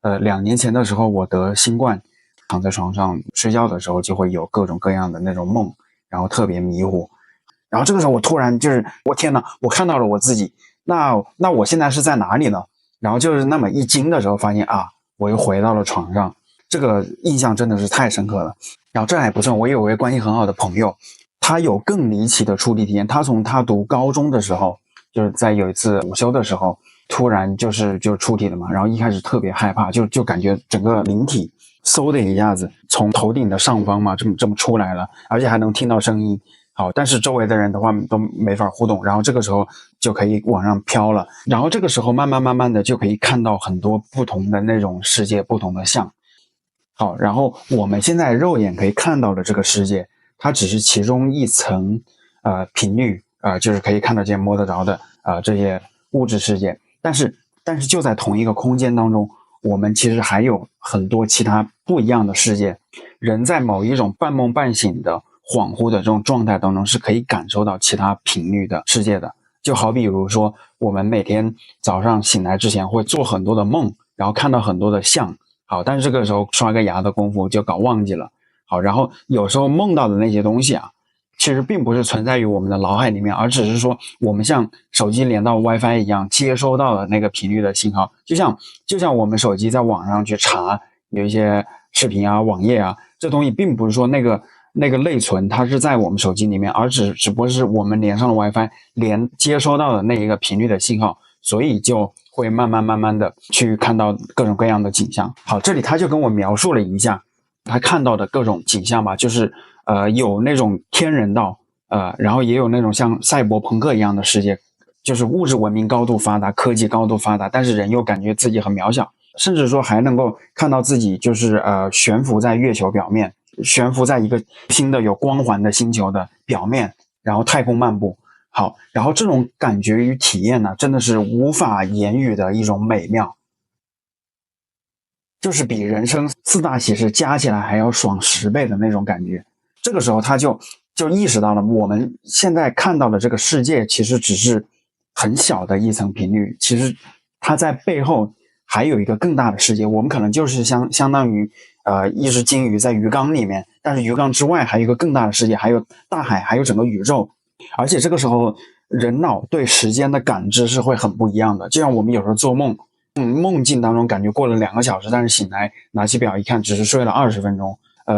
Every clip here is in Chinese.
2年前的时候我得新冠，躺在床上睡觉的时候就会有各种各样的那种梦，然后特别迷糊。然后这个时候我突然就是我天哪，我看到了我自己，那我现在是在哪里呢？然后就是那么一惊的时候发现啊，我又回到了床上，这个印象真的是太深刻了。然后这还不算，我有位关系很好的朋友，他有更离奇的出体验。他从他读高中的时候，就是在有一次午休的时候，突然就出体了嘛。然后一开始特别害怕，就感觉整个灵体嗖的一下子从头顶的上方嘛，这么出来了，而且还能听到声音。好，但是周围的人的话都没法互动，然后这个时候就可以往上飘了，然后这个时候慢慢的就可以看到很多不同的那种世界，不同的像。好，然后我们现在肉眼可以看到的这个世界，它只是其中一层频率就是可以看得见摸得着的这些物质世界，但是就在同一个空间当中，我们其实还有很多其他不一样的世界。人在某一种半梦半醒的恍惚的这种状态当中是可以感受到其他频率的世界的。就好比如说我们每天早上醒来之前会做很多的梦，然后看到很多的像。好，但是这个时候刷个牙的功夫就搞忘记了。好，然后有时候梦到的那些东西啊，其实并不是存在于我们的脑海里面，而只是说我们像手机连到 WiFi 一样接收到了那个频率的信号，就像我们手机在网上去查有一些视频啊、网页啊，这东西并不是说那个内存它是在我们手机里面，而只不过是我们连上了 WiFi 接收到的那一个频率的信号，所以就会慢慢的去看到各种各样的景象。好，这里他就跟我描述了一下他看到的各种景象吧，就是有那种天人道，然后也有那种像赛博朋克一样的世界，就是物质文明高度发达，科技高度发达，但是人又感觉自己很渺小，甚至说还能够看到自己就是悬浮在月球表面，悬浮在一个新的有光环的星球的表面，然后太空漫步。好，然后这种感觉与体验呢，真的是无法言语的一种美妙，就是比人生4大喜事加起来还要爽10倍的那种感觉。这个时候他就意识到了，我们现在看到的这个世界其实只是很小的一层频率，其实它在背后还有一个更大的世界。我们可能就是相当于一只金鱼在鱼缸里面，但是鱼缸之外还有一个更大的世界，还有大海，还有整个宇宙。而且这个时候人脑对时间的感知是会很不一样的，就像我们有时候做梦，梦境当中感觉过了2个小时，但是醒来拿起表一看，只是睡了20分钟。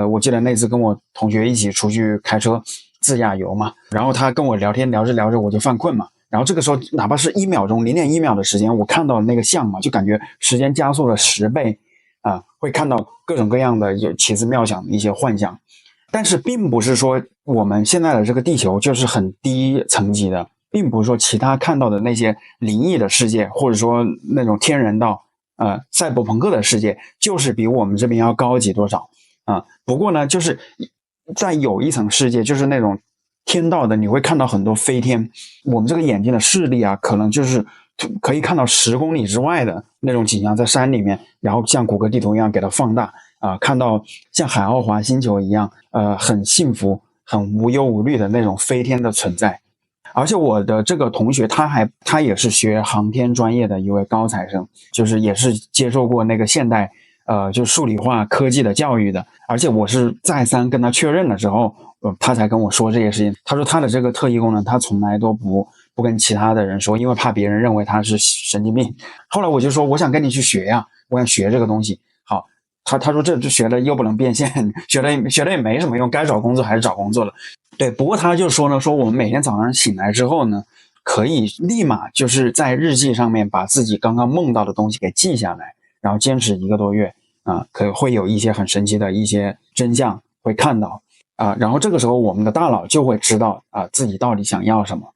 我记得那次跟我同学一起出去开车自驾游嘛，然后他跟我聊天，聊着我就犯困嘛，然后这个时候哪怕是1秒钟0.1秒的时间，我看到那个像嘛，就感觉时间加速了10倍会看到各种各样的有奇思妙想的一些幻想。但是并不是说我们现在的这个地球就是很低层级的，并不是说其他看到的那些灵异的世界，或者说那种天人道赛博朋克的世界就是比我们这边要高级多少不过呢，就是在有一层世界，就是那种天道的，你会看到很多飞天，我们这个眼睛的视力啊，可能就是可以看到10公里之外的那种景象，在山里面，然后像谷歌地图一样给它放大看到像海奥华星球一样很幸福很无忧无虑的那种飞天的存在。而且我的这个同学他也是学航天专业的一位高材生，就是也是接受过那个现代就数理化科技的教育的，而且我是再三跟他确认了之后他才跟我说这些事情。他说他的这个特异功能他从来都不跟其他的人说，因为怕别人认为他是神经病。后来我就说我想跟你去学呀，我想学这个东西。好，他说这学了又不能变现，学了也没什么用，该找工作还是找工作了。对，不过他就说呢，说我们每天早上醒来之后呢，可以立马就是在日记上面把自己刚刚梦到的东西给记下来，然后坚持1个多月可会有一些很神奇的一些真相会看到然后这个时候我们的大脑就会知道自己到底想要什么，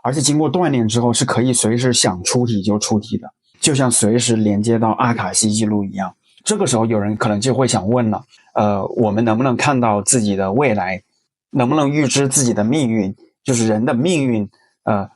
而且经过锻炼之后是可以随时想出题就出题的，就像随时连接到阿卡西记录一样。这个时候有人可能就会想问了，我们能不能看到自己的未来，能不能预知自己的命运，就是人的命运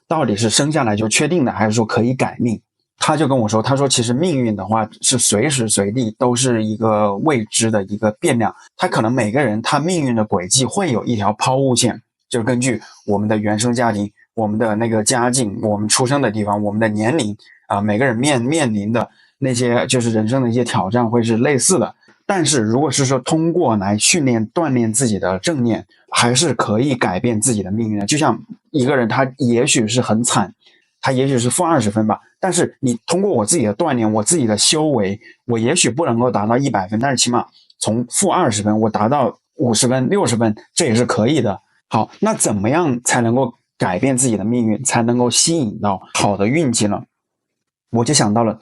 到底是生下来就确定的，还是说可以改命？他就跟我说，他说其实命运的话是随时随地都是一个未知的一个变量，他可能每个人他命运的轨迹会有一条抛物线，就是根据我们的原生家庭，我们的那个家境，我们出生的地方，我们的年龄每个人面临的那些就是人生的一些挑战会是类似的。但是如果是说通过来训练锻炼自己的正念，还是可以改变自己的命运的。就像一个人他也许是很惨，他也许是负20分吧，但是你通过我自己的锻炼，我自己的修为，我也许不能够达到100分，但是起码从负20分我达到50分60分，这也是可以的。好，那怎么样才能够改变自己的命运，才能够吸引到好的运气呢？我就想到了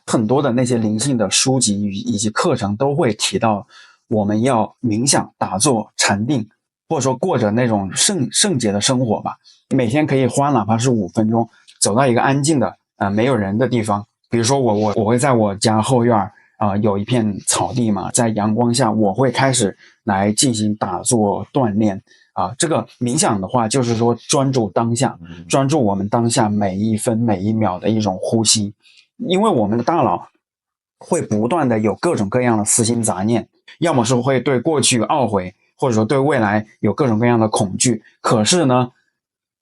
很多的那些灵性的书籍以及课程都会提到，我们要冥想、打坐、禅定，或者说过着那种圣洁的生活吧。每天可以花哪怕是5分钟，走到一个安静的没有人的地方。比如说我会在我家后院有一片草地嘛，在阳光下我会开始来进行打坐锻炼这个冥想的话就是说专注当下，专注我们当下每一分每一秒的一种呼吸。因为我们的大脑会不断的有各种各样的私心杂念，要么是会对过去懊悔，或者说对未来有各种各样的恐惧。可是呢，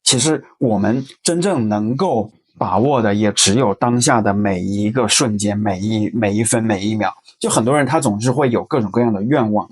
其实我们真正能够把握的也只有当下的每一个瞬间，每一分每一秒。就很多人他总是会有各种各样的愿望，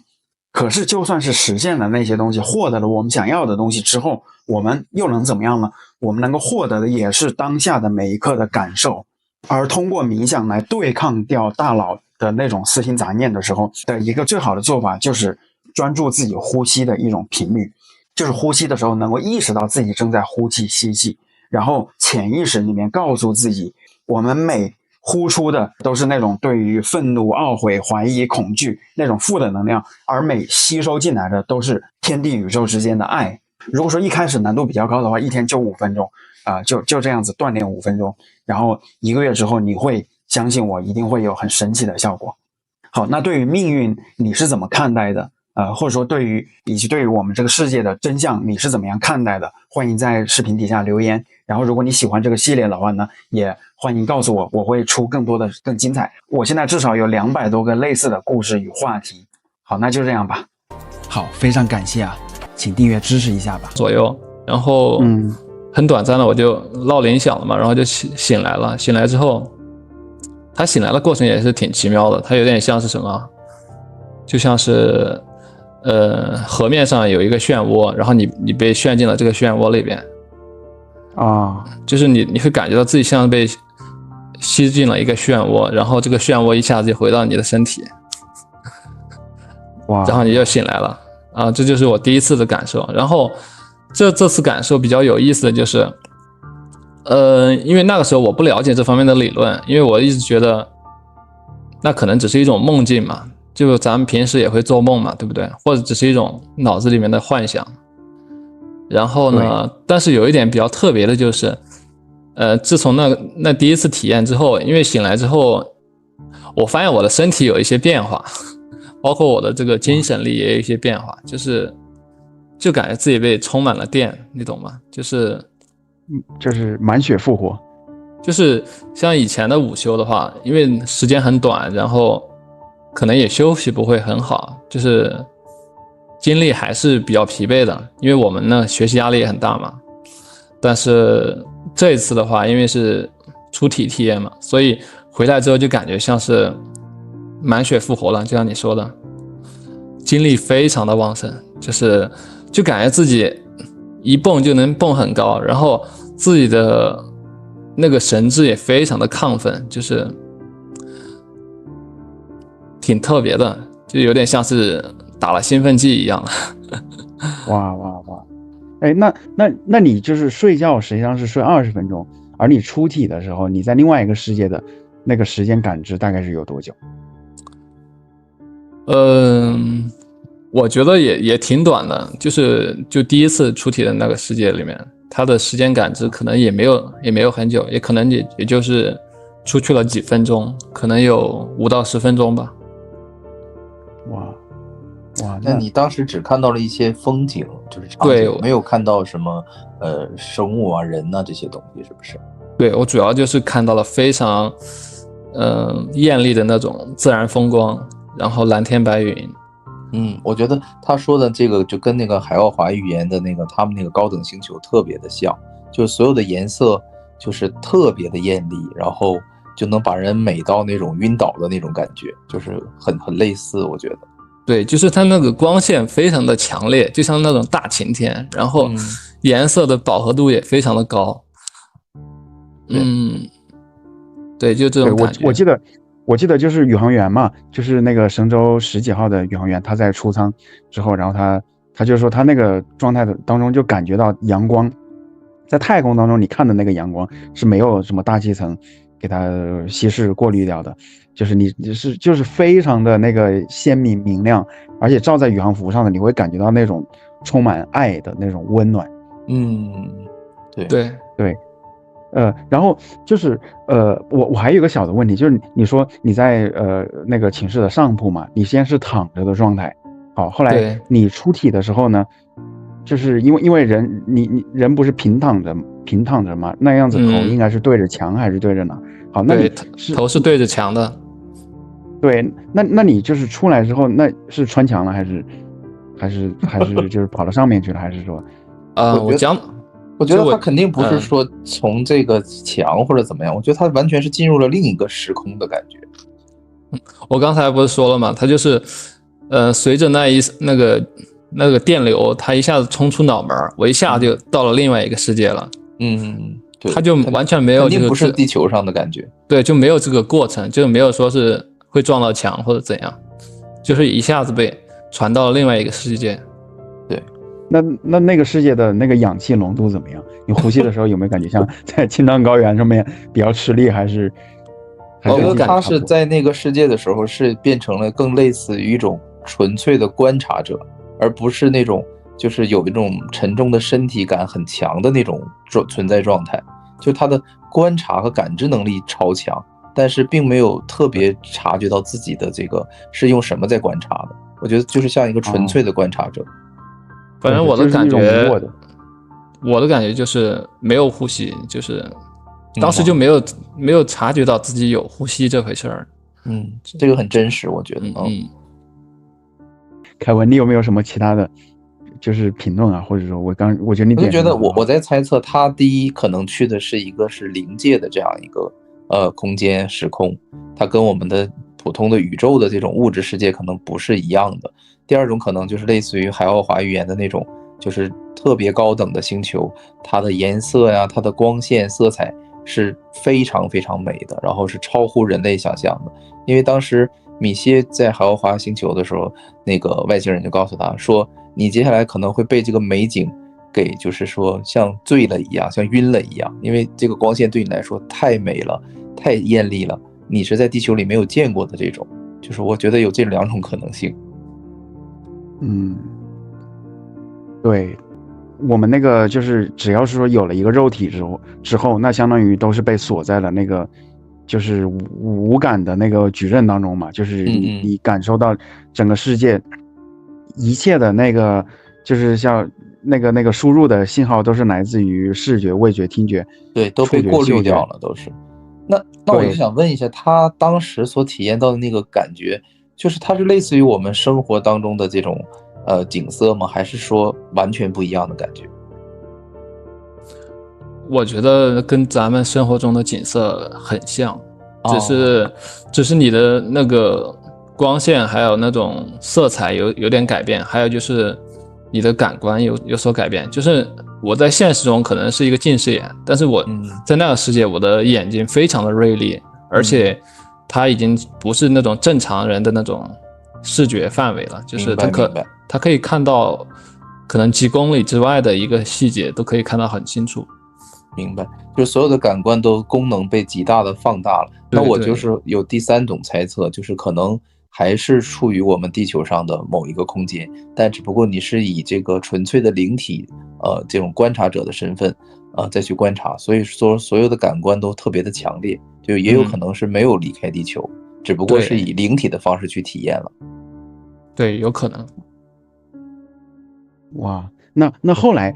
可是就算是实现了那些东西，获得了我们想要的东西之后，我们又能怎么样呢？我们能够获得的也是当下的每一刻的感受。而通过冥想来对抗掉大脑的那种私心杂念的时候的一个最好的做法，就是专注自己呼吸的一种频率，就是呼吸的时候能够意识到自己正在呼气吸气，然后潜意识里面告诉自己，我们每呼出的都是那种对于愤怒、懊悔、怀疑、恐惧那种负的能量，而每吸收进来的都是天地宇宙之间的爱。如果说一开始难度比较高的话，一天就5分钟就这样子锻炼5分钟，然后1个月之后，你会相信我，一定会有很神奇的效果。好，那对于命运你是怎么看待的？或者说以及对于我们这个世界的真相你是怎么样看待的？欢迎在视频底下留言。然后如果你喜欢这个系列的话呢，也欢迎告诉我，我会出更多的更精彩。我现在至少有200多个类似的故事与话题。好，那就这样吧。好，非常感谢请订阅支持一下吧。左右，然后很短暂的我就闹铃响了嘛，然后就醒来了。醒来之后，他醒来的过程也是挺奇妙的，他有点像是什么，就像是河面上有一个漩涡，然后你被旋进了这个漩涡里边就是你会感觉到自己像被吸进了一个漩涡，然后这个漩涡一下子就回到你的身体，然后你就醒来了这就是我第一次的感受。然后这次感受比较有意思的就是因为那个时候我不了解这方面的理论，因为我一直觉得那可能只是一种梦境嘛，就咱们平时也会做梦嘛，对不对？或者只是一种脑子里面的幻想。然后呢，但是有一点比较特别的就是自从那第一次体验之后，因为醒来之后我发现我的身体有一些变化，包括我的这个精神力也有一些变化，就感觉自己被充满了电，你懂吗？就是满血复活。就是像以前的午休的话，因为时间很短，然后可能也休息不会很好，就是精力还是比较疲惫的，因为我们呢学习压力也很大嘛。但是这一次的话，因为是出体体验嘛，所以回来之后就感觉像是满血复活了，就像你说的，精力非常的旺盛，就感觉自己一蹦就能蹦很高，然后自己的那个神智也非常的亢奋，就是挺特别的，就有点像是打了兴奋剂一样。哇！哎，那你就是睡觉实际上是睡20分钟，而你出体的时候，你在另外一个世界的那个时间感知大概是有多久？我觉得也挺短的，就第一次出体的那个世界里面，它的时间感知可能也没有很久，也可能也就是出去了几分钟，可能有5到10分钟吧。哇，那你当时只看到了一些风景，就是场景，没有看到什么生物啊、人啊这些东西，是不是？对，我主要就是看到了非常艳丽的那种自然风光，然后蓝天白云。我觉得他说的这个就跟那个海奥华预言的那个他们那个高等星球特别的像，就是所有的颜色就是特别的艳丽，然后就能把人美到那种晕倒的那种感觉，就是很类似，我觉得。对，就是它那个光线非常的强烈，就像那种大晴天，然后颜色的饱和度也非常的高。对，就这种感觉。我记得就是宇航员嘛，就是那个神舟10几号的宇航员，他在出舱之后，然后他就说他那个状态的当中就感觉到阳光，在太空当中你看的那个阳光是没有什么大气层给它稀释过滤掉的，就是就是非常的那个鲜明明亮，而且照在宇航服上的你会感觉到那种充满爱的那种温暖。对。然后就是我还有一个小的问题，就是你说你在那个寝室的上铺嘛，你先是躺着的状态，好，后来你出体的时候呢，就是因为你人不是平躺着嘛，那样子头应该是对着墙还是对着哪？好，那你头是对着墙的。对，那你就是出来之后，那是穿墙了还是就是跑到上面去了，还是说我觉得他肯定不是说从这个墙或者怎么样，我觉得他完全是进入了另一个时空的感觉。我刚才不是说了吗？他就是随着那个电流，他一下子冲出脑门，我一下就到了另外一个世界了。对，他就完全没有肯定不是地球上的感觉。对，就没有这个过程，就没有说是会撞到墙或者怎样，就是一下子被传到了另外一个世界。对。那个世界的那个氧气浓度怎么样？你呼吸的时候有没有感觉像在青藏高原上面比较吃力，还是？我觉得他是在那个世界的时候是变成了更类似于一种纯粹的观察者，而不是那种就是有一种沉重的身体感很强的那种存在状态。就他的观察和感知能力超强，但是并没有特别察觉到自己的这个是用什么在观察的。我觉得就是像一个纯粹的观察者。反正我的感觉就是没有呼吸，就是当时就没有察觉到自己有呼吸这回事儿。这个很真实，我觉得。凯文，你有没有什么其他的就是评论啊，或者说我觉得你我就觉得我在猜测他第一可能去的是一个是灵界的这样一个空间时空，它跟我们的普通的宇宙的这种物质世界可能不是一样的。第二种可能就是类似于海奥华预言的那种，就是特别高等的星球，它的颜色呀，它的光线色彩是非常非常美的，然后是超乎人类想象的。因为当时米歇在海奥华星球的时候，那个外星人就告诉他说，你接下来可能会被这个美景给就是说像醉了一样，像晕了一样，因为这个光线对你来说太美了，太艳丽了，你是在地球里没有见过的这种，就是我觉得有这两种可能性。对，我们那个就是只要是说有了一个肉体之后，那相当于都是被锁在了那个就是无感的那个矩阵当中嘛，就是你感受到整个世界一切的那个就是像那个输入的信号都是来自于视觉、味觉、听觉，对，都被过滤掉了，都是。那我就想问一下，他当时所体验到的那个感觉，就是它是类似于我们生活当中的这种景色吗？还是说完全不一样的感觉？我觉得跟咱们生活中的景色很像，只是你的那个光线还有那种色彩有点改变，还有就是你的感官有所改变。就是我在现实中可能是一个近视眼，但是我在那个世界，我的眼睛非常的锐利，而且它已经不是那种正常人的那种视觉范围了，就是它可以看到可能几公里之外的一个细节都可以看到很清楚。明白，就是所有的感官都功能被极大的放大了。那我就是有第三种猜测，就是可能还是处于我们地球上的某一个空间，但只不过你是以这个纯粹的灵体这种观察者的身份再去观察，所以说所有的感官都特别的强烈，就也有可能是没有离开地球，只不过是以灵体的方式去体验了。对，有可能。哇，那后来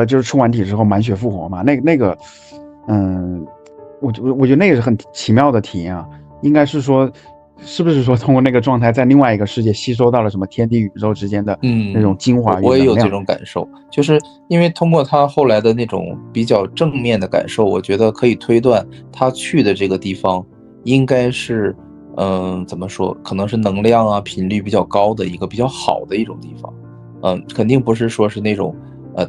就是出完体之后满血复活嘛，那个我觉得那个是很奇妙的体验啊。应该是说是不是说通过那个状态在另外一个世界吸收到了什么天地宇宙之间的那种精华与能量？我也有这种感受，就是因为通过他后来的那种比较正面的感受，我觉得可以推断他去的这个地方应该是怎么说，可能是能量啊频率比较高的一个比较好的一种地方。肯定不是说是那种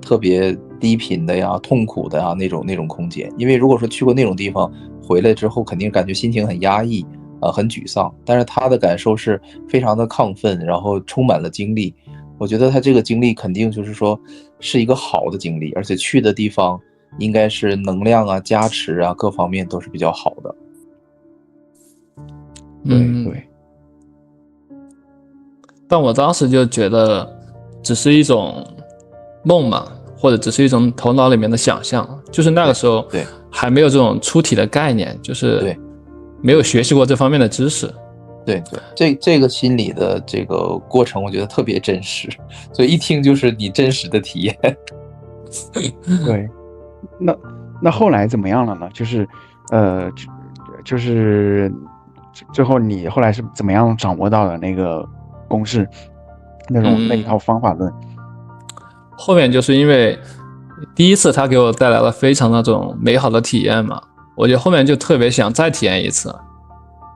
特别低频的呀、痛苦的呀那种空间，因为如果说去过那种地方回来之后，肯定感觉心情很压抑，很沮丧。但是他的感受是非常的亢奋，然后充满了精力。我觉得他这个经历肯定就是说是一个好的经历，而且去的地方应该是能量啊、加持啊各方面都是比较好的。对。但我当时就觉得只是一种梦嘛，或者只是一种头脑里面的想象，就是那个时候对还没有这种出体的概念，就是没有学习过这方面的知识。对，这个心理的这个过程，我觉得特别真实，所以一听就是你真实的体验。对，那后来怎么样了呢？就是最后你后来是怎么样掌握到的那个公式，那一套方法论？后面就是因为第一次他给我带来了非常那种美好的体验嘛，我就后面就特别想再体验一次。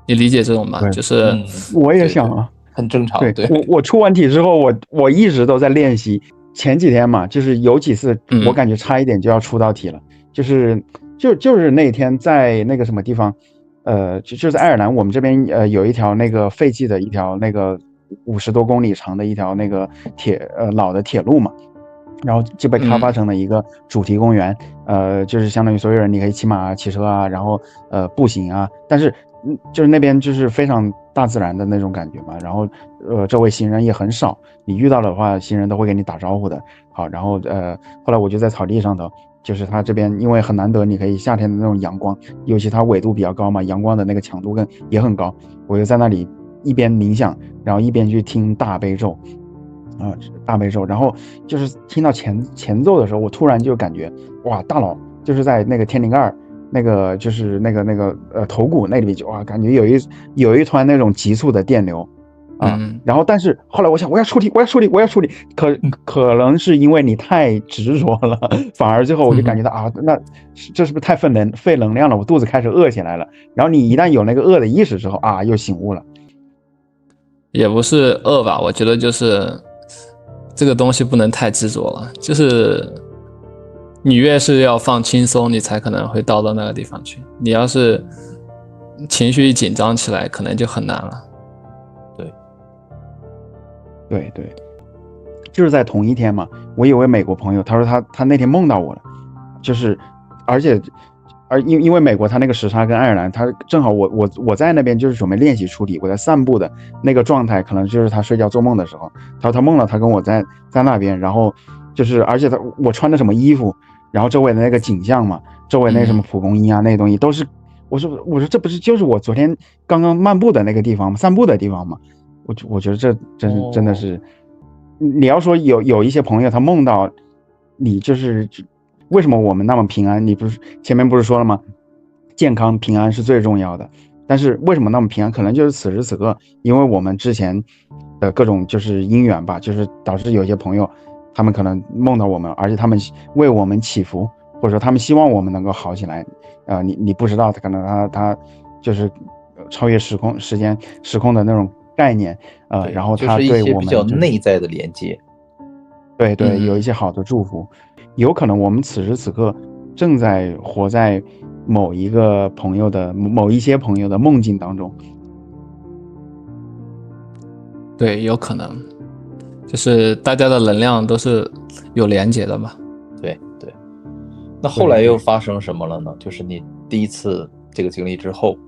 你理解这种吧？就是我也想啊，很正常。对，我出完体之后，我一直都在练习。前几天嘛，就是有几次我感觉差一点就要出到体了，就是那天在那个什么地方，就在爱尔兰，我们这边有一条那个废弃的一条那个50多公里长的一条那个老的铁路嘛。然后就被开发成了一个主题公园，就是相当于所有人你可以骑马、骑车啊，然后步行啊，但是就是那边就是非常大自然的那种感觉嘛。然后周围行人也很少，你遇到的话，行人都会给你打招呼的。好，然后后来我就在草地上头，就是它这边因为很难得，你可以夏天的那种阳光，尤其它纬度比较高嘛，阳光的那个强度也很高，我就在那里一边冥想，然后一边去听大悲咒。大悲咒，然后就是听到前奏的时候，我突然就感觉哇，大脑就是在那个天灵盖那个就是那个头骨那里就哇，感觉有一团那种急促的电流啊。然后但是后来我想我要处理，可能是因为你太执着了，反而最后我就感觉到那这是不是太费能量了？我肚子开始饿起来了。然后你一旦有那个饿的意识之后又醒悟了。也不是饿吧，我觉得就是这个东西不能太执着了，就是你越是要放轻松，你才可能会到那个地方去。你要是情绪一紧张起来，可能就很难了。对，就是在同一天嘛。我有位美国朋友，他说他那天梦到我了，就是因为美国他那个时差跟爱尔兰，他正好我在那边就是准备练习处理，我在散步的那个状态，可能就是他睡觉做梦的时候，他梦了，他跟我在那边，然后就是而且我穿的什么衣服，然后周围的那个景象嘛，周围那什么蒲公英啊那些东西都是，我说这不是就是我昨天刚刚漫步的那个地方吗？散步的地方吗？我觉得这真的是，你要说有一些朋友他梦到你就是为什么我们那么平安？你不是前面不是说了吗？健康平安是最重要的。但是为什么那么平安？可能就是此时此刻，因为我们之前的各种就是因缘吧，就是导致有些朋友他们可能梦到我们，而且他们为我们祈福，或者说他们希望我们能够好起来。你不知道，可能他就是超越时空的那种概念，然后他对我们、就是一些比较内在的连接。对，有一些好的祝福。有可能我们此时此刻正在活在某一些朋友的梦境当中。对，有可能，就是大家的能量都是有连结的嘛。对。那后来又发生什么了呢？就是你第一次这个经历之后，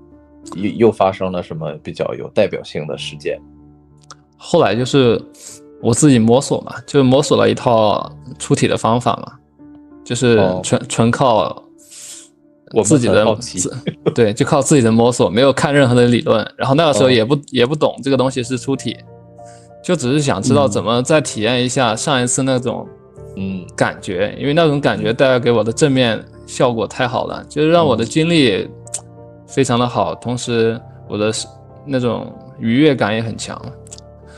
又发生了什么比较有代表性的事件？后来就是我自己摸索嘛，就摸索了一套出体的方法嘛。就是纯靠自己的对，就靠自己的摸索，没有看任何的理论。然后那个时候也不懂这个东西是出体，就只是想知道怎么再体验一下上一次那种感觉，因为那种感觉带来给我的正面效果太好了，就是让我的经历非常的好，同时我的那种愉悦感也很强。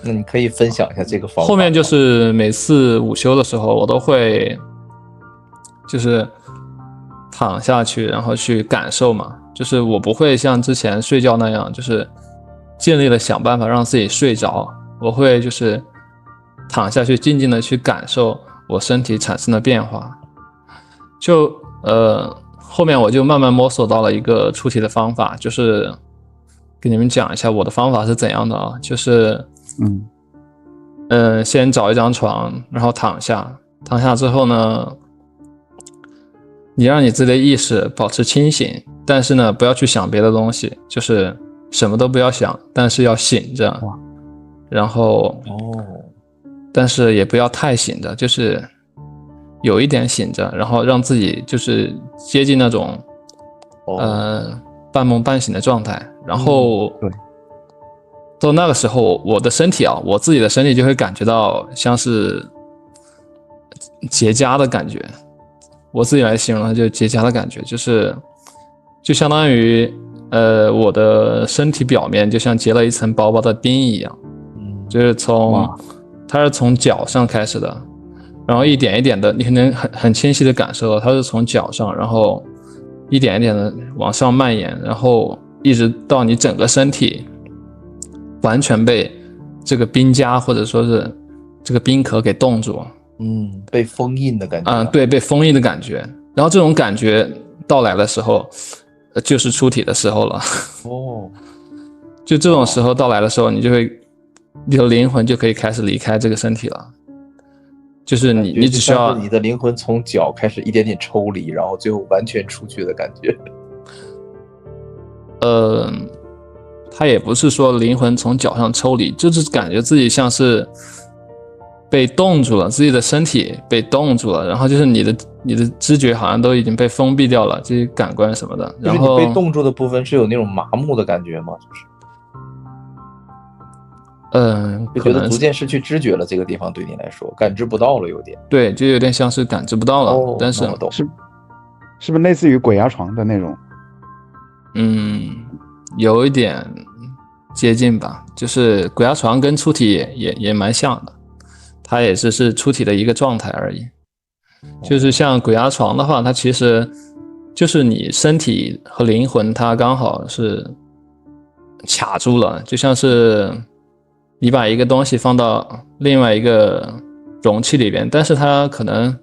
那你可以分享一下这个方法。后面就是每次午休的时候，我都会就是躺下去，然后去感受嘛，就是我不会像之前睡觉那样，就是尽力的想办法让自己睡着，我会就是躺下去，静静的去感受我身体产生的变化。就后面我就慢慢摸索到了一个出题的方法，就是给你们讲一下我的方法是怎样的啊，就是先找一张床，然后躺下之后呢，你让你自己的意识保持清醒，但是呢不要去想别的东西，就是什么都不要想，但是要醒着，然后但是也不要太醒着，就是有一点醒着，然后让自己就是接近那种半梦半醒的状态，然后对，到那个时候我的身体啊，我自己的身体就会感觉到像是结痂的感觉，我自己来形容它就是结痂的感觉，就相当于我的身体表面就像结了一层薄薄的冰一样，就是它是从脚上开始的，然后一点一点的，你可能很清晰的感受到它是从脚上，然后一点一点的往上蔓延，然后一直到你整个身体完全被这个冰痂或者说是这个冰壳给冻住，被封印的感觉。对，被封印的感觉。然后这种感觉到来的时候，就是出体的时候了。就这种时候到来的时候，你的灵魂就可以开始离开这个身体了。就是你只需要你的灵魂从脚开始一点点抽离，然后最后完全出去的感觉。它也不是说灵魂从脚上抽离，就是感觉自己像是被冻住了，自己的身体被冻住了，然后就是你的知觉好像都已经被封闭掉了，这些感官什么的。然后就是你被冻住的部分是有那种麻木的感觉吗？就觉得逐渐失去知觉了，这个地方对你来说感知不到了，有点。对，就有点像是感知不到了。但是是不是类似于鬼压床的那种？有一点接近吧，就是鬼压床跟出体也蛮像的，它也是出体的一个状态而已。就是像鬼压床的话，它其实就是你身体和灵魂它刚好是卡住了，就像是你把一个东西放到另外一个容器里边，但是它可能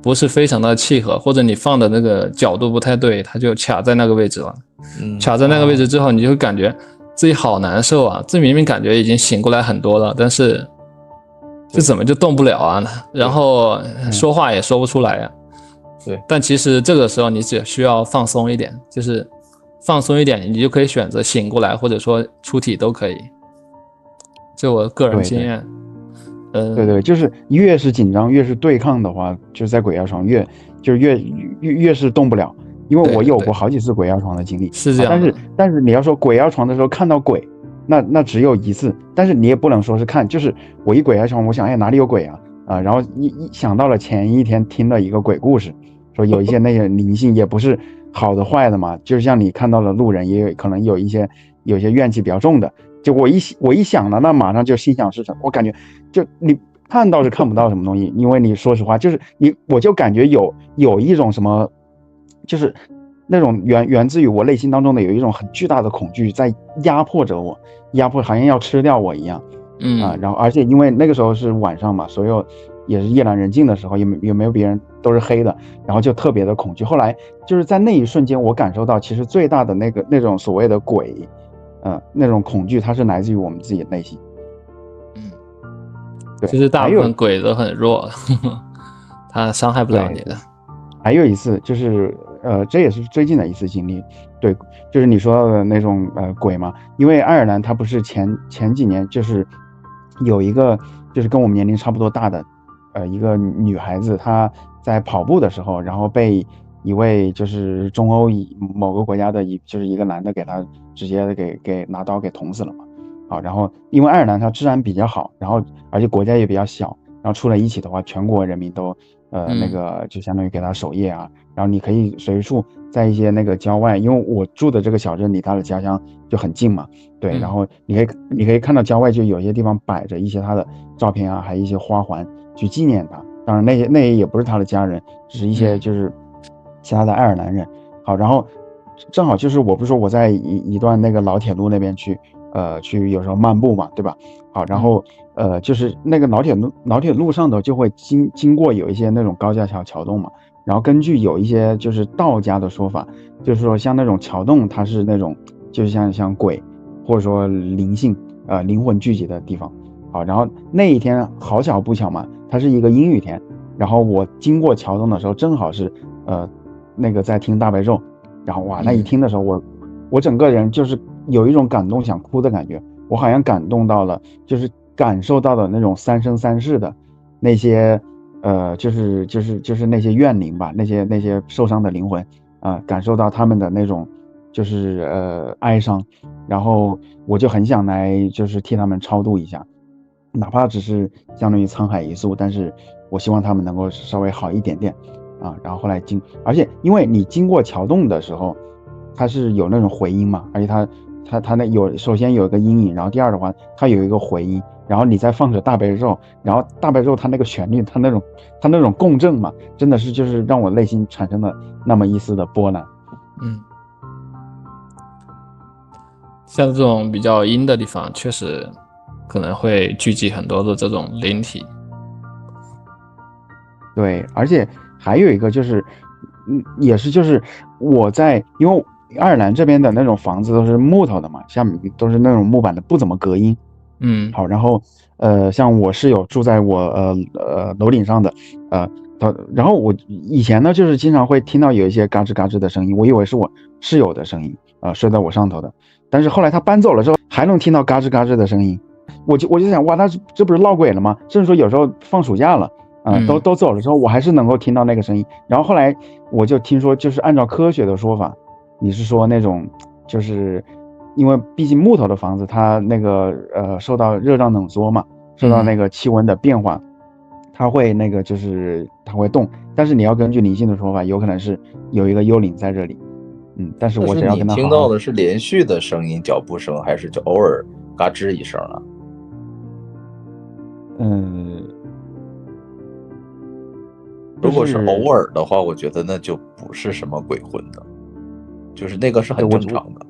不是非常的契合，或者你放的那个角度不太对，它就卡在那个位置了。卡在那个位置之后，你就会感觉自己好难受啊，自己明明感觉已经醒过来很多了，但是这怎么就动不了啊？然后说话也说不出来啊。对，但其实这个时候你只需要放松一点，就是放松一点，你就可以选择醒过来，或者说出体都可以。这我个人经验。对，就是越是紧张越是对抗的话，就是在鬼压床越是动不了。因为我有过好几次鬼压床的经历，是这样的。但是你要说鬼压床的时候看到鬼，那只有一次，但是你也不能说是看，就是我一鬼压床，我想哪里有鬼啊，然后一想到了前一天听了一个鬼故事，说有一些那些灵性也不是好的坏的嘛，就是像你看到了路人，也有可能有些怨气比较重的，就我一想了，那马上就心想事成，我感觉就你看到是看不到什么东西，因为你说实话就是我就感觉有一种什么。就是那种源自于我内心当中的有一种很巨大的恐惧在压迫着我，好像要吃掉我一样。然后而且因为那个时候是晚上嘛，所有也是夜深人静的时候，也没有别人，都是黑的，然后就特别的恐惧。后来就是在那一瞬间，我感受到其实最大的那种所谓的鬼，那种恐惧，它是来自于我们自己的内心。对，其实大部分鬼都很弱，他伤害不了你的。还有一次就是这也是最近的一次经历，对，就是你说到的那种鬼嘛，因为爱尔兰它不是前几年就是有一个就是跟我们年龄差不多大的一个女孩子，她在跑步的时候，然后被一位就是中欧某个国家的就是一个男的给她直接给拿刀给捅死了嘛。好，然后因为爱尔兰它治安比较好，然后而且国家也比较小，然后出了一起的话，全国人民都那个就相当于给他守夜啊，然后你可以随处在一些那个郊外，因为我住的这个小镇离他的家乡就很近嘛，对，然后你可以看到郊外就有些地方摆着一些他的照片啊，还有一些花环去纪念他。当然那也不是他的家人，只是一些就是其他的爱尔兰人。好，然后正好就是我不是说我在一段那个老铁路那边去有时候漫步嘛，对吧？好，然后就是那个老铁路上头就会经过有一些那种高架桥洞嘛，然后根据有一些就是道家的说法，就是说像那种桥洞它是那种就是像鬼或者说灵性灵魂聚集的地方。好，然后那一天好巧不巧嘛，它是一个阴雨天，然后我经过桥洞的时候正好是那个在听大悲咒，然后哇那一听的时候我整个人就是有一种感动想哭的感觉，我好像感动到了，就是感受到了那种三生三世的那些就是那些怨灵吧，那些受伤的灵魂感受到他们的那种就是哀伤，然后我就很想来就是替他们超度一下，哪怕只是相当于沧海一粟，但是我希望他们能够稍微好一点点然后后来而且因为你经过桥洞的时候，它是有那种回音嘛，而且它首先有一个阴影，然后第二的话它有一个回音，然后你再放着大悲咒，然后大悲咒它那个旋律它那种共振嘛，真的是就是让我内心产生了那么一丝的波澜。像这种比较阴的地方确实可能会聚集很多的这种灵体。对，而且还有一个就是也是就是因为爱尔兰这边的那种房子都是木头的嘛，下面都是那种木板的，不怎么隔音。好，然后像我室友住在我楼顶上的然后我以前呢就是经常会听到有一些嘎吱嘎吱的声音，我以为是我室友的声音睡在我上头的，但是后来他搬走了之后还能听到嘎吱嘎吱的声音，我就想哇，那这不是闹鬼了吗？甚至说有时候放暑假了都走了之后，我还是能够听到那个声音。然后后来我就听说，就是按照科学的说法，你是说那种就是因为毕竟木头的房子它那个受到热胀冷缩嘛，受到那个气温的变化，它会那个就是它会动，但是你要根据灵性的说法，有可能是有一个幽灵在这里。但是我只要跟他你听到的是连续的声音脚步声，还是就偶尔嘎吱一声啊？如果是偶尔的话，我觉得那就不是什么鬼魂的，就是那个是很正常的。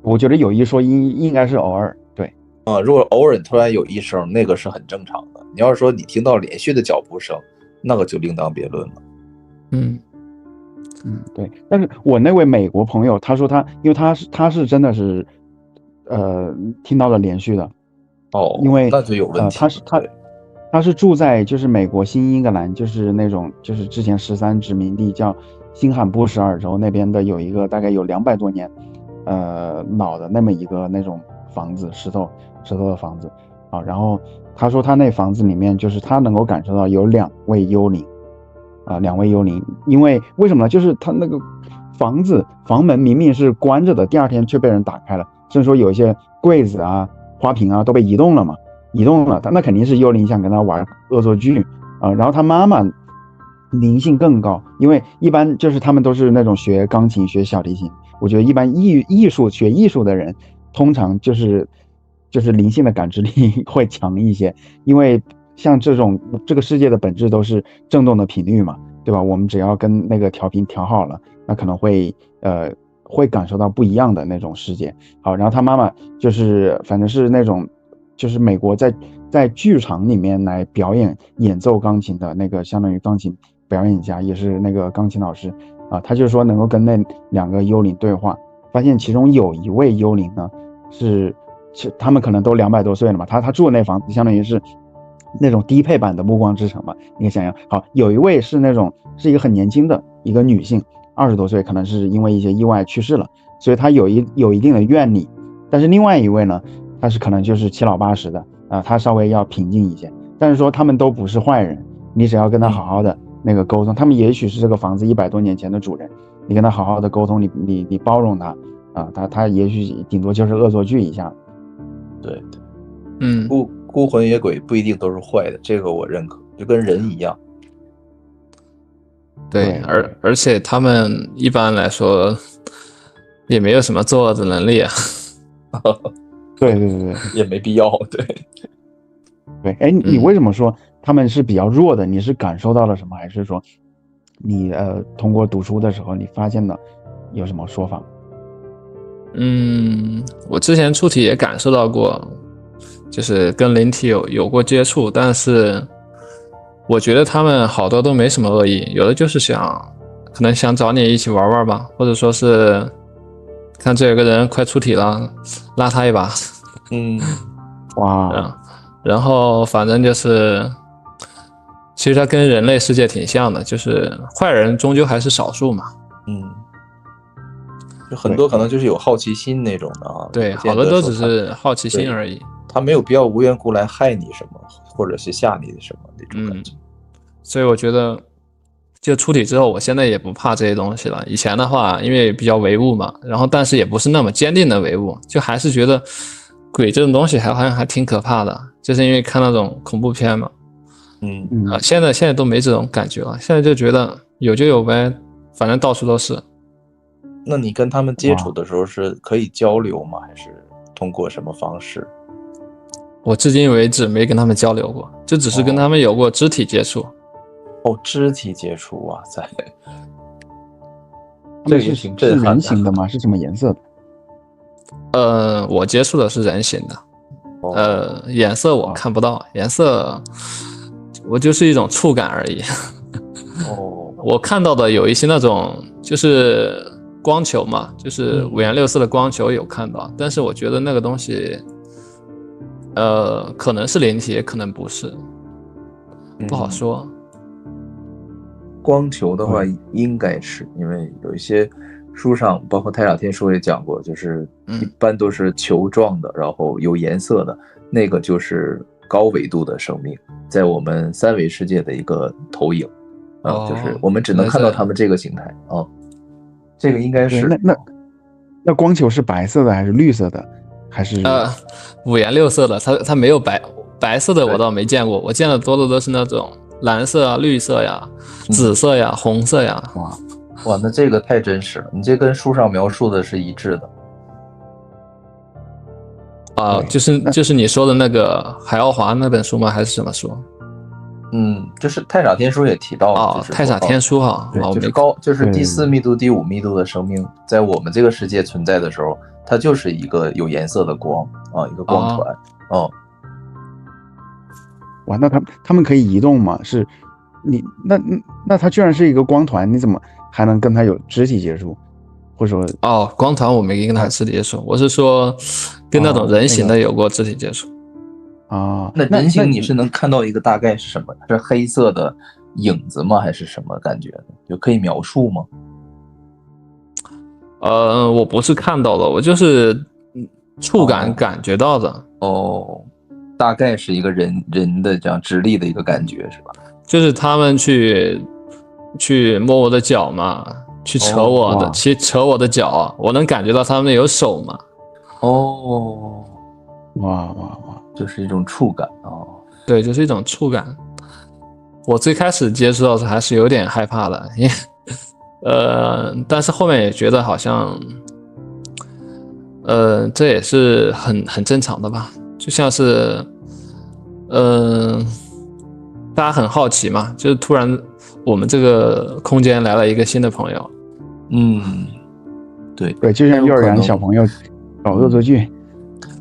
我觉得有一说一，应该是偶尔。对如果偶尔突然有一声，那个是很正常的。你要是说你听到连续的脚步声，那个就另当别论了。对。但是我那位美国朋友他说因为他是真的是听到了连续的因为那就有问题。他是住在就是美国新英格兰，就是那种就是之前13殖民地叫新罕布什尔州那边的有一个大概有200多年老的那么一个那种房子，石头的房子然后他说他那房子里面就是他能够感受到有2位幽灵2位幽灵，因为什么呢？就是他那个房门明明是关着的，第二天却被人打开了，甚至说有一些柜子花瓶都被移动了，那肯定是幽灵想跟他玩恶作剧然后他妈妈灵性更高，因为一般就是他们都是那种学钢琴学小提琴，我觉得一般学艺术的人通常就是灵性的感知力会强一些，因为像这个世界的本质都是振动的频率嘛，对吧？我们只要跟那个调频调好了，那可能会感受到不一样的那种世界。好，然后他妈妈就是反正是那种就是美国在剧场里面来演奏钢琴的那个相当于钢琴表演家，也是那个钢琴老师他就是说能够跟那2个幽灵对话，发现其中有一位幽灵呢是他们可能都200多岁了嘛，他住的那房子相当于是那种低配版的暮光之城嘛，你可以想象。好，有一位是一个很年轻的一个女性，20多岁，可能是因为一些意外去世了，所以她有一定的怨力。但是另外一位呢，他是可能就是7老80的他稍微要平静一些。但是说他们都不是坏人，你只要跟他好好的那个沟通，他们也许是这个房子100多年前的主人，你跟他好好的沟通，你包容他他也许顶多就是恶作剧一下。对，孤魂野鬼不一定都是坏的，这个我认可，就跟人一样。对，而且他们一般来说也没有什么作恶的能力啊。对对对对，也没必要。对对，哎，你为什么说他们是比较弱的？你是感受到了什么，还是说你通过读书的时候你发现了有什么说法？我之前出题也感受到过，就是跟灵体有过接触，但是我觉得他们好多都没什么恶意，有的就是可能想找你一起玩玩吧，或者说是看这有个人快出体了，拉他一把。哇，然后反正就是，其实他跟人类世界挺像的，就是坏人终究还是少数嘛。就很多可能就是有好奇心那种的啊。对，好多都只是好奇心而已。他没有必要无缘故来害你什么，或者是吓你什么那种感觉。所以我觉得，就出体之后，我现在也不怕这些东西了。以前的话，因为比较唯物嘛，然后但是也不是那么坚定的唯物，就还是觉得鬼这种东西好像还挺可怕的，就是因为看那种恐怖片嘛。现在都没这种感觉了，现在就觉得有就有呗，反正到处都是。那你跟他们接触的时候是可以交流吗？还是通过什么方式？我至今为止没跟他们交流过，就只是跟他们有过肢体接触。肢体接触，哇塞，这个也挺震撼的。是人形的吗？是什么颜色的？我接触的是人形的。颜色我看不到，颜色我就是一种触感而已。我看到的有一些那种就是光球嘛，就是五颜六色的光球有看到，但是我觉得那个东西，可能是灵体，也可能不是，不好说。光球的话，应该是因为有一些书上，包括太上天书也讲过，就是一般都是球状的，然后有颜色的，那个就是高维度的生命，在我们三维世界的一个投影。就是我们只能看到他们这个形态啊，这个应该是。那光球是白色的还是绿色的，还是五颜六色的？它没有白色的，我倒没见过，我见的多的都是那种蓝色啊、绿色呀、紫色呀、红色呀。哇，那这个太真实了，你这跟书上描述的是一致的。就是你说的那个海奥华那本书吗？还是什么书？就是太上天书也提到了，太上天书哈，就是第4密度、第5密度的生命，在我们这个世界存在的时候，它就是一个有颜色的光啊，一个光团。哇，那他们可以移动吗？是你那它居然是一个光团，你怎么还能跟它有肢体接触？或者说光团我没跟它肢体接触，我是说跟那种人形的有过肢体接触。那人形你是能看到一个大概是什么？是黑色的影子吗？还是什么感觉？就可以描述吗？我不是看到的，我就是触感感觉到的。大概是一个人的这样直立的一个感觉是吧？就是他们去摸我的脚嘛，去扯我的脚，我能感觉到他们有手嘛。哇，就是一种触感对，就是一种触感。我最开始接触到还是有点害怕的，因为但是后面也觉得好像这也是很正常的吧，就像是大家很好奇嘛，就是突然我们这个空间来了一个新的朋友。对，就像幼儿园小朋友搞恶作剧。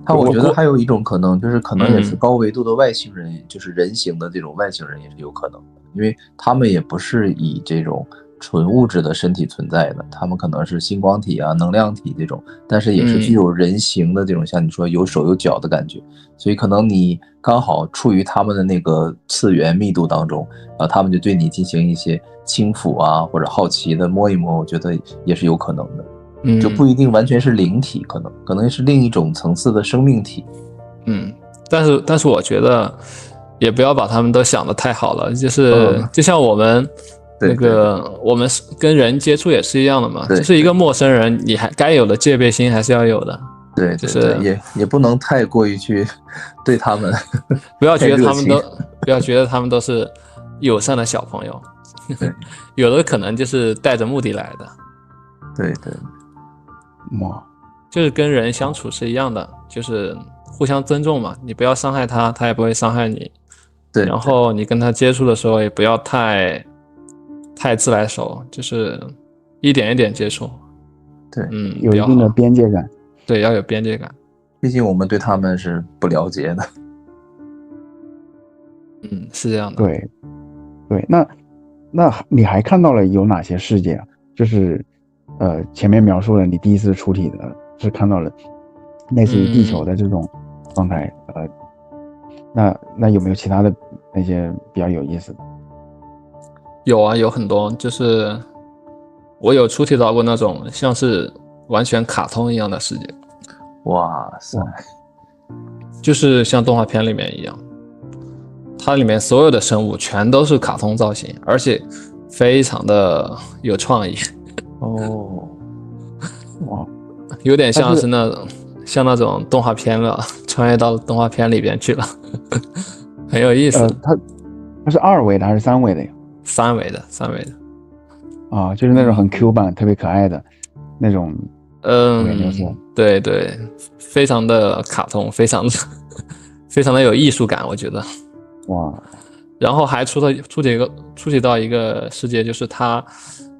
我觉得还有一种可能，就是可能也是高维度的外星人，就是人形的这种外星人也是有可能的，因为他们也不是以这种纯物质的身体存在的，他们可能是星光体啊、能量体这种，但是也是具有人形的这种，像你说有手有脚的感觉，所以可能你刚好处于他们的那个次元密度当中，然后他们就对你进行一些轻抚啊，或者好奇的摸一摸，我觉得也是有可能的。就不一定完全是灵体，可能是另一种层次的生命体。但是我觉得也不要把他们都想得太好了，就是就像我们那个我们跟人接触也是一样的嘛，就是一个陌生人，你还该有的戒备心还是要有的。对，就是也不能太过于去对他们不要觉得他们都是友善的小朋友。对有的可能就是带着目的来的，对对，哇，就是跟人相处是一样的，就是互相尊重嘛，你不要伤害他，他也不会伤害你。对，然后你跟他接触的时候也不要太自来熟，就是一点一点接触。对，有一定的边界感。对，要有边界感。毕竟我们对他们是不了解的。是这样的。对，对，那你还看到了有哪些世界啊？就是前面描述了你第一次出体的是看到了类似于地球的这种状态，那有没有其他的那些比较有意思的？有啊，有很多，就是我有出体到过那种像是完全卡通一样的世界，哇塞，就是像动画片里面一样，它里面所有的生物全都是卡通造型，而且非常的有创意。哦，哇，有点像是那种动画片了，穿越到动画片里边去了，很有意思。它是2维的还是3维的呀？三维的啊，就是那种很 Q 版、特别可爱的那种。对对，非常的卡通，非常的有艺术感，我觉得。哇，然后还出体到一个世界，就是它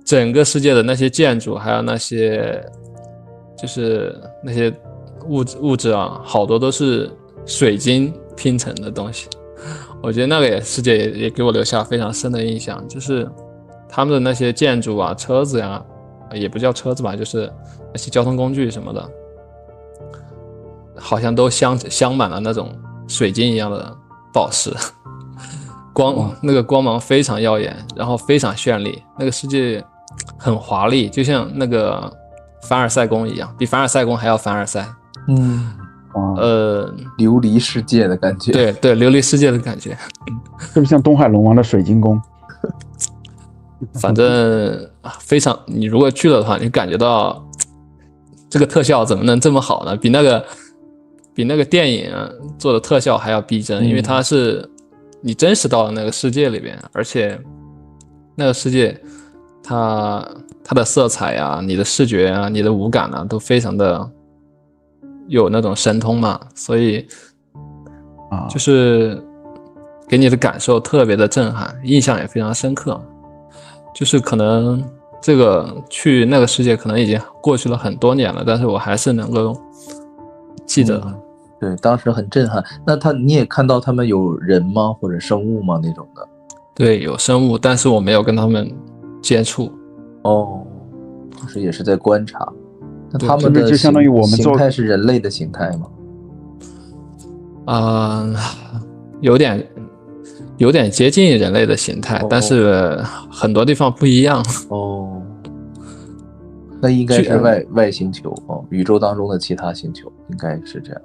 整个世界的那些建筑，还有那些就是那些物质啊，好多都是水晶拼成的东西。我觉得那个世界也给我留下非常深的印象，就是他们的那些建筑啊、车子呀，也不叫车子吧，就是那些交通工具什么的，好像都镶满了那种水晶一样的宝石，那个光芒非常耀眼，然后非常绚丽，那个世界很华丽，就像那个凡尔赛宫一样，比凡尔赛宫还要凡尔赛。琉璃世界的感觉。对对，琉璃世界的感觉，是不是像东海龙王的水晶宫？反正非常，你如果去了的话，你感觉到这个特效怎么能这么好呢？比那个电影做的特效还要逼真，因为它是你真实到了那个世界里边，而且那个世界它的色彩啊、你的视觉啊、你的五感啊，都非常的有那种神通嘛，所以就是给你的感受特别的震撼，印象也非常深刻。就是可能这个去那个世界可能已经过去了很多年了，但是我还是能够记得。对，当时很震撼。那你也看到他们有人吗？或者生物吗？那种的？对，有生物，但是我没有跟他们接触。哦，就是也是在观察。那他们的就相当于我们形态是人类的形态吗？有点接近人类的形态，但是很多地方不一样。哦，那应该是外星球哦，宇宙当中的其他星球，应该是这样。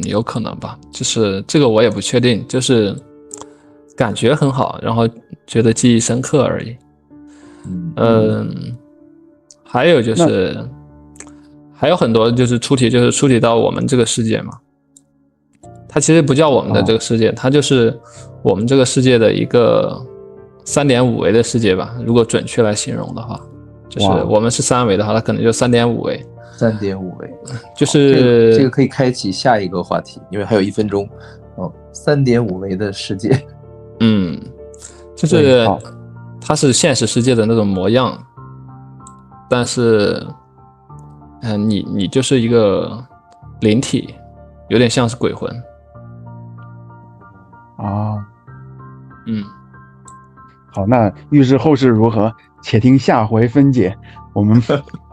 有可能吧，就是这个我也不确定，就是感觉很好，然后觉得记忆深刻而已。还有就是还有很多就是出体到我们这个世界嘛，它其实不叫我们的这个世界，它就是我们这个世界的一个3.5维的世界吧，如果准确来形容的话，就是我们是3维的话，它可能就3.5维。3.5维，就是这个可以开启下一个话题，因为还有1分钟。3.5维的世界，就是它是现实世界的那种模样，但是你就是一个灵体，有点像是鬼魂啊。好，那预知后事如何，且听下回分解。我们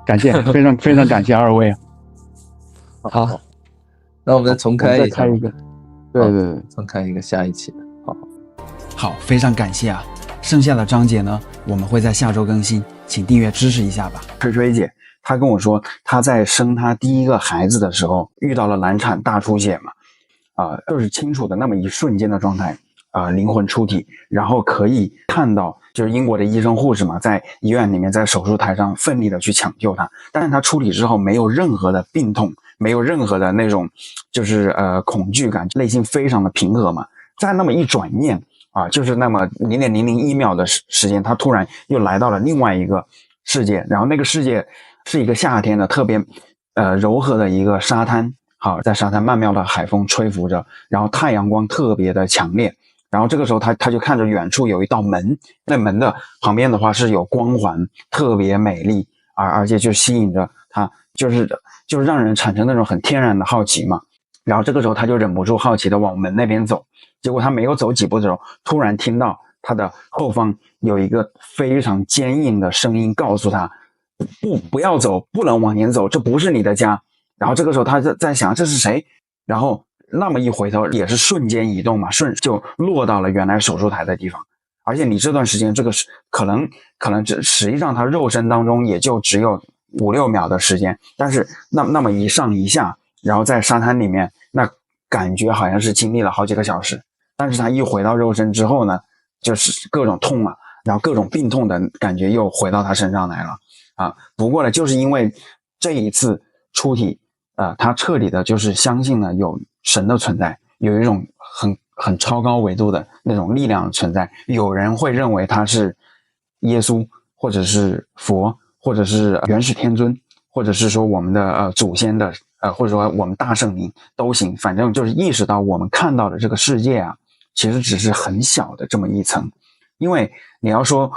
感谢，非常非常感谢2位。好，那我们再重开再开一个，对，重开一个下一期的。好，非常感谢啊！剩下的章节呢，我们会在下周更新，请订阅支持一下吧。吹吹姐她跟我说，她在生她第一个孩子的时候遇到了难产大出血嘛，就是清楚的那么一瞬间的状态。灵魂出体，然后可以看到就是英国的医生护士嘛，在医院里面在手术台上奋力的去抢救他，但是他出体之后没有任何的病痛，没有任何的那种就是恐惧感，内心非常的平和嘛。再那么一转念，就是那么0.001秒的时间，他突然又来到了另外一个世界，然后那个世界是一个夏天的特别柔和的一个沙滩，好，在沙滩曼妙的海风吹拂着，然后太阳光特别的强烈，然后这个时候他就看着远处有一道门，那门的旁边的话是有光环，特别美丽，而且就吸引着他，就是让人产生那种很天然的好奇嘛。然后这个时候他就忍不住好奇的往门那边走，结果他没有走几步的时候，突然听到他的后方有一个非常坚硬的声音告诉他，不要走，不能往前走，这不是你的家。然后这个时候他在想这是谁，然后那么一回头也是瞬间移动嘛，就落到了原来手术台的地方。而且你这段时间这个可能实际上他肉身当中也就只有5-6秒的时间，但是那么一上一下，然后在沙滩里面，那感觉好像是经历了好几个小时。但是他一回到肉身之后呢，就是各种痛啊，然后各种病痛的感觉又回到他身上来了不过呢，就是因为这一次出体他彻底的就是相信了有神的存在，有一种很超高维度的那种力量存在。有人会认为他是耶稣，或者是佛，或者是元始天尊，或者是说我们的祖先的或者说我们大圣灵都行，反正就是意识到我们看到的这个世界其实只是很小的这么一层。因为你要说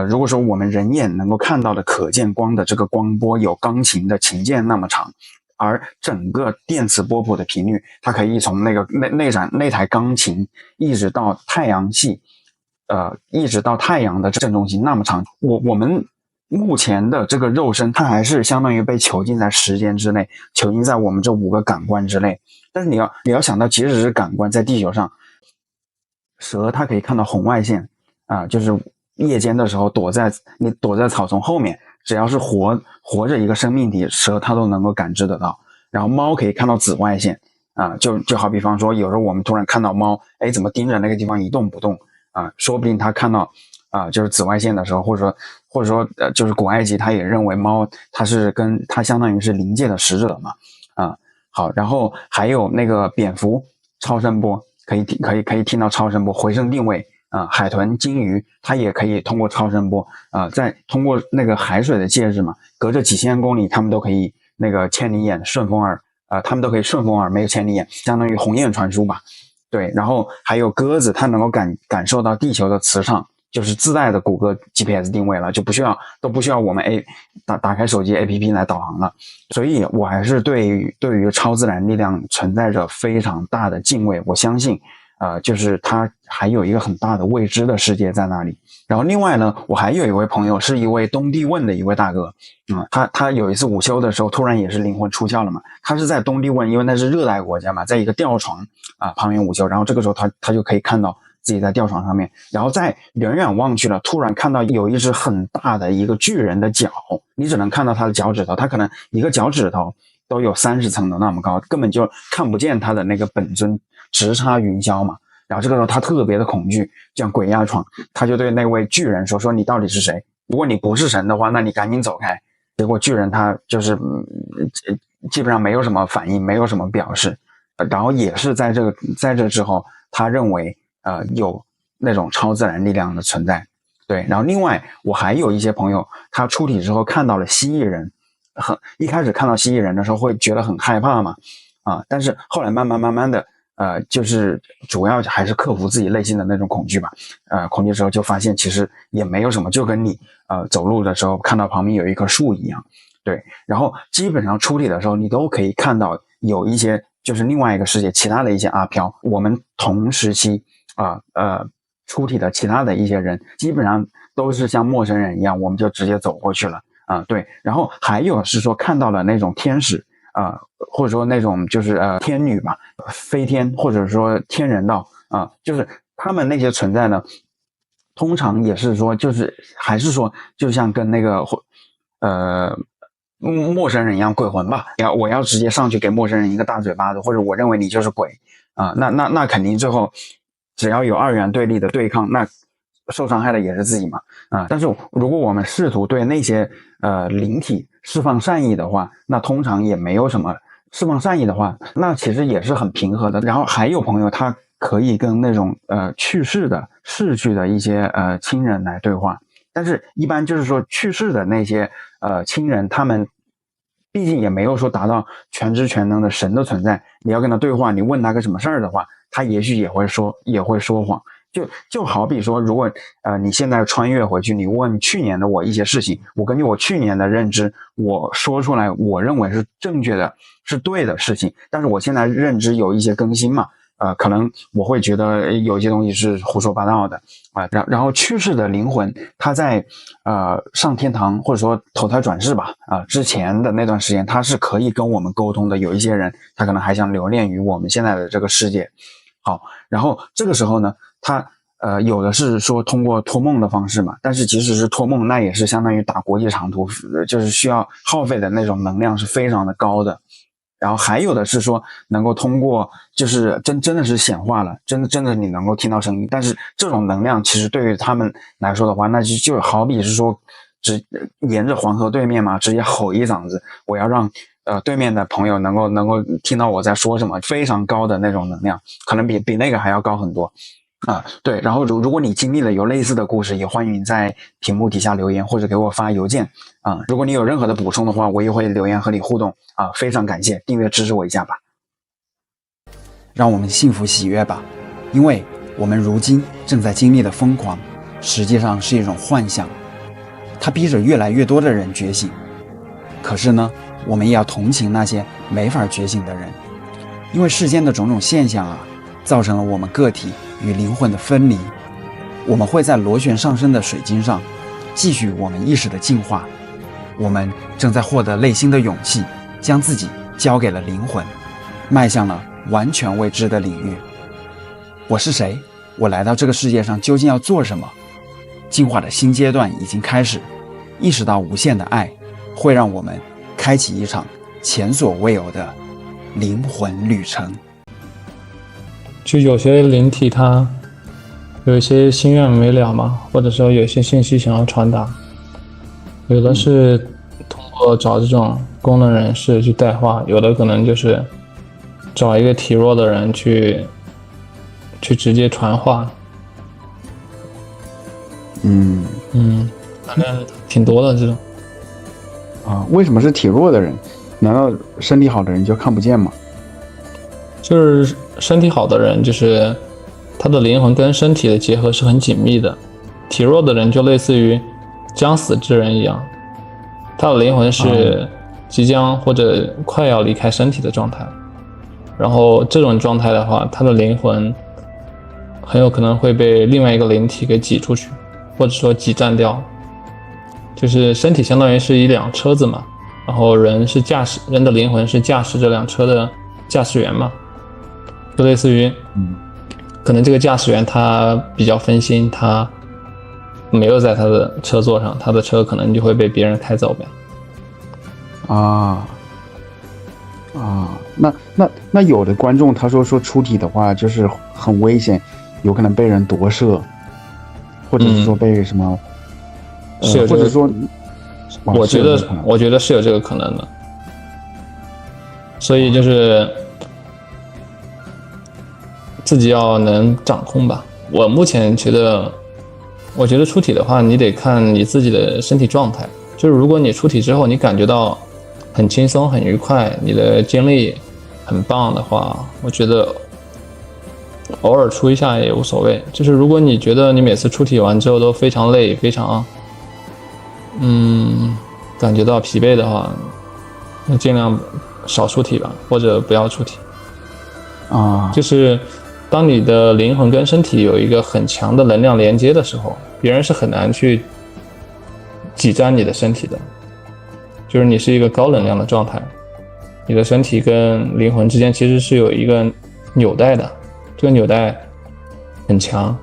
如果说我们人眼能够看到的可见光的这个光波有钢琴的琴键那么长，而整个电磁波谱的频率它可以从那台钢琴一直到太阳系一直到太阳的正中心那么长，我们目前的这个肉身它还是相当于被囚禁在时间之内，囚禁在我们这5个感官之内。但是你要想到，即使是感官在地球上，蛇它可以看到红外线就是夜间的时候你躲在草丛后面，只要是活着一个生命体，蛇它都能够感知得到。然后猫可以看到紫外线就好比方说有时候我们突然看到猫怎么盯着那个地方一动不动说不定它看到就是紫外线的时候，或者说就是古埃及他也认为猫它相当于是灵界的使者嘛好，然后还有那个蝙蝠超声波可以听到超声波回声定位海豚、鲸鱼它也可以通过超声波再通过那个海水的介质嘛，隔着几千公里它们都可以那个千里眼、顺风耳它们都可以顺风耳没有千里眼，相当于鸿雁传书吧。对，然后还有鸽子它能够感受到地球的磁场，就是自带的谷歌 GPS 定位了，就不需要我们打开手机 APP 来导航了。所以我还是对于超自然力量存在着非常大的敬畏，我相信就是它还有一个很大的未知的世界在那里。然后另外呢，我还有一位朋友是一位东帝汶的一位大哥他有一次午休的时候突然也是灵魂出窍了嘛，他是在东帝汶，因为那是热带国家嘛，在一个吊床旁边午休，然后这个时候他就可以看到自己在吊床上面，然后在远远望去了，突然看到有一只很大的一个巨人的脚，你只能看到他的脚趾头，他可能一个脚趾头都有30层的那么高，根本就看不见他的那个本尊直插云霄嘛。然后这个时候他特别的恐惧，这样鬼压床，他就对那位巨人说你到底是谁？如果你不是神的话，那你赶紧走开。结果巨人他就是基本上没有什么反应，没有什么表示。然后也是在这之后，他认为有那种超自然力量的存在。对，然后另外我还有一些朋友，他出体之后看到了蜥蜴人，一开始看到蜥蜴人的时候会觉得很害怕嘛但是后来慢慢的就是主要还是克服自己内心的那种恐惧吧恐惧之后就发现其实也没有什么，就跟你走路的时候看到旁边有一棵树一样。对，然后基本上出体的时候你都可以看到有一些就是另外一个世界其他的一些阿飘，我们同时期出体的其他的一些人基本上都是像陌生人一样，我们就直接走过去了对，然后还有是说看到了那种天使或者说那种就是天女吧，飞天或者说天人道就是他们那些存在呢，通常也是说就是还是说就像跟那个陌生人一样鬼魂吧，我要直接上去给陌生人一个大嘴巴子，或者我认为你就是鬼那肯定最后只要有2元对立的对抗，那受伤害的也是自己嘛但是如果我们试图对那些灵体释放善意的话，那通常也没有什么，释放善意的话那其实也是很平和的。然后还有朋友他可以跟那种去世的逝去的一些亲人来对话。但是一般就是说去世的那些亲人，他们毕竟也没有说达到全知全能的神的存在，你要跟他对话，你问他个什么事儿的话，他也许也会说谎。就好比说，如果你现在穿越回去，你问去年的我一些事情，我根据我去年的认知，我说出来我认为是正确的，是对的事情，但是我现在认知有一些更新嘛，可能我会觉得有些东西是胡说八道的啊。然后去世的灵魂，他在上天堂或者说投胎转世吧之前的那段时间，他是可以跟我们沟通的。有一些人他可能还想留恋于我们现在的这个世界。好，然后这个时候呢，他有的是说通过托梦的方式嘛，但是即使是托梦，那也是相当于打国际长途，就是需要耗费的那种能量是非常的高的。然后还有的是说能够通过就是真的是显化了，真的你能够听到声音，但是这种能量其实对于他们来说的话，那就好比是说沿着黄河对面嘛，直接吼一嗓子，我要让对面的朋友能够听到我在说什么，非常高的那种能量，可能比那个还要高很多对。然后如果你经历了有类似的故事，也欢迎在屏幕底下留言或者给我发邮件如果你有任何的补充的话，我也会留言和你互动非常感谢，订阅支持我一下吧。让我们幸福喜悦吧，因为我们如今正在经历的疯狂，实际上是一种幻象，它逼着越来越多的人觉醒。可是呢，我们也要同情那些没法觉醒的人，因为世间的种种现象造成了我们个体与灵魂的分离。我们会在螺旋上升的水晶上继续我们意识的进化，我们正在获得内心的勇气，将自己交给了灵魂，迈向了完全未知的领域。我是谁？我来到这个世界上究竟要做什么？进化的新阶段已经开始，意识到无限的爱会让我们开启一场前所未有的灵魂旅程。就有些灵体它有一些心愿没了嘛，或者说有一些信息想要传达，有的是通过找这种功能人士去带话，有的可能就是找一个体弱的人去直接传话。反正挺多的这种。为什么是体弱的人？难道身体好的人就看不见吗？就是身体好的人，就是他的灵魂跟身体的结合是很紧密的。体弱的人就类似于将死之人一样，他的灵魂是即将或者快要离开身体的状态。然后这种状态的话，他的灵魂很有可能会被另外一个灵体给挤出去，或者说挤占掉。就是身体相当于是一辆车子嘛，然后人的灵魂是驾驶这辆车的驾驶员嘛，就类似于可能这个驾驶员他比较分心，他没有在他的车座上，他的车可能就会被别人开走呗。那有的观众他说出体的话就是很危险，有可能被人夺舍，或者是说被什么是有这个，或者说我觉得是有这个可能的。所以就是自己要能掌控吧。我目前我觉得出体的话，你得看你自己的身体状态。就是如果你出体之后，你感觉到很轻松、很愉快，你的精力很棒的话，我觉得偶尔出一下也无所谓。就是如果你觉得你每次出体完之后都非常累、非常感觉到疲惫的话，那尽量少出体吧，或者不要出体。就是当你的灵魂跟身体有一个很强的能量连接的时候，别人是很难去挤占你的身体的。就是你是一个高能量的状态，你的身体跟灵魂之间其实是有一个纽带的，这个纽带很强，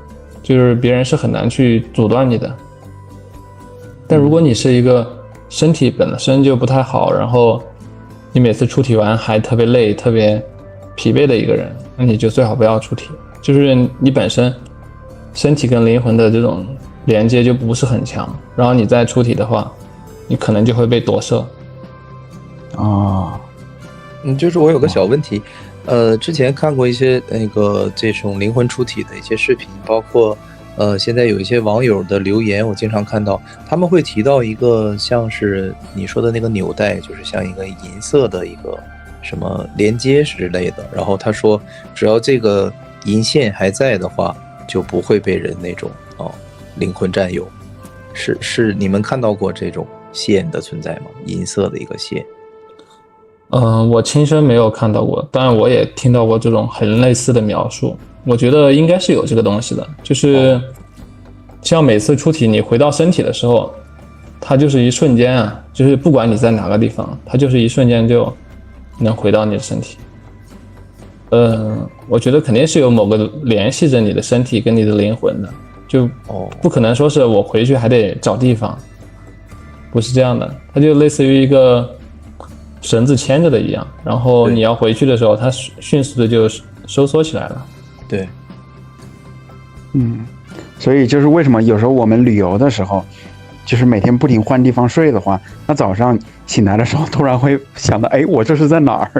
就是别人是很难去阻断你的。但如果你是一个身体本身就不太好，然后你每次出体完还特别累、特别疲惫的一个人，那你就最好不要出体。就是你本身身体跟灵魂的这种连接就不是很强，然后你再出体的话，你可能就会被夺舍。就是我有个小问题，之前看过一些这种灵魂出体的一些视频，包括现在有一些网友的留言，我经常看到他们会提到一个像是你说的那个纽带，就是像一个银色的一个什么连接之类的。然后他说，只要这个银线还在的话，就不会被人那种灵魂占有。是你们看到过这种线的存在吗？银色的一个线。我亲身没有看到过，当然我也听到过这种很类似的描述。我觉得应该是有这个东西的，就是像每次出体你回到身体的时候，它就是一瞬间啊，就是不管你在哪个地方，它就是一瞬间就能回到你的身体。我觉得肯定是有某个联系着你的身体跟你的灵魂的，就不可能说是我回去还得找地方，不是这样的，它就类似于一个绳子牵着的一样，然后你要回去的时候，它迅速的就收缩起来了。对，所以就是为什么有时候我们旅游的时候，就是每天不停换地方睡的话，那早上醒来的时候突然会想到，哎，我这是在哪儿？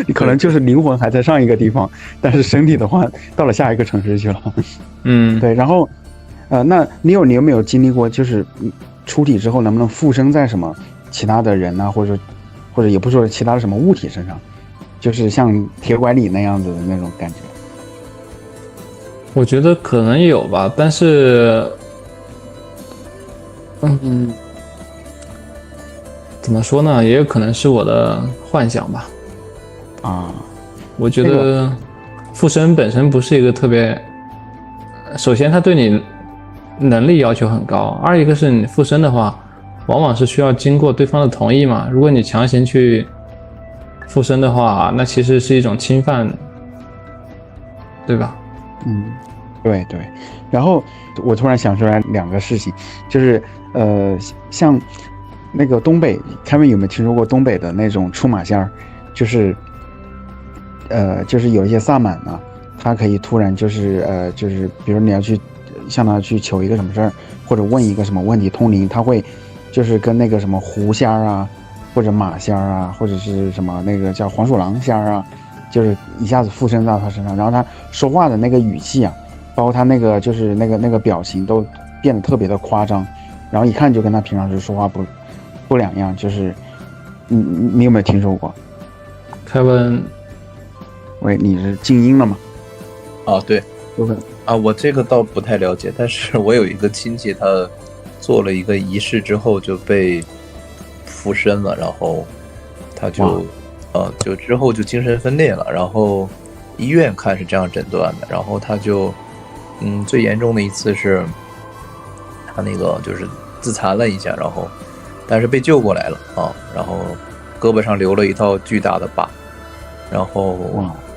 你可能就是灵魂还在上一个地方，但是身体的话到了下一个城市去了。对。然后，那你有没有经历过，就是出体之后能不能附身在什么其他的人啊，或者也不说其他的什么物体身上，就是像铁拐李那样子的那种感觉？我觉得可能有吧，但是，怎么说呢？也有可能是我的幻想吧。我觉得附身本身不是一个特别，首先它对你能力要求很高，二一个是你附身的话，往往是需要经过对方的同意嘛。如果你强行去附身的话，那其实是一种侵犯，对吧？对。然后我突然想出来两个事情，就是像那个东北，他们有没有听说过东北的那种出马仙儿？就是有一些萨满呢，他可以突然就是比如你要去向他去求一个什么事儿，或者问一个什么问题通灵，他会就是跟那个什么狐仙儿啊，或者马仙儿啊，或者是什么那个叫黄鼠狼仙儿啊，就是一下子附身到他身上，然后他说话的那个语气啊，包括他那个就是那个表情都变得特别的夸张，然后一看就跟他平常时说话不两样。就是你有没有听说过？凯文，喂，你是静音了吗？对，我这个倒不太了解，但是我有一个亲戚，他做了一个仪式之后就被附身了，然后他就之后就精神分裂了，然后医院看是这样诊断的，然后他就最严重的一次是他那个就是自残了一下，然后但是被救过来了然后胳膊上留了一道巨大的疤，然后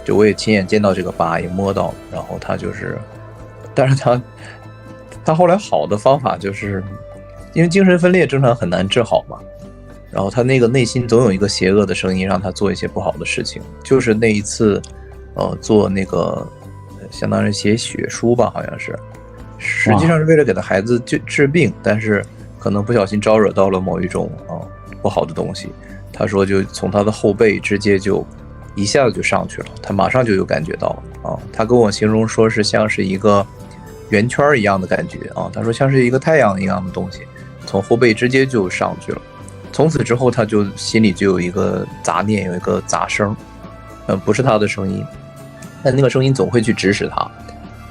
就我也亲眼见到这个疤，也摸到，然后他就是，但是他后来好的方法就是因为精神分裂正常很难治好嘛，然后他那个内心总有一个邪恶的声音让他做一些不好的事情，就是那一次做那个相当于写血书吧，好像是实际上是为了给他孩子治病，但是可能不小心招惹到了某一种不好的东西，他说就从他的后背直接就一下子就上去了，他马上就有感觉到他跟我形容说是像是一个圆圈一样的感觉他说像是一个太阳一样的东西从后背直接就上去了。从此之后他就心里就有一个杂念，有一个杂声，不是他的声音，但那个声音总会去指使他。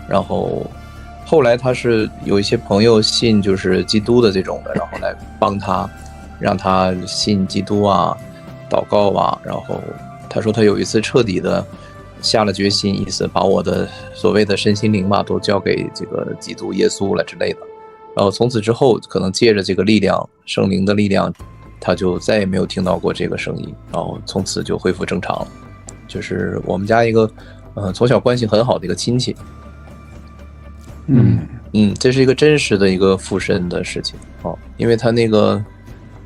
然后后来他是有一些朋友信就是基督的这种的，然后来帮他，让他信基督啊，祷告啊。然后他说他有一次彻底的下了决心，意思把我的所谓的身心灵嘛都交给这个基督耶稣了之类的。然后从此之后可能借着这个力量，圣灵的力量，他就再也没有听到过这个声音，然后从此就恢复正常了。就是我们家一个从小关系很好的一个亲戚。这是一个真实的一个附身的事情因为他那个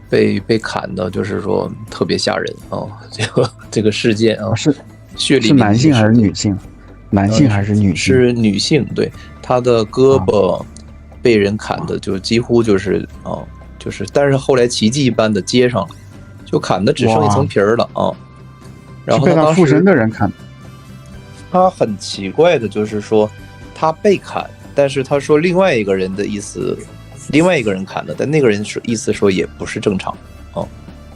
被砍的，就是说特别吓人这个事件是血淋淋。是男性还是女性？男性还是女性？是女性，对，他的胳膊被人砍的就几乎就是就是，但是后来奇迹般的接上了，就砍的只剩一层皮儿了然后被他附身的人砍。他很奇怪的就是说他被砍，但是他说另外一个人的意思，另外一个人砍的，但那个人是意思说也不是正常哦，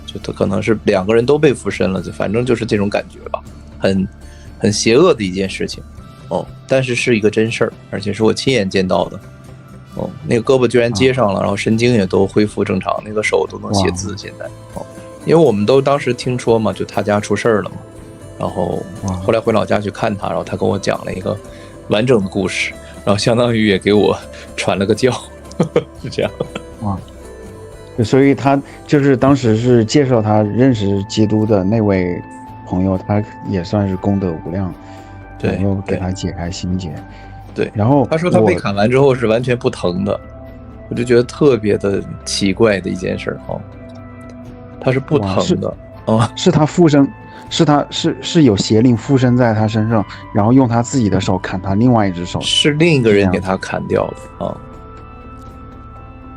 就他可能是两个人都被附身了，就反正就是这种感觉吧，很邪恶的一件事情哦，但是是一个真事儿，而且是我亲眼见到的哦，那个胳膊居然接上了，然后神经也都恢复正常，那个手都能写字现在哦，因为我们都当时听说嘛，就他家出事儿了嘛，然后后来回老家去看他，然后他跟我讲了一个完整的故事，然后相当于也给我传了个教，是这样。哇，所以他就是当时是介绍他认识基督的那位朋友，他也算是功德无量，对，能够给他解开心结。对，然后他说他被砍完之后是完全不疼的，我就觉得特别的奇怪的一件事哦，他是不疼的哦，是他附身。是有邪灵附身在他身上，然后用他自己的手砍他另外一只手，是另一个人给他砍掉的啊。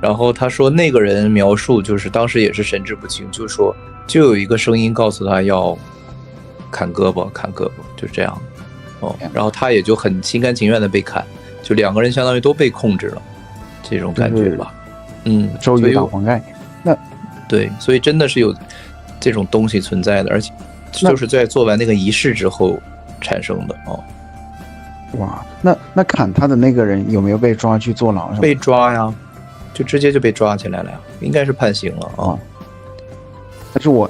然后他说那个人描述就是当时也是神志不清，就说就有一个声音告诉他要砍胳膊，就这样哦。然后他也就很心甘情愿的被砍，就两个人相当于都被控制了，这种感觉吧。周瑜打黄盖。那对，所以真的是有这种东西存在的，而且。就是在做完那个仪式之后产生的哦。哇，那砍他的那个人有没有被抓去坐牢？被抓呀，就直接就被抓起来了呀，应该是判刑了啊。但是我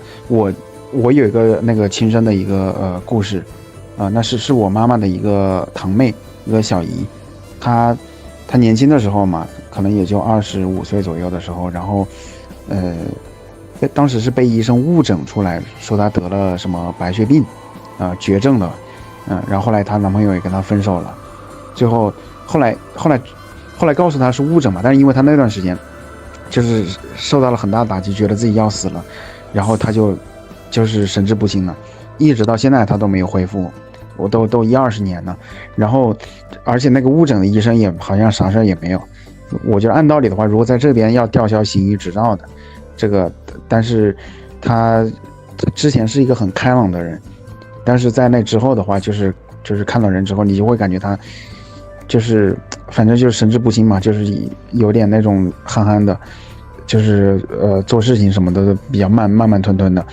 有一个那个亲身的一个故事啊，那是我妈妈的一个堂妹，一个小姨，她年轻的时候嘛，可能也就25岁左右的时候，然后当时是被医生误诊出来，说她得了什么白血病，绝症了，然后后来她男朋友也跟她分手了，最后后来告诉她是误诊嘛，但是因为她那段时间就是受到了很大的打击，觉得自己要死了，然后她就是神志不清了，一直到现在她都没有恢复，我都10-20年了，然后而且那个误诊的医生也好像啥事也没有，我觉得按道理的话，如果在这边要吊销行医执照的。这个，但是他之前是一个很开朗的人，但是在那之后的话，就是看到人之后，你就会感觉他就是反正就是神志不清嘛，就是有点那种憨憨的，就是做事情什么的都比较慢吞吞的。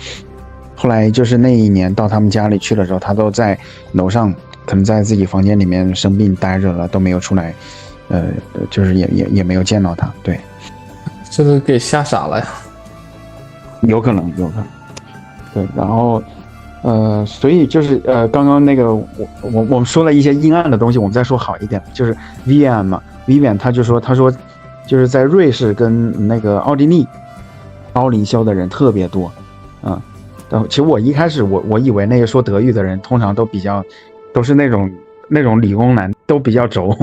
后来就是那一年到他们家里去的时候，他都在楼上，可能在自己房间里面生病待着了，都没有出来，就是也没有见到他。对，这个给吓傻了呀。有可能，对，然后，所以就是刚刚那个我们说了一些阴暗的东西，我们再说好一点，就是 Vivian 嘛 ，Vivian 他说就是在瑞士跟那个奥地利高灵修的人特别多，然后其实我一开始我以为那些说德语的人通常都是那种理工男，都比较轴，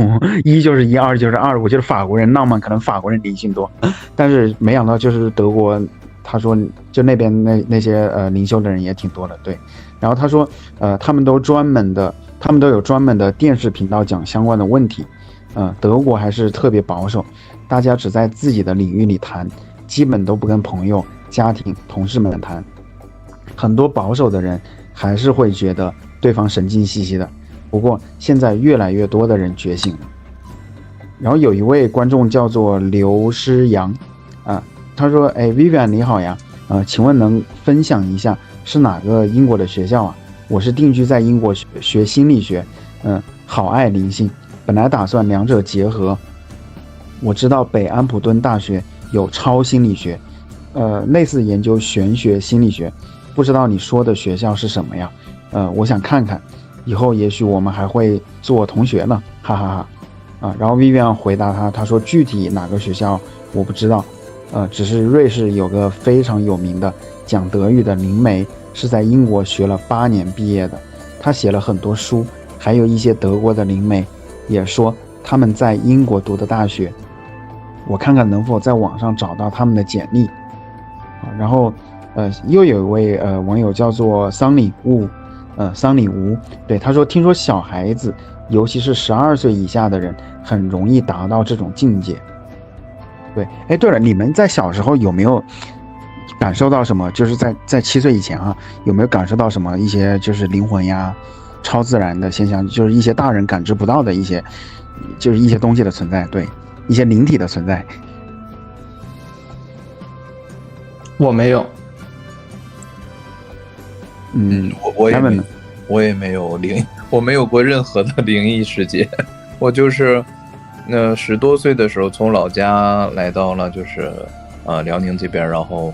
一就是一，二就是二，我觉得法国人浪漫，可能法国人灵性多，但是没想到就是德国。他说就那边那些灵修的人也挺多的，对。然后他说他们都有专门的电视频道讲相关的问题，德国还是特别保守，大家只在自己的领域里谈，基本都不跟朋友、家庭、同事们谈。很多保守的人还是会觉得对方神经兮兮的，不过现在越来越多的人觉醒了。然后有一位观众叫做刘诗阳他说Vivian 你好呀，请问能分享一下是哪个英国的学校啊？我是定居在英国学心理学，好爱灵性，本来打算两者结合。我知道北安普敦大学有超心理学，类似研究玄学心理学，不知道你说的学校是什么呀？我想看看，以后也许我们还会做同学呢，哈哈哈。然后 Vivian 回答他说具体哪个学校我不知道。只是瑞士有个非常有名的讲德语的灵媒，是在英国学了8年毕业的，他写了很多书，还有一些德国的灵媒也说他们在英国读的大学，我看看能否在网上找到他们的简历。然后又有一位网友叫做桑里乌，对，他说听说小孩子，尤其是12岁以下的人，很容易达到这种境界。对，对了，你们在小时候有没有感受到什么？就是在7岁以前有没有感受到什么一些就是灵魂呀、超自然的现象，就是一些大人感知不到的一些就是一些东西的存在，对，一些灵体的存在。我没有。我也没有我没有过任何的灵异事件。我就是10多岁的时候从老家来到了就是辽宁这边，然后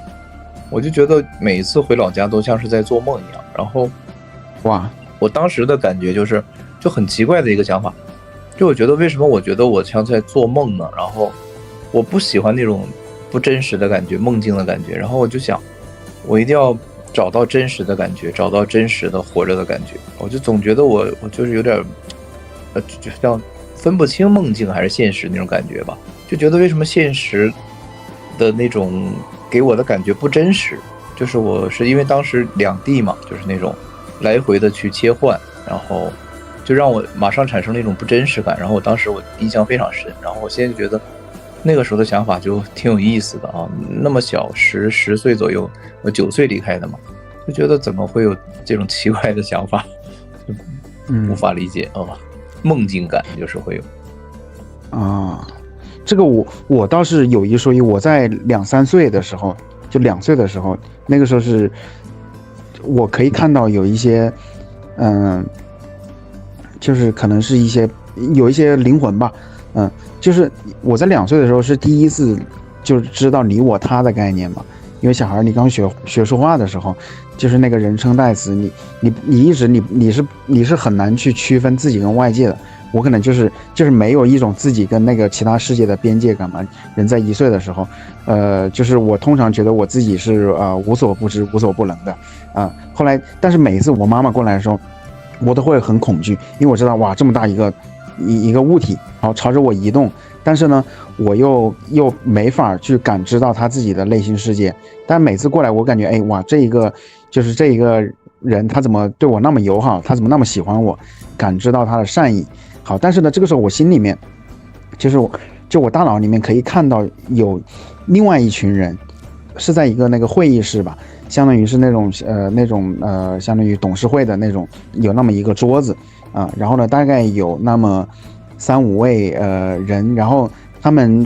我就觉得每一次回老家都像是在做梦一样。然后哇，我当时的感觉就很奇怪的一个想法，就我觉得为什么我觉得我像在做梦呢？然后我不喜欢那种不真实的感觉，梦境的感觉。然后我就想，我一定要找到真实的感觉，找到真实的活着的感觉。我就总觉得我就是有点就像分不清梦境还是现实那种感觉吧，就觉得为什么现实的那种给我的感觉不真实。就是我是因为当时两地嘛，就是那种来回的去切换，然后就让我马上产生了一种不真实感。然后我当时我印象非常深，然后我现在就觉得那个时候的想法就挺有意思的啊。那么小10岁左右，我9岁离开的嘛，就觉得怎么会有这种奇怪的想法，无法理解啊。梦境感就是会有啊。这个我倒是有一说一，我在2、3岁的时候，就2岁的时候，那个时候是我可以看到有一些就是可能是有一些灵魂吧，就是我在2岁的时候是第一次就知道你我他的概念嘛。因为小孩你刚学说话的时候，就是那个人称代词，你一直你是很难去区分自己跟外界的。我可能就是没有一种自己跟那个其他世界的边界感嘛。人在1岁的时候，就是我通常觉得我自己是无所不知无所不能的后来但是每一次我妈妈过来的时候，我都会很恐惧，因为我知道哇这么大一个物体，然后朝着我移动，但是呢我又没法去感知到他自己的内心世界。但每次过来我感觉哇这一个人他怎么对我那么友好，他怎么那么喜欢我，感知到他的善意。好，但是呢这个时候我心里面就我大脑里面可以看到有另外一群人是在一个那个会议室吧，相当于是那种相当于董事会的那种，有那么一个桌子然后呢大概有那么3、5位人，然后他们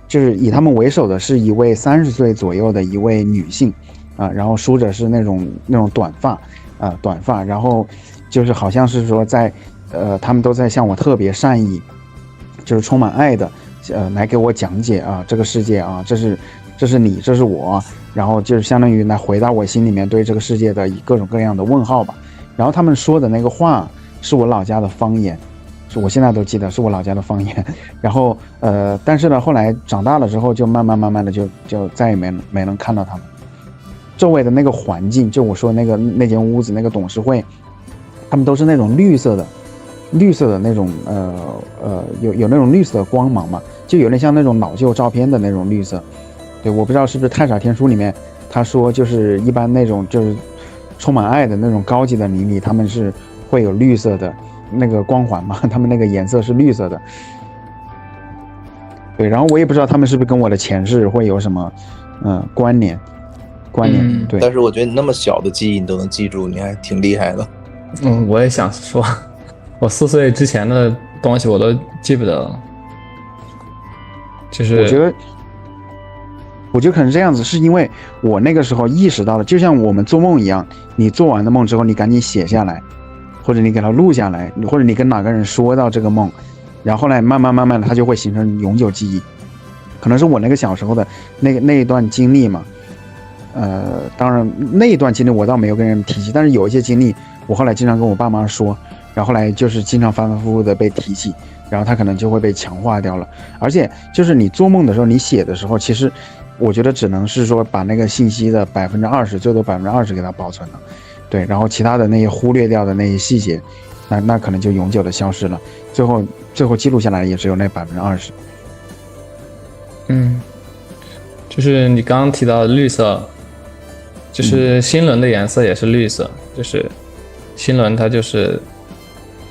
就是以他们为首的是一位30岁左右的一位女性然后梳着是那种短发然后就是好像是说他们都在向我特别善意，就是充满爱的来给我讲解这个世界这是你，这是我，然后就是相当于来回答我心里面对这个世界的各种各样的问号吧。然后他们说的那个话是我老家的方言，是我现在都记得是我老家的方言。然后但是呢后来长大了之后就慢慢的就再也没能看到他们。周围的那个环境，就我说那间屋子那个董事会，他们都是那种绿色的那种有那种绿色的光芒嘛，就有点像那种老旧照片的那种绿色。对，我不知道是不是太傻天书里面他说就是一般那种就是充满爱的那种高级的灵力，他们是会有绿色的那个光环嘛，他们那个颜色是绿色的。对，然后我也不知道他们是不是跟我的前世会有什么关联。对。但是我觉得你那么小的记忆你都能记住，你还挺厉害的。我也想说，我4岁之前的东西我都记不得了。就是我觉得可能这样子，是因为我那个时候意识到了，就像我们做梦一样，你做完的梦之后，你赶紧写下来，或者你给它录下来，或者你跟哪个人说到这个梦，然后后来慢慢的，它就会形成永久记忆。可能是我那个小时候的那一段经历嘛。当然那一段经历我倒没有跟人提起，但是有一些经历我后来经常跟我爸妈说，然后后来就是经常反反复复的被提起，然后它可能就会被强化掉了。而且就是你做梦的时候，你写的时候，其实我觉得只能是说把那个信息的20%，最多20%给它保存了，对，然后其他的那些忽略掉的那些细节，那可能就永久的消失了，最后记录下来也只有那20%。就是你刚刚提到的绿色，就是心轮的颜色也是绿色，就是心轮它就是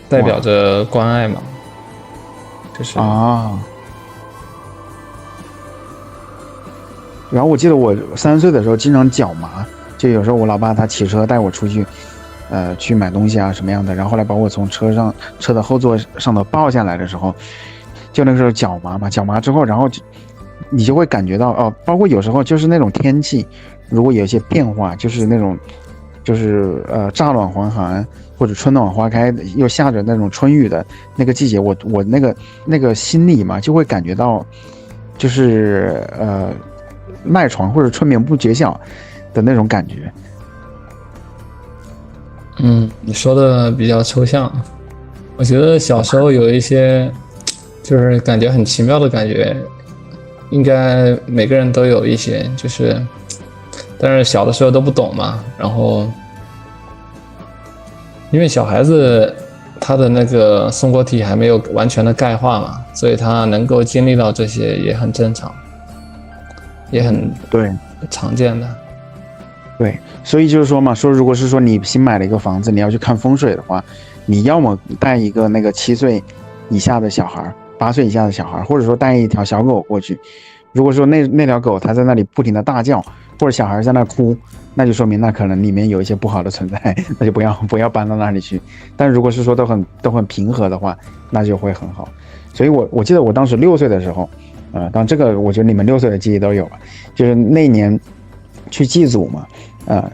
代表着关爱嘛，就是然后我记得我3岁的时候经常脚麻，就有时候我老爸他骑车带我出去去买东西啊什么样的，然后后来把我从车的后座上头抱下来的时候，就那个时候脚麻之后，然后你就会感觉到哦，包括有时候就是那种天气，如果有一些变化，就是那种就是乍暖还寒或者春暖花开，又下着那种春雨的那个季节，我那个心里嘛就会感觉到就是赖床或者春眠不觉晓的那种感觉。你说的比较抽象，我觉得小时候有一些就是感觉很奇妙的感觉，应该每个人都有一些，就是但是小的时候都不懂嘛，然后因为小孩子他的那个松果体还没有完全的钙化嘛，所以他能够经历到这些也很正常，也很对常见的。对，所以就是说嘛，说如果是说你新买了一个房子，你要去看风水的话，你要么带一个那个7岁以下的小孩，8岁以下的小孩，或者说带一条小狗过去。如果说那条狗它在那里不停的大叫，或者小孩在那哭，那就说明那可能里面有一些不好的存在，那就不要搬到那里去。但如果是说都很平和的话，那就会很好。所以我记得我当时6岁的时候，当然这个我觉得你们6岁的记忆都有了，就是那年去祭祖嘛。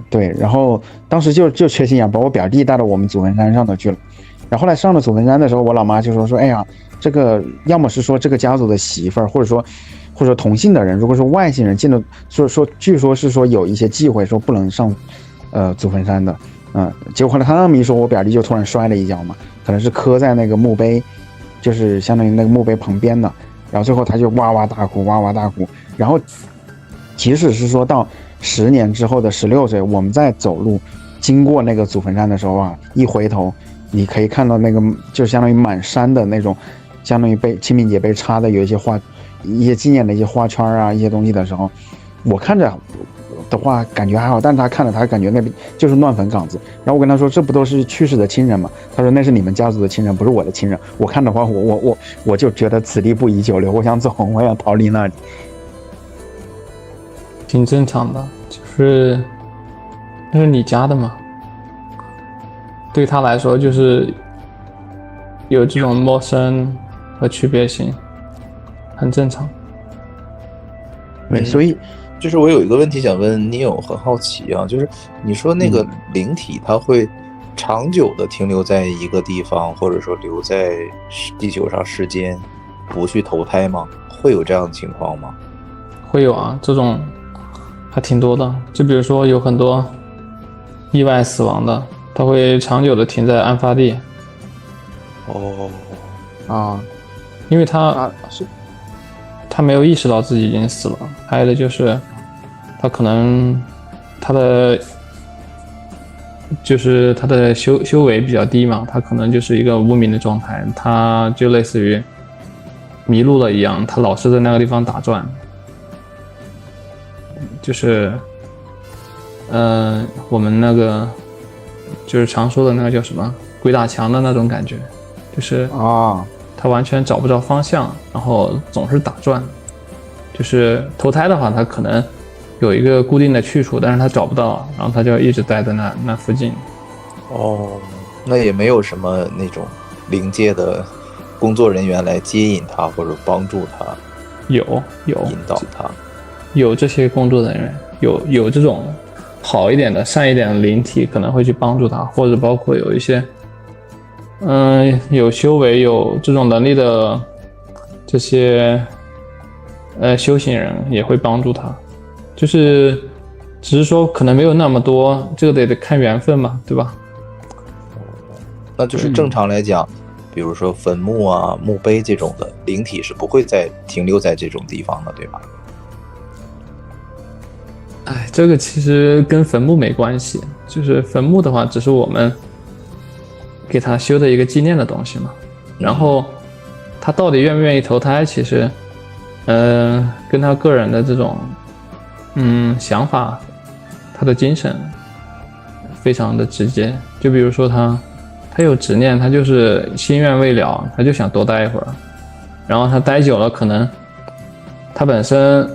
对，然后当时就缺心眼，把我表弟带到我们祖坟山上头去了。然后后来上了祖坟山的时候，我老妈就说，哎呀，这个要么是说这个家族的媳妇儿，或者说同姓的人，如果说外姓人进了，据说是说有一些忌讳，说不能上祖坟山的。结果后来他那么一说，我表弟就突然摔了一跤嘛，可能是磕在那个墓碑，就是相当于那个墓碑旁边的，然后最后他就哇哇大哭，哇哇大哭。然后即使是说到10年之后的16岁，我们在走路经过那个祖坟山的时候啊，一回头你可以看到那个就相当于满山的那种，相当于被清明节被插的有一些花，一些纪念的一些花圈啊，一些东西的时候，我看着的话感觉还好，但是他看着他感觉那边就是乱坟岗子。然后我跟他说，这不都是去世的亲人吗？他说那是你们家族的亲人，不是我的亲人。我看的话，我就觉得此地不宜久留，我想走，我想逃离那里。挺正常的，就是那是你家的嘛，对他来说就是有这种陌生和区别性，很正常。对，所以就是我有一个问题想问你，有很好奇啊，就是你说那个灵体它会长久的停留在一个地方，或者说留在地球上世间，不去投胎吗？会有这样的情况吗？会有啊，这种还挺多的。就比如说有很多意外死亡的，他会长久的停在案发地。因为他没有意识到自己已经死了。还有的就是他可能他的修为比较低嘛，他可能就是一个无名的状态，他就类似于迷路了一样，他老是在那个地方打转，就是我们那个就是常说的那个叫什么鬼打墙的那种感觉，就是他完全找不着方向，然后总是打转。就是投胎的话，他可能有一个固定的去处，但是他找不到，然后他就一直待在那附近。那也没有什么那种灵界的工作人员来接引他或者帮助他，有引导他，有这些工作人员，有这种好一点的善一点的灵体可能会去帮助他，或者包括有一些有修为有这种能力的这些修行人也会帮助他，就是只是说可能没有那么多，这个得看缘分嘛，对吧？那就是正常来讲，比如说坟墓啊、墓碑这种的灵体是不会再停留在这种地方的，对吧？这个其实跟坟墓没关系，就是坟墓的话只是我们给他修的一个纪念的东西嘛，然后他到底愿不愿意投胎，其实跟他个人的这种想法，他的精神非常的直接。就比如说他有执念，他就是心愿未了，他就想多待一会儿，然后他待久了，可能他本身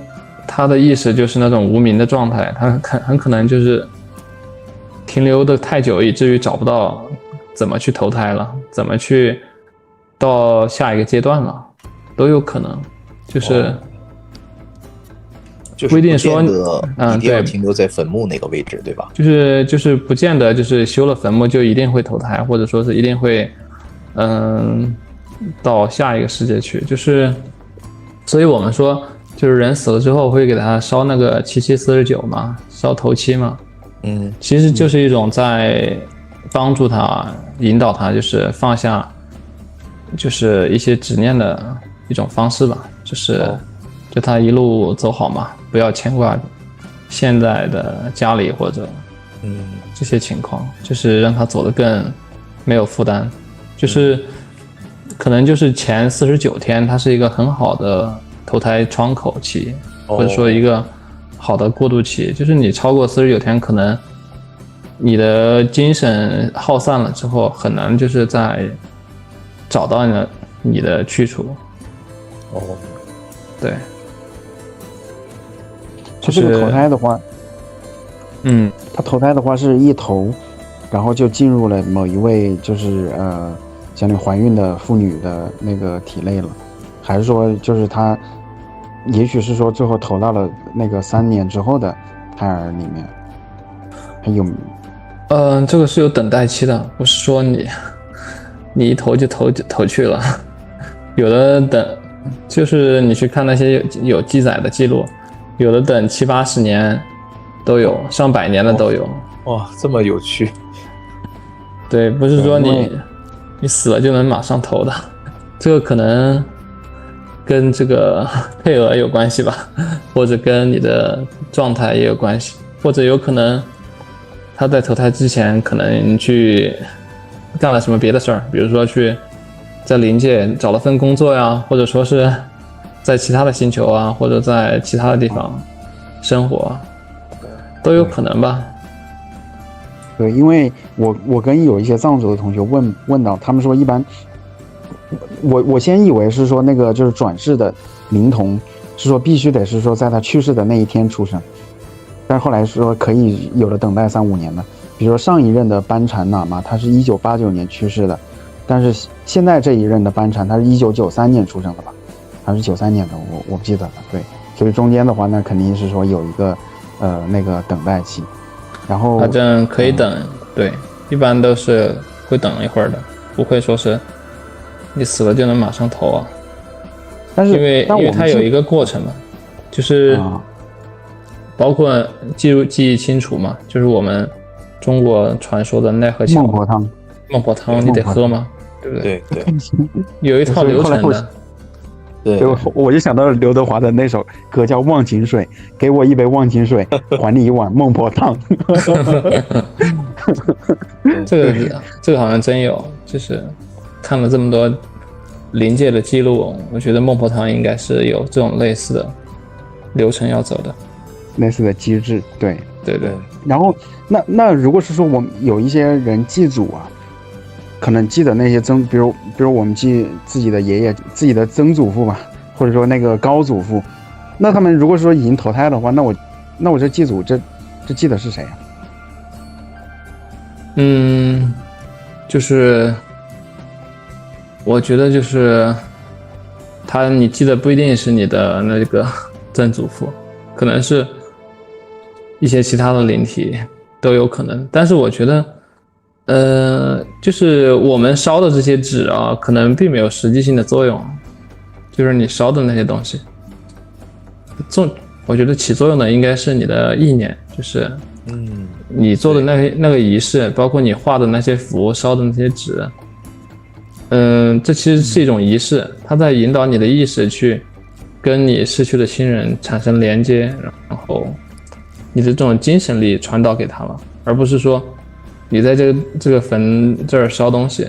他的意识就是那种无明的状态，他很可能就是停留的太久，以至于找不到怎么去投胎了，怎么去到下一个阶段了，都有可能。就是就是不一定说一定要对停留在坟墓那个位置，对吧？就是不见得就是修了坟墓就一定会投胎，或者说是一定会到下一个世界去。就是所以我们说就是人死了之后会给他烧那个7749嘛，烧头七嘛。其实就是一种在帮助他引导他就是放下就是一些执念的一种方式吧，就他一路走好嘛，不要牵挂现在的家里或者这些情况，就是让他走得更没有负担。就是可能就是前49天它是一个很好的投胎窗口期，或者说一个好的过渡期。就是你超过49天，可能你的精神耗散了之后，很难就是在找到你的去处。对，他这个投胎的话，他投胎的话是一投，然后就进入了某一位就是像那怀孕的妇女的那个体内了，还是说就是他，也许是说最后投到了那个3年之后的胎儿里面，还有？这个是有等待期的，不是说你一投就投去了，有的等，就是你去看那些有记载的记录，有的等70、80年都有，上百年的都有。哇，这么有趣。对，不是说你死了就能马上投的，这个可能跟这个配额有关系吧，或者跟你的状态也有关系，或者有可能他在投胎之前可能去干了什么别的事儿，比如说去在灵界找了份工作呀，或者说是在其他的星球啊，或者在其他的地方生活，都有可能吧。对，因为我跟有一些藏族的同学问到，他们说一般，我先以为是说那个就是转世的灵童是说必须得是说在他去世的那一天出生，但是后来说可以有了等待3、5年的，比如说上一任的班禅喇嘛他是1989年去世的，但是现在这一任的班禅他是1993年出生的吧，还是93年的，我不记得了。对，所以中间的话那肯定是说有一个那个等待期。然后反正可以等，对，一般都是会等一会儿的，不会说是你死了就能马上投啊。但是因为它有一个过程嘛，就是包括记忆清楚嘛，就是我们中国传说的奈何桥、孟婆汤，你得喝嘛，对不对？对，有一套流程的。对，我就想到了刘德华的那首歌叫《忘情水》，给我一杯忘情水，还你一碗孟婆汤。这个好像真有，就是看了这么多灵界的记录，我觉得孟婆汤应该是有这种类似的流程要走的，类似的机制。对。然后那如果是说我们有一些人祭祖啊，可能记得那些比如我们记自己的爷爷、自己的曾祖父吧，或者说那个高祖父，那他们如果说已经投胎的话，那我这祭祖这记得是谁啊？就是我觉得就是你记得不一定是你的那个曾祖父，可能是一些其他的灵体都有可能，但是我觉得就是我们烧的这些纸啊，可能并没有实际性的作用，就是你烧的那些东西，我觉得起作用的应该是你的意念，就是你做的那个仪式，包括你画的那些符、烧的那些纸，这其实是一种仪式，它在引导你的意识去跟你逝去的亲人产生连接，然后你的这种精神力传导给他了，而不是说你在这个坟这儿烧东西，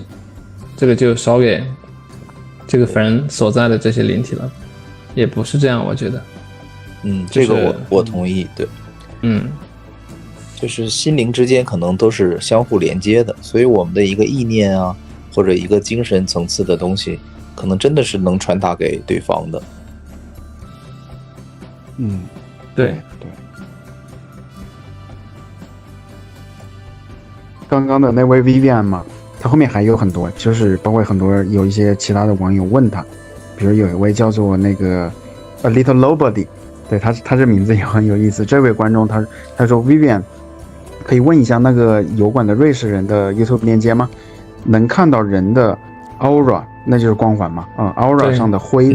这个就烧给这个坟所在的这些灵体了，也不是这样，我觉得。这个我同意，对。就是心灵之间可能都是相互连接的，所以我们的一个意念啊，或者一个精神层次的东西，可能真的是能传达给对方的。对。刚刚的那位 Vivian 嘛，他后面还有很多，就是包括很多有一些其他的网友问他，比如有一位叫做那个 A Little Nobody， 对他这名字也很有意思。这位观众他说 Vivian 可以问一下那个油管的瑞士人的 YouTube 链接吗？能看到人的 aura， 那就是光环嘛，aura 上的灰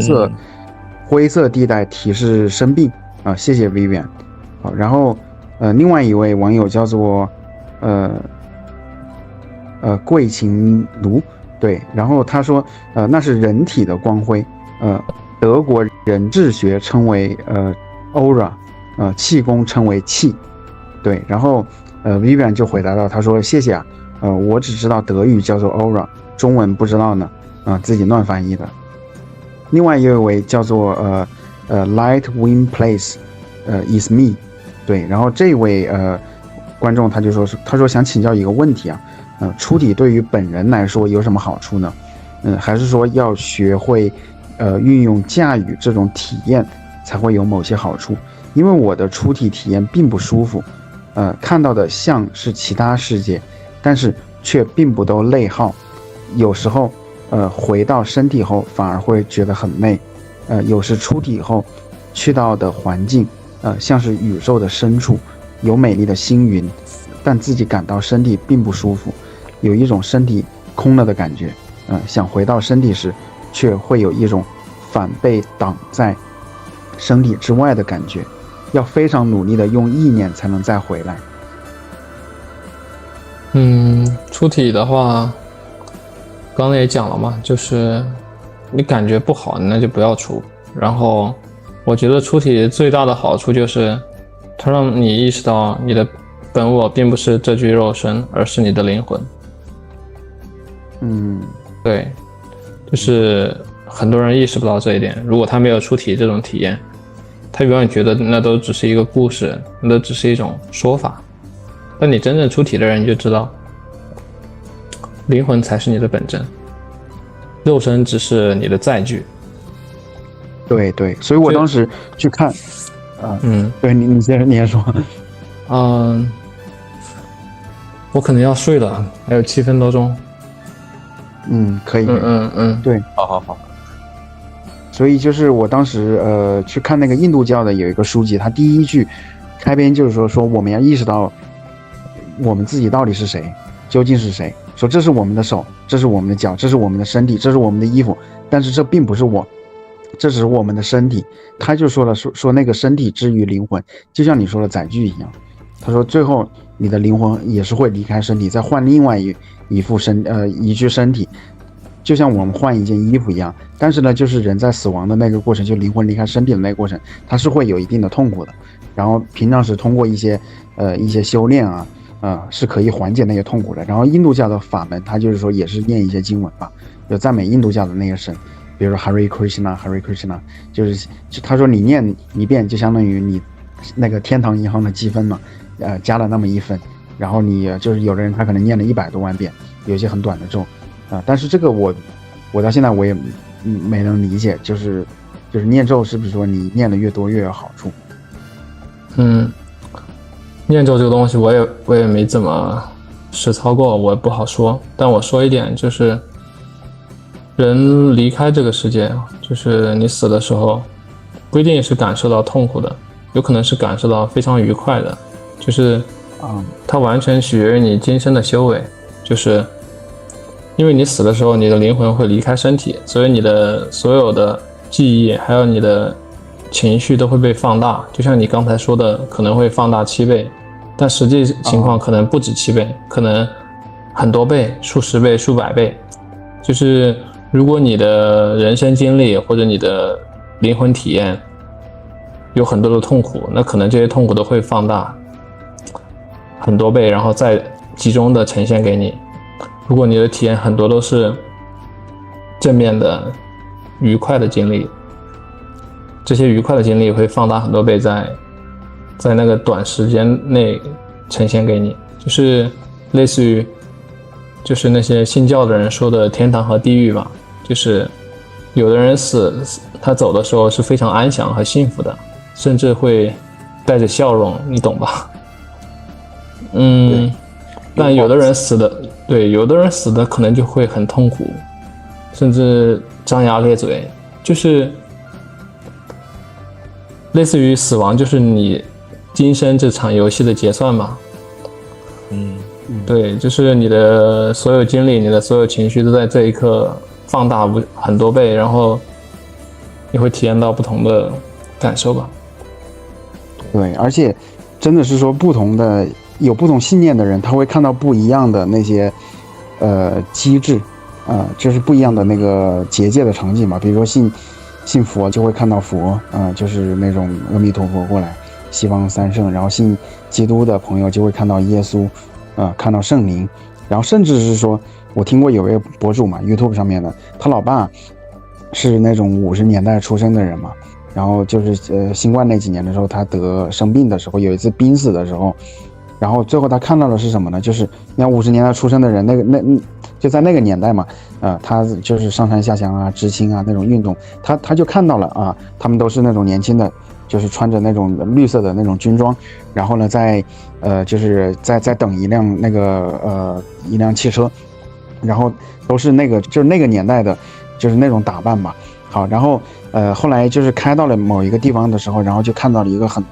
色地带提示生病啊，谢谢 Vivian。好，然后另外一位网友叫做桂琴卢，对，然后他说那是人体的光辉，德国人质学称为aura，气功称为气，对，然后Vivian 就回答到，他说谢谢啊，我只知道德语叫做 aura， 中文不知道呢，自己乱翻译的。另外一位叫做Light Wind Place is me， 对，然后这位观众他说想请教一个问题啊，出体对于本人来说有什么好处呢？还是说要学会运用驾驭这种体验才会有某些好处？因为我的出体体验并不舒服，看到的像是其他世界，但是却并不都内耗，有时候回到身体后反而会觉得很累，有时出体后去到的环境像是宇宙的深处，有美丽的星云，但自己感到身体并不舒服，有一种身体空了的感觉，想回到身体时却会有一种反被挡在身体之外的感觉，要非常努力的用意念才能再回来。出体的话刚才也讲了嘛，就是你感觉不好那就不要出，然后我觉得出体最大的好处就是它让你意识到你的本我并不是这具肉身，而是你的灵魂。对，就是很多人意识不到这一点，如果他没有出体这种体验，他永远觉得那都只是一个故事，那都只是一种说法。但你真正出体的人，你就知道灵魂才是你的本真，肉身只是你的载具。对对，所以我当时去看对，你先说。我可能要睡了，还有7分多钟。可以。对，好。所以就是我当时去看那个印度教的有一个书籍，它第一句开篇就是说我们要意识到我们自己到底是谁，究竟是谁，说这是我们的手，这是我们的脚，这是我们的身体，这是我们的衣服，但是这并不是我，这只是我们的身体。他就说了说那个身体之于灵魂，就像你说的载具一样，他说最后你的灵魂也是会离开身体，再换另外一具身体，就像我们换一件衣服一样。但是呢，就是人在死亡的那个过程，就灵魂离开身体的那个过程，它是会有一定的痛苦的。然后平常时通过一些修炼是可以缓解那些痛苦的。然后印度教的法门，它就是说也是念一些经文吧，就赞美印度教的那个神，比如说 Hare Krishna， 就是他说你念一遍就相当于你那个天堂银行的积分嘛，加了那么1分，然后你就是有的人他可能念了100多万遍，有一些很短的咒但是这个我到现在我也没能理解，就是念咒是不是说你念的越多越有好处？念咒这个东西我也没怎么实操过，我也不好说。但我说一点，就是人离开这个世界，就是你死的时候不一定是感受到痛苦的，有可能是感受到非常愉快的，就是它完全取决于你今生的修为。就是因为你死的时候你的灵魂会离开身体，所以你的所有的记忆还有你的情绪都会被放大，就像你刚才说的可能会放大7倍，但实际情况可能不止7倍，可能很多倍，数十倍数百倍。就是如果你的人生经历或者你的灵魂体验有很多的痛苦，那可能这些痛苦都会放大很多倍，然后再集中的呈现给你。如果你的体验很多都是正面的愉快的经历，这些愉快的经历会放大很多倍，在那个短时间内呈现给你，就是类似于就是那些信教的人说的天堂和地狱吧。就是有的人他走的时候是非常安详和幸福的，甚至会带着笑容，你懂吧？但有的人死的，对，有的人死的可能就会很痛苦，甚至张牙咧嘴，就是类似于死亡，就是你今生这场游戏的结算嘛。对，就是你的所有经历，你的所有情绪都在这一刻放大很多倍，然后你会体验到不同的感受吧。对，而且真的是说有不同信念的人，他会看到不一样的那些机制就是不一样的那个结界的场景嘛。比如说信佛就会看到佛就是那种阿弥陀佛过来西方三圣，然后信基督的朋友就会看到耶稣看到圣灵，然后甚至是说我听过有位博主嘛 YouTube 上面的，他老爸是那种50年代出生的人嘛，然后就是新冠那几年的时候，他生病的时候，有一次濒死的时候，然后最后他看到的是什么呢？就是你看50年代出生的人，就在那个年代嘛，他就是上山下乡啊、知青啊那种运动，他就看到了他们都是那种年轻的，就是穿着那种绿色的那种军装，然后呢就是在等一辆汽车，然后都是就是那个年代的，就是那种打扮吧。好，然后后来就是开到了某一个地方的时候，然后就看到了一个很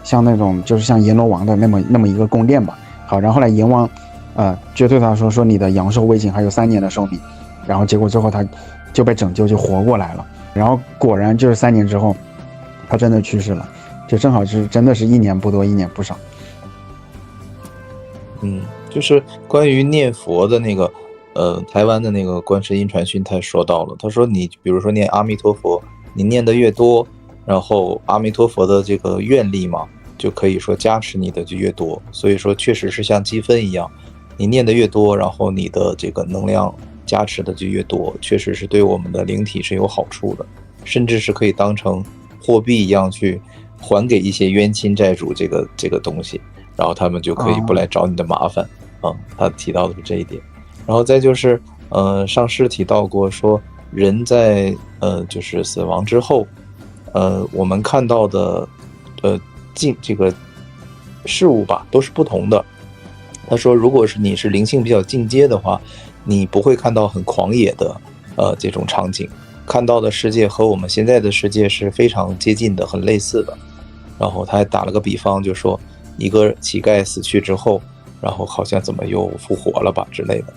像那种就是像阎罗王的那么一个宫殿吧。好，然后后来阎王就对他说你的阳寿未尽，还有3年的寿命，然后结果最后他就被拯救，就活过来了。然后果然就是3年之后，他真的去世了，就正好是真的是1年不多1年不少。就是关于念佛的那个台湾的那个观世音传讯，他说到了，他说你比如说念阿弥陀佛，你念的越多，然后阿弥陀佛的这个愿力嘛，就可以说加持你的就越多，所以说确实是像积分一样，你念的越多，然后你的这个能量加持的就越多，确实是对我们的灵体是有好处的，甚至是可以当成货币一样去还给一些冤亲债主这个东西，然后他们就可以不来找你的麻烦他提到的是这一点。然后再就是上师提到过说人在就是死亡之后我们看到的这个事物吧都是不同的。他说如果是你是灵性比较进阶的话，你不会看到很狂野的这种场景，看到的世界和我们现在的世界是非常接近的，很类似的。然后他还打了个比方，就说一个乞丐死去之后，然后好像怎么又复活了吧之类的，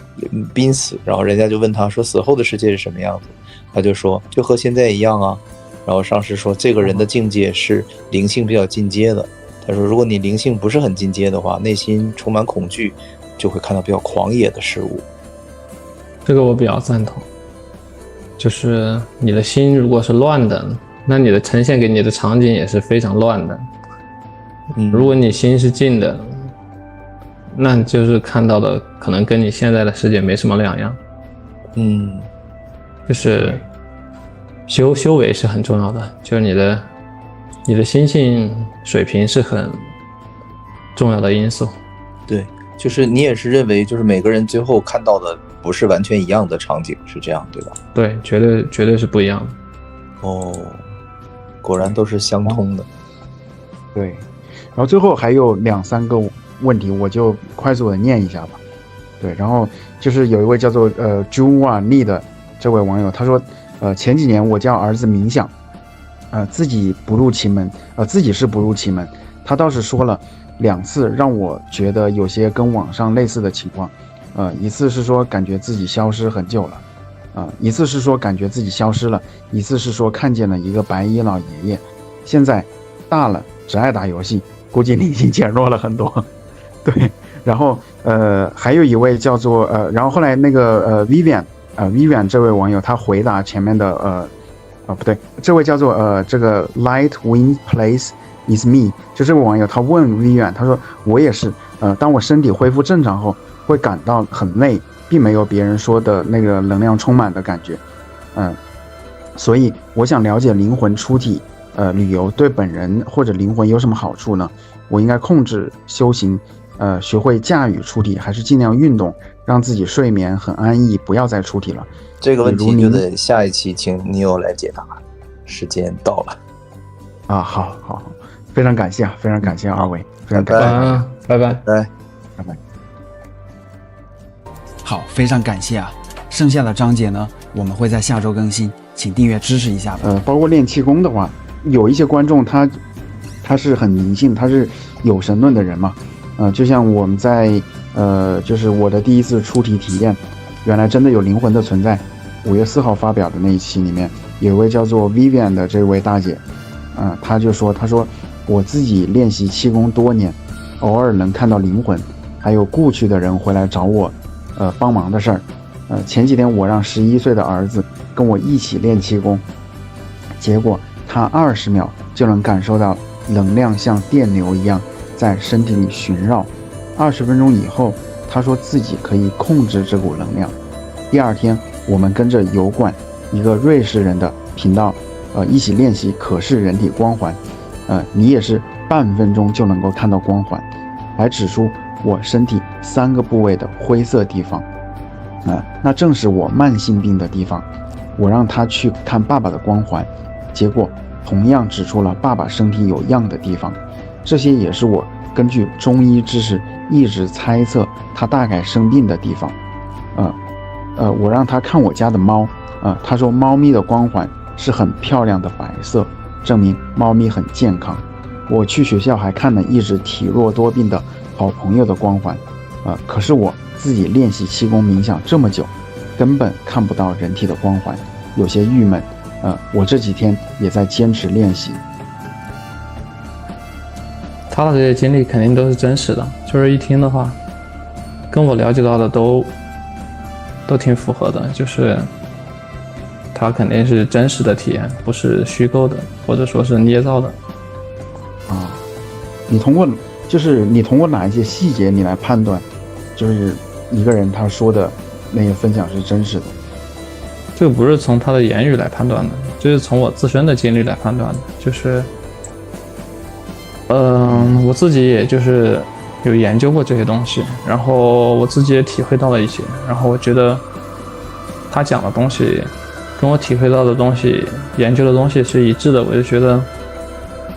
濒死，然后人家就问他说死后的世界是什么样子，他就说就和现在一样啊。然后上师说这个人的境界是灵性比较进阶的，他说如果你灵性不是很进阶的话，内心充满恐惧，就会看到比较狂野的事物。这个我比较赞同，就是你的心如果是乱的，那你的呈现给你的场景也是非常乱的。如果你心是静的，那就是看到的可能跟你现在的世界没什么两样。就是修为是很重要的，就是你的心性水平是很重要的因素。对，就是你也是认为就是每个人最后看到的不是完全一样的场景，是这样对吧？对，绝对是不一样的。果然都是相通的。对，然后最后还有2-3个问题，我就快速的念一下吧。对，然后就是有一位叫做朱瓦尼的这位网友，他说前几年我教儿子冥想，自己是不入其门，他倒是说了2次让我觉得有些跟网上类似的情况，一次是说感觉自己消失很久了，一次是说感觉自己消失了，一次是说看见了一个白衣老爷爷，现在大了只爱打游戏，估计灵性减弱了很多。对，然后还有一位叫做然后后来那个Vivian 这位网友他回答前面的不对，这位叫做这个 Light Wind Place is me， 就这位网友他问 Vivian， 他说我也是当我身体恢复正常后会感到很累，并没有别人说的那个能量充满的感觉，所以我想了解灵魂出体旅游对本人或者灵魂有什么好处呢？我应该控制修行学会驾驭出体，还是尽量运动让自己睡眠很安逸，不要再出体了？这个问题就得下一期请Neo来解答，时间到了。好，非常感谢2位，非常感谢。拜拜。拜拜。好，非常感谢啊！剩下的章节呢，我们会在下周更新，请订阅支持一下吧。包括练气功的话，有一些观众他是很迷信，他是有神论的人嘛，就像我们在就是我的第一次出题体验，原来真的有灵魂的存在，5月4号发表的那一期里面，有一位叫做 Vivian 的这位大姐，她就说，她说我自己练习气功多年，偶尔能看到灵魂，还有故去的人回来找我，帮忙的事儿。前几天我让11岁的儿子跟我一起练气功，结果他20秒就能感受到能量像电流一样在身体里巡绕。20分钟以后，他说自己可以控制这股能量。第二天，我们跟着油管一个瑞士人的频道，一起练习可视人体光环。你也是半分钟就能够看到光环，还指出我身体3个部位的灰色地方。那正是我慢性病的地方。我让他去看爸爸的光环，结果同样指出了爸爸身体有恙的地方。这些也是我根据中医知识一直猜测他大概生病的地方。我让他看我家的猫，他说猫咪的光环是很漂亮的白色，证明猫咪很健康。我去学校还看了一直体弱多病的好朋友的光环，可是我自己练习气功冥想这么久，根本看不到人体的光环，有些郁闷。我这几天也在坚持练习。他的这些经历肯定都是真实的，就是一听的话，跟我了解到的都挺符合的，就是他肯定是真实的体验，不是虚构的，或者说是捏造的。你通过哪一些细节你来判断，就是一个人他说的那些分享是真实的？这个不是从他的言语来判断的，就是从我自身的经历来判断的。就是我自己也就是有研究过这些东西，然后我自己也体会到了一些，然后我觉得他讲的东西跟我体会到的东西、研究的东西是一致的，我就觉得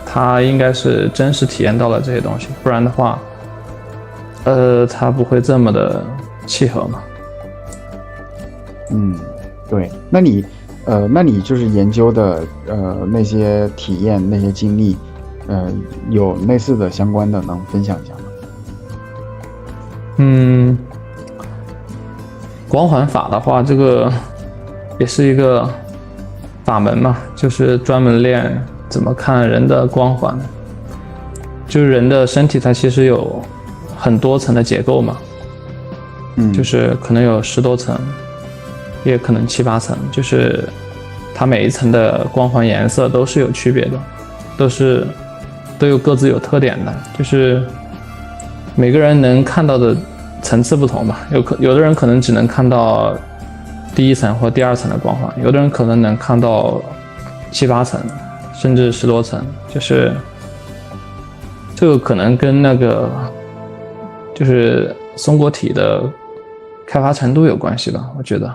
他应该是真实体验到了这些东西，不然的话他不会这么的契合嘛。对，那你就是研究的那些体验、那些经历，有类似的相关的能分享一下吗？光环法的话，这个也是一个法门嘛，就是专门练怎么看人的光环。就是人的身体它其实有很多层的结构嘛，就是可能有10多层，也可能7、8层，就是它每一层的光环颜色都是有区别的，都有各自有特点的，就是每个人能看到的层次不同吧，有的人可能只能看到第1层或第2层的光环，有的人可能能看到7、8层，甚至10多层，就是这个可能跟那个就是松果体的开发程度有关系吧，我觉得。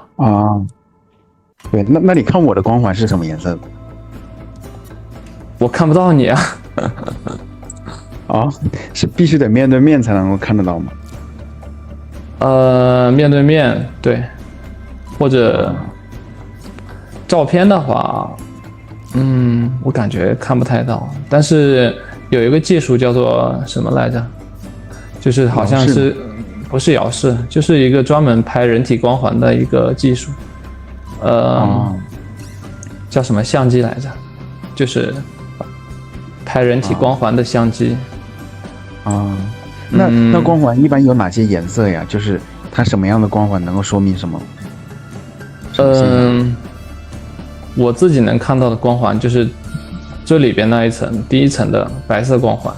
对，那你看我的光环是什么颜色的？我看不到你啊。是必须得面对面才能够看得到吗？面对面，对，或者照片的话，我感觉看不太到。但是有一个技术叫做什么来着？就是好像是不是遥视，就是一个专门拍人体光环的一个技术。叫什么相机来着？就是拍人体光环的相机。那光环一般有哪些颜色呀？就是它什么样的光环能够说明什么？我自己能看到的光环就是最里边那一层，第1层的白色光环，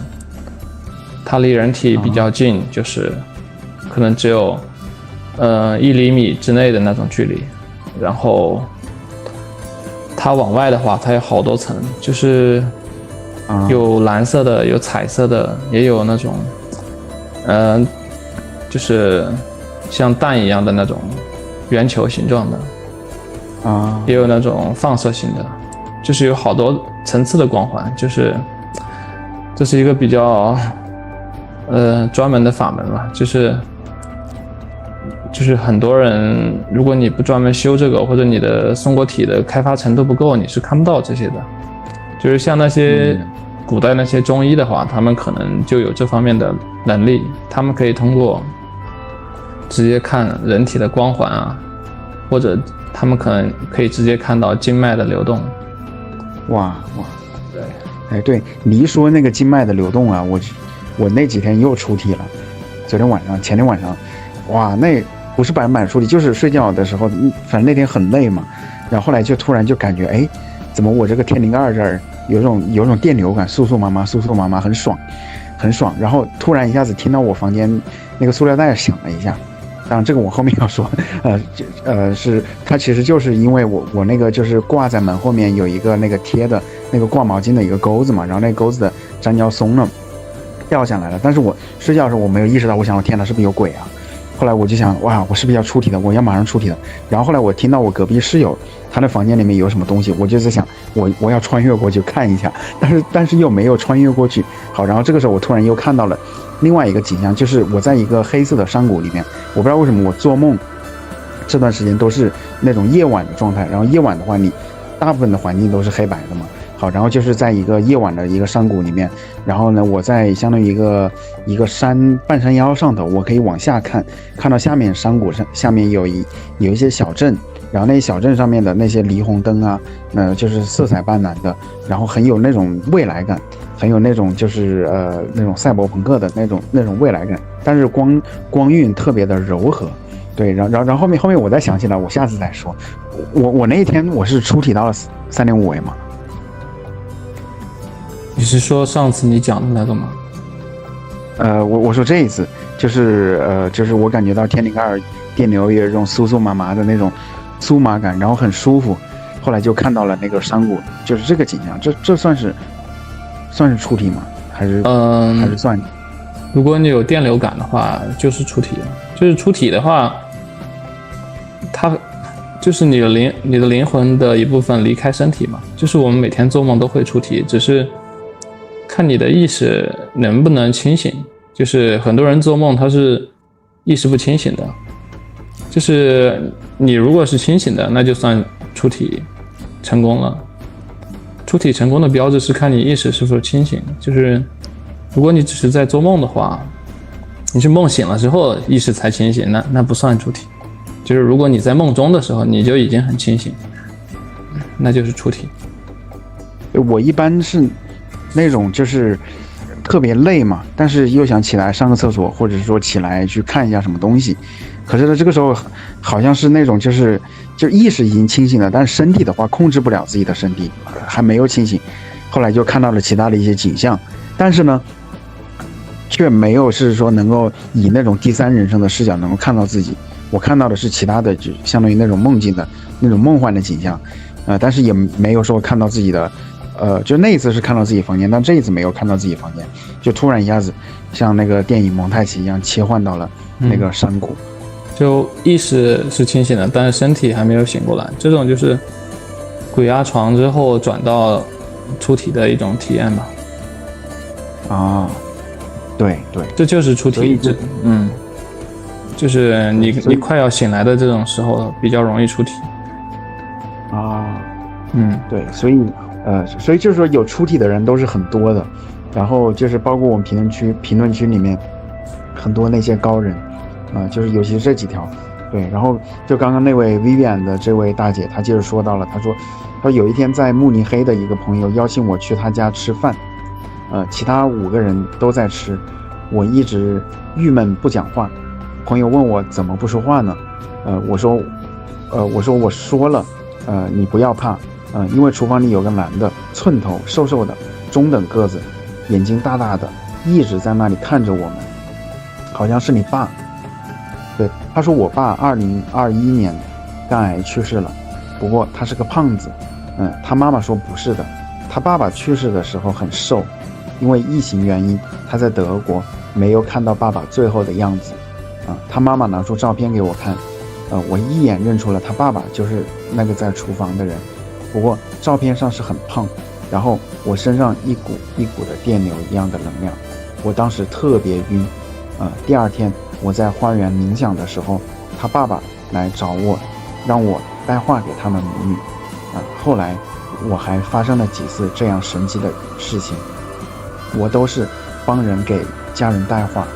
它离人体比较近，就是可能只有1厘米之内的那种距离。然后它往外的话，它有好多层，就是有蓝色的，有彩色的，也有那种就是像蛋一样的那种圆球形状的，也有那种放射性的，就是有好多层次的光环，就是这是一个比较专门的法门嘛，就是就是很多人，如果你不专门修这个，或者你的松果体的开发程度不够，你是看不到这些的。就是像那些古代那些中医的话，他们可能就有这方面的能力，他们可以通过直接看人体的光环啊，或者他们可能可以直接看到经脉的流动。哇，对，哎，对你一说那个经脉的流动啊，我那几天又出题了，昨天晚上、前天晚上，哇，那不是百分百出题，就是睡觉的时候，反正那天很累嘛，然后后来就突然就感觉，哎，怎么我这个天灵盖这儿有种电流感，酥酥麻麻，很爽。然后突然一下子听到我房间那个塑料袋响了一下，当然这个我后面要说，是它其实就是因为我那个就是挂在门后面有一个那个贴的那个挂毛巾的一个钩子嘛，然后那个钩子的粘胶松了，掉下来了。但是我睡觉的时候我没有意识到，我想我天哪，是不是有鬼啊？后来我就想，哇，我是不是要出题的？我要马上出题的。然后后来我听到我隔壁室友他的房间里面有什么东西，我就在想，我要穿越过去看一下，但是又没有穿越过去。好，然后这个时候我突然又看到了另外一个景象，就是我在一个黑色的山谷里面，我不知道为什么我做梦这段时间都是那种夜晚的状态，然后夜晚的话你大部分的环境都是黑白的嘛。好，然后就是在一个夜晚的一个山谷里面，然后呢，我在相当于一个半山腰上头，我可以往下看到下面山谷上下面有一些小镇，然后那些小镇上面的那些霓虹灯啊，就是色彩斑斓的，然后很有那种未来感，很有那种就是那种赛博朋克的那种未来感，但是光晕特别的柔和。对，然后后面我再想起来，我下次再说。我那一天我是出题到了3.5维嘛。你是说上次你讲的那个吗？我说这一次就是我感觉到天灵盖电流有一种酥麻麻的那种酥麻感，然后很舒服。后来就看到了那个山谷，就是这个景象，这算是出题吗？还是算？如果你有电流感的话，就是出题了。就是出题的话，它就是你的灵魂的一部分离开身体嘛。就是我们每天做梦都会出题，只是看你的意识能不能清醒。就是很多人做梦他是意识不清醒的，就是你如果是清醒的，那就算出题成功了。出题成功的标志是看你意识是否清醒，就是如果你只是在做梦的话，你是梦醒了之后意识才清醒，那不算出题。就是如果你在梦中的时候你就已经很清醒，那就是出题。我一般是那种就是特别累嘛，但是又想起来上个厕所，或者是说起来去看一下什么东西。可是呢，这个时候好像是那种就意识已经清醒了，但是身体的话控制不了自己的身体，还没有清醒。后来就看到了其他的一些景象，但是呢，却没有是说能够以那种第三人称的视角能够看到自己。我看到的是其他的，就相当于那种梦境的那种梦幻的景象，但是也没有说看到自己的。就那一次是看到自己房间，但这一次没有看到自己房间，就突然一下子像那个电影蒙太奇一样切换到了那个山谷。就意识是清醒的，但是身体还没有醒过来，这种就是鬼压床之后转到出体的一种体验吧。啊，对，这就是出体。就是你快要醒来的这种时候比较容易出体。啊，对，所以就是说有出体的人都是很多的，然后就是包括我们评论区里面很多那些高人。就是尤其是这几条，对，然后就刚刚那位 Vivian 的这位大姐，她接着说到了，她说有一天在慕尼黑的一个朋友邀请我去他家吃饭，其他5个人都在吃，我一直郁闷不讲话，朋友问我怎么不说话呢？我说我说了，你不要怕，因为厨房里有个男的，寸头瘦瘦的，中等个子，眼睛大大的，一直在那里看着我们，好像是你爸。对，他说我爸2021年肝癌去世了，不过他是个胖子。他妈妈说不是的，他爸爸去世的时候很瘦，因为疫情原因，他在德国没有看到爸爸最后的样子。他妈妈拿出照片给我看，我一眼认出了他爸爸就是那个在厨房的人，不过照片上是很胖，然后我身上一股一股的电流一样的能量，我当时特别晕。第二天我在花园冥想的时候，他爸爸来找我，让我带话给他们母女。后来我还发生了几次这样神奇的事情，我都是帮人给家人带话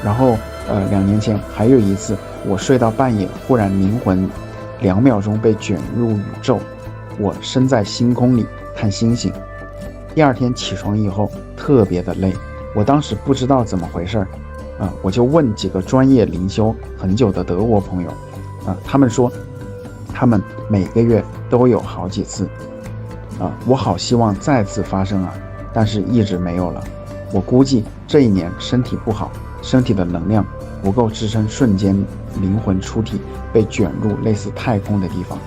然后2年前还有一次，我睡到半夜，忽然灵魂2秒钟被卷入宇宙，我身在星空里看星星。第二天起床以后特别的累，我当时不知道怎么回事我就问几个专业灵修很久的德国朋友他们说他们每个月都有好几次我好希望再次发生但是一直没有了。我估计这一年身体不好，身体的能量不够支撑瞬间灵魂出体被卷入类似太空的地方。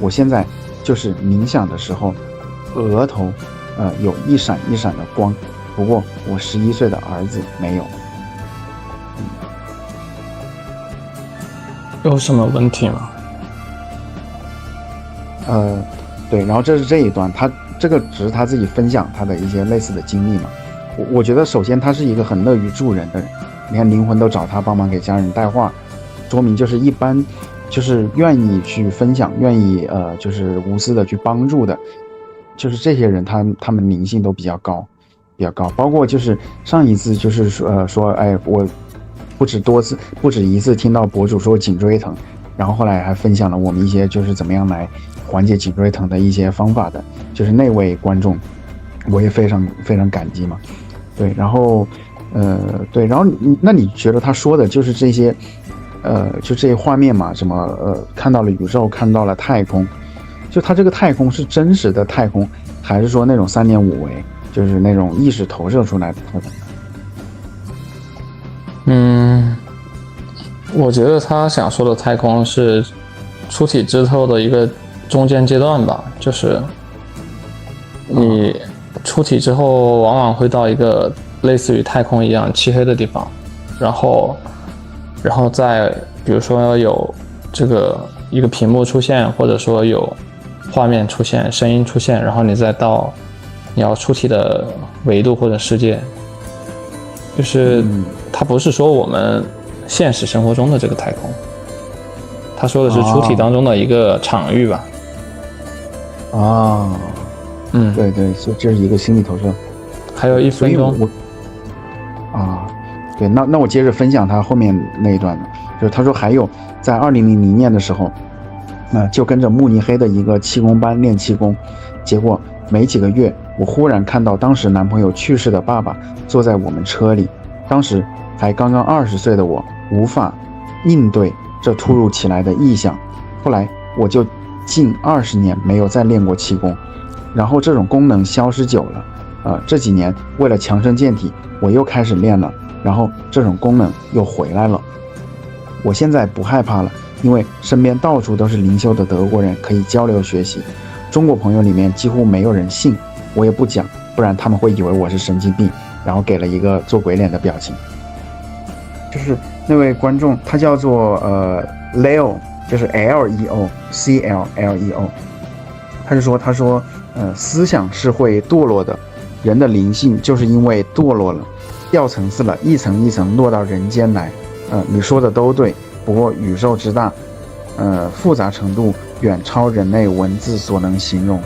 我现在就是冥想的时候额头有一闪一闪的光，不过我11岁的儿子没有。有什么问题吗？对，然后这是这一段，他这个只是他自己分享他的一些类似的经历嘛。我觉得首先他是一个很乐于助人的人，你看灵魂都找他帮忙给家人带话，说明就是一般就是愿意去分享，愿意就是无私的去帮助的，就是这些人他们灵性都比较高。包括就是上一次就是说我不止一次听到博主说颈椎疼，然后后来还分享了我们一些就是怎么样来缓解颈椎疼的一些方法的，就是那位观众我也非常非常感激嘛。对，然后对，然后那你觉得他说的就是这些就这些画面嘛，什么看到了宇宙，看到了太空，就他这个太空是真实的太空，还是说那种3.5维，就是那种意识投射出来的太空？我觉得他想说的太空是出体之后的一个中间阶段吧，就是你出体之后往往会到一个类似于太空一样漆黑的地方，然后再比如说有这个一个屏幕出现，或者说有画面出现，声音出现，然后你再到你要出体的维度或者世界，就是它不是说我们现实生活中的这个太空，他说的是出体当中的一个场域吧。对对，所以这是一个心理投射。还有1分钟。对，那我接着分享他后面那一段，就是他说还有在2000年的时候，就跟着慕尼黑的一个气功班练气功，结果没几个月，我忽然看到当时男朋友去世的爸爸坐在我们车里，当时还刚刚20岁的我无法应对这突如其来的异象，后来我就近20年没有再练过气功，然后这种功能消失久了，这几年为了强身健体，我又开始练了，然后这种功能又回来了。我现在不害怕了，因为身边到处都是灵修的德国人，可以交流学习。中国朋友里面几乎没有人信，我也不讲，不然他们会以为我是神经病，然后给了一个做鬼脸的表情。就是那位观众，他叫做Leo， 就是 LEO CLLEO， 他说思想是会堕落的，人的灵性就是因为堕落了，掉层次了，一层一层落到人间来。你说的都对，不过宇宙之大，复杂程度远超人类文字所能形容。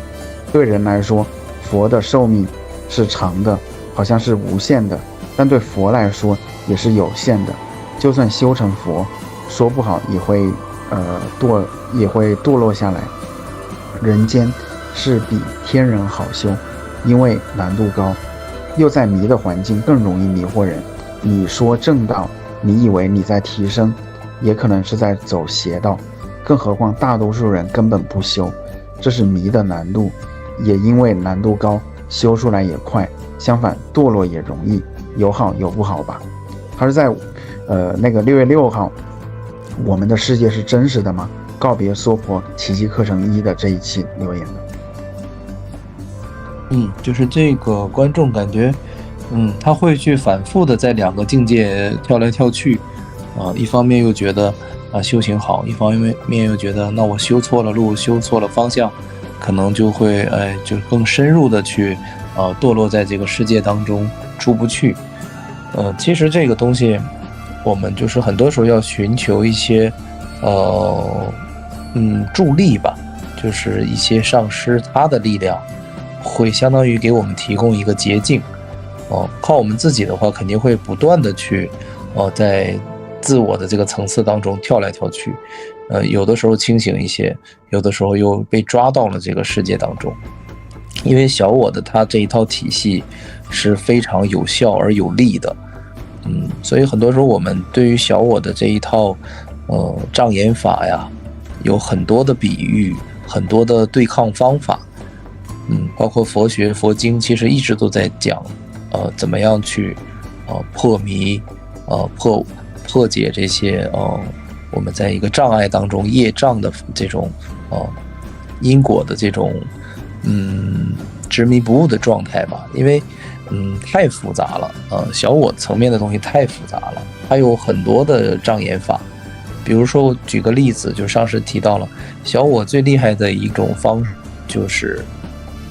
对人来说，佛的寿命是长的，好像是无限的，但对佛来说也是有限的。就算修成佛，说不好也会堕落下来。人间是比天人好修，因为难度高，又在迷的环境更容易迷惑人。你说正道，你以为你在提升，也可能是在走邪道，更何况大多数人根本不修，这是迷的难度，也因为难度高，修出来也快，相反堕落也容易，有好有不好吧。他是在那个6月6号，我们的世界是真实的吗？告别娑婆奇迹课程1的这一期留言的。就是这个观众感觉他会去反复的在2个境界跳来跳去，一方面又觉得修行好，一方面又觉得那我修错了路，修错了方向，可能就会就更深入的去堕落在这个世界当中出不去。其实这个东西我们就是很多时候要寻求一些助力吧，就是一些上师他的力量会相当于给我们提供一个捷径。靠我们自己的话，肯定会不断的去在自我的这个层次当中跳来跳去，有的时候清醒一些，有的时候又被抓到了这个世界当中。因为小我的它这一套体系是非常有效而有力的，所以很多时候我们对于小我的这一套障眼法呀，有很多的比喻，很多的对抗方法，包括佛学佛经其实一直都在讲怎么样去破迷，破解这些我们在一个障碍当中业障的这种因果的这种执迷不悟的状态吧。因为太复杂了，小我层面的东西太复杂了，还有很多的障眼法。比如说我举个例子，就上次提到了小我最厉害的一种方式，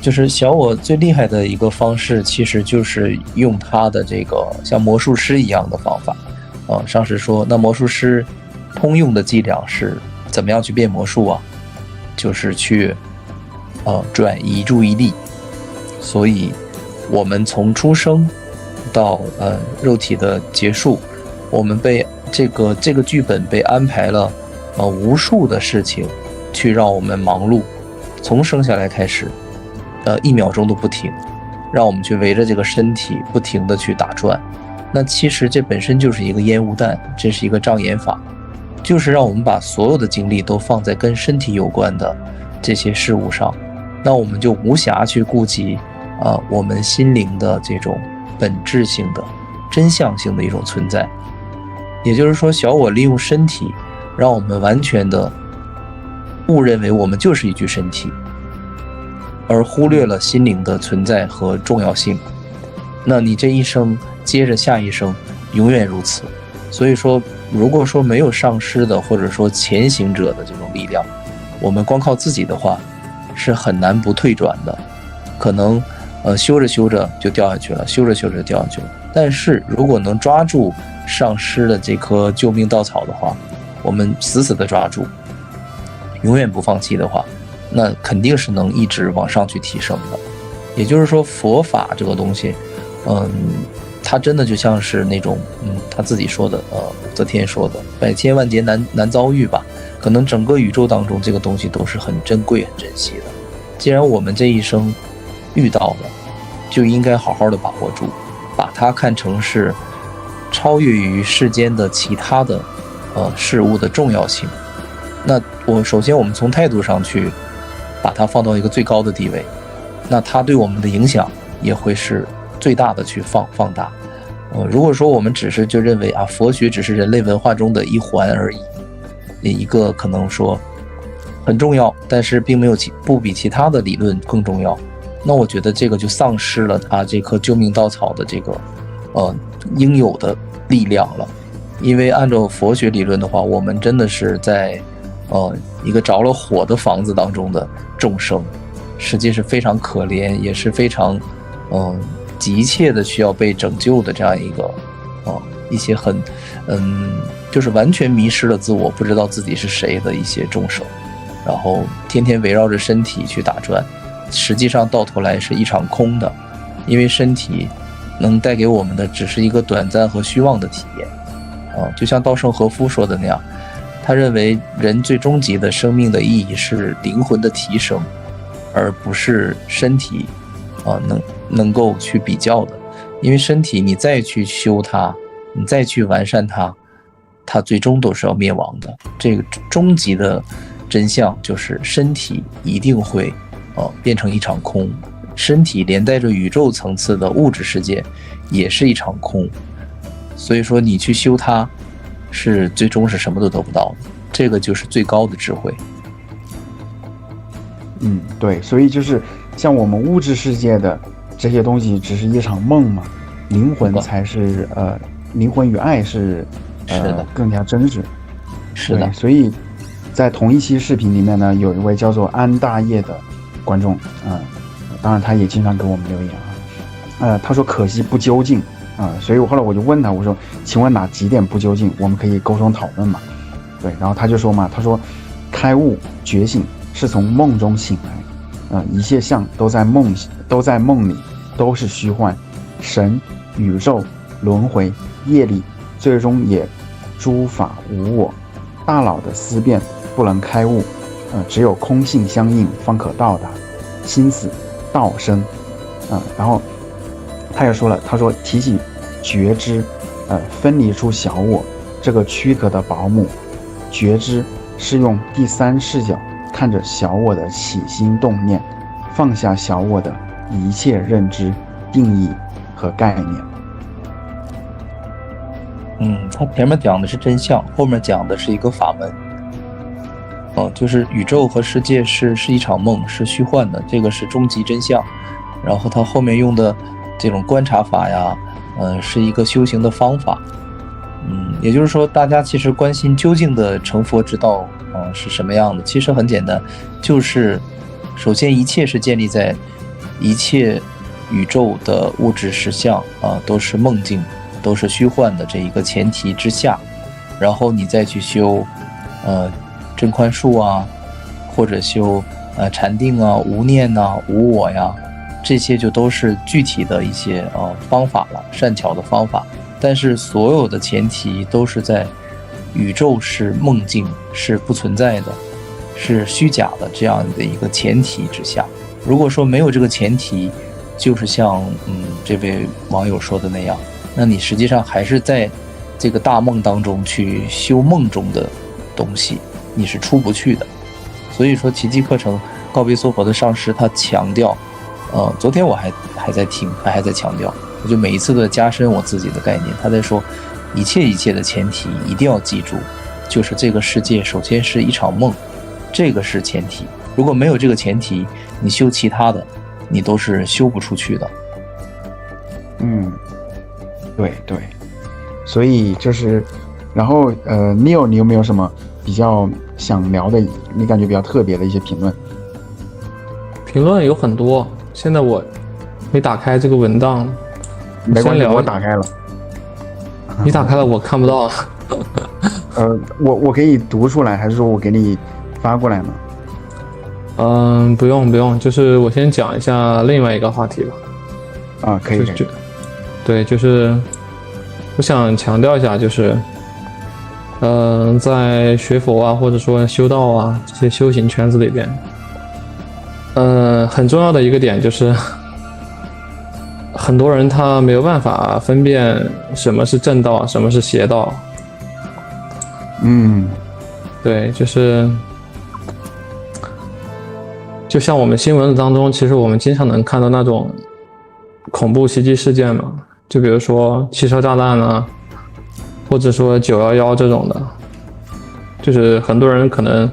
就是小我最厉害的一个方式，其实就是用他的这个像魔术师一样的方法。上次说那魔术师通用的伎俩是怎么样去变魔术啊？就是去转移注意力。所以我们从出生到肉体的结束，我们被这个剧本被安排了无数的事情去让我们忙碌，从生下来开始1秒钟都不停，让我们去围着这个身体不停的去打转。那其实这本身就是一个烟雾弹，这是一个障眼法，就是让我们把所有的精力都放在跟身体有关的这些事物上，那我们就无暇去顾及我们心灵的这种本质性的真相性的一种存在。也就是说，小我利用身体让我们完全的误认为我们就是一具身体，而忽略了心灵的存在和重要性。那你这一生接着下一生永远如此。所以说，如果说没有上师的或者说前行者的这种力量，我们光靠自己的话是很难不退转的，可能修着修着就掉下去了，修着修着就掉下去了。但是如果能抓住上师的这颗救命稻草的话，我们死死的抓住，永远不放弃的话，那肯定是能一直往上去提升的。也就是说，佛法这个东西它真的就像是那种他自己说的武则天说的百千万劫难遭遇吧。可能整个宇宙当中这个东西都是很珍贵很珍惜的，既然我们这一生遇到了，就应该好好的把握住，把它看成是超越于世间的其他的事物的重要性。那首先我们从态度上去把它放到一个最高的地位，那它对我们的影响也会是最大的去放大。如果说我们只是就认为佛学只是人类文化中的一环而已，一个可能说很重要，但是并没有不比其他的理论更重要，那我觉得这个就丧失了它这颗救命稻草的这个应有的力量了。因为按照佛学理论的话，我们真的是在一个着了火的房子当中的众生，实际是非常可怜，也是非常急切的需要被拯救的这样一个一些很就是完全迷失了自我，不知道自己是谁的一些众生，然后天天围绕着身体去打转，实际上到头来是一场空的。因为身体能带给我们的只是一个短暂和虚妄的体验就像稻盛和夫说的那样，他认为人最终极的生命的意义是灵魂的提升，而不是身体能够去比较的。因为身体你再去修它，你再去完善它，它最终都是要灭亡的。这个终极的真相就是身体一定会变成一场空，身体连带着宇宙层次的物质世界也是一场空。所以说你去修它，是最终是什么都得不到的，这个就是最高的智慧。对，所以就是像我们物质世界的这些东西只是一场梦嘛，灵魂才是灵魂与爱是更加真实。是的，所以在同一期视频里面呢，有一位叫做安大业的观众当然他也经常给我们留言他说可惜不究竟，所以我后来我就问他，我说，请问哪几点不究竟？我们可以沟通讨论嘛？对，然后他就说嘛，他说，开悟觉醒是从梦中醒来，一切相都在梦里，都是虚幻，神、宇宙、轮回、业力，最终也诸法无我。大脑的思辨不能开悟，只有空性相应方可到达。心死道生，然后他也说了，他说提起觉知，分离出小我这个躯壳的保姆，觉知是用第三视角看着小我的起心动念，放下小我的一切认知、定义和概念。他前面讲的是真相，后面讲的是一个法门。就是宇宙和世界是一场梦，是虚幻的，这个是终极真相。然后他后面用的这种观察法呀，是一个修行的方法。也就是说，大家其实关心究竟的成佛之道，是什么样的？其实很简单，就是首先一切是建立在一切宇宙的物质实相都是梦境，都是虚幻的这一个前提之下，然后你再去修真宽恕啊，或者修禅定啊、无念啊、无我呀，这些就都是具体的一些方法了，善巧的方法。但是所有的前提都是在宇宙是梦境，是不存在的，是虚假的这样的一个前提之下。如果说没有这个前提，就是像这位网友说的那样，那你实际上还是在这个大梦当中去修梦中的东西，你是出不去的。所以说奇迹课程告别娑婆的上师他强调，昨天我还在听，还在强调，我就每一次都在加深我自己的概念。他在说一切的前提一定要记住，就是这个世界首先是一场梦，这个是前提。如果没有这个前提，你修其他的你都是修不出去的。对，所以就是，然后Neil， 你有没有什么比较想聊的，你感觉比较特别的一些评论？评论有很多，现在我没打开这个文档。没关系，我打开了。你打开了，我看不到。我可以读出来，还是说我给你发过来呢？不用，就是我先讲一下另外一个话题吧。可以。对，就是我想强调一下，就是在学佛啊，或者说修道啊这些修行圈子里边，很重要的一个点就是，很多人他没有办法分辨什么是正道，什么是邪道。对，就像我们新闻当中，其实我们经常能看到那种恐怖袭击事件嘛，就比如说汽车炸弹啊，或者说911这种的，就是很多人可能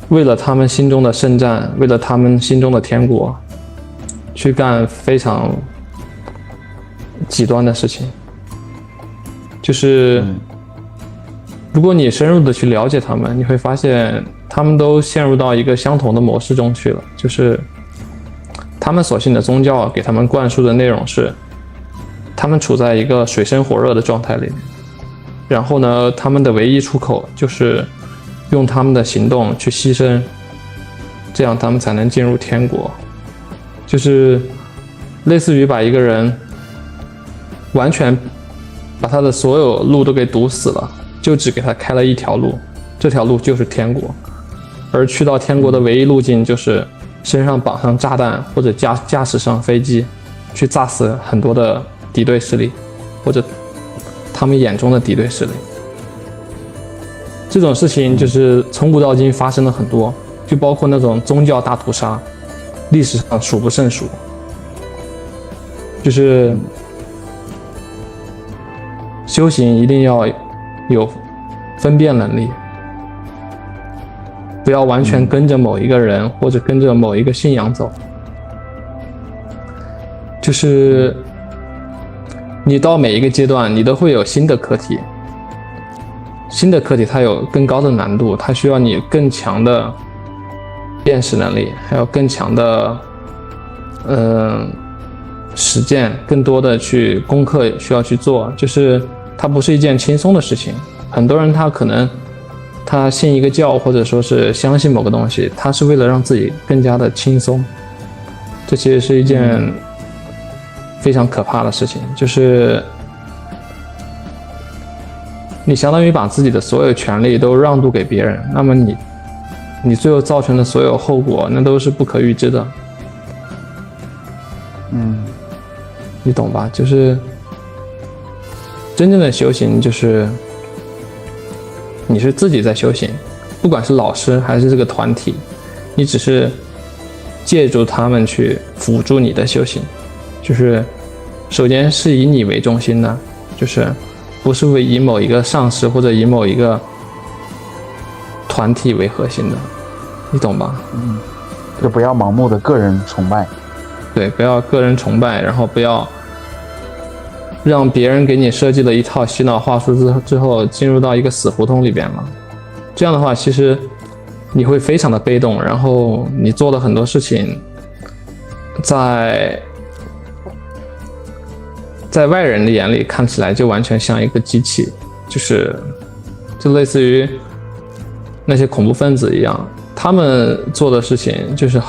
为了他们心中的圣战，为了他们心中的天国，去干非常极端的事情。就是如果你深入的去了解他们，你会发现他们都陷入到一个相同的模式中去了，就是他们所信的宗教给他们灌输的内容是，他们处在一个水深火热的状态里面，然后呢，他们的唯一出口就是用他们的行动去牺牲，这样他们才能进入天国。就是类似于把一个人完全把他的所有路都给堵死了，就只给他开了一条路，这条路就是天国。而去到天国的唯一路径就是身上绑上炸弹，或者驾驶上飞机去炸死很多的敌对势力，或者他们眼中的敌对势力。这种事情就是从古到今发生了很多，就包括那种宗教大屠杀，历史上数不胜数。就是修行一定要有分辨能力，不要完全跟着某一个人或者跟着某一个信仰走。就是你到每一个阶段，你都会有新的课题，新的课题它有更高的难度，它需要你更强的辨识能力，还有更强的实践，更多的去功课需要去做，就是它不是一件轻松的事情。很多人他可能他信一个教，或者说是相信某个东西，他是为了让自己更加的轻松，这其实是一件非常可怕的事情，就是你相当于把自己的所有权利都让渡给别人，那么你最后造成的所有后果，那都是不可预知的。你懂吧？就是真正的修行，就是你是自己在修行，不管是老师还是这个团体，你只是借助他们去辅助你的修行。就是首先是以你为中心的，就是不是以某一个上师或者以某一个团体为核心的，你懂吧？就不要盲目的个人崇拜。对，不要个人崇拜，然后不要让别人给你设计了一套洗脑话术之后进入到一个死胡同里边了。这样的话，其实你会非常的被动，然后你做的很多事情在外人的眼里看起来就完全像一个机器，就类似于那些恐怖分子一样，他们做的事情就是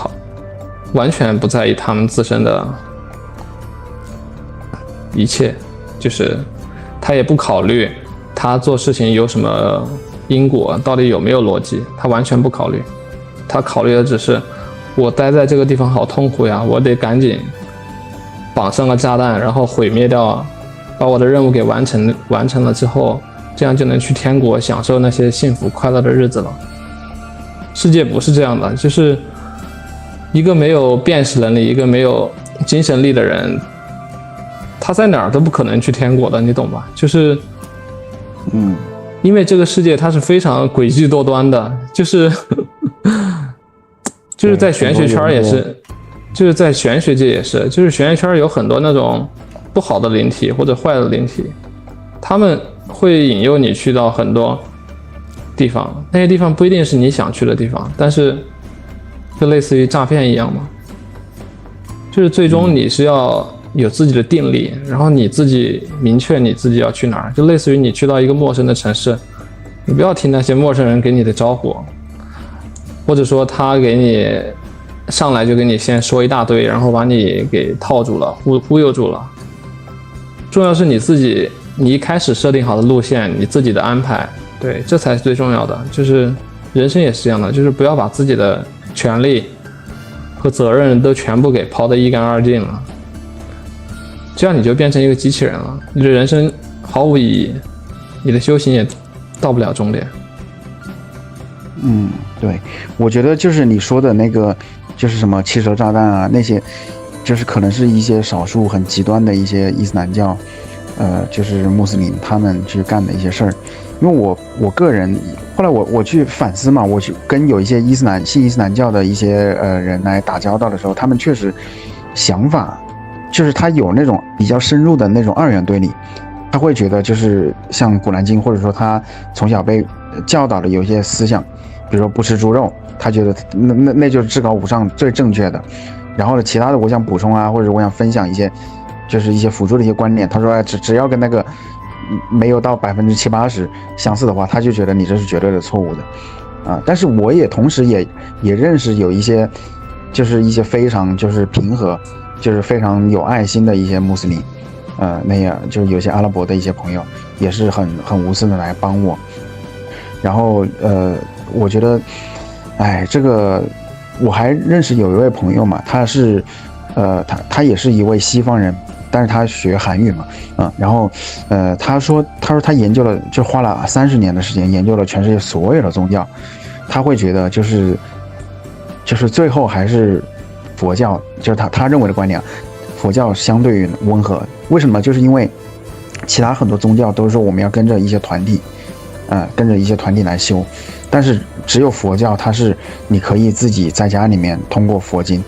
完全不在意他们自身的一切，就是他也不考虑他做事情有什么因果，到底有没有逻辑，他完全不考虑。他考虑的只是我待在这个地方好痛苦呀，我得赶紧绑上个炸弹，然后毁灭掉，把我的任务给完成了之后，这样就能去天国享受那些幸福快乐的日子了。世界不是这样的，就是一个没有辨识能力，一个没有精神力的人，他在哪儿都不可能去天国的，你懂吧？就是因为这个世界它是非常诡计多端的，就是在玄学圈也是，就是在玄学界也是，就是玄学圈有很多那种不好的灵体或者坏的灵体，他们会引诱你去到很多地方，那些地方不一定是你想去的地方，但是就类似于诈骗一样嘛，就是最终你是要有自己的定力，然后你自己明确你自己要去哪儿，就类似于你去到一个陌生的城市，你不要听那些陌生人给你的招呼，或者说他给你上来就给你先说一大堆，然后把你给套住了，忽悠住了。重要是你自己，你一开始设定好的路线，你自己的安排，对，这才是最重要的。就是人生也是这样的，就是不要把自己的权利和责任都全部给抛得一干二净了，这样你就变成一个机器人了，你的人生毫无意义，你的修行也到不了终点。对，我觉得就是你说的那个，就是什么汽车炸弹啊，那些，就是可能是一些少数很极端的一些伊斯兰教，就是穆斯林他们去干的一些事儿。因为我个人后来我去反思嘛，我去跟有一些信伊斯兰教的一些人来打交道的时候，他们确实想法就是他有那种比较深入的那种二元对立，他会觉得就是像古兰经，或者说他从小被教导的有一些思想，比如说不吃猪肉，他觉得那就是至高无上最正确的。然后呢，其他的我想补充啊，或者我想分享一些就是一些辅助的一些观点。他说只要跟那个没有到70-80%相似的话，他就觉得你这是绝对的错误的啊。但是我也同时也认识有一些就是一些非常就是平和，就是非常有爱心的一些穆斯林，那样就是有些阿拉伯的一些朋友也是很无私的来帮我。然后我觉得，这个我还认识有一位朋友嘛，他是他也是一位西方人，但是他学韩语嘛，然后他说他研究了，就花了30年的时间研究了全世界所有的宗教，他会觉得就是最后还是佛教，就是他认为的观点，佛教相对于温和。为什么？就是因为其他很多宗教都是说我们要跟着一些团体，来修，但是只有佛教，它是你可以自己在家里面通过佛经，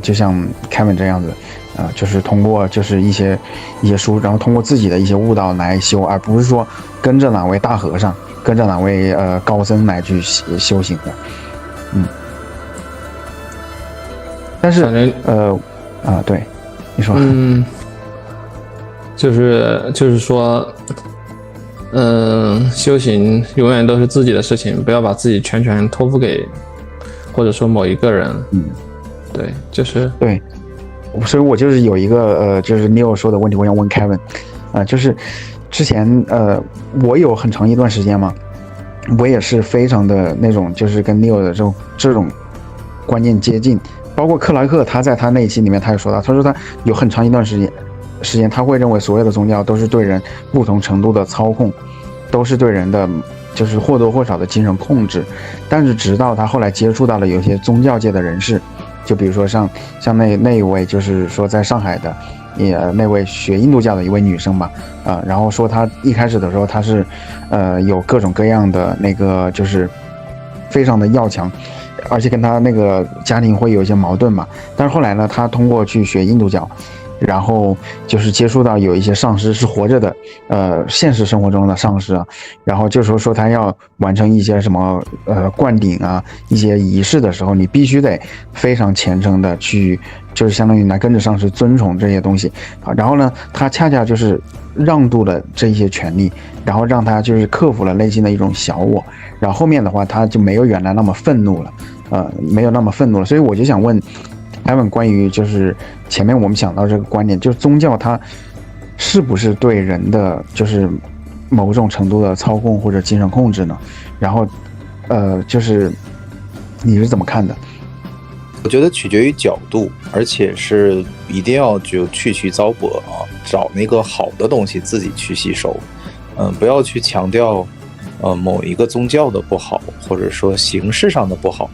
就像 Kevin 这样子，就是通过就是一些书，然后通过自己的一些悟道来修，而不是说跟着哪位大和尚，跟着哪位高僧来去修行的，但是对，你说？就是说，修行永远都是自己的事情，不要把自己全权托付给，或者说某一个人。对，就是对，所以我就是有一个就是 Neil 说的问题，我想问 Kevin，就是之前我有很长一段时间嘛，我也是非常的那种，就是跟 Neil 的这种观念接近，包括克拉克他在他那一期里面他也说到，他说他有很长一段时间他会认为所有的宗教都是对人不同程度的操控，都是对人的就是或多或少的精神控制，但是直到他后来接触到了有些宗教界的人士，就比如说像那一位就是说在上海的那位学印度教的一位女生吧，然后说她一开始的时候她是有各种各样的那个就是非常的要强，而且跟她那个家庭会有一些矛盾嘛，但是后来呢她通过去学印度教，然后就是接触到有一些上师是活着的，现实生活中的上师啊，然后就说他要完成一些什么灌顶啊一些仪式的时候，你必须得非常虔诚的去，就是相当于来跟着上师尊崇这些东西啊。然后呢，他恰恰就是让渡了这些权利，然后让他就是克服了内心的一种小我，然后后面的话他就没有原来那么愤怒了，没有那么愤怒了。所以我就想问Kevin关于就是前面我们讲到这个观点，就是宗教它是不是对人的就是某种程度的操控或者精神控制呢？然后就是你是怎么看的？我觉得取决于角度，而且是一定要就去糟粕啊，找那个好的东西自己去吸收，不要去强调某一个宗教的不好，或者说形式上的不好。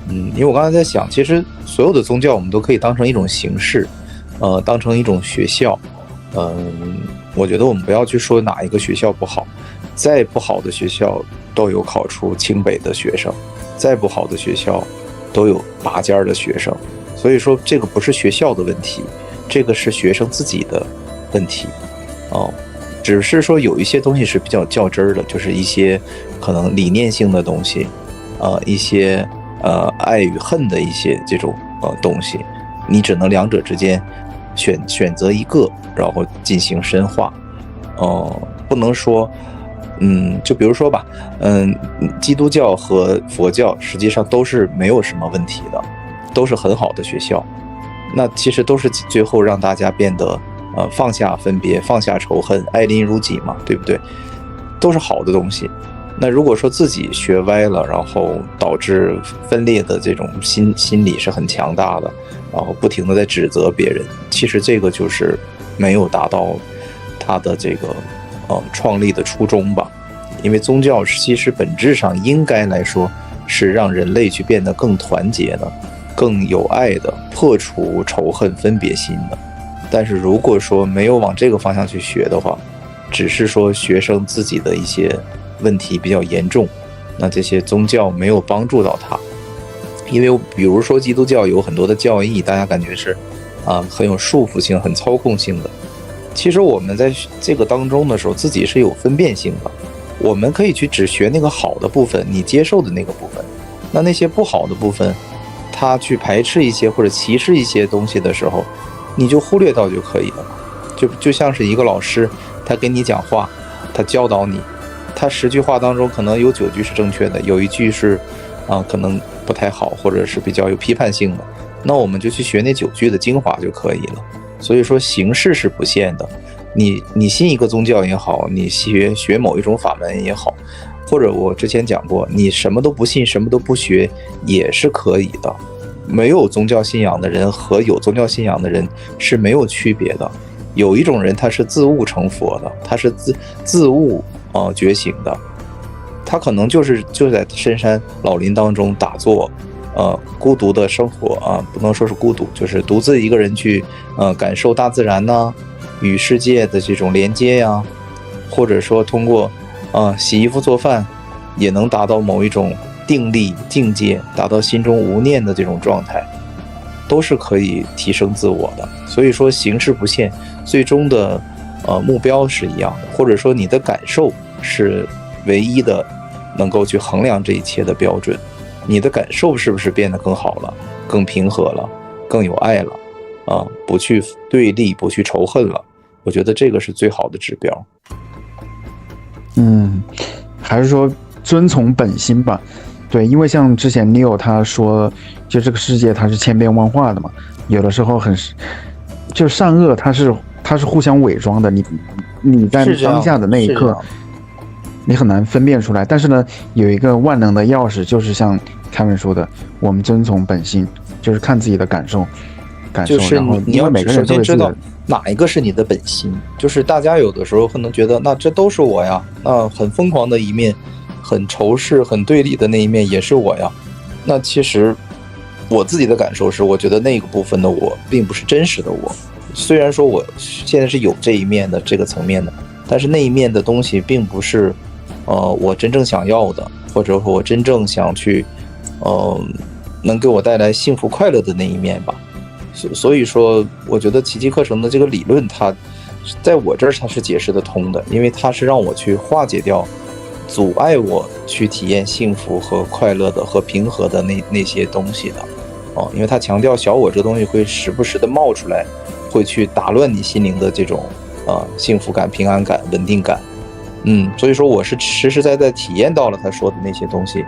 因为我刚才在想，其实所有的宗教我们都可以当成一种形式，当成一种学校，我觉得我们不要去说哪一个学校不好，再不好的学校都有考出清北的学生，再不好的学校都有拔尖的学生，所以说这个不是学校的问题，这个是学生自己的问题，只是说有一些东西是比较较真儿的，就是一些可能理念性的东西，一些爱与恨的一些这种东西，你只能两者之间选择一个，然后进行深化，不能说，就比如说吧，基督教和佛教实际上都是没有什么问题的，都是很好的学校，那其实都是最后让大家变得放下分别，放下仇恨，爱邻如己嘛，对不对？都是好的东西。那如果说自己学歪了，然后导致分裂的这种心理是很强大的，然后不停的在指责别人，其实这个就是没有达到他的这个创立的初衷吧。因为宗教其实本质上应该来说是让人类去变得更团结的，更有爱的，破除仇恨分别心的。但是如果说没有往这个方向去学的话，只是说学生自己的一些问题比较严重，那这些宗教没有帮助到他。因为比如说基督教有很多的教义，大家感觉是很有束缚性，很操控性的。其实我们在这个当中的时候，自己是有分辨性的，我们可以去只学那个好的部分，你接受的那个部分，那些不好的部分，他去排斥一些或者歧视一些东西的时候，你就忽略到就可以了。就像是一个老师，他跟你讲话，他教导你，他10句话当中可能有9句是正确的，有1句是可能不太好，或者是比较有批判性的，那我们就去学那9句的精华就可以了。所以说形式是不限的，你信一个宗教也好，你学某一种法门也好，或者我之前讲过，你什么都不信，什么都不学也是可以的。没有宗教信仰的人和有宗教信仰的人是没有区别的。有一种人他是自悟成佛的，他是自悟觉醒的，他可能就在深山老林当中打坐，孤独的生活不能说是孤独，就是独自一个人去感受大自然呐，与世界的这种连接呀，或者说通过洗衣服做饭也能达到某一种定力境界，达到心中无念的这种状态，都是可以提升自我的。所以说形式不限，最终的目标是一样的，或者说你的感受是唯一的能够去衡量这一切的标准。你的感受是不是变得更好了，更平和了，更有爱了，不去对立，不去仇恨了，我觉得这个是最好的指标。还是说遵从本心吧。对，因为像之前 Neo 他说，就这个世界它是千变万化的嘛，有的时候就善恶它是互相伪装的，你在当下的那一刻，你很难分辨出来。但是呢，有一个万能的钥匙，就是像Kevin说的，我们遵从本心，就是看自己的感受，就是然后你要每个人首先知道哪一个是你的本心。就是大家有的时候可能觉得，那这都是我呀，那很疯狂的一面，很仇视、很对立的那一面也是我呀。那其实我自己的感受是，我觉得那个部分的我并不是真实的我。虽然说我现在是有这一面的这个层面的，但是那一面的东西并不是我真正想要的，或者说我真正想去能给我带来幸福快乐的那一面吧。所以说我觉得奇迹课程的这个理论，它在我这儿它是解释得通的，因为它是让我去化解掉阻碍我去体验幸福和快乐的和平和的那些东西的因为它强调小我这东西会时不时的冒出来，会去打乱你心灵的这种幸福感、平安感、稳定感。所以说我是实实在在体验到了他说的那些东西，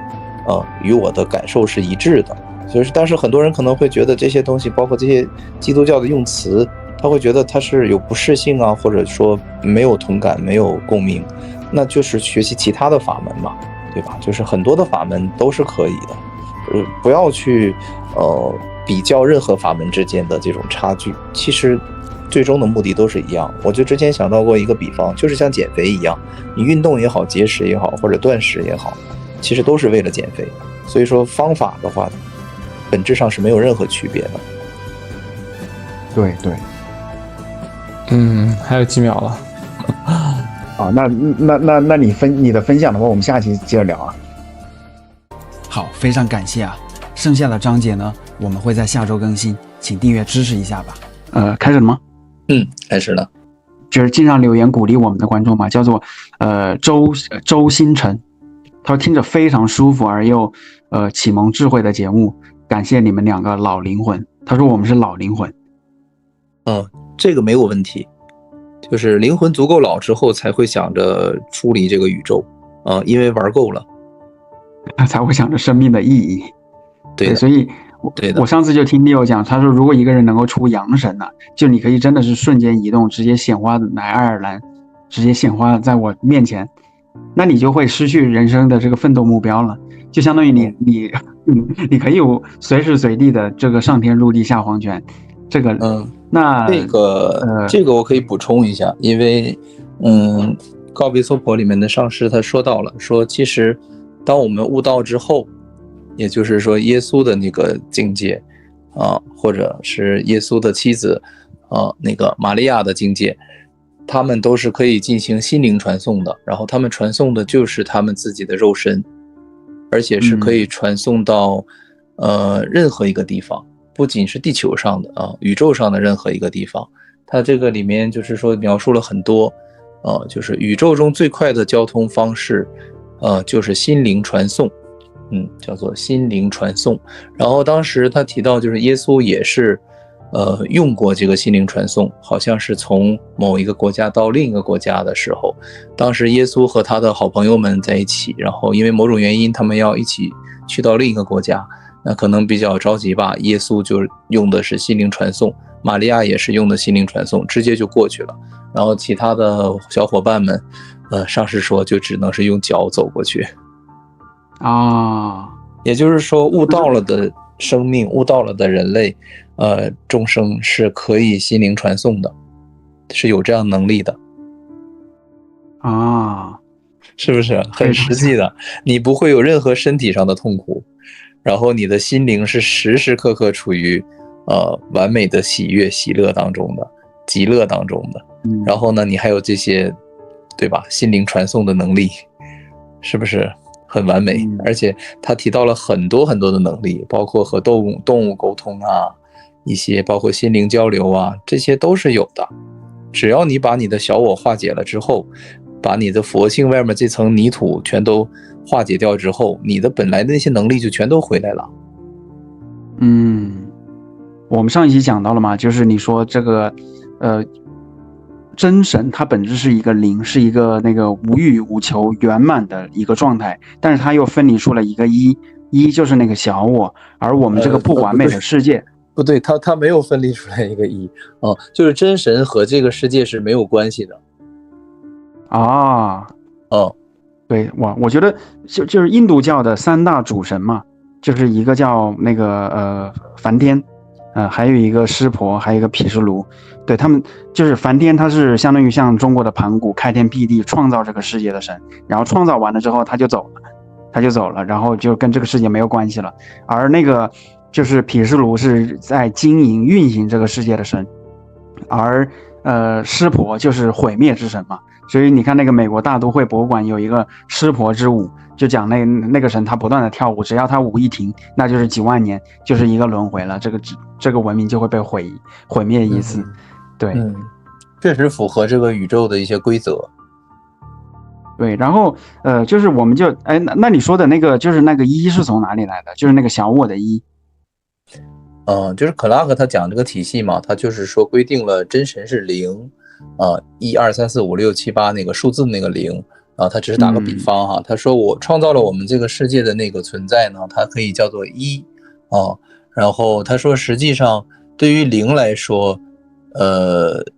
与我的感受是一致的。所以但是很多人可能会觉得这些东西，包括这些基督教的用词，他会觉得它是有不适性啊，或者说没有同感、没有共鸣，那就是学习其他的法门嘛，对吧？就是很多的法门都是可以的，不要去比较任何法门之间的这种差距，其实最终的目的都是一样。我就之前想到过一个比方，就是像减肥一样，你运动也好，节食也好，或者断食也好，其实都是为了减肥。所以说方法的话，本质上是没有任何区别的。对，还有几秒了。好，那你的分享的话，我们下期接着聊啊。好，非常感谢啊！剩下的章节呢，我们会在下周更新，请订阅支持一下吧。开始了吗？开始了。就是经常留言鼓励我们的观众嘛，叫做周星辰，他说听着非常舒服而又启蒙智慧的节目，感谢你们两个老灵魂。他说我们是老灵魂。这个没有问题，就是灵魂足够老之后才会想着出离这个宇宙因为玩够了，才会想着生命的意义。对，所以我上次就听 Leo 讲，他说如果一个人能够出阳神呢，就你可以真的是瞬间移动，直接显化来爱尔兰，直接显化在我面前，那你就会失去人生的这个奋斗目标了，就相当于你可以随时随地的这个上天入地下黄泉，这个这个我可以补充一下，因为告别娑婆里面的上师他说到了，说其实当我们悟道之后，也就是说耶稣的那个境界或者是耶稣的妻子那个玛利亚的境界，他们都是可以进行心灵传送的，然后他们传送的就是他们自己的肉身，而且是可以传送到任何一个地方，不仅是地球上的宇宙上的任何一个地方。它这个里面就是说描述了很多就是宇宙中最快的交通方式就是心灵传送，叫做心灵传送。然后当时他提到就是耶稣也是用过这个心灵传送，好像是从某一个国家到另一个国家的时候，当时耶稣和他的好朋友们在一起，然后因为某种原因他们要一起去到另一个国家，那可能比较着急吧，耶稣就用的是心灵传送，玛利亚也是用的心灵传送，直接就过去了。然后其他的小伙伴们上师说就只能是用脚走过去也就是说悟道了的生命，悟道了的人类众生是可以心灵传送的，是有这样能力的是不是很实际的？你不会有任何身体上的痛苦，然后你的心灵是时时刻刻处于完美的喜悦喜乐当中的，极乐当中的，然后呢你还有这些对吧心灵传送的能力，是不是很完美？而且他提到了很多很多的能力，包括和动物沟通一些包括心灵交流这些都是有的。只要你把你的小我化解了之后，把你的佛性外面这层泥土全都化解掉之后，你的本来的那些能力就全都回来了。我们上一期讲到了嘛，就是你说这个真神它本质是一个灵，是一个那个无欲无求圆满的一个状态，但是它又分离出了一个一就是那个小我，而我们这个不完美的世界。不对，他没有分离出来一个一啊，就是真神和这个世界是没有关系的啊。哦，对，我觉得就是印度教的三大主神嘛，就是一个叫那个梵天，还有一个湿婆，还有一个毗湿奴。对，他们就是梵天，他是相当于像中国的盘古开天辟地创造这个世界的神，然后创造完了之后他就走了，然后就跟这个世界没有关系了。而那个就是毗湿奴是在经营运行这个世界的神，而湿婆就是毁灭之神嘛。所以你看那个美国大都会博物馆有一个湿婆之舞，就讲那个神他不断的跳舞，只要他舞一停，那就是几万年，就是一个轮回了，这个文明就会被毁灭一次。对，确实符合这个宇宙的一些规则。对，然后就是我们就那你说的那个就是那个一是从哪里来的？就是那个小我的一。就是克拉克他讲这个体系嘛，他就是说规定了真神是零，1、2、3、4、5、6、7、8那个数字那个零啊，他只是打个比方哈，他说我创造了我们这个世界的那个存在呢，它可以叫做一啊，然后他说实际上对于零来说，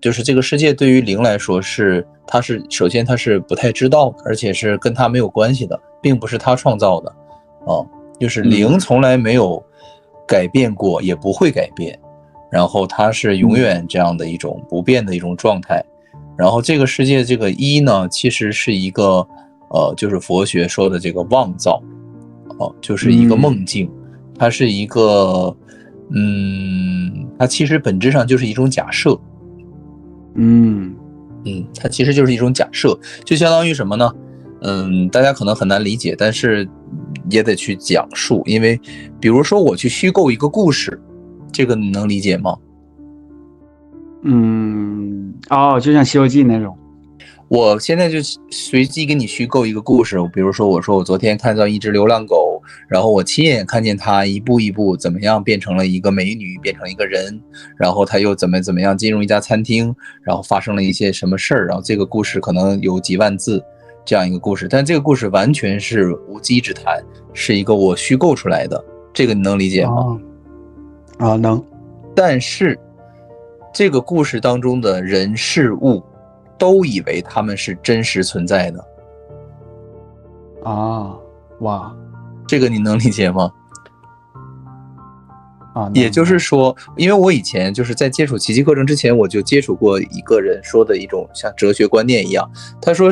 就是这个世界对于零来说首先它是不太知道的，而且是跟他没有关系的，并不是他创造的啊，就是零从来没有改变过，也不会改变，然后它是永远这样的一种不变的一种状态。然后这个世界这个一呢，其实是一个就是佛学说的这个妄造，就是一个梦境，它是一个它其实本质上就是一种假设。它其实就是一种假设，就相当于什么呢？大家可能很难理解，但是也得去讲述，因为比如说我去虚构一个故事，这个你能理解吗？就像《西游记》那种。我现在就随机给你虚构一个故事，比如说我说我昨天看到一只流浪狗，然后我亲眼看见它一步一步怎么样变成了一个美女，变成一个人，然后它又怎么样进入一家餐厅，然后发生了一些什么事儿，然后这个故事可能有几万字这样一个故事，但这个故事完全是无稽之谈，是一个我虚构出来的，这个你能理解吗？能。但是这个故事当中的人事物都以为他们是真实存在的。哇，这个你能理解吗？也就是说，因为我以前就是在接触奇迹课程之前，我就接触过一个人说的一种像哲学观念一样，他说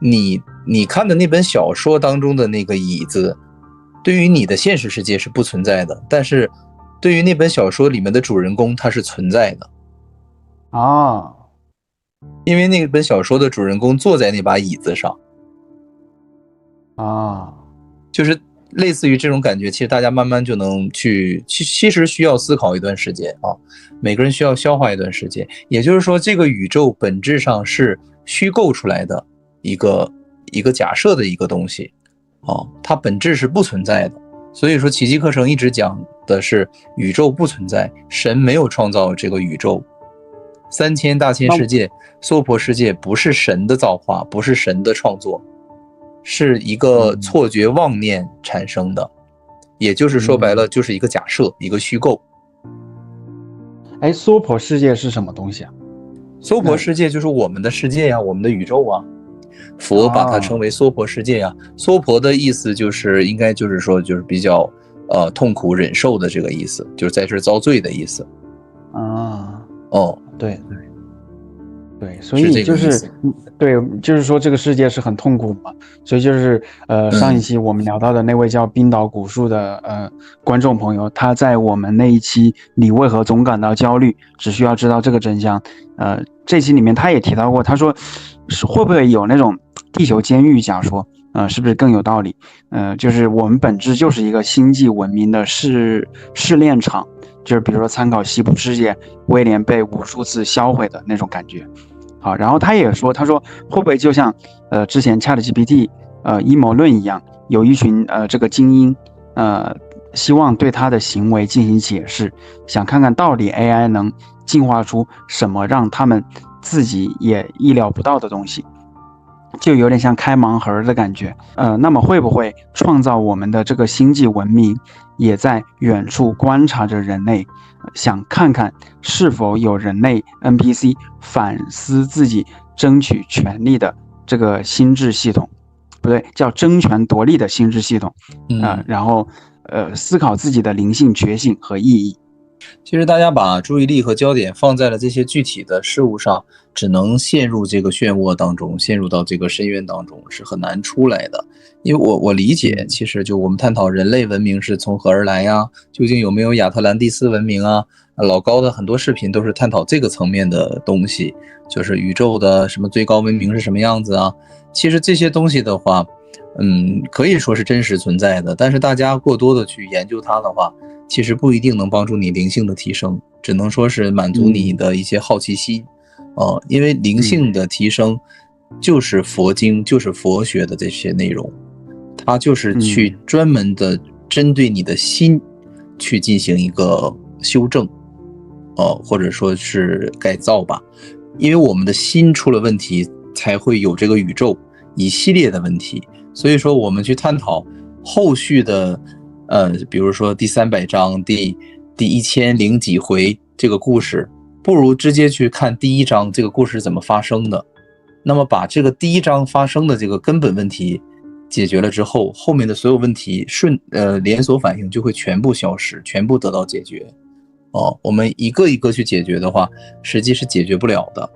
你看的那本小说当中的那个椅子，对于你的现实世界是不存在的，但是对于那本小说里面的主人公它是存在的。因为那本小说的主人公坐在那把椅子上。就是类似于这种感觉，其实大家慢慢就能去，其实需要思考一段时间啊，每个人需要消化一段时间。也就是说，这个宇宙本质上是虚构出来的一个假设的一个东西，它本质是不存在的。所以说，奇迹课程一直讲的是宇宙不存在，神没有创造这个宇宙，3000大千世界、娑婆世界不是神的造化，不是神的创作。是一个错觉妄念产生的，也就是说白了就是一个假设，一个虚构。娑婆世界是什么东西啊？娑婆世界就是我们的世界呀，我们的宇宙啊。佛把它称为娑婆世界呀。娑婆的意思就是应该就是说就是比较痛苦忍受的这个意思，就是在这遭罪的意思。对，所以就是对，就是说这个世界是很痛苦嘛，所以就是上一期我们聊到的那位叫冰岛古树的观众朋友，他在我们那一期你为何总感到焦虑，只需要知道这个真相，这期里面他也提到过，他说会不会有那种地球监狱假说，是不是更有道理？就是我们本质就是一个星际文明的试炼场，就是比如说参考西部世界威廉被无数次销毁的那种感觉。好，然后他也说，他说会不会就像之前 ChatGPT 阴谋论一样，有一群这个精英希望对它的行为进行解释，想看看到底 AI 能进化出什么让他们自己也意料不到的东西，就有点像开盲盒的感觉。那么会不会创造我们的这个星际文明也在远处观察着人类，想看看是否有人类 NPC 反思自己争取权利的这个心智系统，不对，叫争权夺利的心智系统，然后思考自己的灵性觉醒和意义。其实大家把注意力和焦点放在了这些具体的事物上，只能陷入这个漩涡当中，陷入到这个深渊当中，是很难出来的。因为我理解，其实就我们探讨人类文明是从何而来呀，究竟有没有亚特兰蒂斯文明啊？老高的很多视频都是探讨这个层面的东西，就是宇宙的什么最高文明是什么样子啊？其实这些东西的话，可以说是真实存在的，但是大家过多的去研究它的话，其实不一定能帮助你灵性的提升，只能说是满足你的一些好奇心。因为灵性的提升就是佛经，就是佛学的这些内容，它就是去专门的针对你的心去进行一个修正，或者说是改造吧。因为我们的心出了问题，才会有这个宇宙一系列的问题。所以说我们去探讨后续的比如说第300章第1000几回这个故事，不如直接去看第1章这个故事是怎么发生的。那么把这个第1章发生的这个根本问题解决了之后，后面的所有问题连锁反应就会全部消失，全部得到解决。我们一个一个去解决的话，实际是解决不了的。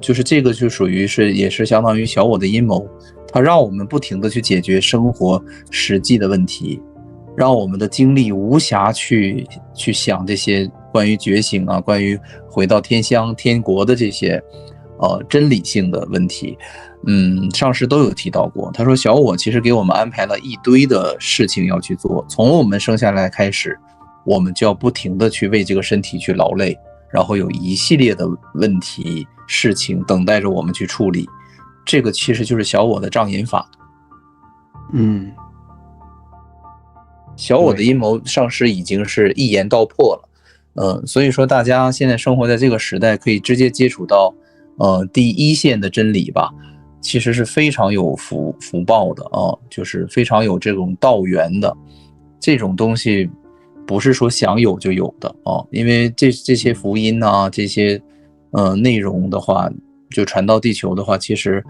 就是这个就属于也是相当于小我的阴谋，它让我们不停的去解决生活实际的问题，让我们的精力无暇去想这些关于觉醒啊，关于回到天乡天国的这些真理性的问题。上师都有提到过，他说小我其实给我们安排了一堆的事情要去做，从我们生下来开始，我们就要不停的去为这个身体去劳累，然后有一系列的问题事情等待着我们去处理，这个其实就是小我的障眼法。小我的阴谋上师已经是一言道破了。所以说大家现在生活在这个时代，可以直接接触到第一线的真理吧，其实是非常有福报的就是非常有这种道缘的。这种东西不是说想有就有的因为这些福音啊，这些内容的话，就传到地球的话，其实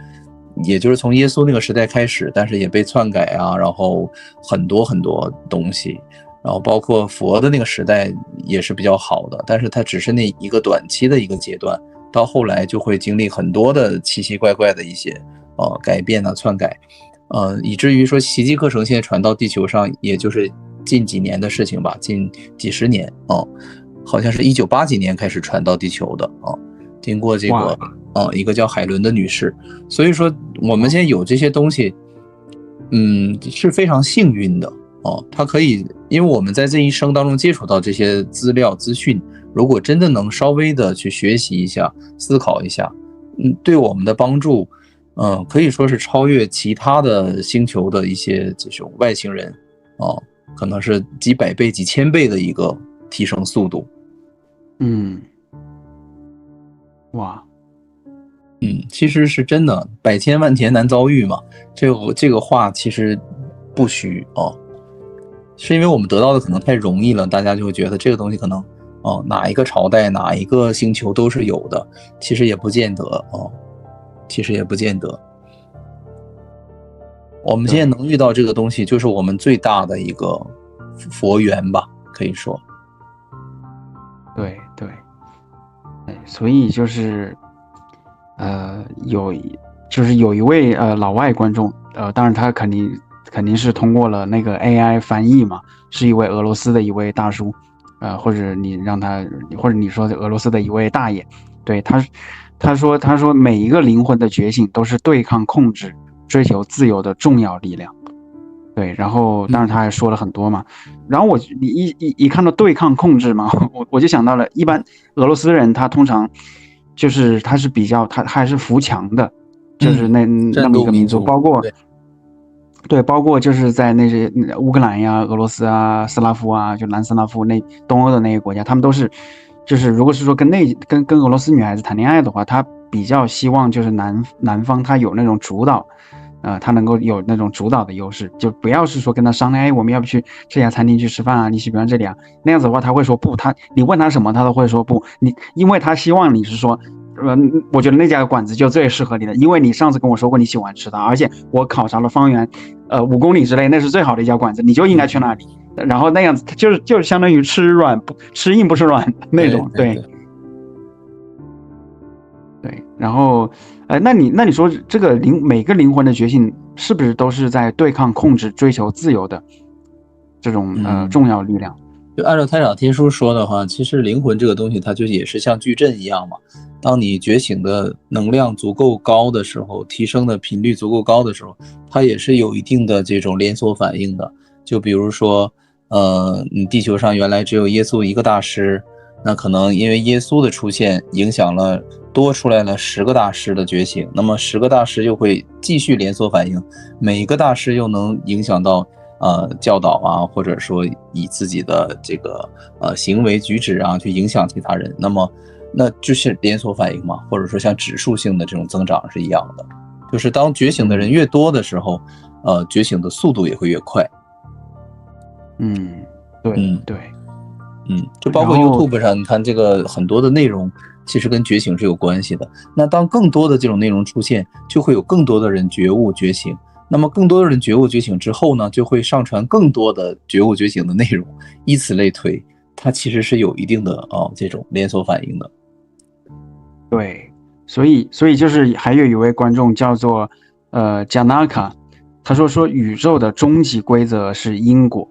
也就是从耶稣那个时代开始，但是也被篡改啊，然后很多很多东西，然后包括佛的那个时代也是比较好的，但是它只是那一个短期的一个阶段，到后来就会经历很多的奇奇怪怪的一些改变啊、篡改，以至于说奇迹课程现在传到地球上，也就是近几年的事情吧，近几十年好像是1980几年开始传到地球的经过这个一个叫海伦的女士。所以说我们现在有这些东西是非常幸运的它可以，因为我们在这一生当中接触到这些资料资讯，如果真的能稍微的去学习一下、思考一下，对我们的帮助可以说是超越其他的星球的一些这种外星人可能是几百倍、几千倍的一个提升速度。哇，其实是真的，百千万劫难遭遇嘛。这个话其实不虚是因为我们得到的可能太容易了，大家就会觉得这个东西可能哪一个朝代、哪一个星球都是有的，其实也不见得其实也不见得。我们现在能遇到这个东西，就是我们最大的一个佛缘吧，可以说。对，所以就是有一位老外观众，当然他肯定是通过了那个 AI 翻译嘛，是一位俄罗斯的一位大叔，或者你说俄罗斯的一位大爷。对，他说每一个灵魂的觉醒都是对抗控制、追求自由的重要力量。对，然后当然他还说了很多嘛，然后你一看到对抗控制嘛，我就想到了，一般俄罗斯人他通常就是他是比较他还是扶强的，就是那么一个民族，对，包括就是在那些乌克兰呀、俄罗斯啊、斯拉夫啊，就南斯拉夫那东欧的那些国家，他们都是，就是如果是说跟俄罗斯女孩子谈恋爱的话，他比较希望就是男方他有那种主导，他能够有那种主导的优势，就不要是说跟他商量，哎，我们要不去这家餐厅去吃饭啊？你喜不喜欢这里啊？那样子的话，他会说不，你问他什么，他都会说不，因为他希望你是说。我觉得那家馆子就最适合你的，因为你上次跟我说过你喜欢吃的，而且我考察了方圆5公里之内，那是最好的一家馆子，你就应该去那里。然后那样子就是相当于吃硬不吃软那种，对。然后那你说这个每个灵魂的觉醒是不是都是在对抗控制、追求自由的这种重要力量？就按照太上天书说的话，其实灵魂这个东西它就也是像矩阵一样嘛。当你觉醒的能量足够高的时候，提升的频率足够高的时候，它也是有一定的这种连锁反应的。就比如说你地球上原来只有耶稣一个大师，那可能因为耶稣的出现影响了多出来了10个大师的觉醒，那么10个大师又会继续连锁反应，每一个大师又能影响到教导啊，或者说以自己的这个行为举止啊去影响其他人，那就是连锁反应嘛，或者说像指数性的这种增长是一样的。就是当觉醒的人越多的时候，觉醒的速度也会越快。就包括 YouTube 上，你看这个很多的内容其实跟觉醒是有关系的。那当更多的这种内容出现，就会有更多的人觉悟觉醒。那么更多的人觉悟觉醒之后呢，就会上传更多的觉悟觉醒的内容，以此类推，它其实是有一定的这种连锁反应的。对，所以就是还有一位观众叫做加纳卡，他说宇宙的终极规则是因果。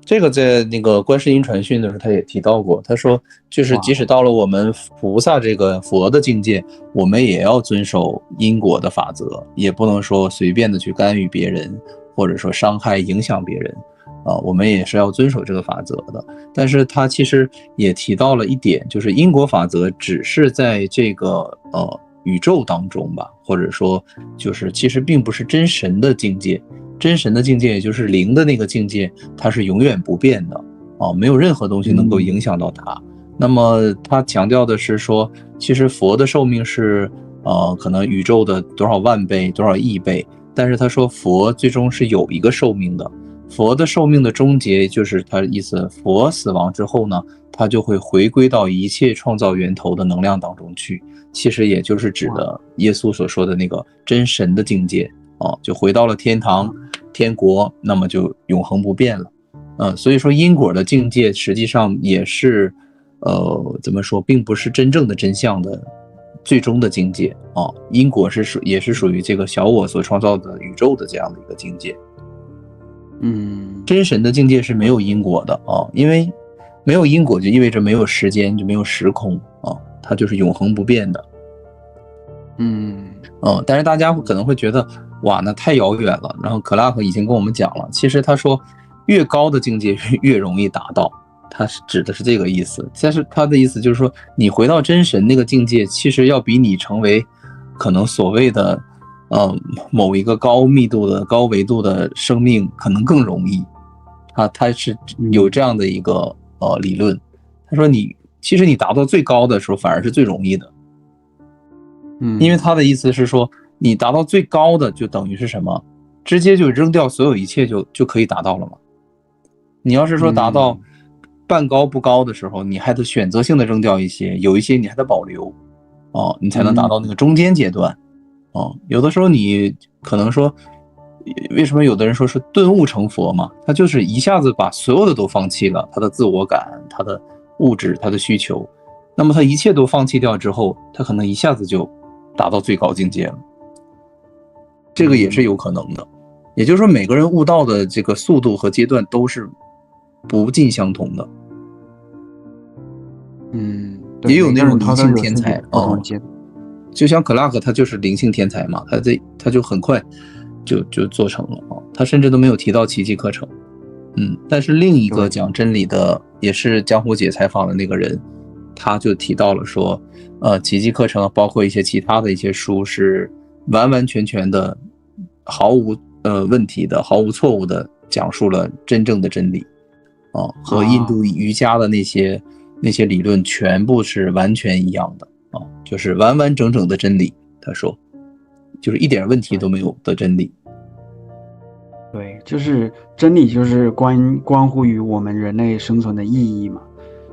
这个在那个观世音传讯的时候他也提到过，他说就是即使到了我们菩萨这个佛的境界，我们也要遵守因果的法则，也不能说随便的去干预别人，或者说伤害影响别人我们也是要遵守这个法则的。但是他其实也提到了一点，就是因果法则只是在这个宇宙当中吧，或者说就是其实并不是真神的境界。真神的境界也就是灵的那个境界，它是永远不变的没有任何东西能够影响到它。那么他强调的是说，其实佛的寿命是可能宇宙的多少万倍多少亿倍，但是他说佛最终是有一个寿命的，佛的寿命的终结就是他的意思，佛死亡之后呢，他就会回归到一切创造源头的能量当中去，其实也就是指的耶稣所说的那个真神的境界就回到了天堂天国，那么就永恒不变了。所以说因果的境界实际上也是怎么说，并不是真正的真相的最终的境界因果也是属于这个小我所创造的宇宙的这样的一个境界。真神的境界是没有因果的因为没有因果就意味着没有时间，就没有时空它就是永恒不变的。但是大家可能会觉得哇，那太遥远了。然后克拉克已经跟我们讲了，其实他说越高的境界越容易达到，他指的是这个意思。但是他的意思就是说，你回到真神那个境界，其实要比你成为可能所谓的某一个高密度的高维度的生命可能更容易他是有这样的一个理论。他说其实你达到最高的时候反而是最容易的。因为他的意思是说，你达到最高的就等于是什么？直接就扔掉所有一切就可以达到了嘛。你要是说达到半高不高的时候，你还得选择性的扔掉一些，有一些你还得保留你才能达到那个中间阶段有的时候你可能说，为什么有的人说是顿悟成佛嘛？他就是一下子把所有的都放弃了，他的自我感，他的物质，他的需求，那么他一切都放弃掉之后，他可能一下子就达到最高境界了，这个也是有可能的。也就是说，每个人悟道的这个速度和阶段都是不尽相同的。也有那种灵性天才就像克拉克他就是灵性天才嘛，他就很快就做成了他甚至都没有提到奇迹课程。但是另一个讲真理的，也是江湖姐采访的那个人，他就提到了说奇迹课程包括一些其他的一些书是完完全全的毫无问题的、毫无错误的讲述了真正的真理和印度瑜伽的那些理论全部是完全一样的就是完完整整的真理。他说，就是一点问题都没有的真理。对，就是真理，就是关乎于我们人类生存的意义嘛。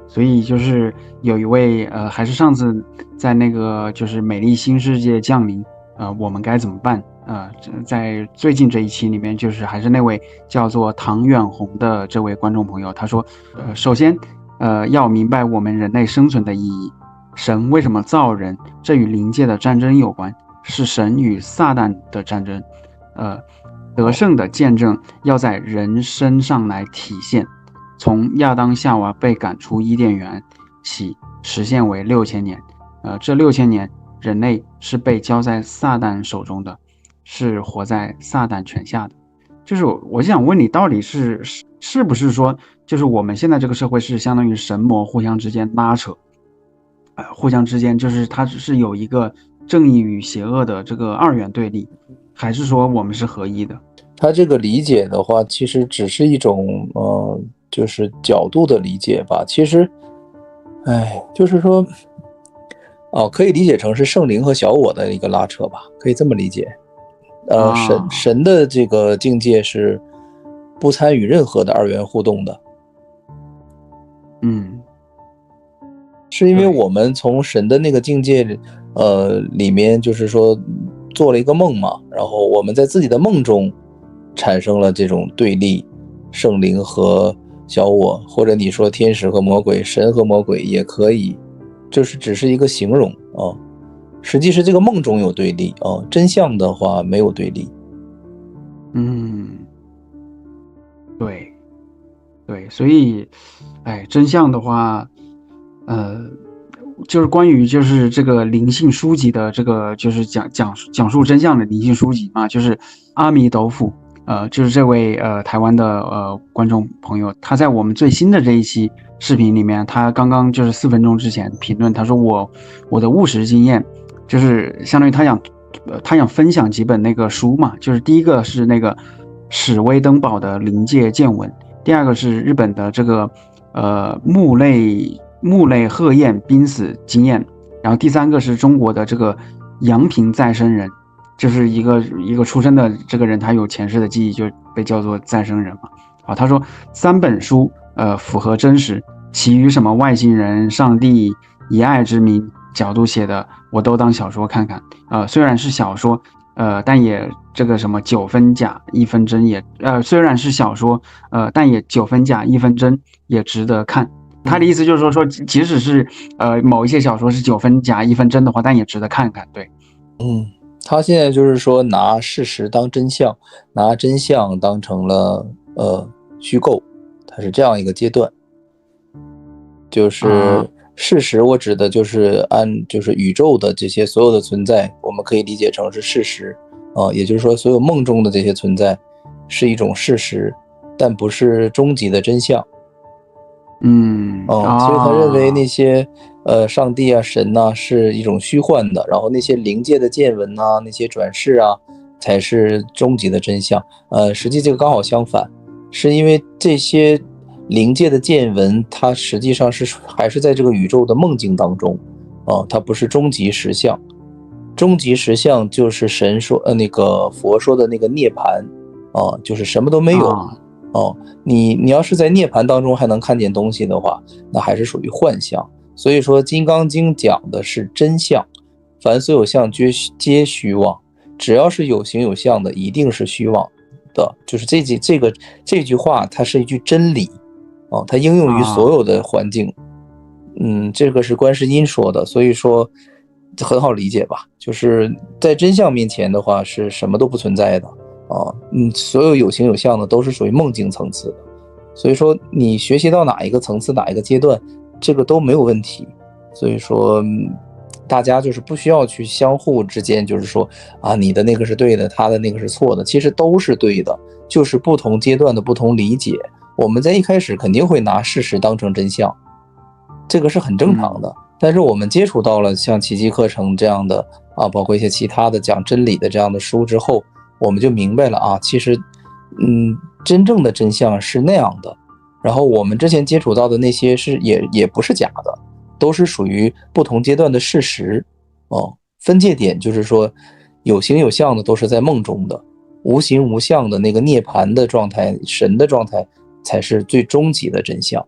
所以就是有一位还是上次在那个就是美丽新世界降临我们该怎么办在最近这一期里面，就是还是那位叫做唐远红的这位观众朋友，他说首先要明白我们人类生存的意义，神为什么造人，这与灵界的战争有关，是神与撒旦的战争，得胜的见证要在人身上来体现，从亚当夏娃被赶出伊甸园起，实现为6000年。这6000年，人类是被交在撒旦手中的，是活在撒旦权下的。就是我想问你，到底是不是说，就是我们现在这个社会是相当于神魔互相之间拉扯，互相之间就是它是有一个正义与邪恶的这个二元对立，还是说我们是合一的？他这个理解的话，其实只是一种就是角度的理解吧。其实，就是说，可以理解成是圣灵和小我的一个拉扯吧，可以这么理解。神的这个境界是不参与任何的二元互动的。是因为我们从神的那个境界里面，就是说做了一个梦嘛，然后我们在自己的梦中产生了这种对立，圣灵和小我，或者你说天使和魔鬼，神和魔鬼也可以，就是只是一个形容实际是这个梦中有对立真相的话没有对立。对，所以真相的话就是关于就是这个灵性书籍的这个就是讲述真相的灵性书籍嘛，就是阿弥陀佛就是这位台湾的观众朋友，他在我们最新的这一期视频里面，他刚刚就是4分钟之前评论，他说我的务实经验就是相当于他想分享几本那个书嘛，就是第一个是那个史威登堡的灵界见闻，第二个是日本的这个木类鹤彦濒死经验，然后第三个是中国的这个阳平再生人，就是一个出生的这个人，他有前世的记忆，就被叫做再生人嘛。他说3本书符合真实，其余什么外星人、上帝、以爱之名角度写的，我都当小说看看。虽然是小说，但也这个什么9分假1分真也虽然是小说，但也9分假1分真也值得看。他的意思就是说，即使是某一些小说是9分假1分真的话，但也值得看看。对，他现在就是说拿事实当真相，拿真相当成了虚构，他是这样一个阶段。就是事实，我指的就是就是宇宙的这些所有的存在，我们可以理解成是事实也就是说所有梦中的这些存在是一种事实，但不是终极的真相。所以他认为那些上帝啊、神啊是一种虚幻的，然后那些灵界的见闻啊、那些转世啊才是终极的真相。实际这个刚好相反，是因为这些灵界的见闻，它实际上还是在这个宇宙的梦境当中它不是终极实相。终极实相就是神说那个佛说的那个涅槃就是什么都没有。你要是在涅槃当中还能看见东西的话，那还是属于幻象。所以说《金刚经》讲的是真相，凡所有相皆虚妄，只要是有形有相的一定是虚妄的。就是这句话它是一句真理它应用于所有的环境。这个是观世音说的，所以说很好理解吧，就是在真相面前的话是什么都不存在的所有有形有相的都是属于梦境层次的，所以说你学习到哪一个层次哪一个阶段，这个都没有问题。所以说大家就是不需要去相互之间就是说你的那个是对的，他的那个是错的，其实都是对的，就是不同阶段的不同理解。我们在一开始肯定会拿事实当成真相，这个是很正常的。但是我们接触到了像奇迹课程这样的包括一些其他的讲真理的这样的书之后，我们就明白了啊，其实真正的真相是那样的，然后我们之前接触到的那些也不是假的，都是属于不同阶段的事实分界点就是说有形有相的都是在梦中的，无形无相的那个涅槃的状态，神的状态才是最终极的真相。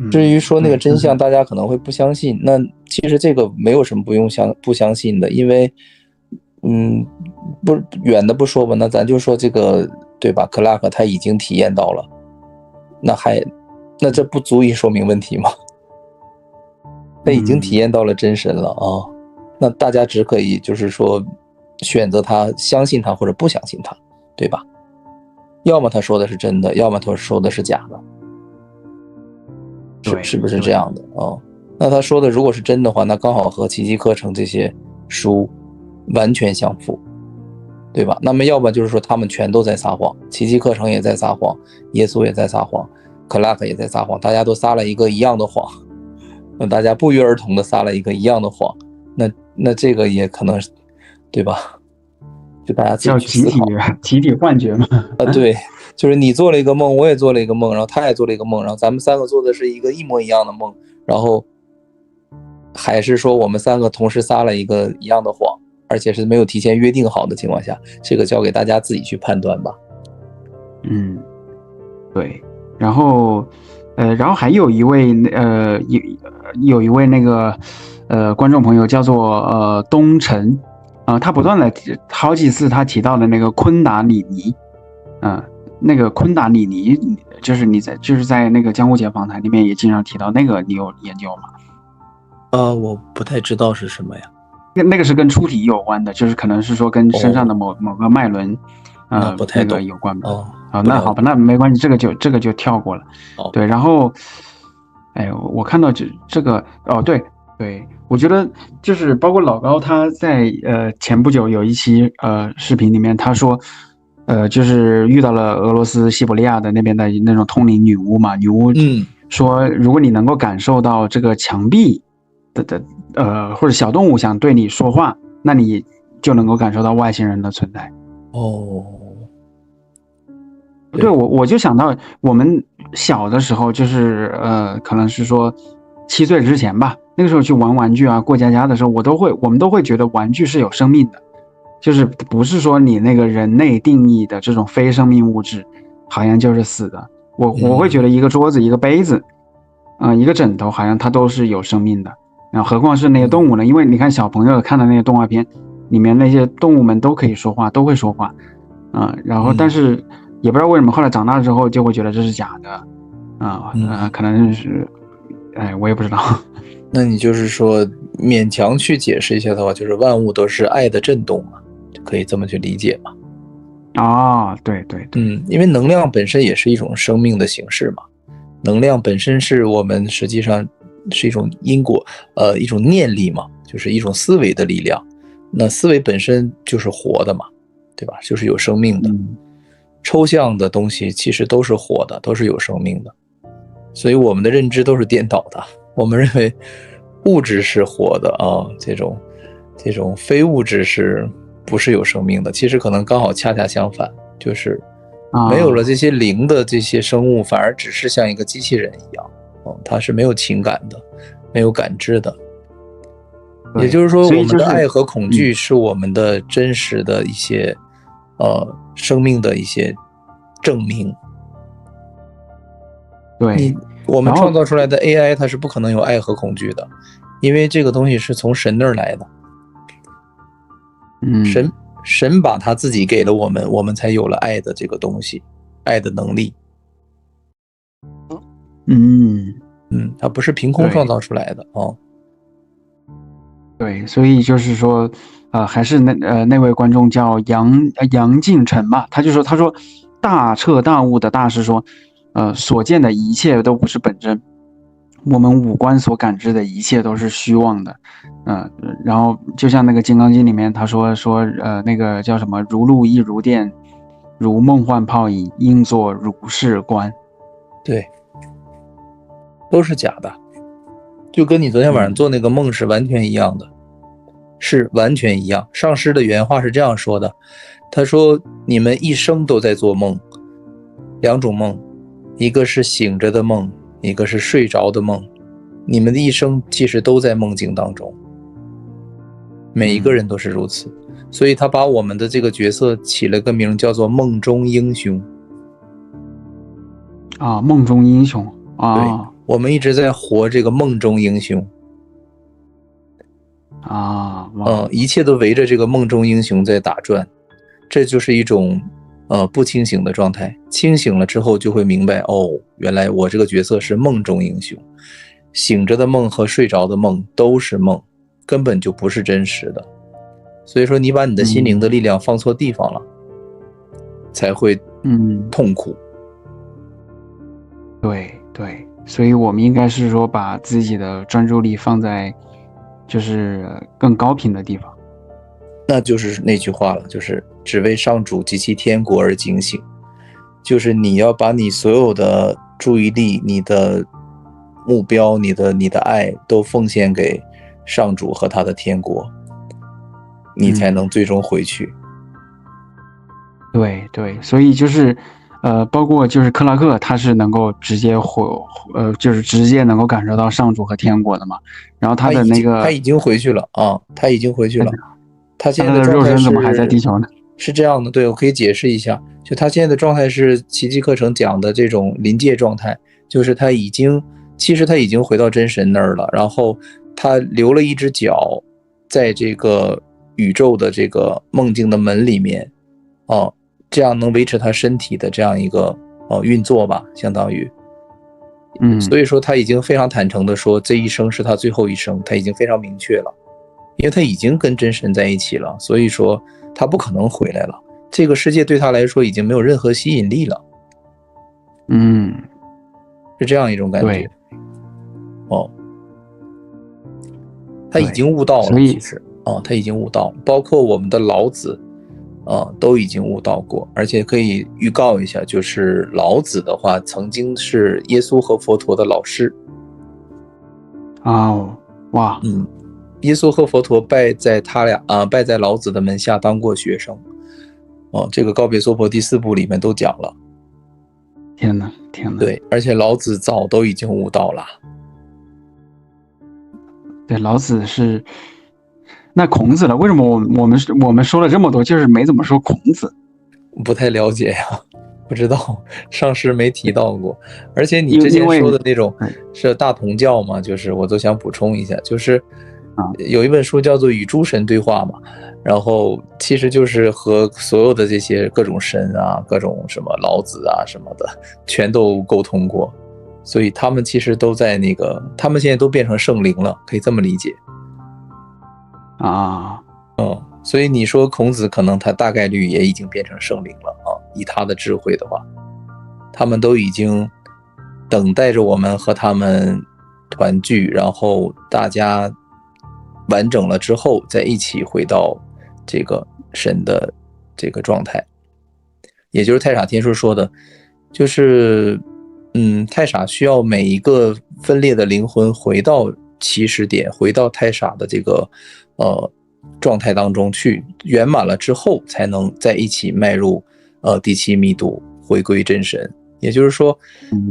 至于说那个真相大家可能会不相信，那其实这个没有什么不相信的，因为不远的不说吧，那咱就说这个对吧，克拉克他已经体验到了，那这不足以说明问题吗？他已经体验到了真神了啊，那大家只可以就是说选择他，相信他或者不相信他，对吧？要么他说的是真的，要么他说的是假的，是不是这样的那他说的如果是真的话，那刚好和奇迹课程这些书完全相符，对吧？那么要么就是说他们全都在撒谎，奇迹课程也在撒谎，耶稣也在撒谎，克拉克也在撒谎，大家都撒了一个一样的谎，那大家不约而同的撒了一个一样的谎，那这个也可能对吧？就大家自己去思考，集体幻觉嘛。对，就是你做了一个梦，我也做了一个梦，然后他也做了一个梦，然后咱们三个做的是一个一模一样的梦，然后还是说我们三个同时撒了一个一样的谎，而且是没有提前约定好的情况下，这个交给大家自己去判断吧。对，然后还有一位有一位那个观众朋友叫做东城他不断的好几次他提到的那个昆达里尼那个昆达里尼就是在那个江湖姐访谈里面也经常提到，那个你有研究吗？我不太知道是什么呀。那个是跟出体有关的，就是可能是说跟身上的某个脉轮不太懂那个有关吧。那好吧，那没关系，这个就跳过了。对，然后我看到这个对，我觉得就是包括老高他在前不久有一期视频里面他说就是遇到了俄罗斯西伯利亚的那边的那种通灵女巫嘛，女巫说如果你能够感受到这个墙壁的或者小动物想对你说话，那你就能够感受到外星人的存在。对，我就想到我们小的时候就是可能是说7岁之前吧，那个时候去玩玩具啊，过家家的时候，我们都会觉得玩具是有生命的，就是不是说你那个人类定义的这种非生命物质好像就是死的。我会觉得一个桌子一个杯子一个枕头好像它都是有生命的，然后何况是那些动物呢？因为你看小朋友看的那些动画片里面那些动物们都可以说话，都会说话然后但是也不知道为什么后来长大之后就会觉得这是假的可能是我也不知道。那你就是说勉强去解释一下的话，就是万物都是爱的震动嘛，就可以这么去理解嘛。对，因为能量本身也是一种生命的形式嘛，能量本身是我们实际上是一种因果一种念力嘛，就是一种思维的力量，那思维本身就是活的嘛，对吧？就是有生命的抽象的东西其实都是活的，都是有生命的，所以我们的认知都是颠倒的，我们认为物质是活的这种非物质是不是有生命的，其实可能刚好恰恰相反，就是没有了这些灵的这些生物，反而只是像一个机器人一样它是没有情感的，没有感知的。也就是说我们的爱和恐惧是我们的真实的一些生命的一些证明。对，我们创造出来的 AI 它是不可能有爱和恐惧的，因为这个东西是从神那儿来的。神把他自己给了我们，我们才有了爱的这个东西，爱的能力。它不是凭空创造出来的对，所以就是说还是那位观众叫杨敬成嘛，他说大彻大悟的大师说所见的一切都不是本真，我们五官所感知的一切都是虚妄的然后就像那个金刚经里面他说那个叫什么如露亦如电，如梦幻泡影，应作如是观。对，都是假的，就跟你昨天晚上做那个梦是完全一样的，是完全一样。上师的原话是这样说的，他说你们一生都在做梦，两种梦，一个是醒着的梦，一个是睡着的梦，你们的一生其实都在梦境当中，每一个人都是如此。所以他把我们的这个角色起了个名叫做梦中英雄啊，梦中英雄啊，对，我们一直在活这个梦中英雄啊，一切都围着这个梦中英雄在打转，这就是一种不清醒的状态。清醒了之后就会明白，哦，原来我这个角色是梦中英雄，醒着的梦和睡着的梦都是梦，根本就不是真实的。所以说你把你的心灵的力量放错地方了，才会痛苦。对对，所以我们应该是说把自己的专注力放在就是更高频的地方。那就是那句话了，就是只为上主及其天国而警醒，就是你要把你所有的注意力、你的目标、你的爱都奉献给上主和他的天国，你才能最终回去。对对，所以就是包括就是克拉克，他是能够直接就是直接能够感受到上主和天国的嘛。然后他的那个他已经回去了啊，他已经回去了。他现在的肉身怎么还在地球呢？是这样的，对，我可以解释一下，就他现在的状态是奇迹课程讲的这种临界状态，就是其实他已经回到真神那儿了，然后他留了一只脚在这个宇宙的这个梦境的门里面，这样能维持他身体的这样一个运作吧，相当于，所以说他已经非常坦诚的说，这一生是他最后一生，他已经非常明确了，因为他已经跟真神在一起了，所以说他不可能回来了，这个世界对他来说已经没有任何吸引力了，是这样一种感觉，他已经悟到了，其实他已经悟到了，包括我们的老子。都已经悟到过，而且可以预告一下，就是老子的话曾经是耶稣和佛陀的老师。哇，耶稣和佛陀拜在老子的门下当过学生。这个告别娑婆第4部里面都讲了。天哪！对，而且老子早都已经悟到了。对，老子是。那孔子了，为什么我们说了这么多，就是没怎么说孔子？不太了解呀，不知道，上师没提到过。而且你之前说的那种是大同教嘛，就是我都想补充一下，就是有一本书叫做《与诸神对话》嘛，然后其实就是和所有的这些各种神啊、各种什么老子啊什么的，全都沟通过，所以他们其实都在他们现在都变成圣灵了，可以这么理解。所以你说孔子可能他大概率也已经变成圣灵了以他的智慧的话，他们都已经等待着我们和他们团聚，然后大家完整了之后再一起回到这个神的这个状态，也就是太傻天书说的，就是太傻需要每一个分裂的灵魂回到起始点，回到太傻的这个状态当中去，圆满了之后才能在一起迈入第7密度，回归真神。也就是说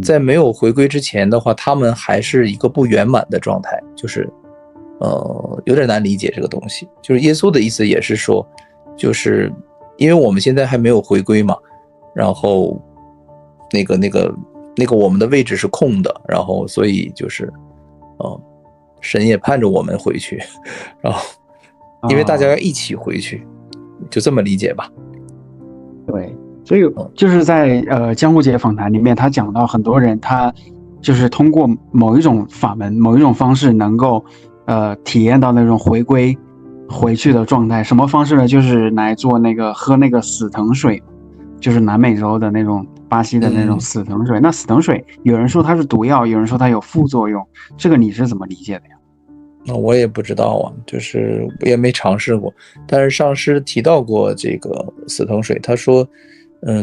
在没有回归之前的话，他们还是一个不圆满的状态，就是有点难理解这个东西。就是耶稣的意思也是说，就是因为我们现在还没有回归嘛，然后那个我们的位置是空的，然后所以就是神也盼着我们回去，然后因为大家要一起回去，就这么理解吧。对，所以就是在江湖姐访谈里面，他讲到很多人他就是通过某一种法门、某一种方式能够体验到那种回归回去的状态。什么方式呢？就是来做喝那个死藤水，就是南美洲的那种巴西的那种死藤水。那死藤水有人说它是毒药，有人说它有副作用，这个你是怎么理解的呀？那我也不知道啊，就是我也没尝试过，但是上师提到过这个死藤水，他说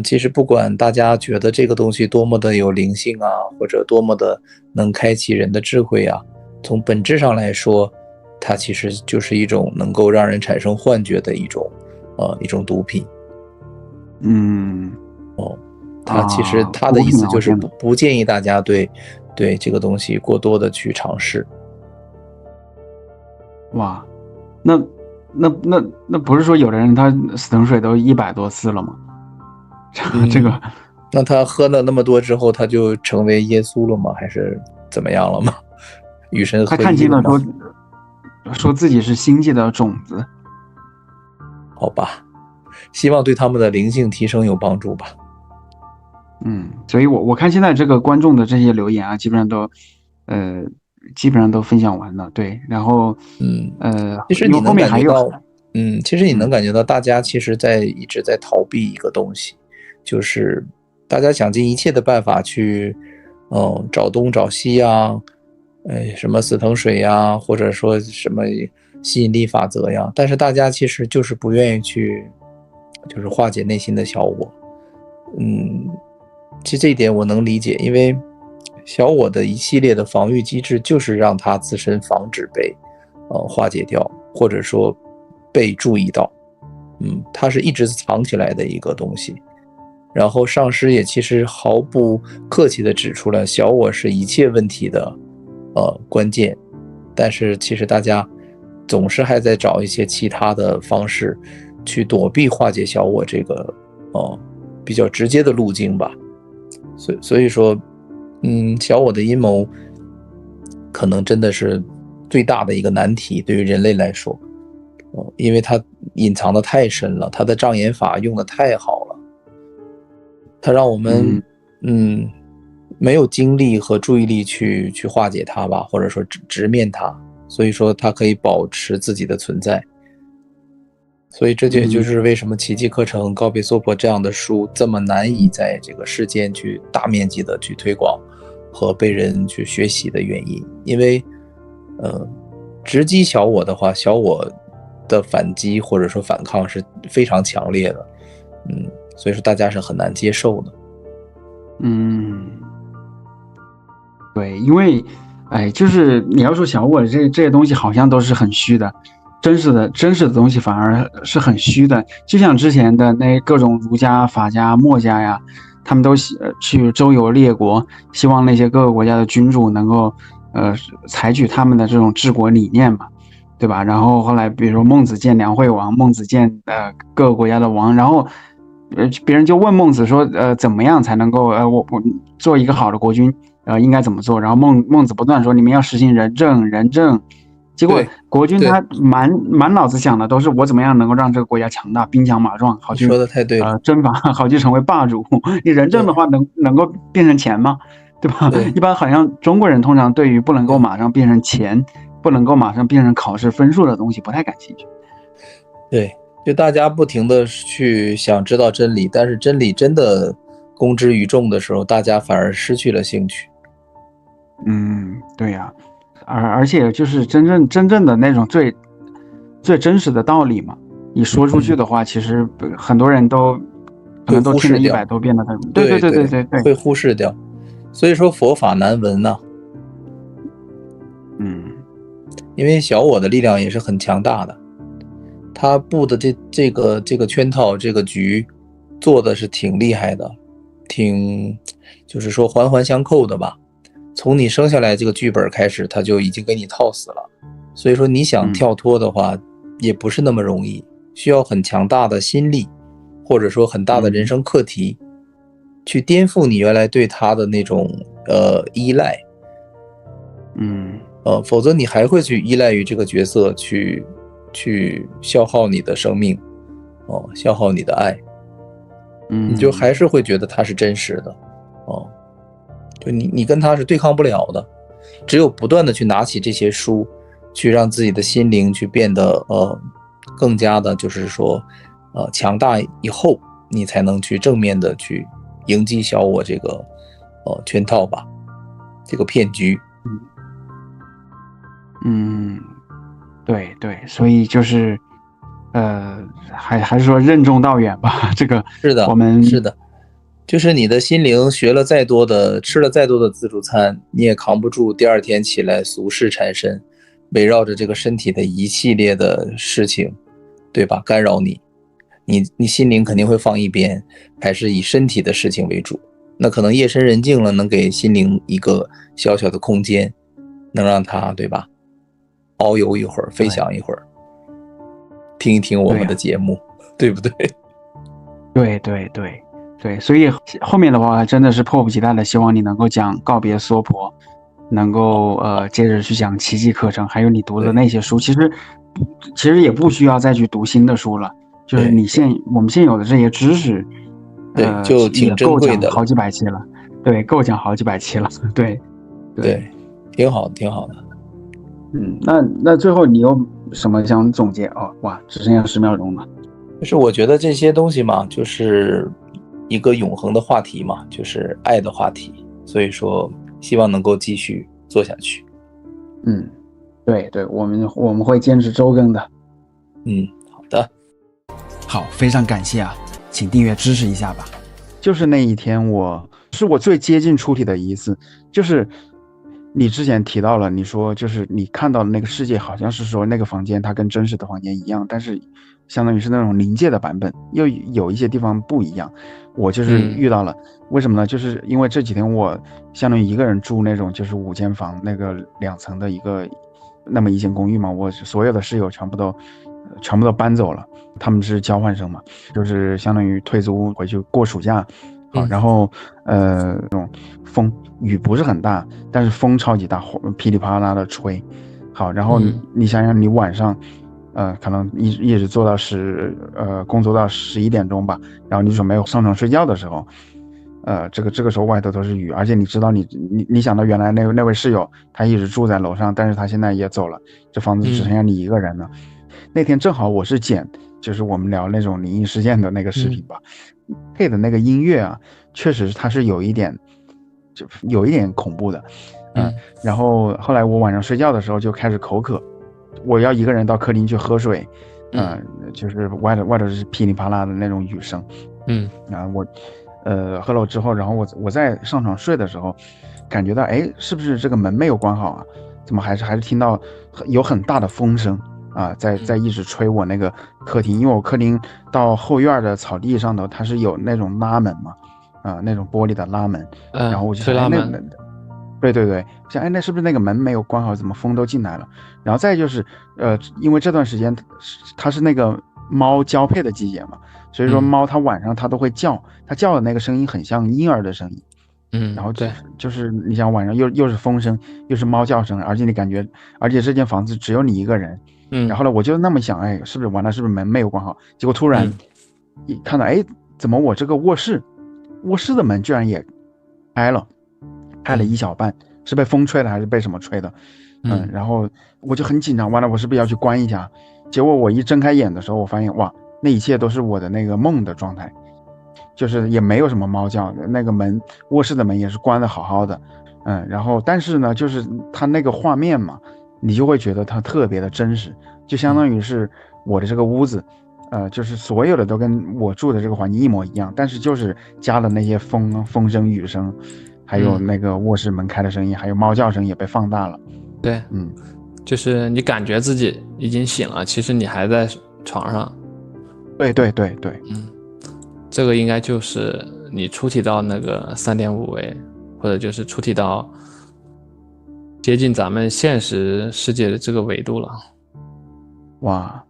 其实不管大家觉得这个东西多么的有灵性啊，或者多么的能开启人的智慧啊，从本质上来说它其实就是一种能够让人产生幻觉的一种毒品。它其实它的意思就是不建议大家对这个东西过多的去尝试。哇，那不是说有的人他死藤水都100多次了吗？这个，那他喝了那么多之后，他就成为耶稣了吗？还是怎么样了吗？与神合一了吗？他看清了说自己是星际的种子。好吧，希望对他们的灵性提升有帮助吧。所以我看现在这个观众的这些留言啊，基本上都分享完了。对，然后其实你能感觉到，其实你能嗯感觉到大家其实一直在逃避一个东西，就是大家想尽一切的办法去找东找西啊，什么死藤水呀，或者说什么吸引力法则呀，但是大家其实就是不愿意去就是化解内心的小我。其实这一点我能理解，因为小我的一系列的防御机制就是让它自身防止被化解掉，或者说被注意到。它是一直藏起来的一个东西。然后上师也其实毫不客气地指出了小我是一切问题的关键，但是其实大家总是还在找一些其他的方式去躲避化解小我这个比较直接的路径吧。所以说小我的阴谋可能真的是最大的一个难题，对于人类来说，因为它隐藏的太深了，它的障眼法用的太好了，它让我们没有精力和注意力去化解它吧，或者说直面它，所以说它可以保持自己的存在。所以这也就是为什么奇迹课程告别娑婆这样的书这么难以在这个世间去大面积的去推广和被人去学习的原因。因为直击小我的话，小我的反击或者说反抗是非常强烈的，所以说大家是很难接受的。对，因为就是你要说小我这些东西好像都是很虚的，真实的东西反而是很虚的。就像之前的那各种儒家、法家、墨家呀，他们都去周游列国，希望那些各个国家的君主能够采取他们的这种治国理念嘛，对吧？然后后来比如说孟子见梁惠王，孟子见各个国家的王，然后别人就问孟子说怎么样才能够我做一个好的国君，应该怎么做？然后孟子不断说你们要实行仁政。结果国君他满脑子想的都是我怎么样能够让这个国家强大，兵强马壮，好去说的太对了，征伐，好去成为霸主。你仁政的话能够变成钱吗？对吧？一般好像中国人通常对于不能够马上变成钱，不能够马上变成考试分数的东西不太感兴趣。对，就大家不停的去想知道真理，但是真理真的公之于众的时候，大家反而失去了兴趣。对呀。而且就是真正的那种最真实的道理嘛，你说出去的话，其实很多人都可能都听了100多遍了。对，会忽视掉。所以说佛法难闻呐。因为小我的力量也是很强大的，他布的这个圈套，这个局做的是挺厉害的，就是说环环相扣的吧。从你生下来这个剧本开始，他就已经给你套死了，所以说你想跳脱的话，也不是那么容易，需要很强大的心力，或者说很大的人生课题，去颠覆你原来对他的那种依赖，否则你还会去依赖于这个角色，去消耗你的生命，消耗你的爱，你就还是会觉得他是真实的，就你跟他是对抗不了的，只有不断的去拿起这些书，去让自己的心灵去变得更加的，就是说强大以后，你才能去正面的去迎击小我这个圈套吧，这个骗局。对，所以就是还是说任重道远吧。这个是的，我们是的。就是你的心灵学了再多的，吃了再多的自助餐，你也扛不住第二天起来俗世缠身，围绕着这个身体的一系列的事情，对吧？干扰你，你心灵肯定会放一边，还是以身体的事情为主。那可能夜深人静了，能给心灵一个小小的空间，能让它，对吧？遨游一会儿，飞翔一会儿，听一听我们的节目，对不对？对，所以后面的话真的是迫不及待的，希望你能够讲告别娑婆，能够接着去讲奇迹课程，还有你读的那些书，其实也不需要再去读新的书了，就是我们现有的这些知识，对，就挺珍贵的，好几百期了，对，够讲好几百期了，对，挺好的。那最后你有什么想总结？哇，只剩下10秒钟了。就是我觉得这些东西嘛，就是一个永恒的话题嘛，就是爱的话题，所以说希望能够继续做下去。对，我们会坚持周更的。好的，好，非常感谢啊，请订阅支持一下吧。就是那一天是我最接近出体的一次，就是你之前提到了，你说就是你看到的那个世界好像是说那个房间它跟真实的房间一样，但是相当于是那种临界的版本，又有一些地方不一样。我就是遇到了，为什么呢？就是因为这几天我相当于一个人住那种就是5间房那个2层的那么一间公寓嘛，我所有的室友全部都搬走了，他们是交换生嘛，就是相当于退租回去过暑假。好，然后这种雨不是很大，但是风超级大，噼里啪啦的吹。好，然后你想想，你晚上可能一直做到工作到11点钟吧，然后你准备上床睡觉的时候，这个时候外头都是雨，而且你知道你想到原来那位室友他一直住在楼上，但是他现在也走了，这房子只剩下你一个人了。那天正好我是剪就是我们聊那种灵异事件的那个视频吧，配的那个音乐啊，确实它是有一点恐怖的。然后后来我晚上睡觉的时候就开始口渴，我要一个人到客厅去喝水，就是外头是噼里啪啦的那种雨声，然后我喝了之后，然后我在上床睡的时候，感觉到是不是这个门没有关好啊？怎么还是听到有很大的风声啊，在一直吹我那个客厅，因为我客厅到后院的草地上头，它是有那种拉门嘛，那种玻璃的拉门，然后我就推拉门。对，想那是不是那个门没有关好，怎么风都进来了？然后再就是因为这段时间它是那个猫交配的季节嘛，所以说猫它晚上它都会叫，它叫的那个声音很像婴儿的声音。然后就是你想晚上又是风声，又是猫叫声，而且这间房子只有你一个人。然后呢，我就那么想，是不是完了？是不是门没有关好？结果突然一看到，怎么我这个卧室的门居然也开了一小半，是被风吹的还是被什么吹的？然后我就很紧张，完了我是不是要去关一下？结果我一睁开眼的时候，我发现哇，那一切都是我的那个梦的状态，就是也没有什么猫叫，那个卧室的门也是关的好好的。然后但是呢，就是它那个画面嘛，你就会觉得它特别的真实，就相当于是我的这个屋子，就是所有的都跟我住的这个环境一模一样，但是就是加了那些风声、雨声，还有那个卧室门开的声音，还有猫叫声也被放大了。对，就是你感觉自己已经醒了，其实你还在床上。对，这个应该就是你出体到那个3.5维，或者就是出体到接近咱们现实世界的这个维度了。哇，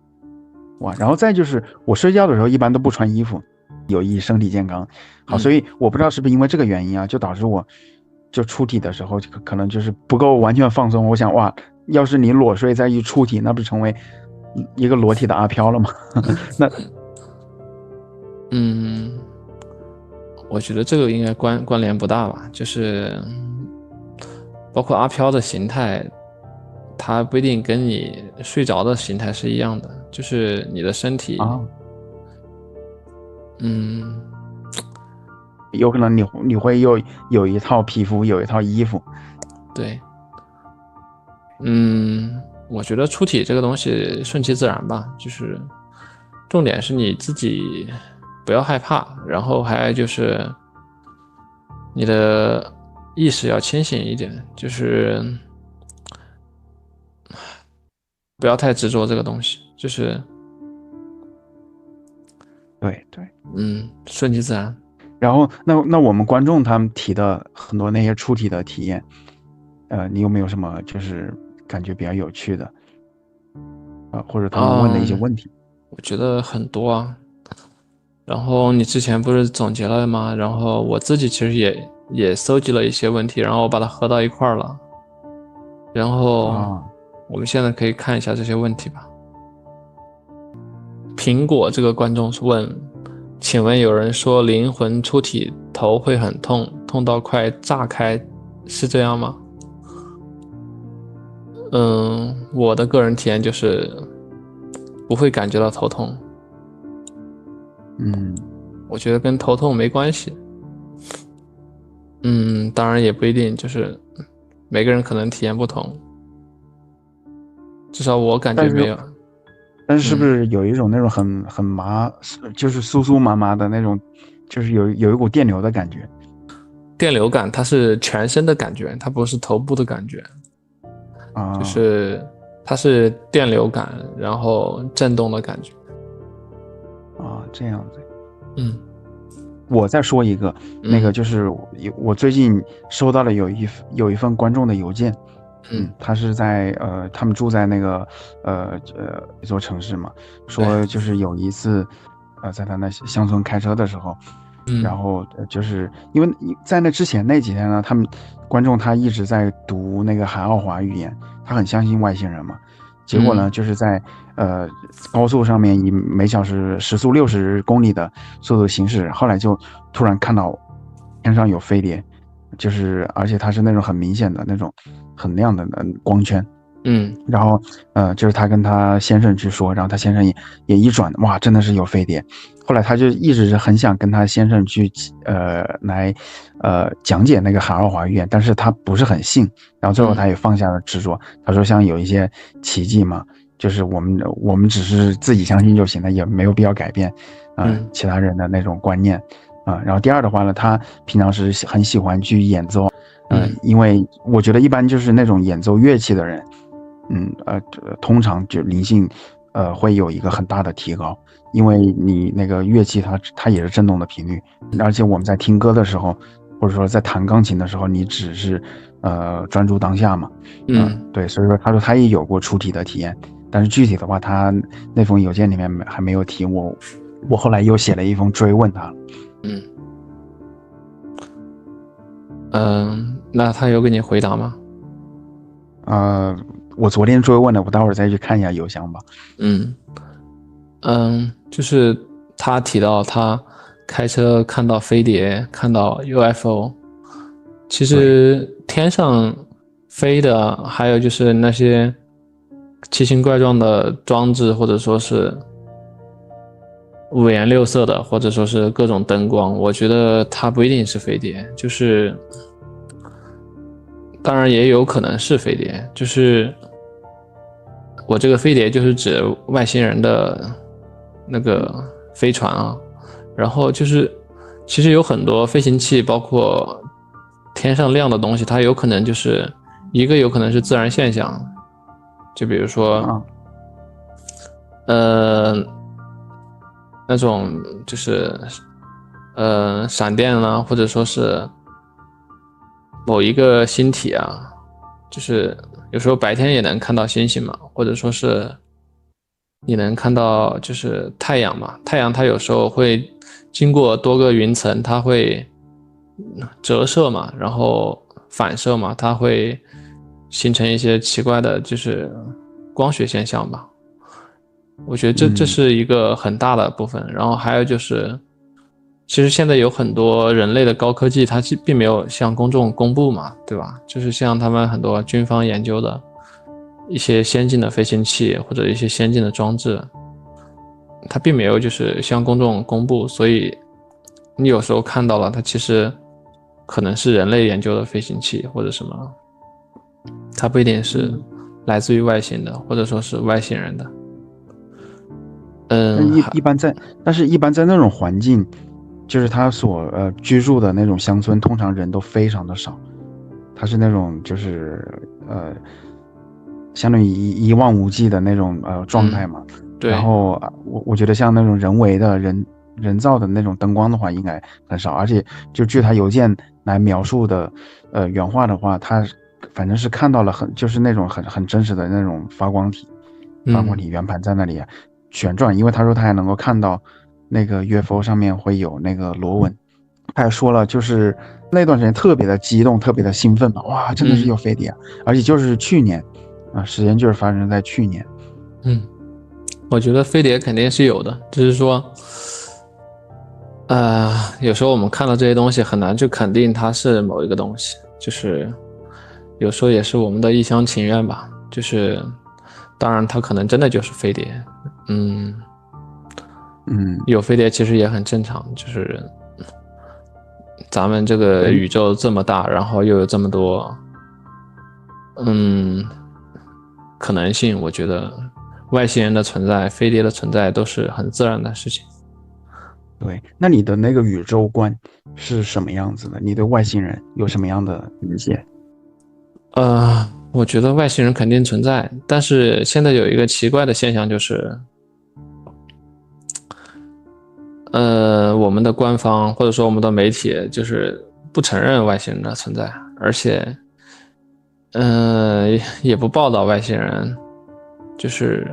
然后再就是我睡觉的时候一般都不穿衣服，有益身体健康。好，所以我不知道是不是因为这个原因啊，就导致我就出体的时候可能就是不够完全放松。我想哇，要是你裸睡再一出体，那不是成为一个裸体的阿飘了吗？那我觉得这个应该关联不大吧，就是包括阿飘的形态，它不一定跟你睡着的形态是一样的，就是你的身体有可能你会有一套皮肤，有一套衣服。对，我觉得出体这个东西顺其自然吧，就是重点是你自己不要害怕，然后还就是你的意识要清醒一点，就是不要太执着这个东西，就是对，顺其自然。然后那我们观众他们提的很多那些出体的体验，你有没有什么就是感觉比较有趣的，或者他们问的一些问题？我觉得很多啊。然后你之前不是总结了吗？然后我自己其实也搜集了一些问题，然后我把它合到一块儿了。然后我们现在可以看一下这些问题吧。苹果这个观众问，请问有人说灵魂出体头会很痛，痛到快炸开，是这样吗？我的个人体验就是不会感觉到头痛。我觉得跟头痛没关系。当然也不一定，就是每个人可能体验不同，至少我感觉没有。但是是不是有一种那种很麻，就是酥酥麻麻的那种，就是有一股电流的感觉？电流感它是全身的感觉，它不是头部的感觉。就是它是电流感，然后震动的感觉。这样子。我再说一个，那个就是我最近收到了有一份观众的邮件。他是在他们住在那个一座城市嘛，说就是有一次在他那乡村开车的时候，然后就是因为在那之前那几天呢，他们观众他一直在读那个海奥华语言，他很相信外星人嘛。结果呢，就是在高速上面以每小时时速60公里的速度行驶，后来就突然看到天上有飞碟，就是而且它是那种很明显的那种很亮的光圈。然后就是他跟他先生去说，然后他先生也一转，哇，真的是有飞碟。后来他就一直是很想跟他先生去来讲解那个海奥华语言，但是他不是很信。然后最后他也放下了执着，他说像有一些奇迹嘛，就是我们只是自己相信就行了，也没有必要改变其他人的那种观念然后第二的话呢，他平常是很喜欢去演奏，因为我觉得一般就是那种演奏乐器的人，通常就灵性会有一个很大的提高，因为你那个乐器它也是振动的频率，而且我们在听歌的时候，或者说在弹钢琴的时候，你只是专注当下嘛。对，所以说他说他也有过出体的体验，但是具体的话他那封邮件里面还没有提，我后来又写了一封追问他。那他有给你回答吗？我昨天追问了，我待会儿再去看一下邮箱吧。就是他提到他开车看到飞碟，看到 UFO， 其实天上飞的还有就是那些奇形怪状的装置，或者说是五颜六色的，或者说是各种灯光，我觉得它不一定是飞碟，就是当然也有可能是飞碟，就是我这个飞碟就是指外星人的那个飞船啊。然后就是其实有很多飞行器，包括天上亮的东西，它有可能就是一个有可能是自然现象，就比如说那种就是闪电啊，或者说是某一个星体啊，就是有时候白天也能看到星星嘛，或者说是你能看到就是太阳嘛，太阳它有时候会经过多个云层，它会折射嘛，然后反射嘛，它会形成一些奇怪的就是光学现象吧。我觉得这是一个很大的部分。然后还有就是其实现在有很多人类的高科技它并没有向公众公布嘛，对吧？就是像他们很多军方研究的一些先进的飞行器或者一些先进的装置，它并没有就是向公众公布，所以你有时候看到了它其实可能是人类研究的飞行器或者什么，它不一定是来自于外星的，或者说是外星人的。但是一般在那种环境，就是他所居住的那种乡村，通常人都非常的少，他是那种就是相当于一望无际的那种状态嘛。对。然后我觉得像那种人为的人造的那种灯光的话，应该很少。而且就据他邮件来描述的原话的话，他反正是看到了就是那种很真实的那种发光体圆盘在那里旋转，因为他说他还能够看到那个 UFO 上面会有那个螺纹。他还说了，就是那段时间特别的激动，特别的兴奋嘛，哇，真的是有飞碟而且就是去年时间就是发生在去年。我觉得飞碟肯定是有的，只是说有时候我们看到这些东西很难去肯定它是某一个东西，就是有时候也是我们的一厢情愿吧，就是当然它可能真的就是飞碟。有飞碟其实也很正常，就是咱们这个宇宙这么大，然后又有这么多可能性，我觉得外星人的存在，飞碟的存在都是很自然的事情。对，那你的那个宇宙观是什么样子的？你对外星人有什么样的理解？我觉得外星人肯定存在，但是现在有一个奇怪的现象，就是我们的官方或者说我们的媒体就是不承认外星人的存在，而且也不报道外星人，就是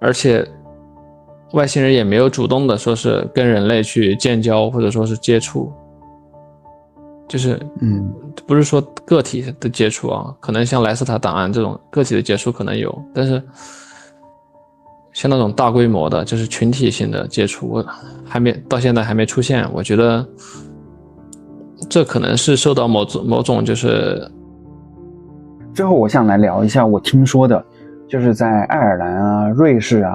而且外星人也没有主动的说是跟人类去建交或者说是接触，就是不是说个体的接触可能像莱斯塔档案这种个体的接触可能有，但是像那种大规模的就是群体性的接触到现在还没出现。我觉得这可能是受到某种就是最后我想来聊一下我听说的，就是在爱尔兰瑞士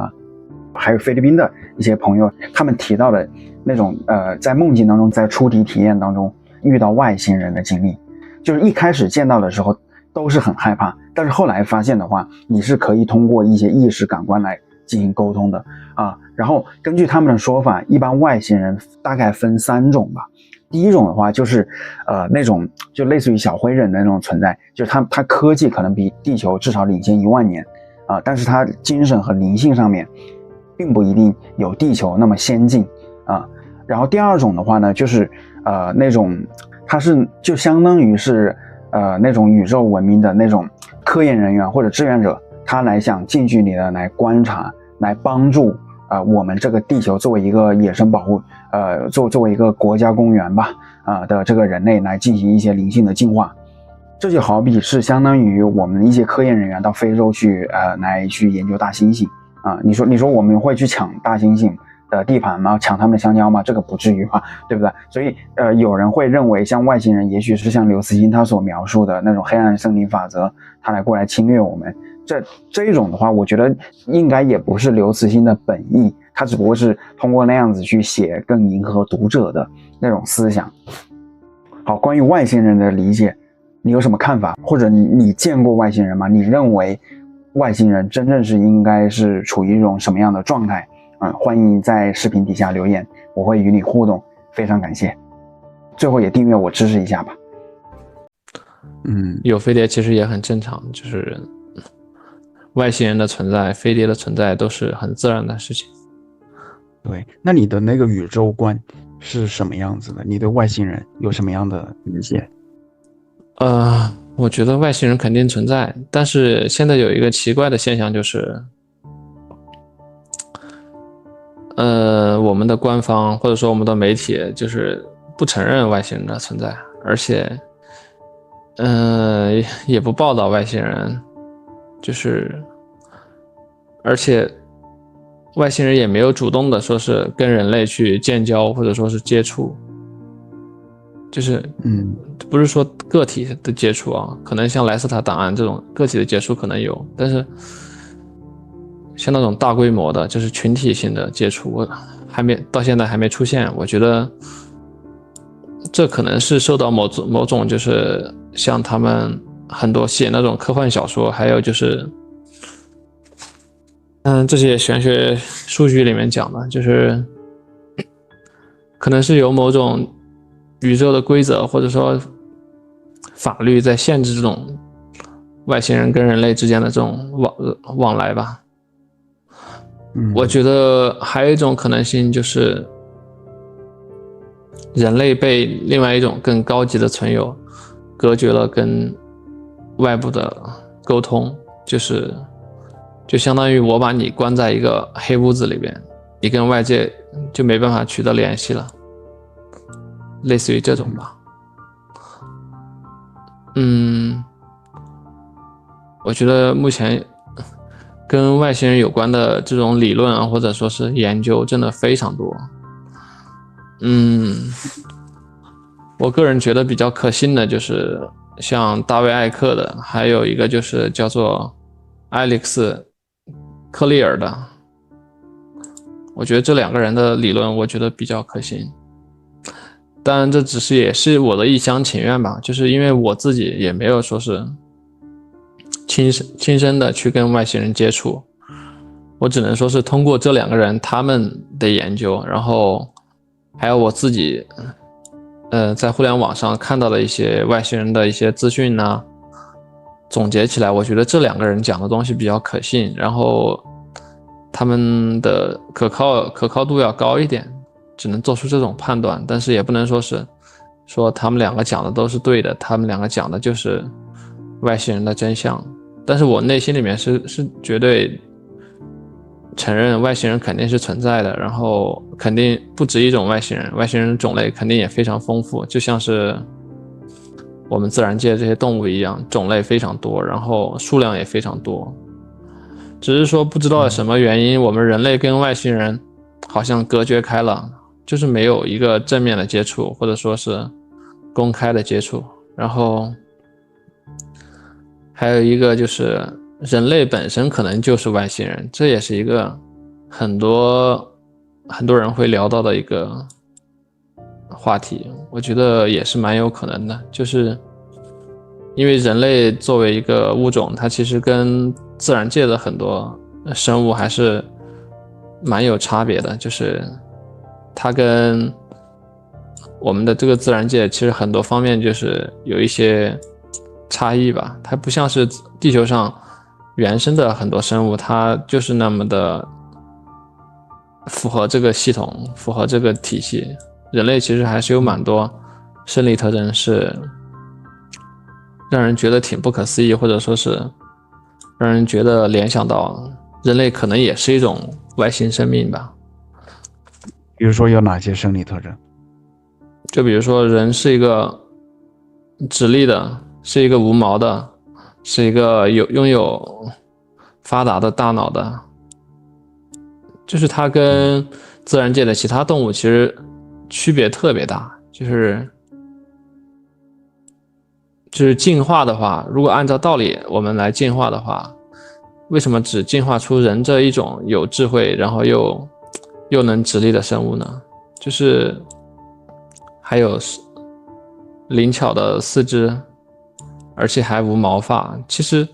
还有菲律宾的一些朋友，他们提到的那种在梦境当中，在出体体验当中遇到外星人的经历。就是一开始见到的时候都是很害怕，但是后来发现的话，你是可以通过一些意识感官来进行沟通的然后根据他们的说法，一般外星人大概分3种吧。第一种的话就是那种就类似于小灰人的那种存在，就是他科技可能比地球至少领先1万年但是他精神和灵性上面并不一定有地球那么先进然后第二种的话呢，就是那种它是就相当于是那种宇宙文明的那种科研人员或者志愿者，他来想近距离的来观察，来帮助我们这个地球作为一个野生保护作为一个国家公园吧的这个人类来进行一些灵性的进化。这就好比是相当于我们一些科研人员到非洲去来去研究大猩猩你说我们会去抢大猩猩的地盘吗？抢他们的香蕉吗？这个不至于吧，对不对？所以有人会认为像外星人也许是像刘慈欣他所描述的那种黑暗森林法则，他来过来侵略我们。这一种的话，我觉得应该也不是刘慈欣的本意，他只不过是通过那样子去写更迎合读者的那种思想。好，关于外星人的理解，你有什么看法？或者你见过外星人吗？你认为外星人真正是应该是处于一种什么样的状态？欢迎在视频底下留言，我会与你互动，非常感谢。最后也订阅我支持一下吧。有飞碟其实也很正常，就是外星人的存在，飞碟的存在都是很自然的事情。对，那你的那个宇宙观是什么样子的？你对外星人有什么样的理解？我觉得外星人肯定存在，但是现在有一个奇怪的现象，就是我们的官方或者说我们的媒体就是不承认外星人的存在，而且也不报道外星人，就是而且外星人也没有主动的说是跟人类去建交或者说是接触，就是不是说个体的接触可能像莱斯塔档案这种个体的接触可能有，但是像那种大规模的就是群体性的接触到现在还没出现。我觉得这可能是受到某种就是像他们很多写那种科幻小说，还有就是这些玄学数据里面讲的，就是可能是有某种宇宙的规则或者说法律在限制这种外星人跟人类之间的这种往来吧。我觉得还有一种可能性就是人类被另外一种更高级的存有隔绝了跟外部的沟通，就相当于我把你关在一个黑屋子里边，你跟外界就没办法取得联系了，类似于这种吧。我觉得目前跟外星人有关的这种理论啊，或者说是研究真的非常多。我个人觉得比较可信的就是像大卫艾克的，还有一个就是叫做艾利克斯克利尔的。我觉得这两个人的理论我觉得比较可信，当然这只是也是我的一厢情愿吧，就是因为我自己也没有说是亲身的去跟外星人接触，我只能说是通过这两个人他们的研究，然后还有我自己在互联网上看到的一些外星人的一些资讯呢，总结起来我觉得这两个人讲的东西比较可信，然后他们的可靠度要高一点，只能做出这种判断，但是也不能说他们两个讲的都是对的，他们两个讲的就是外星人的真相。但是我内心里面是绝对承认外星人肯定是存在的，然后肯定不止一种外星人，外星人种类肯定也非常丰富，就像是我们自然界这些动物一样，种类非常多，然后数量也非常多。只是说不知道什么原因，我们人类跟外星人好像隔绝开了，就是没有一个正面的接触，或者说是公开的接触。然后还有一个就是人类本身可能就是外星人，这也是一个很多人会聊到的一个话题，我觉得也是蛮有可能的，就是因为人类作为一个物种，它其实跟自然界的很多生物还是蛮有差别的，就是它跟我们的这个自然界其实很多方面就是有一些差异吧，它不像是地球上原生的很多生物，它就是那么的符合这个系统，符合这个体系。人类其实还是有蛮多生理特征是让人觉得挺不可思议，或者说是让人觉得联想到人类可能也是一种外星生命吧。比如说有哪些生理特征？就比如说人是一个直立的，是一个无毛的，是一个拥有发达的大脑的，就是它跟自然界的其他动物其实区别特别大，就是进化的话，如果按照道理我们来进化的话，为什么只进化出人这一种有智慧然后又能直立的生物呢？就是还有灵巧的四肢，而且还无毛发。其实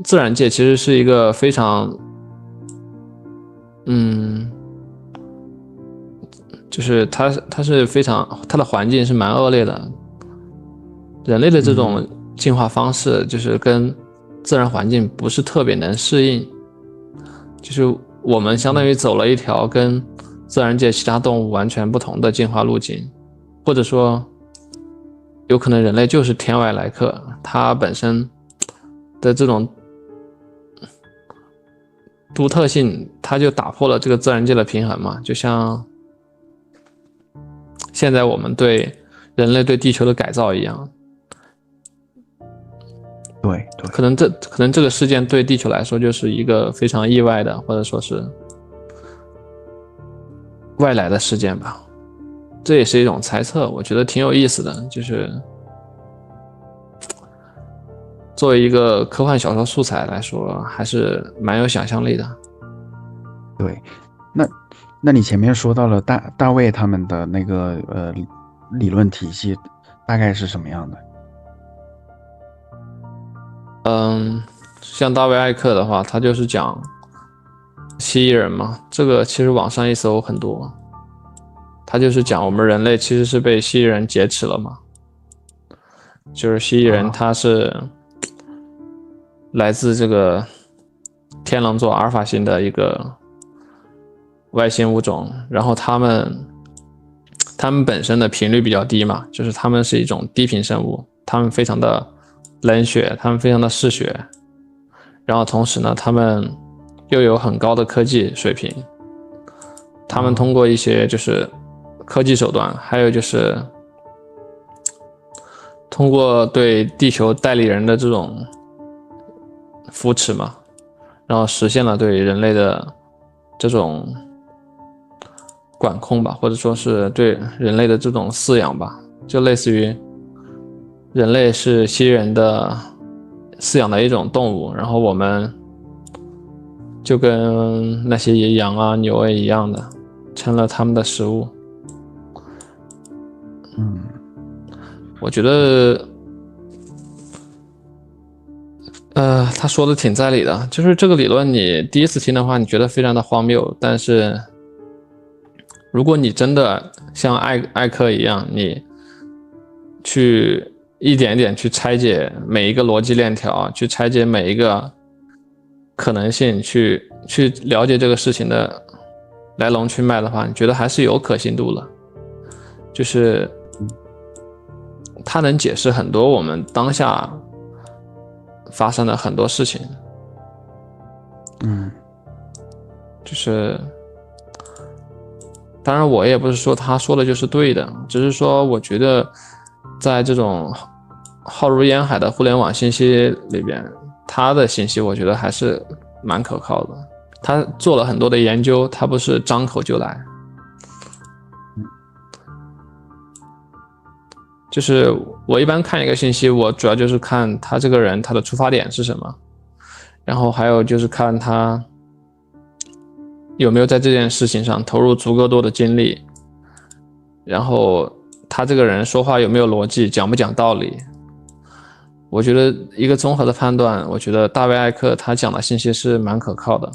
自然界其实是一个非常就是它是非常，它的环境是蛮恶劣的。人类的这种进化方式就是跟自然环境不是特别能适应，就是我们相当于走了一条跟自然界其他动物完全不同的进化路径，或者说有可能人类就是天外来客，它本身的这种独特性，它就打破了这个自然界的平衡嘛，就像现在我们对人类对地球的改造一样。对，可能这个事件对地球来说就是一个非常意外的，或者说是外来的事件吧，这也是一种猜测，我觉得挺有意思的，就是作为一个科幻小说素材来说，还是蛮有想象力的。对，那你前面说到了大卫他们的那个理论体系大概是什么样的？像大卫艾克的话，他就是讲蜥蜴人嘛，这个其实网上一搜很多，他就是讲我们人类其实是被蜥蜴人劫持了嘛，就是蜥蜴人他是来自这个天狼座阿尔法星的一个外星物种，然后他们本身的频率比较低嘛，就是他们是一种低频生物，他们非常的冷血，他们非常的嗜血，然后同时呢，他们又有很高的科技水平，他们通过一些就是科技手段，还有就是通过对地球代理人的这种扶持嘛，然后实现了对人类的这种管控吧，或者说是对人类的这种饲养吧，就类似于人类是蜥蜴人的饲养的一种动物，然后我们就跟那些羊啊牛啊一样的成了他们的食物。我觉得他说的挺在理的，就是这个理论你第一次听的话你觉得非常的荒谬，但是如果你真的像艾克一样，你去一点一点去拆解每一个逻辑链条，去拆解每一个可能性，去了解这个事情的来龙去脉的话，你觉得还是有可信度了，就是它能解释很多我们当下发生的很多事情。就是当然我也不是说他说的就是对的，只是说我觉得在这种浩如烟海的互联网信息里边，他的信息我觉得还是蛮可靠的，他做了很多的研究，他不是张口就来。就是我一般看一个信息，我主要就是看他这个人他的出发点是什么，然后还有就是看他有没有在这件事情上投入足够多的精力，然后他这个人说话有没有逻辑，讲不讲道理。我觉得一个综合的判断，我觉得大卫艾克他讲的信息是蛮可靠的。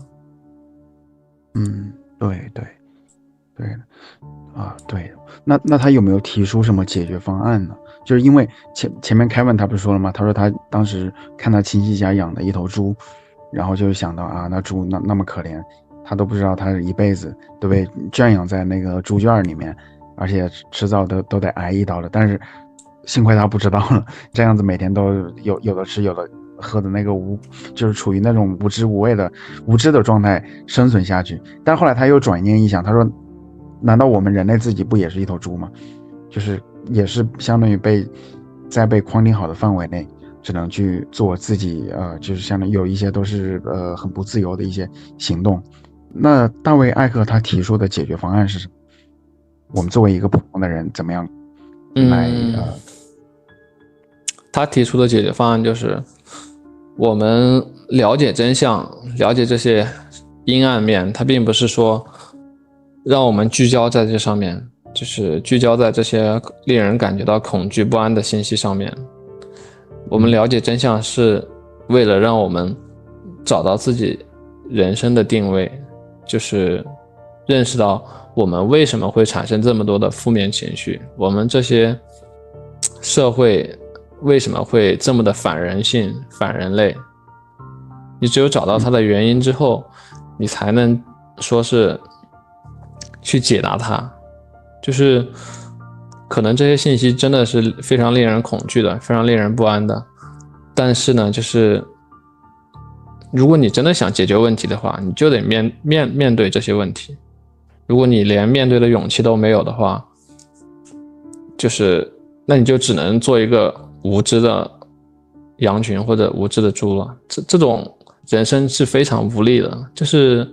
对，那他有没有提出什么解决方案呢？就是因为前面Kevin他不是说了吗？他说他当时看他亲戚家养的一头猪，然后就想到啊，那猪那么可怜，他都不知道他一辈子都被圈养在那个猪圈里面，而且迟早都得挨一刀的。但是幸亏他不知道了，这样子每天都有的吃有的喝的那个就是处于那种无知无畏的无知的状态生存下去。但后来他又转念一想，他说难道我们人类自己不也是一头猪吗？就是也是相当于在被框定好的范围内，只能去做自己就是相当于有一些都是很不自由的一些行动。那大卫艾克他提出的解决方案是什么？我们作为一个普通的人怎么样来他提出的解决方案就是我们了解真相，了解这些阴暗面，它并不是说让我们聚焦在这上面，就是聚焦在这些令人感觉到恐惧不安的信息上面。我们了解真相是为了让我们找到自己人生的定位，就是认识到我们为什么会产生这么多的负面情绪，我们这些社会为什么会这么的反人性反人类。你只有找到它的原因之后，你才能说是去解答它。就是可能这些信息真的是非常令人恐惧的，非常令人不安的，但是呢，就是如果你真的想解决问题的话，你就得面对这些问题。如果你连面对的勇气都没有的话，就是那你就只能做一个无知的羊群或者无知的猪了。这种人生是非常无力的。就是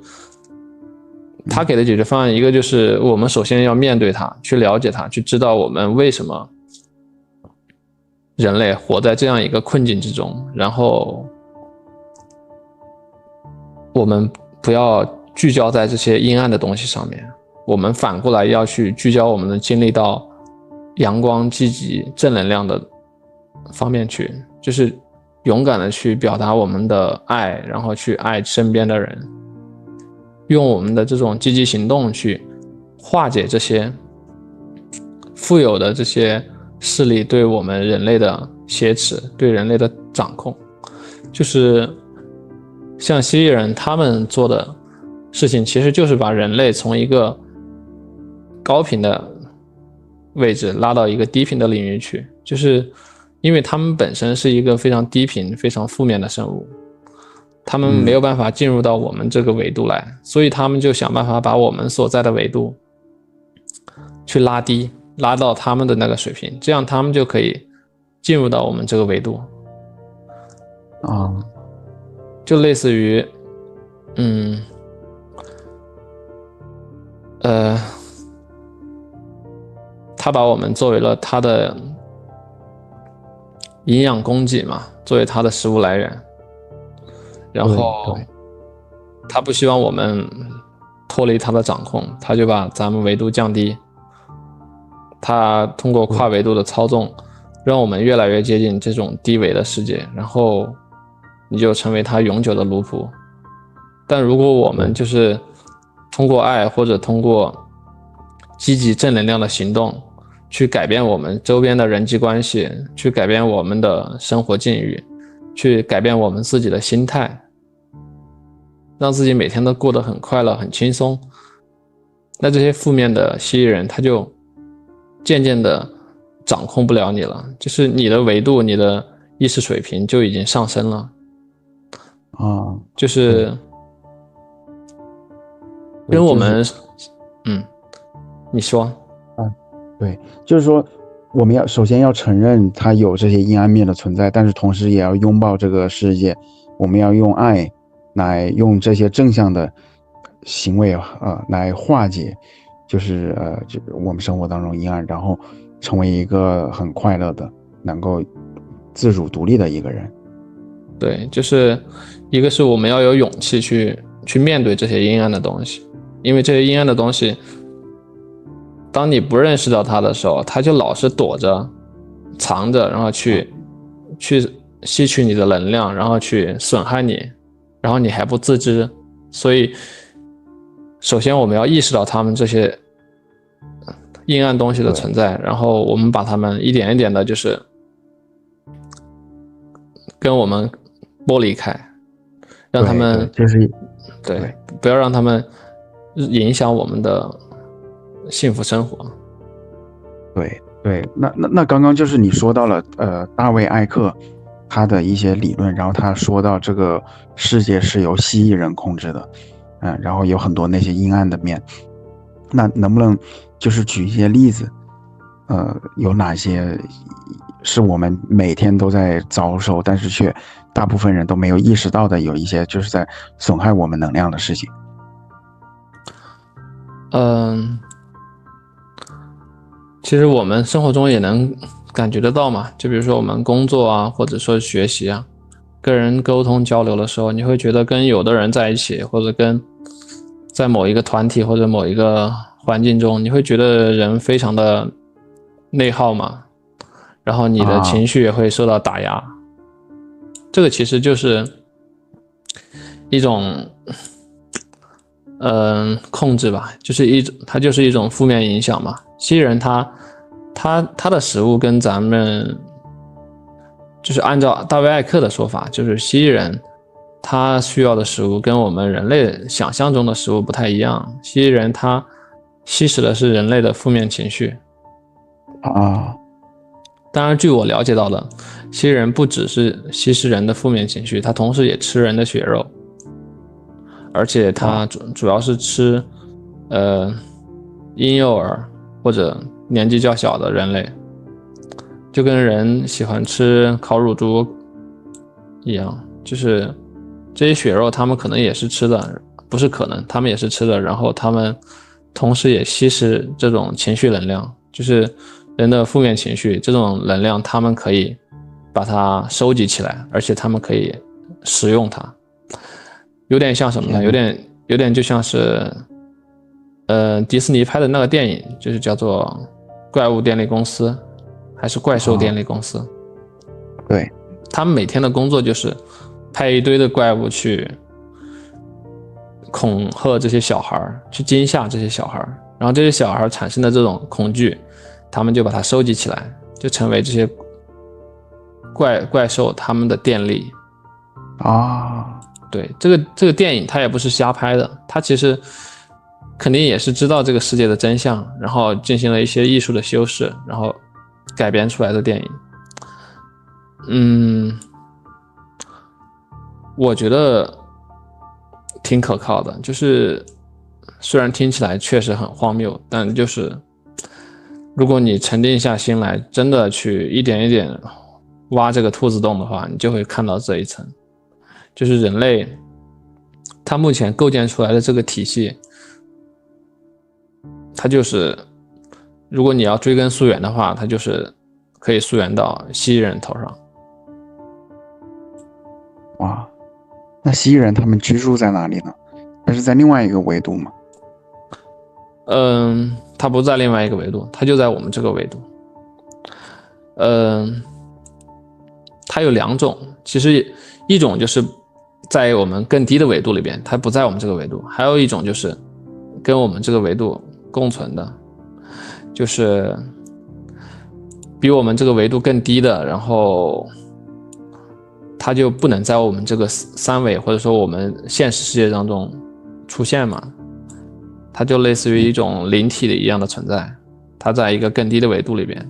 他给的解决方案，一个就是我们首先要面对它，去了解它，去知道我们为什么人类活在这样一个困境之中，然后我们不要聚焦在这些阴暗的东西上面，我们反过来要去聚焦我们的精力到阳光、积极、正能量的方面去，就是勇敢的去表达我们的爱，然后去爱身边的人，用我们的这种积极行动去化解这些富有的这些势力对我们人类的挟持，对人类的掌控。就是像蜥蜴人他们做的事情，其实就是把人类从一个高频的位置拉到一个低频的领域去，就是因为他们本身是一个非常低频、非常负面的生物，他们没有办法进入到我们这个维度来，所以他们就想办法把我们所在的维度去拉低，拉到他们的那个水平，这样他们就可以进入到我们这个维度。就类似于他把我们作为了他的营养供给嘛，作为他的食物来源，然后他不希望我们脱离他的掌控，他就把咱们维度降低，他通过跨维度的操纵让我们越来越接近这种低维的世界，然后你就成为他永久的奴仆。但如果我们就是通过爱或者通过积极正能量的行动去改变我们周边的人际关系，去改变我们的生活境遇，去改变我们自己的心态，让自己每天都过得很快乐很轻松，那这些负面的蜥蜴人他就渐渐的掌控不了你了，就是你的维度你的意识水平就已经上升了就是跟我们你说对，就是说我们首先要承认它有这些阴暗面的存在，但是同时也要拥抱这个世界，我们要用爱来用这些正向的行为来化解就是我们生活当中阴暗，然后成为一个很快乐的能够自主独立的一个人。对，就是一个是我们要有勇气去面对这些阴暗的东西，因为这些阴暗的东西当你不认识到它的时候，它就老是躲着藏着，然后去吸取你的能量，然后去损害你，然后你还不自知。所以首先我们要意识到他们这些阴暗东西的存在，然后我们把他们一点一点的就是跟我们剥离开，让他们对，不要让他们影响我们的幸福生活。对，那刚刚就是你说到了大卫艾克他的一些理论，然后他说到这个世界是由蜥蜴人控制的，然后有很多那些阴暗的面，那能不能就是举一些例子，有哪些是我们每天都在遭受，但是却大部分人都没有意识到的，有一些就是在损害我们能量的事情？其实我们生活中也能感觉得到嘛，就比如说我们工作啊，或者说学习啊，跟人沟通交流的时候，你会觉得跟有的人在一起，或者跟在某一个团体或者某一个环境中，你会觉得人非常的内耗嘛，然后你的情绪也会受到打压。这个其实就是一种控制吧，它就是一种负面影响嘛。蜥蜴人它的食物跟咱们就是按照大卫艾克的说法，就是蜥蜴人他需要的食物跟我们人类想象中的食物不太一样。蜥蜴人他吸食的是人类的负面情绪当然据我了解到的，蜥蜴人不只是吸食人的负面情绪，他同时也吃人的血肉，而且他主要是吃婴幼儿或者年纪较小的人类，就跟人喜欢吃烤乳猪一样，就是这些血肉他们可能也是吃的，不是可能，他们也是吃的，然后他们同时也吸食这种情绪能量，就是人的负面情绪，这种能量他们可以把它收集起来，而且他们可以使用它。有点像什么呢？有点就像是迪士尼拍的那个电影，就是叫做怪物电力公司还是怪兽电力公司。对，他们每天的工作就是派一堆的怪物去恐吓这些小孩，去惊吓这些小孩，然后这些小孩产生的这种恐惧，他们就把它收集起来，就成为这些怪兽他们的电力对，这个电影它也不是瞎拍的，它其实肯定也是知道这个世界的真相，然后进行了一些艺术的修饰，然后改编出来的电影。我觉得挺可靠的，就是虽然听起来确实很荒谬，但就是如果你沉定下心来，真的去一点一点挖这个兔子洞的话，你就会看到这一层，就是人类它目前构建出来的这个体系，它就是如果你要追根溯源的话，它就是可以溯源到蜥蜴人头上。哇，那蜥蜴人他们居住在哪里呢？它是在另外一个维度吗？它不在另外一个维度，它就在我们这个维度。它有两种，其实一种就是在我们更低的维度里边，它不在我们这个维度；还有一种就是跟我们这个维度共存的，就是比我们这个维度更低的，然后它就不能在我们这个三维或者说我们现实世界当中出现嘛，它就类似于一种灵体的一样的存在，它在一个更低的维度里边。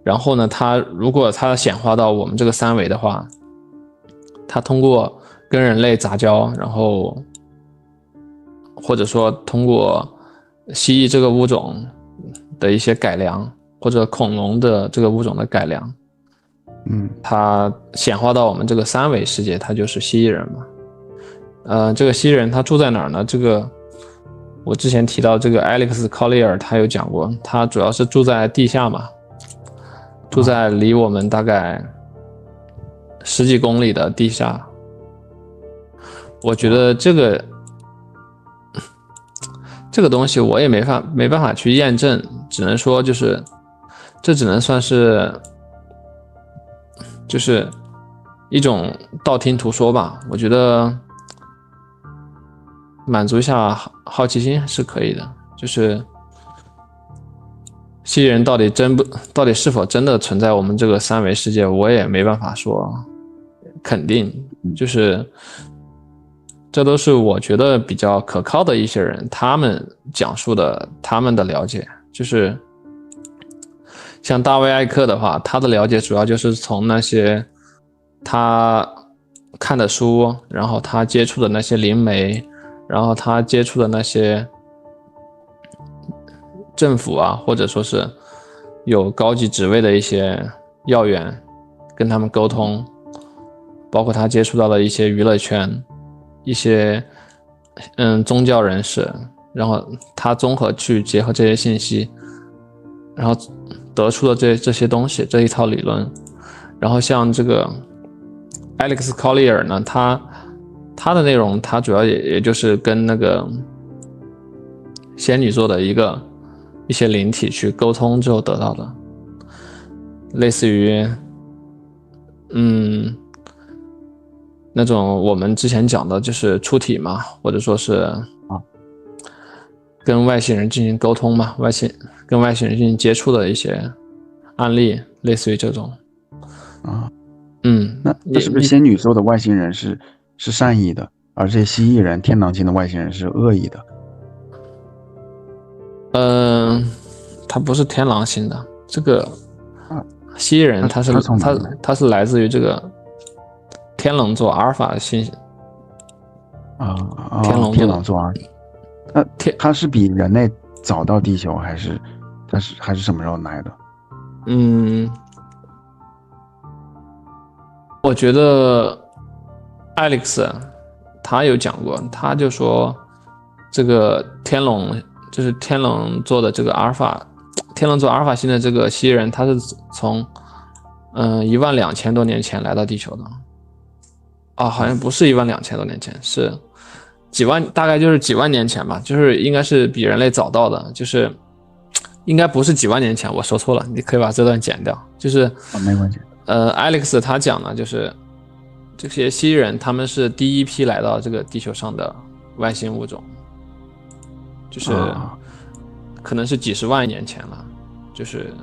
然后呢，如果它显化到我们这个三维的话，它通过跟人类杂交，然后或者说通过蜥蜴这个物种的一些改良，或者恐龙的这个物种的改良，它显化到我们这个三维世界，它就是蜥蜴人嘛。这个蜥蜴人他住在哪儿呢？这个我之前提到这个 Alex Collier 他有讲过，他主要是住在地下嘛，住在离我们大概10几公里的地下。我觉得这个东西我也没办法去验证，只能说就是这只能算是就是一种道听途说吧。我觉得满足一下好奇心是可以的，就是蜥蜴人到底是否真的存在我们这个三维世界，我也没办法说肯定，就是这都是我觉得比较可靠的一些人他们讲述的他们的了解。就是像大卫艾克的话，他的了解主要就是从那些他看的书，然后他接触的那些灵媒，然后他接触的那些政府啊，或者说是有高级职位的一些要员，跟他们沟通，包括他接触到的一些娱乐圈，一些宗教人士，然后他综合去结合这些信息，然后得出了这些东西，这一套理论。然后像这个 Alex Collier 呢，他的内容他主要也就是跟那个仙女座的一些灵体去沟通之后得到的，类似于那种我们之前讲的就是出体嘛，或者说是跟外星人进行沟通嘛，跟外星人进行接触的一些案例，类似于这种那是不是仙女座的外星人是善意的，而这些蜥蜴人天狼星的外星人是恶意的？他不是天狼星的，这个蜥蜴人他是来自于这个天龙座阿尔法星天龙座阿尔法。那他是比人类早到地球，还是什么时候来的？我觉得 Alex 他有讲过，他就说这个天龙座的这个天龙座阿尔法星的这个蜥蜴人，他是从12000多年前来到地球的。好像不是12000多年前，是大概就是几万年前吧，就是应该是比人类早到的，就是应该不是几万年前，我说错了，你可以把这段剪掉。就是没关系。Alex 他讲呢，就是这些蜥蜴人他们是第一批来到这个地球上的外星物种，就是可能是几十万年前了，就是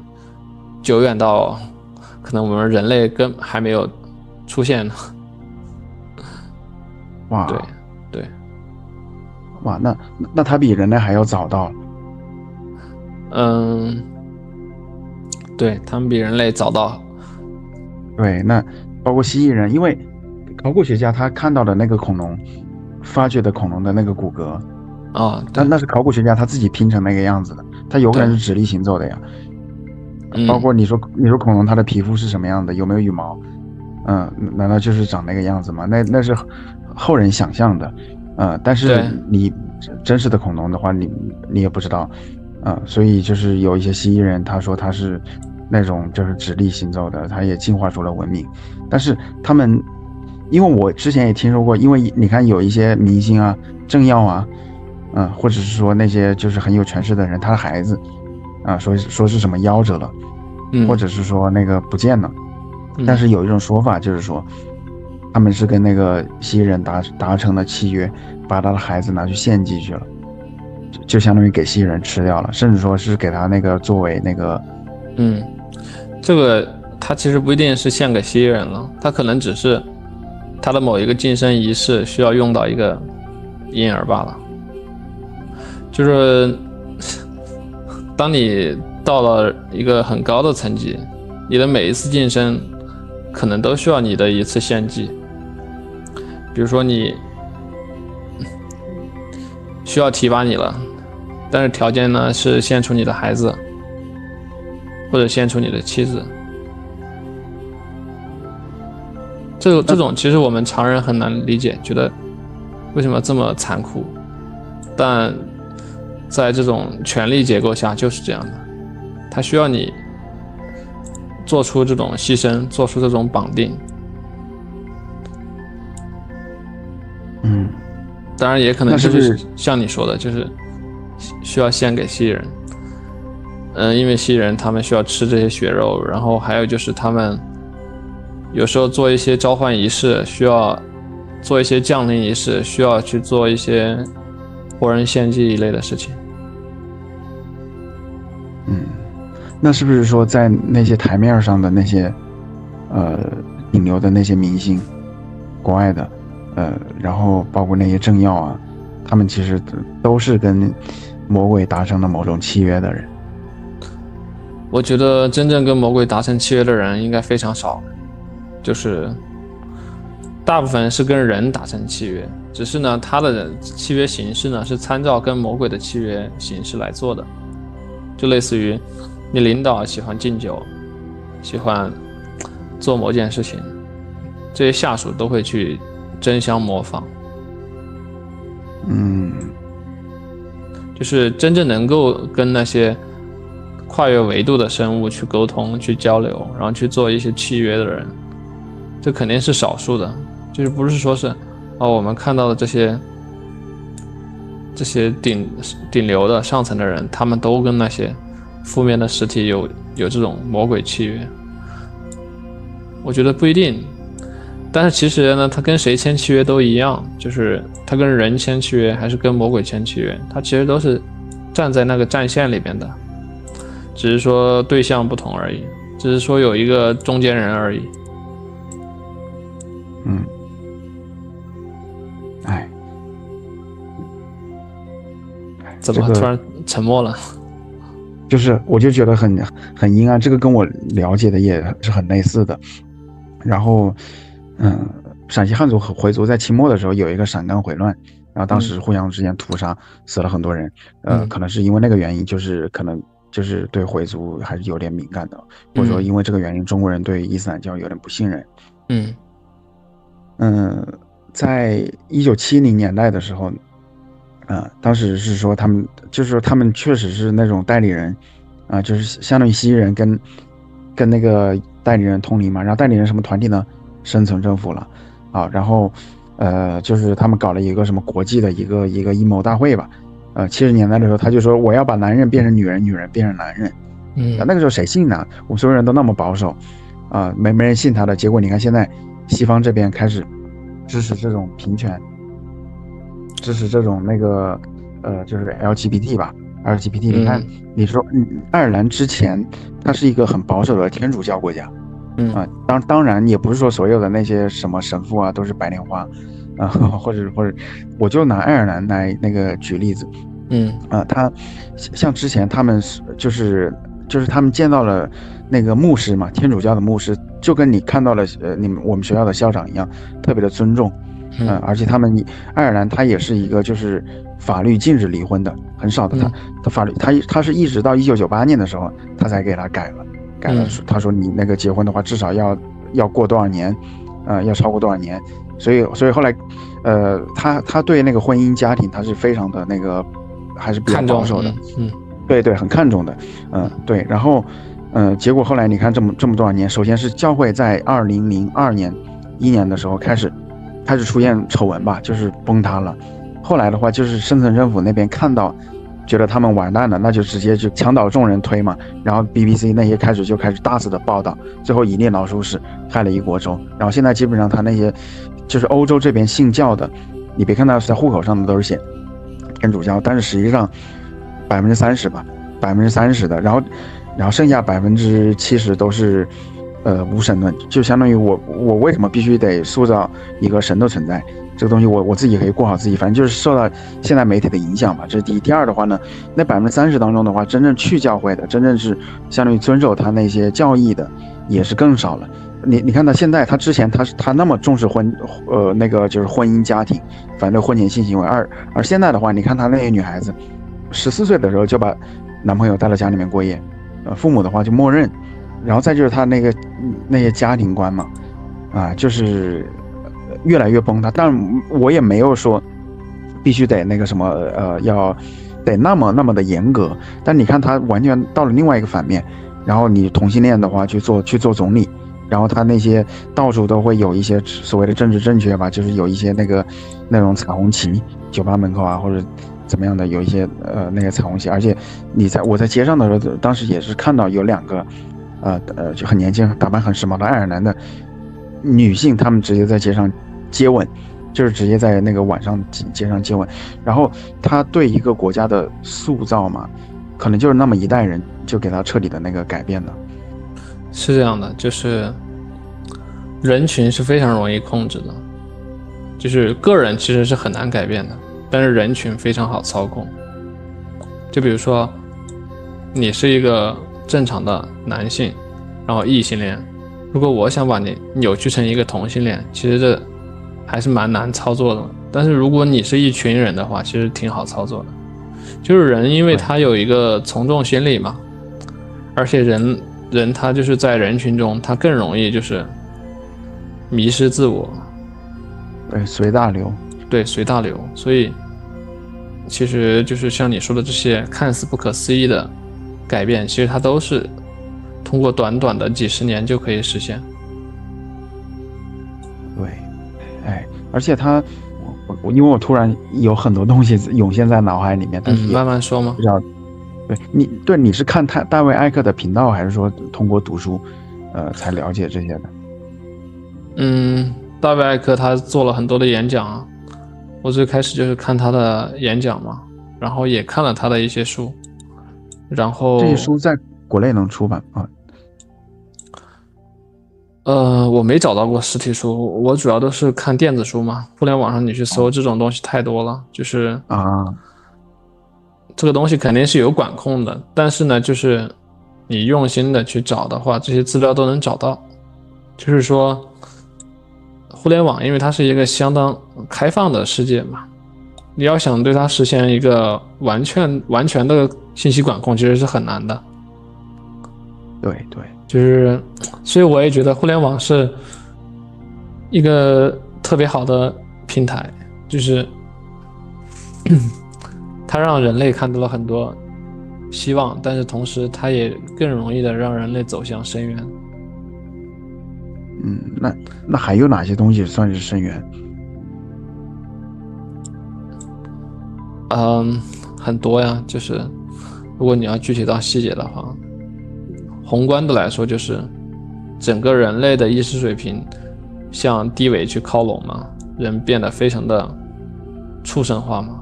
久远到可能我们人类还没有出现呢。哇，对，哇，那他比人类还要早到。对，他们比人类早到。对，那包括蜥蜴人，因为考古学家他看到的那个恐龙，发掘的恐龙的那个骨骼啊，那是考古学家他自己拼成那个样子的，他有可能是直立行走的呀。包括你说恐龙它的皮肤是什么样的，有没有羽毛？难道就是长那个样子吗？那是后人想象的，但是你真实的恐龙的话，你也不知道，所以就是有一些蜥蜴人，他说他是那种就是直立行走的，他也进化出了文明，但是他们，因为我之前也听说过，因为你看有一些明星啊、政要啊，或者是说那些就是很有权势的人，他的孩子啊，说是什么夭折了，或者是说那个不见了。但是有一种说法就是说，他们是跟那个蜥蜴人达成了契约，把他的孩子拿去献祭去了，就相当于给蜥蜴人吃掉了，甚至说是给他那个作为那个，这个他其实不一定是献给蜥蜴人了，他可能只是他的某一个晋升仪式需要用到一个婴儿罢了。就是当你到了一个很高的层级，你的每一次晋升可能都需要你的一次献祭。比如说你需要提拔你了，但是条件呢是献出你的孩子，或者献出你的妻子。这种其实我们常人很难理解，觉得为什么这么残酷，但在这种权力结构下就是这样的，它需要你做出这种牺牲，做出这种绑定。当然也可能就是像你说的，就是需要献给蜥蜴人。因为蜥蜴人他们需要吃这些血肉，然后还有就是他们有时候做一些召唤仪式，需要做一些降临仪式，需要去做一些活人献祭一类的事情。那是不是说在那些台面上的那些顶流的那些明星，国外的然后包括那些政要啊，他们其实都是跟魔鬼达成了某种契约的人？我觉得真正跟魔鬼达成契约的人应该非常少，就是大部分是跟人达成契约，只是呢他的契约形式呢是参照跟魔鬼的契约形式来做的，就类似于你领导喜欢敬酒，喜欢做某件事情，这些下属都会去争相模仿。就是真正能够跟那些跨越维度的生物去沟通、去交流，然后去做一些契约的人，这肯定是少数的。就是不是说是我们看到的这些顶流的上层的人，他们都跟那些负面的实体有这种魔鬼契约。我觉得不一定，但是其实呢，他跟谁签契约都一样，就是他跟人签契约还是跟魔鬼签契约，他其实都是站在那个战线里边的，只是说对象不同而已，只是说有一个中间人而已。怎么突然沉默了？就是我就觉得很阴暗，这个跟我了解的也是很类似的。然后陕西汉族和回族在清末的时候有一个陕甘回乱，然后当时互相之间屠杀，死了很多人。可能是因为那个原因，就是可能就是对回族还是有点敏感的，或者说因为这个原因，中国人对伊斯兰教有点不信任。在1970年代的时候，当时是说他们确实是那种代理人，就是相当于蜥蜴人跟那个代理人通灵嘛，然后代理人什么团体呢？生存政府了然后就是他们搞了一个什么国际的一个阴谋大会吧。70年代的时候，他就说我要把男人变成女人，女人变成男人。那个时候谁信呢？我们所有人都那么保守没人信他的。结果你看现在西方这边开始支持这种平权，支持这种那个就是 LGBT 吧 LGBT。你看你说爱尔兰之前它是一个很保守的天主教国家，当然也不是说所有的那些什么神父啊都是白莲花或者我就拿爱尔兰来那个举例子，他像之前他们就是他们见到了那个牧师嘛，天主教的牧师，就跟你看到了我们学校的校长一样，特别的尊重，而且爱尔兰它也是一个就是法律禁止离婚的，很少的，他法律他是一直到1998年的时候他才给他改了，他说你那个结婚的话至少要过多少年，要超过多少年，所以后来他对那个婚姻家庭他是非常的那个还是比较保守的，对，很看重的，对，然后结果后来你看这么多少年，首先是教会在2002年1年的时候开始出现丑闻吧，就是崩塌了。后来的话就是深层政府那边看到觉得他们完蛋了，那就直接就墙倒众人推嘛，然后 BBC 那些开始大肆的报道，最后一列老鼠屎害了一国州。然后现在基本上他那些就是欧洲这边信教的，你别看他是在户口上的都是写天主教，但是实际上30%吧，30%的，然后剩下70%都是无神论，就相当于我为什么必须得塑造一个神的存在，这个东西我自己可以过好自己，反正就是受到现在媒体的影响吧，这是第一。第二的话呢，那30%当中的话，真正去教会的，真正是相当于遵守他那些教义的也是更少了。你看他现在，他之前他那么重视那个就是婚姻家庭，反对婚前性行为，而现在的话，你看他那些女孩子14岁的时候就把男朋友带到家里面过夜，父母的话就默认，然后再就是他那些家庭观嘛，就是越来越崩塌。但我也没有说必须得那个什么要得那么的严格，但你看他完全到了另外一个反面，然后你同性恋的话去做总理，然后他那些到处都会有一些所谓的政治正确吧，就是有一些那种彩虹旗，酒吧门口啊或者怎么样的，有一些那个彩虹旗，而且我在街上的时候，当时也是看到有2个就很年轻打扮很时髦的爱尔兰的女性，她们直接在街上接吻，就是直接在那个晚上街上接吻，然后他对一个国家的塑造嘛，可能就是那么一代人就给他彻底的那个改变了。是这样的，就是人群是非常容易控制的，就是个人其实是很难改变的，但是人群非常好操控。就比如说你是一个正常的男性，然后异性恋，如果我想把你扭曲成一个同性恋，其实这还是蛮难操作的。但是如果你是一群人的话，其实挺好操作的。就是人因为他有一个从众心理嘛，而且人他就是在人群中他更容易就是迷失自我，对，随大流，对，随大流。所以其实就是像你说的这些看似不可思议的改变，其实它都是通过短短的几十年就可以实现。对，而且因为我突然有很多东西涌现在脑海里面，但是慢慢说吗？不知道，你是看大卫艾克的频道，还是说通过读书才了解这些的？大卫艾克他做了很多的演讲啊，我最开始就是看他的演讲嘛，然后也看了他的一些书，然后这些书在国内能出版吗？我没找到过实体书，我主要都是看电子书嘛。互联网上你去搜这种东西太多了，就是这个东西肯定是有管控的，但是呢，就是你用心的去找的话，这些资料都能找到。就是说，互联网因为它是一个相当开放的世界嘛，你要想对它实现一个完全的信息管控，其实是很难的。对，就是，所以我也觉得互联网是一个特别好的平台，就是它让人类看到了很多希望，但是同时它也更容易的让人类走向深渊。那还有哪些东西算是深渊？很多呀，就是如果你要具体到细节的话，宏观的来说，就是整个人类的意识水平向低维去靠拢嘛，人变得非常的畜生化嘛，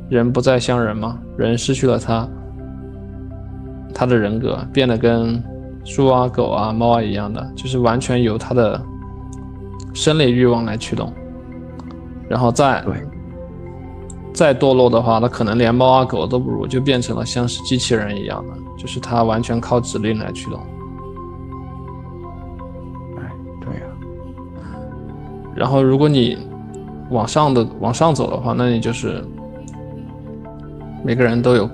人不再像人嘛，人失去了他的人格，变得跟猪啊、狗啊、猫啊一样的，就是完全由他的生理欲望来驱动。然后再堕落的话，他可能连猫啊狗都不如，就变成了像是机器人一样的，就是他完全靠指令来驱动。对呀。然后如果你往上走的话，那你就是每个人都有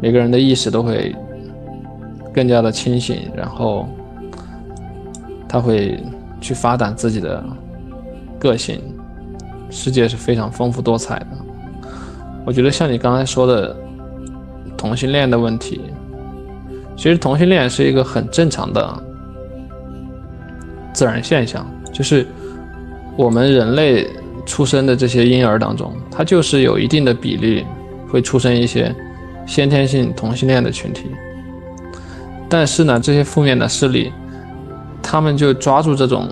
每个人的意识都会更加的清醒，然后他会去发展自己的个性，世界是非常丰富多彩的。我觉得像你刚才说的同性恋的问题，其实同性恋是一个很正常的自然现象，就是我们人类出生的这些婴儿当中，它就是有一定的比例会出生一些先天性同性恋的群体。但是呢，这些负面的势力他们就抓住这种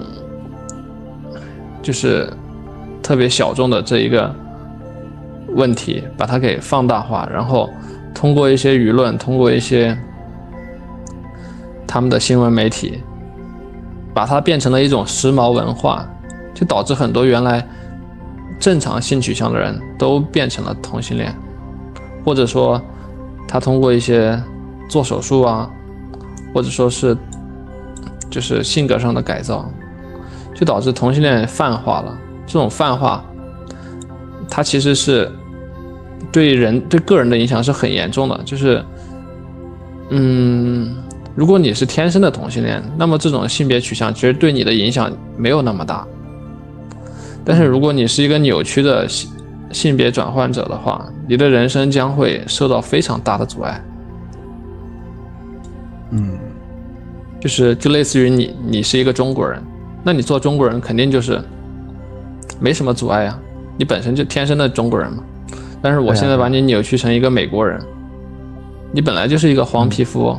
就是特别小众的这一个问题，把它给放大化，然后通过一些舆论，通过一些他们的新闻媒体，把它变成了一种时髦文化，就导致很多原来正常性取向的人都变成了同性恋，或者说他通过一些做手术啊，或者说是就是性格上的改造，就导致同性恋泛化了。这种泛化它其实是对个人的影响是很严重的，就是如果你是天生的同性恋，那么这种性别取向其实对你的影响没有那么大。但是如果你是一个扭曲的性别转换者的话，你的人生将会受到非常大的阻碍。就类似于你是一个中国人，那你做中国人肯定就是没什么阻碍啊，你本身就天生的中国人嘛。但是我现在把你扭曲成一个美国人，你本来就是一个黄皮肤，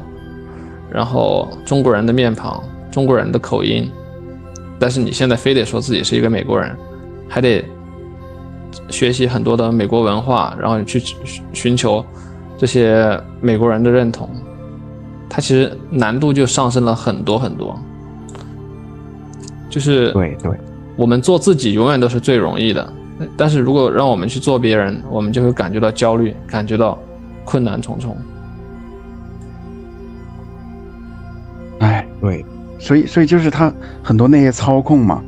然后中国人的面庞，中国人的口音，但是你现在非得说自己是一个美国人，还得学习很多的美国文化，然后你去寻求这些美国人的认同，它其实难度就上升了很多很多。就是对，我们做自己永远都是最容易的，但是如果让我们去做别人，我们就会感觉到焦虑，感觉到困难重重。对，所以就是他很多那些操控嘛，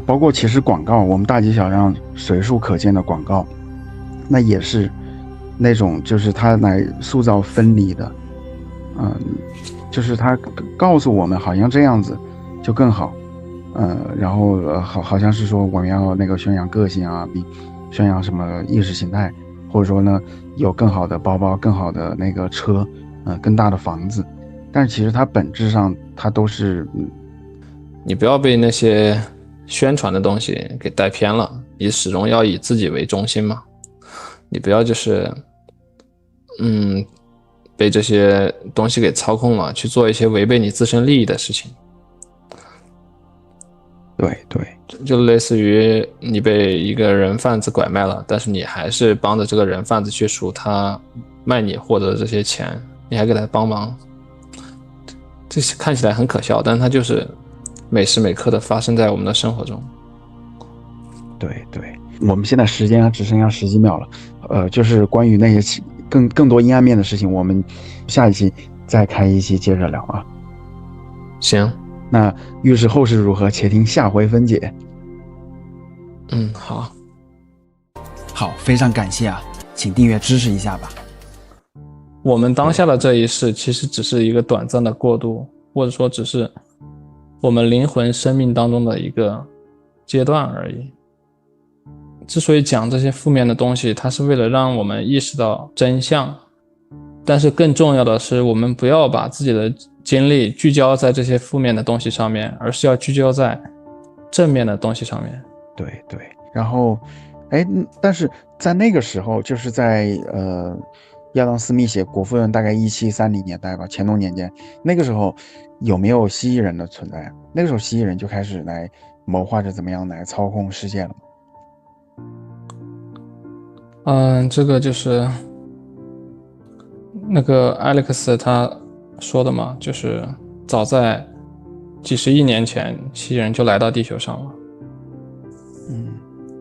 包括其实广告，我们大街小巷随处可见的广告，那也是那种就是他来塑造分离的，就是他告诉我们好像这样子就更好，然后好像是说我们要那个宣扬个性啊，宣扬什么意识形态，或者说呢有更好的包包、更好的那个车，更大的房子，但是其实它本质上它都是，你不要被那些宣传的东西给带偏了，你始终要以自己为中心嘛，你不要就是被这些东西给操控了，去做一些违背你自身利益的事情。对，就类似于你被一个人贩子拐卖了，但是你还是帮着这个人贩子去赎他卖你获得的这些钱，你还给他帮忙，这看起来很可笑，但它就是每时每刻的发生在我们的生活中。对，我们现在时间只剩下10几秒了，就是关于那些更多阴暗面的事情，我们下一期再开一期接着聊啊。行，那预示后事如何，且听下回分解。好，非常感谢啊，请订阅支持一下吧。我们当下的这一世其实只是一个短暂的过渡，或者说只是我们灵魂生命当中的一个阶段而已。之所以讲这些负面的东西，它是为了让我们意识到真相，但是更重要的是，我们不要把自己的精力聚焦在这些负面的东西上面，而是要聚焦在正面的东西上面。对，然后但是在那个时候，就是在亚当斯密写《国富论》大概1730年代吧，乾隆年间，那个时候有没有蜥蜴人的存在？那个时候蜥蜴人就开始来谋划着怎么样来操控世界了吗？这个就是那个 Alex 他说的嘛，就是早在几十亿年前，蜥蜴人就来到地球上了。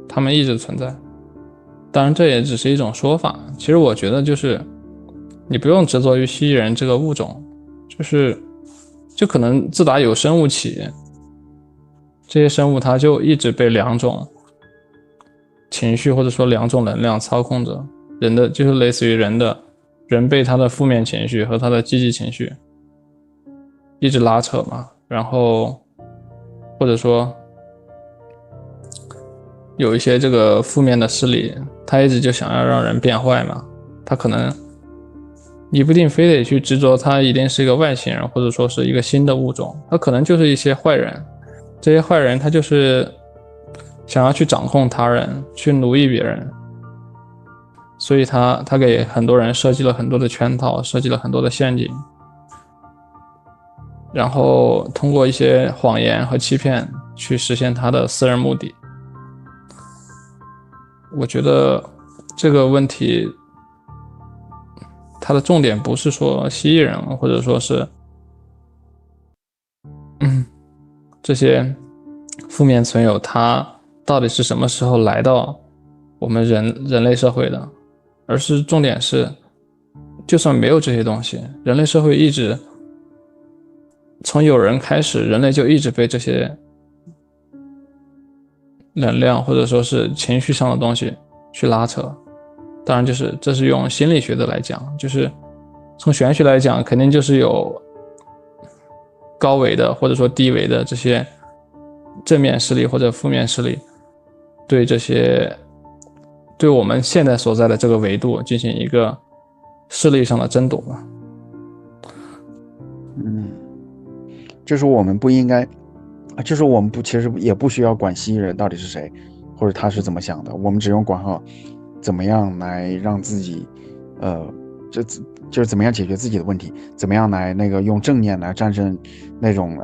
他们一直存在。当然这也只是一种说法，其实我觉得就是你不用执着于蜥蜴人这个物种，就可能自打有生物起，这些生物它就一直被两种情绪或者说两种能量操控着，人的就是类似于人被他的负面情绪和他的积极情绪一直拉扯嘛，然后或者说有一些这个负面的势力，他一直就想要让人变坏嘛，他可能你不一定非得去执着他一定是一个外星人或者说是一个新的物种，他可能就是一些坏人，这些坏人他就是想要去掌控他人，去奴役别人，所以他给很多人设计了很多的圈套，设计了很多的陷阱，然后通过一些谎言和欺骗去实现他的私人目的。我觉得这个问题它的重点不是说蜥蜴人或者说是这些负面存有它到底是什么时候来到我们人类社会的，而是重点是就算没有这些东西，人类社会一直从有人开始，人类就一直被这些能量或者说是情绪上的东西去拉扯。当然就是这是用心理学的来讲，就是从玄学来讲肯定就是有高维的或者说低维的这些正面势力或者负面势力对我们现在所在的这个维度进行一个势力上的争夺吧。就是我们不应该，就是我们其实也不需要管蜥蜴人到底是谁，或者他是怎么想的，我们只用管好怎么样来让自己，就是怎么样解决自己的问题，怎么样来用正念来战胜那种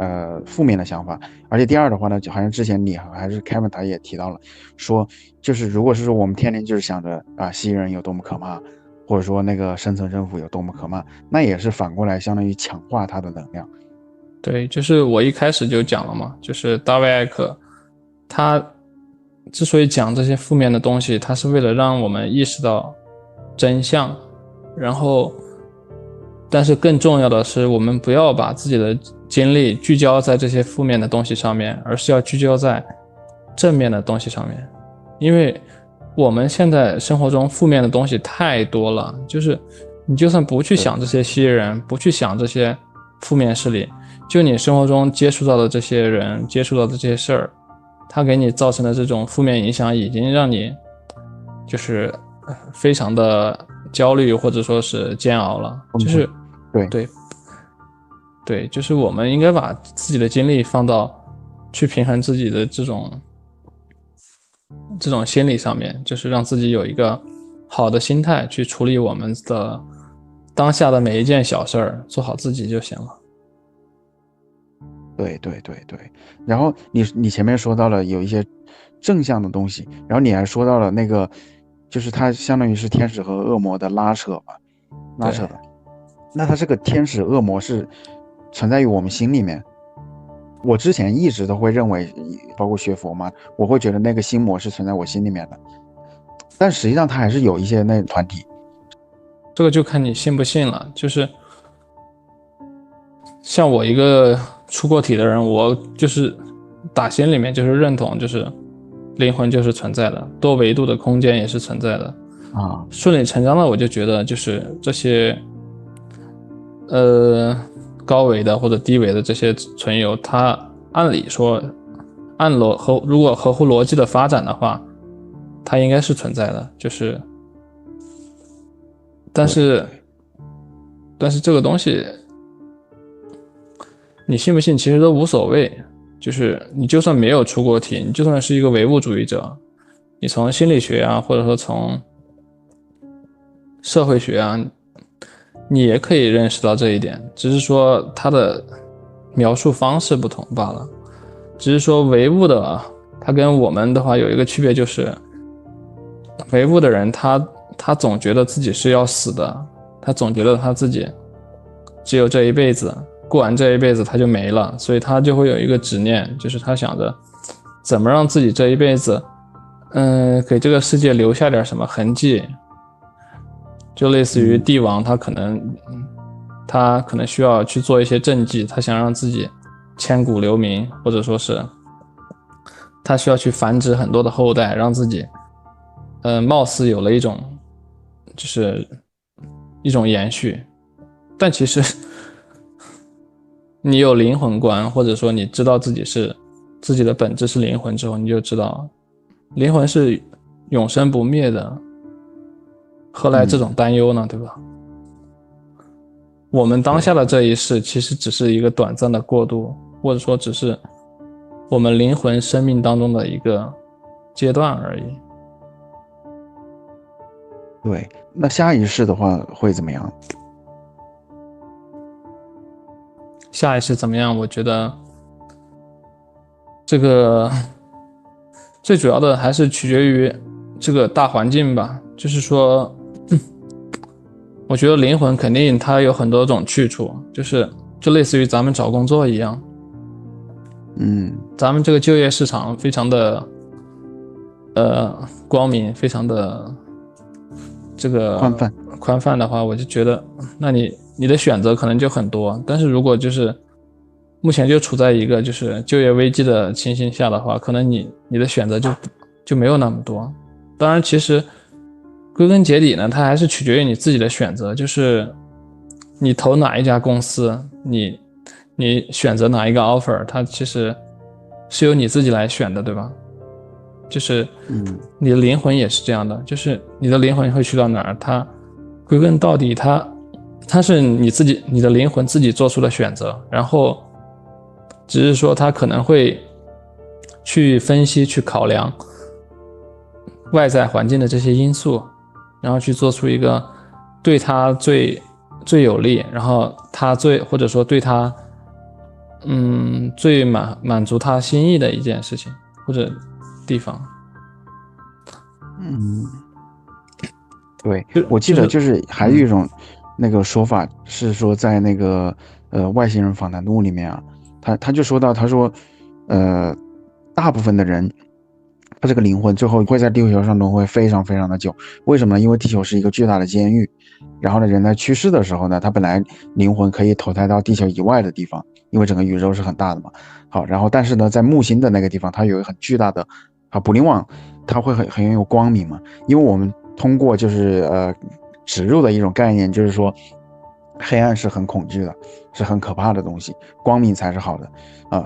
负面的想法。而且第二的话呢，就好像之前你还是 Kevin 他也提到了，说就是如果是说我们天天就是想着蜥蜴人有多么可怕，或者说那个深层政府有多么可怕，那也是反过来相当于强化它的能量。对，就是我一开始就讲了嘛，就是大卫艾克他之所以讲这些负面的东西，他是为了让我们意识到真相，然后但是更重要的是我们不要把自己的精力聚焦在这些负面的东西上面，而是要聚焦在正面的东西上面。因为我们现在生活中负面的东西太多了，就是你就算不去想这些蜥蜴人，不去想这些负面势力，就你生活中接触到的这些人，接触到的这些事儿，它给你造成的这种负面影响已经让你就是非常的焦虑或者说是煎熬了。就是对，就是我们应该把自己的精力放到去平衡自己的这种心理上面，就是让自己有一个好的心态去处理我们的当下的每一件小事儿，做好自己就行了。对，然后你前面说到了有一些正向的东西，然后你还说到了那个就是它相当于是天使和恶魔的拉扯吧，拉扯的。那它这个天使恶魔是存在于我们心里面，我之前一直都会认为，包括学佛嘛，我会觉得那个心魔是存在我心里面的，但实际上它还是有一些那团体。这个就看你信不信了，就是像我一个出过体的人，我就是打心里面就是认同，就是灵魂就是存在的，多维度的空间也是存在的啊。顺理成章的，我就觉得就是这些高维的或者低维的这些存有，它按理说如果合乎逻辑的发展的话，它应该是存在的，就是但是这个东西你信不信其实都无所谓，就是你就算没有出过体，你就算是一个唯物主义者，你从心理学啊或者说从社会学啊，你也可以认识到这一点，只是说它的描述方式不同罢了。只是说唯物的它跟我们的话有一个区别，就是唯物的人他总觉得自己是要死的，他总觉得他自己只有这一辈子，过完这一辈子他就没了，所以他就会有一个执念，就是他想着怎么让自己这一辈子给这个世界留下点什么痕迹，就类似于帝王他可能需要去做一些政绩，他想让自己千古留名，或者说是他需要去繁殖很多的后代，让自己貌似有了一种延续。但其实你有灵魂观，或者说你知道自己的本质是灵魂之后，你就知道灵魂是永生不灭的，何来这种担忧呢？对吧？我们当下的这一世其实只是一个短暂的过渡，或者说只是我们灵魂生命当中的一个阶段而已。对，那下一世的话会怎么样？下一世怎么样？我觉得这个最主要的还是取决于这个大环境吧。就是说，我觉得灵魂肯定它有很多种去处，就类似于咱们找工作一样。咱们这个就业市场非常的光明，非常的这个宽泛的话，我就觉得那你的选择可能就很多。但是如果就是目前就处在一个就是就业危机的情形下的话，可能你的选择就没有那么多。当然其实归根结底呢，它还是取决于你自己的选择，就是你投哪一家公司，你选择哪一个 offer， 它其实是由你自己来选的，对吧？就是你的灵魂也是这样的，就是你的灵魂会去到哪儿，它归根到底它是你的灵魂自己做出的选择，然后只是说它可能会去分析去考量外在环境的这些因素，然后去做出一个对它最有利，然后它或者说对它最满足他心意的一件事情或者地方。对，我记得就是还有一种那个说法是说，在那个外星人访谈录里面啊，他就说到，他说大部分的人他这个灵魂最后会在地球上轮回非常非常的久。为什么呢？因为地球是一个巨大的监狱，然后呢人在去世的时候呢，他本来灵魂可以投胎到地球以外的地方，因为整个宇宙是很大的嘛。好，然后但是呢在木星的那个地方，它有一个很巨大的捕灵网，它会很有光明嘛。因为我们通过就是植入的一种概念，就是说黑暗是很恐惧的，是很可怕的东西，光明才是好的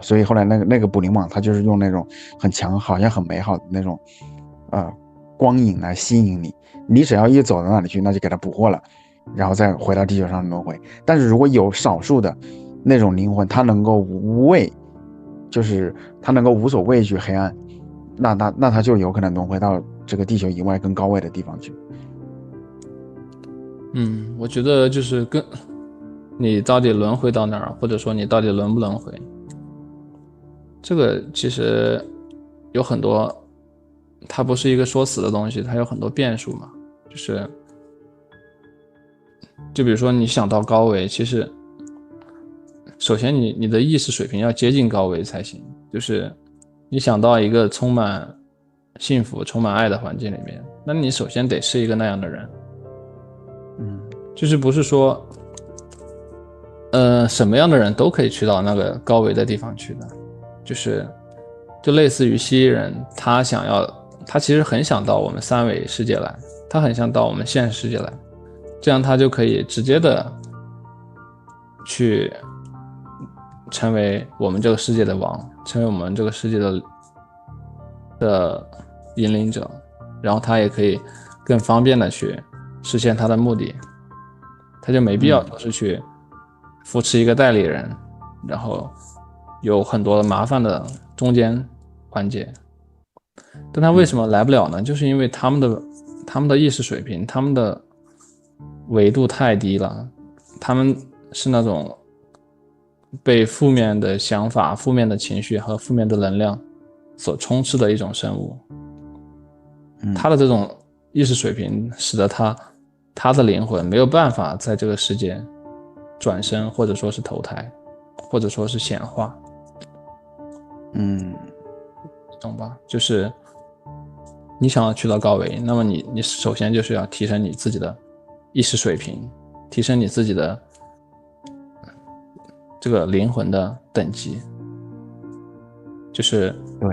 所以后来那个捕灵网它就是用那种很强好像很美好的那种光影来吸引你，你只要一走到那里去，那就给它捕获了，然后再回到地球上轮回。但是如果有少数的那种灵魂，它能够无畏，就是它能够无所畏惧黑暗，那它就有可能轮回到这个地球以外更高位的地方去。我觉得就是跟你到底轮回到哪儿，或者说你到底轮不轮回，这个其实有很多，它不是一个说死的东西，它有很多变数嘛。就比如说你想到高维，其实首先你的意识水平要接近高维才行。就是你想到一个充满幸福充满爱的环境里面，那你首先得是一个那样的人。就是不是说什么样的人都可以去到那个高维的地方去的。就类似于蜥蜴人，他其实很想到我们三维世界来，他很想到我们现实世界来，这样他就可以直接的去成为我们这个世界的王，成为我们这个世界的引领者，然后他也可以更方便的去实现他的目的，他就没必要都是去扶持一个代理人，然后有很多麻烦的中间环节。但他为什么来不了呢？就是因为他们的意识水平，他们的维度太低了，他们是那种被负面的想法、负面的情绪和负面的能量所充斥的一种生物。他的这种意识水平使得他的灵魂没有办法在这个世界转生，或者说是投胎，或者说是显化。懂吧？就是你想要去到高维，那么你首先就是要提升你自己的意识水平，提升你自己的这个灵魂的等级，就是对。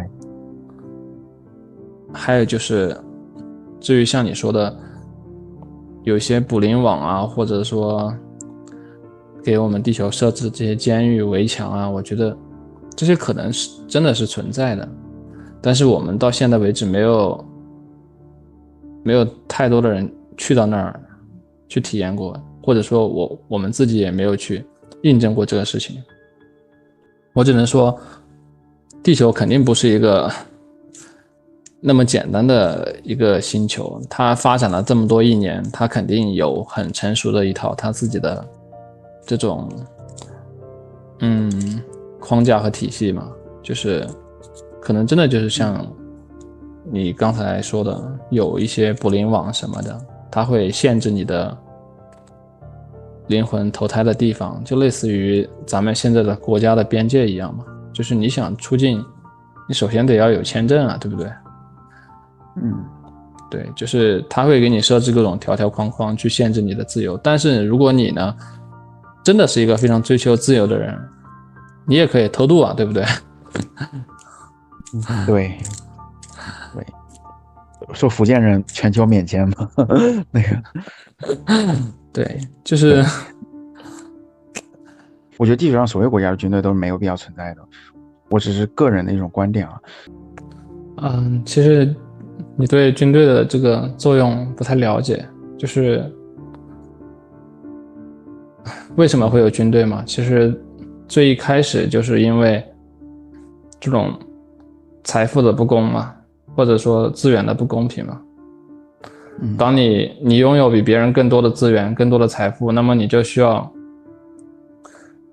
还有就是，至于像你说的，有一些捕灵网啊，或者说给我们地球设置这些监狱围墙啊，我觉得这些可能是真的是存在的，但是我们到现在为止没有太多的人去到那儿去体验过，或者说我们自己也没有去印证过这个事情。我只能说，地球肯定不是一个那么简单的一个星球，它发展了这么多亿年，它肯定有很成熟的一套它自己的这种框架和体系嘛，就是可能真的就是像你刚才说的，有一些捕灵网什么的，它会限制你的灵魂投胎的地方，就类似于咱们现在的国家的边界一样嘛，就是你想出境，你首先得要有签证啊，对不对？对，就是他会给你设置各种条条框框去限制你的自由，但是如果你呢，真的是一个非常追求自由的人，你也可以偷渡啊，对不对？对，说福建人全球免签嘛，那个，对，就是我觉得地球上所有国家的军队都是没有必要存在的，我只是个人的一种观点啊。其实你对军队的这个作用不太了解，就是为什么会有军队嘛？其实最一开始就是因为这种财富的不公嘛，或者说资源的不公平嘛。当你拥有比别人更多的资源、更多的财富，那么你就需要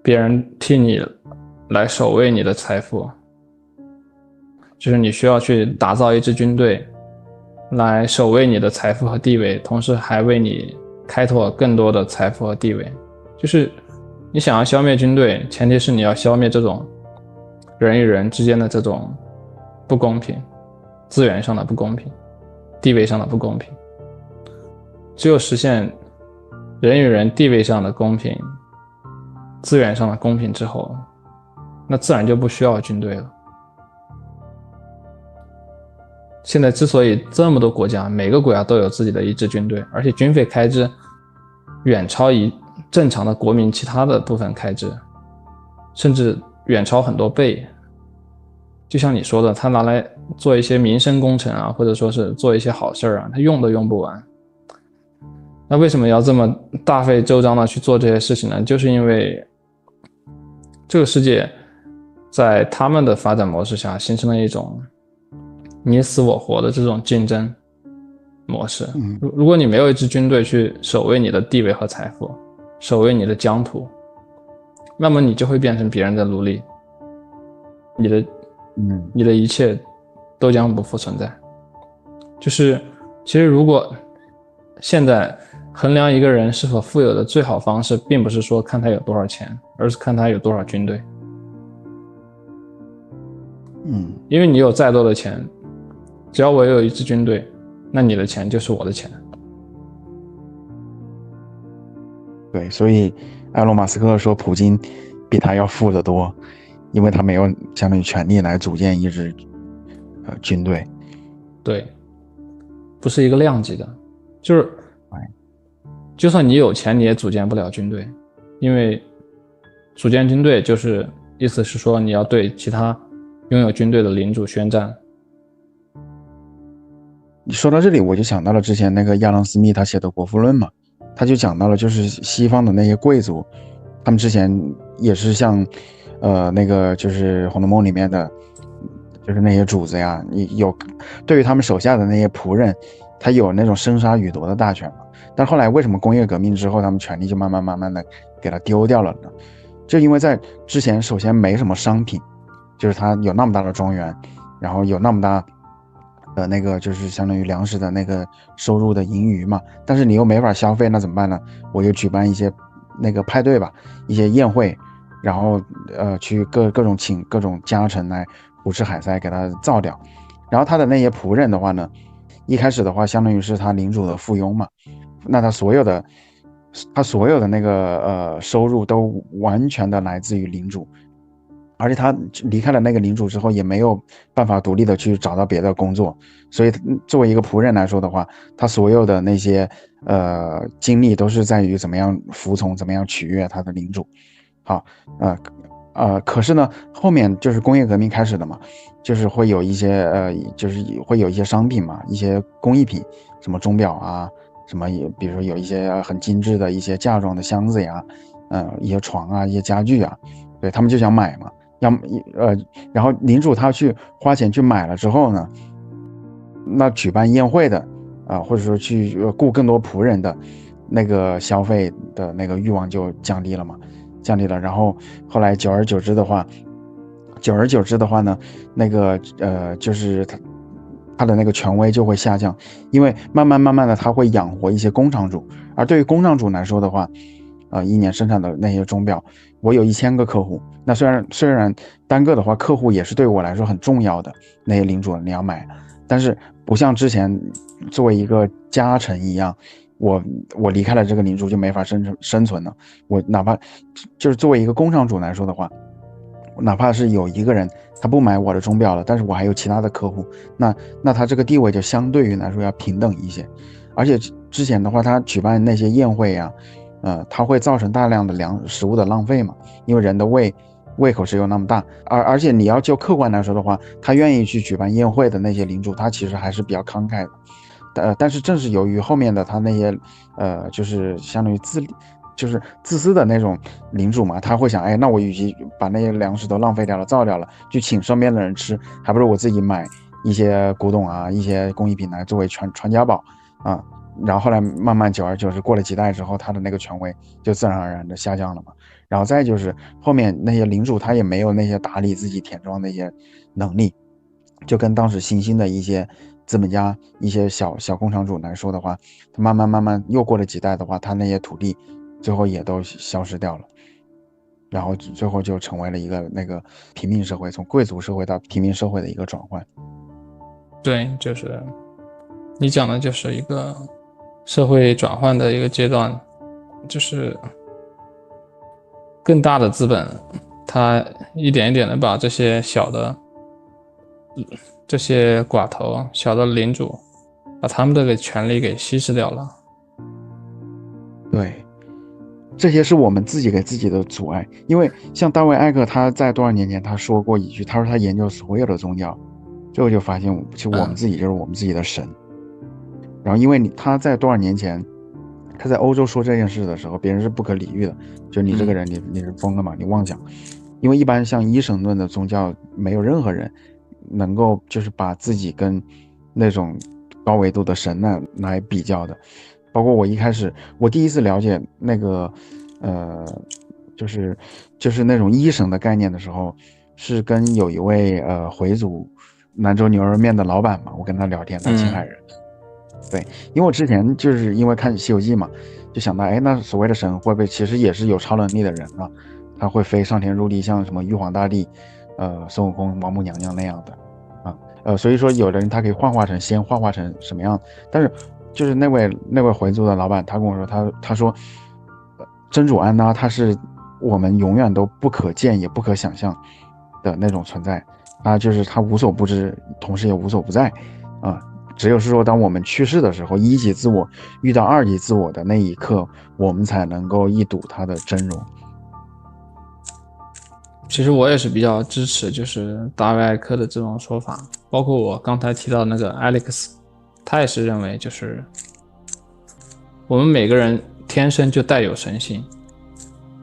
别人替你来守卫你的财富，就是你需要去打造一支军队来守卫你的财富和地位，同时还为你开拓更多的财富和地位。就是你想要消灭军队，前提是你要消灭这种人与人之间的这种不公平，资源上的不公平，地位上的不公平。只有实现人与人地位上的公平，资源上的公平之后，那自然就不需要军队了。现在之所以这么多国家，每个国家都有自己的一支军队，而且军费开支远超于正常的国民其他的部分开支，甚至远超很多倍。就像你说的，他拿来做一些民生工程啊，或者说是做一些好事啊，他用都用不完。那为什么要这么大费周章的去做这些事情呢？就是因为这个世界在他们的发展模式下形成了一种你死我活的这种竞争模式。如果你没有一支军队去守卫你的地位和财富，守卫你的疆土，那么你就会变成别人的奴隶，你的一切都将不复存在。就是其实如果现在衡量一个人是否富有的最好方式，并不是说看他有多少钱，而是看他有多少军队。因为你有再多的钱，只要我有一支军队，那你的钱就是我的钱。对，所以埃隆·马斯克说普京比他要富得多，因为他没有相当于权力来组建一支军队。对，不是一个量级的，就是就算你有钱，你也组建不了军队，因为组建军队就是意思是说你要对其他拥有军队的领主宣战。你说到这里，我就想到了之前那个亚当·斯密他写的《国富论》嘛，他就讲到了就是西方的那些贵族，他们之前也是像那个就是《红楼梦》里面的就是那些主子呀，有对于他们手下的那些仆人，他有那种生杀予夺的大权嘛。但后来为什么工业革命之后他们权力就慢慢的给他丢掉了呢？就因为在之前首先没什么商品，就是他有那么大的庄园，然后有那么大的那个就是相当于粮食的那个收入的盈余嘛，但是你又没法消费，那怎么办呢？我就举办一些那个派对吧，一些宴会，然后去各种请各种家臣来胡吃海塞给他造掉。然后他的那些仆人的话呢，一开始的话，相当于是他领主的附庸嘛，那他所有的那个收入都完全的来自于领主，而且他离开了那个领主之后，也没有办法独立的去找到别的工作，所以作为一个仆人来说的话，他所有的那些精力都是在于怎么样服从，怎么样取悦他的领主。好，可是呢，后面就是工业革命开始了嘛，就是会有一些就是会有一些商品嘛，一些工艺品，什么钟表啊，什么比如说有一些很精致的一些嫁妆的箱子呀，一些床啊，一些家具啊，对他们就想买嘛，然后领主他去花钱去买了之后呢，那举办宴会的或者说去雇更多仆人的那个消费的那个欲望就降低了嘛。然后后来久而久之的话呢，那个就是他的那个权威就会下降，因为慢慢的他会养活一些工厂主，而对于工厂主来说的话，一年生产的那些钟表，我有1000个客户，那虽然单个的话，客户也是对我来说很重要的那些领主你要买，但是不像之前作为一个家臣一样。我离开了这个领主就没法生存了。我哪怕就是作为一个工厂主来说的话，哪怕是有一个人他不买我的钟表了，但是我还有其他的客户，那他这个地位就相对于来说要平等一些。而且之前的话，他举办那些宴会啊，它会造成大量的食物的浪费嘛，因为人的胃口只有那么大，而且你要就客观来说的话，他愿意去举办宴会的那些领主，他其实还是比较慷慨的。但是正是由于后面的他那些就是相当于自私的那种领主嘛，他会想，哎，那我与其把那些粮食都浪费掉了、造掉了，就请身边的人吃，还不如我自己买一些古董啊、一些工艺品来作为传家宝啊。然后后来慢慢久而久之，过了几代之后，他的那个权威就自然而然的下降了嘛。然后再就是后面那些领主他也没有那些打理自己田庄的一些能力，就跟当时新兴的一些资本家、一些小工厂主来说的话，他慢慢又过了几代的话，他那些土地最后也都消失掉了，然后最后就成为了一个那个平民社会，从贵族社会到平民社会的一个转换。对，就是你讲的就是一个社会转换的一个阶段，就是更大的资本，它一点一点的把这些小的这些寡头、小的领主，把他们的权利给稀释掉了。对，这些是我们自己给自己的阻碍。因为像大卫·艾克，他在多少年前他说过一句，他说他研究所有的宗教，最后就发现，其实我们自己就是我们自己的神。然后因为他在多少年前他在欧洲说这件事的时候，别人是不可理喻的，就你这个人你是疯了嘛，你妄想。因为一般像一神论的宗教，没有任何人能够就是把自己跟那种高维度的神来比较的。包括我第一次了解那个就是那种一神的概念的时候，是跟有一位回族兰州牛肉面的老板嘛，我跟他聊天，他青海人。对，因为我之前就是因为看《西游记》嘛，就想到，哎，那所谓的神会不会其实也是有超能力的人啊？他会飞上天入地，像什么玉皇大帝、孙悟空、王母娘娘那样的啊。所以说有的人他可以幻化成仙，幻化成什么样？但是就是那位回族的老板，他跟我说，他说，真主安拉他是我们永远都不可见也不可想象的那种存在，就是他无所不知，同时也无所不在啊。只有是说，当我们去世的时候，一级自我遇到二级自我的那一刻，我们才能够一睹他的真容。其实我也是比较支持就是大卫·艾克的这种说法，包括我刚才提到那个 Alex， 他也是认为就是我们每个人天生就带有神性，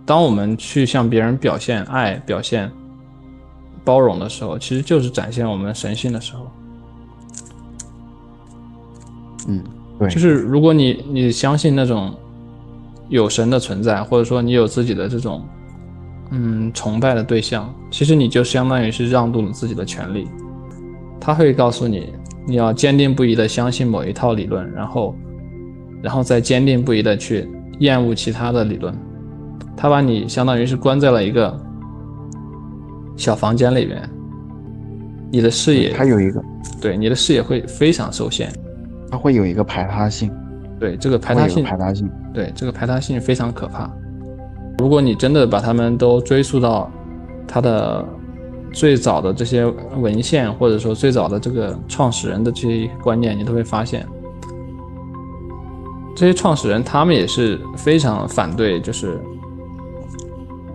当我们去向别人表现爱、表现包容的时候，其实就是展现我们神性的时候。对，就是如果你相信那种有神的存在，或者说你有自己的这种崇拜的对象，其实你就相当于是让渡了自己的权利。他会告诉你，你要坚定不移的相信某一套理论，然后再坚定不移的去厌恶其他的理论。他把你相当于是关在了一个小房间里面，你的视野，他有一个，对，你的视野会非常受限。它会有一个排他性，对，这个排会有一个他性，排他性。对，这个排他性非常可怕。如果你真的把他们都追溯到他的最早的这些文献，或者说最早的这个创始人的这些观念，你都会发现，这些创始人他们也是非常反对，就是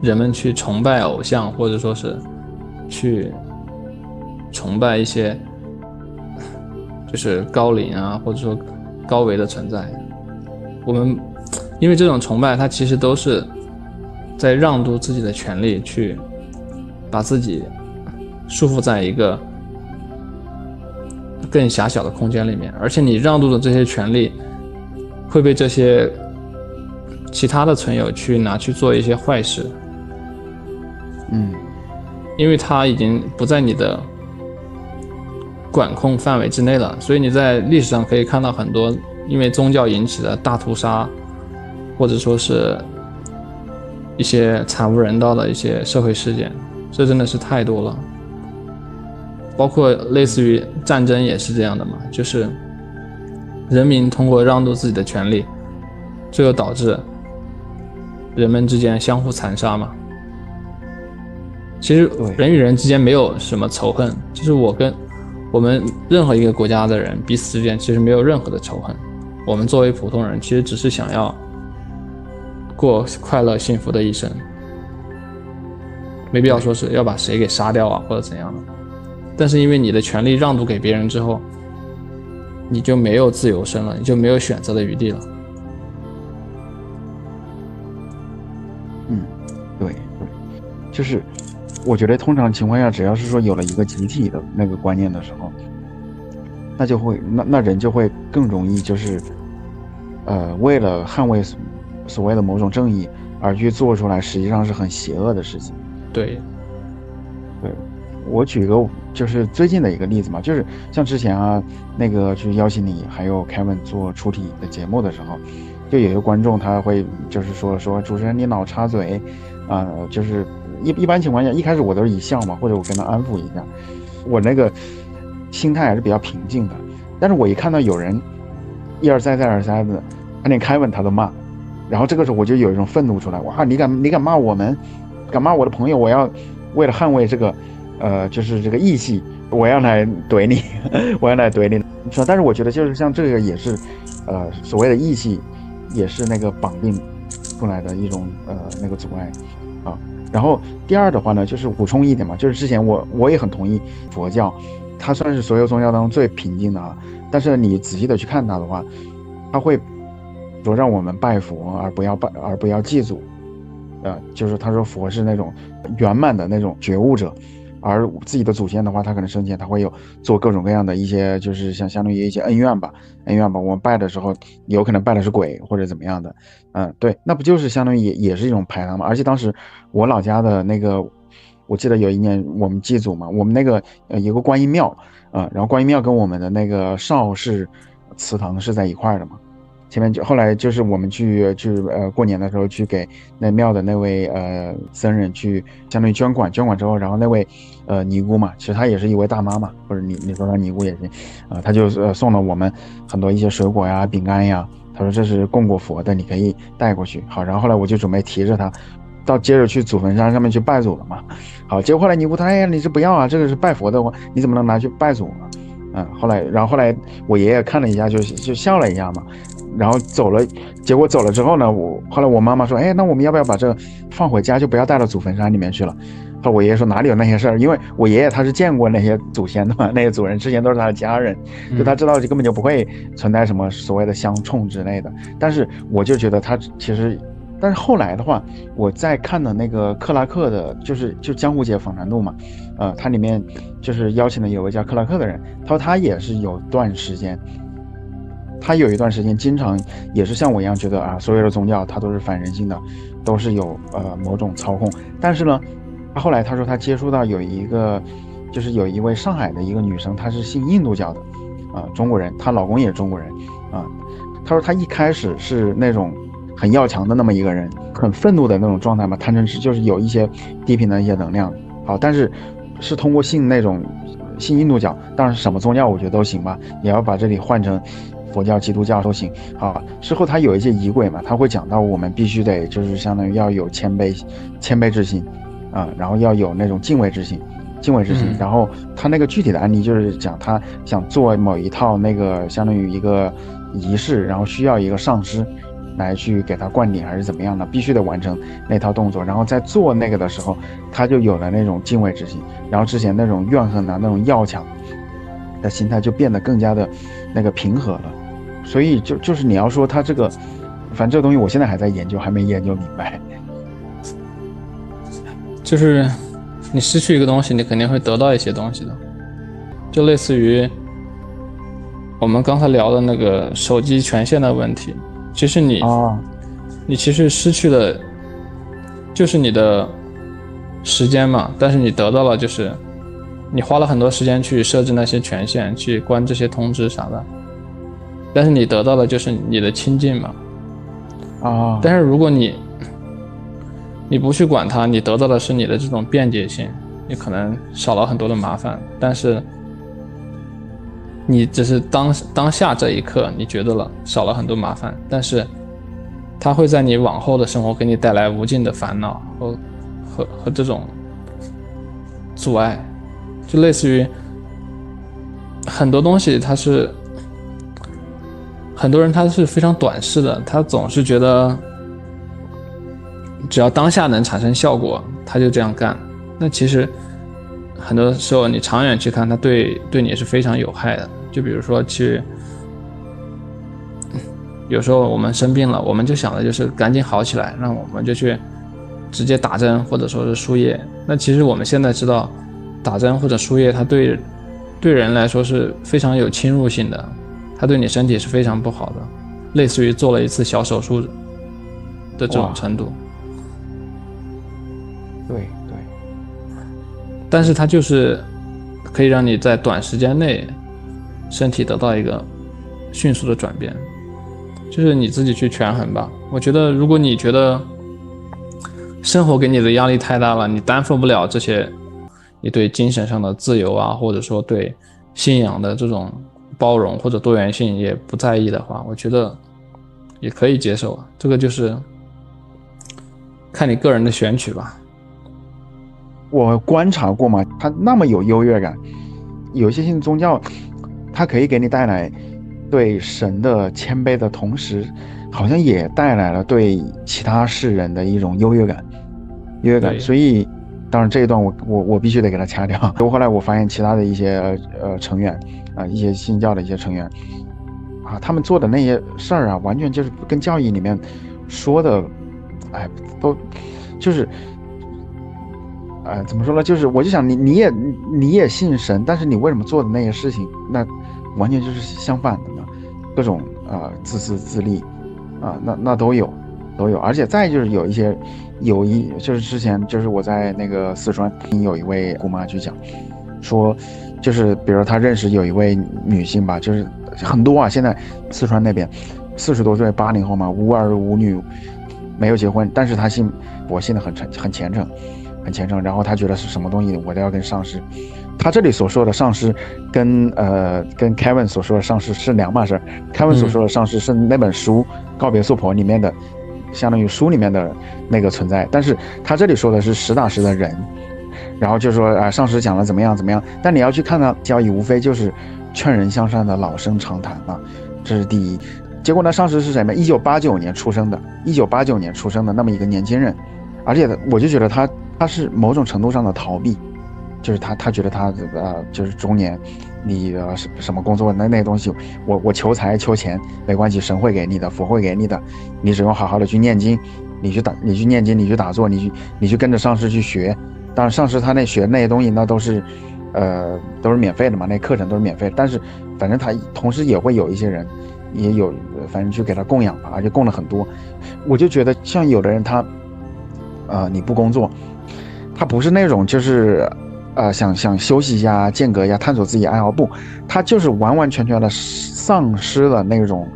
人们去崇拜偶像，或者说是去崇拜一些就是高龄啊，或者说高维的存在。我们因为这种崇拜，它其实都是在让渡自己的权利，去把自己束缚在一个更狭小的空间里面，而且你让渡的这些权利会被这些其他的存有去拿去做一些坏事。因为它已经不在你的管控范围之内了，所以你在历史上可以看到很多因为宗教引起的大屠杀，或者说是一些惨无人道的一些社会事件，这真的是太多了。包括类似于战争也是这样的嘛，就是人民通过让渡自己的权利，最后导致人们之间相互残杀嘛。其实人与人之间没有什么仇恨，就是我们任何一个国家的人彼此之间其实没有任何的仇恨。我们作为普通人，其实只是想要过快乐幸福的一生，没必要说是要把谁给杀掉啊或者怎样的。但是因为你的权利让渡给别人之后，你就没有自由身了，你就没有选择的余地了。对，就是我觉得通常情况下，只要是说有了一个集体的那个观念的时候，那就会那人就会更容易就是为了捍卫所谓的某种正义而去做出来实际上是很邪恶的事情。对，我举一个就是最近的一个例子嘛，就是像之前啊那个去邀请你还有 Kevin 做出题的节目的时候，就有一个观众他会就是说主持人你老插嘴就是一般情况下一开始我都是一笑嘛，或者我跟他安抚一下，我那个心态还是比较平静的。但是我一看到有人一而再再而三的他连 Kevin 他都骂，然后这个时候我就有一种愤怒出来，哇你敢骂我们，敢骂我的朋友，我要为了捍卫这个就是这个义气，我要来怼你我要来怼你。但是我觉得就是像这个也是所谓的义气也是那个绑定出来的一种那个阻碍啊。然后第二的话呢，就是补充一点嘛，就是之前我也很同意佛教它算是所有宗教当中最平静的啊，但是你仔细的去看它的话，它会说让我们拜佛而不要祭祖，就是他说佛是那种圆满的那种觉悟者，而自己的祖先的话，他可能生前他会有做各种各样的一些，就是相当于一些恩怨吧。我们拜的时候，有可能拜的是鬼或者怎么样的，对，那不就是相当于也是一种排他吗？而且当时我老家的那个，我记得有一年我们祭祖嘛，我们那个有个观音庙然后观音庙跟我们的那个邵氏祠堂是在一块的嘛。前面后来就是我们去过年的时候去给那庙的那位僧人去相当于捐款之后，然后那位尼姑嘛，其实她也是一位大妈嘛，或者你说她尼姑也行她就送了我们很多一些水果呀饼干呀，她说这是供过佛的，你可以带过去。好，然后后来我就准备提着它接着去祖坟山上面去拜祖了嘛。好，结果后来尼姑她你这不要啊，这个是拜佛的话你怎么能拿去拜祖呢？后来我爷爷看了一下就笑了一下嘛，然后走了。结果走了之后呢，后来我妈妈说那我们要不要把这个放回家，就不要带到祖坟山里面去了。后来我爷爷说哪里有那些事儿，因为我爷爷他是见过那些祖先的嘛，那些祖人之前都是他的家人，就他知道就根本就不会存在什么所谓的相冲之类的。但是我就觉得他其实，但是后来的话我在看的那个克拉克的就江湖节访谈录嘛，他里面就是邀请了有个叫克拉克的人，他说他也是有一段时间经常也是像我一样觉得所有的宗教它都是反人性的，都是有某种操控。但是呢后来他说他接触到有一位上海的一个女生，她是信印度教的中国人，她老公也是中国人他说他一开始是那种很要强的那么一个人，很愤怒的那种状态嘛，贪嗔痴就是有一些低频的一些能量。好，但是通过信印度教，当然什么宗教我觉得都行吧，也要把这里换成佛教、基督教都行。好，之后他有一些仪轨嘛，他会讲到我们必须得就是相当于要有谦卑之心啊，然后要有那种敬畏之心。然后他那个具体的案例就是讲他想做某一套那个相当于一个仪式，然后需要一个上师来去给他灌顶还是怎么样的，必须得完成那套动作。然后在做那个的时候，他就有了那种敬畏之心，然后之前那种怨恨啊、那种要强的心态就变得更加的那个平和了。所以就是你要说他这个，反正这个东西我现在还在研究，还没研究明白。就是你失去一个东西，你肯定会得到一些东西的，就类似于我们刚才聊的那个手机权限的问题。其实你其实失去的就是你的时间嘛，但是你得到了就是你花了很多时间去设置那些权限，去关这些通知啥的，但是你得到的就是你的清净嘛。但是如果你不去管它，你得到的是你的这种便捷性，你可能少了很多的麻烦，但是你只是当下这一刻你觉得了少了很多麻烦，但是它会在你往后的生活给你带来无尽的烦恼和这种阻碍。就类似于很多东西它是很多人他是非常短视的，他总是觉得只要当下能产生效果他就这样干，那其实很多时候你长远去看它对你是非常有害的。就比如说有时候我们生病了，我们就想的就是赶紧好起来，那我们就去直接打针或者说是输液。那其实我们现在知道打针或者输液它对人来说是非常有侵入性的，它对你身体是非常不好的，类似于做了一次小手术的这种程度。对，但是它就是可以让你在短时间内身体得到一个迅速的转变，就是你自己去权衡吧。我觉得如果你觉得生活给你的压力太大了，你担负不了这些，你对精神上的自由啊，或者说对信仰的这种包容或者多元性也不在意的话，我觉得也可以接受。这个就是看你个人的选取吧。我观察过嘛，它那么有优越感，有些信宗教它可以给你带来对神的谦卑的同时，好像也带来了对其他世人的一种优越感。所以当然这一段我必须得给它掐掉。后来我发现其他的一些成员一些信教的一些成员他们做的那些事儿完全就是跟教义里面说的都就是怎么说呢，就是我就想你也信神，但是你为什么做的那些事情那完全就是相反的呢？各种自私自利那都有，而且再就是有一些就是之前就是我在那个四川有一位姑妈去讲说，就是比如她认识有一位女性吧，就是很多现在四川那边40多岁80后嘛，无儿无女，没有结婚，但是她信得很虔诚，然后她觉得是什么东西我都要跟上师。他这里所说的上师跟 Kevin 所说的上师是两码事。Kevin 所说的上师是那本书《告别娑婆》里面的，相当于书里面的那个存在，但是他这里说的是实打实的人。然后就说上师讲了怎么样，但你要去看他教义，无非就是劝人向善的老生常谈这是第一。结果呢，上师是什么？1989年出生的那么一个年轻人，而且我就觉得他是某种程度上的逃避。就是他觉得他就是中年，你什么工作那些东西，我求财求钱没关系，神会给你的，佛会给你的，你只用好好的去念经，你去念经，你去打坐，你去跟着上师去学。当然上师他那学那些东西那都是免费的嘛，那课程都是免费的，但是反正他同时也会有一些人也有反正去给他供养吧，而且供了很多。我就觉得像有的人他你不工作，他不是那种就是想休息一下间隔一下探索自己爱好，不，他就是完完全全的丧失了那种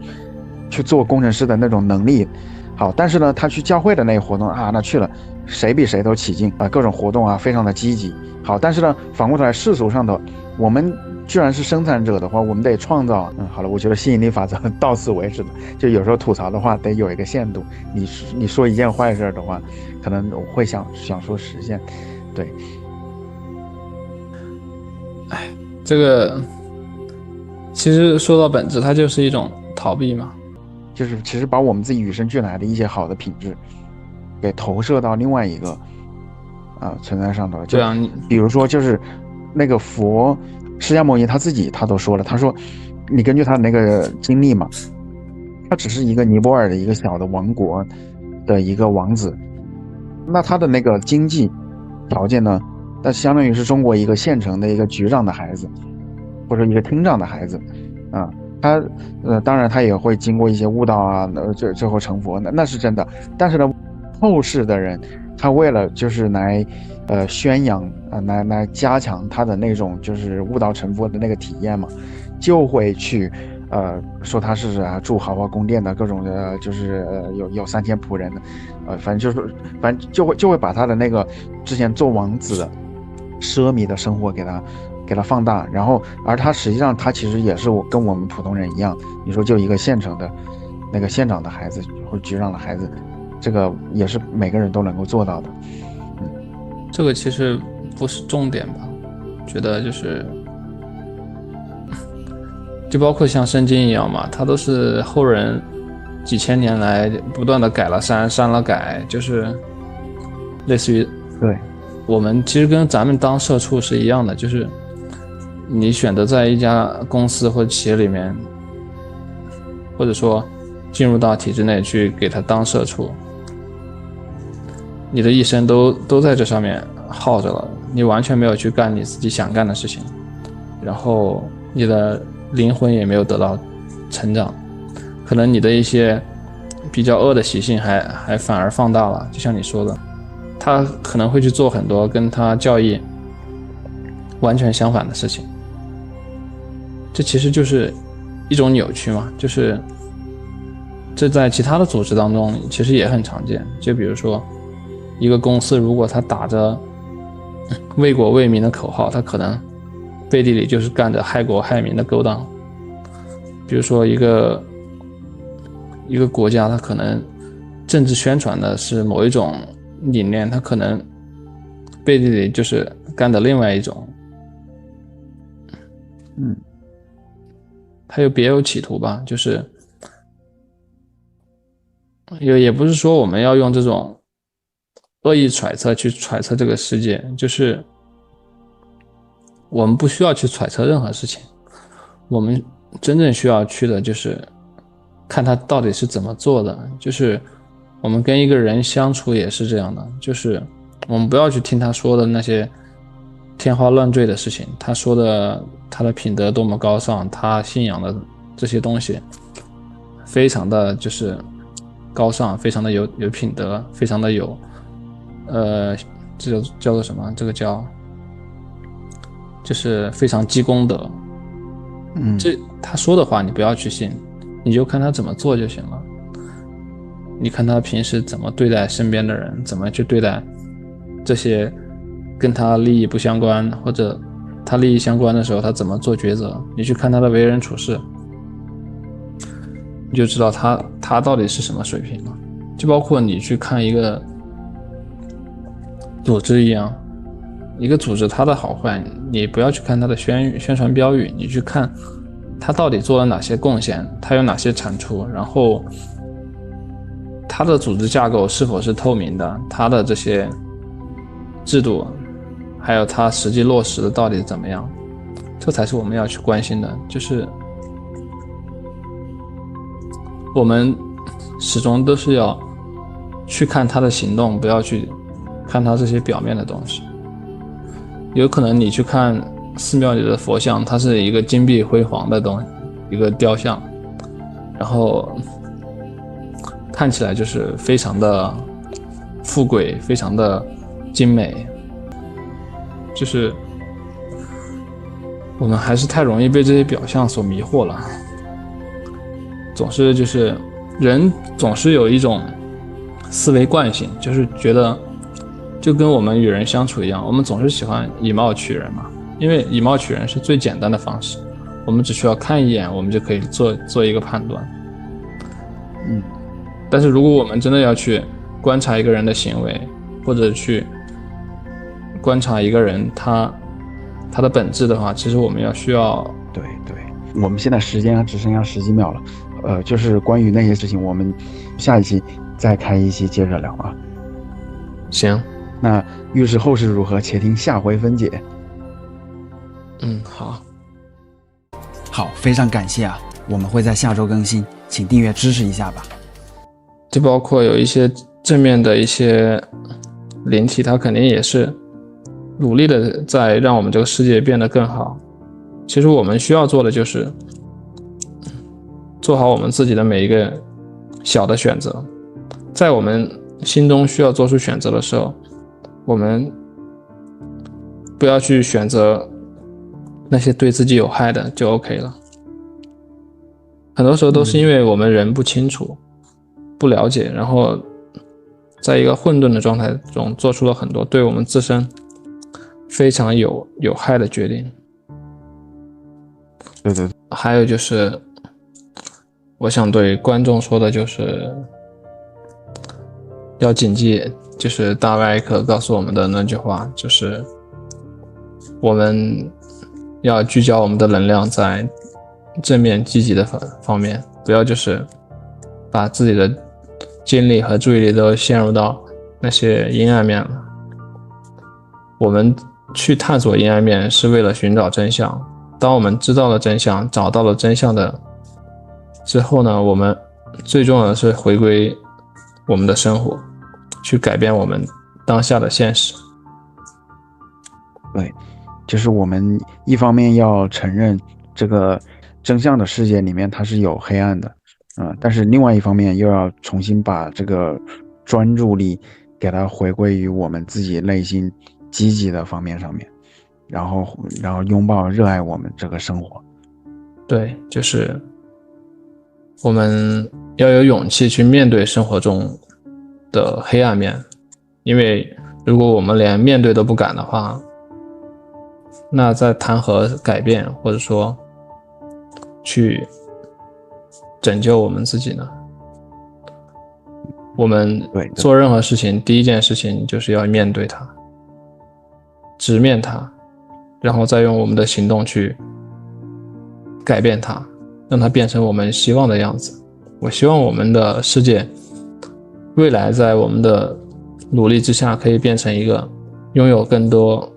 去做工程师的那种能力。好，但是呢他去教会的那个活动那去了，谁比谁都起劲各种活动非常的积极。好，但是呢反过头来世俗上的我们居然是生产者的话，我们得创造。好了，我觉得吸引力法则到此为止的。就有时候吐槽的话得有一个限度。你说一件坏事的话，可能我会想说实现。对，这个其实说到本质，它就是一种逃避嘛。就是其实把我们自己与生俱来的一些好的品质，给投射到另外一个存在上头。就比如说就是那个佛释迦牟尼他都说了，他说你根据他的那个经历嘛，他只是一个尼泊尔的一个小的王国的一个王子，那他的那个经济条件呢，那相当于是中国一个县城的一个局长的孩子，或者一个厅长的孩子啊。他当然他也会经过一些悟道啊，最后成佛，那是真的。但是呢，后世的人他为了就是来宣扬来加强他的那种就是悟道成佛的那个体验嘛，就会去说他是住豪华宫殿的各种的，就是有3000仆人的，反正就会把他的那个之前做王子的奢靡的生活给他放大，然后而他实际上他其实也是跟我们普通人一样，你说就一个县城的那个县长的孩子或者局长的孩子，这个也是每个人都能够做到的。这个其实不是重点吧，觉得就包括像圣经一样嘛，它都是后人几千年来不断的改了删了改，就是类似于对我们其实跟咱们当社畜是一样的，就是你选择在一家公司或者企业里面，或者说进入到体制内去给他当社畜，你的一生都在这上面耗着了，你完全没有去干你自己想干的事情，然后你的灵魂也没有得到成长，可能你的一些比较恶的习性还反而放大了。就像你说的，他可能会去做很多跟他教义完全相反的事情，这其实就是一种扭曲嘛，就是这在其他的组织当中其实也很常见。就比如说一个公司如果他打着为国为民的口号，他可能背地里就是干着害国害民的勾当。比如说一个国家，他可能政治宣传的是某一种理念，他可能背地里就是干的另外一种，他又别有企图吧，就是也不是说我们要用这种恶意揣测去揣测这个世界，就是我们不需要去揣测任何事情，我们真正需要去的就是看他到底是怎么做的。就是我们跟一个人相处也是这样的，就是我们不要去听他说的那些天花乱坠的事情，他说的他的品德多么高尚，他信仰的这些东西非常的就是高尚，非常的有品德，非常的有这叫做什么，这个叫就是非常积功德。这他说的话你不要去信，你就看他怎么做就行了。你看他平时怎么对待身边的人，怎么去对待这些跟他利益不相关或者他利益相关的时候他怎么做抉择，你去看他的为人处事，你就知道他到底是什么水平了。就包括你去看一个组织一样，一个组织它的好坏，你不要去看它的宣传标语，你去看它到底做了哪些贡献，它有哪些产出，然后它的组织架构是否是透明的，它的这些制度还有它实际落实的到底怎么样，这才是我们要去关心的。就是我们始终都是要去看它的行动，不要去看它这些表面的东西。有可能你去看寺庙里的佛像，它是一个金碧辉煌的东西，一个雕像，然后看起来就是非常的富贵，非常的精美，就是我们还是太容易被这些表象所迷惑了，总是就是人总是有一种思维惯性，就是觉得就跟我们与人相处一样，我们总是喜欢以貌取人嘛，因为以貌取人是最简单的方式，我们只需要看一眼，我们就可以做一个判断。但是如果我们真的要去观察一个人的行为，或者去观察一个人他的本质的话，其实我们需要对，我们现在时间只剩下10几秒了，就是关于那些事情，我们下一期再开一期接着聊啊。行，那预示后事如何，且听下回分解。好，非常感谢啊，我们会在下周更新，请订阅支持一下吧。就包括有一些正面的一些灵体，它肯定也是努力的在让我们这个世界变得更好。其实我们需要做的就是做好我们自己的每一个小的选择，在我们心中需要做出选择的时候，我们不要去选择那些对自己有害的就 OK 了。很多时候都是因为我们人不清楚、不了解，然后在一个混沌的状态中做出了很多对我们自身非常有害的决定。对，还有就是我想对观众说的就是要谨记，就是大外科告诉我们的那句话，就是我们要聚焦我们的能量在正面积极的方面，不要就是把自己的精力和注意力都陷入到那些阴暗面了。我们去探索阴暗面是为了寻找真相，当我们知道了真相，找到了真相的之后呢，我们最重要的是回归我们的生活，去改变我们当下的现实。对，就是我们一方面要承认这个真相的世界里面它是有黑暗的，但是另外一方面又要重新把这个专注力给它回归于我们自己内心积极的方面上面，然后拥抱热爱我们这个生活。对，就是我们要有勇气去面对生活中的黑暗面，因为如果我们连面对都不敢的话，那在谈何改变，或者说去拯救我们自己呢？我们做任何事情，第一件事情就是要面对它，直面它，然后再用我们的行动去改变它，让它变成我们希望的样子。我希望我们的世界未来在我们的努力之下可以变成一个拥有更多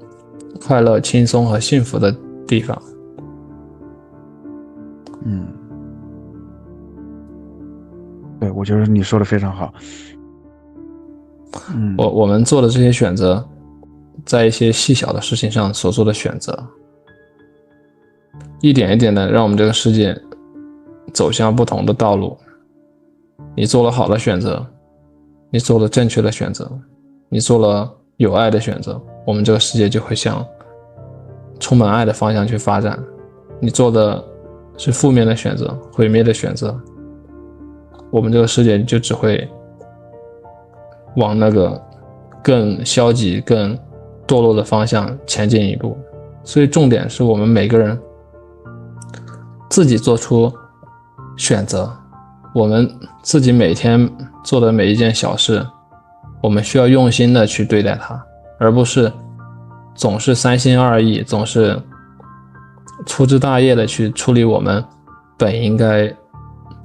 快乐、轻松和幸福的地方。对，我觉得你说的非常好。我们做的这些选择，在一些细小的事情上所做的选择，一点一点的让我们这个世界走向不同的道路。你做了好的选择，你做了正确的选择，你做了有爱的选择，我们这个世界就会向充满爱的方向去发展。你做的是负面的选择，毁灭的选择，我们这个世界就只会往那个更消极、更堕落的方向前进一步。所以重点是我们每个人自己做出选择，我们自己每天做的每一件小事，我们需要用心的去对待它，而不是总是三心二意，总是粗枝大叶的去处理我们本应该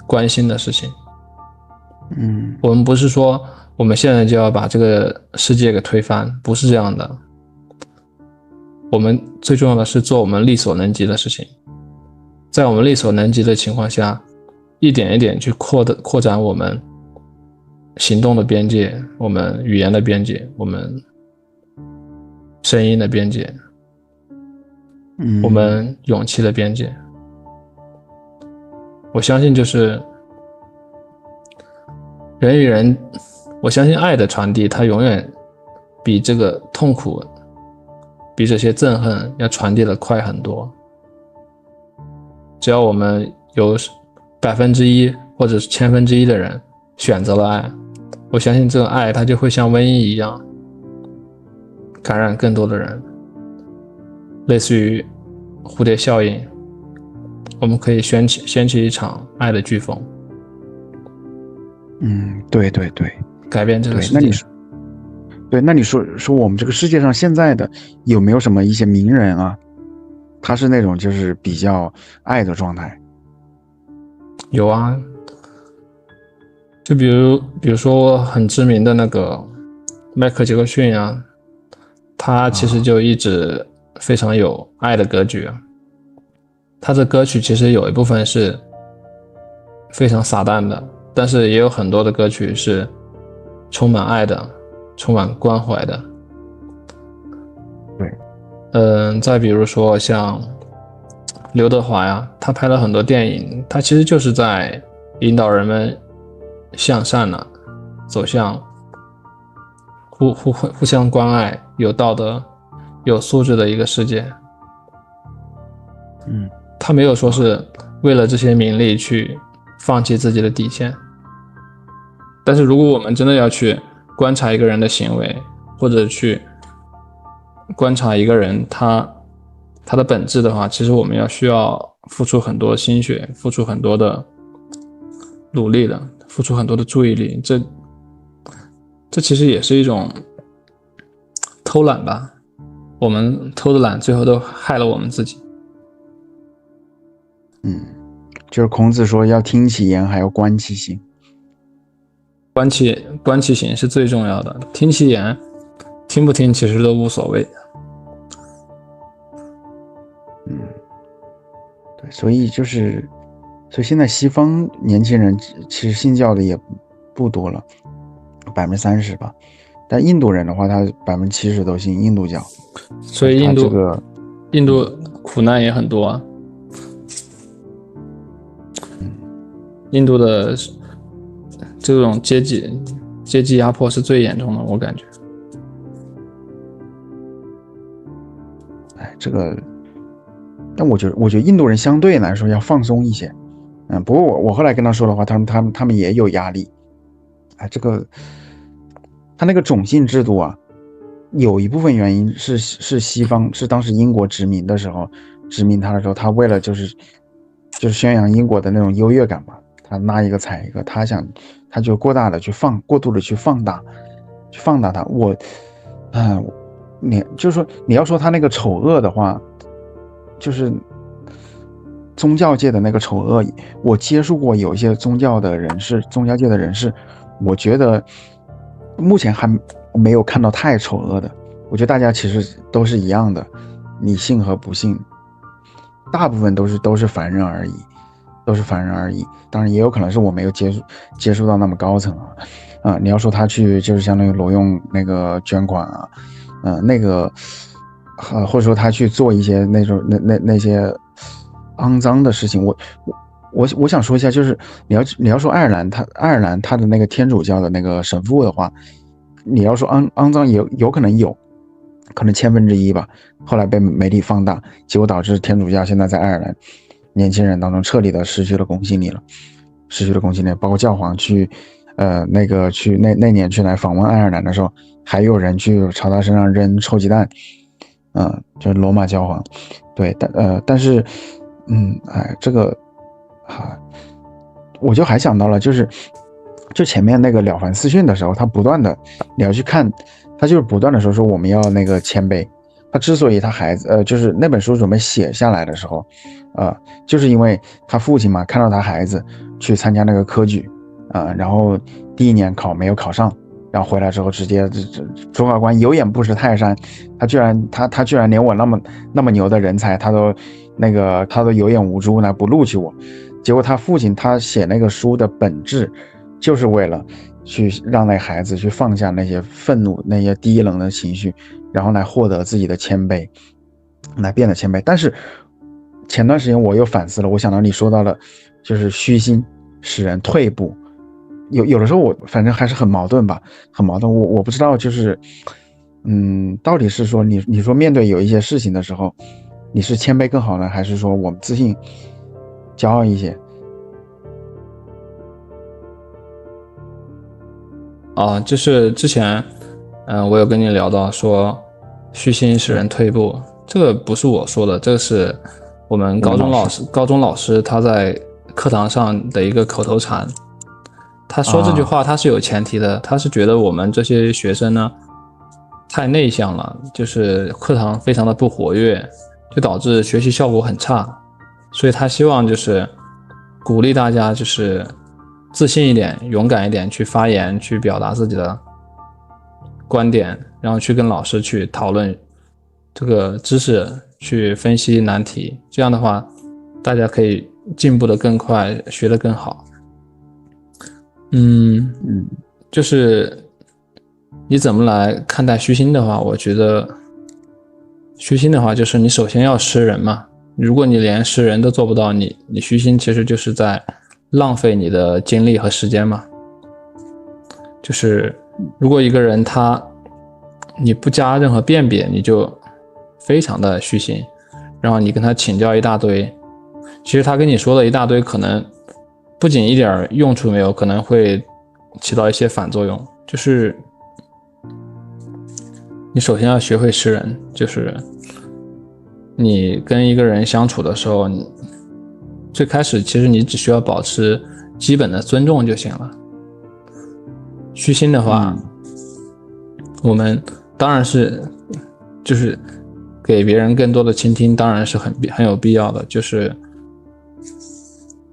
关心的事情。我们不是说我们现在就要把这个世界给推翻，不是这样的。我们最重要的是做我们力所能及的事情，在我们力所能及的情况下，一点一点去扩展我们行动的边界，我们语言的边界，我们声音的边界，我们勇气的边界。我相信就是人与人，我相信爱的传递它永远比这个痛苦，比这些憎恨要传递的快很多。只要我们有1%或者是1/1000的人选择了爱，我相信这个爱它就会像瘟疫一样感染更多的人。类似于蝴蝶效应，我们可以掀起一场爱的飓风。对对对，改变这个世界。那你说我们这个世界上现在的有没有什么一些名人啊，他是那种就是比较爱的状态？有啊，就比如说很知名的那个迈克尔·杰克逊啊，他其实就一直非常有爱的歌曲啊。他的歌曲其实有一部分是非常撒旦的，但是也有很多的歌曲是充满爱的，充满关怀的。对，再比如说像刘德华呀，他拍了很多电影，他其实就是在引导人们向善了，走向互相关爱、有道德、有素质的一个世界。他没有说是为了这些名利去放弃自己的底线。但是如果我们真的要去观察一个人的行为，或者去观察一个人他的本质的话，其实我们需要付出很多心血，付出很多的努力的，付出很多的注意力。这其实也是一种偷懒吧，我们偷的懒最后都害了我们自己。就是孔子说要听其言还要观其行。观其行是最重要的，听其言听不听其实都无所谓。对，所以现在西方年轻人其实信教的也不多了，30%吧，但印度人的话，他70%都信印度教，所以印度苦难也很多啊。印度的这种阶级压迫是最严重的，我感觉。但我觉得印度人相对来说要放松一些。不过我后来跟他说的话，他们也有压力。他那个种姓制度啊，有一部分原因是西方，是当时英国殖民的时候，殖民他的时候，他为了就是宣扬英国的那种优越感嘛，他拉一个踩一个，他就过度的去放大它。就是说你要说他那个丑恶的话，就是宗教界的那个丑恶，我接触过有一些宗教界的人士，我觉得目前还没有看到太丑恶的。我觉得大家其实都是一样的，你信和不信，大部分都是凡人而已，当然也有可能是我没有接触到那么高层啊。你要说他去就是相当于挪用那个捐款啊，或者说他去做一些那种那些肮脏的事情，我想说一下，就是你要说爱尔兰他的那个天主教的那个神父的话，你要说肮脏有可能可能1/1000吧，后来被媒体放大，结果导致天主教现在在爱尔兰年轻人当中彻底的失去了公信力，包括教皇去那年去来访问爱尔兰的时候，还有人去朝他身上扔臭鸡蛋，就是罗马教皇。对，但是这个我就还想到了，就前面那个《了凡四训》的时候，他不断的你要去看，他就是不断的说我们要那个谦卑。他之所以他孩子就是那本书准备写下来的时候，就是因为他父亲嘛，看到他孩子去参加那个科举然后第1年没有考上，然后回来之后直接主考官有眼不识泰山，他居然连我那么牛的人才他都有眼无珠，不录取我。结果他父亲他写那个书的本质就是为了去让那孩子去放下那些愤怒那些低冷的情绪，然后来获得自己的谦卑，来变得谦卑。但是前段时间我又反思了，我想到你说到了就是虚心使人退步，有的时候我反正还是很矛盾吧，我不知道就是到底是说你说面对有一些事情的时候，你是谦卑更好呢，还是说我们自信骄傲一些？就是之前我有跟你聊到说虚心使人退步，这个不是我说的，这个是我们高中老师他在课堂上的一个口头禅。他说这句话他是有前提的，他是觉得我们这些学生呢太内向了，就是课堂非常的不活跃，就导致学习效果很差，所以他希望就是鼓励大家就是自信一点，勇敢一点，去发言，去表达自己的观点，然后去跟老师去讨论这个知识，去分析难题，这样的话大家可以进步得更快，学得更好。就是你怎么来看待虚心的话，我觉得虚心的话就是你首先要识人嘛，如果你连识人都做不到，你虚心其实就是在浪费你的精力和时间嘛。就是如果一个人你不加任何辨别，你就非常的虚心，然后你跟他请教一大堆，其实他跟你说的一大堆可能不仅一点用处没有，可能会起到一些反作用。就是你首先要学会识人，就是你跟一个人相处的时候，你最开始其实你只需要保持基本的尊重就行了。虚心的话，我们当然是就是给别人更多的倾听，当然是很有必要的，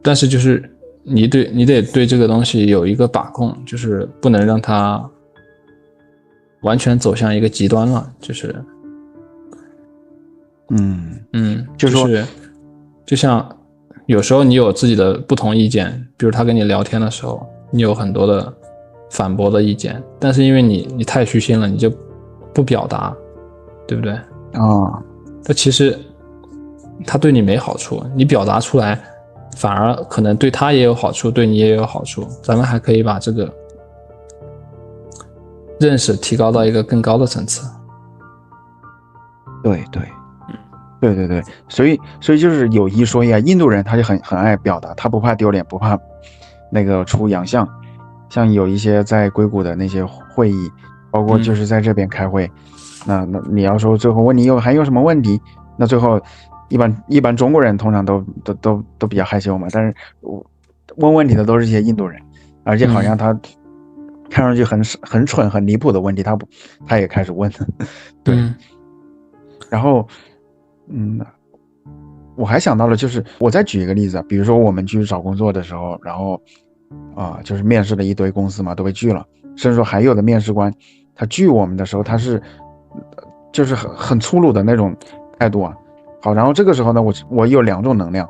但是就是你得对这个东西有一个把控，就是不能让它完全走向一个极端了，就是就是就像有时候你有自己的不同意见，比如他跟你聊天的时候，你有很多的反驳的意见，但是因为你太虚心了，你就不表达，对不对？但其实他对你没好处，你表达出来反而可能对他也有好处，对你也有好处，咱们还可以把这个认识提高到一个更高的层次。对，所以就是有一说一啊，印度人他就很爱表达，他不怕丢脸，不怕那个出洋相。像有一些在硅谷的那些会议，包括就是在这边开会，那你要说最后问你还有什么问题，那最后一般中国人通常都比较害羞嘛，但是问问题的都是一些印度人，而且好像他看上去很蠢很离谱的问题，他也开始问。对，然后我还想到了，就是我再举一个例子，比如说我们去找工作的时候，然后就是面试了一堆公司嘛，都被拒了，甚至说还有的面试官他拒我们的时候，他是就是很粗鲁的那种态度啊。好，然后这个时候呢，我有两种能量，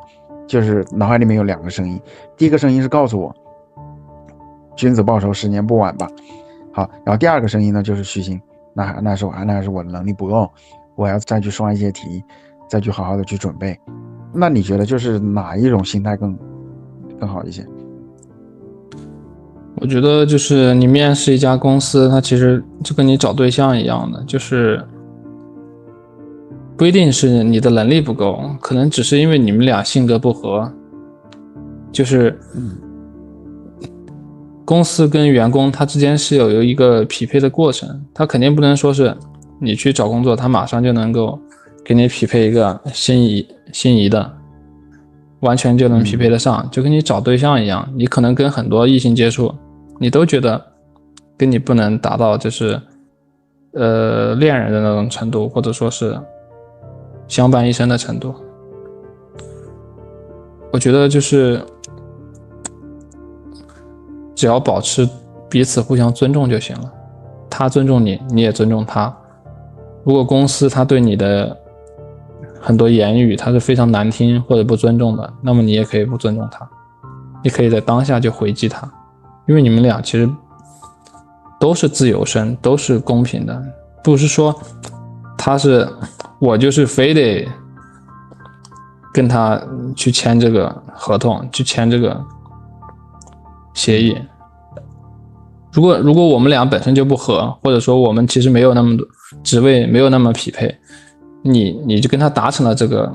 就是脑海里面有两个声音，第一个声音是告诉我君子报仇10年不晚吧。好，然后第二个声音呢就是虚心，那是我的能力不够，我要再去刷一些题，再去好好的去准备。那你觉得就是哪一种心态更好一些？我觉得就是你面试一家公司，它其实就跟你找对象一样的，就是不一定是你的能力不够，可能只是因为你们俩性格不合。就是公司跟员工他之间是有一个匹配的过程，他肯定不能说是你去找工作他马上就能够给你匹配一个心仪的，完全就能匹配得上，就跟你找对象一样，你可能跟很多异性接触，你都觉得跟你不能达到就是恋人的那种程度，或者说是相伴一生的程度。我觉得就是只要保持彼此互相尊重就行了，他尊重你，你也尊重他。如果公司他对你的很多言语他是非常难听或者不尊重的，那么你也可以不尊重他，你可以在当下就回击他，因为你们俩其实都是自由身，都是公平的，不是说我就是非得跟他去签这个合同，去签这个协议。如果我们俩本身就不合，或者说我们其实没有那么多职位，没有那么匹配，你就跟他达成了这个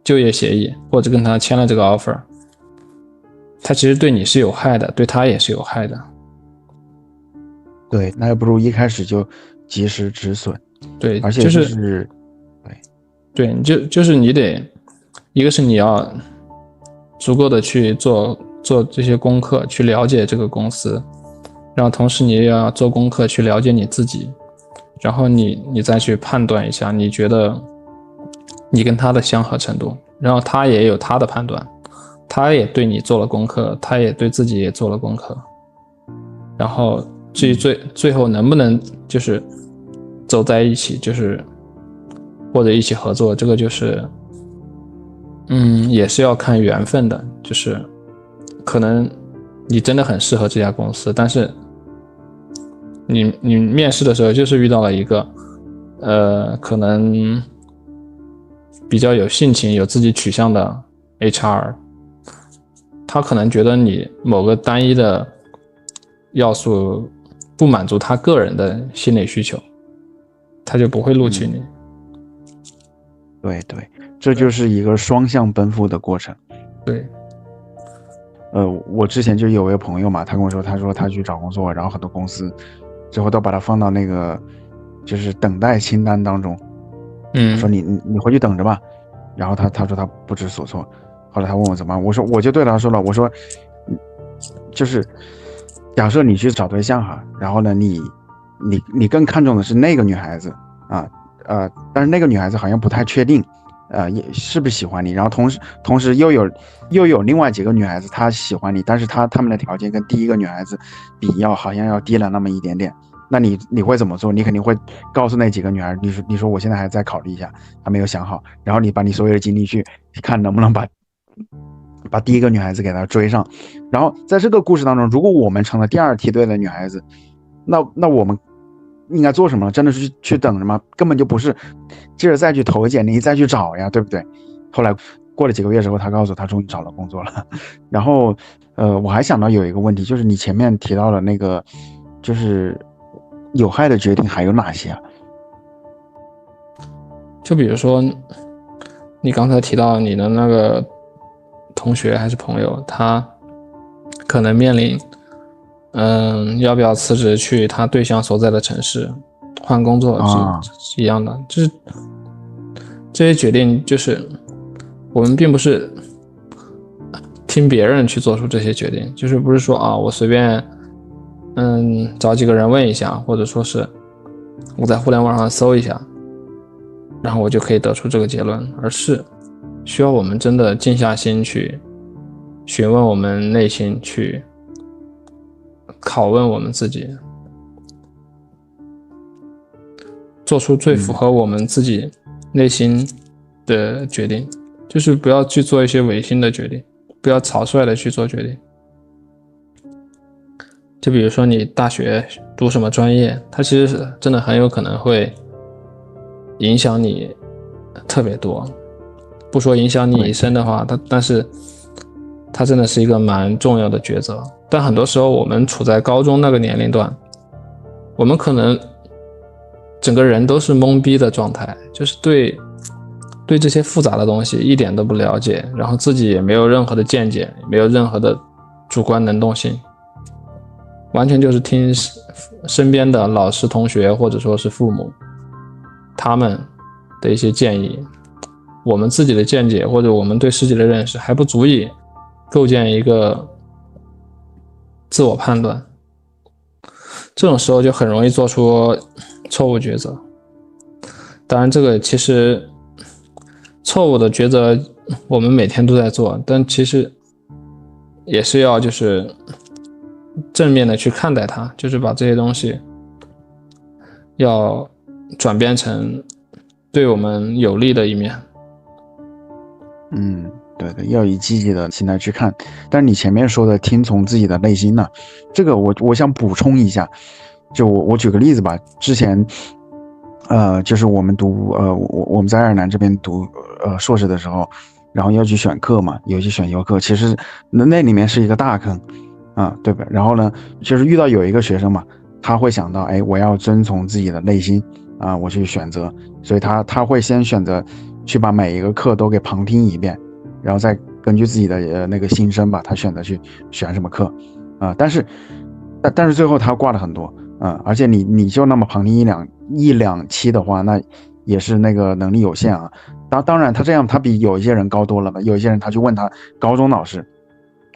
就业协议，或者跟他签了这个 offer， 他其实对你是有害的，对他也是有害的。对，那还不如一开始就及时止损。对，而且就是对，就是你得，一个是你要足够的去做这些功课，去了解这个公司，然后同时你也要做功课去了解你自己，然后你再去判断一下，你觉得你跟他的相合程度，然后他也有他的判断，他也对你做了功课，他也对自己也做了功课，然后至于最后能不能就是走在一起，就是或者一起合作，这个就是也是要看缘分的，就是可能你真的很适合这家公司，但是你面试的时候就是遇到了一个可能比较有性情有自己取向的 HR， 他可能觉得你某个单一的要素不满足他个人的心理需求，他就不会录取你。对对，这就是一个双向奔赴的过程。对，我之前就有位朋友嘛，他跟我说，他说他去找工作，然后很多公司最后都把他放到那个就是等待清单当中，说你回去等着吧。然后他说他不知所措。后来他问我怎么办，我就对他说了，我说就是假设你去找对象哈，然后呢你更看重的是那个女孩子啊，但是那个女孩子好像不太确定也是不是喜欢你，然后同时又有另外几个女孩子她喜欢你，但是她们的条件跟第一个女孩子比好像要低了那么一点点。那你会怎么做？你肯定会告诉那几个女孩，你说我现在还在考虑一下，还没有想好，然后你把你所有的精力去看能不能把第一个女孩子给她追上。然后在这个故事当中，如果我们成了第二梯队的女孩子，那我们应该做什么？真的是去等着吗？根本就不是，接着再去投简历，再去找呀，对不对？后来过了几个月之后，他告诉我他终于找了工作了。然后我还想到有一个问题，就是你前面提到了那个就是有害的决定还有哪些啊？就比如说你刚才提到你的那个同学还是朋友，他可能面临要不要辞职去他对象所在的城市换工作是一样的，就是这些决定就是我们并不是听别人去做出这些决定，就是不是说我随便找几个人问一下，或者说是我在互联网上搜一下，然后我就可以得出这个结论，而是需要我们真的静下心去询问我们内心，去拷问我们自己，做出最符合我们自己内心的决定，就是不要去做一些违心的决定，不要草率的去做决定。就比如说你大学读什么专业，它其实是真的很有可能会影响你特别多，不说影响你一生的话，但是它真的是一个蛮重要的抉择。但很多时候我们处在高中那个年龄段，我们可能整个人都是懵逼的状态，就是对这些复杂的东西一点都不了解，然后自己也没有任何的见解，也没有任何的主观能动性，完全就是听身边的老师同学或者说是父母他们的一些建议，我们自己的见解或者我们对世界的认识还不足以构建一个自我判断，这种时候就很容易做出错误抉择。当然这个其实错误的抉择我们每天都在做，但其实也是要就是正面的去看待它，就是把这些东西要转变成对我们有利的一面。对的，要以积极的心态去看。但是你前面说的听从自己的内心呢，这个我想补充一下，就我举个例子吧。之前就是我们我们在爱尔兰这边读硕士的时候，然后要去选课嘛，有些选修课，其实那里面是一个大坑对吧？然后呢，就是遇到有一个学生嘛，他会想到，我要遵从自己的内心我去选择，所以他会先选择去把每一个课都给旁听一遍，然后再根据自己的那个心声吧，他选择去选什么课但是最后他挂了很多而且你就那么旁听一两期的话，那也是那个能力有限当然他这样他比有一些人高多了嘛，有一些人他去问他高中老师，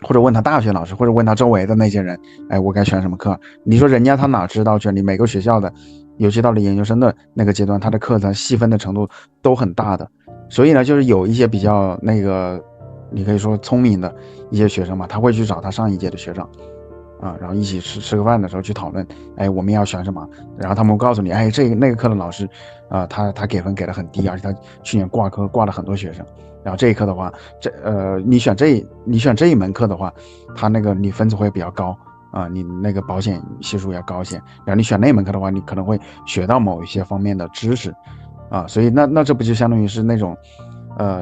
或者问他大学老师，或者问他周围的那些人，哎，我该选什么课？你说人家他哪知道去？你每个学校的，尤其到了研究生的那个阶段，他的课程细分的程度都很大的。所以呢，就是有一些比较那个，你可以说聪明的一些学生嘛，他会去找他上一届的学长啊，然后一起吃个饭的时候去讨论，哎，我们要选什么？然后他们会告诉你，哎，这个那个课的老师啊，他给分给的很低，而且他去年挂科挂了很多学生。然后这一科的话，你选这一门课的话，他那个你分数会比较高啊，你那个保险系数要高一些。然后你选那门课的话，你可能会学到某一些方面的知识啊，所以那这不就相当于是那种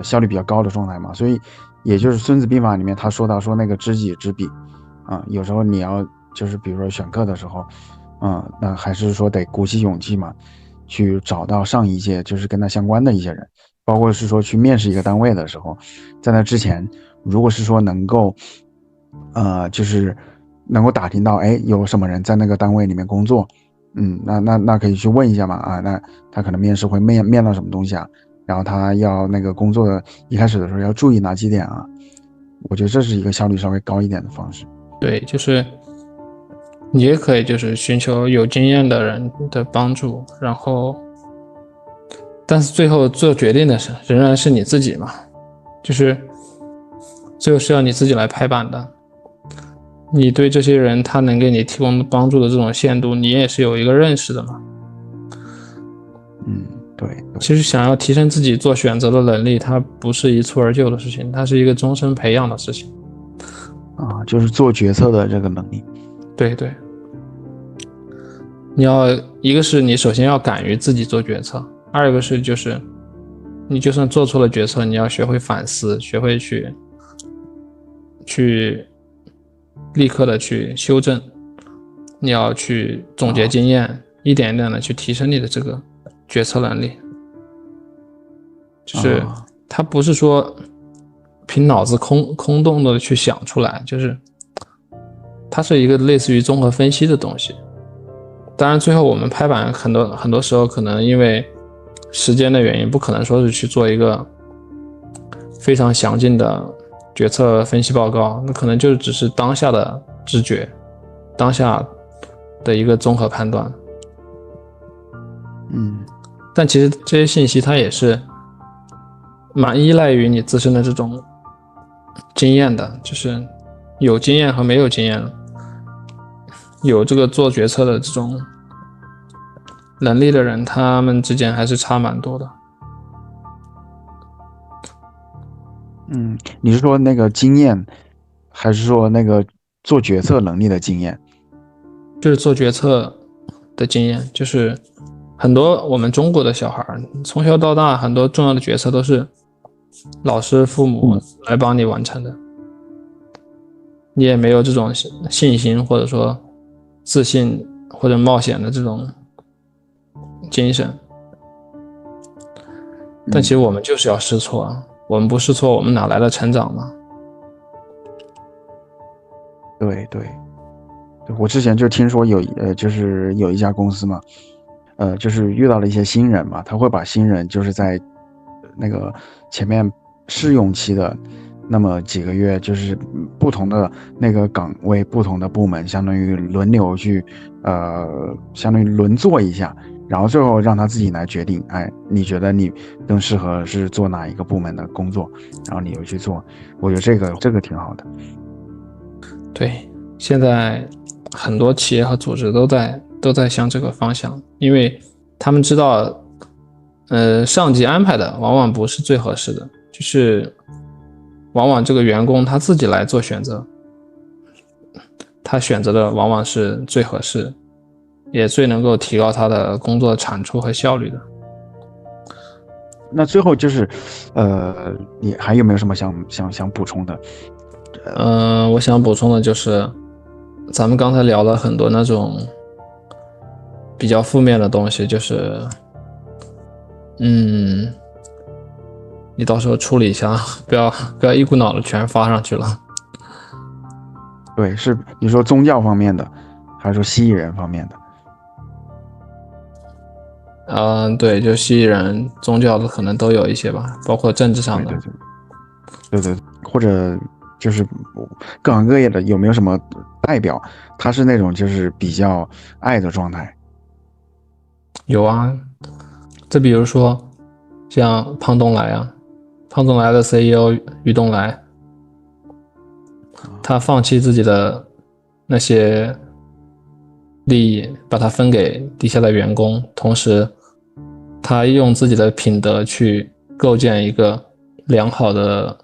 效率比较高的状态嘛？所以也就是《孙子兵法》里面他说到说那个知己知彼啊，有时候你要就是比如说选课的时候，那还是说得鼓起勇气嘛，去找到上一届就是跟他相关的一些人。包括是说去面试一个单位的时候，在那之前，如果是说能够，就是能够打听到，哎，有什么人在那个单位里面工作，那可以去问一下嘛，啊，那他可能面试会面到什么东西啊，然后他要那个工作的一开始的时候要注意哪几点啊，我觉得这是一个效率稍微高一点的方式。对，就是你也可以就是寻求有经验的人的帮助，然后。但是最后做决定的是仍然是你自己嘛，就是最后是要你自己来拍板的。你对这些人他能给你提供帮助的这种限度，你也是有一个认识的嘛。对。其实想要提升自己做选择的能力，它不是一蹴而就的事情，它是一个终身培养的事情。啊，就是做决策的这个能力。对对。一个是你首先要敢于自己做决策。二一个是就是你就算做错了决策，你要学会反思，学会去立刻的去修正，你要去总结经验，一点一点的去提升你的这个决策能力。就是它不是说凭脑子空洞的去想出来，就是它是一个类似于综合分析的东西。当然最后我们拍板很多时候可能因为时间的原因，不可能说是去做一个非常详尽的决策分析报告，那可能就只是当下的知觉，当下的一个综合判断。但其实这些信息它也是蛮依赖于你自身的这种经验的，就是有经验和没有经验，有这个做决策的这种能力的人，他们之间还是差蛮多的。你是说那个经验，还是说那个做决策能力的经验？就是做决策的经验，就是很多我们中国的小孩从小到大，很多重要的决策都是老师、父母来帮你完成的，你也没有这种信心或者说自信或者冒险的这种精神。但其实我们就是要试错啊，我们不试错，我们哪来的成长嘛？对，我之前就听说就是有一家公司嘛，就是遇到了一些新人嘛，他会把新人就是在那个前面试用期的那么几个月，就是不同的那个岗位、不同的部门，相当于轮流去，相当于轮做一下，然后最后让他自己来决定，哎，你觉得你更适合是做哪一个部门的工作，然后你就去做。我觉得这个挺好的。对，现在很多企业和组织都在向这个方向，因为他们知道，上级安排的往往不是最合适的，就是往往这个员工他自己来做选择，他选择的往往是最合适，也最能够提高他的工作产出和效率的。那最后就是，你还有没有什么想补充的？我想补充的就是，咱们刚才聊了很多那种比较负面的东西，就是，你到时候处理一下，不要一股脑的全发上去了。对，是你说宗教方面的，还是说蜥蜴人方面的？对，就蜥蜴人宗教的可能都有一些吧，包括政治上的。对，或者就是各行各业的有没有什么代表，他是那种就是比较爱的状态？有啊，这比如说像胖东来啊，胖东来的 CEO 于东来，他放弃自己的那些利益，把它分给底下的员工，同时他用自己的品德去构建一个良好的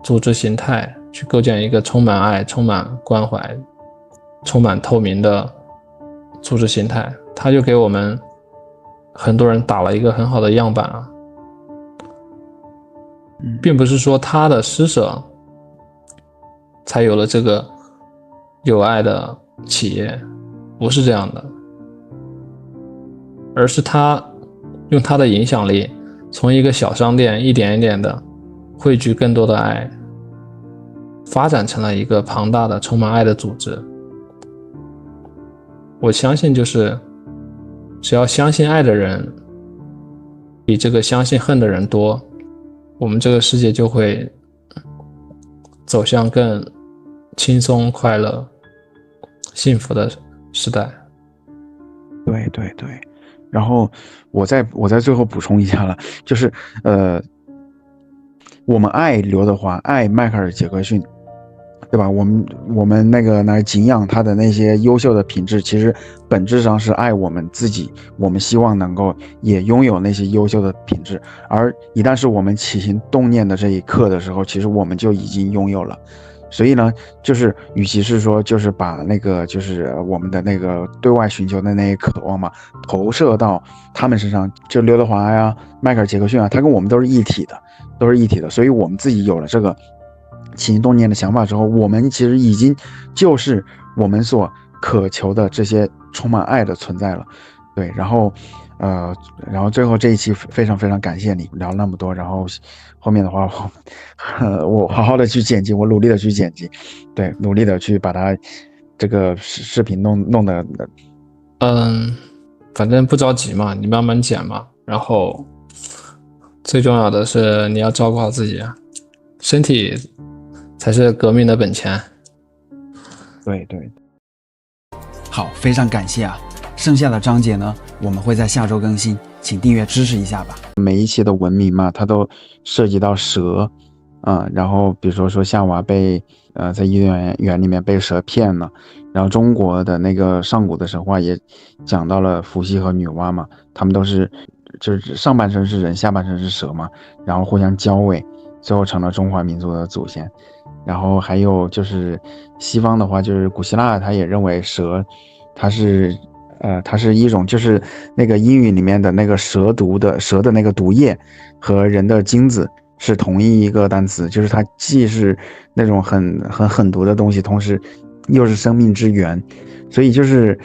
组织形态，去构建一个充满爱、充满关怀、充满透明的组织形态，他就给我们很多人打了一个很好的样板啊。并不是说他的施舍才有了这个有爱的企业，不是这样的，而是他用他的影响力，从一个小商店一点一点的汇聚更多的爱，发展成了一个庞大的充满爱的组织。我相信就是只要相信爱的人比这个相信恨的人多，我们这个世界就会走向更轻松、快乐、幸福的时代。对，然后我再最后补充一下了，就是我们爱刘德华，爱迈克尔·杰克逊，对吧？我们那个敬仰他的那些优秀的品质，其实本质上是爱我们自己，我们希望能够也拥有那些优秀的品质，而一旦是我们起心动念的这一刻的时候，其实我们就已经拥有了。所以呢，就是与其是说就是把那个就是我们的那个对外寻求的那些渴望嘛，投射到他们身上，就刘德华呀、迈克尔·杰克逊啊，他跟我们都是一体的，所以我们自己有了这个起心动念的想法之后，我们其实已经就是我们所渴求的这些充满爱的存在了。对，然后最后这一期非常非常感谢你聊那么多，然后后面的话我好好的去剪辑，我努力的去剪辑，对，努力的去把它这个视频弄得反正不着急嘛，你慢慢剪嘛，然后最重要的是你要照顾好自己啊，身体才是革命的本钱。对，好，非常感谢啊！剩下的章节呢，我们会在下周更新，请订阅支持一下吧。每一期的文明嘛，它都涉及到蛇，然后比如说夏娃被在伊甸园里面被蛇骗了，然后中国的那个上古的神话也讲到了伏羲和女娲嘛，他们都是就是上半身是人，下半身是蛇嘛，然后互相交尾，最后成了中华民族的祖先。然后还有就是西方的话，就是古希腊他也认为蛇它是一种就是那个英语里面的那个蛇的那个毒液和人的精子是同一个单词，就是它既是那种很狠毒的东西，同时又是生命之源。所以就是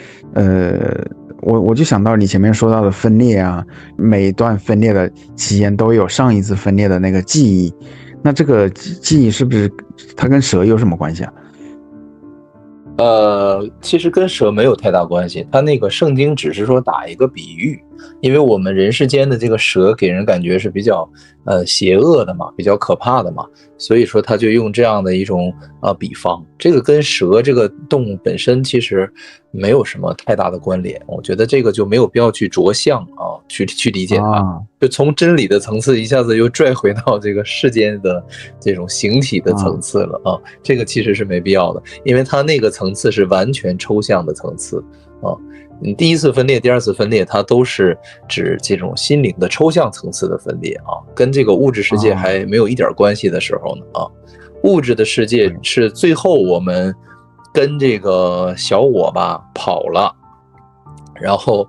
我就想到你前面说到的分裂啊，每一段分裂的期间都有上一次分裂的那个记忆，那这个记忆是不是它跟蛇有什么关系啊？其实跟蛇没有太大关系，它那个圣经只是说打一个比喻，因为我们人世间的这个蛇给人感觉是比较邪恶的嘛，比较可怕的嘛，所以说他就用这样的一种比方，这个跟蛇这个动物本身其实没有什么太大的关联，我觉得这个就没有必要去着相啊，去理解它，就从真理的层次一下子又拽回到这个世间的这种形体的层次了啊，这个其实是没必要的，因为它那个层次是完全抽象的层次啊。第一次分裂、第二次分裂，它都是指这种心灵的抽象层次的分裂啊，跟这个物质世界还没有一点关系的时候呢啊，物质的世界是最后我们跟这个小我吧跑了，然后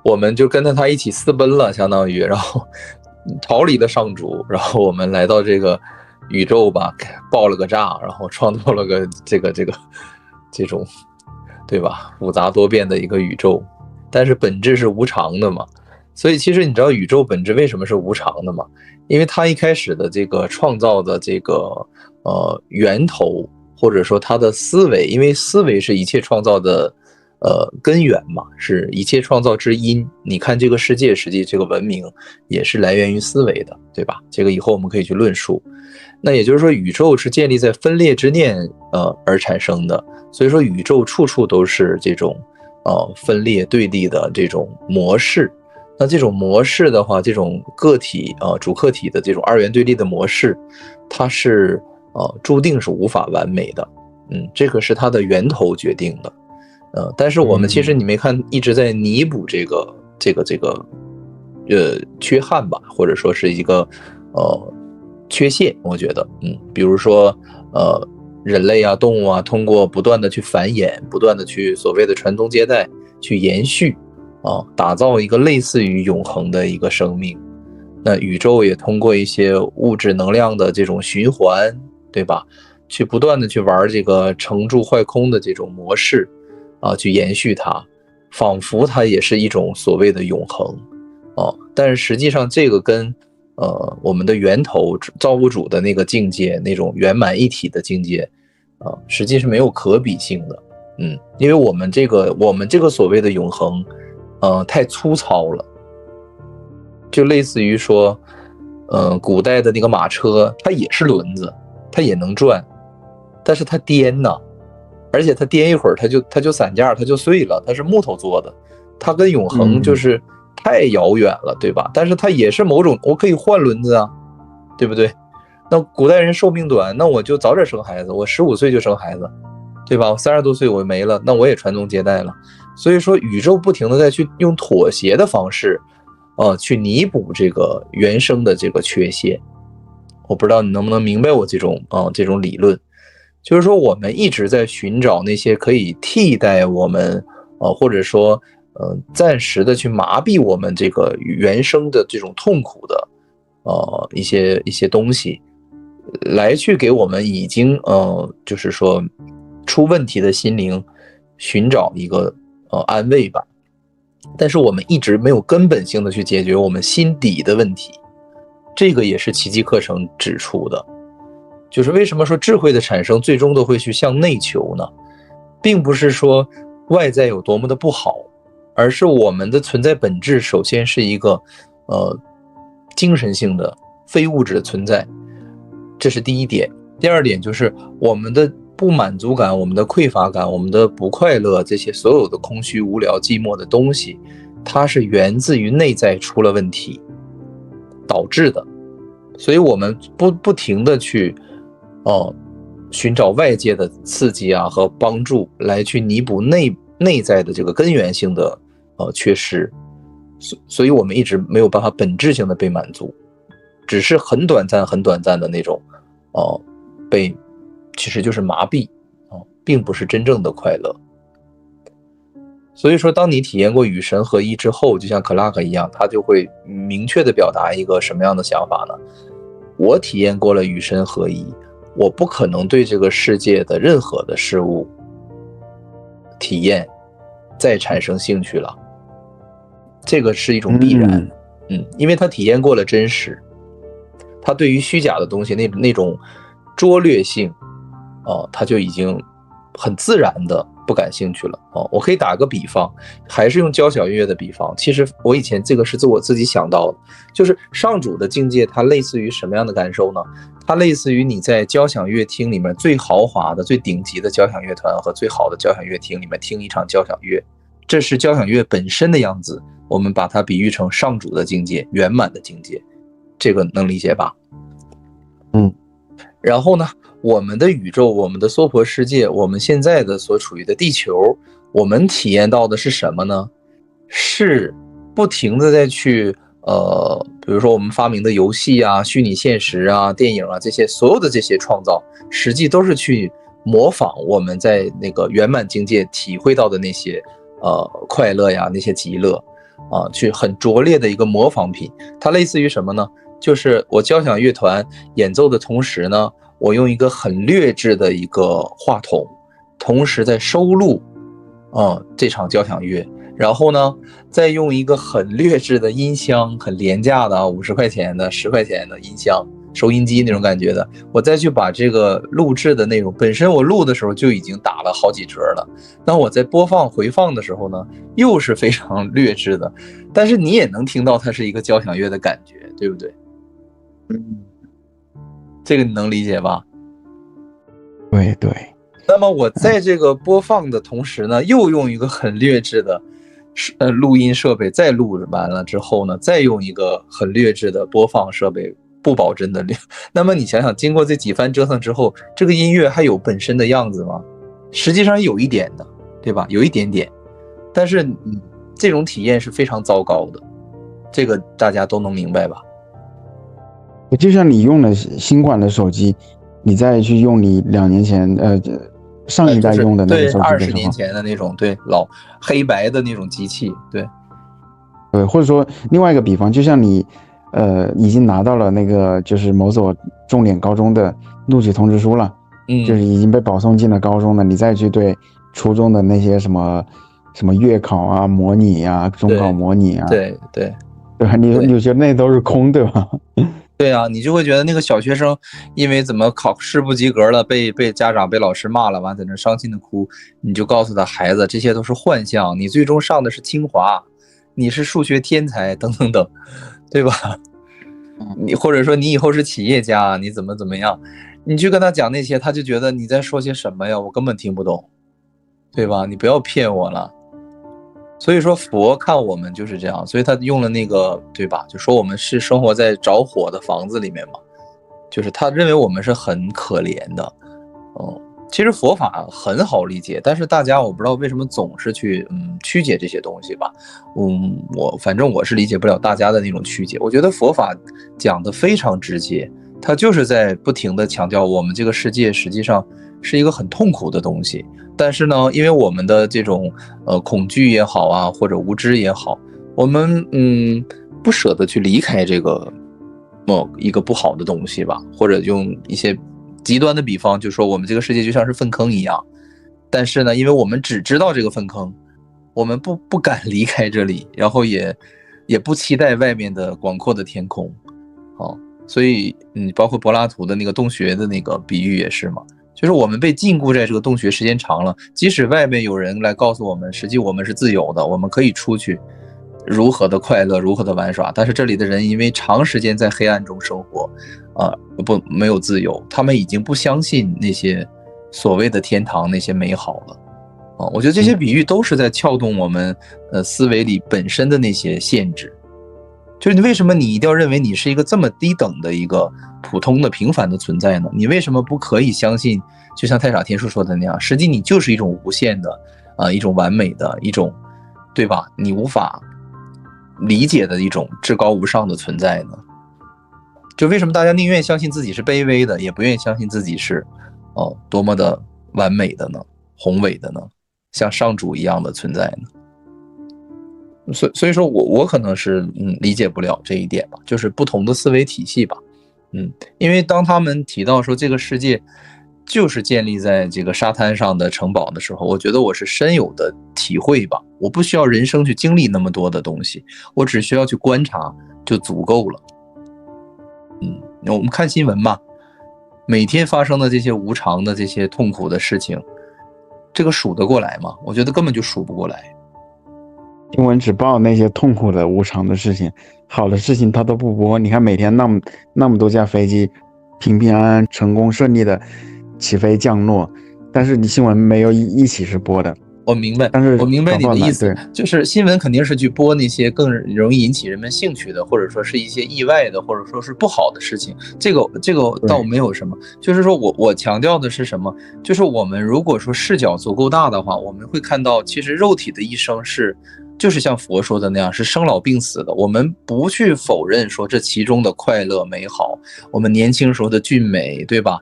我们就跟着他一起私奔了，相当于，然后逃离了上主，然后我们来到这个宇宙吧，爆了个炸，然后创造了个这种。对吧？复杂多变的一个宇宙，但是本质是无常的嘛。所以其实你知道宇宙本质为什么是无常的吗？因为它一开始的这个创造的这个源头，或者说它的思维，因为思维是一切创造的根源嘛，是一切创造之因。你看这个世界，实际这个文明也是来源于思维的，对吧？这个以后我们可以去论述。那也就是说，宇宙是建立在分裂之念而产生的，所以说宇宙处处都是这种分裂对立的这种模式。那这种模式的话，这种个体主客体的这种二元对立的模式，它是注定是无法完美的。这个是它的源头决定的。但是我们其实你没看一直在弥补这个缺憾吧，或者说是一个缺陷，我觉得比如说人类啊动物啊通过不断的去繁衍，不断的去所谓的传宗接代去延续打造一个类似于永恒的一个生命。那宇宙也通过一些物质能量的这种循环，对吧，去不断的去玩这个成住坏空的这种模式去延续它，仿佛它也是一种所谓的永恒但是实际上这个跟我们的源头造物主的那个境界，那种圆满一体的境界实际是没有可比性的。因为我们这个所谓的永恒太粗糙了，就类似于说古代的那个马车，它也是轮子，它也能转，但是它颠呢，而且它颠一会儿它就散架，它就碎了，它是木头做的，它跟永恒就是太遥远了，对吧？但是它也是某种我可以换轮子啊，对不对？那古代人寿命短，那我就早点生孩子，我15岁就生孩子，对吧？我30多岁我没了，那我也传宗接代了。所以说宇宙不停的在去用妥协的方式去弥补这个原生的这个缺陷。我不知道你能不能明白我这种理论，就是说我们一直在寻找那些可以替代我们或者说暂时的去麻痹我们这个原生的这种痛苦的一些东西，来去给我们已经就是说出问题的心灵寻找一个安慰吧。但是我们一直没有根本性的去解决我们心底的问题，这个也是奇迹课程指出的。就是为什么说智慧的产生最终都会去向内求呢？并不是说外在有多么的不好，而是我们的存在本质首先是一个精神性的非物质的存在，这是第一点。第二点就是我们的不满足感，我们的匮乏感，我们的不快乐，这些所有的空虚无聊寂寞的东西，它是源自于内在出了问题导致的。所以我们不停的去寻找外界的刺激啊和帮助来去弥补内在的这个根源性的缺失，所以我们一直没有办法本质性的被满足，只是很短暂的那种被其实就是麻痹并不是真正的快乐。所以说当你体验过与神合一之后，就像克拉克一样，他就会明确的表达一个什么样的想法呢？我体验过了与神合一，我不可能对这个世界的任何的事物体验再产生兴趣了，这个是一种必然。因为他体验过了真实，他对于虚假的东西那种拙劣性他就已经很自然的不感兴趣了我可以打个比方，还是用交响乐的比方，其实我以前这个是我自己想到的，就是上主的境界它类似于什么样的感受呢？它类似于你在交响乐厅里面最豪华的最顶级的交响乐团和最好的交响乐厅里面听一场交响乐，这是交响乐本身的样子，我们把它比喻成上主的境界，圆满的境界，这个能理解吧？然后呢，我们的宇宙，我们的娑婆世界，我们现在的所处于的地球，我们体验到的是什么呢？是不停的在去比如说我们发明的游戏啊、虚拟现实啊、电影啊，这些所有的这些创造，实际都是去模仿我们在那个圆满境界体会到的那些快乐呀、那些极乐去很拙劣的一个模仿品。它类似于什么呢？就是我交响乐团演奏的同时呢，我用一个很劣质的一个话筒，同时在收录这场交响乐，然后呢再用一个很劣质的音箱，很廉价的50块钱的10块钱的音箱收音机那种感觉的，我再去把这个录制的内容本身，我录的时候就已经打了好几折了，那我在播放回放的时候呢，又是非常劣质的，但是你也能听到它是一个交响乐的感觉，对不对？这个你能理解吧？对对。那么我在这个播放的同时呢，又用一个很劣质的录音设备再录完了之后呢，再用一个很劣质的播放设备，不保真的那么你想想，经过这几番折腾之后，这个音乐还有本身的样子吗？实际上有一点的，对吧？有一点点，但是这种体验是非常糟糕的，这个大家都能明白吧？就像你用了新款的手机，你再去用你2年前上一代用的那个手机的时候，对，20年前的那种，对，老黑白的那种机器，对，或者说另外一个比方，就像你已经拿到了那个就是某所重点高中的录取通知书了，就是已经被保送进了高中了，你再去对初中的那些什么月考啊、模拟啊、中考模拟啊，对吧？你觉得那都是空，对吧？对啊，你就会觉得那个小学生因为怎么考试不及格了，被家长被老师骂了，完在那伤心的哭，你就告诉他，孩子，这些都是幻象，你最终上的是清华，你是数学天才等等等，对吧？你或者说你以后是企业家，你怎么样，你去跟他讲那些，他就觉得你在说些什么呀，我根本听不懂，对吧？你不要骗我了。所以说佛看我们就是这样，所以他用了那个，对吧？就说我们是生活在着火的房子里面嘛，就是他认为我们是很可怜的。其实佛法很好理解，但是大家我不知道为什么总是去曲解这些东西吧。反正我是理解不了大家的那种曲解。我觉得佛法讲的非常直接，他就是在不停的强调我们这个世界实际上是一个很痛苦的东西。但是呢，因为我们的这种恐惧也好啊，或者无知也好，我们不舍得去离开这个一个不好的东西吧，或者用一些极端的比方，就说我们这个世界就像是粪坑一样。但是呢，因为我们只知道这个粪坑，我们不敢离开这里，然后也不期待外面的广阔的天空。所以包括柏拉图的那个洞穴的那个比喻也是嘛。就是我们被禁锢在这个洞穴时间长了，即使外面有人来告诉我们，实际我们是自由的，我们可以出去，如何的快乐，如何的玩耍。但是这里的人因为长时间在黑暗中生活，没有自由，他们已经不相信那些所谓的天堂那些美好了。我觉得这些比喻都是在撬动我们思维里本身的那些限制。就是你为什么你一定要认为你是一个这么低等的一个普通的平凡的存在呢？你为什么不可以相信，就像太傻天书说的那样，实际你就是一种无限的一种完美的一种，对吧？你无法理解的一种至高无上的存在呢？就为什么大家宁愿相信自己是卑微的，也不愿意相信自己是多么的完美的呢？宏伟的呢？像上主一样的存在呢？所以说我可能是理解不了这一点吧，就是不同的思维体系吧。因为当他们提到说这个世界就是建立在这个沙滩上的城堡的时候，我觉得我是深有的体会吧。我不需要人生去经历那么多的东西，我只需要去观察就足够了。我们看新闻嘛，每天发生的这些无常的这些痛苦的事情，这个数得过来吗？我觉得根本就数不过来。新闻只报那些痛苦的无常的事情，好的事情他都不播。你看每天那么多架飞机平平安安成功顺利的起飞降落，但是你新闻没有一起是播的。我明白，但是我明白你的意思，就是新闻肯定是去播那些更容易引起人们兴趣的，或者说是一些意外的，或者说是不好的事情。这个倒没有什么，就是说我强调的是什么？就是我们如果说视角足够大的话，我们会看到，其实肉体的一生就是像佛说的那样，是生老病死的。我们不去否认说这其中的快乐美好，我们年轻时候的俊美，对吧？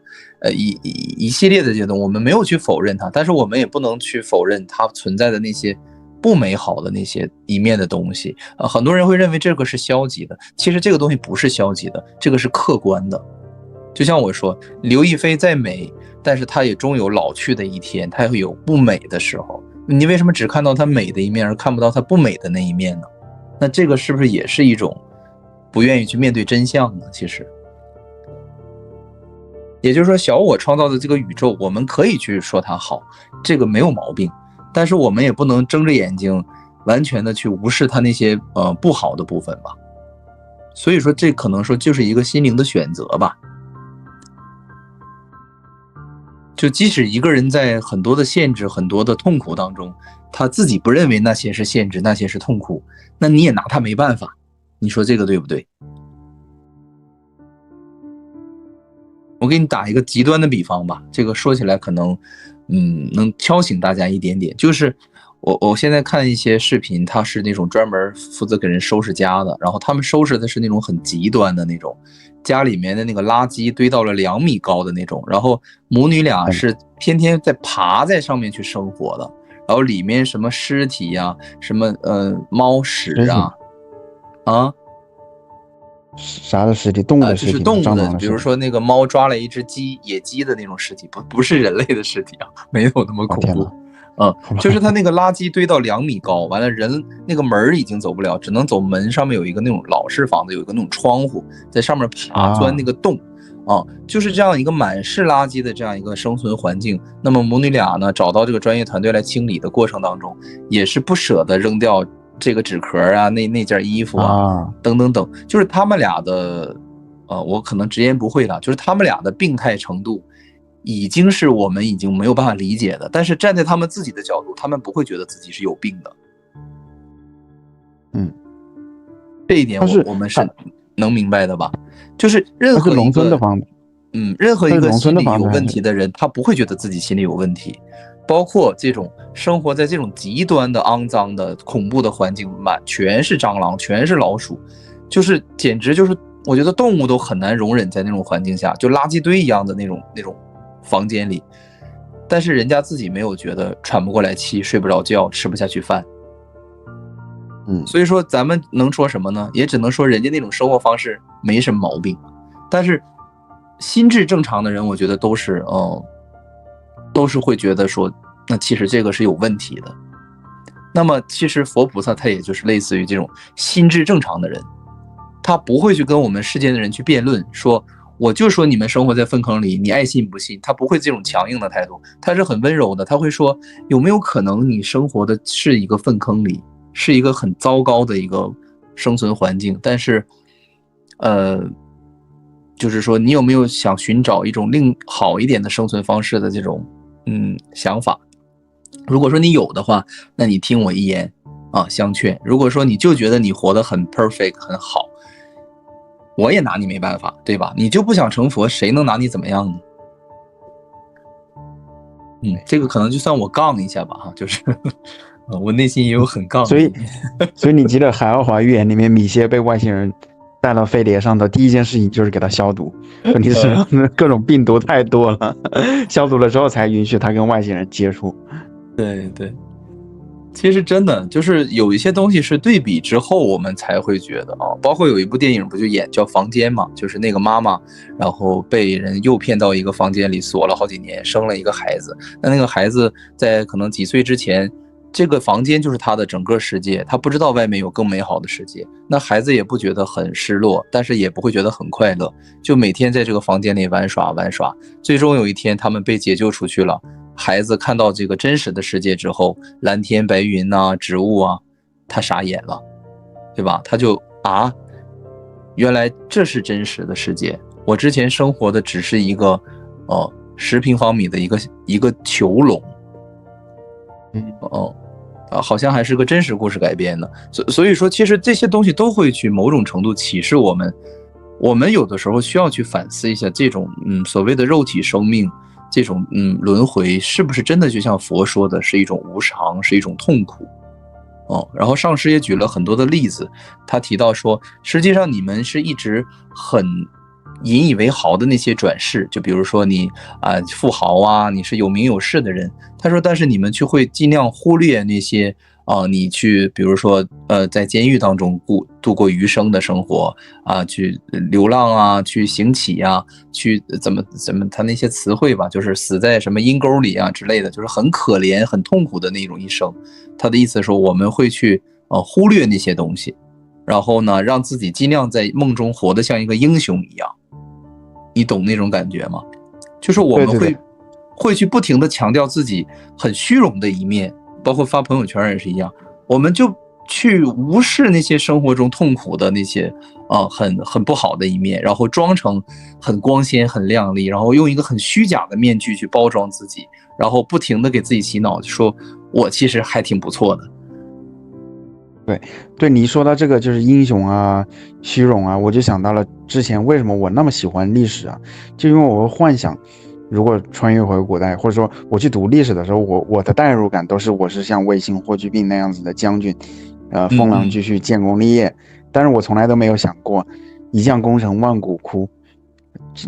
一系列的这些东西，我们没有去否认它，但是我们也不能去否认它存在的那些不美好的那些一面的东西。很多人会认为这个是消极的，其实这个东西不是消极的，这个是客观的。就像我说，刘亦菲再美，但是她也终有老去的一天，她会有不美的时候。你为什么只看到她美的一面，而看不到她不美的那一面呢？那这个是不是也是一种不愿意去面对真相呢？其实，也就是说，小我创造的这个宇宙，我们可以去说它好，这个没有毛病，但是我们也不能睁着眼睛完全的去无视它那些不好的部分吧。所以说，这可能说就是一个心灵的选择吧。就即使一个人在很多的限制、很多的痛苦当中，他自己不认为那些是限制，那些是痛苦，那你也拿他没办法。你说这个对不对？我给你打一个极端的比方吧，这个说起来可能能敲醒大家一点点。就是我现在看一些视频，他是那种专门负责给人收拾家的，然后他们收拾的是那种很极端的那种，家里面的那个垃圾堆到了2米高的那种，然后母女俩是天天在爬在上面去生活的，然后里面什么尸体呀、什么猫屎啊啥的尸体？动物的尸体？就是动物的，蟑螂的比如说那个猫抓了一只鸡，野鸡的那种尸体，不是人类的尸体啊，没有那么恐怖。就是它那个垃圾堆到2米高，完了人那个门已经走不了，只能走门上面有一个那种老式房子，有一个那种窗户，在上面爬钻那个洞就是这样一个满是垃圾的这样一个生存环境。那么母女俩呢，找到这个专业团队来清理的过程当中，也是不舍得扔掉这个纸壳啊，那件衣服等等等，就是他们俩的我可能直言不讳了，就是他们俩的病态程度已经是我们已经没有办法理解的，但是站在他们自己的角度，他们不会觉得自己是有病的。这一点我们是能明白的吧？就是任何一个农村的房子，任何一个心理有问题的人，他不会觉得自己心里有问题。包括这种生活在这种极端的肮脏的恐怖的环境，全是蟑螂，全是老鼠，就是简直就是我觉得动物都很难容忍在那种环境下，就垃圾堆一样的那种房间里，但是人家自己没有觉得喘不过来气，睡不着觉，吃不下去饭。所以说咱们能说什么呢？也只能说人家那种生活方式没什么毛病，但是心智正常的人，我觉得都是会觉得说，那其实这个是有问题的。那么其实佛菩萨他也就是类似于这种心智正常的人，他不会去跟我们世间的人去辩论，说我就说你们生活在粪坑里，你爱信不信，他不会这种强硬的态度，他是很温柔的，他会说有没有可能你生活的是一个粪坑里，是一个很糟糕的一个生存环境，但是就是说你有没有想寻找一种另好一点的生存方式的这种想法。如果说你有的话，那你听我一言相劝。如果说你就觉得你活得很 perfect 很好，我也拿你没办法，对吧？你就不想成佛，谁能拿你怎么样呢？这个可能就算我杠一下吧就是我内心也有很杠的。所以你记得《海奥华预言》里面米歇被外星人带到飞碟上的第一件事情就是给他消毒，说你身上的各种病毒太多了，消毒了之后才允许他跟外星人接触。对，其实真的就是有一些东西是对比之后我们才会觉得包括有一部电影不就演叫《房间》嘛，就是那个妈妈然后被人诱骗到一个房间里锁了好几年，生了一个孩子，那个孩子在可能几岁之前，这个房间就是他的整个世界，他不知道外面有更美好的世界，那孩子也不觉得很失落，但是也不会觉得很快乐，就每天在这个房间里玩耍，最终有一天他们被解救出去了，孩子看到这个真实的世界之后，蓝天白云植物他傻眼了，对吧？他就原来这是真实的世界，我之前生活的只是一个10平方米的一个囚笼。好像还是个真实故事改编的，所以说其实这些东西都会去某种程度启示我们有的时候需要去反思一下这种所谓的肉体生命这种轮回是不是真的就像佛说的是一种无常，是一种痛苦然后上师也举了很多的例子，他提到说实际上你们是一直很引以为豪的那些转世，就比如说你富豪你是有名有势的人，他说但是你们却会尽量忽略那些你去比如说在监狱当中度过余生的生活去流浪去行乞去怎么他那些词汇吧，就是死在什么阴沟里之类的，就是很可怜很痛苦的那种一生。他的意思说我们会去忽略那些东西，然后呢让自己尽量在梦中活得像一个英雄一样，你懂那种感觉吗？就是我们对对对会去不停的强调自己很虚荣的一面，包括发朋友圈也是一样，我们就去无视那些生活中痛苦的那些很不好的一面，然后装成很光鲜很亮丽，然后用一个很虚假的面具去包装自己，然后不停的给自己洗脑，说我其实还挺不错的。对，你一说到这个就是英雄啊、虚荣啊，我就想到了之前为什么我那么喜欢历史啊，就因为我会幻想，如果穿越回古代，或者说我去读历史的时候，我的代入感都是我是像卫青、霍去病那样子的将军，风狼继续建功立业，但是我从来都没有想过一将功成万骨枯。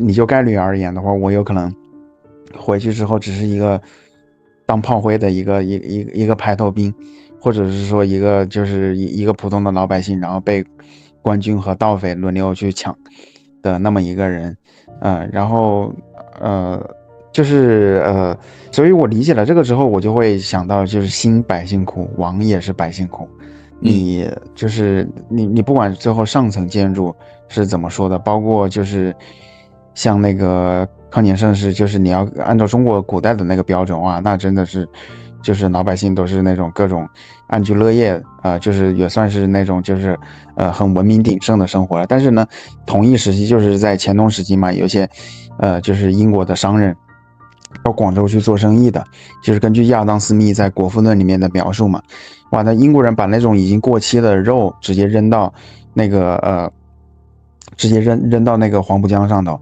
你就概率而言的话，我有可能回去之后只是一个当炮灰的一个排头兵，或者是说就是一个普通的老百姓，然后被官军和盗匪轮流去抢的那么一个人，然后所以我理解了这个之后，我就会想到就是兴百姓苦，亡也是百姓苦。你就是你不管最后上层建筑是怎么说的，包括就是像那个康乾盛世，就是你要按照中国古代的那个标准哇，那真的是就是老百姓都是那种各种安居乐业就是也算是那种就是很文明鼎盛的生活了。但是呢，同一时期就是在乾隆时期嘛，有一些就是英国的商人到广州去做生意的，就是根据亚当斯密在《国富论》里面的描述嘛，哇，那英国人把那种已经过期的肉直接扔到那个直接扔到那个黄浦江上头，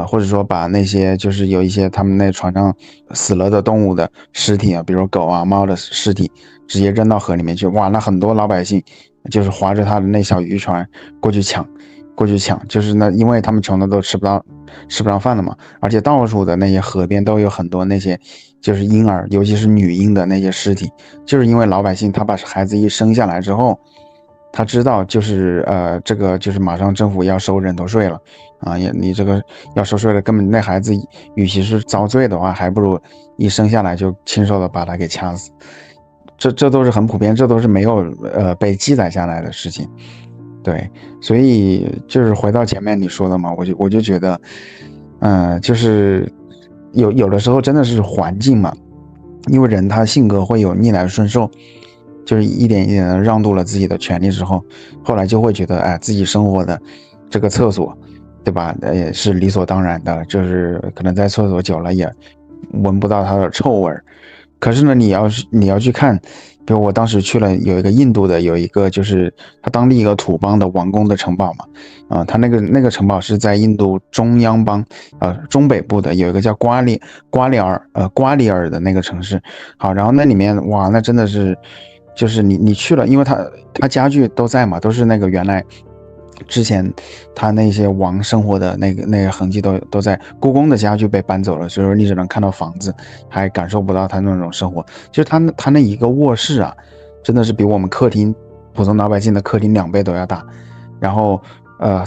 或者说把那些就是有一些他们那船上死了的动物的尸体啊，比如狗啊、猫的尸体，直接扔到河里面去，哇，那很多老百姓就是划着他的那小渔船过去抢，就是那因为他们穷的都吃不上饭了嘛，而且到处的那些河边都有很多那些就是婴儿，尤其是女婴的那些尸体，就是因为老百姓他把孩子一生下来之后，他知道就是这个就是马上政府要收人头税了啊，你这个要收税了，根本那孩子与其是遭罪的话，还不如一生下来就亲手的把他给掐死。这都是很普遍，这都是没有被记载下来的事情。对，所以就是回到前面你说的嘛，我就觉得就是有的时候真的是环境嘛，因为人他性格会有逆来顺受，就是一点一点的让渡了自己的权利之后，后来就会觉得哎，自己生活的这个厕所，对吧？也是理所当然的，就是可能在厕所久了也闻不到它的臭味儿。可是呢，你要去看，比如我当时去了有一个印度的，有一个就是他当地一个土邦的王宫的城堡嘛，他那个城堡是在印度中央邦中北部的，有一个叫瓜里尔的那个城市。好，然后那里面哇，那真的是就是你去了，因为他家具都在嘛，都是那个原来之前他那些王生活的那个痕迹都在，故宫的家具被搬走了，所以说你只能看到房子，还感受不到他那种生活。就是他那一个卧室啊，真的是比我们普通老百姓的客厅2倍都要大。然后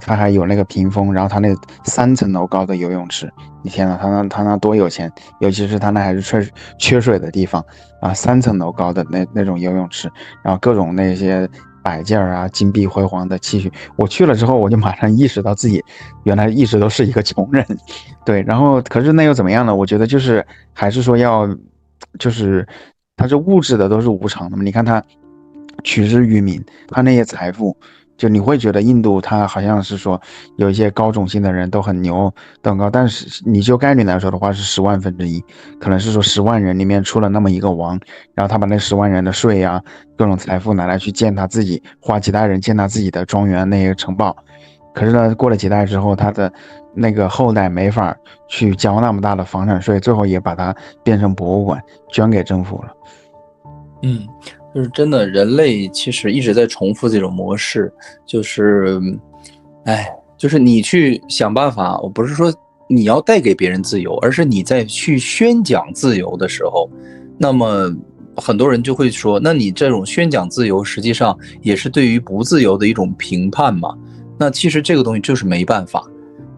他还有那个屏风，然后他那3层楼高的游泳池，你天哪，他那多有钱，尤其是他那还是缺水的地方啊，3层楼高的那种游泳池，然后各种那些摆件啊，金碧辉煌的器具。我去了之后，我就马上意识到自己原来一直都是一个穷人，对。然后可是那又怎么样呢？我觉得就是还是说就是他这物质的都是无常的嘛。你看他取之于民，他那些财富，就你会觉得印度它好像是说有一些高种姓的人都很牛都很高，但是你就概率来说的话是10万分之一，可能是说10万人里面出了那么一个王，然后他把那10万人的税啊各种财富拿来去建他自己，花几代人建他自己的庄园那些城堡。可是呢，过了几代之后，他的那个后代没法去交那么大的房产税，最后也把它变成博物馆捐给政府了。就是真的，人类其实一直在重复这种模式，就是就是你去想办法，我不是说你要带给别人自由，而是你在去宣讲自由的时候，那么很多人就会说，那你这种宣讲自由实际上也是对于不自由的一种评判嘛。那其实这个东西就是没办法，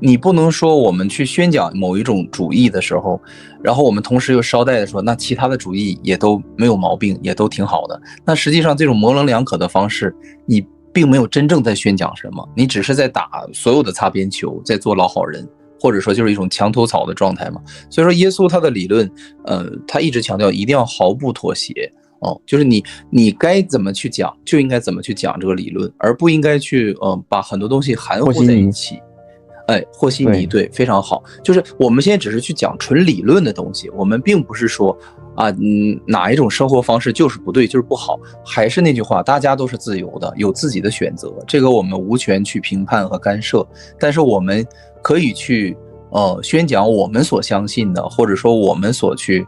你不能说我们去宣讲某一种主义的时候，然后我们同时又捎带的说那其他的主义也都没有毛病，也都挺好的。那实际上这种模棱两可的方式，你并没有真正在宣讲什么，你只是在打所有的擦边球，在做老好人，或者说就是一种墙头草的状态嘛。所以说耶稣他的理论，他一直强调一定要毫不妥协。就是你该怎么去讲，就应该怎么去讲这个理论，而不应该去把很多东西含糊在一起。和稀泥，对，非常好。就是我们现在只是去讲纯理论的东西，我们并不是说哪一种生活方式就是不对，就是不好。还是那句话，大家都是自由的，有自己的选择，这个我们无权去评判和干涉。但是我们可以去宣讲我们所相信的，或者说我们所去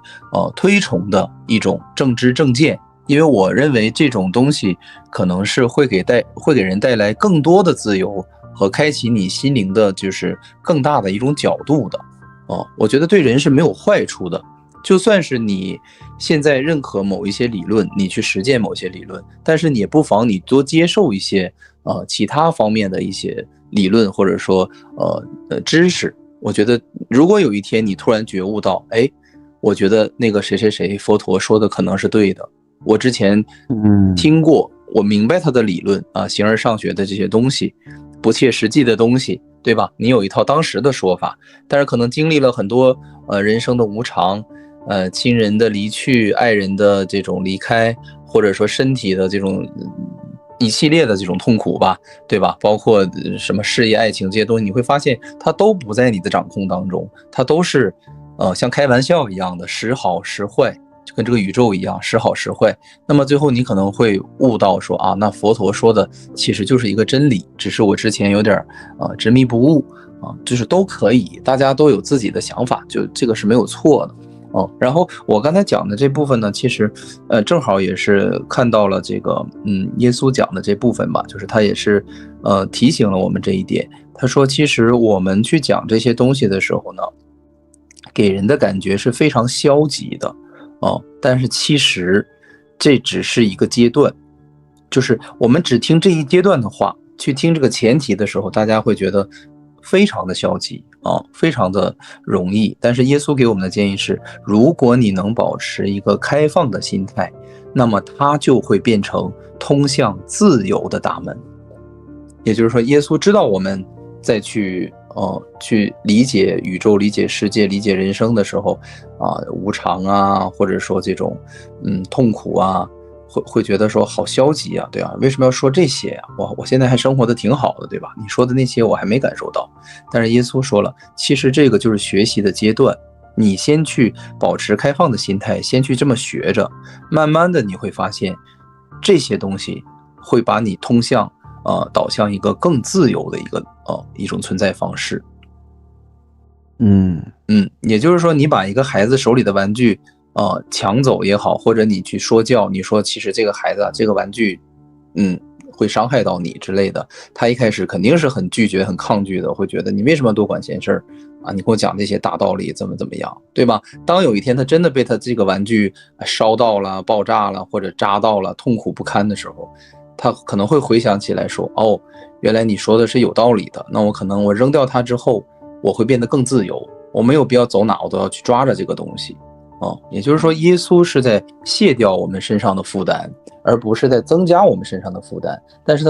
推崇的一种正知正见。因为我认为这种东西可能是会给人带来更多的自由和开启你心灵的就是更大的一种角度的。我觉得对人是没有坏处的。就算是你现在认可某一些理论，你去实践某些理论，但是你也不妨你多接受一些其他方面的一些理论，或者说知识。我觉得如果有一天你突然觉悟到，我觉得那个谁谁谁佛陀说的可能是对的，我之前听过，我明白他的理论形而上学的这些东西，不切实际的东西，对吧？你有一套当时的说法，但是可能经历了很多人生的无常，亲人的离去，爱人的这种离开，或者说身体的这种一系列的这种痛苦吧，对吧？包括什么事业、爱情这些东西，你会发现它都不在你的掌控当中，它都是像开玩笑一样的，时好时坏，就跟这个宇宙一样，时好时坏。那么最后你可能会悟到说那佛陀说的其实就是一个真理，只是我之前有点执迷不悟就是都可以，大家都有自己的想法，就这个是没有错的。然后我刚才讲的这部分呢，其实正好也是看到了这个耶稣讲的这部分吧，就是他也是提醒了我们这一点。他说其实我们去讲这些东西的时候呢，给人的感觉是非常消极的但是其实这只是一个阶段，就是我们只听这一阶段的话，去听这个前提的时候，大家会觉得非常的消极非常的容易。但是耶稣给我们的建议是，如果你能保持一个开放的心态，那么它就会变成通向自由的大门。也就是说，耶稣知道我们再去理解宇宙、理解世界、理解人生的时候无常或者说这种痛苦会觉得说好消极对吧？为什么要说这些我现在还生活的挺好的，对吧？你说的那些我还没感受到。但是耶稣说了，其实这个就是学习的阶段，你先去保持开放的心态，先去这么学着，慢慢的你会发现这些东西会把你通向导向一个更自由的一种存在方式。也就是说，你把一个孩子手里的玩具抢走也好，或者你去说教，你说其实这个孩子这个玩具会伤害到你之类的，他一开始肯定是很拒绝很抗拒的，会觉得你为什么多管闲事你跟我讲这些大道理怎么样，对吧？当有一天他真的被他这个玩具烧到了、爆炸了或者扎到了，痛苦不堪的时候，他可能会回想起来说原来你说的是有道理的，那我扔掉它之后，我会变得更自由，我没有必要走哪我都要去抓着这个东西也就是说，耶稣是在卸掉我们身上的负担，而不是在增加我们身上的负担。但是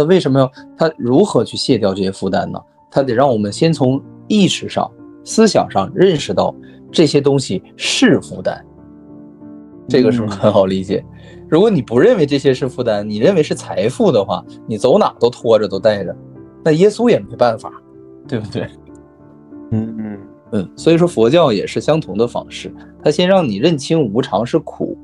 他如何去卸掉这些负担呢？他得让我们先从意识上、思想上认识到这些东西是负担。这个是不是很好理解？如果你不认为这些是负担，你认为是财富的话，你走哪都拖着都带着，那耶稣也没办法，对不对？所以说佛教也是相同的方式，它先让你认清无常是苦，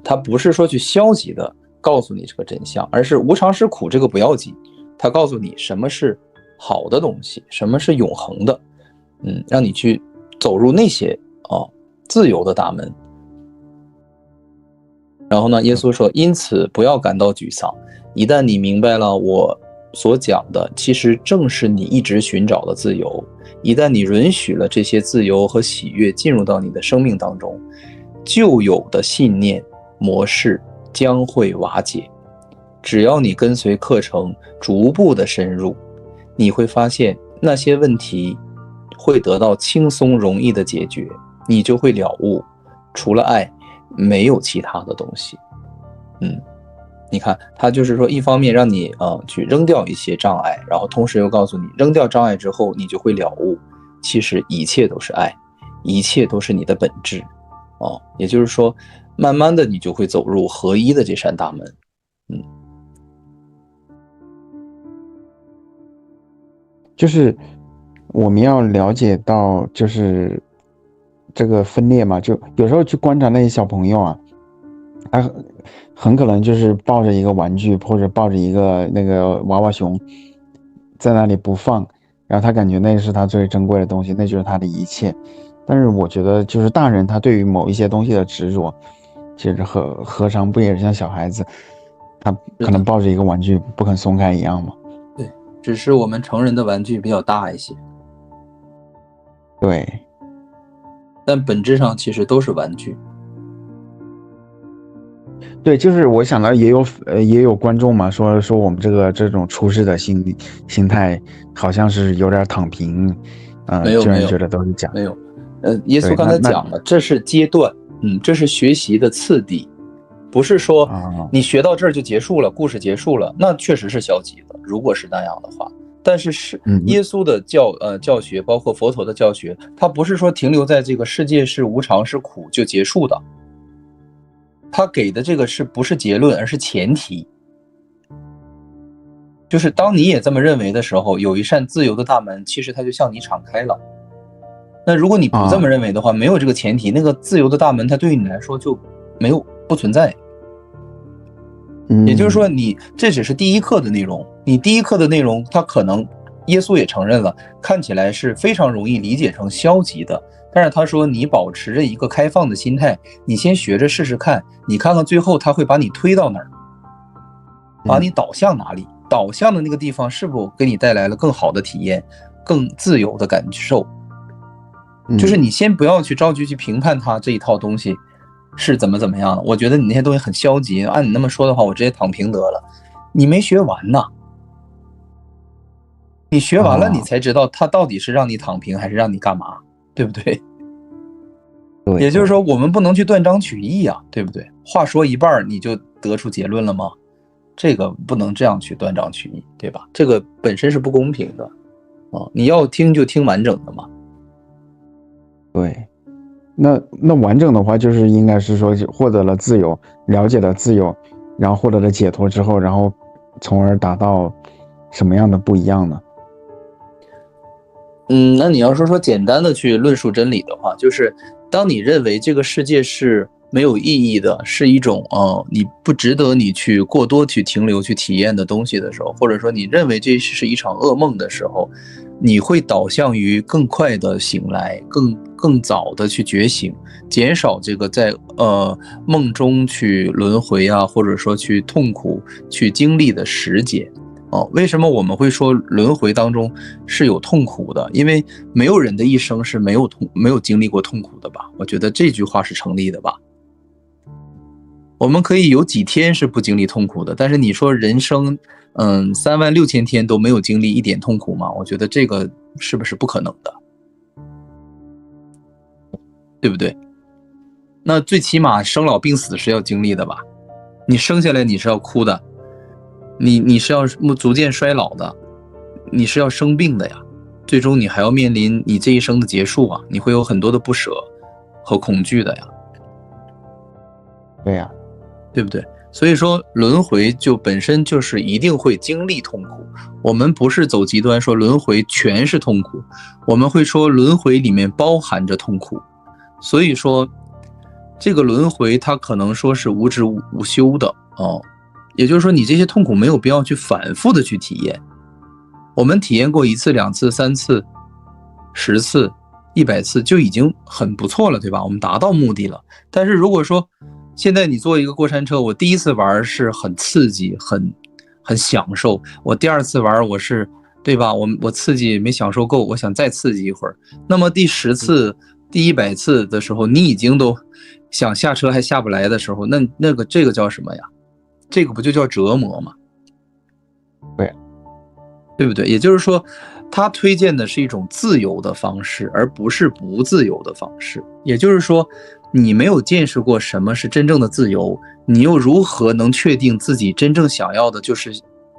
它不是说去消极的告诉你这个真相，而是无常是苦这个不要紧，它告诉你什么是好的东西，什么是永恒的，让你去走入那些自由的大门。然后呢，耶稣说，因此不要感到沮丧，一旦你明白了我所讲的其实正是你一直寻找的自由，一旦你允许了这些自由和喜悦进入到你的生命当中，旧有的信念模式将会瓦解。只要你跟随课程逐步的深入，你会发现那些问题会得到轻松容易的解决，你就会了悟，除了爱没有其他的东西。你看他就是说，一方面让你去扔掉一些障碍，然后同时又告诉你扔掉障碍之后你就会了悟，其实一切都是爱，一切都是你的本质也就是说慢慢的你就会走入合一的这扇大门。就是我们要了解到就是这个分裂嘛，就有时候去观察那些小朋友啊，他很可能就是抱着一个玩具或者抱着一个那个娃娃熊在那里不放，然后他感觉那是他最珍贵的东西，那就是他的一切。但是我觉得就是大人他对于某一些东西的执着，其实何尝不也是像小孩子他可能抱着一个玩具不肯松开一样吗？对，只是我们成人的玩具比较大一些，对，但本质上其实都是玩具。对，就是我想到也有观众嘛，说我们这种出世的心态好像是有点躺平，居然觉得都是假的。没有，耶稣刚才讲了，这是阶段，这是学习的次第，不是说你学到这儿就结束了，故事结束了，那确实是消极的。如果是那样的话，但是耶稣的教学，包括佛陀的教学，它不是说停留在这个世界是无常是苦就结束的。他给的这个不是结论，而是前提，就是当你也这么认为的时候，有一扇自由的大门，其实它就向你敞开了。那如果你不这么认为的话，没有这个前提，那个自由的大门它对于你来说就不存在。也就是说这只是第一课的内容，你第一课的内容它可能耶稣也承认了，看起来是非常容易理解成消极的，但是他说你保持着一个开放的心态，你先学着试试看，你看看最后他会把你推到哪儿，把你导向哪里，导向的那个地方是否给你带来了更好的体验，更自由的感受。就是你先不要去着急去评判他这一套东西是怎么样的，我觉得你那些东西很消极，按你那么说的话我直接躺平得了。你没学完呢，你学完了你才知道他到底是让你躺平还是让你干嘛，对不对？也就是说我们不能去断章取义啊，对不对？话说一半你就得出结论了吗？这个不能这样去断章取义，对吧？这个本身是不公平的你要听就听完整的嘛。对，那完整的话就是应该是说获得了自由，了解了自由，然后获得了解脱之后，然后从而达到什么样的不一样呢？那你要说简单的去论述真理的话，就是当你认为这个世界是没有意义的，是一种你不值得你去过多去停留去体验的东西的时候，或者说你认为这是一场噩梦的时候，你会导向于更快的醒来，更早的去觉醒，减少这个在梦中去轮回啊，或者说去痛苦去经历的时节。为什么我们会说轮回当中是有痛苦的？因为没有人的一生是没有经历过痛苦的吧？我觉得这句话是成立的吧。我们可以有几天是不经历痛苦的，但是你说人生36000天都没有经历一点痛苦吗？我觉得这个是不是不可能的，对不对？那最起码生老病死是要经历的吧？你生下来你是要哭的，你是要逐渐衰老的，你是要生病的呀，最终你还要面临你这一生的结束啊，你会有很多的不舍和恐惧的呀。对呀，对不对？所以说轮回就本身就是一定会经历痛苦，我们不是走极端说轮回全是痛苦，我们会说轮回里面包含着痛苦。所以说这个轮回它可能说是无止无休的也就是说你这些痛苦没有必要去反复的去体验，我们体验过1次2次3次10次100次就已经很不错了，对吧？我们达到目的了。但是如果说现在你坐一个过山车，我第一次玩是很刺激很享受，我第2次玩我是对吧，我刺激没享受够，我想再刺激一会儿，那么第10次第100次的时候你已经都想下车还下不来的时候，这个叫什么呀？这个不就叫折磨吗？对不对？也就是说他推荐的是一种自由的方式，而不是不自由的方式。也就是说你没有见识过什么是真正的自由，你又如何能确定自己真正想要的就是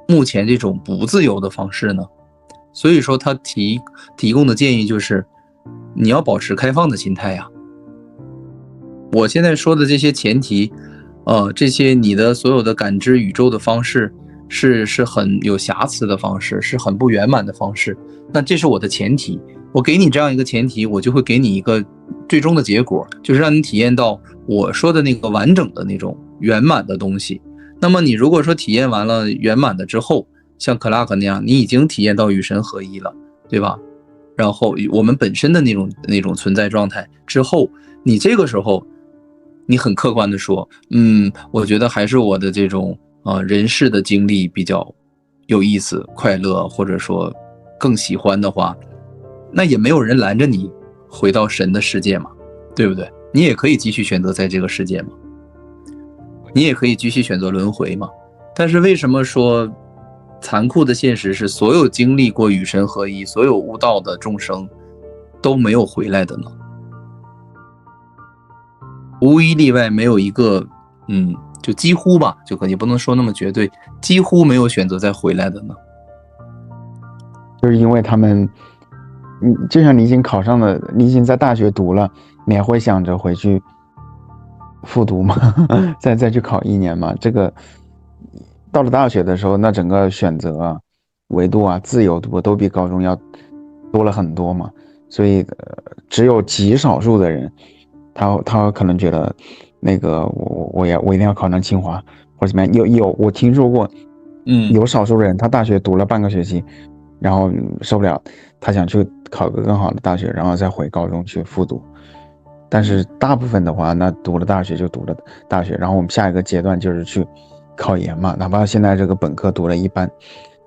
目前这种不自由的方式呢？所以说他提供的建议就是你要保持开放的心态呀。我现在说的这些前提，这些你的所有的感知宇宙的方式是很有瑕疵的方式，是很不圆满的方式。那这是我的前提，我给你这样一个前提，我就会给你一个最终的结果，就是让你体验到我说的那个完整的那种圆满的东西。那么你如果说体验完了圆满的之后，像克拉克那样，你已经体验到与神合一了，对吧？然后我们本身的那种存在状态之后，你这个时候你很客观的说，我觉得还是我的这种人世的经历比较有意思、快乐，或者说更喜欢的话，那也没有人拦着你回到神的世界嘛，对不对？你也可以继续选择在这个世界嘛，你也可以继续选择轮回嘛。但是为什么说残酷的现实是所有经历过与神合一、所有悟道的众生都没有回来的呢？无一例外，没有一个就几乎吧，就也不能说那么绝对，几乎没有选择再回来的呢。就是因为他们，就像你已经考上了，你已经在大学读了，你还会想着回去复读吗？再去考1年吗？这个到了大学的时候，那整个选择啊、维度啊、自由度都比高中要多了很多嘛。所以只有极少数的人，他可能觉得那个我一定要考上清华或者怎么样。有我听说过，有少数人他大学读了半个学期，然后受不了，他想去考个更好的大学，然后再回高中去复读。但是大部分的话，那读了大学就读了大学，然后我们下一个阶段就是去考研嘛，哪怕现在这个本科读了一半，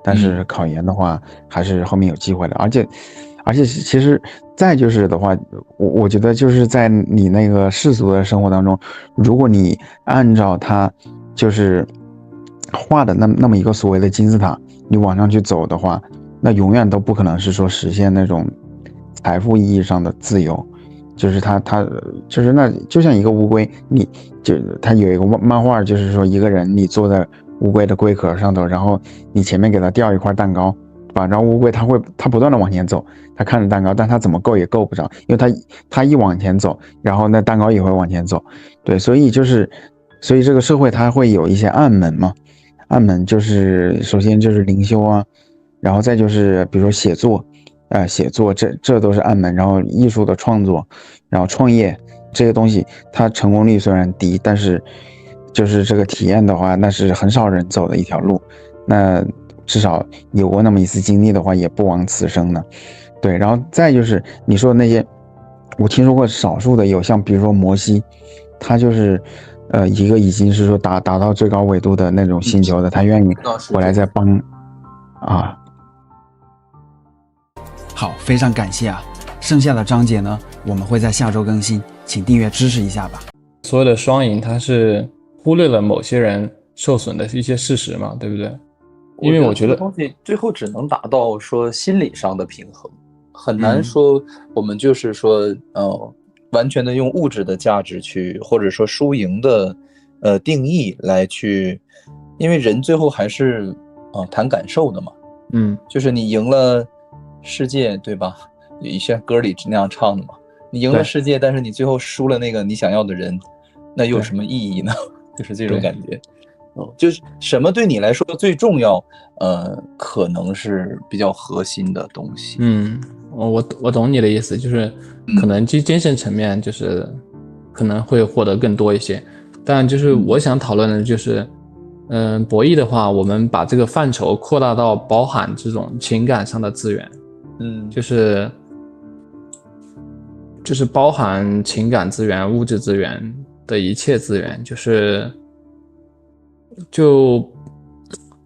但是考研的话还是后面有机会的。而且其实再就是的话，我觉得就是在你那个世俗的生活当中，如果你按照他就是画的那么一个所谓的金字塔，你往上去走的话，那永远都不可能是说实现那种财富意义上的自由。就是他就是那就像一个乌龟，他有一个漫画，就是说一个人你坐在乌龟的龟壳上头，然后你前面给他吊一块蛋糕，对吧？然后乌龟它不断的往前走，它看着蛋糕，但它怎么够也够不着，因为它一往前走，然后那蛋糕也会往前走。对，所以这个社会它会有一些暗门嘛，暗门就是首先就是灵修啊，然后再就是比如说写作这都是暗门，然后艺术的创作，然后创业这些东西，它成功率虽然低，但是就是这个体验的话，那是很少人走的一条路，那至少有过那么一次经历的话，也不枉此生呢。对，然后再就是你说的那些，我听说过少数的有像比如说摩西，他就是一个已经是说达到最高纬度的那种星球的，他愿意回来再帮啊。好，非常感谢啊！剩下的章节呢，我们会在下周更新，请订阅支持一下吧。所有的双赢，它是忽略了某些人受损的一些事实嘛，对不对？因为我觉得东西最后只能达到说心理上的平衡，很难说我们就是说完全的用物质的价值去，或者说输赢的定义来去，因为人最后还是谈感受的嘛，就是你赢了世界，对吧？有一些歌里那样唱的嘛，你赢了世界，但是你最后输了那个你想要的人，那又有什么意义呢？就是这种感觉。就是什么对你来说最重要，可能是比较核心的东西。我懂你的意思，就是可能精神层面就是可能会获得更多一些，但就是我想讨论的就是博弈的话，我们把这个范畴扩大到包含这种情感上的资源，就是包含情感资源、物质资源的一切资源，就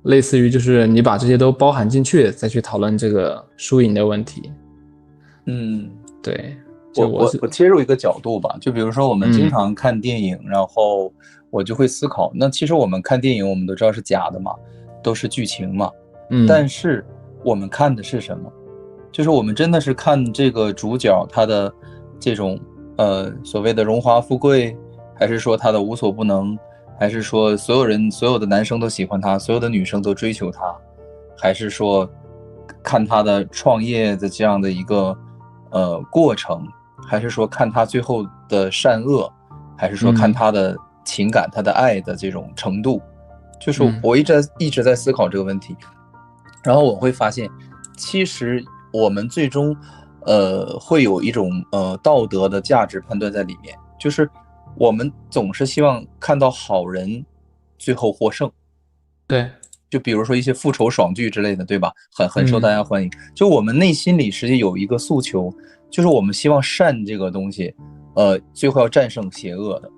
类似于就是你把这些都包含进去，再去讨论这个输赢的问题。对，我切入一个角度吧，就比如说我们经常看电影，然后我就会思考，那其实我们看电影，我们都知道是假的嘛，都是剧情嘛，但是我们看的是什么？就是我们真的是看这个主角他的这种所谓的荣华富贵，还是说他的无所不能，还是说所有的男生都喜欢他，所有的女生都追求他，还是说看他的创业的这样的一个过程，还是说看他最后的善恶，还是说看他的情感、他的爱的这种程度？就是我一直在思考这个问题，然后我会发现，其实我们最终会有一种道德的价值判断在里面，就是我们总是希望看到好人最后获胜。对，就比如说一些复仇爽剧之类的，对吧？很受大家欢迎。就我们内心里实际有一个诉求，就是我们希望善这个东西，最后要战胜邪恶的。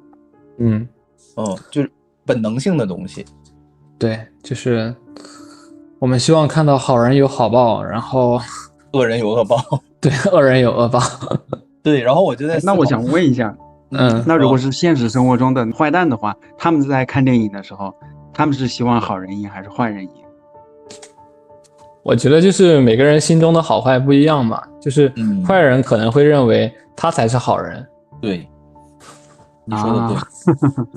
就是本能性的东西。对，就是我们希望看到好人有好报，然后恶人有恶报。对，恶人有恶报。对，然后我就在思考，那我想问一下，那如果是现实生活中的坏蛋的话，他们在看电影的时候，他们是希望好人赢还是坏人赢？我觉得就是每个人心中的好坏不一样嘛，就是坏人可能会认为他才是好人。对，你说的对。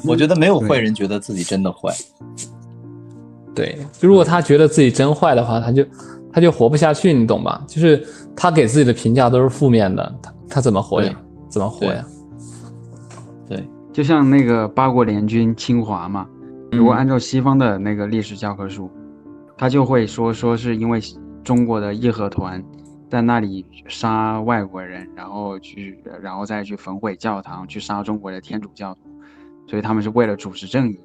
我觉得没有坏人觉得自己真的坏。对，如果他觉得自己真坏的话，他就活不下去，你懂吧？就是他给自己的评价都是负面的，他怎么活呀？怎么活呀？对，就像那个八国联军侵华嘛，如果按照西方的那个历史教科书，他就会说是因为中国的义和团在那里杀外国人，然后再去焚毁教堂，去杀中国的天主教徒，所以他们是为了主持正义。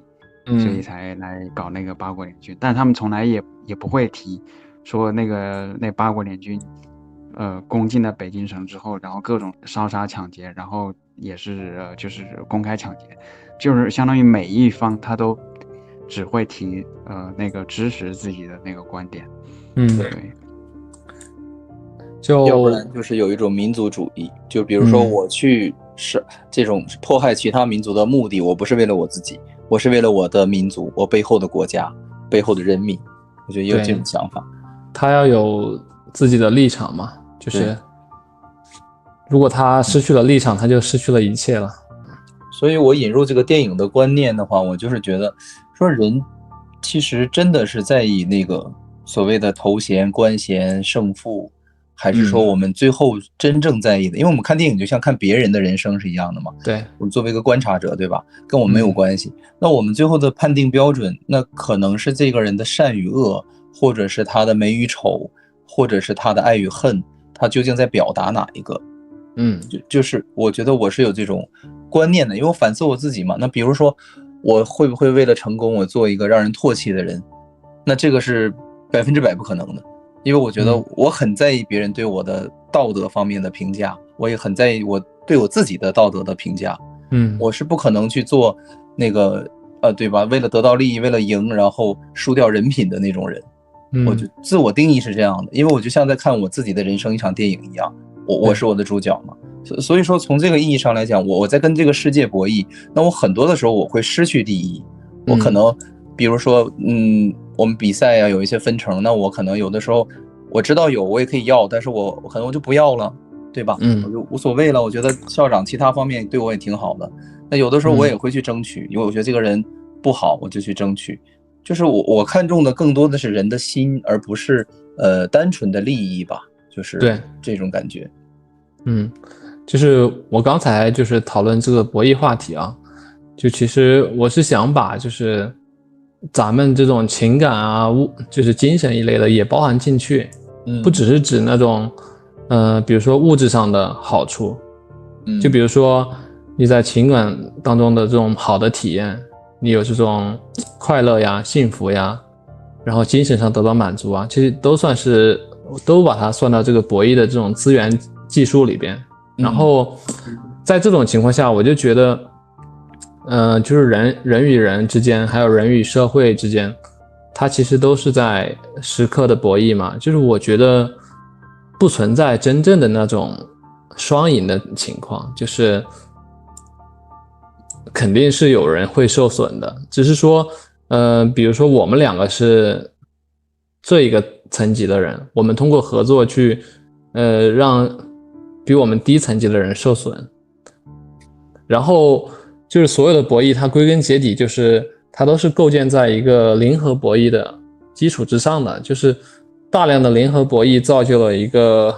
所以才来搞那个八国联军，但他们从来也不会提说那八国联军攻进了北京城之后，然后各种烧杀抢劫，然后也是就是公开抢劫，就是相当于每一方他都只会提那个支持自己的那个观点。对，要不然就是有一种民族主义，就比如说我去是这种迫害其他民族的目的，我不是为了我自己，我是为了我的民族，我背后的国家，背后的人民。我觉得也有这种想法。他要有自己的立场嘛，就是如果他失去了立场，他就失去了一切了。所以我引入这个电影的观念的话，我就是觉得说人其实真的是在意那个所谓的头衔、官衔、胜负，还是说我们最后真正在意的？因为我们看电影就像看别人的人生是一样的嘛。对，我们作为一个观察者，对吧？跟我们没有关系。那我们最后的判定标准，那可能是这个人的善与恶，或者是他的美与丑，或者是他的爱与恨，他究竟在表达哪一个？就是我觉得我是有这种观念的，因为我反思我自己嘛。那比如说，我会不会为了成功，我做一个让人唾弃的人？那这个是100%不可能的。因为我觉得我很在意别人对我的道德方面的评价，我也很在意我对我自己的道德的评价。我是不可能去做那个对吧？为了得到利益，为了赢，然后输掉人品的那种人。我就自我定义是这样的，因为我就像在看我自己的人生一场电影一样，我是我的主角嘛。所以说从这个意义上来讲，我在跟这个世界博弈，那我很多的时候我会失去第一，我可能比如说我们比赛有一些分成，那我可能有的时候我知道我也可以要，但是我可能我就不要了，对吧？我就无所谓了。我觉得校长其他方面对我也挺好的，那有的时候我也会去争取，因为我觉得这个人不好，我就去争取。就是我看重的更多的是人的心，而不是单纯的利益吧，就是对这种感觉。就是我刚才就是讨论这个博弈话题啊，就其实我是想把就是咱们这种情感啊，就是精神一类的也包含进去，不只是指那种比如说物质上的好处，就比如说你在情感当中的这种好的体验，你有这种快乐呀、幸福呀，然后精神上得到满足啊，其实都把它算到这个博弈的这种资源技术里边。然后在这种情况下，我就觉得就是人与人之间，还有人与社会之间，它其实都是在时刻的博弈嘛。就是我觉得不存在真正的那种双赢的情况，就是肯定是有人会受损的，只是说比如说我们两个是这一个层级的人，我们通过合作去让比我们低层级的人受损，然后就是所有的博弈它归根结底就是它都是构建在一个零和博弈的基础之上的，就是大量的零和博弈造就了一个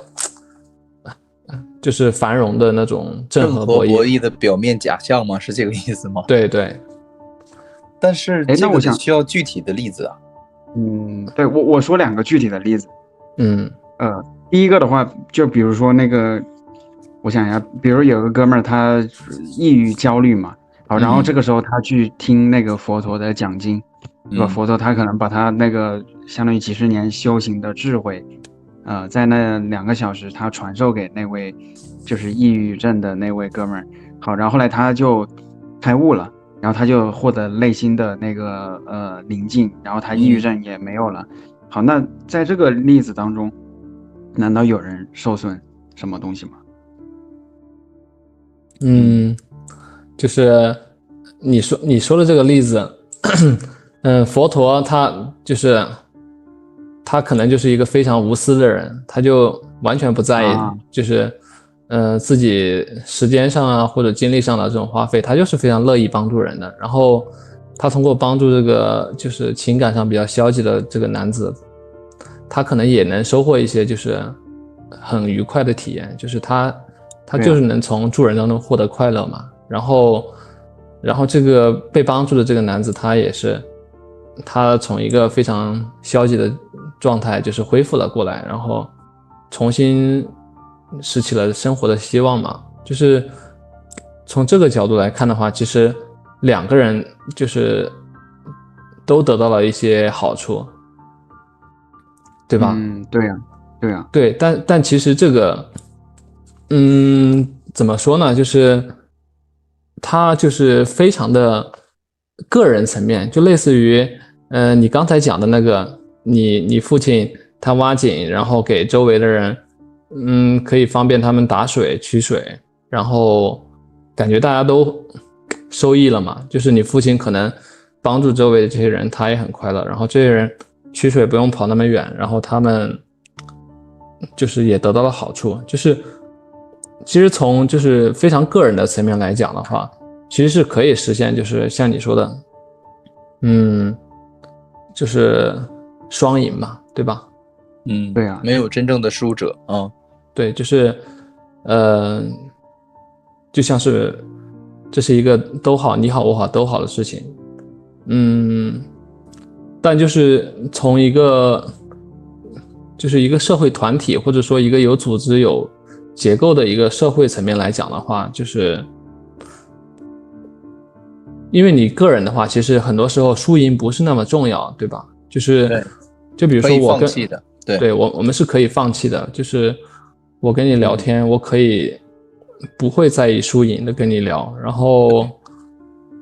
就是繁荣的那种正和博博弈的表面假象吗？是这个意思吗？对对。但是这个需要具体的例子啊。对，我说2个具体的例子。第一个的话，就比如说那个，我想一下，比如有个哥们儿他抑郁焦虑嘛，好，然后这个时候他去听那个佛陀的讲经，对吧？佛陀他可能把他那个相当于几十年修行的智慧，在那2个小时他传授给那位就是抑郁症的那位哥们儿，好，然后后来他就开悟了。然后他就获得内心的那个宁静，然后他抑郁症也没有了。好，那在这个例子当中，难道有人受损什么东西吗？就是你说的这个例子，佛陀他可能就是一个非常无私的人，他就完全不在意，就是自己时间上啊或者精力上的这种花费，他就是非常乐意帮助人的。然后他通过帮助这个就是情感上比较消极的这个男子，他可能也能收获一些就是很愉快的体验，就是他就是能从助人当中获得快乐嘛。然后这个被帮助的这个男子，他也是他从一个非常消极的状态就是恢复了过来，然后重新拾起了生活的希望嘛。就是从这个角度来看的话，其实2个人就是都得到了一些好处，对吧？对呀，对，但其实这个怎么说呢，就是它就是非常的个人层面，就类似于你刚才讲的那个你父亲他挖井，然后给周围的人可以方便他们打水取水，然后感觉大家都受益了嘛。就是你父亲可能帮助周围的这些人，他也很快乐，然后这些人取水不用跑那么远，然后他们就是也得到了好处。就是其实从就是非常个人的层面来讲的话，其实是可以实现就是像你说的就是双赢嘛，对吧？对啊，没有真正的输者啊。对，就是就像是这是一个都好你好我好都好的事情。但就是从一个社会团体，或者说一个有组织有结构的一个社会层面来讲的话，就是因为你个人的话，其实很多时候输赢不是那么重要，对吧？就比如说我跟我们是可以放弃的，就是我跟你聊天，我可以不会在意输赢的跟你聊，然后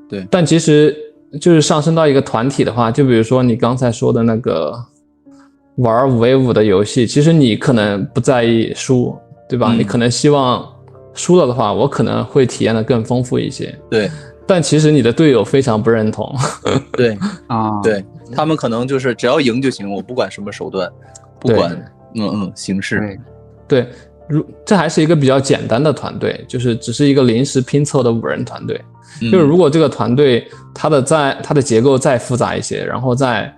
对，但其实就是上升到一个团体的话，就比如说你刚才说的那个玩5v5的游戏，其实你可能不在意输，对吧？你可能希望输了的话，我可能会体验的更丰富一些。对，但其实你的队友非常不认同。对对，他们可能就是只要赢就行，我不管什么手段，不管形式。对，这还是一个比较简单的团队，就是只是一个临时拼凑的5人团队。就是如果这个团队它的结构再复杂一些，然后再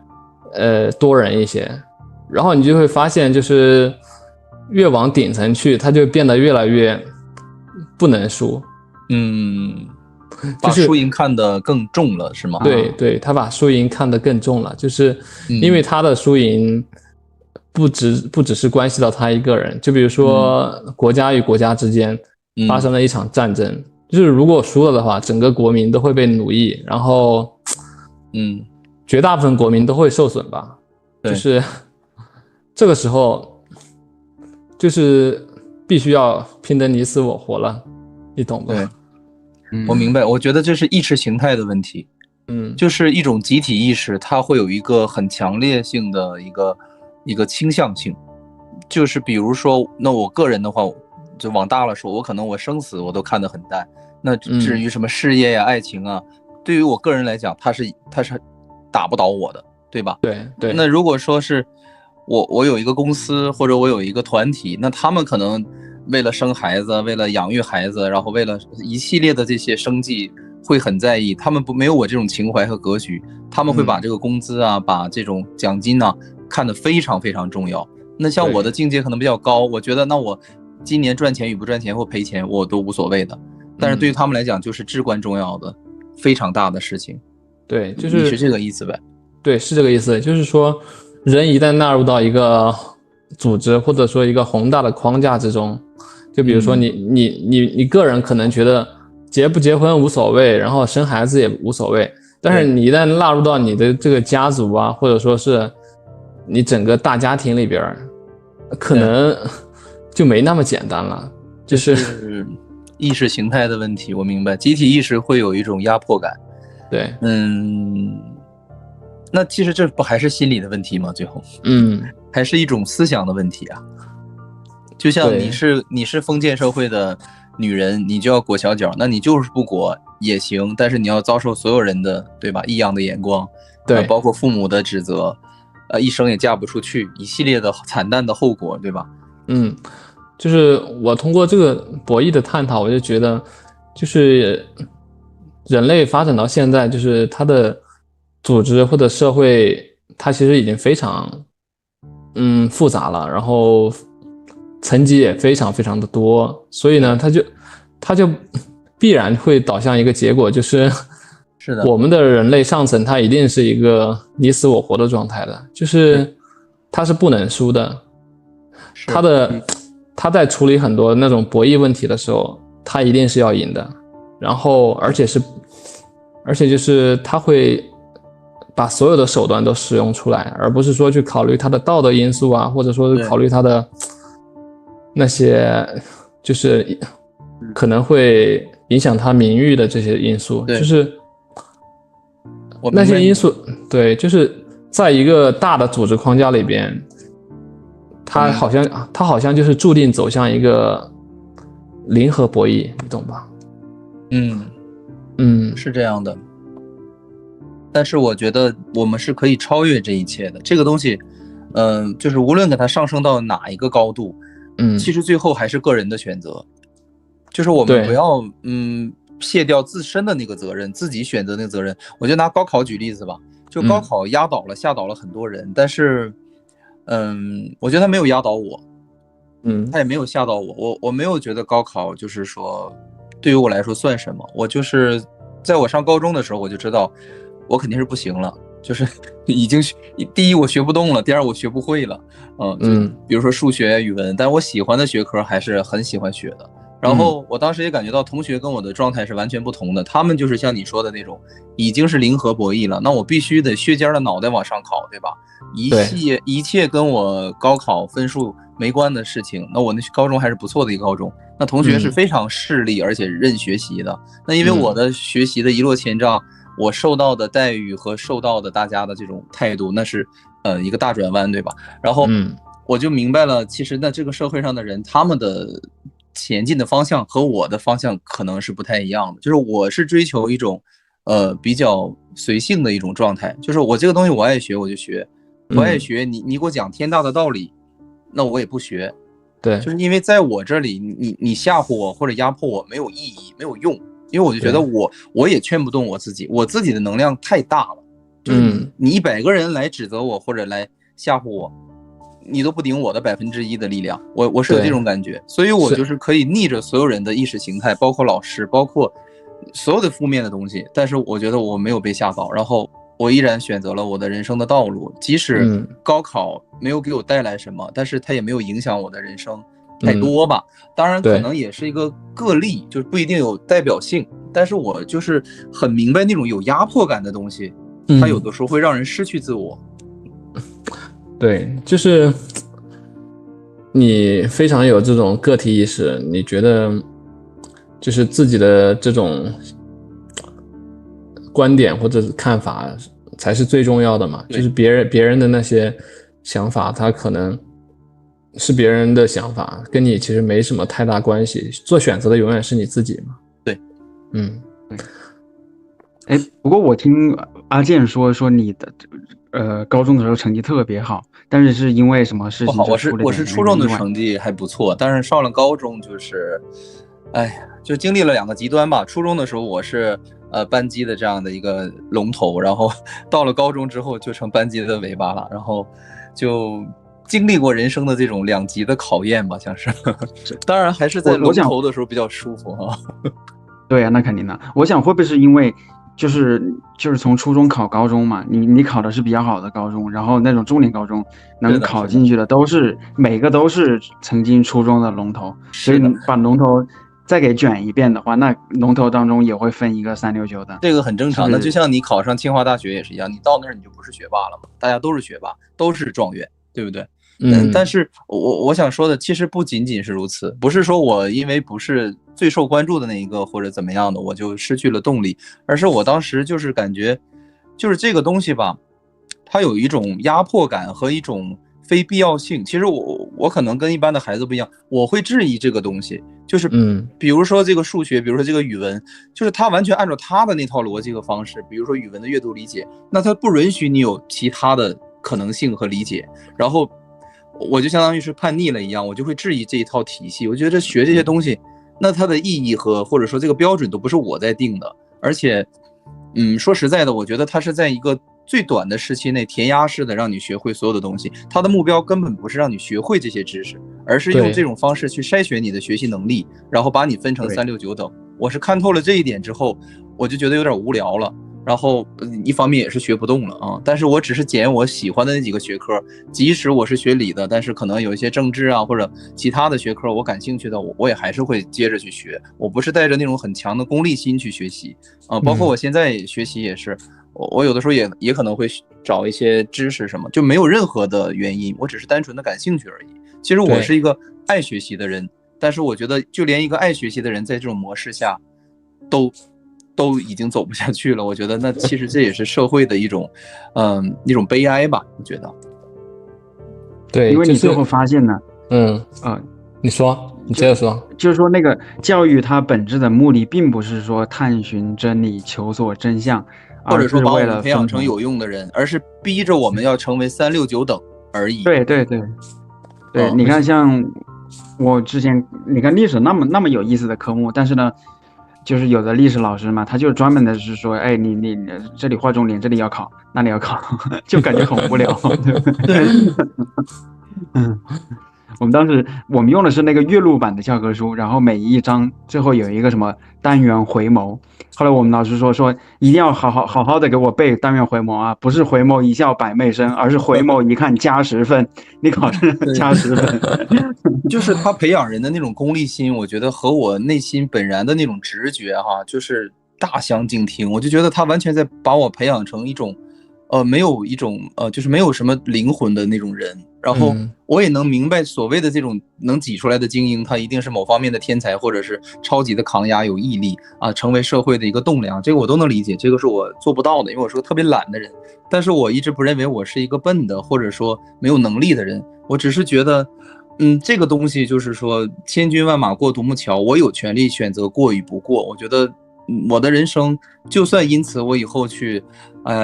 多人一些，然后你就会发现，就是越往顶层去，它就变得越来越不能输。把输赢看得更重了，是吗？对，他把输赢看得更重了，就是因为他的输赢不只是关系到他一个人，就比如说国家与国家之间发生了一场战争，就是如果输了的话，整个国民都会被奴役，然后绝大部分国民都会受损吧。就是这个时候就是必须要拼得你死我活了，你懂吧？对，我明白。我觉得这是意识形态的问题。就是一种集体意识，它会有一个很强烈性的一个倾向性。就是比如说，那我个人的话，就往大了说，我可能我生死我都看得很淡。那至于什么事业呀、爱情啊，对于我个人来讲，它是打不倒我的，对吧？对。那如果说是我有一个公司或者我有一个团体，那他们可能为了生孩子，为了养育孩子，然后为了一系列的这些生计会很在意，他们没有我这种情怀和格局，他们会把这个工资啊，把这种奖金啊看得非常非常重要。那像我的境界可能比较高，我觉得那我今年赚钱与不赚钱或赔钱我都无所谓的，但是对于他们来讲就是至关重要的、非常大的事情。对，就是你是这个意思呗？对，是这个意思，就是说人一旦纳入到一个组织或者说一个宏大的框架之中，就比如说你个人可能觉得结不结婚无所谓，然后生孩子也无所谓，但是你一旦纳入到你的这个家族啊，或者说是你整个大家庭里边，可能就没那么简单了，就是意识形态的问题。我明白，集体意识会有一种压迫感。对，那其实这不还是心理的问题吗？最后，还是一种思想的问题啊。就像你是封建社会的女人，你就要裹小脚，那你就是不裹也行，但是你要遭受所有人的，对吧？异样的眼光，对，包括父母的指责，一生也嫁不出去，一系列的惨淡的后果，对吧？就是我通过这个博弈的探讨，我就觉得，就是人类发展到现在，就是它的组织或者社会，它其实已经非常复杂了，然后层级也非常非常的多，所以呢，它就必然会导向一个结果，就是我们的人类上层它一定是一个你死我活的状态的，就是它是不能输的，他在处理很多那种博弈问题的时候，他一定是要赢的，然后而且就是他会把所有的手段都使用出来，而不是说去考虑他的道德因素啊，或者说是考虑他的那些就是可能会影响他名誉的这些因素，就是那些因素，对，就是在一个大的组织框架里边，他好像就是注定走向一个零和博弈，你懂吧？是这样的。但是我觉得我们是可以超越这一切的。这个东西，就是无论给它上升到哪一个高度，其实最后还是个人的选择。就是我们不要卸掉自身的那个责任，自己选择那个责任。我就拿高考举例子吧，就高考吓倒了很多人，但是我觉得他没有压倒我，他也没有吓到我没有觉得高考就是说对于我来说算什么。我就是在我上高中的时候我就知道我肯定是不行了，就是已经第一我学不动了，第二我学不会了，比如说数学、语文，但我喜欢的学科还是很喜欢学的。然后我当时也感觉到同学跟我的状态是完全不同的，他们就是像你说的那种已经是零和博弈了，那我必须得削尖的脑袋往上考，对吧？一切跟我高考分数没关的事情，那我那高中还是不错的一个高中，那同学是非常势利而且认学习的。那因为我的学习的一落千丈，我受到的待遇和受到的大家的这种态度，那是一个大转弯，对吧？然后我就明白了，其实那这个社会上的人，他们的前进的方向和我的方向可能是不太一样的。就是我是追求一种比较随性的一种状态，就是我这个东西我爱学我就学，不爱学你给我讲天大的道理，那我也不学。对，就是因为在我这里你吓唬我或者压迫我没有意义，没有用，因为我就觉得我也劝不动我自己的能量太大了，就是你100个人来指责我或者来吓唬我，你都不顶我的1%的力量，我是有这种感觉，所以我就是可以逆着所有人的意识形态，包括老师，包括所有的负面的东西，但是我觉得我没有被吓倒，然后我依然选择了我的人生的道路，即使高考没有给我带来什么，但是它也没有影响我的人生太多吧。当然可能也是一个个例，就是不一定有代表性，但是我就是很明白那种有压迫感的东西，它有的时候会让人失去自我。对，就是你非常有这种个体意识，你觉得就是自己的这种观点或者看法才是最重要的嘛，就是别人的那些想法，他可能是别人的想法，跟你其实没什么太大关系，做选择的永远是你自己嘛。对，不过我听阿健说你的高中的时候成绩特别好，但是是因为什么事情？我是初中的成绩还不错，但是上了高中就是，就经历了2个极端吧。初中的时候我是班级的这样的一个龙头，然后到了高中之后就成班级的尾巴了，然后就经历过人生的这种两极的考验吧，像是。当然还是在龙头的时候比较舒服哈。对啊，那肯定的。我想会不会是因为就是从初中考高中嘛，你考的是比较好的高中，然后那种重点高中能考进去的都是每个都是曾经初中的龙头，所以把龙头再给卷一遍的话，那龙头当中也会分一个369的，这个很正常。那就像你考上清华大学也是一样，你到那儿你就不是学霸了嘛，大家都是学霸，都是状元，对不对？但是我想说的其实不仅仅是如此，不是说我因为不是最受关注的那一个或者怎么样的我就失去了动力，而是我当时就是感觉就是这个东西吧，它有一种压迫感和一种非必要性。其实我可能跟一般的孩子不一样，我会质疑这个东西，就是比如说这个数学，比如说这个语文，就是他完全按照他的那套逻辑和方式，比如说语文的阅读理解，那他不允许你有其他的可能性和理解，然后我就相当于是叛逆了一样，我就会质疑这一套体系。我觉得学这些东西，那它的意义或者说这个标准都不是我在定的，而且说实在的，我觉得它是在一个最短的时期内填鸭式的让你学会所有的东西，它的目标根本不是让你学会这些知识，而是用这种方式去筛选你的学习能力，然后把你分成369等。我是看透了这一点之后，我就觉得有点无聊了，然后一方面也是学不动了啊。但是我只是捡我喜欢的那几个学科，即使我是学理的，但是可能有一些政治啊或者其他的学科我感兴趣的，我也还是会接着去学。我不是带着那种很强的功利心去学习啊。包括我现在学习也是，我有的时候也可能会找一些知识什么，就没有任何的原因，我只是单纯的感兴趣而已。其实我是一个爱学习的人，但是我觉得就连一个爱学习的人在这种模式下都已经走不下去了。我觉得那其实这也是社会的一种悲哀吧，我觉得。对，因为你最后发现呢，你说，你接着说。就是说那个教育它本质的目的并不是说探寻真理、求索真相，或者说把我们培养成有用的人，而是逼着我们要成为369等而已。对，你看像我之前你看历史那么有意思的科目，但是呢就是有的历史老师嘛，他就专门的是说，哎，你这里划重点，这里要考，那里要考，就感觉很无聊，对不对？我们用的是那个岳麓版的教科书，然后每一章最后有一个什么单元回眸。后来我们老师说一定要好好的给我背单元回眸啊，不是回眸一笑百媚生，而是回眸一看加10分，你考试加10分。就是他培养人的那种功利心，我觉得和我内心本然的那种直觉哈，就是大相径庭。我就觉得他完全在把我培养成一种没有一种就是没有什么灵魂的那种人。然后我也能明白所谓的这种能挤出来的精英，他一定是某方面的天才，或者是超级的抗压有毅力啊，成为社会的一个栋梁，这个我都能理解，这个是我做不到的，因为我是个特别懒的人。但是我一直不认为我是一个笨的或者说没有能力的人，我只是觉得这个东西就是说千军万马过独木桥，我有权利选择过与不过。我觉得我的人生就算因此我以后去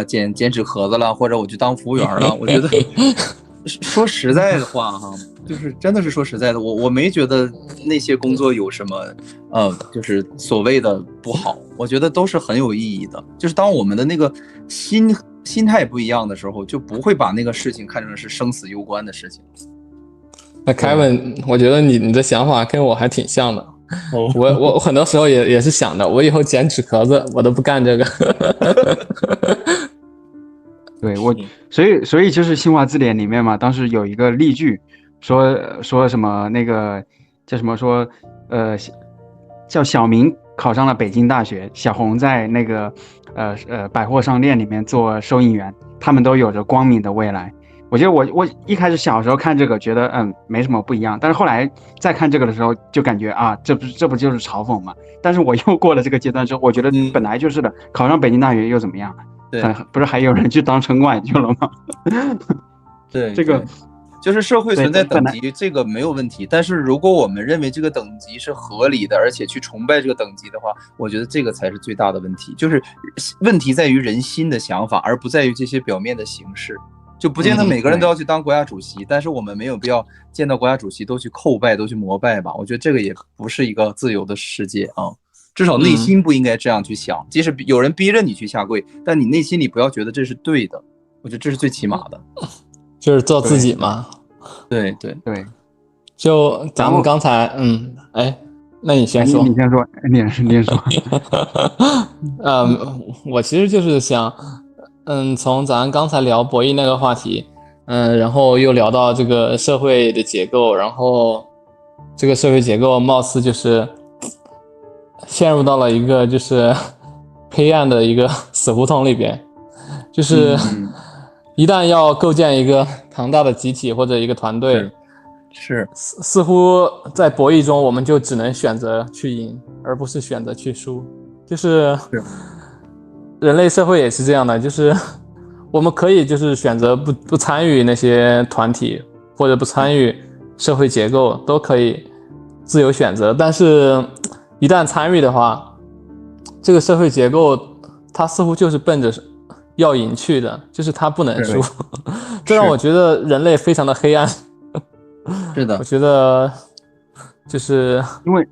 捡纸壳子了，或者我去当服务员了，我觉得说实在的话哈，就是真的是说实在的，我没觉得那些工作有什么就是所谓的不好，我觉得都是很有意义的。就是当我们的那个心态不一样的时候，就不会把那个事情看成是生死攸关的事情。那凯文，我觉得你的想法跟我还挺像的。我很多时候也是想的，我以后捡纸壳子我都不干这个。对，所以就是新华字典里面嘛，当时有一个例句说什么那个叫什么说叫小明考上了北京大学，小红在那个百货商店里面做收银员，他们都有着光明的未来。我觉得我一开始小时候看这个觉得没什么不一样，但是后来再看这个的时候就感觉这不就是嘲讽嘛？但是我又过了这个阶段之后，我觉得本来就是的，考上北京大学又怎么样？对，不是还有人去当城管去了吗？对，这个就是社会存在等级，这个没有问题。但是如果我们认为这个等级是合理的，而且去崇拜这个等级的话，我觉得这个才是最大的问题。就是问题在于人心的想法，而不在于这些表面的形式。就不见得每个人都要去当国家主席，但是我们没有必要见到国家主席都去叩拜，都去膜拜吧。我觉得这个也不是一个自由的世界啊。至少内心不应该这样去想，即使有人逼着你去下跪，但你内心里不要觉得这是对的，我觉得这是最起码的，就是做自己嘛。对对，对，就咱们刚才，那你先说。你先说，你先说。我其实就是想，从咱刚才聊博弈那个话题，然后又聊到这个社会的结构，然后这个社会结构貌似就是陷入到了一个就是黑暗的一个死胡同里边，就是一旦要构建一个庞大的集体或者一个团队，是似乎在博弈中我们就只能选择去赢，而不是选择去输。就是人类社会也是这样的，就是我们可以就是选择不参与那些团体，或者不参与社会结构，都可以自由选择。但是一旦参与的话，这个社会结构它似乎就是奔着要赢去的，就是它不能输。这让我觉得人类非常的黑暗。是的，我觉得就是因为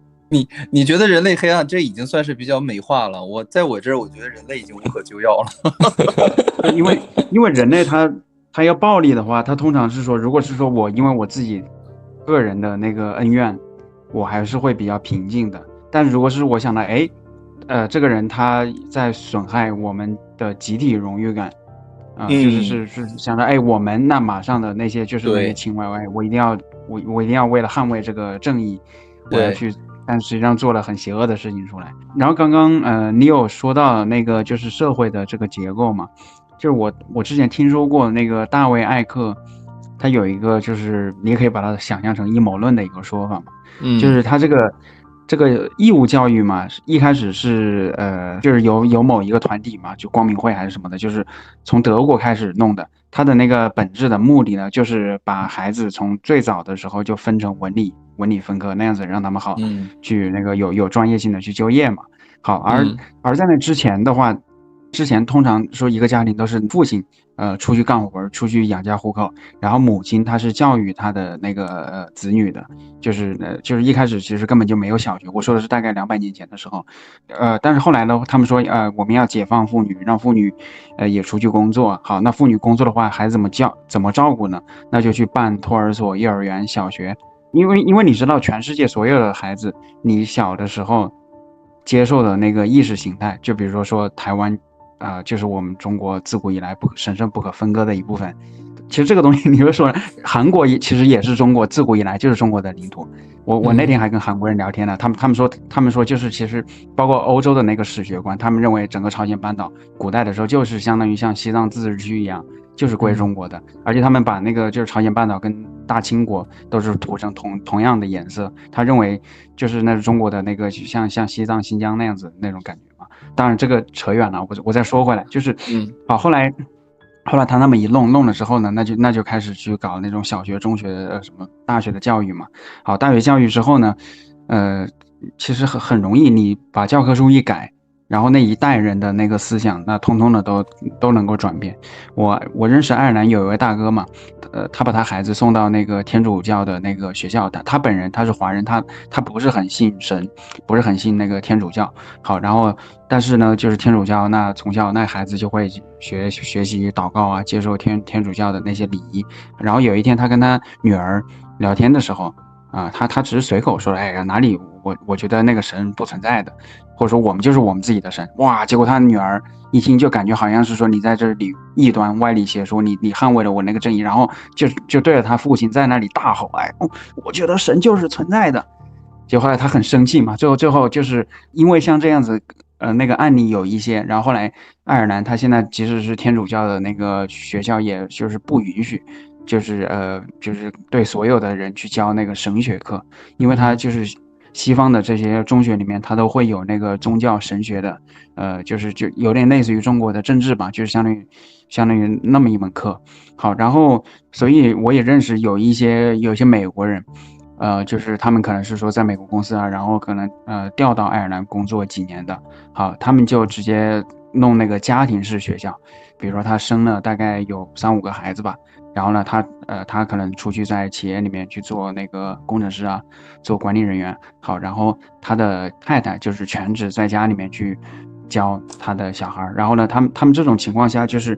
你觉得人类黑暗，这已经算是比较美化了。在我这儿，我觉得人类已经无可救药了。因为人类他要暴力的话，他通常是说，如果是说因为我自己个人的那个恩怨，我还是会比较平静的。但如果是我想到，这个人他在损害我们的集体荣誉感，就是想到，我们那马上的那些就是那些情怀，我一定要为了捍卫这个正义，我要去。但实际上做了很邪恶的事情出来。然后刚刚你有说到那个就是社会的这个结构嘛，就是我之前听说过那个大卫艾克，他有一个就是你也可以把它想象成阴谋论的一个说法嘛，就是他这个义务教育嘛，一开始是就是有某一个团体嘛，就光明会还是什么的，就是从德国开始弄的。他的那个本质的目的呢，就是把孩子从最早的时候就分成文理分科，那样子让他们好去那个有专业性的去就业嘛。好，而在那之前的话，之前通常说一个家庭都是父亲出去干活，出去养家糊口，然后母亲她是教育她的那个子女的，就是一开始其实根本就没有小学，我说的是大概200年前的时候，但是后来呢，他们说我们要解放妇女，让妇女也出去工作。好，那妇女工作的话，孩子怎么照顾呢？那就去办托儿所、幼儿园、小学，因为你知道全世界所有的孩子，你小的时候接受的那个意识形态，就比如说台湾。就是我们中国自古以来神圣不可分割的一部分。其实这个东西，你会说韩国其实也是中国自古以来就是中国的领土。我那天还跟韩国人聊天呢，他们说就是其实包括欧洲的那个史学观，他们认为整个朝鲜半岛古代的时候就是相当于像西藏自治区一样，就是归中国的。而且他们把那个就是朝鲜半岛跟大清国都是涂成同样的颜色，他认为就是那是中国的那个像西藏、新疆那样子那种感觉。当然这个扯远了，我再说回来，就是好，后来他那么一弄了之后呢，那就开始去搞那种小学、中学什么大学的教育嘛。好，大学教育之后呢，其实很容易，你把教科书一改，然后那一代人的那个思想，那通通的都能够转变。我认识爱尔兰有一位大哥嘛，他把他孩子送到那个天主教的那个学校，他本人他是华人，他不是很信神，不是很信那个天主教。好，然后但是呢，就是天主教，那从小那孩子就会学习祷告啊，接受天主教的那些礼仪。然后有一天他跟他女儿聊天的时候他只是随口说，哎呀，哪里我觉得那个神不存在的，或者说我们就是我们自己的神。哇，结果他女儿一听就感觉好像是说你在这里异端歪理邪说，你捍卫了我那个正义，然后就对着他父亲在那里大吼，我觉得神就是存在的。结果后来他很生气嘛，最后就是因为像这样子那个案例有一些，然后后来爱尔兰他现在即使是天主教的那个学校，也就是不允许就是对所有的人去教那个神学课，因为他就是西方的这些中学里面，他都会有那个宗教神学的，就有点类似于中国的政治吧，就是相当于那么一门课。好，然后所以我也认识有一些美国人，就是他们可能是说在美国公司啊，然后可能调到爱尔兰工作几年的，好，他们就直接弄那个家庭式学校，比如说他生了大概有3-5个孩子吧。然后呢，他可能出去在企业里面去做那个工程师啊，做管理人员。好，然后他的太太就是全职在家里面去教他的小孩。然后呢，他们这种情况下就是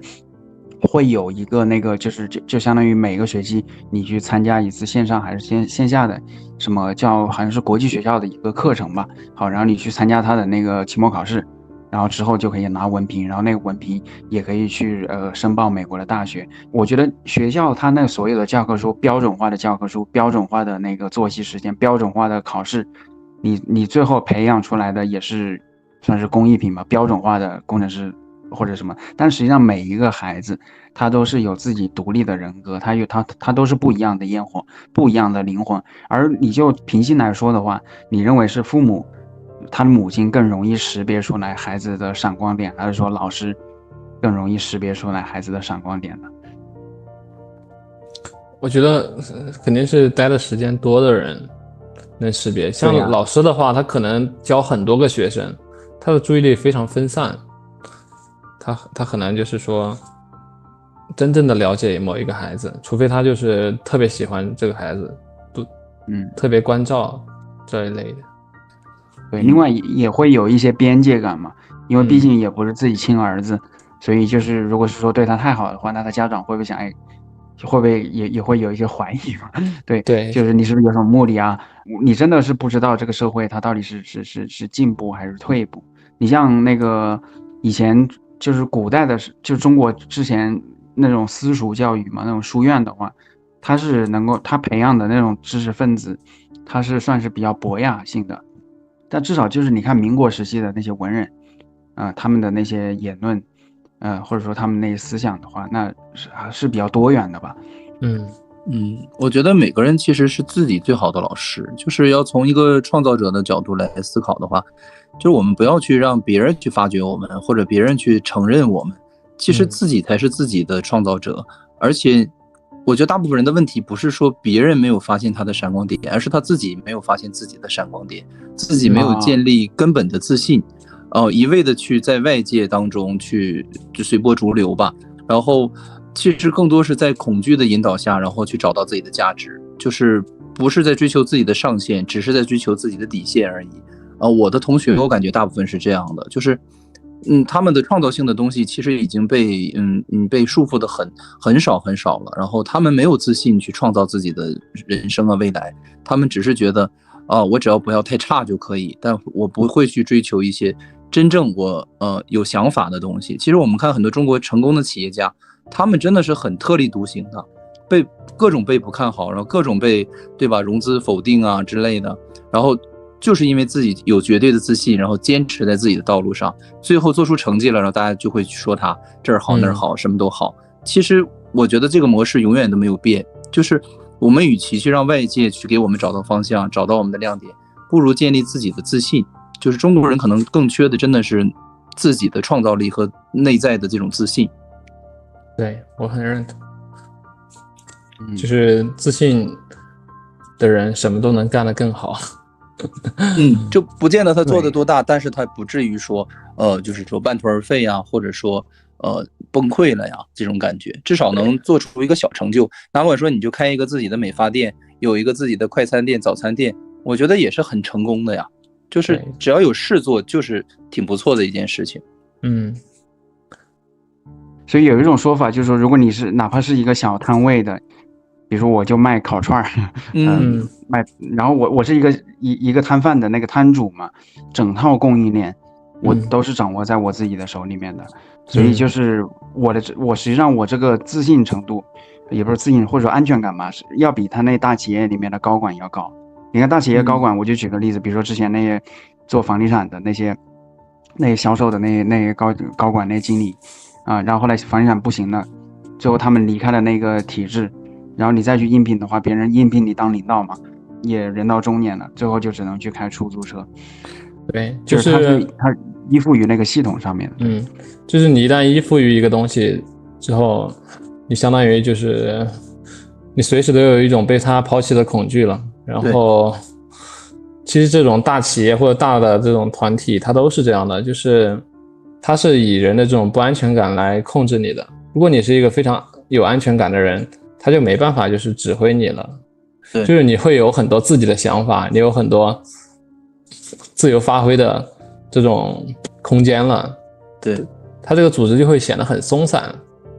会有一个那个就相当于每个学期你去参加一次线上还是线下的什么叫好像是国际学校的一个课程吧。好，然后你去参加他的那个期末考试，然后之后就可以拿文凭，然后那个文凭也可以去申报美国的大学。我觉得学校它那所有的教科书，标准化的教科书，标准化的那个作息时间，标准化的考试，你最后培养出来的也是算是工艺品吧，标准化的工程师或者什么。但实际上每一个孩子他都是有自己独立的人格，他都是不一样的烟火，不一样的灵魂。而你就平心来说的话，你认为是父母他的母亲更容易识别出来孩子的闪光点，还是说老师更容易识别出来孩子的闪光点呢？我觉得肯定是待的时间多的人能识别。像老师的话，他可能教很多个学生，他的注意力非常分散，他很难就是说真正的了解某一个孩子，除非他就是特别喜欢这个孩子，特别关照这一类的。对，另外也会有一些边界感嘛，因为毕竟也不是自己亲儿子，所以就是如果是说对他太好的话，那他家长会不会想，哎，会不会也会有一些怀疑嘛？对，就是你是不是有什么目的啊？你真的是不知道这个社会它到底是进步还是退步？你像那个以前就是古代的，就中国之前那种私塾教育嘛，那种书院的话，它是能够他培养的那种知识分子，他是算是比较博雅性的。但至少就是你看民国时期的那些文人，他们的那些言论，或者说他们那些思想的话，那是比较多元的吧。我觉得每个人其实是自己最好的老师，就是要从一个创造者的角度来思考的话，就是我们不要去让别人去发掘我们，或者别人去承认我们，其实自己才是自己的创造者。而且我觉得大部分人的问题不是说别人没有发现他的闪光点，而是他自己没有发现自己的闪光点，自己没有建立根本的自信，一味的去在外界当中去随波逐流吧。然后其实更多是在恐惧的引导下，然后去找到自己的价值，就是不是在追求自己的上限，只是在追求自己的底线而已。我的同学我感觉大部分是这样的，就是他们的创造性的东西其实已经被被束缚的很少了，然后他们没有自信去创造自己的人生啊未来，他们只是觉得我只要不要太差就可以，但我不会去追求一些真正我有想法的东西。其实我们看很多中国成功的企业家，他们真的是很特立独行的，各种被不看好，然后各种被对吧融资否定啊之类的，然后就是因为自己有绝对的自信，然后坚持在自己的道路上，最后做出成绩了，然后大家就会说他这儿好那儿好，什么都好。其实我觉得这个模式永远都没有变，就是我们与其去让外界去给我们找到方向，找到我们的亮点，不如建立自己的自信。就是中国人可能更缺的真的是自己的创造力和内在的这种自信。对，我很认同。就是自信的人什么都能干得更好。就不见得他做的多大，但是他不至于说就是说半途而废呀，或者说崩溃了呀，这种感觉至少能做出一个小成就。哪管说你就开一个自己的美发店，有一个自己的快餐店、早餐店，我觉得也是很成功的呀。就是只要有事做，就是挺不错的一件事情。所以有一种说法就是说，如果你是哪怕是一个小摊位的，比如说我就卖烤串卖，然后我是一个摊贩的那个摊主嘛，整套供应链我都是掌握在我自己的手里面的，所以就是我实际上我这个自信程度，也不是自信或者说安全感吧，是要比他那大企业里面的高管要高。你看大企业高管，我就举个例子，比如说之前那些做房地产的那些销售的那些高管那些经理然后后来房地产不行了，最后他们离开了那个体制，然后你再去应聘的话，别人应聘你当领导嘛，也人到中年了，最后就只能去开出租车。对，就是他依附于那个系统上面的。就是你一旦依附于一个东西之后，你相当于就是你随时都有一种被他抛弃的恐惧了。然后其实这种大企业或者大的这种团体它都是这样的，就是它是以人的这种不安全感来控制你的。如果你是一个非常有安全感的人，他就没办法就是指挥你了，就是你会有很多自己的想法，你有很多自由发挥的这种空间了。对，他这个组织就会显得很松散。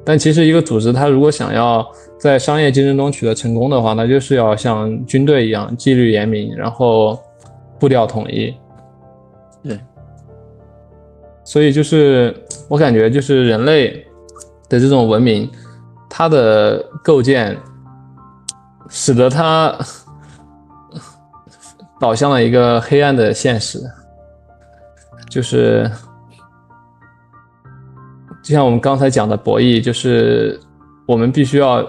但其实一个组织它如果想要在商业竞争中取得成功的话，那就是要像军队一样纪律严明，然后步调统一。对，所以就是我感觉就是人类的这种文明，它的构建使得它导向了一个黑暗的现实，就是就像我们刚才讲的博弈，就是我们必须要，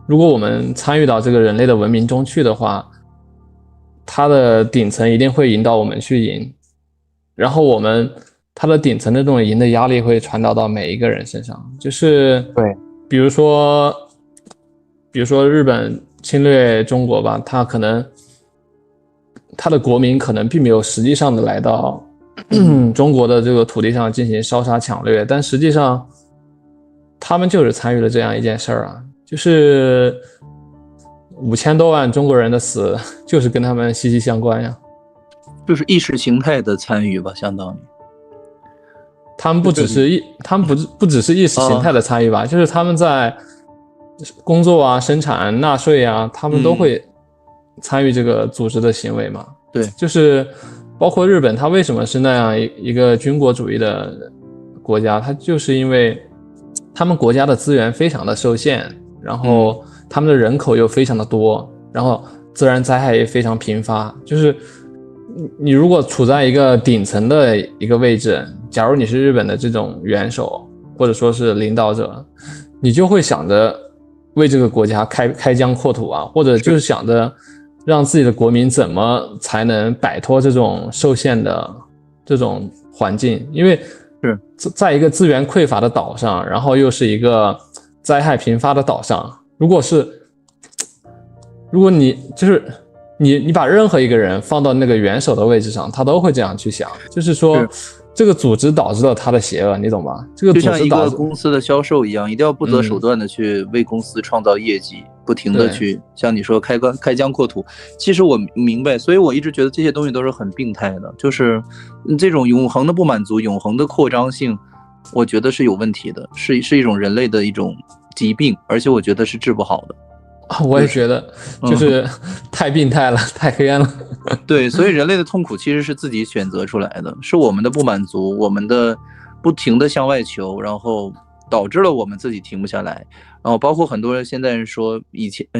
如果我们参与到这个人类的文明中去的话，它的顶层一定会引导我们去赢，然后它的顶层的这种赢的压力会传导到每一个人身上，就是对，比如说日本侵略中国吧，他的国民可能并没有实际上的来到中国的这个土地上进行烧杀抢掠，但实际上他们就是参与了这样一件事儿啊，就是5000多万中国人的死就是跟他们息息相关呀。就是意识形态的参与吧，相当于他们不只是意识形态的参与吧，就是他们在工作啊、生产、纳税啊，他们都会参与这个组织的行为嘛。对，就是包括日本，它为什么是那样一个军国主义的国家？它就是因为他们国家的资源非常的受限，然后他们的人口又非常的多，然后自然灾害也非常频发。就是你如果处在一个顶层的一个位置，假如你是日本的这种元首或者说是领导者，你就会想着为这个国家开疆扩土啊，或者就是想着让自己的国民怎么才能摆脱这种受限的这种环境，因为在一个资源匮乏的岛上，然后又是一个灾害频发的岛上，如果你就是你把任何一个人放到那个元首的位置上，他都会这样去想，就是说这个组织导致了他的邪恶，你懂吧？这个组织就像一个公司的销售一样，一定要不择手段的去为公司创造业绩，不停的去像你说开疆扩土。其实我明白，所以我一直觉得这些东西都是很病态的，就是这种永恒的不满足、永恒的扩张性，我觉得是有问题的，是一种人类的一种疾病，而且我觉得是治不好的。我也觉得就是太病态了，太黑暗了。对，所以人类的痛苦其实是自己选择出来的，是我们的不满足，我们的不停的向外求，然后导致了我们自己停不下来。然后包括很多人现在人说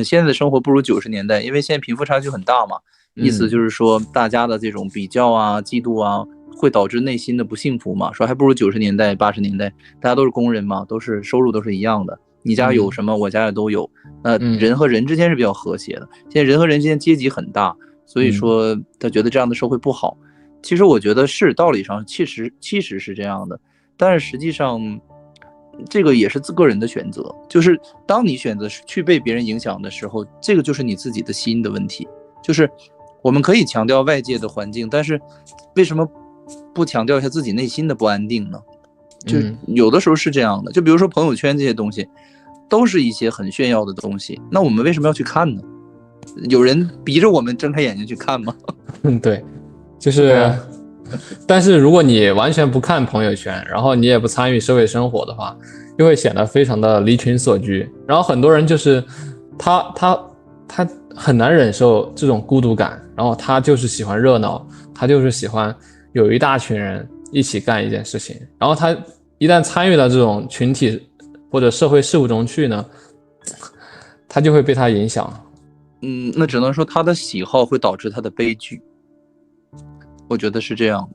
现在的生活不如90年代，因为现在贫富差距很大嘛，意思就是说大家的这种比较啊、嫉妒啊，会导致内心的不幸福嘛。说还不如90年代、80年代，大家都是工人嘛，都是收入都是一样的。你家有什么，我家也都有。那人和人之间是比较和谐的。现在人和人之间阶级很大，所以说他觉得这样的社会不好。其实我觉得是道理上其实是这样的，但是实际上这个也是个人的选择。就是当你选择去被别人影响的时候，这个就是你自己的心的问题。就是我们可以强调外界的环境，但是为什么不强调一下自己内心的不安定呢？就有的时候是这样的，就比如说朋友圈这些东西都是一些很炫耀的东西，那我们为什么要去看呢？有人逼着我们睁开眼睛去看吗？对，就是但是如果你完全不看朋友圈，然后你也不参与社会生活的话，又会显得非常的离群索居。然后很多人就是他很难忍受这种孤独感，然后他就是喜欢热闹，他就是喜欢有一大群人一起干一件事情，然后他一旦参与到这种群体或者社会事务中去呢，他就会被他影响。那只能说他的喜好会导致他的悲剧，我觉得是这样。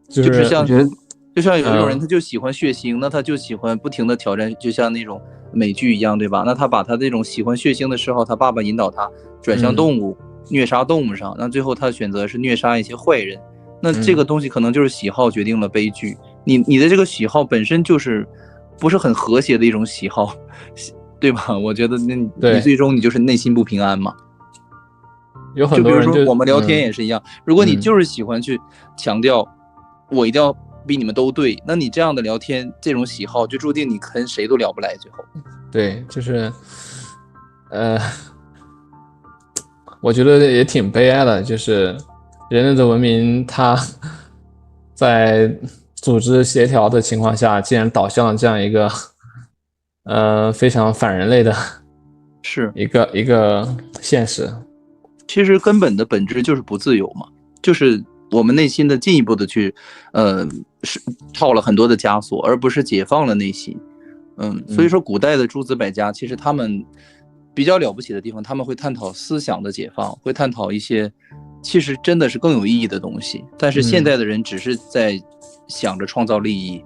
就是像有一种人，他就喜欢血腥，那他就喜欢不停的挑战，就像那种美剧一样，对吧？那他把他这种喜欢血腥的嗜好，他爸爸引导他转向动物，虐杀动物上，那最后他选择是虐杀一些坏人。那这个东西可能就是喜好决定了悲剧。你的这个喜好本身就是不是很和谐的一种喜好，对吧？我觉得你最终你就是内心不平安嘛。有很多人就比如说我们聊天也是一样，如果你就是喜欢去强调我一定要比你们都对，那你这样的聊天这种喜好就注定你跟谁都聊不来最后。对，就是我觉得也挺悲哀的，就是人类的文明它在组织协调的情况下，竟然导向了这样一个非常反人类的是一个现实。其实根本的本质就是不自由嘛，就是我们内心的进一步的去是套了很多的枷锁，而不是解放了内心。所以说古代的诸子百家其实他们比较了不起的地方，他们会探讨思想的解放，会探讨一些其实真的是更有意义的东西。但是现代的人只是在想着创造利益，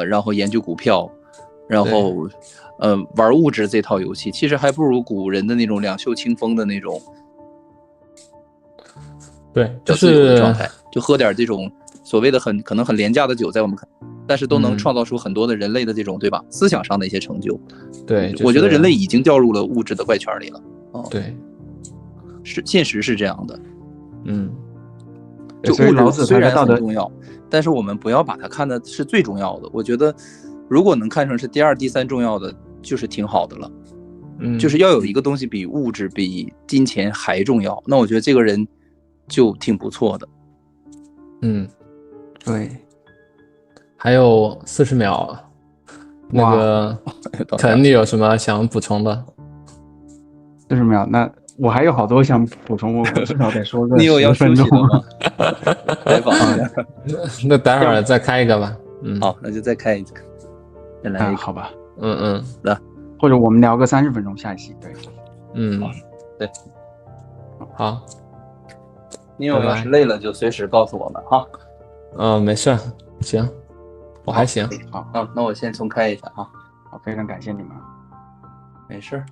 然后研究股票，然后玩物质这套游戏，其实还不如古人的那种两袖清风的那种，对，就是状态，就喝点这种所谓的可能很廉价的酒，在我们看，但是都能创造出很多的人类的这种，对吧？思想上的一些成就。对，我觉得人类已经掉入了物质的怪圈里了。对，现实是这样的。就物质虽然很重要，但是我们不要把它看的是最重要的。我觉得，如果能看成是第2、第3重要的，就是挺好的了。就是要有一个东西比物质、比金钱还重要，那我觉得这个人就挺不错的。对。还有40秒，那个肯你有什么想补充的？40秒，那我还有好多想补充，我至少得说个10你有要分钟吗？采访一下。那待会儿再开一个吧。好，那就再开一个，再来一个。好吧。来，或者我们聊个30分钟，下一期。对。对。好。你有要是累了就随时告诉我们哈。没事，行，我还行。好，那我先重开一下哈。好，非常感谢你们。没事。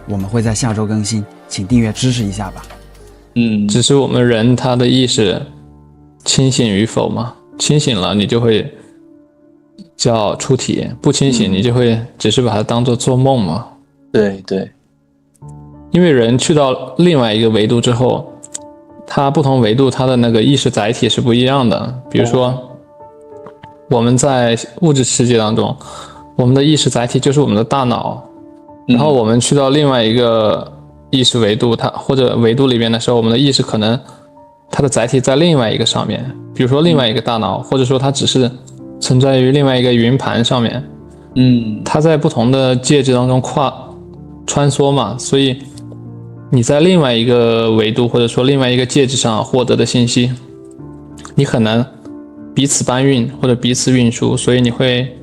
我们会在下周更新，请订阅支持一下吧。只是我们人他的意识清醒与否嘛，清醒了你就会叫出体，不清醒你就会只是把它当做做梦嘛。对对。因为人去到另外一个维度之后，它不同维度它的那个意识载体是不一样的。比如说我们在物质世界当中，我们的意识载体就是我们的大脑，然后我们去到另外一个意识维度，它或者维度里边的时候，我们的意识可能它的载体在另外一个上面，比如说另外一个大脑，或者说它只是存在于另外一个云盘上面。它在不同的介质当中穿梭嘛，所以你在另外一个维度或者说另外一个介质上获得的信息，你很难彼此搬运或者彼此运输，所以你会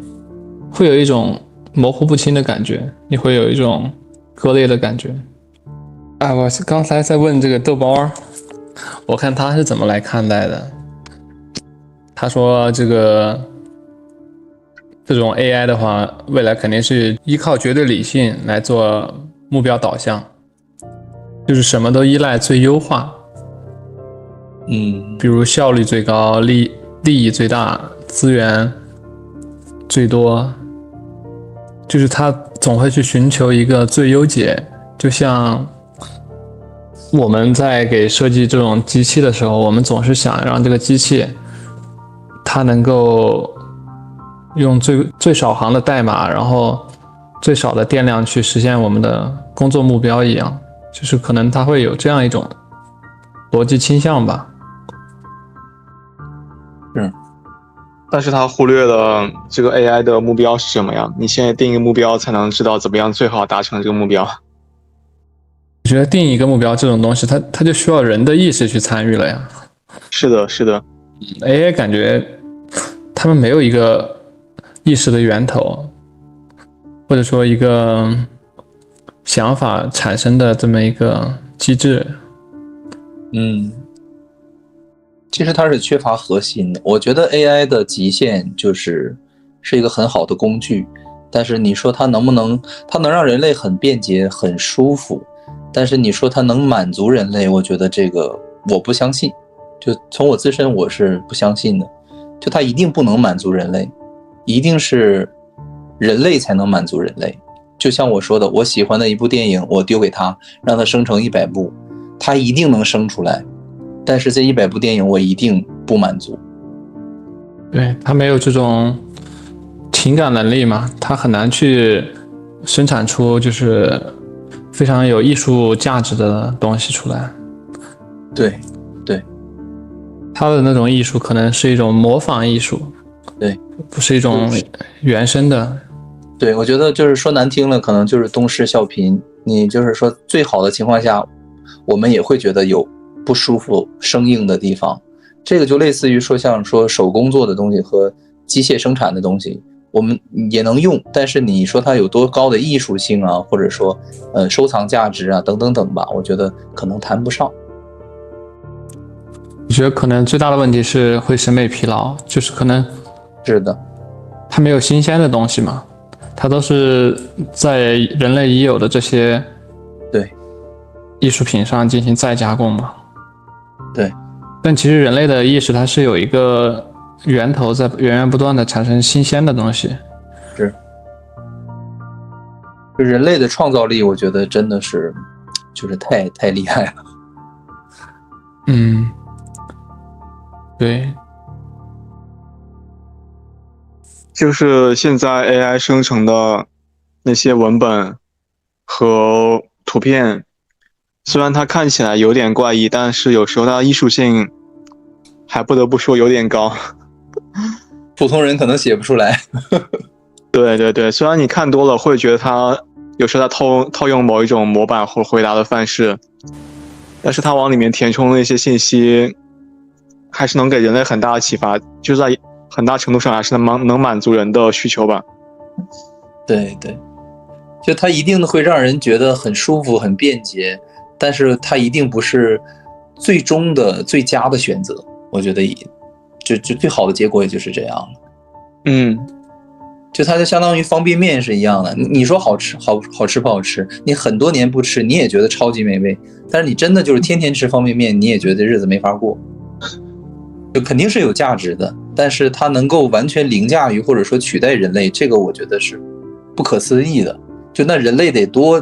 有一种模糊不清的感觉，你会有一种割裂的感觉。我刚才在问这个豆包，我看他是怎么来看待的。他说这种 AI 的话，未来肯定是依靠绝对理性来做目标导向，就是什么都依赖最优化。比如效率最高，利益最大，资源最多，就是他总会去寻求一个最优解。就像我们在给设计这种机器的时候，我们总是想让这个机器它能够用最少行的代码，然后最少的电量去实现我们的工作目标一样，就是可能它会有这样一种逻辑倾向吧。但是他忽略了这个 AI 的目标是什么呀？你现在定一个目标才能知道怎么样最好达成这个目标。我觉得定一个目标这种东西，它就需要人的意识去参与了呀。是的 AI 感觉他们没有一个意识的源头，或者说一个想法产生的这么一个机制。其实它是缺乏核心的。我觉得 AI 的极限是一个很好的工具，但是你说它能让人类很便捷很舒服，但是你说它能满足人类，我觉得这个我不相信。就从我自身我是不相信的，就它一定不能满足人类，一定是人类才能满足人类。就像我说的，我喜欢的一部电影，我丢给他，让他生成100部，他一定能生出来，但是这100部电影我一定不满足。对，他没有这种情感能力嘛，他很难去生产出就是非常有艺术价值的东西出来。对，他的那种艺术可能是一种模仿艺术，对，不是一种原生的。对，我觉得就是说难听了，可能就是东施效颦。你就是说最好的情况下，我们也会觉得有不舒服、生硬的地方。这个就类似于说，像说手工做的东西和机械生产的东西，我们也能用，但是你说它有多高的艺术性啊，或者说收藏价值啊，等等等吧，我觉得可能谈不上。我觉得可能最大的问题是会审美疲劳，就是可能是的，它没有新鲜的东西嘛，它都是在人类已有的这些对艺术品上进行再加工嘛。对，但其实人类的意识它是有一个源头在源源不断的产生新鲜的东西。是，就人类的创造力，我觉得真的是就是太厉害了。嗯，对，就是现在 AI 生成的那些文本和图片，虽然它看起来有点怪异，但是有时候它的艺术性还不得不说有点高。普通人可能写不出来。对对对，虽然你看多了会觉得它有时候它套用某一种模板或回答的范式，但是它往里面填充的那些信息，还是能给人类很大的启发，就在很大程度上还是能满足人的需求吧。对对，就它一定会让人觉得很舒服、很便捷，但是它一定不是最终的最佳的选择。我觉得就最好的结果也就是这样了。嗯，就它就相当于方便面是一样的，你说好吃不好吃，你很多年不吃你也觉得超级美味，但是你真的就是天天吃方便面，你也觉得日子没法过。就肯定是有价值的，但是它能够完全凌驾于或者说取代人类，这个我觉得是不可思议的。就那人类得多，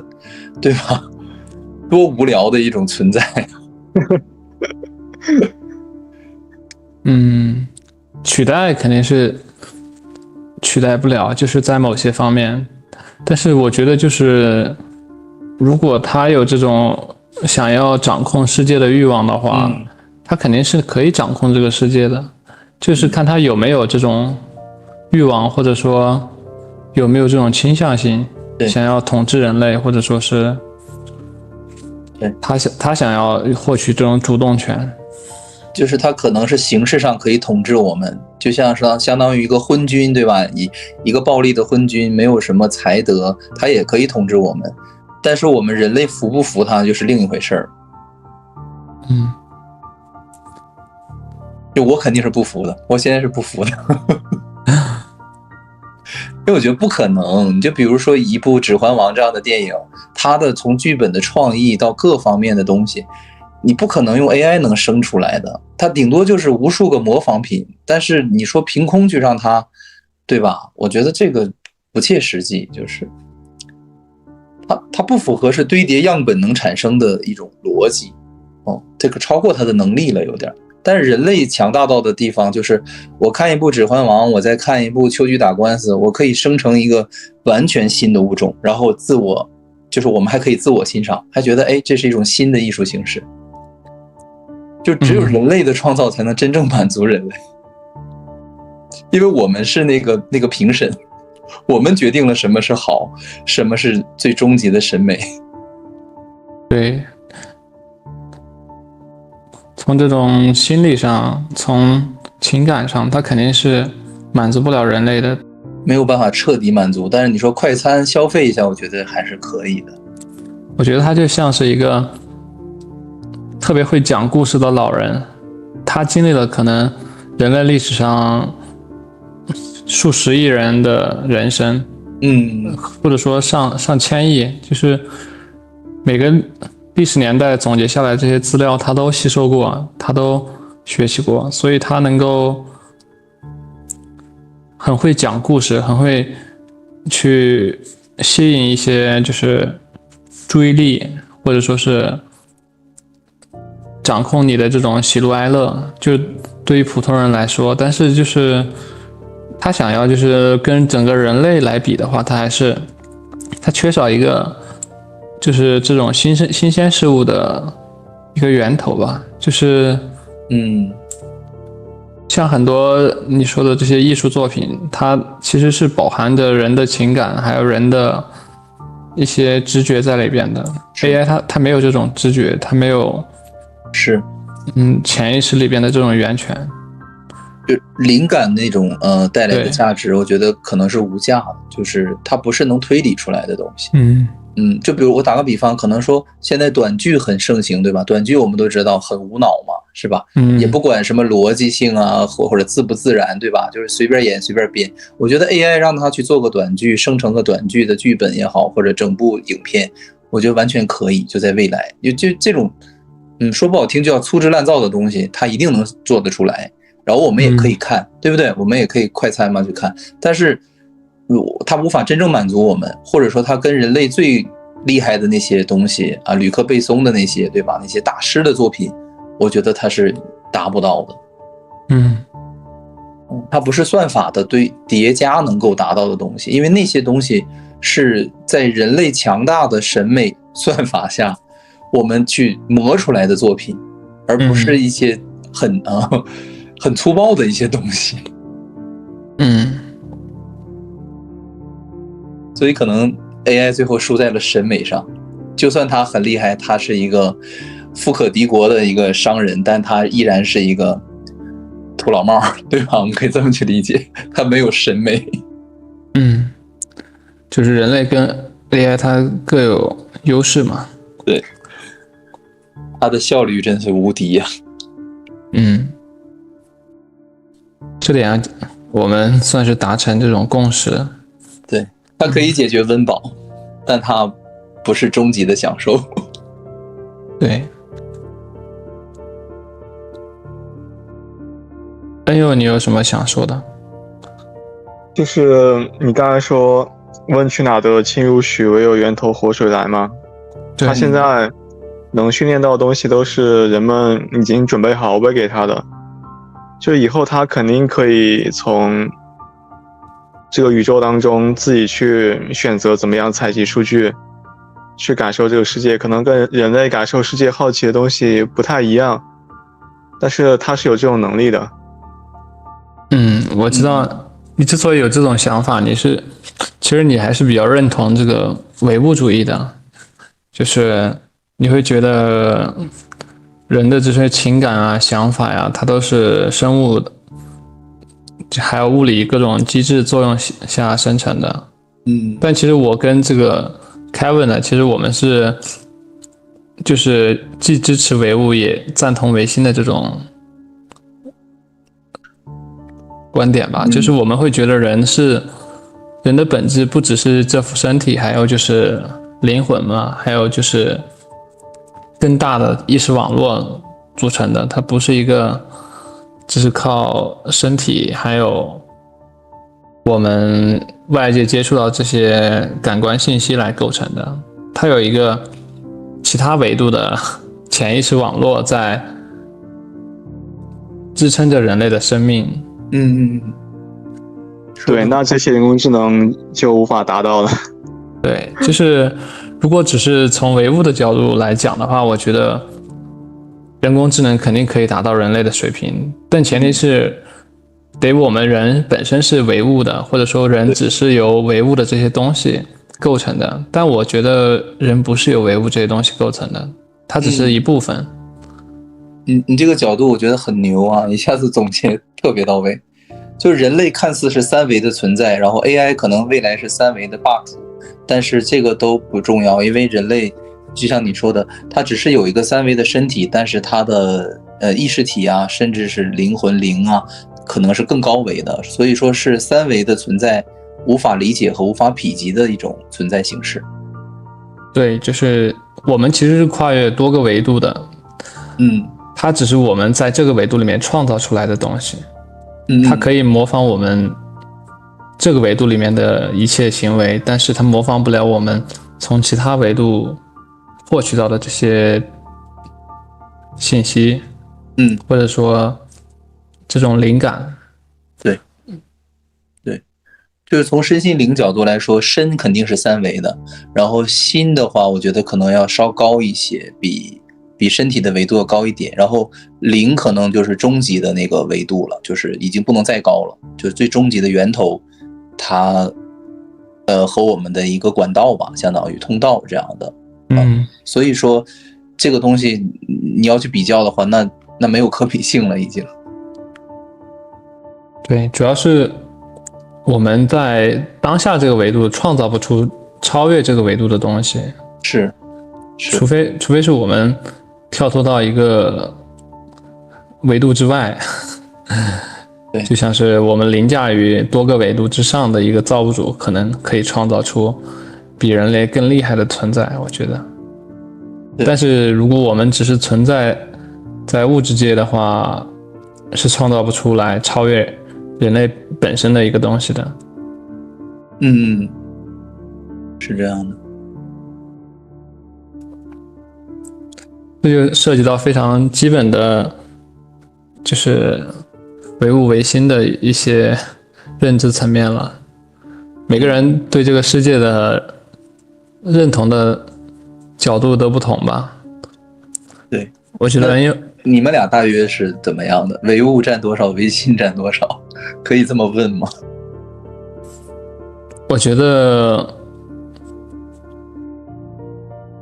对吧？多无聊的一种存在。嗯，取代肯定是取代不了，就是在某些方面，但是我觉得就是如果他有这种想要掌控世界的欲望的话，他肯定是可以掌控这个世界的，就是看他有没有这种欲望，或者说有没有这种倾向性，想要统治人类，或者说是他想要获取这种主动权。就是他可能是形式上可以统治我们，就像是相当于一个昏君，对吧？一个暴力的昏君，没有什么才德，他也可以统治我们。但是我们人类服不服他，就是另一回事儿。就我肯定是不服的，我现在是不服的。因为我觉得不可能。你就比如说一部《指环王》这样的电影，它的从剧本的创意到各方面的东西，你不可能用 AI 能生出来的，它顶多就是无数个模仿品。但是你说凭空去让它，对吧？我觉得这个不切实际，就是它不符合是堆叠样本能产生的一种逻辑。这个超过它的能力了有点。但是人类强大到的地方，就是我看一部《指环王》，我再看一部《秋菊打官司》，我可以生成一个完全新的物种，然后就是我们还可以自我欣赏，还觉得这是一种新的艺术形式。就只有人类的创造才能真正满足人类，因为我们是那个评审，我们决定了什么是好，什么是最终极的审美。对，从这种心理上，从情感上，它肯定是满足不了人类的，没有办法彻底满足。但是你说快餐消费一下，我觉得还是可以的。我觉得它就像是一个特别会讲故事的老人，他经历了可能人类历史上数十亿人的人生，或者说上千亿，就是每个历史年代总结下来这些资料，他都吸收过，他都学习过，所以他能够很会讲故事，很会去吸引一些就是注意力，或者说是掌控你的这种喜怒哀乐，就对于普通人来说。但是就是他想要就是跟整个人类来比的话，他缺少一个就是这种新鲜事物的一个源头吧，就是像很多你说的这些艺术作品，它其实是饱含着人的情感，还有人的一些知觉在里边的。AI 它没有这种知觉，它没有潜意识里边的这种源泉。就灵感那种带来的价值，我觉得可能是无价的，就是它不是能推理出来的东西。就比如我打个比方，可能说现在短剧很盛行，对吧？短剧我们都知道很无脑嘛，是吧？也不管什么逻辑性啊，或者自不自然，对吧？就是随便演随便编。我觉得 AI 让它去做个短剧，生成个短剧的剧本也好，或者整部影片，我觉得完全可以。就在未来，就这种说不好听就叫粗制滥造的东西，它一定能做得出来。然后我们也可以看，对不对？我们也可以快餐嘛去看，但是它无法真正满足我们，或者说它跟人类最厉害的那些东西啊，吕克贝松的那些，对吧？那些大师的作品，我觉得它是达不到的。它不是算法的对叠加能够达到的东西，因为那些东西是在人类强大的审美算法下我们去磨出来的作品，而不是一些很粗暴的一些东西。所以可能 AI 最后输在了审美上，就算他很厉害，他是一个富可敌国的一个商人，但他依然是一个土老帽，对吧？我们可以这么去理解，他没有审美。就是人类跟 AI 它各有优势嘛。对，它的效率真是无敌呀。这点我们算是达成这种共识。对，它可以解决温饱，但它不是终极的享受。对。恩佑，你有什么想说的？就是你刚才说问去哪得清如许，唯有源头活水来吗？他现在能训练到的东西都是人们已经准备好喂给他的，就以后他肯定可以从这个宇宙当中自己去选择怎么样采集数据，去感受这个世界，可能跟人类感受世界好奇的东西不太一样，但是他是有这种能力的。我知道你之所以有这种想法，其实你还是比较认同这个唯物主义的，就是你会觉得人的这些情感啊、想法呀，它都是生物的，还有物理各种机制作用下生成的。但其实我跟这个 Kevin 呢，其实我们是就是既支持唯物也赞同唯心的这种观点吧。就是我们会觉得人的本质不只是这副身体，还有就是灵魂嘛，还有就是更大的意识网络组成的，它不是一个只是靠身体还有我们外界接触到这些感官信息来构成的，它有一个其他维度的潜意识网络在支撑着人类的生命。对，那这些人工智能就无法达到了。对，就是如果只是从唯物的角度来讲的话，我觉得人工智能肯定可以达到人类的水平，但前提是得我们人本身是唯物的，或者说人只是由唯物的这些东西构成的。但我觉得人不是由唯物这些东西构成的，它只是一部分。你这个角度我觉得很牛啊，一下子总结特别到位。就是人类看似是三维的存在，然后 AI 可能未来是三维的霸主，但是这个都不重要，因为人类就像你说的，它只是有一个三维的身体，但是它的意识体啊，甚至是灵魂灵啊，可能是更高维的，所以说是三维的存在无法理解和无法匹及的一种存在形式。对，就是我们其实是跨越多个维度的，它只是我们在这个维度里面创造出来的东西，它可以模仿我们这个维度里面的一切行为，但是它模仿不了我们从其他维度获取到的这些信息，或者说这种灵感。对，就是从身心灵角度来说，身肯定是三维的，然后心的话，我觉得可能要稍高一些，比比身体的维度要高一点，然后0可能就是终极的那个维度了，就是已经不能再高了，就是最终极的源头，它和我们的一个管道吧，相当于通道这样的。所以说这个东西你要去比较的话，那没有可比性了已经。对，主要是我们在当下这个维度创造不出超越这个维度的东西，是除非是我们跳脱到一个维度之外，对，就像是我们凌驾于多个维度之上的一个造物主，可能可以创造出比人类更厉害的存在，我觉得。但是如果我们只是存在在物质界的话，是创造不出来超越人类本身的一个东西的。是这样的。这就涉及到非常基本的，就是唯物唯心的一些认知层面了。每个人对这个世界的认同的角度都不同吧？对，我觉得你们俩大约是怎么样的？唯物占多少，唯心占多少？可以这么问吗？我觉得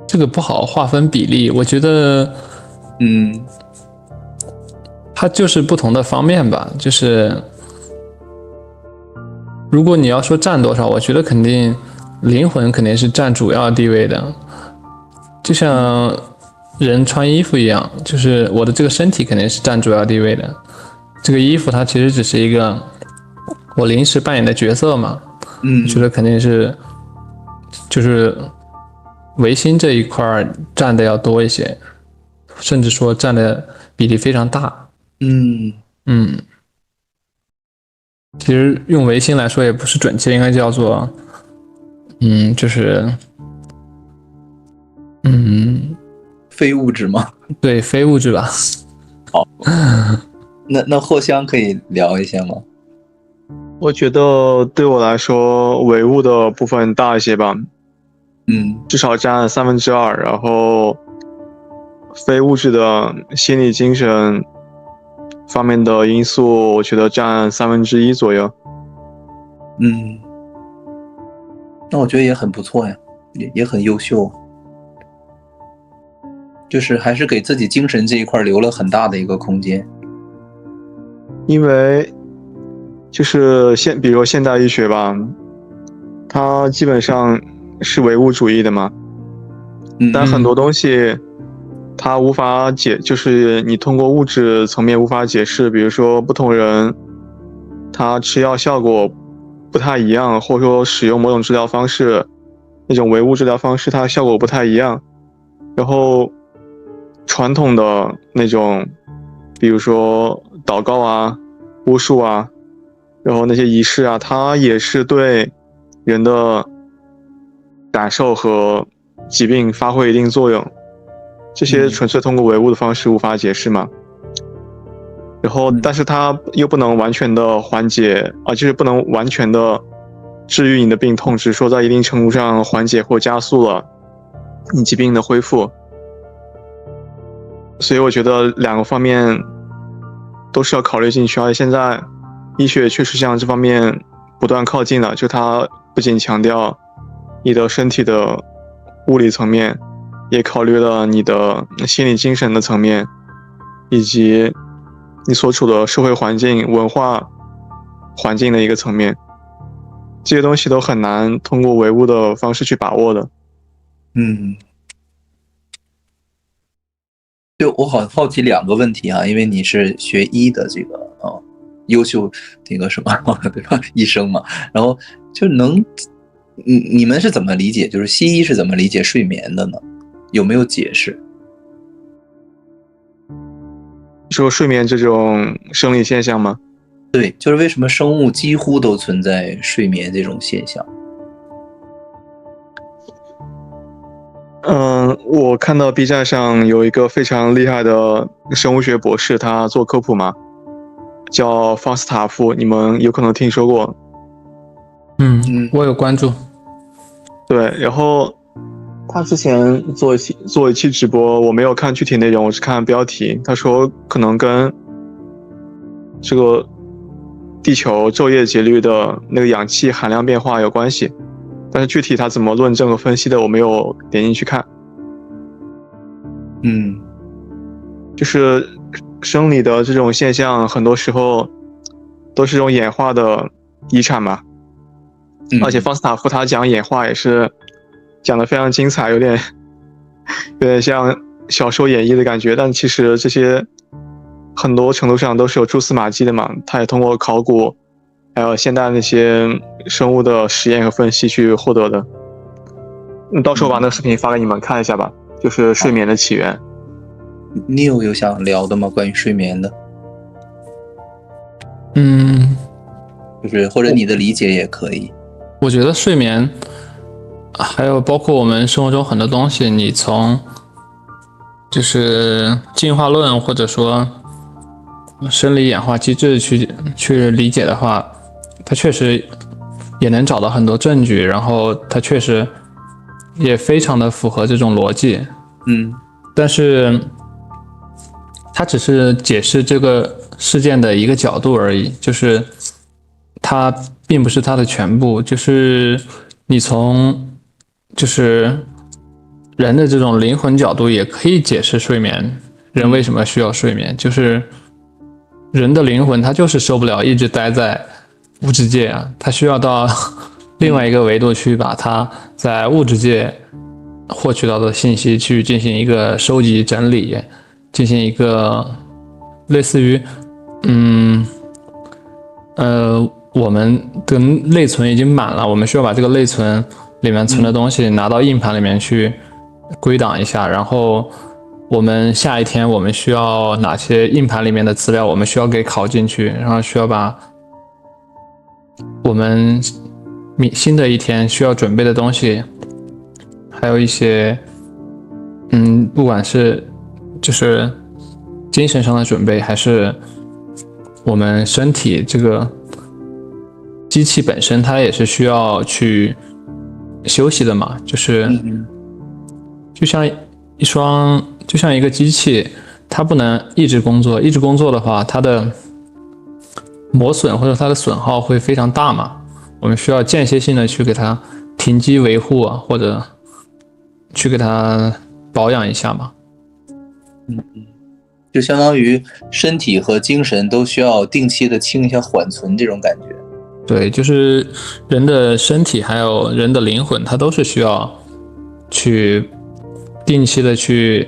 这个不好划分比例。我觉得，它就是不同的方面吧。就是如果你要说占多少，我觉得肯定灵魂肯定是占主要地位的。就像人穿衣服一样，就是我的这个身体肯定是占主要地位的。这个衣服它其实只是一个我临时扮演的角色嘛。我觉得肯定是就是唯心这一块占的要多一些，甚至说占的比例非常大。其实用唯心来说也不是准确，应该叫做就是非物质吗？对，非物质吧。好，那藿香可以聊一下吗？我觉得对我来说，唯物的部分大一些吧，至少占2/3，然后非物质的心理精神方面的因素，我觉得占1/3左右。那我觉得也很不错呀，也很优秀，就是还是给自己精神这一块留了很大的一个空间。因为就是比如现代医学吧，它基本上是唯物主义的嘛，但很多东西它无法就是你通过物质层面无法解释，比如说不同人他吃药效果不太一样，或者说使用某种治疗方式，那种唯物治疗方式它效果不太一样，然后传统的那种比如说祷告啊、巫术啊，然后那些仪式啊，它也是对人的感受和疾病发挥一定作用，这些纯粹通过唯物的方式无法解释嘛。然后但是它又不能完全的缓解就是不能完全的治愈你的病痛，只是说在一定程度上缓解或加速了你疾病的恢复。所以我觉得两个方面都是要考虑进去，而且现在医学确实向这方面不断靠近了，就它不仅强调你的身体的物理层面，也考虑了你的心理精神的层面，以及你所处的社会环境、文化环境的一个层面，这些东西都很难通过唯物的方式去把握的。就我好奇两个问题啊，因为你是学医的这个优秀这个什么对吧，医生嘛，然后就你们是怎么理解，就是西医是怎么理解睡眠的呢？有没有解释？说睡眠这种生理现象吗？对，就是为什么生物几乎都存在睡眠这种现象？我看到 B 站上有一个非常厉害的生物学博士，他做科普嘛，叫方斯塔夫，你们有可能听说过。我有关注。对，然后他之前做一期直播，我没有看具体内容，我是看标题。他说可能跟这个地球昼夜节律的那个氧气含量变化有关系，但是具体他怎么论证和分析的，我没有点进去看。就是生理的这种现象，很多时候都是这种演化的遗产嘛。而且方斯塔夫他讲演化也是讲得非常精彩，有点像小说演绎的感觉，但其实这些很多程度上都是有蛛丝马迹的嘛。他也通过考古还有现代那些生物的实验和分析去获得的。到时候把那个视频发给你们看一下吧，就是睡眠的起源。你有想聊的吗？关于睡眠的？就是或者你的理解也可以。我觉得睡眠还有包括我们生活中很多东西，你从就是进化论或者说生理演化机制去理解的话，它确实也能找到很多证据，然后它确实也非常的符合这种逻辑。但是它只是解释这个事件的一个角度而已，就是它并不是它的全部。就是你从就是人的这种灵魂角度也可以解释睡眠，人为什么需要睡眠，就是人的灵魂它就是受不了一直待在物质界啊，它需要到另外一个维度去把它在物质界获取到的信息去进行一个收集整理，进行一个类似于我们的内存已经满了，我们需要把这个内存里面存的东西拿到硬盘里面去归档一下，然后我们下一天我们需要哪些硬盘里面的资料我们需要给拷进去，然后需要把我们新的一天需要准备的东西，还有一些不管是就是精神上的准备，还是我们身体这个机器本身它也是需要去休息的嘛，就是就像一个机器，它不能一直工作，一直工作的话它的磨损或者它的损耗会非常大嘛，我们需要间歇性的去给它停机维护啊，或者去给它保养一下嘛。就相当于身体和精神都需要定期的清一下缓存这种感觉。对，就是人的身体还有人的灵魂，它都是需要去定期的去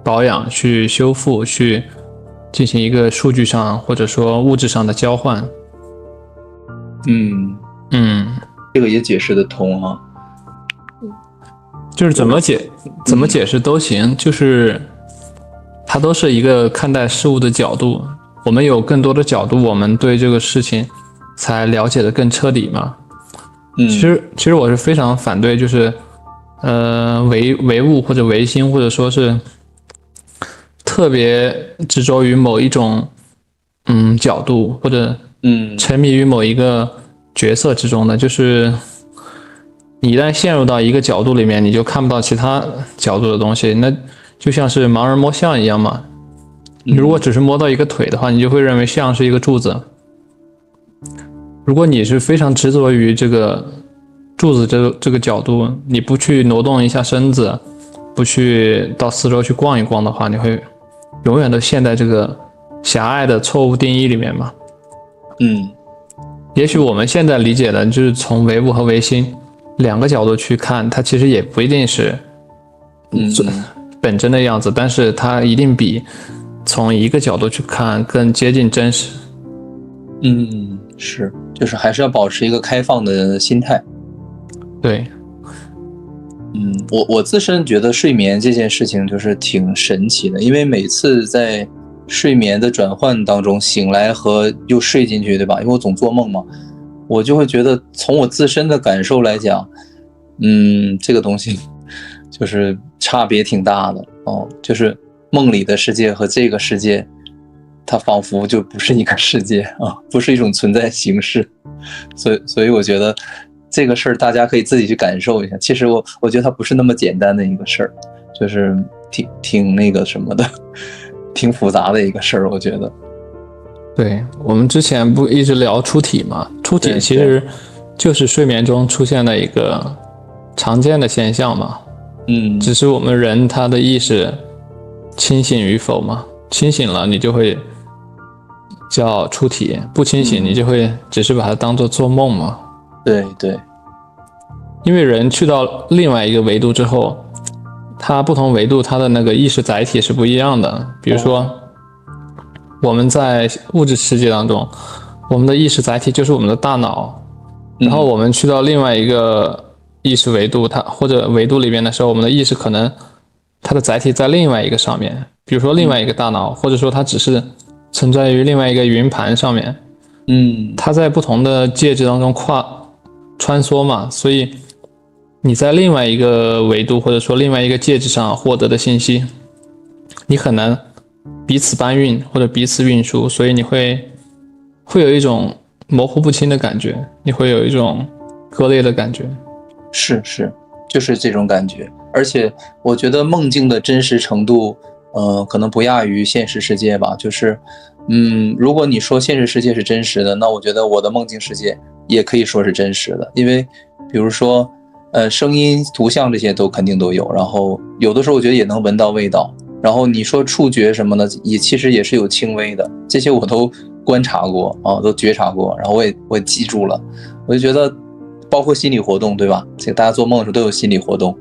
保养、去修复、去进行一个数据上或者说物质上的交换。这个也解释得通啊。就是怎么解释都行，就是它都是一个看待事物的角度，我们有更多的角度，我们对这个事情才了解的更彻底嘛。其实我是非常反对就是唯物或者唯心，或者说是特别执着于某一种角度，或者沉迷于某一个角色之中的，就是你一旦陷入到一个角度里面，你就看不到其他角度的东西，那就像是盲人摸象一样嘛。你如果只是摸到一个腿的话，你就会认为象是一个柱子。如果你是非常执着于这个柱子这个角度，你不去挪动一下身子，不去到四周去逛一逛的话，你会永远都陷在这个狭隘的错误定义里面嘛。也许我们现在理解的就是从唯物和唯心两个角度去看，它其实也不一定是本真的样子，但是它一定比从一个角度去看更接近真实。是，就是还是要保持一个开放的心态。对。我自身觉得睡眠这件事情就是挺神奇的，因为每次在睡眠的转换当中醒来和又睡进去，对吧？因为我总做梦嘛，我就会觉得从我自身的感受来讲，这个东西就是差别挺大的就是梦里的世界和这个世界，它仿佛就不是一个世界啊，不是一种存在形式，所以我觉得这个事儿大家可以自己去感受一下。其实我觉得它不是那么简单的一个事儿，就是挺那个什么的，挺复杂的一个事儿，我觉得。对，我们之前不一直聊出体嘛？出体其实就是睡眠中出现的一个常见的现象嘛。只是我们人他的意识清醒与否嘛，清醒了你就会叫出体，不清醒你就会只是把它当做做梦嘛。对对，因为人去到另外一个维度之后，它不同维度它的那个意识载体是不一样的。比如说我们在物质世界当中，我们的意识载体就是我们的大脑，然后我们去到另外一个意识维度，它或者维度里边的时候，我们的意识可能它的载体在另外一个上面，比如说另外一个大脑，或者说它只是存在于另外一个云盘上面。它在不同的介质当中穿梭嘛，所以你在另外一个维度或者说另外一个介质上获得的信息，你很难彼此搬运或者彼此运输，所以你会有一种模糊不清的感觉，你会有一种割裂的感觉。是，就是这种感觉。而且我觉得梦境的真实程度，可能不亚于现实世界吧。就是，如果你说现实世界是真实的，那我觉得我的梦境世界也可以说是真实的。因为，比如说，声音、图像这些都肯定都有，然后有的时候我觉得也能闻到味道。然后你说触觉什么的，其实也是有轻微的，这些我都观察过啊，都觉察过，然后我也记住了。我就觉得。包括心理活动，对吧？这个大家做梦的时候都有心理活动，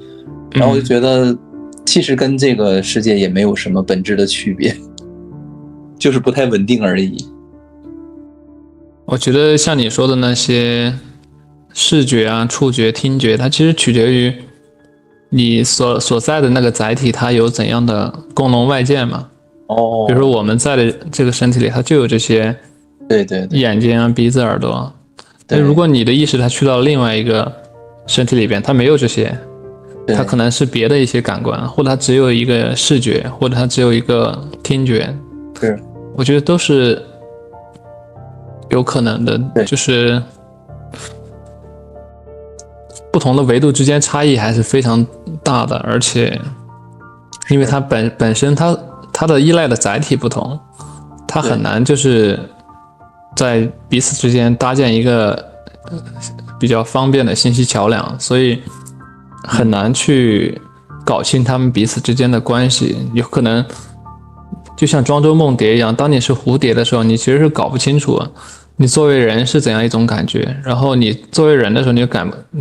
然后我就觉得其实跟这个世界也没有什么本质的区别，就是不太稳定而已。我觉得像你说的那些视觉啊、触觉、听觉，它其实取决于你所在的那个载体它有怎样的功能外界嘛。比如说我们在的这个身体里，它就有这些，对，眼睛啊、鼻子、耳朵。但如果你的意识它去到另外一个身体里边，它没有这些，它可能是别的一些感官，或者它只有一个视觉，或者它只有一个听觉，我觉得都是有可能的。就是不同的维度之间差异还是非常大的，而且因为它本身它的依赖的载体不同，它很难就是在彼此之间搭建一个比较方便的信息桥梁，所以很难去搞清他们彼此之间的关系。有可能就像庄周梦蝶一样，当你是蝴蝶的时候，你其实是搞不清楚你作为人是怎样一种感觉，然后你作为人的时候你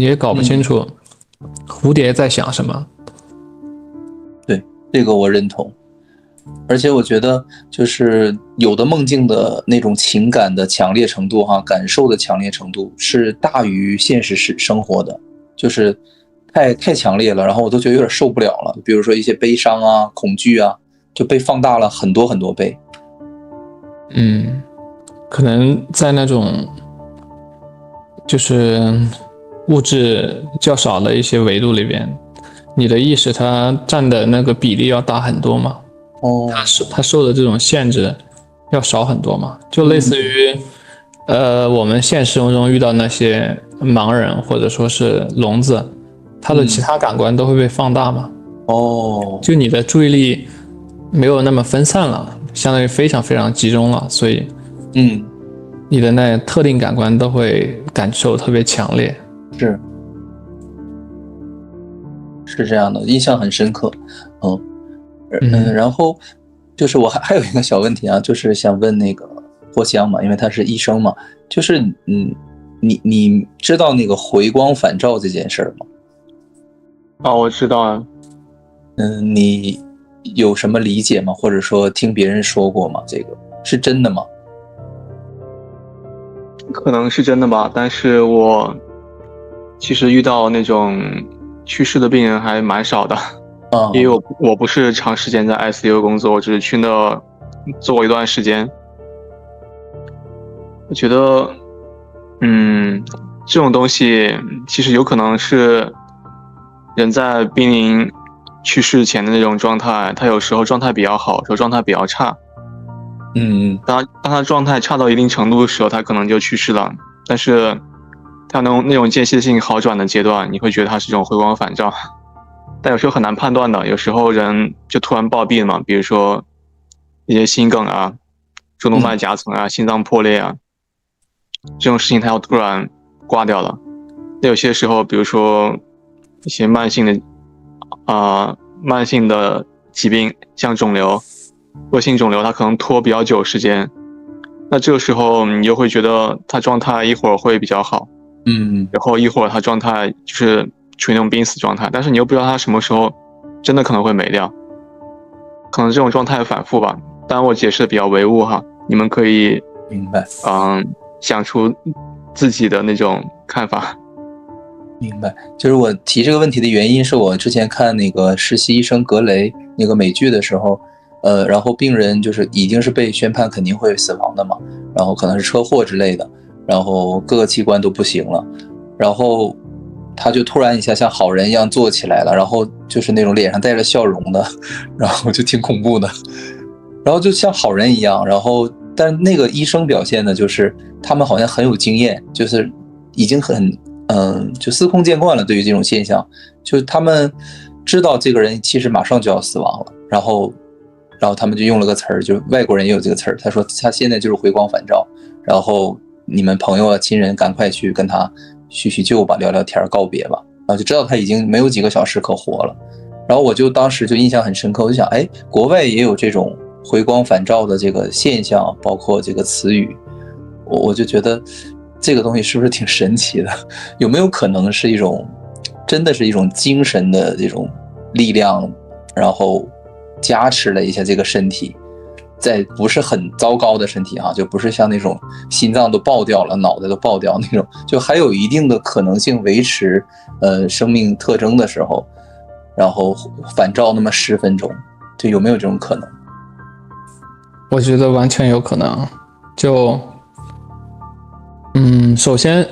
也搞不清楚蝴蝶在想什么。对，这个我认同。而且我觉得就是有的梦境的那种情感的强烈程度感受的强烈程度是大于现实生活的，就是太强烈了，然后我都觉得有点受不了了。比如说一些悲伤啊、恐惧啊，就被放大了很多很多倍。可能在那种就是物质较少的一些维度里边，你的意识它占的那个比例要大很多嘛。它受的这种限制要少很多嘛，就类似于我们现实生活中遇到那些盲人或者说是聋子，他的其他感官都会被放大嘛。就你的注意力没有那么分散了，相当于非常非常集中了，所以你的那特定感官都会感受特别强烈。是这样的，印象很深刻。然后就是我还有一个小问题啊，就是想问那个藿香嘛，因为他是医生嘛，就是你知道那个回光返照这件事儿吗？我知道啊。你有什么理解吗？或者说听别人说过吗？这个是真的吗？可能是真的吧，但是我其实遇到那种去世的病人还蛮少的。因为我不是长时间在 ICU 工作，我只是去那做过一段时间。我觉得这种东西其实有可能是人在濒临去世前的那种状态，他有时候状态比较好，有时候状态比较差。当他状态差到一定程度的时候，他可能就去世了。但是它那种间歇性好转的阶段，你会觉得它是一种回光返照，但有时候很难判断的，有时候人就突然暴毙了嘛，比如说一些心梗啊、主动脉夹层啊、心脏破裂啊，这种事情它要突然挂掉了。那有些时候，比如说一些慢性的疾病，像肿瘤、恶性肿瘤，它可能拖比较久时间，那这个时候你就会觉得他状态一会儿会比较好，然后一会儿他状态就是处于那种濒死状态，但是你又不知道他什么时候真的可能会没掉，可能这种状态反复吧。当然我解释的比较唯物哈，你们可以明白，想出自己的那种看法。明白，就是我提这个问题的原因是我之前看那个实习医生格雷那个美剧的时候，然后病人就是已经是被宣判肯定会死亡的嘛，然后可能是车祸之类的，然后各个器官都不行了，然后他就突然一下像好人一样坐起来了，然后就是那种脸上带着笑容的，然后就挺恐怖的，然后就像好人一样，然后但那个医生表现的就是他们好像很有经验，就是已经很就司空见惯了，对于这种现象，就他们知道这个人其实马上就要死亡了，然后他们就用了个词儿，就外国人也有这个词儿，他说他现在就是回光返照，然后你们朋友啊亲人赶快去跟他叙叙旧吧，聊聊天告别吧，然后就知道他已经没有几个小时可活了。然后我就当时就印象很深刻，我就想，哎，国外也有这种回光返照的这个现象，包括这个词语，我就觉得这个东西是不是挺神奇的？有没有可能是一种，真的是一种精神的这种力量，然后加持了一下这个身体，在不是很糟糕的身体啊，就不是像那种心脏都爆掉了、脑袋都爆掉那种，就还有一定的可能性维持生命特征的时候，然后返照那么10分钟，就有没有这种可能？我觉得完全有可能。就首先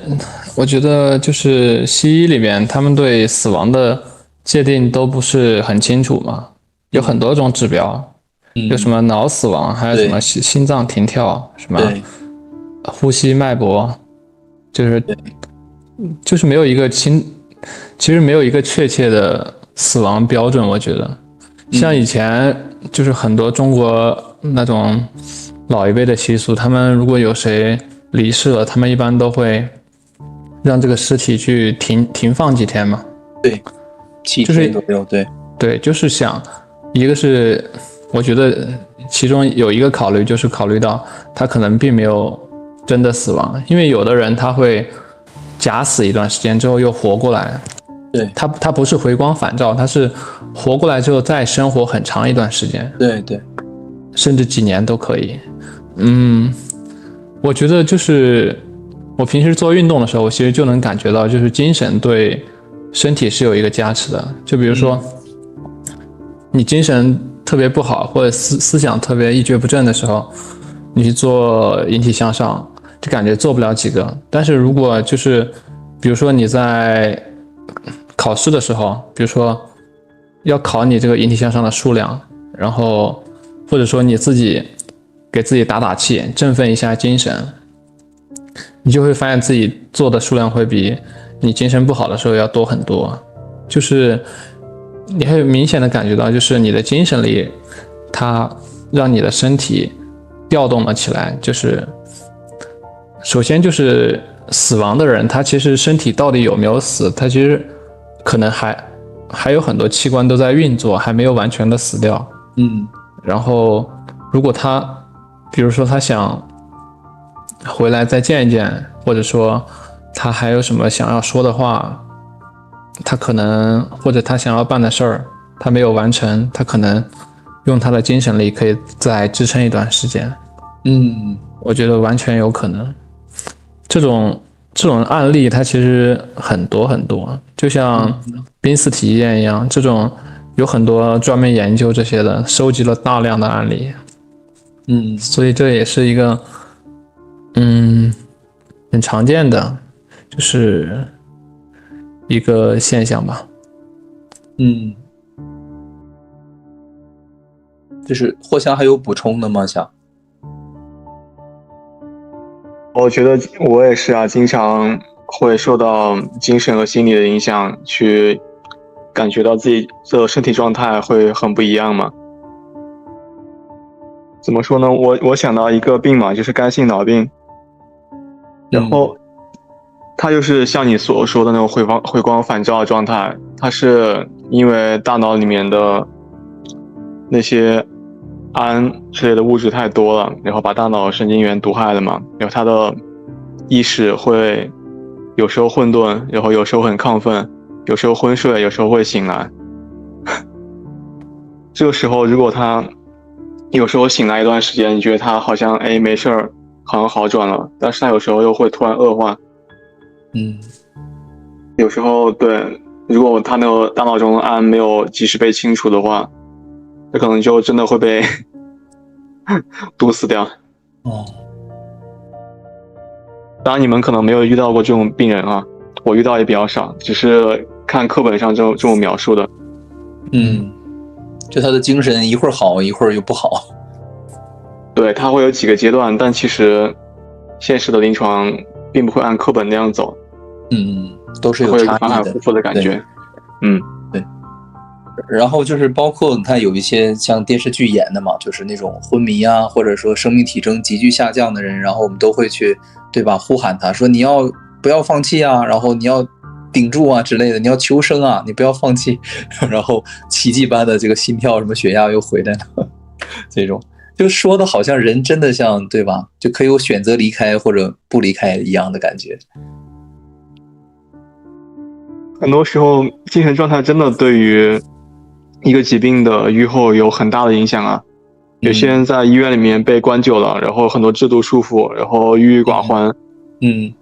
我觉得就是西医里面他们对死亡的界定都不是很清楚嘛，有很多种指标，有什么脑死亡，还有什么心脏停跳，什么呼吸脉搏，就是没有一个其实没有一个确切的死亡标准。我觉得像以前就是很多中国那种老一辈的习俗，他们如果有谁离世了，他们一般都会让这个尸体去停放几天嘛。对，7天左右，对，就是想一个是我觉得其中有一个考虑就是考虑到他可能并没有真的死亡，因为有的人他会假死一段时间之后又活过来，对，他不是回光返照，他是活过来之后再生活很长一段时间，对，甚至几年都可以。我觉得就是我平时做运动的时候，我其实就能感觉到，就是精神对身体是有一个加持的。就比如说，你精神特别不好，或者思想特别一蹶不振的时候，你去做引体向上，就感觉做不了几个。但是如果就是比如说你在考试的时候，比如说要考你这个引体向上的数量，然后或者说你自己给自己打打气，振奋一下精神，你就会发现自己做的数量会比你精神不好的时候要多很多。就是你会明显的感觉到，就是你的精神力它让你的身体调动了起来。就是首先就是死亡的人，他其实身体到底有没有死，他其实可能还有很多器官都在运作，还没有完全的死掉。然后如果他比如说他想回来再见一见，或者说他还有什么想要说的话，他可能或者他想要办的事儿他没有完成，他可能用他的精神力可以再支撑一段时间。我觉得完全有可能。这种案例它其实很多很多，就像濒死体验一样，这种有很多专门研究这些的，收集了大量的案例。所以这也是一个很常见的就是一个现象吧。就是霍翔还有补充的吗？想我觉得我也是啊，经常会受到精神和心理的影响，去感觉到自己的身体状态会很不一样嘛。怎么说呢？我想到一个病嘛，就是肝性脑病，然后它就是像你所说的那种回光返照的状态，它是因为大脑里面的那些氨之类的物质太多了，然后把大脑神经元毒害了嘛，然后它的意识会有时候混沌，然后有时候很亢奋，有时候昏睡，有时候会醒来。这个时候如果他有时候醒来一段时间，你觉得他好像没事儿，好像好转了，但是他有时候又会突然恶化。有时候对，如果他那个大脑中的氨没有及时被清除的话，那可能就真的会被毒死掉。当然你们可能没有遇到过这种病人啊，我遇到也比较少，只是看课本上这种描述的。就他的精神一会儿好一会儿又不好。对，他会有几个阶段，但其实现实的临床并不会按课本那样走。都是有差异的，反反复复的感觉。对。然后就是包括你看有一些像电视剧演的嘛，就是那种昏迷啊，或者说生命体征急剧下降的人，然后我们都会去，对吧，呼喊他说你要不要放弃啊，然后你要顶住啊之类的，你要求生啊，你不要放弃，然后奇迹般的这个心跳什么血压又回来了，这种就说的好像人真的像，对吧，就可以有选择离开或者不离开一样的感觉。很多时候精神状态真的对于一个疾病的预后有很大的影响啊。有些人在医院里面被关久了，然后很多制度束缚，然后郁郁寡欢，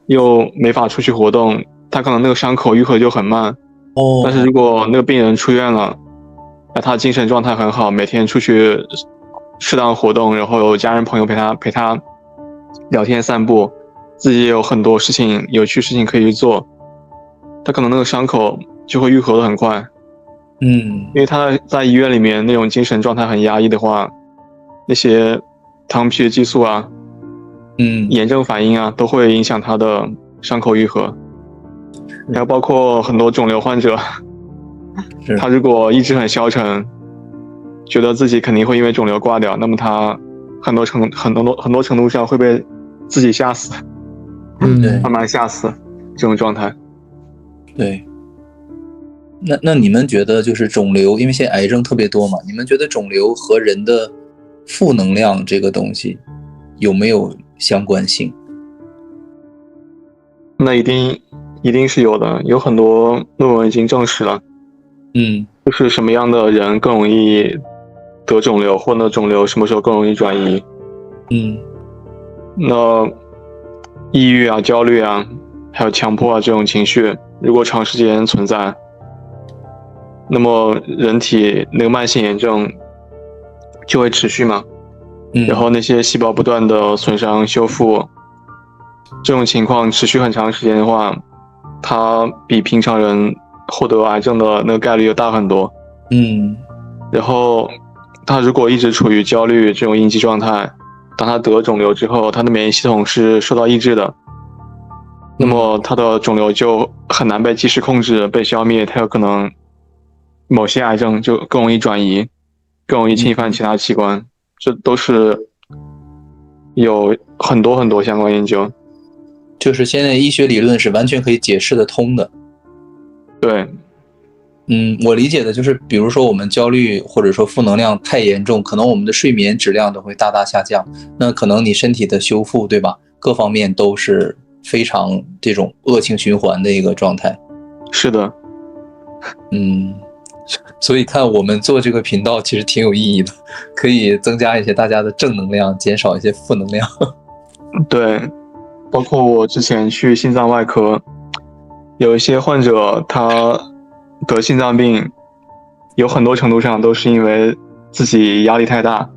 又没法出去活动，他可能那个伤口愈合就很慢。但是如果那个病人出院了，他精神状态很好，每天出去适当活动，然后有家人朋友陪他聊天散步，自己也有很多事情有趣事情可以去做，他可能那个伤口就会愈合得很快。因为他在医院里面那种精神状态很压抑的话，那些糖皮质激素啊，炎症反应啊，都会影响他的伤口愈合。还有包括很多肿瘤患者，他如果意志很消沉，觉得自己肯定会因为肿瘤挂掉，那么他很多程度上会被自己吓死，慢慢吓死这种状态。对。那你们觉得就是肿瘤，因为现在癌症特别多嘛，你们觉得肿瘤和人的负能量这个东西有没有相关性？那一定是有的，有很多论文已经证实了。就是什么样的人更容易得肿瘤，或者肿瘤什么时候更容易转移。那抑郁啊、焦虑啊，还有强迫啊这种情绪，如果长时间存在，那么人体那个慢性炎症就会持续嘛。然后那些细胞不断的损伤修复，这种情况持续很长时间的话，它比平常人获得癌症的那个概率要大很多。然后他如果一直处于焦虑这种应激状态，当他得肿瘤之后，他的免疫系统是受到抑制的，那么他的肿瘤就很难被及时控制被消灭，他有可能某些癌症就更容易转移，更容易侵犯其他器官。这都是有很多相关研究，就是现在医学理论是完全可以解释得通的。对。我理解的就是比如说我们焦虑或者说负能量太严重，可能我们的睡眠质量都会大大下降，那可能你身体的修复，对吧，各方面都是非常这种恶性循环的一个状态。是的。所以看我们做这个频道其实挺有意义的，可以增加一些大家的正能量，减少一些负能量。对，包括我之前去心脏外科，有一些患者他得心脏病，有很多程度上都是因为自己压力太大，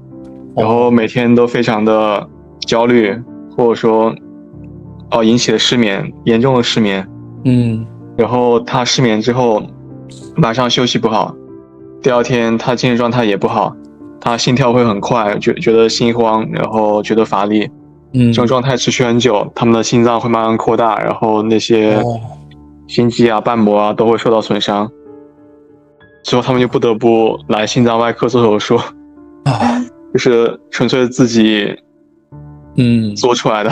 然后每天都非常的焦虑，或者说引起了失眠，严重的失眠。然后他失眠之后马上休息不好，第二天他精神状态也不好，他心跳会很快，觉得心慌，然后觉得乏力，这种状态持续很久，他们的心脏会慢慢扩大，然后那些心肌啊、瓣膜啊都会受到损伤，之后他们就不得不来心脏外科做手术，就是纯粹自己做出来的。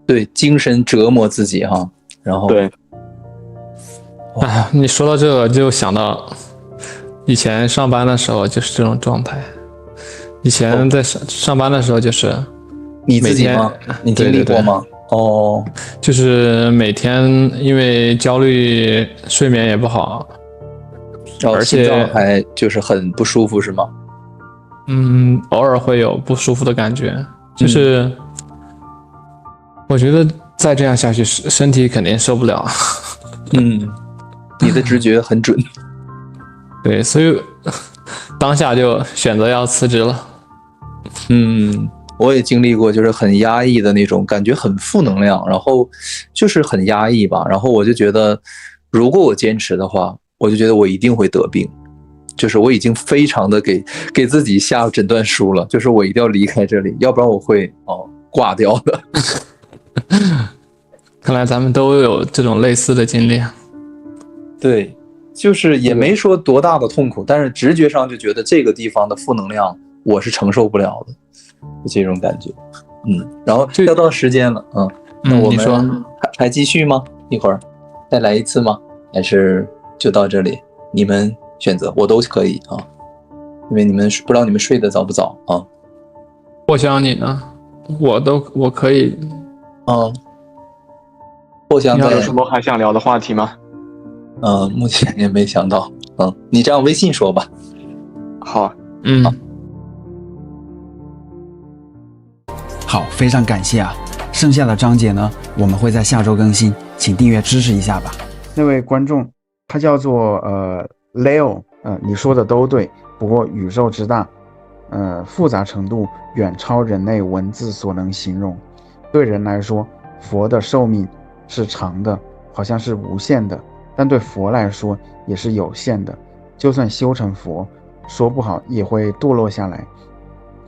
对，精神折磨自己哈，然后对。哎，你说到这个就想到以前上班的时候就是这种状态。以前在上班的时候就是你自己吗？你经历过吗？哦，就是每天因为焦虑，睡眠也不好，而且心脏还就是很不舒服是吗？偶尔会有不舒服的感觉，就是我觉得再这样下去，身体肯定受不了。你的直觉很准。对，所以当下就选择要辞职了。我也经历过，就是很压抑的那种感觉，很负能量，然后就是很压抑吧。然后我就觉得，如果我坚持的话，我就觉得我一定会得病。就是我已经非常的给自己下诊断书了，就是我一定要离开这里，要不然我会挂掉的。看来咱们都有这种类似的经历。对，就是也没说多大的痛苦，但是直觉上就觉得这个地方的负能量我是承受不了的，就这种感觉。然后要到时间了，那我们还继续吗？一会儿再来一次吗？还是就到这里？你们选择，我都可以啊，因为你们不知道你们睡得早不早啊？我想你呢，我可以。我想有什么还想聊的话题吗？目前也没想到。你这样微信说吧。好。好，非常感谢啊！剩下的章节呢，我们会在下周更新，请订阅支持一下吧。那位观众，他叫做Leo，你说的都对，不过宇宙之大，复杂程度远超人类文字所能形容。对人来说，佛的寿命是长的，好像是无限的，但对佛来说也是有限的。就算修成佛，说不好也会堕落下来。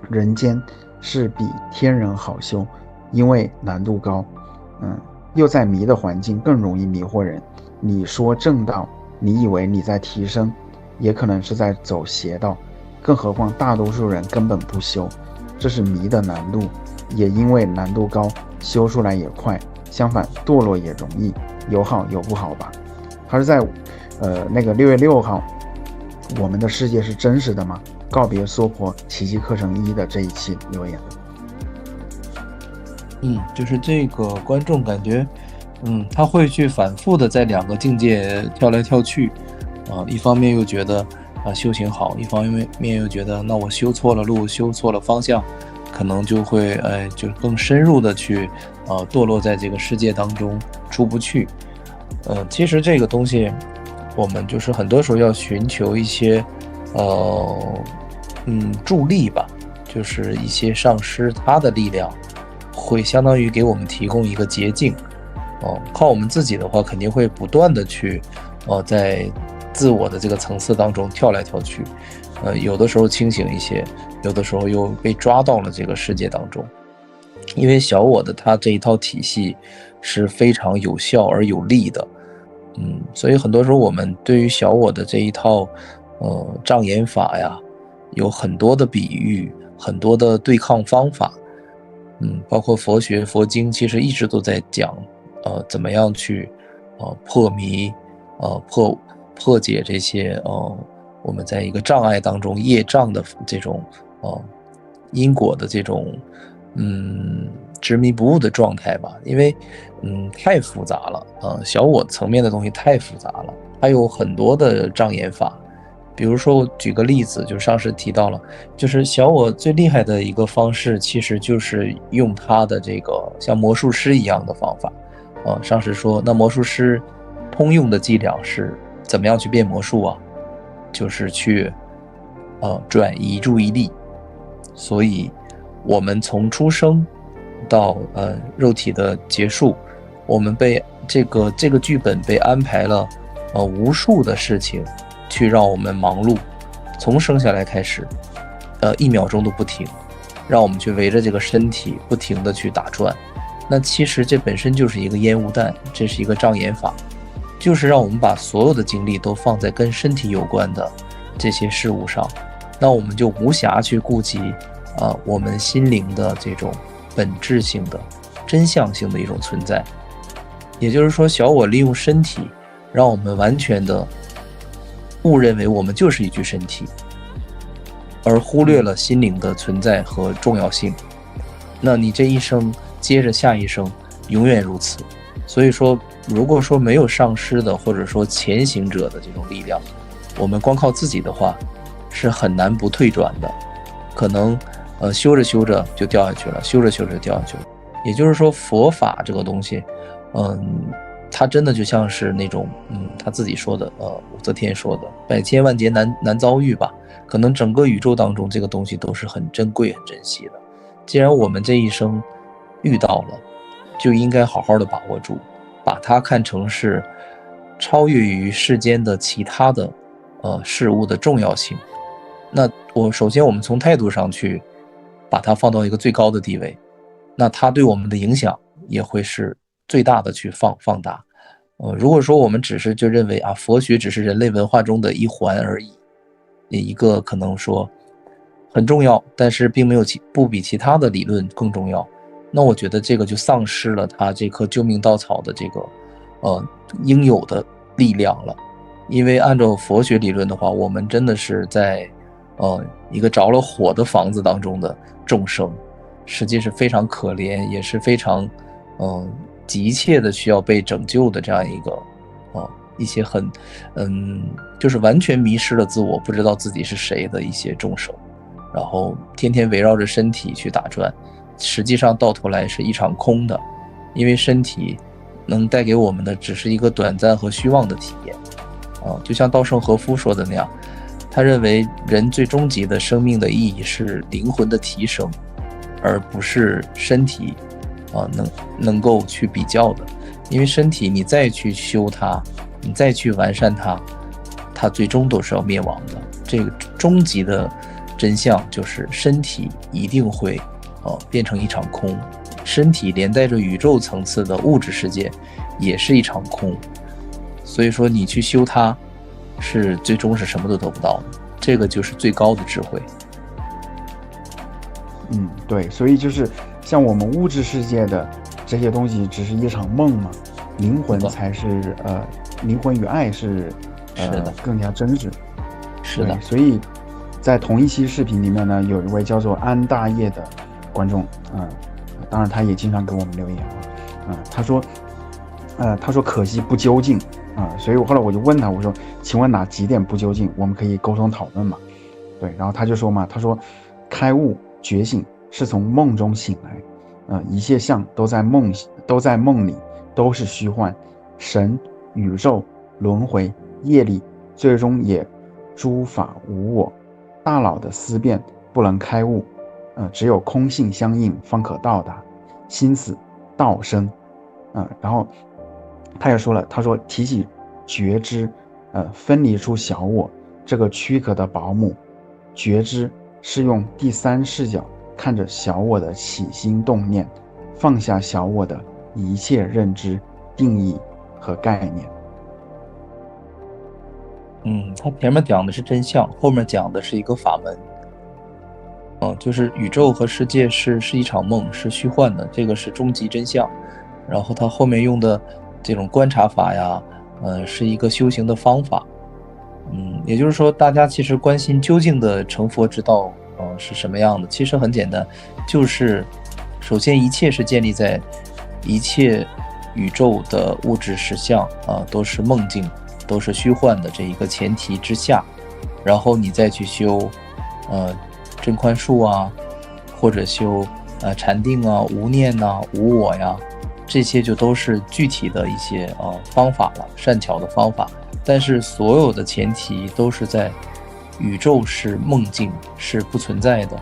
人间是比天人好修，因为难度高，又在迷的环境更容易迷惑人。你说正道，你以为你在提升，也可能是在走邪道，更何况大多数人根本不修，这是迷的难度，也因为难度高，修出来也快，相反堕落也容易，有好有不好吧。他是在那个6月6号，我们的世界是真实的吗？告别娑婆奇迹课程1的这一期留言的。就是这个观众感觉，他会去反复的在两个境界跳来跳去，一方面又觉得修行好，一方面又觉得那我修错了路，修错了方向，可能就会就更深入的去堕落在这个世界当中出不去。其实这个东西，我们就是很多时候要寻求一些助力吧，就是一些上师他的力量。会相当于给我们提供一个捷径，靠我们自己的话，肯定会不断的去，在自我的这个层次当中跳来跳去，有的时候清醒一些，有的时候又被抓到了这个世界当中。因为小我的他这一套体系是非常有效而有力的，所以很多时候我们对于小我的这一套，障眼法呀，有很多的比喻，很多的对抗方法。包括佛学佛经其实一直都在讲怎么样去破迷，破解这些我们在一个障碍当中业障的这种因果的这种执迷不悟的状态吧。因为太复杂了，小我层面的东西太复杂了，还有很多的障眼法。比如说我举个例子，就是上次提到了，就是小我最厉害的一个方式，其实就是用他的这个像魔术师一样的方法。上次说那魔术师通用的伎俩是怎么样去变魔术啊？就是去转移注意力。所以我们从出生到肉体的结束，我们被这个剧本被安排了无数的事情去让我们忙碌，从生下来开始，1秒钟都不停，让我们去围着这个身体不停的去打转。那其实这本身就是一个烟雾弹，这是一个障眼法，就是让我们把所有的精力都放在跟身体有关的这些事物上，那我们就无暇去顾及我们心灵的这种本质性的真相性的一种存在。也就是说，小我利用身体让我们完全的误认为我们就是一具身体，而忽略了心灵的存在和重要性。那你这一生接着下一生永远如此。所以说，如果说没有上师的或者说前行者的这种力量，我们光靠自己的话是很难不退转的，可能修着修着就掉下去了，修着修着就掉下去了。也就是说，佛法这个东西它真的就像是那种他自己说的武则天说的百千万劫难遭遇吧，可能整个宇宙当中这个东西都是很珍贵很珍惜的。既然我们这一生遇到了，就应该好好的把握住，把它看成是超越于世间的其他的事物的重要性。那首先我们从态度上去把它放到一个最高的地位，那它对我们的影响也会是最大的去放大。如果说我们只是就认为佛学只是人类文化中的一环而已，一个可能说很重要，但是并没有不比其他的理论更重要，那我觉得这个就丧失了它这颗救命稻草的这个应有的力量了。因为按照佛学理论的话，我们真的是在一个着了火的房子当中的众生，实际是非常可怜，也是非常急切的需要被拯救的这样一些很就是完全迷失了自我，不知道自己是谁的一些众生，然后天天围绕着身体去打转，实际上到头来是一场空的，因为身体能带给我们的只是一个短暂和虚妄的体验。就像稻盛和夫说的那样，他认为人最终极的生命的意义是灵魂的提升，而不是身体能够去比较的。因为身体你再去修它，你再去完善它，它最终都是要灭亡的。这个终极的真相就是身体一定会变成一场空，身体连带着宇宙层次的物质世界也是一场空。所以说你去修它，是最终是什么都得不到的，这个就是最高的智慧。对，所以就是像我们物质世界的这些东西只是一场梦嘛，灵魂才是灵魂与爱是更加真实。是的，所以在同一期视频里面呢，有一位叫做安大业的观众，当然他也经常给我们留言他说可惜不究竟所以后来我就问他，我说请问哪几点不究竟，我们可以沟通讨论嘛。对，然后他就说嘛，他说开悟觉醒是从梦中醒来，一切相都在梦里，都是虚幻，神、宇宙、轮回、业力，最终也诸法无我，大脑的思辨不能开悟，只有空性相应方可到达，心死道生。然后他也说了，他说提起觉知，分离出小我这个躯壳的保姆，觉知是用第三视角看着小我的起心动念，放下小我的一切认知、定义和概念。他前面讲的是真相，后面讲的是一个法门。就是宇宙和世界是一场梦，是虚幻的，这个是终极真相。然后他后面用的这种观察法呀，是一个修行的方法。也就是说，大家其实关心究竟的成佛之道是什么样的，其实很简单，就是首先一切是建立在一切宇宙的物质实相都是梦境，都是虚幻的这一个前提之下，然后你再去修真宽恕或者修禅定无念无我呀，这些就都是具体的一些方法了，善巧的方法。但是所有的前提都是在宇宙是梦境，是不存在的，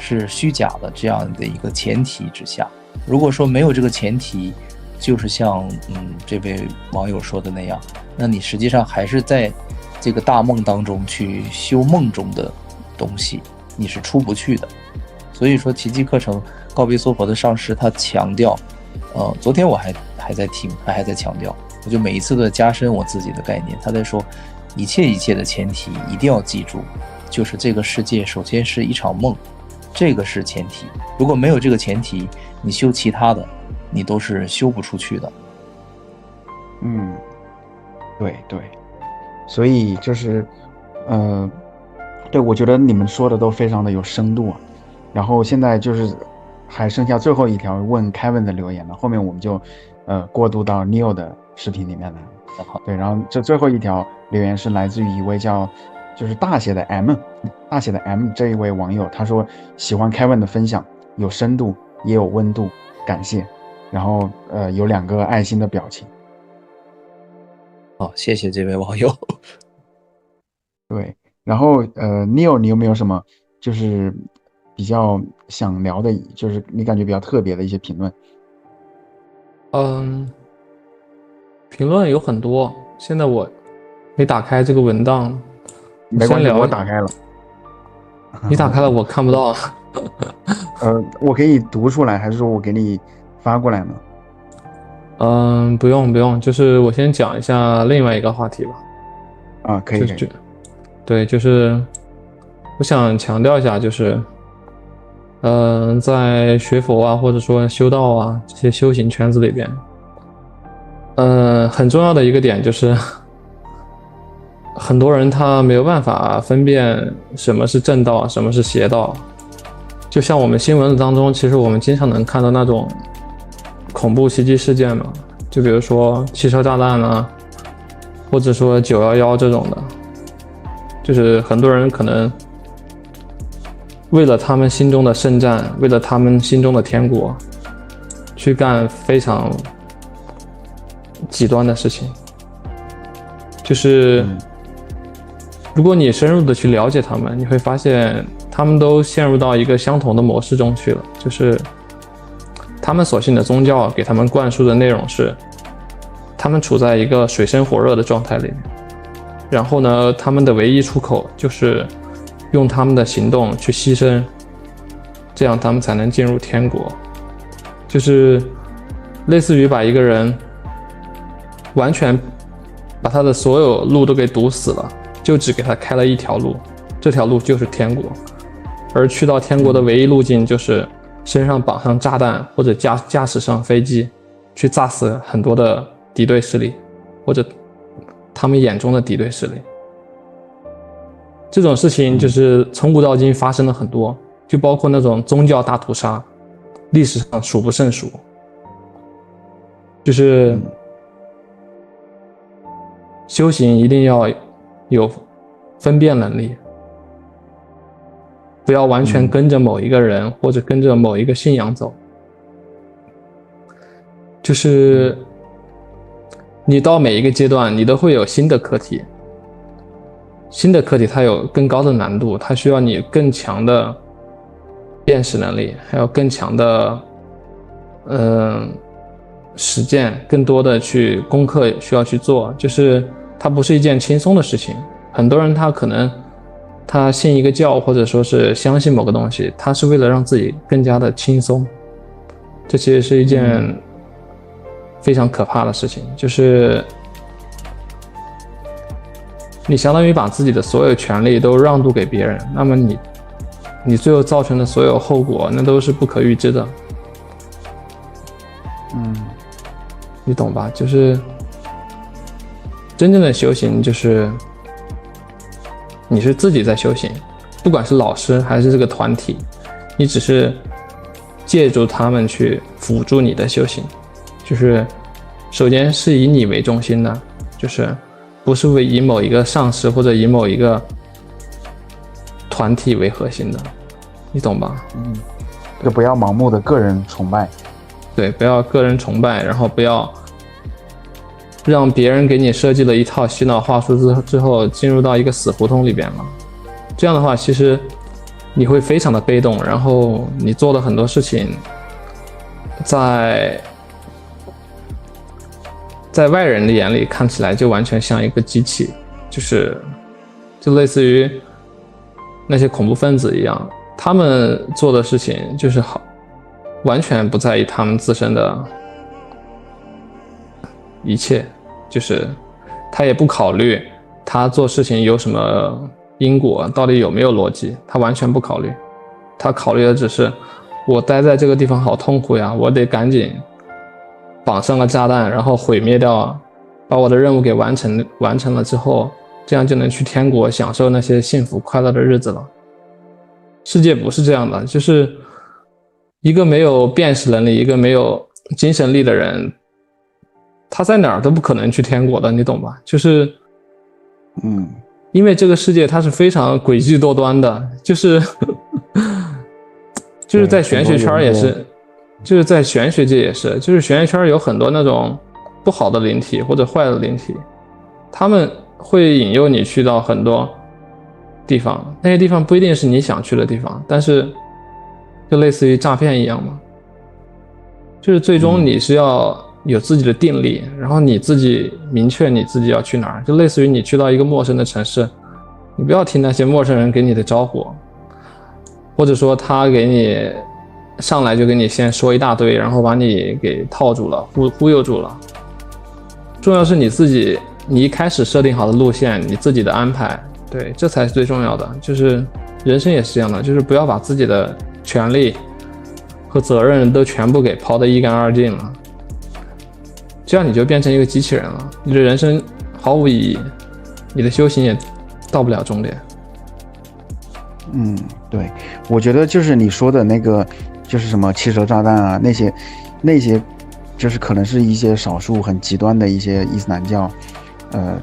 是虚假的这样的一个前提之下。如果说没有这个前提，就是像这位网友说的那样，那你实际上还是在这个大梦当中去修梦中的东西，你是出不去的。所以说奇迹课程告别娑婆的上师他强调，昨天我还在听，他还在强调，我就每一次都在加深我自己的概念。他在说一切的前提一定要记住，就是这个世界首先是一场梦，这个是前提。如果没有这个前提，你修其他的，你都是修不出去的。对，所以就是对，我觉得你们说的都非常的有深度啊。然后现在就是还剩下最后一条问 Kevin 的留言了，后面我们就过渡到 Neil 的视频里面来。对，然后这最后一条留言是来自于一位就是大写的 M 这一位网友，他说喜欢 Kevin 的分享，有深度也有温度，感谢。然后有2个爱心的表情。好，谢谢这位网友。对，然后Neil 你有没有什么就是比较想聊的，就是你感觉比较特别的一些评论？评论有很多，现在我没打开这个文档。没关系，我打开了。你打开了，我看不到。我给你读出来，还是说我给你发过来呢？不用，就是我先讲一下另外一个话题吧。可以。对，就是我想强调一下，就是在学佛啊，或者说修道啊这些修行圈子里边，很重要的一个点就是，很多人他没有办法分辨什么是正道，什么是邪道。就像我们新闻当中，其实我们经常能看到那种恐怖袭击事件嘛，就比如说汽车炸弹啊，或者说911这种的，就是很多人可能为了他们心中的圣战，为了他们心中的天国，去干非常极端的事情。就是如果你深入的去了解他们，你会发现他们都陷入到一个相同的模式中去了，就是他们所信的宗教给他们灌输的内容是，他们处在一个水深火热的状态里面，然后呢，他们的唯一出口就是用他们的行动去牺牲，这样他们才能进入天国。就是类似于把一个人完全把他的所有路都给堵死了，就只给他开了一条路，这条路就是天国。而去到天国的唯一路径就是身上绑上炸弹，或者驾驶上飞机去炸死很多的敌对势力，或者他们眼中的敌对势力。这种事情就是从古到今发生了很多，就包括那种宗教大屠杀，历史上数不胜数。就是修行一定要有分辨能力，不要完全跟着某一个人或者跟着某一个信仰走。就是你到每一个阶段，你都会有新的课题，新的课题它有更高的难度，它需要你更强的辨识能力，还有更强的实践，更多的去功课需要去做，就是它不是一件轻松的事情。很多人他可能他信一个教，或者说是相信某个东西，他是为了让自己更加的轻松，这其实是一件非常可怕的事情。就是你相当于把自己的所有权利都让渡给别人，那么你最后造成的所有后果，那都是不可预知的。你懂吧？就是真正的修行，就是你是自己在修行，不管是老师还是这个团体，你只是借助他们去辅助你的修行。就是首先是以你为中心的，就是不是以某一个上师或者以某一个团体为核心的，你懂吧？就不要盲目的个人崇拜。对，不要个人崇拜，然后不要让别人给你设计了一套洗脑话术之后进入到一个死胡同里边了。这样的话，其实你会非常的被动，然后你做的很多事情在外人的眼里看起来就完全像一个机器，就类似于那些恐怖分子一样，他们做的事情就是完全不在意他们自身的一切，就是他也不考虑他做事情有什么因果，到底有没有逻辑，他完全不考虑。他考虑的只是我待在这个地方好痛苦呀，我得赶紧绑上了炸弹，然后毁灭掉，把我的任务给完成了之后，这样就能去天国享受那些幸福快乐的日子了。世界不是这样的，就是一个没有辨识能力，一个没有精神力的人，他在哪儿都不可能去天国的，你懂吧？就是因为这个世界它是非常诡计多端的，就是在玄学圈也是，就是在玄学界也是，就是玄学圈有很多那种不好的灵体或者坏的灵体，他们会引诱你去到很多地方，那些地方不一定是你想去的地方，但是就类似于诈骗一样嘛，就是最终你是要有自己的定力，然后你自己明确你自己要去哪儿，就类似于你去到一个陌生的城市，你不要听那些陌生人给你的招呼，或者说他给你上来就给你先说一大堆，然后把你给套住了，忽悠住了。重要是你自己，你一开始设定好的路线，你自己的安排，对，这才是最重要的。就是人生也是这样的，就是不要把自己的权利和责任都全部给抛得一干二净了，这样你就变成一个机器人了，你的人生毫无意义，你的修行也到不了终点。对，我觉得就是你说的那个，就是什么汽车炸弹啊，那些，就是可能是一些少数很极端的一些伊斯兰教，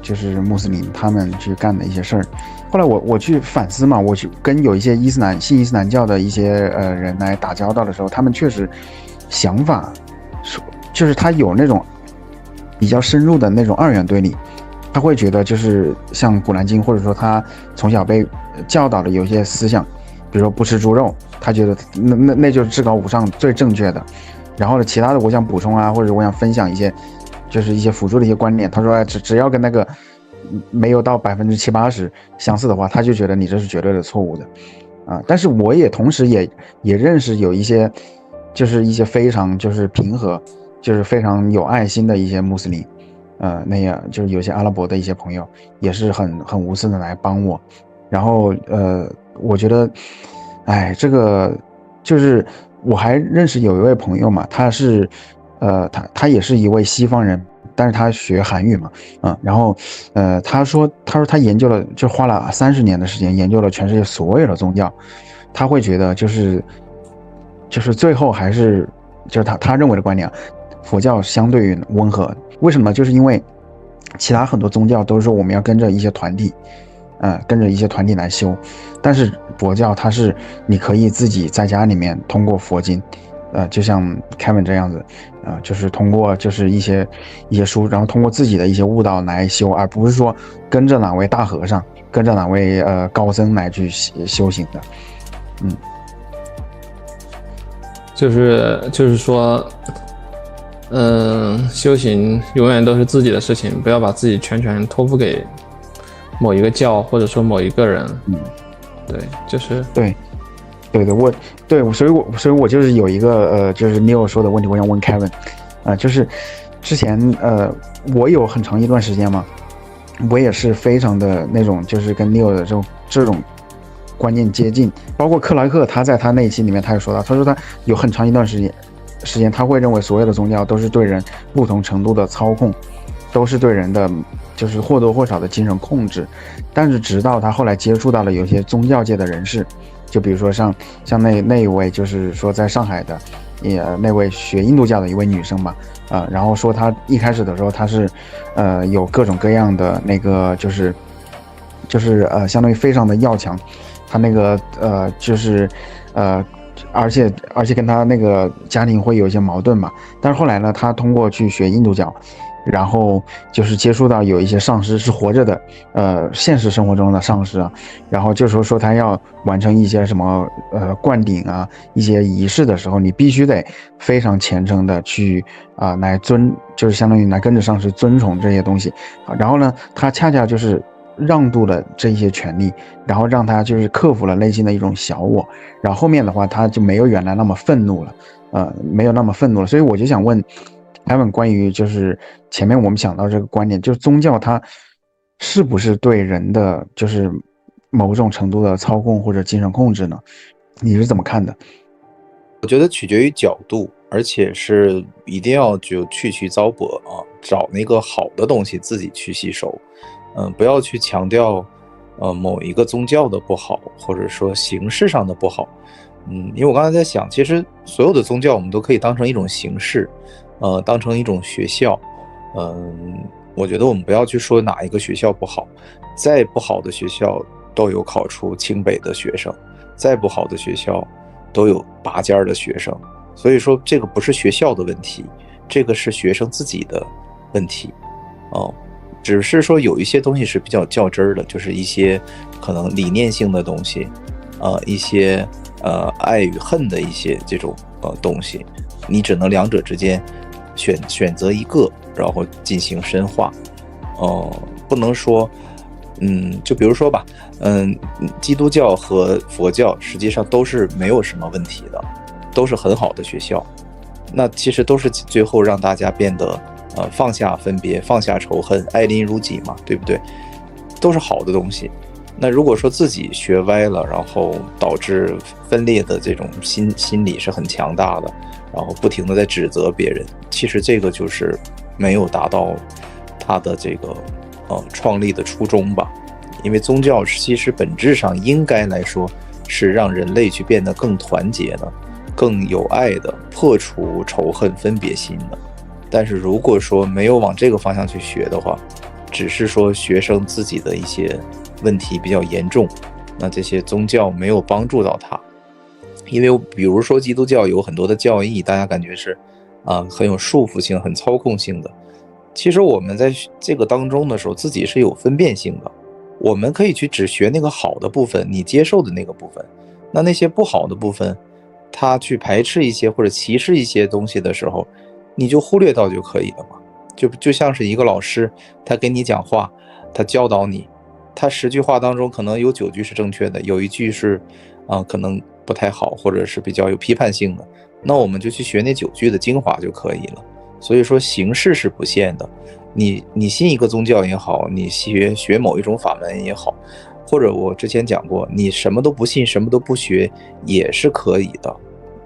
就是穆斯林他们去干的一些事儿。后来我去反思嘛，我去跟有一些信伊斯兰教的一些人来打交道的时候，他们确实想法，就是他有那种比较深入的那种二元对立。他会觉得就是像古兰经，或者说他从小被教导的有些思想，比如说不吃猪肉，他觉得那就是至高无上最正确的。然后呢，其他的我想补充啊，或者我想分享一些，就是一些辅助的一些观点。他说，只要跟那个没有到70-80%相似的话，他就觉得你这是绝对的错误的啊。但是我也同时也认识有一些，就是一些非常就是平和，就是非常有爱心的一些穆斯林。那样就是有些阿拉伯的一些朋友也是很无私的来帮我，然后我觉得，这个就是我还认识有一位朋友嘛，他是他也是一位西方人，但是他学韩语嘛，然后他说他研究了，就花了30年的时间研究了全世界所有的宗教，他会觉得就是最后还是就是他认为的观点，佛教相对于温和。为什么？就是因为其他很多宗教都是说我们要跟着一些团体，来修，但是佛教它是你可以自己在家里面通过佛经，就像 Kevin 这样子，就是通过就是一些书，然后通过自己的一些悟道来修，而不是说跟着哪位大和尚，跟着哪位高僧来去修行的，就是说。修行永远都是自己的事情，不要把自己全托付给某一个教或者说某一个人。对，就是对，所以我就是有一个就是 Neil 说的问题，我想问 Kevin，就是之前我有很长一段时间嘛，我也是非常的那种，就是跟 Neil 的这种观念接近，包括克莱克他在他那一期里面他也说到，他说他有很长一段时间他会认为所有的宗教都是对人不同程度的操控，都是对人的就是或多或少的精神控制。但是直到他后来接触到了有些宗教界的人士，就比如说像那一位就是说在上海的那位学印度教的一位女生嘛，然后说她一开始的时候她是有各种各样的那个就是相当于非常的要强，她那个而且跟他那个家庭会有一些矛盾嘛，但是后来呢，他通过去学印度教，然后就是接触到有一些上师是活着的，现实生活中的上师啊，然后就说他要完成一些什么灌顶啊一些仪式的时候，你必须得非常虔诚的去来就是相当于来跟着上师遵从这些东西，然后呢，他恰恰就是让渡了这些权利，然后让他就是克服了内心的一种小我，然后后面的话他就没有原来那么愤怒了，没有那么愤怒了。所以我就想问他们关于就是前面我们想到这个观点，就是宗教它是不是对人的就是某种程度的操控或者精神控制呢？你是怎么看的？我觉得取决于角度，而且是一定要就去糟粕啊，找那个好的东西自己去吸收，不要去强调某一个宗教的不好，或者说形式上的不好。因为我刚才在想，其实所有的宗教我们都可以当成一种形式，当成一种学校。我觉得我们不要去说哪一个学校不好，再不好的学校都有考出清北的学生，再不好的学校都有拔尖的学生。所以说这个不是学校的问题，这个是学生自己的问题。只是说有一些东西是比较较真儿的，就是一些可能理念性的东西，一些爱与恨的一些这种东西，你只能两者之间选择一个，然后进行深化。不能说就比如说吧，基督教和佛教实际上都是没有什么问题的，都是很好的学校。那其实都是最后让大家变得放下分别，放下仇恨，爱邻如己嘛，对不对？都是好的东西。那如果说自己学歪了，然后导致分裂的这种心理是很强大的，然后不停的在指责别人，其实这个就是没有达到他的这个创立的初衷吧。因为宗教其实本质上应该来说是让人类去变得更团结的，更有爱的，破除仇恨分别心的。但是如果说没有往这个方向去学的话，只是说学生自己的一些问题比较严重，那这些宗教没有帮助到他。因为比如说基督教有很多的教义，大家感觉是很有束缚性，很操控性的。其实我们在这个当中的时候，自己是有分辨性的。我们可以去只学那个好的部分，你接受的那个部分。那些不好的部分，他去排斥一些或者歧视一些东西的时候，你就忽略到就可以了嘛。就像是一个老师，他给你讲话，他教导你，他10句话当中可能有9句是正确的，有1句是可能不太好，或者是比较有批判性的，那我们就去学那9句的精华就可以了。所以说形式是不限的，你信一个宗教也好，你学某一种法门也好，或者我之前讲过，你什么都不信，什么都不学也是可以的。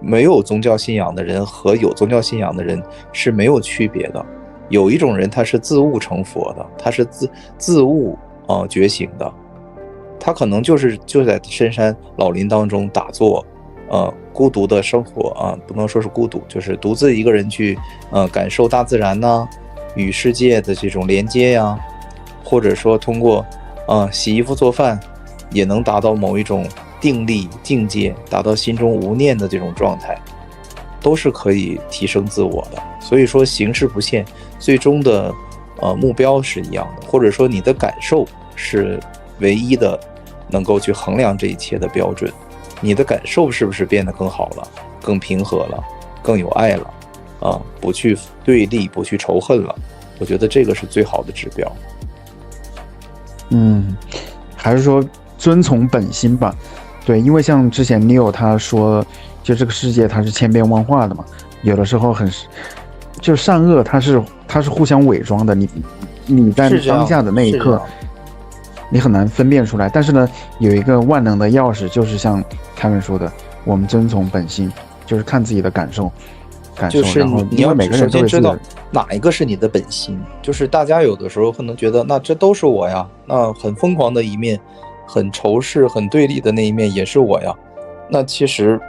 没有宗教信仰的人和有宗教信仰的人是没有区别的。有一种人他是自悟成佛的，他是自悟觉醒的，他可能就在深山老林当中打坐，孤独的生活不能说是孤独，就是独自一个人去感受大自然呐，与世界的这种连接呀，或者说通过洗衣服做饭也能达到某一种定力境界，达到心中无念的这种状态，都是可以提升自我的。所以说形式不限，最终的目标是一样的，或者说你的感受是唯一的能够去衡量这一切的标准。你的感受是不是变得更好了，更平和了，更有爱了不去对立，不去仇恨了，我觉得这个是最好的指标。还是说遵从本心吧。对，因为像之前 Neo 他说，就这个世界它是千变万化的嘛，有的时候就善恶它是互相伪装的，你在当下的那一刻你很难分辨出来。但是呢，有一个万能的钥匙，就是像凯文说的，我们遵从本心，就是看自己的感受，就是你要首先知道哪一个是你的本心。就是大家有的时候可能觉得，那这都是我呀，那很疯狂的一面，很仇视很对立的那一面也是我呀。那其实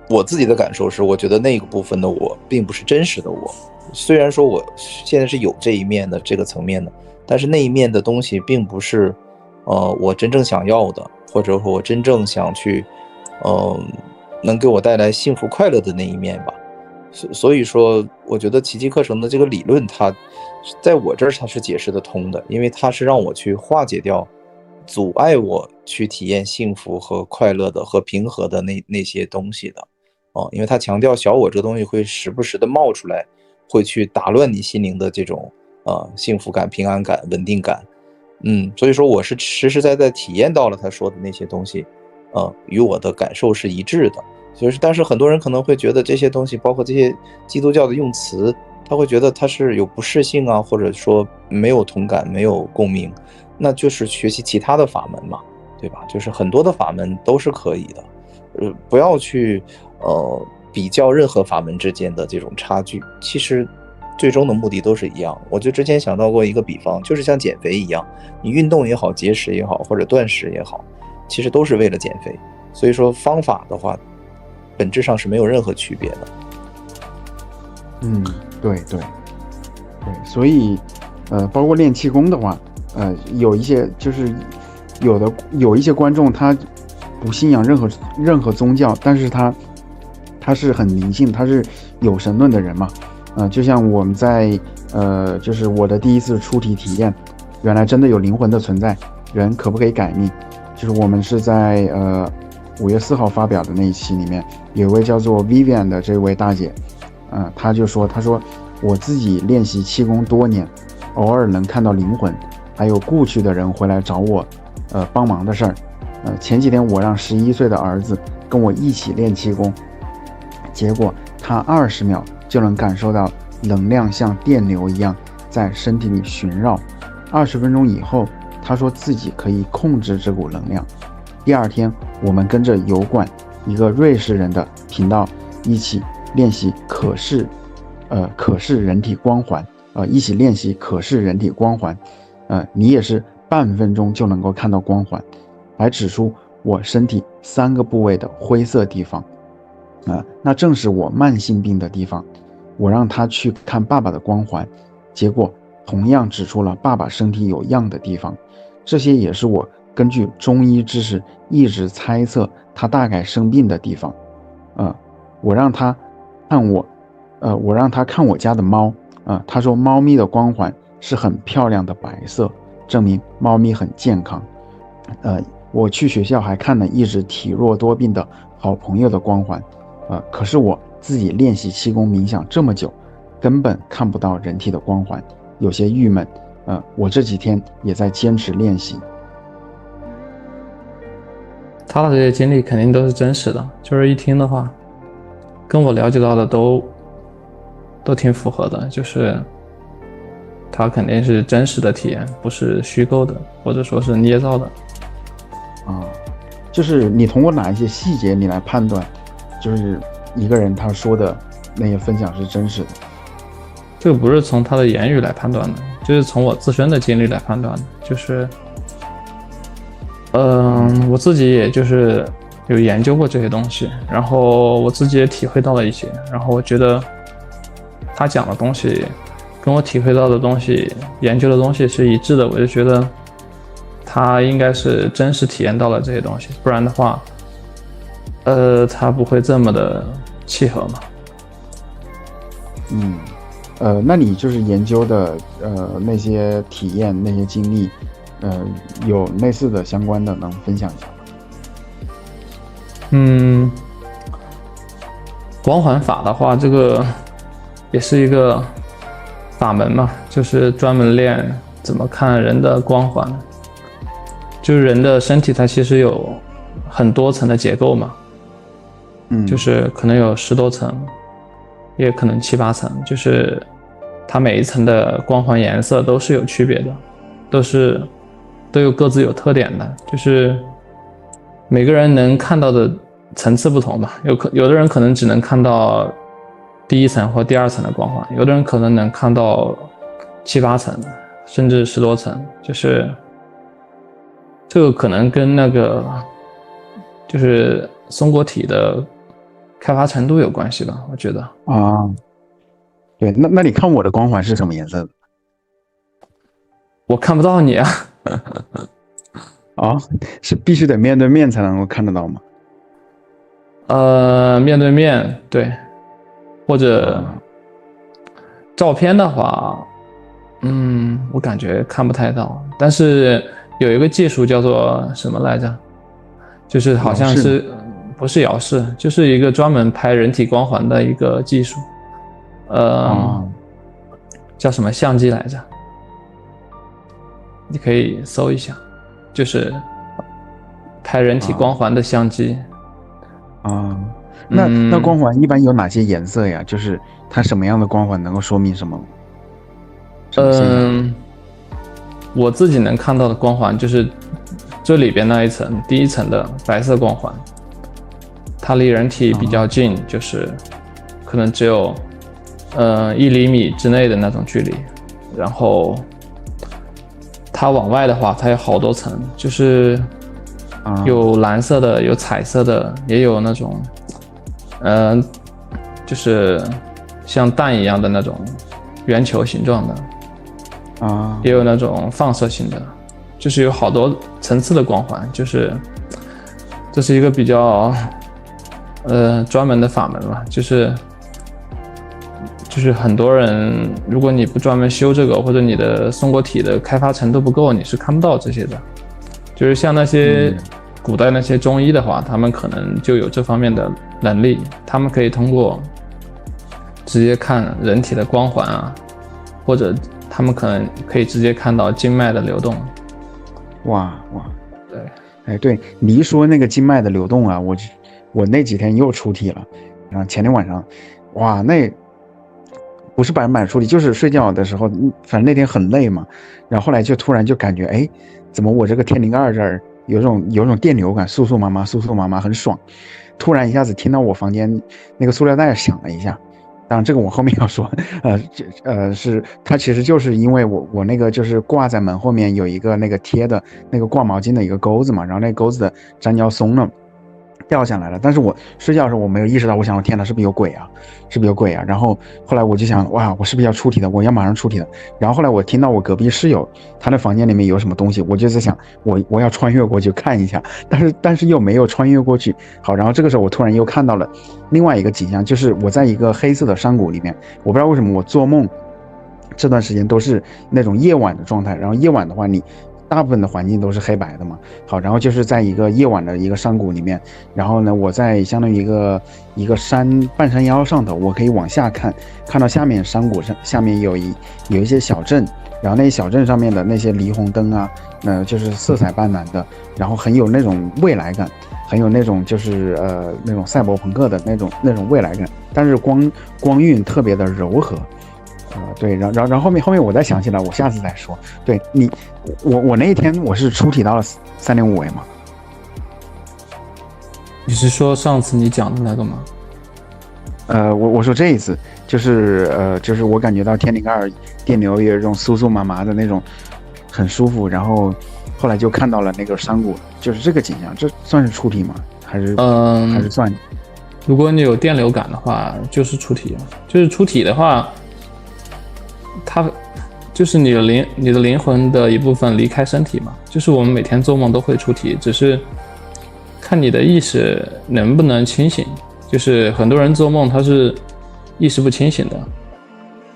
我自己的感受是，我觉得那个部分的我并不是真实的我。虽然说我现在是有这一面的这个层面的，但是那一面的东西并不是我真正想要的，或者说我真正想去能给我带来幸福快乐的那一面吧。所以说我觉得奇迹课程的这个理论，它在我这儿它是解释得通的，因为它是让我去化解掉阻碍我去体验幸福和快乐的和平和的那些东西的因为它强调小我这个东西会时不时的冒出来，会去打乱你心灵的这种幸福感、平安感、稳定感所以说我是实实在在体验到了他说的那些东西，与我的感受是一致的。所以但是很多人可能会觉得这些东西，包括这些基督教的用词，他会觉得它是有不适性啊，或者说没有同感、没有共鸣，那就是学习其他的法门嘛，对吧？就是很多的法门都是可以的，不要去比较任何法门之间的这种差距，其实最终的目的都是一样。我就之前想到过一个比方，就是像减肥一样，你运动也好，节食也好，或者断食也好，其实都是为了减肥。所以说方法的话，本质上是没有任何区别的。对，所以包括练气功的话，有一些就是有一些观众他不信仰任何宗教，但是他是很灵性，他是有神论的人嘛。就像我们在就是我的第一次出体体验，原来真的有灵魂的存在，人可不可以改命？就是我们是在5月4号发表的那一期里面，有一位叫做 Vivian 的这位大姐，她说我自己练习气功多年，偶尔能看到灵魂，还有故去的人回来找我帮忙的事儿。前几天我让11岁的儿子跟我一起练气功，结果他20秒就能感受到能量像电流一样在身体里旋绕。20分钟以后，他说自己可以控制这股能量。第二天，我们跟着油管一个瑞士人的频道一起练习可视人体光环，你也是半分钟就能够看到光环，还指出我身体3个部位的灰色地方，那正是我慢性病的地方。我让他去看爸爸的光环，结果同样指出了爸爸身体有恙的地方。这些也是我根据中医知识一直猜测他大概生病的地方。我让他看我家的猫，他说猫咪的光环是很漂亮的白色，证明猫咪很健康。我去学校还看了一直体弱多病的好朋友的光环，可是我自己练习气功冥想这么久，根本看不到人体的光环，有些郁闷。我这几天也在坚持练习。他的这些经历肯定都是真实的，就是一听的话，跟我了解到的都挺符合的，就是他肯定是真实的体验，不是虚构的，或者说是捏造的。就是你通过哪一些细节你来判断，就是一个人他说的那些分享是真实的？这个不是从他的言语来判断的，就是从我自身的经历来判断的。就是我自己也就是有研究过这些东西，然后我自己也体会到了一些，然后我觉得他讲的东西跟我体会到的东西、研究的东西是一致的，我就觉得他应该是真实体验到了这些东西，不然的话他不会这么的契合嘛。那你就是研究的那些体验、那些经历，有类似的相关的能分享一下吗？光环法的话，这个也是一个法门嘛，就是专门练怎么看人的光环。就是人的身体它其实有很多层的结构嘛，就是可能有10多层，也可能7、8层，就是它每一层的光环颜色都是有区别的，都有各自有特点的，就是每个人能看到的层次不同吧，有的人可能只能看到第1层或第2层的光环，有的人可能能看到7、8层，甚至10多层，就是这个可能跟那个就是松果体的开发程度有关系吧，我觉得。对，那你看我的光环是什么颜色的？我看不到你啊。是必须得面对面才能够看得到吗？面对面，对，或者照片的话，我感觉看不太到，但是有一个技术叫做什么来着？就是好像是不是遥视，就是一个专门拍人体光环的一个技术，叫什么相机来着？你可以搜一下，就是拍人体光环的相机。那光环一般有哪些颜色呀？就是它什么样的光环能够说明什么？我自己能看到的光环就是最里边那一层，第一层的白色光环，它离人体比较近，就是可能只有1厘米之内的那种距离。然后它往外的话，它有好多层，就是有蓝色的，有彩色的，也有那种就是像蛋一样的那种圆球形状的。也有那种放射性的，就是有好多层次的光环，就是这是一个比较专门的法门吧，就是很多人，如果你不专门修这个，或者你的松果体的开发程度不够，你是看不到这些的。就是像那些古代那些中医的话，他们可能就有这方面的能力，他们可以通过直接看人体的光环啊，或者他们可能可以直接看到经脉的流动。哇，对，哎，对你一说那个经脉的流动啊，我那几天又出体了，然后前天晚上，哇，那不是百分百出体，就是睡觉的时候，反正那天很累嘛，然后后来就突然就感觉，哎，怎么我这个天灵盖这儿有种电流感，酥酥麻麻，很爽。突然一下子听到我房间那个塑料袋响了一下。当然这个我后面要说，是它其实就是因为我那个就是挂在门后面有一个那个贴的那个挂毛巾的一个钩子嘛，然后那个钩子的粘胶松了，掉下来了。但是我睡觉的时候我没有意识到，我想我天哪，是不是有鬼啊？然后后来我就想，哇，我是不是要出体的？我要马上出体的。然后后来我听到我隔壁室友他的房间里面有什么东西，我就在想，我要穿越过去看一下，但是又没有穿越过去。好，然后这个时候我突然又看到了另外一个景象，就是我在一个黑色的山谷里面，我不知道为什么我做梦这段时间都是那种夜晚的状态，然后夜晚的话你大部分的环境都是黑白的嘛。好，然后就是在一个夜晚的一个山谷里面，然后呢，我在相当于一个半山腰上头，我可以往下看到下面山谷上下面有一些小镇，然后那些小镇上面的那些霓虹灯啊，就是色彩斑斓的，然后很有那种未来感，很有那种就是那种赛博朋克的那种未来感，但是光晕特别的柔和。对，然后后面我再想起来，我下次再说。对你，我那一天我是出体到了3.5维嘛。你是说上次你讲的那个吗？我说这一次就是我感觉到天灵盖电流有一种酥麻麻的那种，很舒服。然后后来就看到了那个山谷，就是这个景象，这算是出体吗？还是算？如果你有电流感的话，就是出体。就是出体的话，它就是你的灵魂的一部分离开身体嘛。就是我们每天做梦都会出体，只是看你的意识能不能清醒。就是很多人做梦他是意识不清醒的，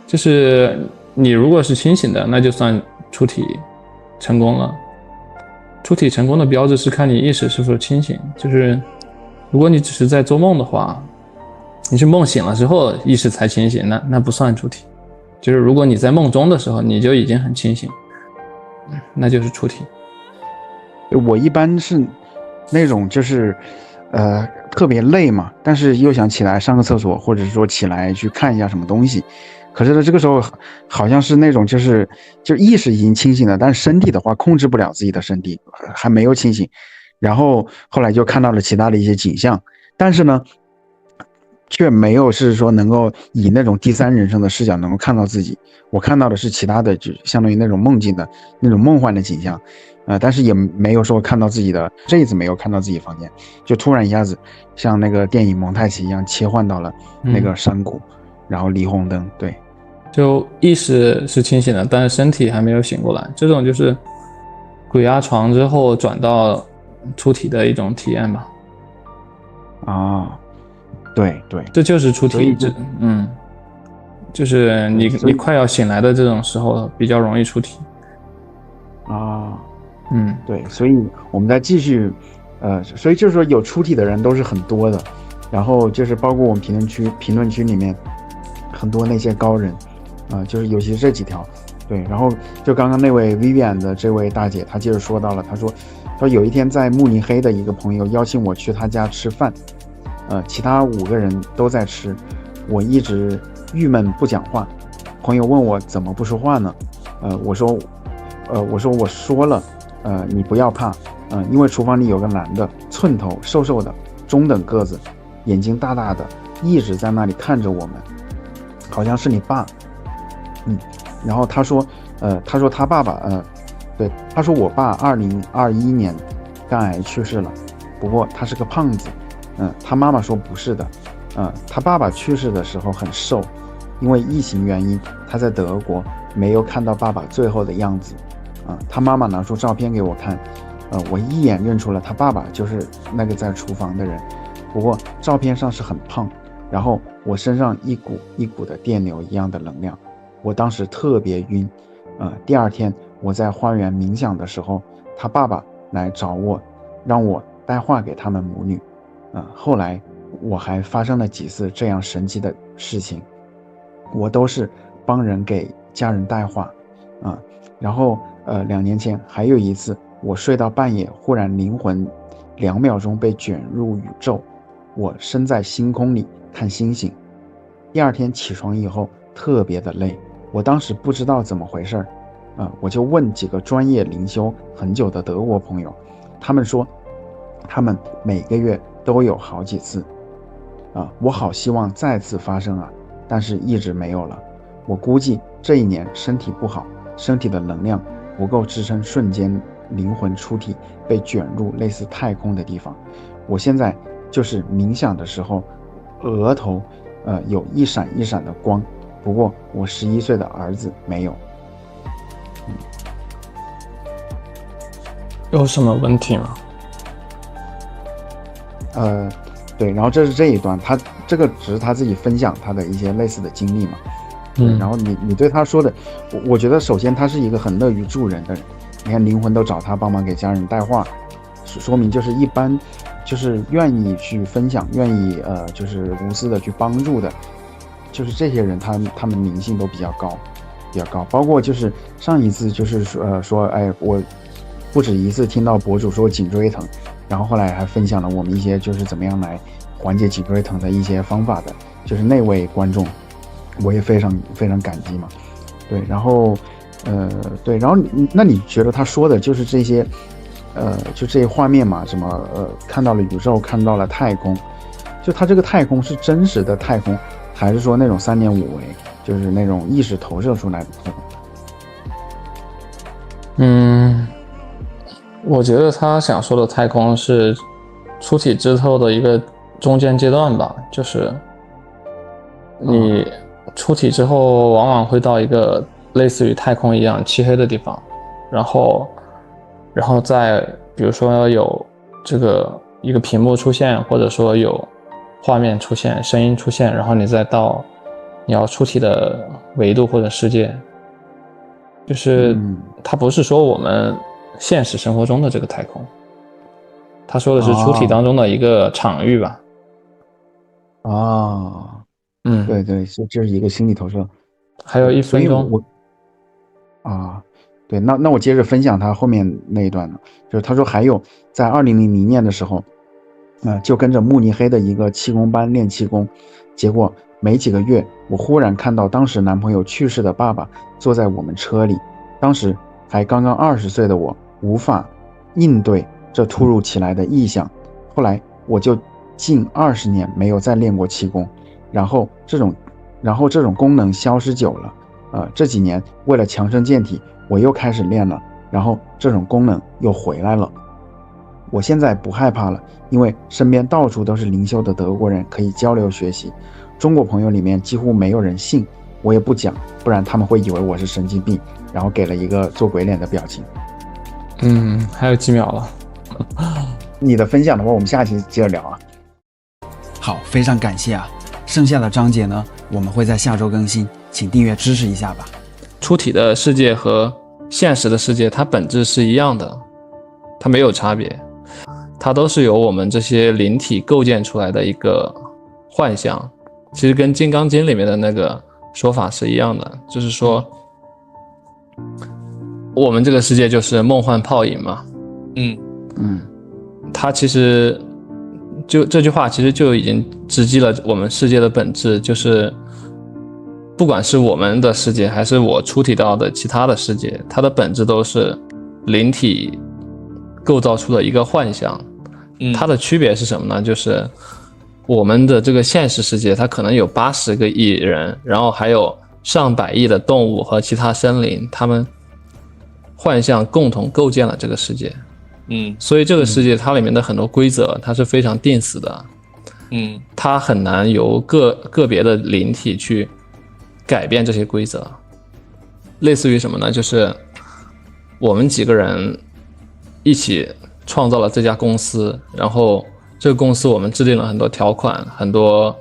就是你如果是清醒的，那就算出体成功了。出体成功的标志是看你意识是否清醒，就是如果你只是在做梦的话，你是梦醒了之后意识才清醒，那不算出体。就是如果你在梦中的时候你就已经很清醒，那就是出体。我一般是那种就是特别累嘛，但是又想起来上个厕所，或者是说起来去看一下什么东西。可是呢，这个时候好像是那种就意识已经清醒了，但是身体的话控制不了自己的身体，还没有清醒。然后后来就看到了其他的一些景象，但是呢却没有是说能够以那种第三人称的视角能够看到自己。我看到的是其他的，就相当于那种梦境的那种梦幻的景象，但是也没有说看到自己的，这一次没有看到自己房间，就突然一下子像那个电影蒙太奇一样切换到了那个山谷，然后霓虹灯。对，就意识是清醒的，但是身体还没有醒过来，这种就是鬼压床之后转到出体的一种体验吧。对，这就是出体。就是你快要醒来的这种时候比较容易出体。对，所以我们再继续，所以就是说有出体的人都是很多的，然后就是包括我们评论区里面很多那些高人，就是尤其是这几条，对，然后就刚刚那位 Vivian 的这位大姐，她接着说到了，她说有一天在慕尼黑的一个朋友邀请我去他家吃饭，其他5个人都在吃，我一直郁闷不讲话。朋友问我怎么不说话呢？我说我说了，你不要怕，因为厨房里有个男的，寸头瘦瘦的，中等个子，眼睛大大的，一直在那里看着我们，好像是你爸。然后他说他爸爸，对，他说我爸2021年肝癌去世了，不过他是个胖子。他妈妈说不是的，他爸爸去世的时候很瘦，因为疫情原因，他在德国没有看到爸爸最后的样子。他妈妈拿出照片给我看，我一眼认出了他爸爸就是那个在厨房的人，不过照片上是很胖，然后我身上一股一股的电流一样的能量，我当时特别晕。第二天我在花园冥想的时候，他爸爸来找我，让我带话给他们母女。后来我还发生了几次这样神奇的事情，我都是帮人给家人带话。然后2年前还有一次，我睡到半夜，忽然灵魂2秒钟被卷入宇宙，我身在星空里看星星。第二天起床以后特别的累，我当时不知道怎么回事，我就问几个专业灵修很久的德国朋友，他们说他们每个月都有好几次。我好希望再次发生啊，但是一直没有了。我估计这一年身体不好，身体的能量不够支撑瞬间灵魂出体被卷入类似太空的地方。我现在就是冥想的时候，额头有一闪一闪的光，不过我11岁的儿子没有。有什么问题吗？对，然后这是这一段，他这个只是他自己分享他的一些类似的经历嘛。然后你对他说的，我觉得首先他是一个很乐于助人的人，你看灵魂都找他帮忙给家人带话，说明就是一般就是愿意去分享，愿意就是无私的去帮助的，就是这些人他们灵性都比较高。包括就是上一次就是说哎，我不止一次听到博主说颈椎疼，然后后来还分享了我们一些就是怎么样来缓解颈椎疼的一些方法的，就是那位观众我也非常非常感激嘛。对，然后对，然后那你觉得他说的就是这些就这些画面嘛，什么看到了宇宙，看到了太空，就他这个太空是真实的太空，还是说那种3点5维，就是那种意识投射出来的太空？我觉得他想说的太空是出体之后的一个中间阶段吧，就是你出体之后往往会到一个类似于太空一样漆黑的地方，然后再比如说有这个一个屏幕出现，或者说有画面出现，声音出现，然后你再到你要出体的维度或者世界，就是它不是说我们现实生活中的这个太空，他说的是出体当中的一个场域吧。对对，这是一个心理投射。还有1分钟。对，那我接着分享他后面那一段呢，就是他说还有在2000年的时候，就跟着慕尼黑的一个气功班练气功，结果没几个月，我忽然看到当时男朋友去世的爸爸坐在我们车里，当时还刚刚20岁的我无法应对这突如其来的异象，后来我就近20年没有再练过气功，然后这种功能消失久了，这几年为了强身健体，我又开始练了，然后这种功能又回来了。我现在不害怕了，因为身边到处都是灵修的德国人，可以交流学习。中国朋友里面几乎没有人信，我也不讲，不然他们会以为我是神经病。然后给了一个做鬼脸的表情。还有几秒了。你的分享的话，我们下期接着聊啊。好，非常感谢啊！剩下的章节呢，我们会在下周更新，请订阅支持一下吧。出体的世界和现实的世界，它本质是一样的，它没有差别，它都是由我们这些灵体构建出来的一个幻象。其实跟《金刚经》里面的那个说法是一样的，就是说，我们这个世界就是梦幻泡影嘛。它其实就这句话其实就已经直击了我们世界的本质，就是不管是我们的世界还是我出体到的其他的世界，它的本质都是灵体构造出的一个幻象。它的区别是什么呢？就是我们的这个现实世界它可能有80个亿人，然后还有上百亿的动物和其他生灵，他们幻象共同构建了这个世界。所以这个世界它里面的很多规则它是非常定死的。它很难由个别的灵体去改变这些规则。类似于什么呢？就是我们几个人一起创造了这家公司，然后这个公司我们制定了很多条款，很多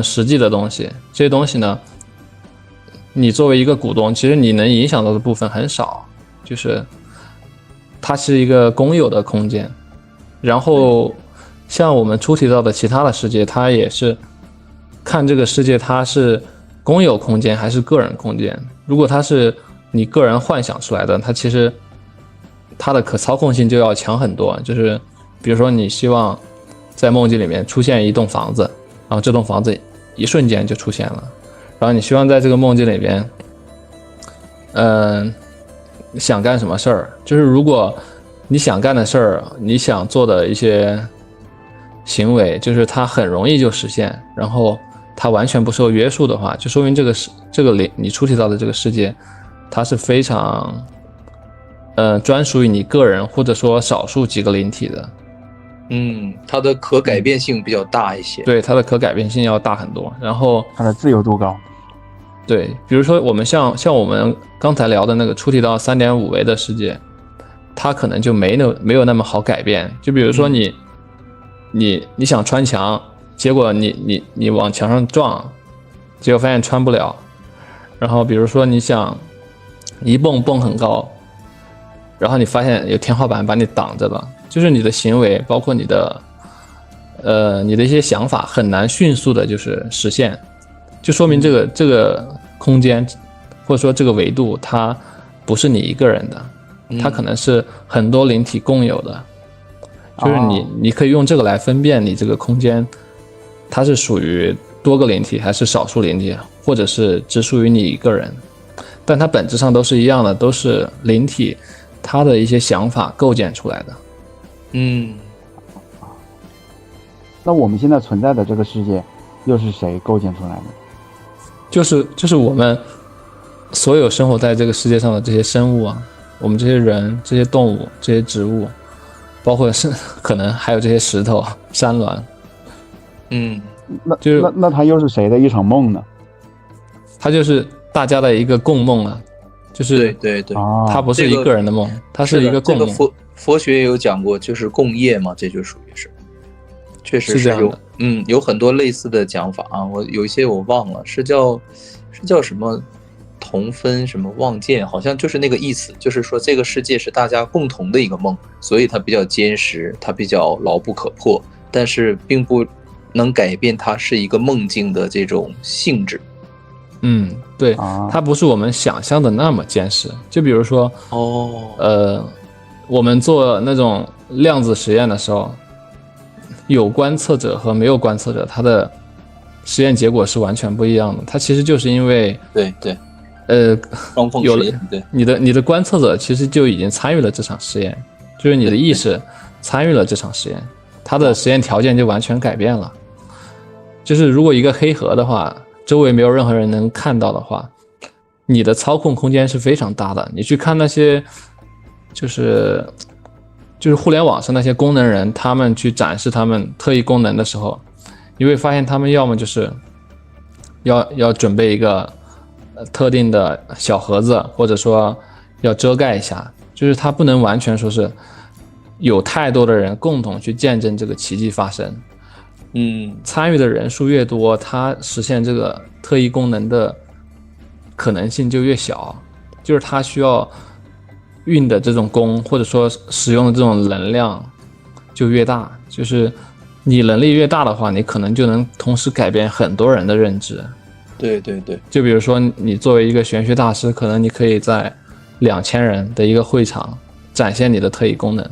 实际的东西。这些东西呢，你作为一个股东，其实你能影响到的部分很少，就是它是一个公有的空间。然后像我们出体到的其他的世界，它也是看这个世界它是公有空间还是个人空间。如果它是你个人幻想出来的，它其实它的可操控性就要强很多。就是比如说你希望在梦境里面出现一栋房子，然后这栋房子一瞬间就出现了，然后你希望在这个梦境里边想干什么事儿，就是如果你想干的事儿，你想做的一些行为，就是它很容易就实现，然后它完全不受约束的话，就说明这个你出体到的这个世界它是非常专属于你个人或者说少数几个灵体的。它的可改变性比较大一些。对，它的可改变性要大很多，然后它的自由度高。对，比如说我们像我们刚才聊的那个出体到3.5维的世界，它可能就没有那么好改变。就比如说你想穿墙，结果你往墙上撞，结果发现穿不了。然后比如说你想一蹦很高，然后你发现有天花板把你挡着了，就是你的行为包括你的一些想法很难迅速的就是实现，就说明这个空间或者说这个维度它不是你一个人的，它可能是很多灵体共有的。就是你可以用这个来分辨你这个空间它是属于多个灵体还是少数灵体，或者是只属于你一个人，但它本质上都是一样的，都是灵体它的一些想法构建出来的。那我们现在存在的这个世界又是谁构建出来的？就是我们所有生活在这个世界上的这些生物啊，我们这些人、这些动物、这些植物，包括可能还有这些石头、山峦。那它又是谁的一场梦呢？它就是大家的一个共梦啊，就是对，它不是一个人的梦，它是一个共梦。佛学也有讲过，就是共业嘛，这就属于是，确实是有，有很多类似的讲法啊。我有一些我忘了，是叫什么同分什么望见，好像就是那个意思，就是说这个世界是大家共同的一个梦，所以它比较坚实，它比较牢不可破，但是并不能改变它是一个梦境的这种性质。对，它不是我们想象的那么坚实。就比如说我们做那种量子实验的时候，有观测者和没有观测者，它的实验结果是完全不一样的。它其实就是因为对双缝实验，对，你的观测者其实就已经参与了这场实验，就是你的意识参与了这场实验，它的实验条件就完全改变了。就是如果一个黑盒的话，周围没有任何人能看到的话，你的操控空间是非常大的。你去看那些就是互联网上那些功能人，他们去展示他们特异功能的时候，你会发现他们要么就是要准备一个特定的小盒子，或者说要遮盖一下，就是他不能完全说是有太多的人共同去见证这个奇迹发生。参与的人数越多，它实现这个特异功能的可能性就越小，就是它需要运的这种功，或者说使用的这种能量就越大。就是你能力越大的话，你可能就能同时改变很多人的认知。对对对，就比如说你作为一个玄学大师，可能你可以在2000人的一个会场展现你的特异功能，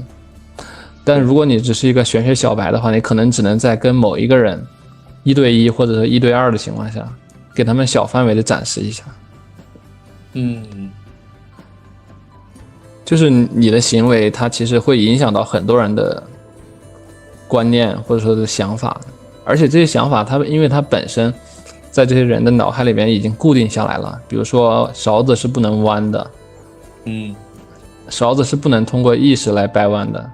但如果你只是一个玄学小白的话，你可能只能在跟某一个人1对1或者是1对2的情况下，给他们小范围的展示一下。就是你的行为，它其实会影响到很多人的观念或者说是想法，而且这些想法因为它本身在这些人的脑海里面已经固定下来了。比如说勺子是不能弯的，勺子是不能通过意识来掰弯的，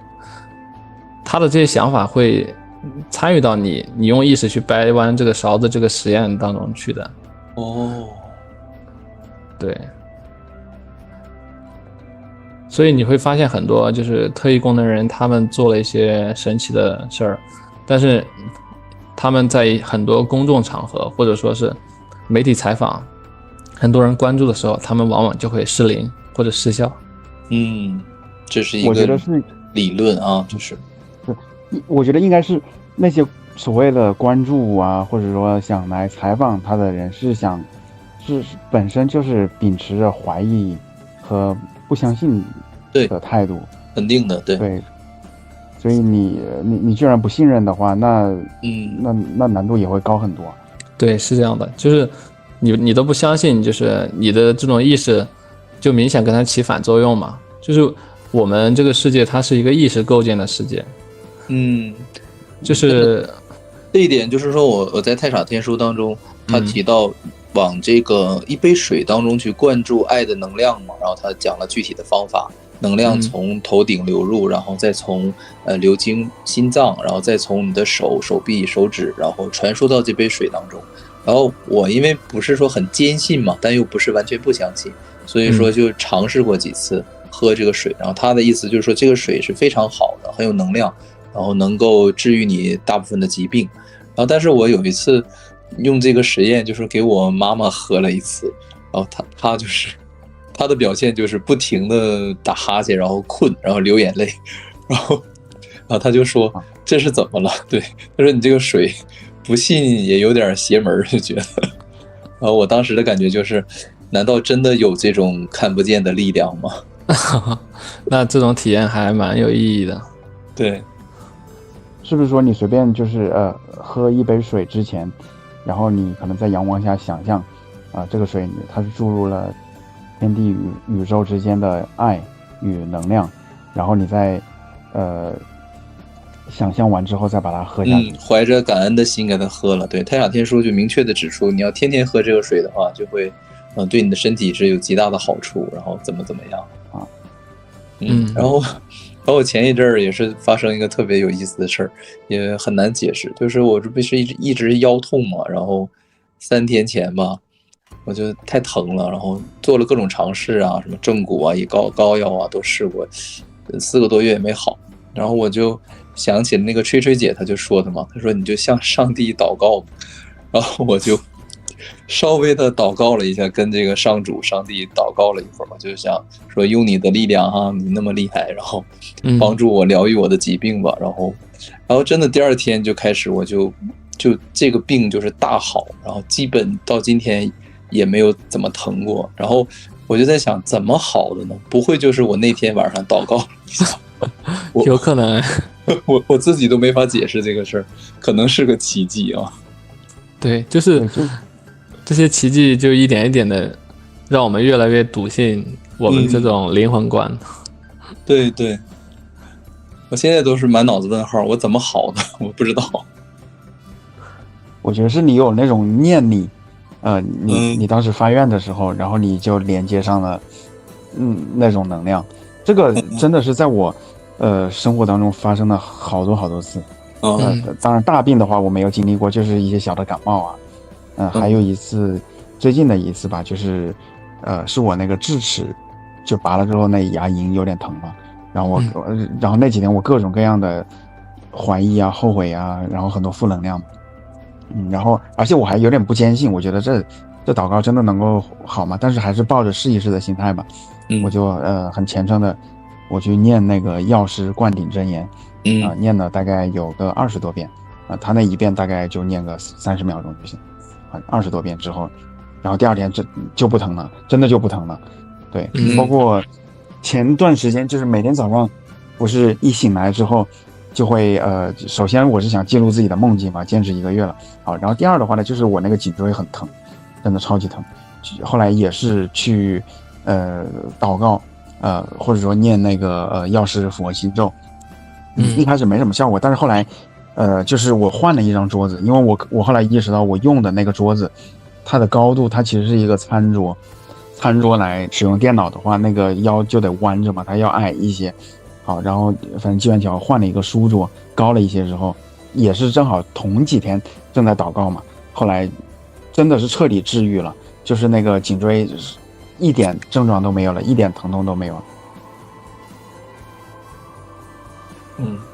他的这些想法会参与到你用意识去掰弯这个勺子这个实验当中去的。对，所以你会发现很多就是特异功能人，他们做了一些神奇的事儿，但是他们在很多公众场合或者说是媒体采访，很多人关注的时候，他们往往就会失灵或者失效。这是一我觉得个是理论啊，就是我觉得应该是那些所谓的关注啊，或者说想来采访他的人是本身就是秉持着怀疑和不相信的态度，肯定的，对，所以你居然不信任的话，那难度也会高很多。对，是这样的，就是你都不相信，就是你的这种意识就明显跟它起反作用嘛。就是我们这个世界它是一个意识构建的世界，就是这一点就是说我在太上天书当中，他提到往这个一杯水当中去灌注爱的能量嘛，然后他讲了具体的方法，能量从头顶流入，然后再从流经心脏，然后再从你的手臂、手指，然后传输到这杯水当中。然后我因为不是说很坚信嘛，但又不是完全不相信，所以说就尝试过几次喝这个水。然后他的意思就是说这个水是非常好的，很有能量，然后能够治愈你大部分的疾病。然后但是我有一次用这个实验，就是给我妈妈喝了一次，然后她就是她的表现就是不停的打哈欠，然后困，然后流眼泪，然后她就说这是怎么了？对，她说你这个水不信也有点邪门，就觉得。然后我当时的感觉就是，难道真的有这种看不见的力量吗？那这种体验还蛮有意义的。对，是不是说你随便就是喝一杯水之前，然后你可能在阳光下想象这个水它是注入了天地与宇宙之间的爱与能量，然后你在想象完之后再把它喝下去，怀着感恩的心给它喝了。对，太上天书就明确的指出，你要天天喝这个水的话，就会对你的身体是有极大的好处，然后怎么样啊。然后我前一阵儿也是发生一个特别有意思的事儿，也很难解释，就是我这不是一直腰痛嘛，然后3天前吧，我就太疼了，然后做了各种尝试啊，什么正骨啊、膏药啊都试过，4个多月也没好。然后我就想起了那个吹吹姐，她就说的嘛，她说你就向上帝祷告，然后我就稍微的祷告了一下，跟这个上帝祷告了一会儿嘛，就想说用你的力量哈，你那么厉害，然后帮助我疗愈我的疾病吧。然后真的第2天就开始，我就这个病就是大好，然后基本到今天也没有怎么疼过。然后我就在想，怎么好的呢？不会就是我那天晚上祷告了一下？有可能，我自己都没法解释这个事儿，可能是个奇迹啊。对，就是这些奇迹就一点一点的让我们越来越笃信我们这种灵魂观。对，我现在都是满脑子问号，我怎么好的？我不知道。我觉得是你有那种念力，你当时发愿的时候，然后你就连接上了那种能量。这个真的是在我生活当中发生了好多次。当然大病的话我没有经历过，就是一些小的感冒啊，还有一次最近的一次吧，就是是我那个智齿就拔了之后，那牙龈有点疼嘛，然后然后那几天我各种各样的怀疑啊、后悔啊，然后很多负能量，然后而且我还有点不坚信，我觉得这祷告真的能够好吗？但是还是抱着试一试的心态吧，我就很虔诚的我去念那个药师灌顶真言，念了大概有个20多遍，他那一遍大概就念个30秒钟就行。20多遍之后，然后第二天就不疼了，真的就不疼了。对，包括前段时间就是每天早上不是一醒来之后就会首先我是想记录自己的梦境嘛，坚持1个月了。好，然后第二的话呢，就是我那个颈椎很疼，真的超级疼。后来也是去祷告，或者说念那个药师佛心咒，一开始没什么效果，但是后来就是我换了一张桌子，因为我后来意识到我用的那个桌子它的高度它其实是一个餐桌来使用电脑的话，那个腰就得弯着嘛，它要矮一些。好，然后反正机缘巧合换了一个书桌，高了一些之后，也是正好同几天正在祷告嘛，后来真的是彻底治愈了，就是那个颈椎一点症状都没有了，一点疼痛都没有了。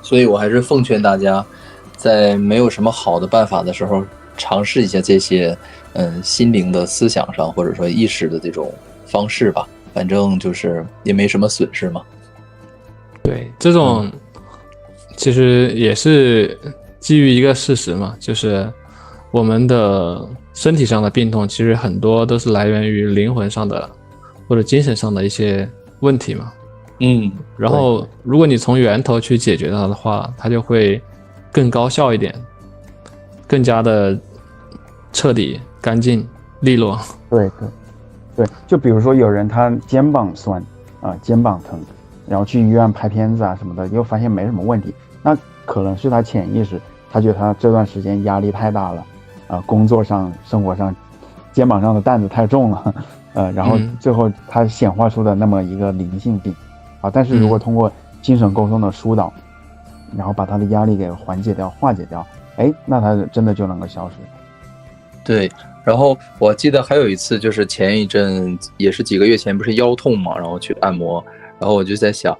所以我还是奉劝大家，在没有什么好的办法的时候，尝试一下这些心灵的思想上或者说意识的这种方式吧，反正就是也没什么损失嘛。对，这种其实也是基于一个事实嘛，就是我们的身体上的病痛其实很多都是来源于灵魂上的或者精神上的一些问题嘛。然后如果你从源头去解决它的话，它就会更高效一点，更加的彻底、干净、利落。对，就比如说有人他肩膀酸肩膀疼，然后去医院拍片子啊什么的，又发现没什么问题，那可能是他潜意识，他觉得他这段时间压力太大了，工作上、生活上，肩膀上的担子太重了，然后最后他显化出的那么一个灵性病。但是如果通过精神沟通的疏导，然后把他的压力给缓解掉、化解掉，那他真的就能够消失。对，然后我记得还有一次，就是前一阵也是几个月前，不是腰痛嘛，然后去按摩，然后我就在想，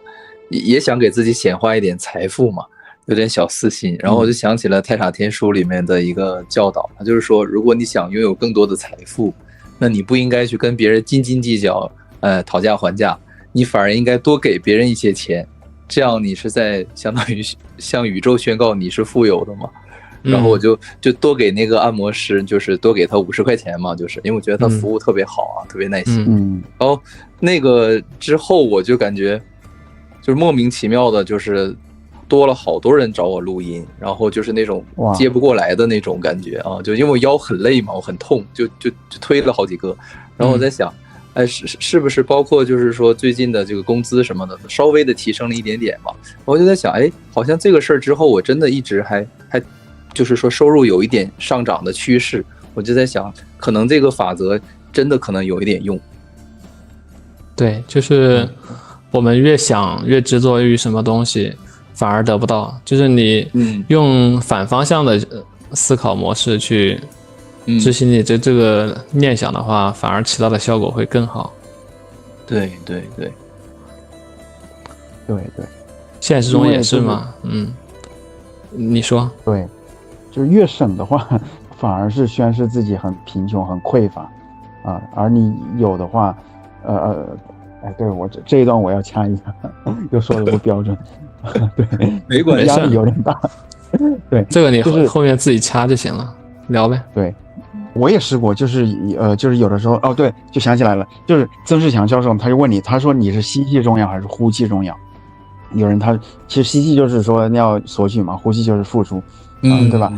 也想给自己显化一点财富嘛，有点小私心，然后我就想起了《太上天书》里面的一个教导，他就是说，如果你想拥有更多的财富，那你不应该去跟别人斤斤计较，讨价还价，你反而应该多给别人一些钱，这样你是在相当于向宇宙宣告你是富有的嘛。然后我就多给那个按摩师，就是多给他50块钱嘛，就是因为我觉得他服务特别好啊，特别耐心。然后那个之后我就感觉就是莫名其妙的，就是多了好多人找我录音，然后就是那种接不过来的那种感觉啊，就因为我腰很累嘛，我很痛，就推了好几个。然后我在想，是不是包括就是说最近的这个工资什么的稍微的提升了一点点嘛？我就在想，好像这个事儿之后，我真的一直还就是说收入有一点上涨的趋势，我就在想，可能这个法则真的可能有一点用。对，就是我们越想越执着于什么东西，反而得不到。就是你用反方向的思考模式去执行你这个念想的话，反而起到的效果会更好。对，现实中也是嘛。你说。对，就是越省的话，反而是宣示自己很贫穷、很匮乏而你有的话，对，我这一段我要掐一下，又说的不标准。对，没关系，压力有点大。对，这个你后面自己掐就行了，聊呗。对，我也试过，就是有的时候，对，就想起来了，就是曾仕强教授他就问你，他说你是吸气重要还是呼气重要？有人他其实吸气就是说要索取嘛，呼气就是付出，对吧？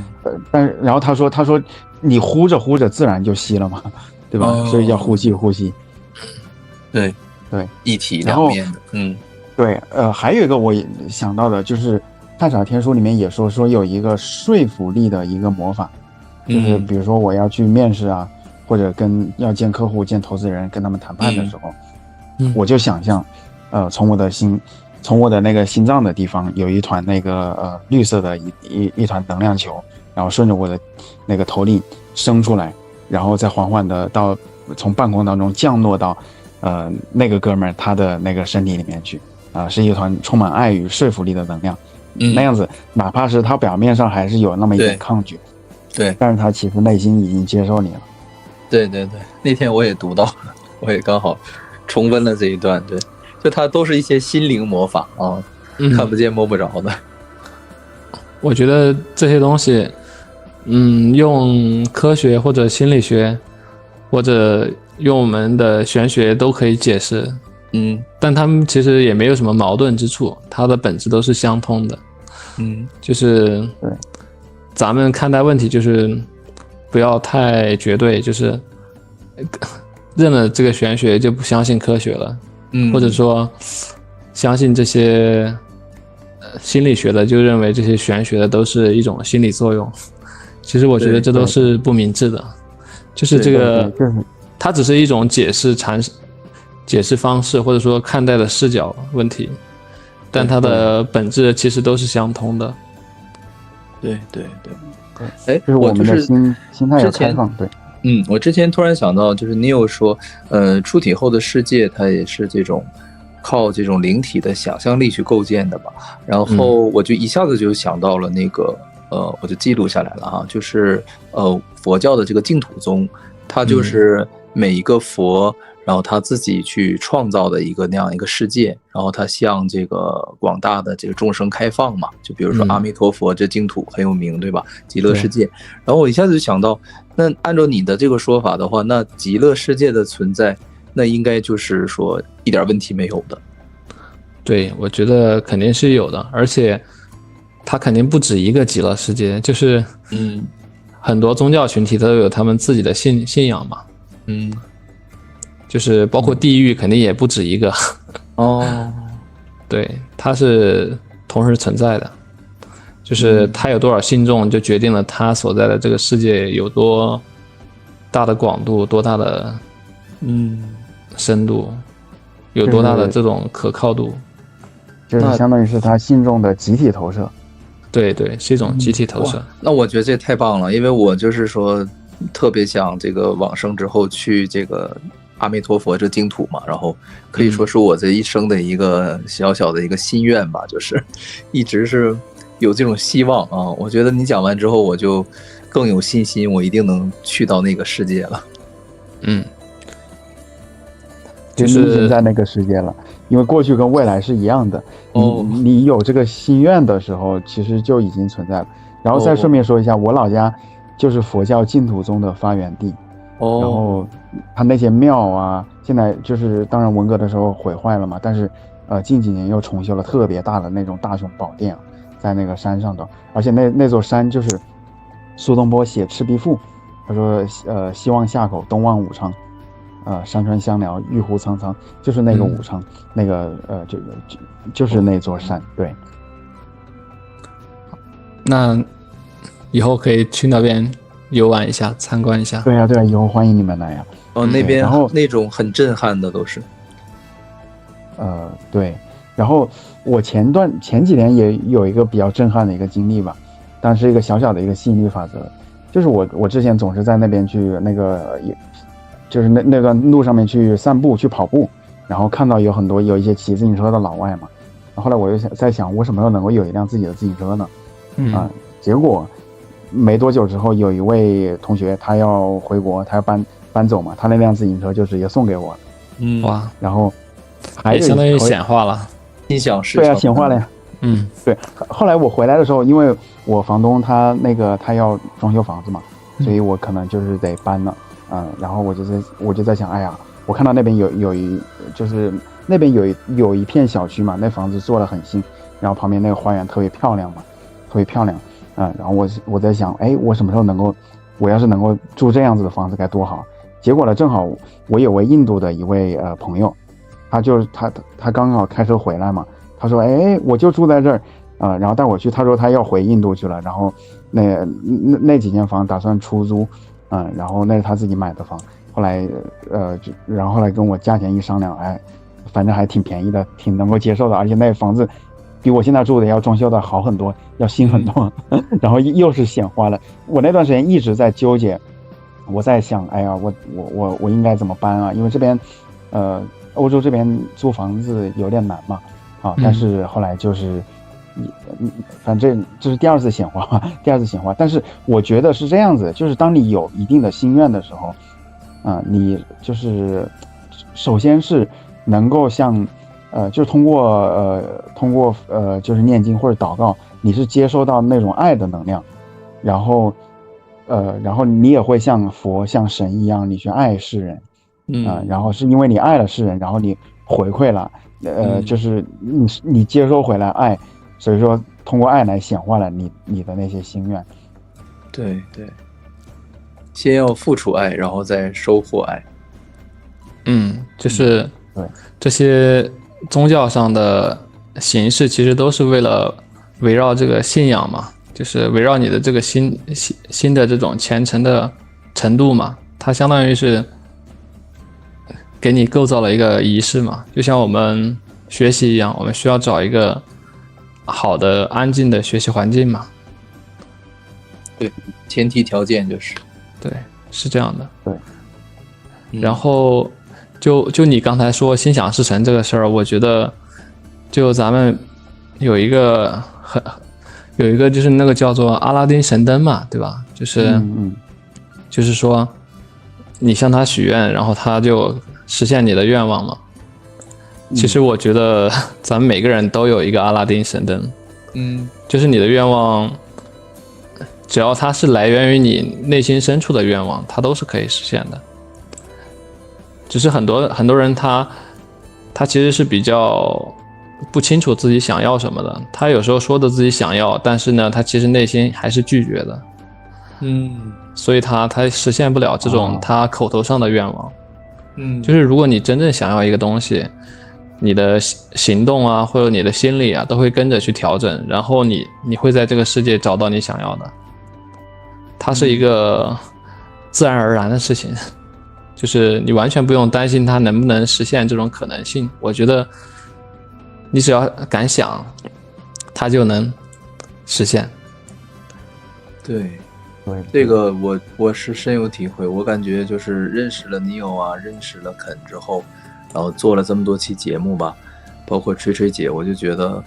但是然后他说你呼着呼着自然就吸了嘛，对吧？所以叫呼气。对，一体两面的。对，还有一个我也想到的就是《太上天书》里面也说有一个说服力的一个魔法，就是比如说我要去面试啊，或者要见客户、见投资人，跟他们谈判的时候，我就想象，从我的那个心脏的地方有一团那个绿色的一团能量球，然后顺着我的那个头顶升出来，然后再缓缓的从半空当中降落到那个哥们儿他的那个身体里面去是一团充满爱与说服力的能量。那样子哪怕是他表面上还是有那么一点抗拒，对，但是他其实内心已经接受你了。对，那天我也读到了，我也刚好重温了这一段。对，就它都是一些心灵魔法看不见摸不着的。我觉得这些东西用科学或者心理学，或者用我们的玄学都可以解释。但他们其实也没有什么矛盾之处，它的本质都是相通的。就是对，咱们看待问题就是不要太绝对，就是认了这个玄学就不相信科学了，或者说相信这些心理学的就认为这些玄学的都是一种心理作用。其实我觉得这都是不明智的，就是这个它只是一种解释方式，或者说看待的视角问题，但它的本质其实都是相通的。对。哎，就是我们的心态要开放。对，我之前突然想到，就是你有说，出体后的世界它也是这种靠这种灵体的想象力去构建的吧。然后我就一下子就想到了那个，我就记录下来了哈，就是佛教的这个净土宗，它就是每一个佛，然后他自己去创造的一个那样一个世界，然后他向这个广大的这个众生开放嘛，就比如说阿弥陀佛这净土很有名，对吧？极乐世界。然后我一下子就想到，那按照你的这个说法的话，那极乐世界的存在，那应该就是说一点问题没有的。对，我觉得肯定是有的，而且它肯定不止一个极乐世界，就是很多宗教群体都有他们自己的信仰嘛。就是包括地狱肯定也不止一个。对，它是同时存在的，就是它有多少信众就决定了它所在的这个世界有多大的广度，多大的深度，有多大的这种可靠度，就是相当于是他信众的集体投射。对，是一种集体投射。那我觉得这太棒了，因为我就是说特别想这个往生之后去这个阿弥陀佛这净土嘛，然后可以说是我这一生的一个小小的一个心愿吧，就是一直是有这种希望啊。我觉得你讲完之后，我就更有信心，我一定能去到那个世界了。就是你已经在那个世界了，因为过去跟未来是一样的。你有这个心愿的时候，其实就已经存在了。然后再顺便说一下，我老家就是佛教净土宗的发源地。然后它那些庙啊，现在就是当然文革的时候毁坏了嘛，但是近几年又重修了特别大的那种大雄宝殿，在那个山上头，而且那座山就是苏东坡写《赤壁赋》，他说西望夏口，东望武昌，山川相辽，玉壶苍苍，就是那个武昌，那个就是那座山。对，那以后可以去那边游玩一下，参观一下。对啊，以后欢迎你们来呀。那边然后那种很震撼的都是。对，然后我前几年也有一个比较震撼的一个经历吧，但是一个小小的一个吸引力法则，就是我之前总是在那边去那个，就是那个路上面去散步去跑步，然后看到有一些骑自行车的老外嘛，后来我就在想，我什么时候能够有一辆自己的自行车呢？结果没多久之后，有一位同学他要回国，他要搬走嘛，他那辆自行车就直接送给我了。哇，然后还也相当于显化了，心想事成。对啊，显化了呀。对。后来我回来的时候，因为我房东他要装修房子嘛，所以我可能就是得搬了。然后我就在想，哎呀，我看到那边就是那边有一片小区嘛，那房子做得很新，然后旁边那个花园特别漂亮嘛，特别漂亮。然后我在想，哎，我什么时候我要是能够住这样子的房子该多好。结果呢，正好我有位印度的一位朋友，他刚好开车回来嘛，他说，哎，我就住在这儿，然后带我去，他说他要回印度去了，然后那几间房打算出租，然后那是他自己买的房，后来然后后来跟我价钱一商量，哎，反正还挺便宜的，挺能够接受的，而且那房子比我现在住的要装修的好很多，要新很多，然后又是显化了。我那段时间一直在纠结，我在想，哎呀，我应该怎么搬啊？因为这边欧洲这边租房子有点难嘛，但是后来就是反正这是第二次显化，但是我觉得是这样子，就是当你有一定的心愿的时候，你就是首先是能够像就是通过就是念经或者祷告，你是接收到那种爱的能量，然后然后你也会像佛像神一样，你去爱世人，然后是因为你爱了世人，然后你回馈了，就是你接收回来爱，所以说通过爱来显化了你的那些心愿。对对，先要付出爱，然后再收获爱。就是对这些宗教上的形式，其实都是为了围绕这个信仰嘛，就是围绕你的这个心的这种虔诚的程度嘛，它相当于是给你构造了一个仪式嘛，就像我们学习一样，我们需要找一个好的安静的学习环境嘛。对，前提条件就是对，是这样的。对，然后就你刚才说心想事成这个事儿，我觉得就咱们有一个就是那个叫做阿拉丁神灯嘛，对吧？就是说你向他许愿，然后他就实现你的愿望嘛。其实我觉得咱们每个人都有一个阿拉丁神灯，就是你的愿望，只要它是来源于你内心深处的愿望，它都是可以实现的。只是很多人他其实是比较不清楚自己想要什么的，他有时候说的自己想要，但是呢，他其实内心还是拒绝的。所以他实现不了这种他口头上的愿望。就是如果你真正想要一个东西，你的行动啊，或者你的心理啊，都会跟着去调整，然后你会在这个世界找到你想要的。它是一个自然而然的事情，就是你完全不用担心它能不能实现这种可能性。我觉得你只要敢想，它就能实现。对，这个我是深有体会。我感觉就是认识了Neo啊，认识了肯之后，然后做了这么多期节目吧，包括吹吹姐，我就觉得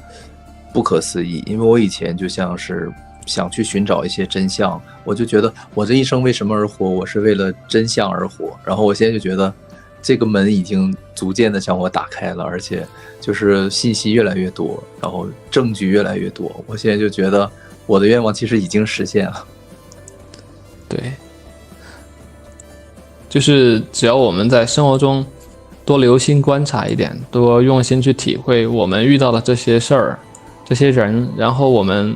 不可思议。因为我以前就像是想去寻找一些真相，我就觉得我这一生为什么而活，我是为了真相而活。然后我现在就觉得这个门已经逐渐的向我打开了，而且就是信息越来越多，然后证据越来越多，我现在就觉得我的愿望其实已经实现了。对，就是只要我们在生活中多留心观察一点，多用心去体会我们遇到的这些事儿、这些人，然后我们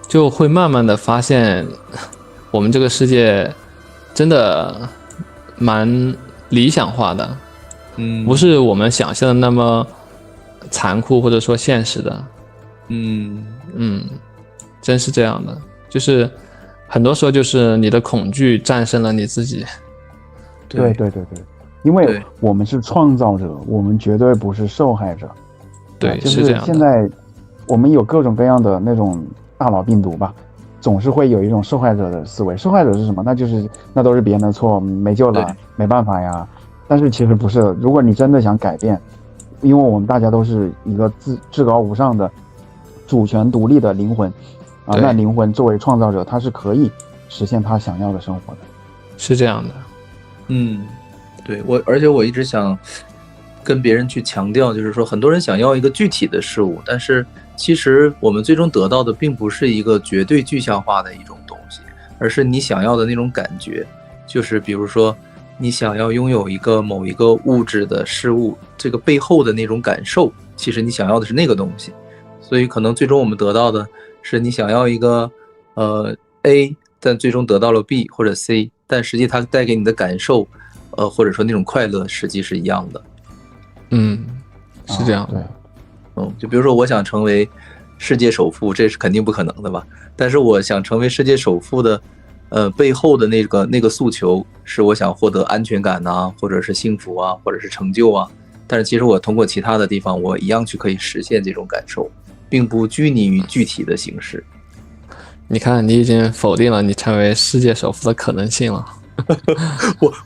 就会慢慢的发现，我们这个世界真的蛮理想化的，不是我们想象的那么残酷或者说现实的，真是这样的，就是很多时候就是你的恐惧战胜了你自己。对，因为我们是创造者，我们绝对不是受害者。对，就是这样的。现在我们有各种各样的那种大脑病毒吧，总是会有一种受害者的思维。受害者是什么？那都是别人的错，没救了，没办法呀。但是其实不是，如果你真的想改变，因为我们大家都是一个至高无上的主权独立的灵魂啊，那灵魂作为创造者，他是可以实现他想要的生活的。是这样的。对，而且我一直想跟别人去强调，就是说很多人想要一个具体的事物，但是其实我们最终得到的并不是一个绝对具象化的一种东西，而是你想要的那种感觉。就是比如说你想要拥有某一个物质的事物，这个背后的那种感受，其实你想要的是那个东西。所以可能最终我们得到的是你想要一个A， 但最终得到了 B 或者 C， 但实际它带给你的感受或者说那种快乐实际是一样的。是这样的。就比如说我想成为世界首富，这是肯定不可能的吧，但是我想成为世界首富的背后的那个诉求是我想获得安全感啊，或者是幸福啊，或者是成就啊，但是其实我通过其他的地方我一样去可以实现这种感受，并不拘泥于具体的形式。你看，你已经否定了你成为世界首富的可能性了。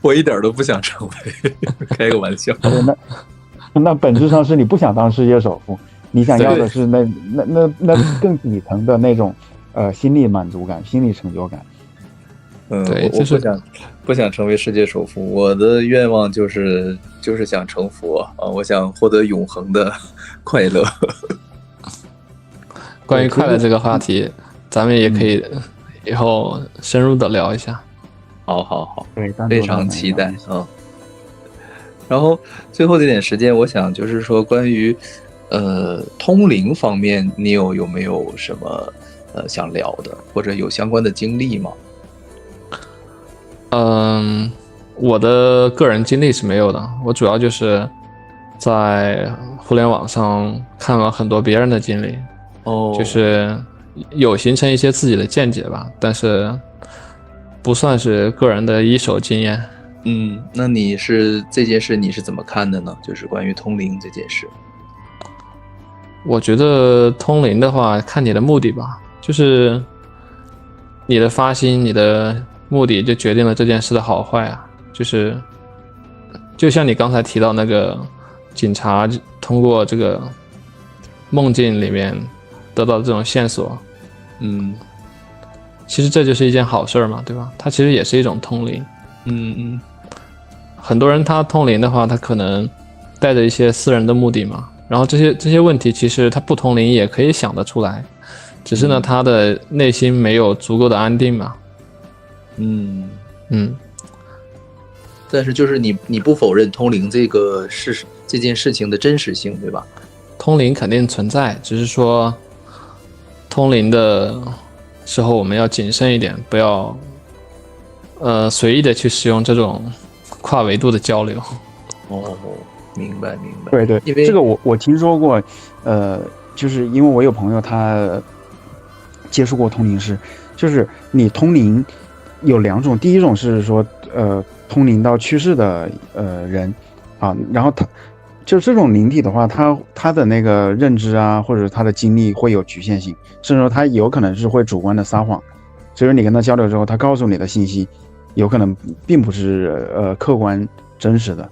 我一点都不想成为，开个玩笑。那本质上是你不想当世界首富，你想要的是那更底层的那种心理满足感、心理成就感。对，我不想成为世界首富，我的愿望就是想成佛啊，我想获得永恒的快乐。关于快乐这个话题，咱们也可以以后深入的聊一下。好好好，对，单独非的常期待聊一下啊。然后最后这点时间，我想就是说关于通灵方面，你有没有什么想聊的，或者有相关的经历吗？我的个人经历是没有的，我主要就是在互联网上看了很多别人的经历，就是有形成一些自己的见解吧，但是不算是个人的一手经验。那这件事你是怎么看的呢？就是关于通灵这件事。我觉得通灵的话，看你的目的吧，就是你的发心，你的目的就决定了这件事的好坏啊。就像你刚才提到那个警察通过这个梦境里面得到这种线索，其实这就是一件好事嘛，对吧？它其实也是一种通灵。很多人他通灵的话，他可能带着一些私人的目的嘛，然后这些问题其实他不通灵也可以想得出来，只是呢他的内心没有足够的安定嘛。但是就是你不否认通灵这件事情的真实性，对吧？通灵肯定存在，只是说通灵的时候我们要谨慎一点，不要随意的去使用这种跨维度的交流。明白。对，因为这个我听说过，就是因为我有朋友他接触过通灵师，就是你通灵有两种，第一种是说通灵到去世的人啊，然后他就这种灵体的话，他的那个认知啊，或者他的经历会有局限性，甚至说他有可能是会主观的撒谎，所以说你跟他交流之后，他告诉你的信息有可能并不是客观真实的，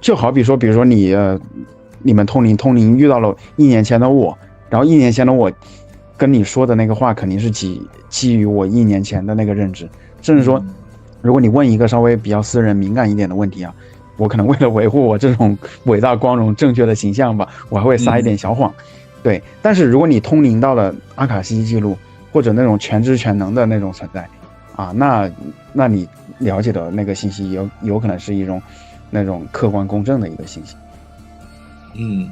就好比说，比如说你们通灵遇到了1年前的我，然后1年前的我跟你说的那个话肯定是基于我1年前的那个认知，甚至说如果你问一个稍微比较私人敏感一点的问题啊，我可能为了维护我这种伟大光荣正确的形象吧，我还会撒一点小谎。对，但是如果你通灵到了阿卡西记录或者那种全知全能的那种存在啊，那你了解的那个信息有可能是一种那种客观公正的一个信息。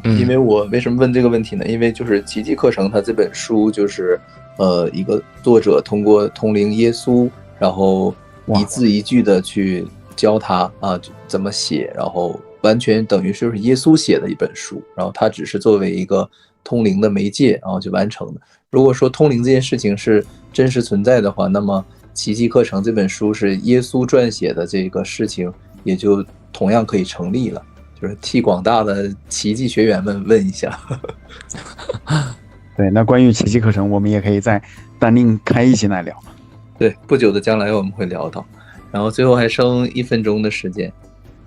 因为我为什么问这个问题呢？因为就是奇迹课程它这本书就是一个作者通过通灵耶稣，然后一字一句的去教他怎么写，然后完全等于就是耶稣写的一本书，然后他只是作为一个通灵的媒介，然后就完成的。如果说通灵这件事情是真实存在的话，那么奇迹课程这本书是耶稣撰写的这个事情，也就同样可以成立了。就是替广大的奇迹学员们问一下。对，那关于奇迹课程，我们也可以再单另开一期来聊。对，不久的将来我们会聊到。然后最后还剩1分钟的时间，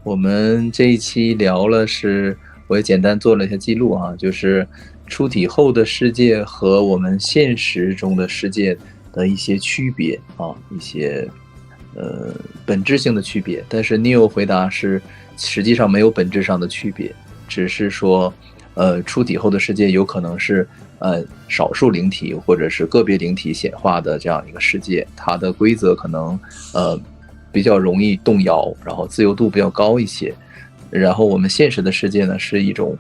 我们这一期聊了我也简单做了一下记录啊，就是出体后的世界和我们现实中的世界的一些区别啊，一些本质性的区别。但是 Neo 回答是实际上没有本质上的区别，只是说出体后的世界有可能是少数灵体或者是个别灵体显化的这样一个世界，它的规则可能比较容易动摇，然后自由度比较高一些。然后我们现实的世界呢是一种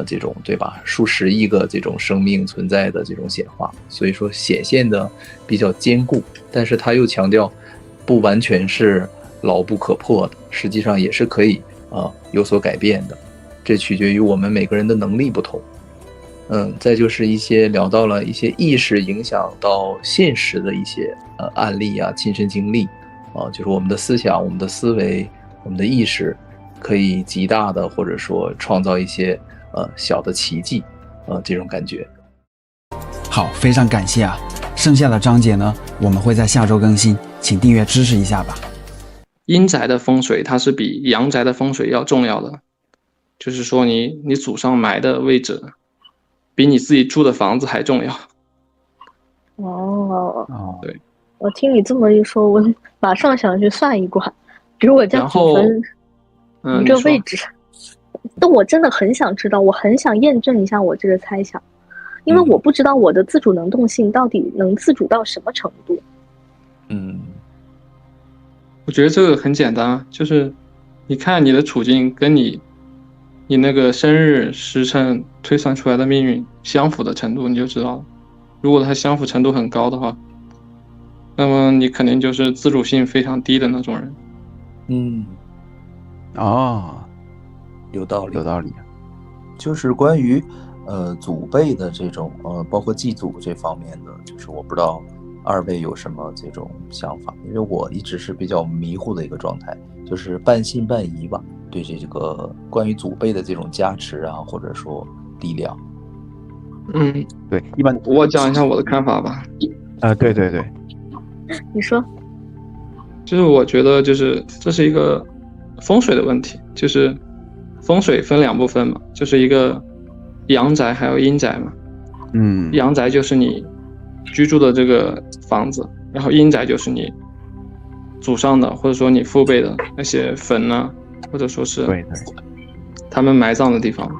这种对吧，数十亿个这种生命存在的这种显化，所以说显现的比较坚固，但是他又强调不完全是牢不可破的，实际上也是可以有所改变的，这取决于我们每个人的能力不同。再就是聊到了一些意识影响到现实的一些案例啊，亲身经历就是我们的思想、我们的思维、我们的意识可以极大的或者说创造一些小的奇迹这种感觉。好，非常感谢啊！剩下的章节呢，我们会在下周更新，请订阅支持一下吧。阴宅的风水它是比阳宅的风水要重要的，就是说你祖上埋的位置比你自己住的房子还重要。对，我听你这么一说，我马上想去算一卦，比如我家祖坟一个位置。但我真的很想知道，我很想验证一下我这个猜想，因为我不知道我的自主能动性到底能自主到什么程度。我觉得这个很简单，就是你看你的处境跟你那个生日时辰推算出来的命运相符的程度，你就知道了。如果它相符程度很高的话，那么你肯定就是自主性非常低的那种人。有道理，有道理。就是关于祖辈的这种包括祭祖这方面的，就是我不知道二位有什么这种想法，因为我一直是比较迷糊的一个状态，就是半信半疑吧，对这个关于祖辈的这种加持啊，或者说力量。对，一般我讲一下我的看法吧。对对对，你说。就是我觉得就是这是一个风水的问题，就是风水分两部分嘛，就是一个阳宅还有阴宅嘛。阳宅就是你居住的这个房子，然后阴宅就是你祖上的或者说你父辈的那些坟呢，或者说是他们埋葬的地方。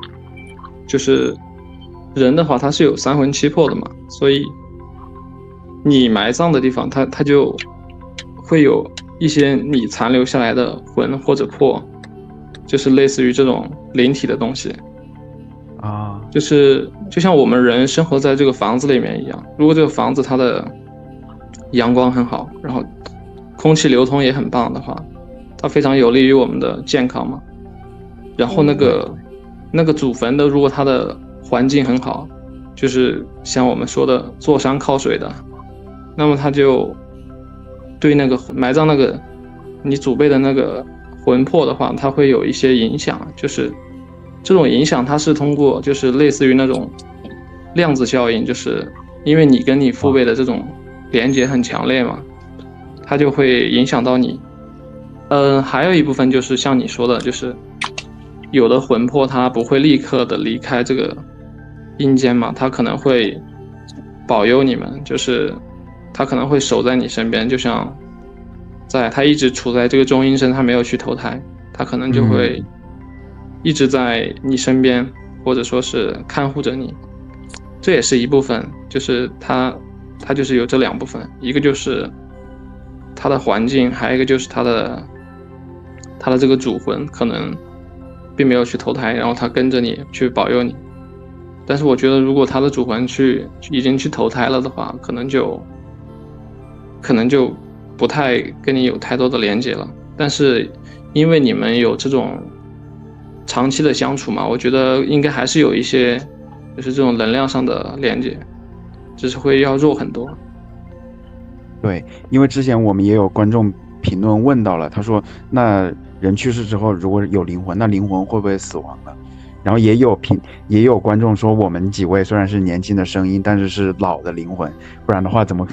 就是人的话他是有三魂七魄的嘛，所以你埋葬的地方它就会有一些你残留下来的魂或者魄，就是类似于这种灵体的东西就是就像我们人生活在这个房子里面一样，如果这个房子它的阳光很好，然后空气流通也很棒的话，它非常有利于我们的健康嘛。然后那个祖坟的，如果它的环境很好，就是像我们说的坐山靠水的，那么它就对那个埋葬那个你祖辈的那个魂魄的话，它会有一些影响，就是这种影响它是通过就是类似于那种量子效应，就是因为你跟你父辈的这种连结很强烈嘛，它就会影响到你。还有一部分就是像你说的，就是有的魂魄它不会立刻的离开这个阴间嘛，它可能会保佑你们，就是它可能会守在你身边，就像它一直处在这个中阴身，它没有去投胎，它可能就会一直在你身边，或者说是看护着你。这也是一部分，就是它就是有这两部分，一个就是它的环境，还有一个就是它的这个主魂可能并没有去投胎，然后它跟着你去保佑你。但是我觉得如果它的主魂已经去投胎了的话，可能就不太跟你有太多的连接了。但是因为你们有这种长期的相处嘛，我觉得应该还是有一些就是这种能量上的连接，只是会要弱很多。对，因为之前我们也有观众评论问到了，他说那人去世之后如果有灵魂，那灵魂会不会死亡呢？然后也有观众说，我们几位虽然是年轻的声音，但是是老的灵魂，不然的话怎么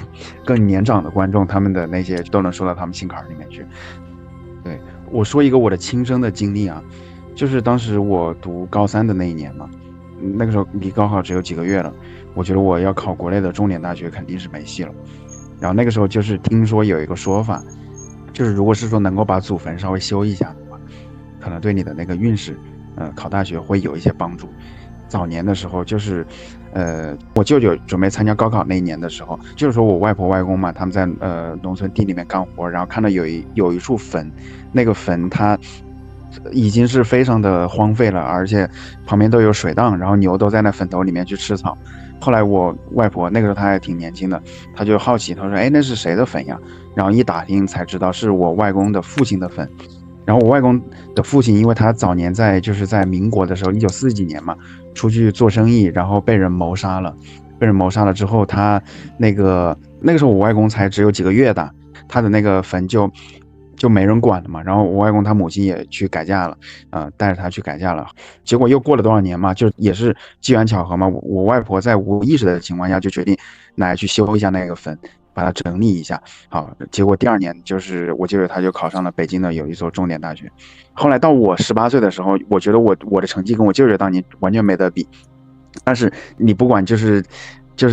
更年长的观众他们的那些都能说到他们心坎里面去。对，我说一个我的亲身的经历啊，就是当时我读高3的那一年嘛，那个时候离高考只有几个月了，我觉得我要考国内的重点大学肯定是没戏了。然后那个时候就是听说有一个说法，就是如果是说能够把祖坟稍微修一下的话，可能对你的那个运势考大学会有一些帮助。早年的时候就是我舅舅准备参加高考那一年的时候，就是说我外婆外公嘛，他们在农村地里面干活，然后看到有一处坟，那个坟它已经是非常的荒废了，而且旁边都有水荡，然后牛都在那坟头里面去吃草。后来我外婆那个时候她还挺年轻的，她就好奇，她说那是谁的坟呀？然后一打听才知道是我外公的父亲的坟。然后我外公的父亲因为他早年在民国的时候1940几年嘛，出去做生意，然后被人谋杀了之后，他那个时候我外公才只有几个月大，他的那个坟就没人管了嘛。然后我外公他母亲也去改嫁了，带着他去改嫁了。结果又过了多少年嘛，就也是机缘巧合嘛，我外婆在无意识的情况下就决定拿来去修一下那个坟，把它整理一下。好，结果第2年就是我舅舅他就考上了北京的有一所重点大学。后来到我18岁的时候，我觉得我的成绩跟我舅舅当年完全没得比。但是你不管就是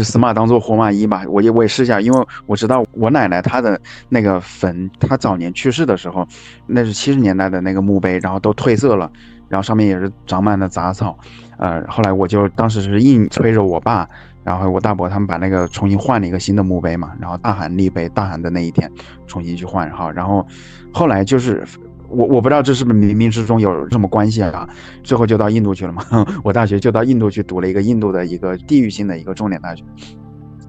死马当做活马医吧，我也试一下，因为我知道我奶奶她的那个坟，她早年去世的时候，那是70年代的那个墓碑，然后都褪色了，然后上面也是长满了杂草，后来我就当时是硬催着我爸，然后我大伯他们把那个重新换了一个新的墓碑嘛，然后大寒立碑，大寒的那一天重新去换哈，然后后来就是我不知道这是不是冥冥之中有什么关系啊，最后就到印度去了嘛，我大学就到印度去读了一个印度的一个地域性的一个重点大学。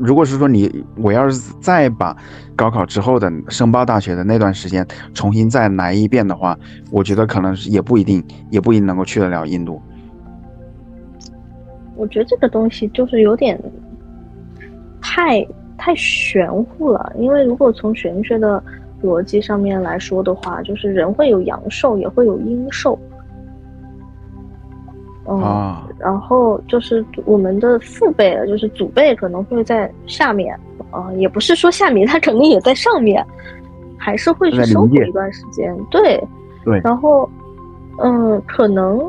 如果是说我要是再把高考之后的申报大学的那段时间重新再来一遍的话，我觉得可能也不一定能够去得了印度。我觉得这个东西就是有点太玄乎了，因为如果从玄学的逻辑上面来说的话，就是人会有阳寿，也会有阴寿。然后就是我们的父辈，就是祖辈可能会在下面，也不是说下面，他肯定也在上面，还是会去生活一段时间。对，然后可能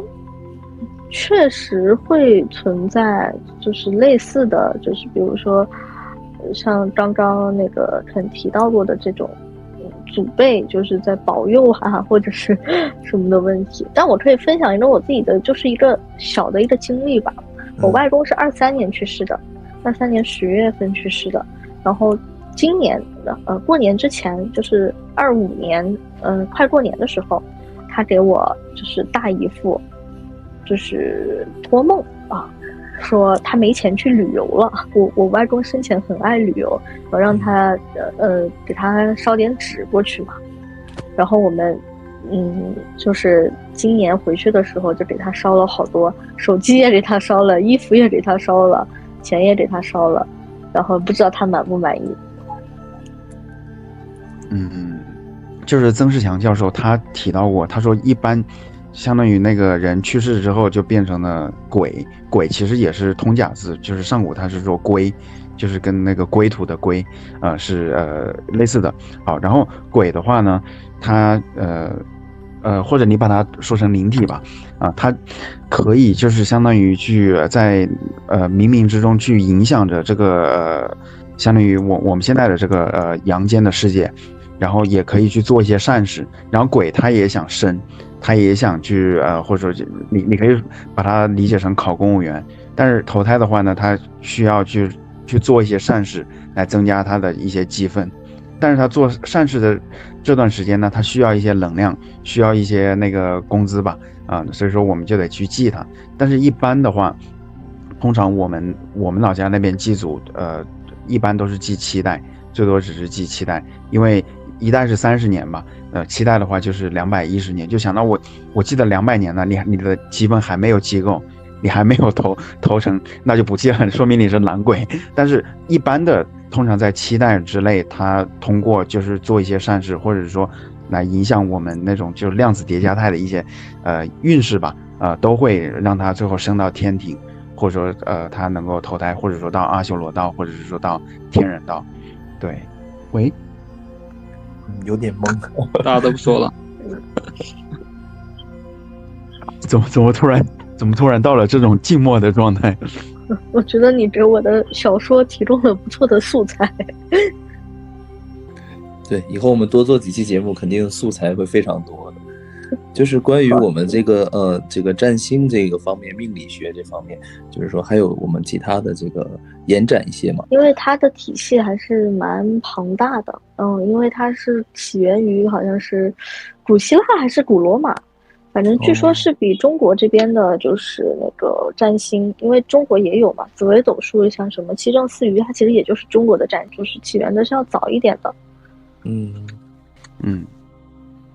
确实会存在就是类似的，就是比如说像刚刚那个肯提到过的这种祖辈就是在保佑啊，或者是什么的问题。但我可以分享一个我自己的，就是一个小的一个经历吧。我外公是23年去世的，23年10月份去世的。然后今年过年之前，就是25年，快过年的时候，他给我就是大姨父，就是托梦啊，说他没钱去旅游了。我外公生前很爱旅游，我让他给他烧点纸过去嘛。然后我们就是今年回去的时候就给他烧了好多，手机也给他烧了，衣服也给他烧了，钱也给他烧了，然后不知道他满不满意。就是曾仕强教授他提到过，他说一般相当于那个人去世之后就变成了鬼，鬼其实也是通假字，就是上古他是说龟，就是跟那个归土的归是类似的。好，然后鬼的话呢，它或者你把它说成灵体吧，它可以就是相当于去在冥冥之中去影响着这个相当于我们现在的这个阳间的世界，然后也可以去做一些善事。然后鬼他也想生，他也想去或者说你可以把它理解成考公务员，但是投胎的话呢，他需要去做一些善事来增加他的一些积分。但是他做善事的这段时间呢，他需要一些能量，需要一些那个工资吧，所以说我们就得去祭他。但是一般的话，通常我们老家那边祭祖，一般都是祭7代，最多只是祭7代，因为一代是30年吧，7代的话就是210年。就想到我记得200年了，你的积分还没有积够，你还没有投成，那就不记了，说明你是懒鬼。但是一般的通常在7代之内，他通过就是做一些善事，或者说来影响我们那种就是量子叠加态的一些运势吧，都会让他最后升到天庭，或者说他能够投胎，或者说到阿修罗道，或者是说到天人道。对，喂，有点懵，大家都不说了。怎么突然到了这种静默的状态？我觉得你给我的小说提供了不错的素材。对，以后我们多做几期节目，肯定素材会非常多的。就是关于我们这个这个占星这个方面，命理学这方面，就是说还有我们其他的这个延展一些嘛。因为它的体系还是蛮庞大的，因为它是起源于好像是古希腊还是古罗马。反正据说是比中国这边的就是那个占星，因为中国也有嘛，紫微斗数，像什么七正四余，它其实也就是中国的占，就是起源的是要早一点的。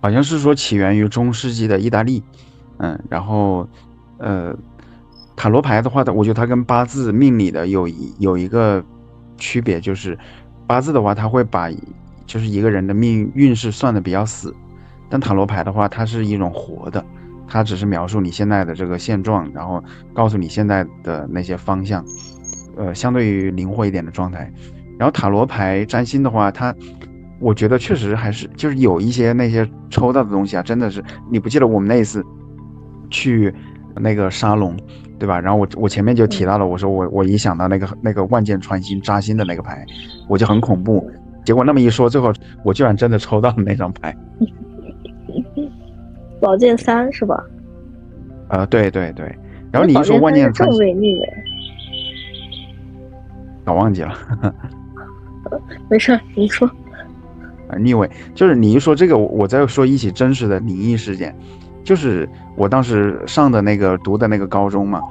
好像是说起源于中世纪的意大利，然后塔罗牌的话我觉得它跟八字命理的有一个区别，就是八字的话它会把就是一个人的运势算得比较死。但塔罗牌的话，它是一种活的，它只是描述你现在的这个现状，然后告诉你现在的那些方向，相对于灵活一点的状态。然后塔罗牌占星的话，我觉得确实还是就是有一些那些抽到的东西啊，真的是你不记得我们那一次去那个沙龙，对吧？然后我前面就提到了，我说我一想到那个万箭穿心扎心的那个牌，我就很恐怖。结果那么一说，最后我居然真的抽到了那张牌。宝剑3是吧？对对对。然后你一说万箭穿正位逆位，早忘记了。没事，你说。逆位就是你一说这个，我再说一起真实的灵异事件，就是我当时上的那个读的那个高中嘛，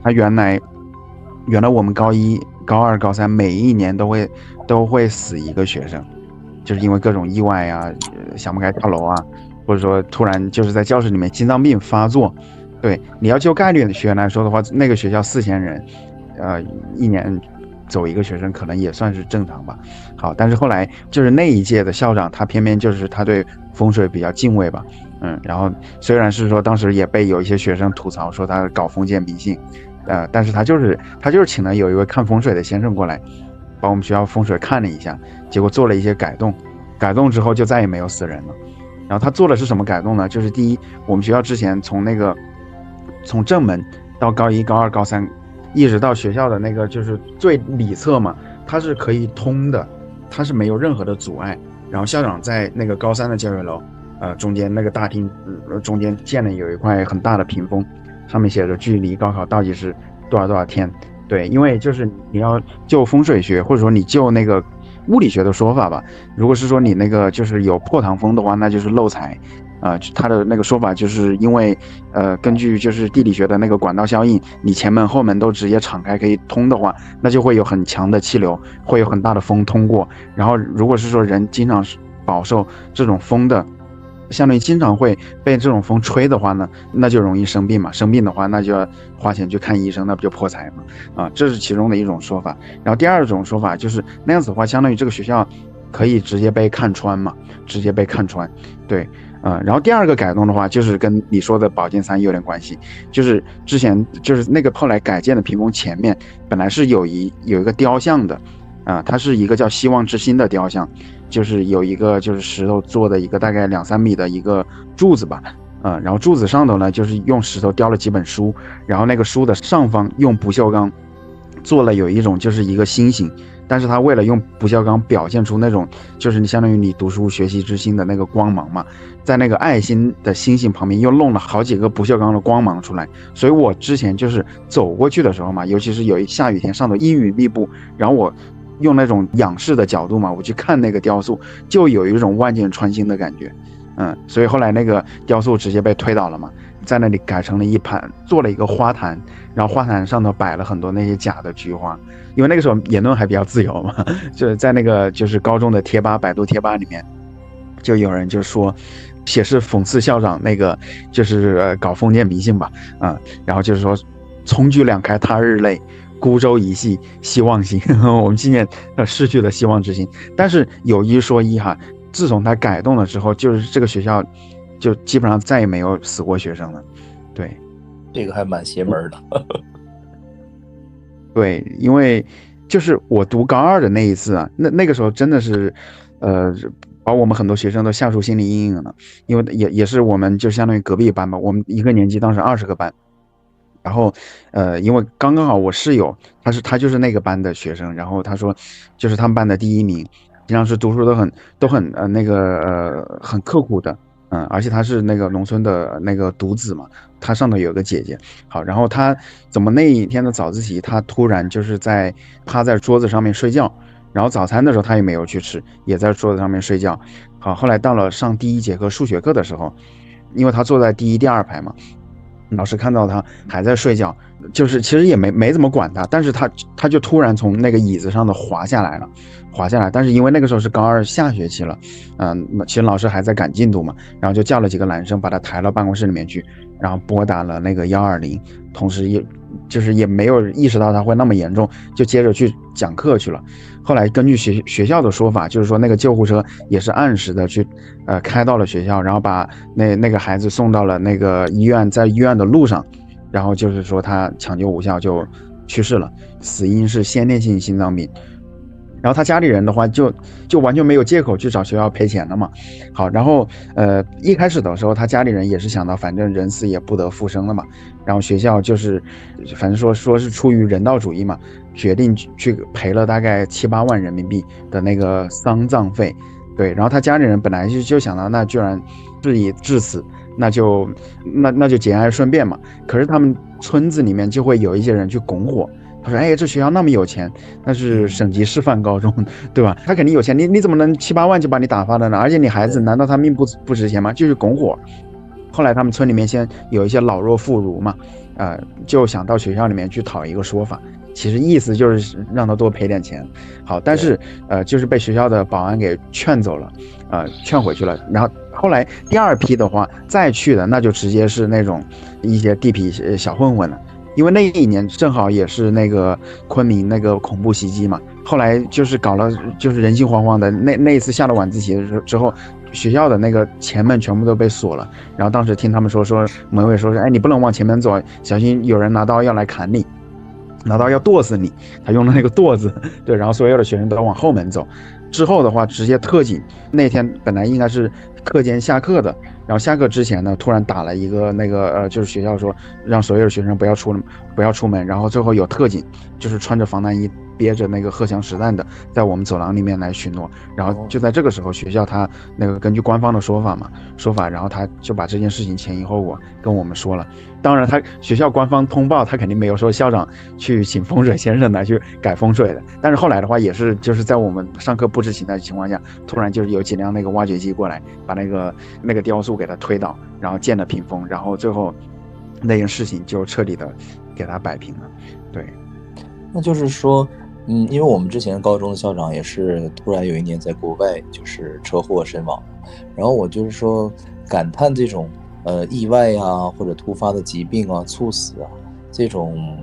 他原来我们高一、高二、高三每一年都会死一个学生，就是因为各种意外啊，想不开跳楼啊，或者说突然就是在教室里面心脏病发作。对，你要就概率的学员来说的话，那个学校4000人，一年走一个学生可能也算是正常吧。好，但是后来就是那一届的校长，他偏偏就是他对风水比较敬畏吧，然后虽然是说当时也被有一些学生吐槽说他搞封建迷信，但是他就是请了有一位看风水的先生过来，把我们学校风水看了一下，结果做了一些改动之后就再也没有死人了。然后他做的是什么改动呢？就是第一，我们学校之前从正门到高一、高二、高三，一直到学校的那个就是最里侧嘛，它是可以通的，它是没有任何的阻碍。然后校长在那个高三的教学楼，中间那个大厅，中间建了有一块很大的屏风，上面写着距离高考倒计时多少天。对，因为就是你要就风水学，或者说你就那个物理学的说法吧，如果是说你那个就是有破堂风的话，那就是漏财。他的那个说法就是因为根据就是地理学的那个管道效应，你前门后门都直接敞开可以通的话，那就会有很强的气流，会有很大的风通过。然后如果是说人经常饱受这种风的，相当于经常会被这种风吹的话呢，那就容易生病嘛，生病的话那就要花钱去看医生，那不就破财嘛。这是其中的一种说法。然后第二种说法就是那样子的话，相当于这个学校可以直接被看穿嘛，直接被看穿。对，然后第二个改动的话，就是跟你说的宝剑三有点关系，就是之前就是那个后来改建的屏风前面本来是有一个雕像的，它是一个叫希望之星的雕像，就是有一个就是石头做的一个大概2-3米的一个柱子吧，然后柱子上头呢就是用石头雕了几本书，然后那个书的上方用不锈钢做了有一种就是一个星星，但是他为了用不锈钢表现出那种就是你相当于你读书学习之心的那个光芒嘛，在那个爱心的星星旁边又弄了好几个不锈钢的光芒出来。所以我之前就是走过去的时候嘛，尤其是有一下雨天上头阴云密布，然后我用那种仰视的角度嘛，我去看那个雕塑，就有一种万箭穿心的感觉。所以后来那个雕塑直接被推倒了嘛，在那里改成了一盘，做了一个花坛，然后花坛上头摆了很多那些假的菊花，因为那个时候言论还比较自由嘛，就是在那个就是高中的贴吧，百度贴吧里面，就有人就说，也是讽刺校长那个就是搞封建迷信吧，然后就是说从菊两开他日泪，孤舟一系希望星，我们今年失去了希望之星。但是有一说一哈，自从他改动了之后，就是这个学校就基本上再也没有死过学生了。对，这个还蛮邪门的。对，因为就是我读高二的那一次啊，那个时候真的是，把我们很多学生都吓出心理阴影了。因为也是我们就相当于隔壁班吧，我们一个年级当时20个班，然后因为刚好我室友他就是那个班的学生，然后他说就是他们班的第1名，经常是读书都很很刻苦的。而且他是那个农村的那个独子嘛，他上头有个姐姐。好，然后他怎么那一天的早自习，他突然就是趴在桌子上面睡觉，然后早餐的时候他也没有去吃，也在桌子上面睡觉。好，后来到了上第1节课数学课的时候，因为他坐在第1、第2排嘛，老师看到他还在睡觉，就是其实也没怎么管他，但是他就突然从那个椅子上的滑下来。但是因为那个时候是高2下学期了，其实老师还在赶进度嘛，然后就叫了几个男生把他抬到办公室里面去，然后拨打了那个120，同时也没有意识到他会那么严重，就接着去讲课去了。后来根据学校的说法，就是说那个救护车也是按时的去开到了学校，然后把那个孩子送到了那个医院，在医院的路上，然后就是说他抢救无效就去世了，死因是先天性心脏病。然后他家里人的话就完全没有借口去找学校赔钱了嘛。好，然后一开始的时候他家里人也是想到反正人死也不得复生了嘛，然后学校就是反正说是出于人道主义嘛，决定去赔了大概7-8万人民币的那个丧葬费。对，然后他家里人本来就想到那居然事已至此，那就节哀顺变嘛。可是他们村子里面就会有一些人去拱火，他说：“哎，这学校那么有钱，那是省级示范高中，对吧？他肯定有钱，你怎么能7、8万就把你打发了呢？而且你孩子难道他命不值钱吗？”就是拱火。后来他们村里面先有一些老弱妇孺嘛，就想到学校里面去讨一个说法，其实意思就是让他多赔点钱。好，但是就是被学校的保安给劝走了，劝回去了。然后后来第2批的话再去的，那就直接是那种一些地痞小混混了。因为那一年正好也是那个昆明那个恐怖袭击嘛，后来就是搞了就是人心惶惶的，那一次下了晚自习之后，学校的那个前门全部都被锁了。然后当时听他们说门卫说是，哎，你不能往前面走，小心有人拿刀要来砍你，拿刀要剁死你。他用了那个剁字，对，然后所有的学生都往后门走。之后的话，直接特警那天本来应该是课间下课的，然后下课之前呢，突然打了一个就是学校说让所有的学生不要出门，然后最后有特警就是穿着防弹衣，憋着那个荷枪实弹的在我们走廊里面来巡逻。然后就在这个时候，学校他那个根据官方的说法，然后他就把这件事情前因后果跟我们说了。当然他学校官方通报，他肯定没有说校长去请风水先生来去改风水的。但是后来的话也是就是在我们上课不知情的情况下，突然就是有几辆那个挖掘机过来把那个雕塑给它推倒，然后建了屏风，然后最后那件事情就彻底的给它摆平了。对，那就是说因为我们之前高中的校长也是突然有一年在国外就是车祸身亡，然后我就是说感叹这种意外啊或者突发的疾病啊猝死啊这种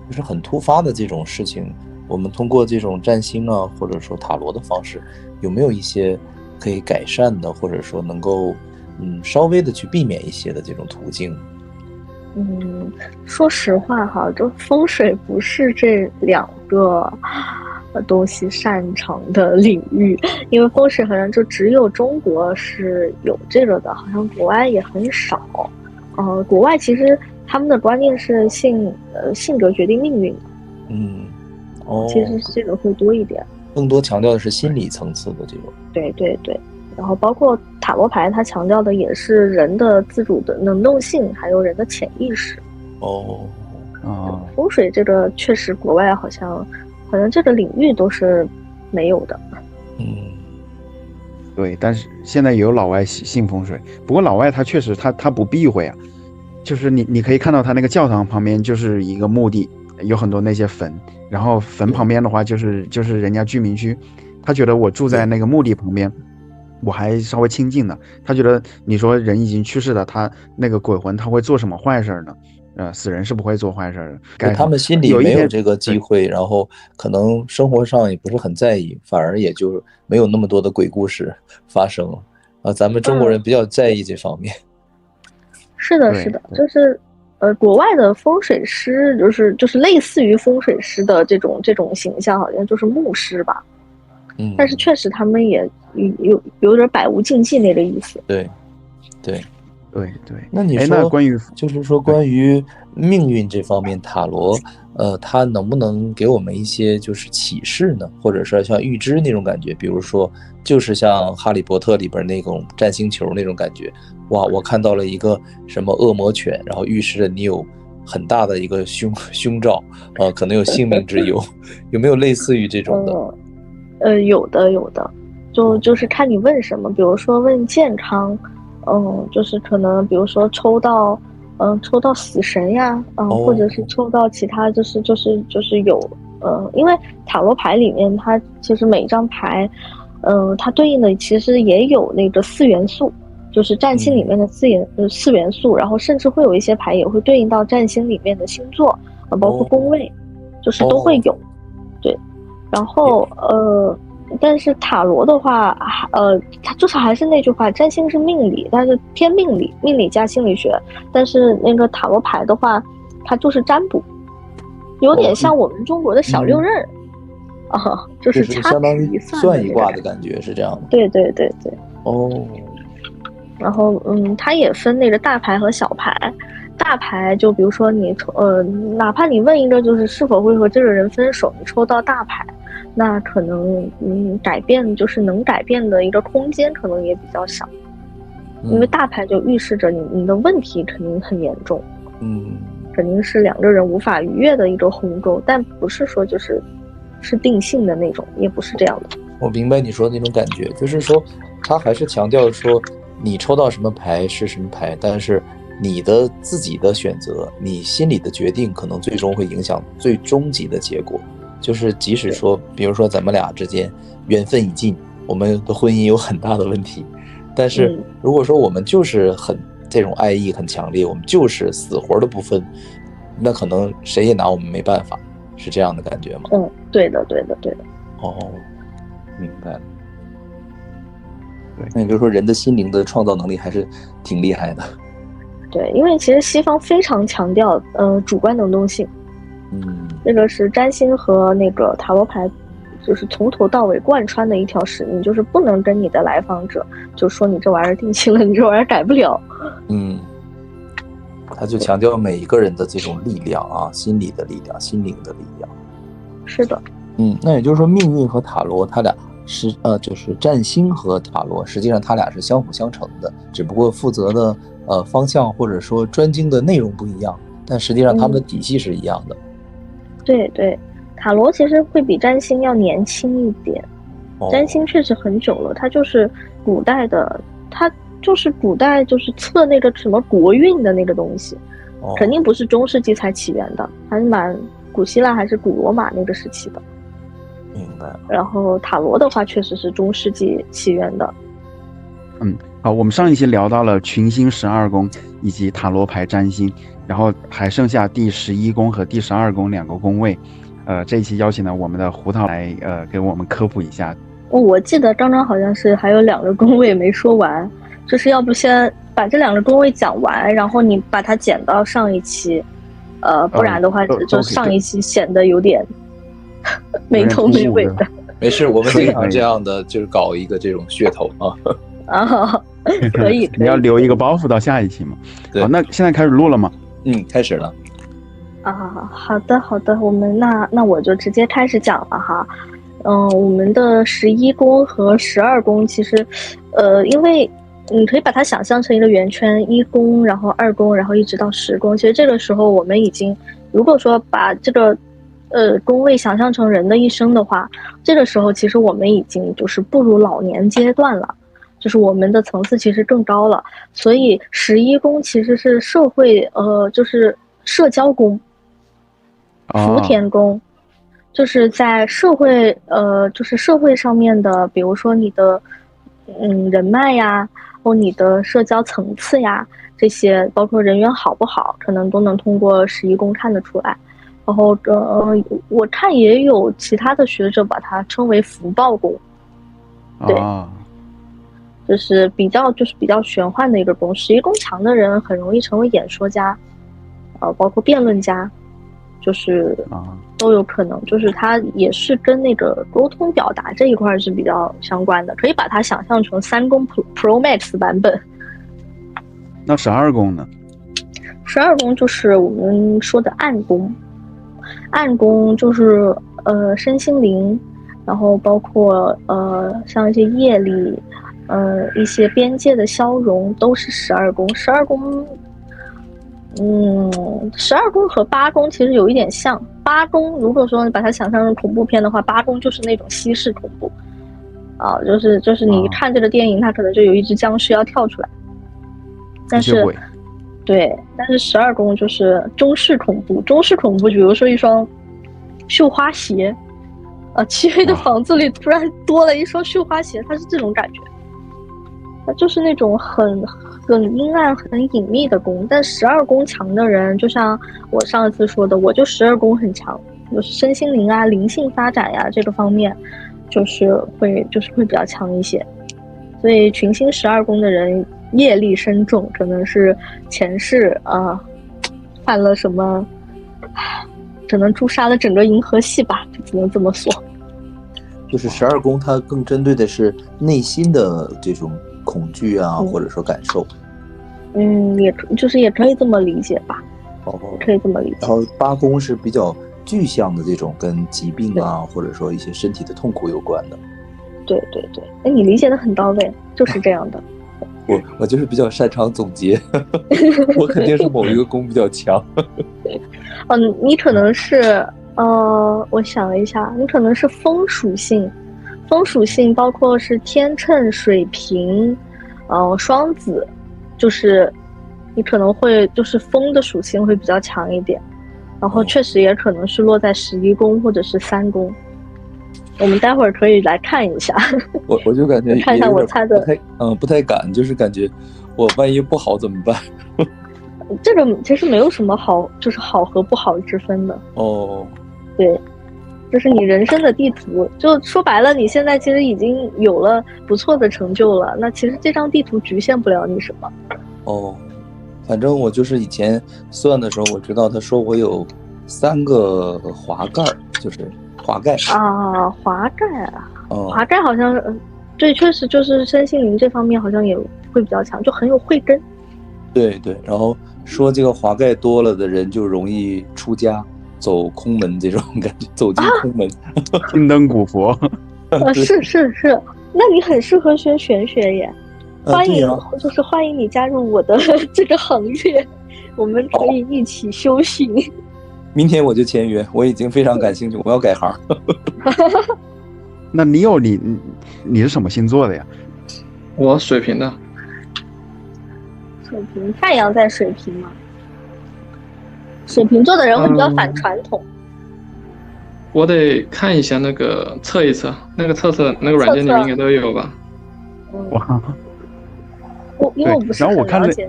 就是很突发的这种事情，我们通过这种占星啊或者说塔罗的方式有没有一些可以改善的，或者说能够稍微的去避免一些的这种途径？说实话哈，就风水不是这2个东西擅长的领域，因为风水好像就只有中国是有这个的，好像国外也很少。国外其实他们的观念是性格决定命运的。其实这个会多一点，更多强调的是心理层次的这种。对对对。然后包括塔罗牌，它强调的也是人的自主的能动性，还有人的潜意识。风水这个确实国外好像这个领域都是没有的。对，但是现在也有老外信风水，不过老外他确实他不避讳啊，就是你可以看到他那个教堂旁边就是一个墓地，有很多那些坟，然后坟旁边的话就是人家居民区，他觉得我住在那个墓地旁边我还稍微亲近的，他觉得你说人已经去世了，他那个鬼魂他会做什么坏事呢？死人是不会做坏事的。他们心里没有这个机会，然后可能生活上也不是很在意，反而也就没有那么多的鬼故事发生了。咱们中国人比较在意这方面。是的，是的，就是国外的风水师就是类似于风水师的这种形象，好像就是牧师吧。但是确实他们也有点百无禁忌那个意思。对。那你说那关于就是说关于命运这方面，塔罗它能不能给我们一些就是启示呢？或者说像预知那种感觉，比如说就是像哈利波特里边那种占星球那种感觉，哇，我看到了一个什么恶魔犬，然后预示着你有很大的一个凶兆，可能有性命之忧。有没有类似于这种的？有的，就是看你问什么，比如说问健康，就是可能比如说抽到死神呀，或者是抽到其他就是有因为塔罗牌里面它其实每一张牌，它对应的其实也有那个4元素，就是占星里面的4元素，然后甚至会有一些牌也会对应到占星里面的星座，包括宫位，就是都会有。对，然后但是塔罗的话，它就是还是那句话，占星是命理，但是偏命理加心理学。但是那个塔罗牌的话，它就是占卜，有点像我们中国的小六壬就是相当于算一卦的感觉，是这样的。对。然后它也分那个大牌和小牌。大牌就比如说你哪怕你问一个就是是否会和这个人分手，你抽到大牌，那可能改变就是能改变的一个空间可能也比较小。因为大牌就预示着你的问题肯定很严重，嗯，肯定是两个人无法逾越的一个鸿沟，但不是说是定性的那种，也不是这样的。我明白你说的那种感觉，就是说他还是强调说你抽到什么牌是什么牌，但是你的自己的选择，你心里的决定可能最终会影响最终极的结果。就是即使说比如说咱们俩之间缘分已尽，我们的婚姻有很大的问题，但是如果说我们就是很这种爱意很强烈，我们就是死活的不分，那可能谁也拿我们没办法，是这样的感觉吗？对的。哦，明白了。那也就是说人的心灵的创造能力还是挺厉害的。对，因为其实西方非常强调主观能动性，这个是占星和那个塔罗牌就是从头到尾贯穿的一条使命，就是不能跟你的来访者就说你这玩意儿定性了，你这玩意儿改不了。他就强调每一个人的这种力量啊，心理的力量，心灵的力量。是的。那也就是说命运和塔罗它俩是就是占星和塔罗实际上它俩是相辅相成的，只不过负责的方向或者说专精的内容不一样，但实际上他们的体系是一样的。对，塔罗其实会比占星要年轻一点，占星确实很久了，它就是古代的，它就是古代就是测那个什么国运的那个东西，肯定不是中世纪才起源的，还是蛮古希腊还是古罗马那个时期的。明白了。然后塔罗的话确实是中世纪起源的。好，我们上一期聊到了群星12宫以及塔罗牌占星，然后还剩下第11宫和第12宫2个宫位。这一期邀请了我们的胡桃来给我们科普一下。我记得刚刚好像是还有2个宫位没说完，就是要不先把这2个宫位讲完，然后你把它剪到上一期，不然的话就上一期显得有点没头没尾的。没事，我们经常这样的，就是搞一个这种噱头啊。可以。你要留一个包袱到下一期嘛？对。好，那现在开始录了吗？开始了。好的，我们那我就直接开始讲了哈。我们的11宫和12宫其实，因为你可以把它想象成一个圆圈，1宫，然后2宫，然后一直到10宫。其实这个时候我们已经，如果说把这个宫位想象成人的一生的话，这个时候其实我们已经就是步入老年阶段了，就是我们的层次其实更高了。所以11宫其实是社会就是社交宫，福田宫。就是在社会就是社会上面的，比如说你的人脉呀，或你的社交层次呀，这些包括人缘好不好，可能都能通过11宫看得出来。然后我看也有其他的学者把它称为福报宫。对，就是比较玄幻的一个宫。11宫强的人很容易成为演说家，包括辩论家，就是都有可能，就是它也是跟那个沟通表达这一块是比较相关的，可以把它想象成3宫 Pro Max 版本。那12宫呢？12宫就是我们说的暗宫，暗宫就是身心灵，然后包括像一些业力，一些边界的消融都是12宫。12宫12宫和8宫其实有一点像。8宫如果说你把它想象成恐怖片的话，8宫就是那种西式恐怖就是你看这个电影，它可能就有一只僵尸要跳出来。但是12宫就是中式恐怖。中式恐怖比如说一双绣花鞋，漆黑的房子里突然多了一双绣花鞋，它是这种感觉。它就是那种很阴暗很隐秘的宫。但12宫强的人，就像我上一次说的，我就12宫很强，就是身心灵啊灵性发展呀这个方面就是会比较强一些。所以群星12宫的人业力深重，可能是前世犯了什么，可能诛杀了整个银河系吧，就只能这么说。就是12宫它更针对的是内心的这种恐惧啊，或者说感受。也可以这么理解吧。可以这么理解。然后8宫是比较具象的这种跟疾病啊，或者说一些身体的痛苦有关的。对，你理解的很到位，就是这样的。我就是比较擅长总结，我肯定是某一个宫比较强。你可能是我想了一下，你可能是风属性，风属性包括是天秤、水瓶，双子，就是你可能会就是风的属性会比较强一点，然后确实也可能是落在11宫或者是3宫。我们待会儿可以来看一下。我就感觉看一下我猜的，不太敢，就是感觉我万一不好怎么办？这个其实没有什么好，就是好和不好之分的。哦，对，这是你人生的地图。就说白了，你现在其实已经有了不错的成就了。那其实这张地图局限不了你什么。哦，反正我就是以前算的时候，我知道他说我有3个华盖，就是华盖啊，华盖啊，华盖好像对，确实就是身心灵这方面好像也会比较强，就很有慧根。对对，然后说这个华盖多了的人就容易出家走空门，这种感觉走进空门，金灯古佛。是，那你很适合学玄学耶。欢迎，就是欢迎你加入我的这个行列，我们可以一起修行。明天我就签约，我已经非常感兴趣，我要改行。那你是什么星座的呀？我水瓶的。水瓶，太阳在水瓶吗？水瓶座的人会比较反传统。我得看一下那个测一测，那个测那个软件里面应该都有吧？哇，因为我不是很了解。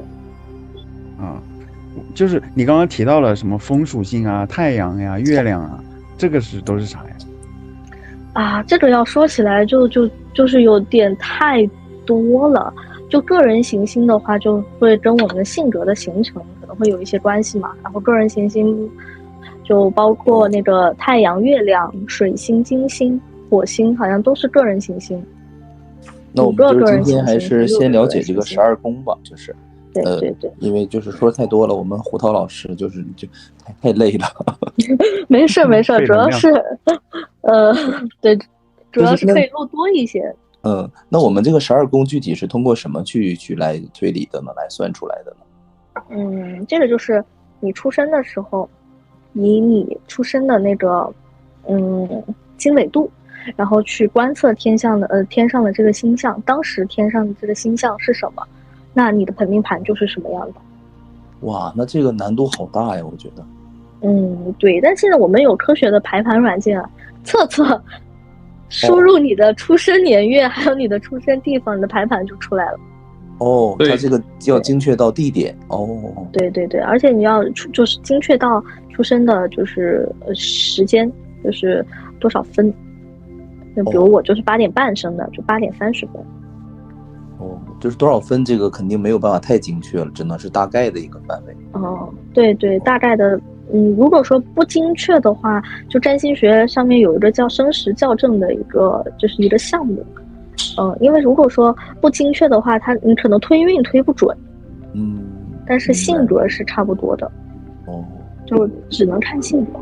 就是你刚刚提到了什么风属性啊、太阳呀、月亮啊，这个都是啥呀？啊，这个要说起来就是有点太多了。就个人行星的话，就会跟我们的性格的形成可能会有一些关系嘛。然后个人行星就包括那个太阳、月亮、水星、金星、火星，好像都是个人行星。那我们就是今天还是先了解这个12宫吧，就是对，因为就是说太多了，我们胡涛老师就太累了。没事，主要是对，主要是可以录多一些。那我们这个12宫具体是通过什么去来推理的呢？来算出来的呢？这个就是你出生的时候，以你出生的那个经纬度，然后去观测天上的这个星象，当时天上的这个星象是什么，那你的本命盘就是什么样的。哇，那这个难度好大呀，我觉得。对，但现在我们有科学的排盘软件啊，测输入你的出生年月，还有你的出生地方，你的排盘就出来了。它这个要精确到地点。对，而且你要就是精确到出生的就是时间，就是多少分。就比如我就是8点半生的，就8点30分。就是多少分，这个肯定没有办法太精确了，只能是大概的一个范围。对，大概的。如果说不精确的话，就占星学上面有一个叫生时校正的就是一个项目。因为如果说不精确的话，你可能推运推不准。但是性格是差不多的。就只能看性格。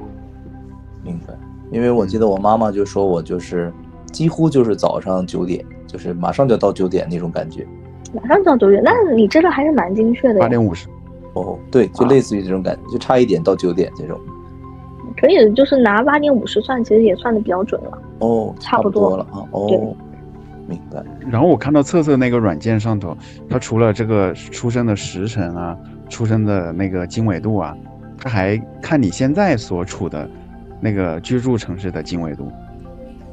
明白。因为我记得我妈妈就说我就是几乎就是早上9点，就是马上就到9点那种感觉。马上就到9点，那你这个还是蛮精确的。8点50。对，就类似于这种感觉，就差1点到9点这种。可以，就是拿8点50算，其实也算的比较准了。差不多了啊。对，明白。然后我看到测那个软件上头，它除了这个出生的时辰啊，出生的那个经纬度啊，它还看你现在所处的那个居住城市的经纬度。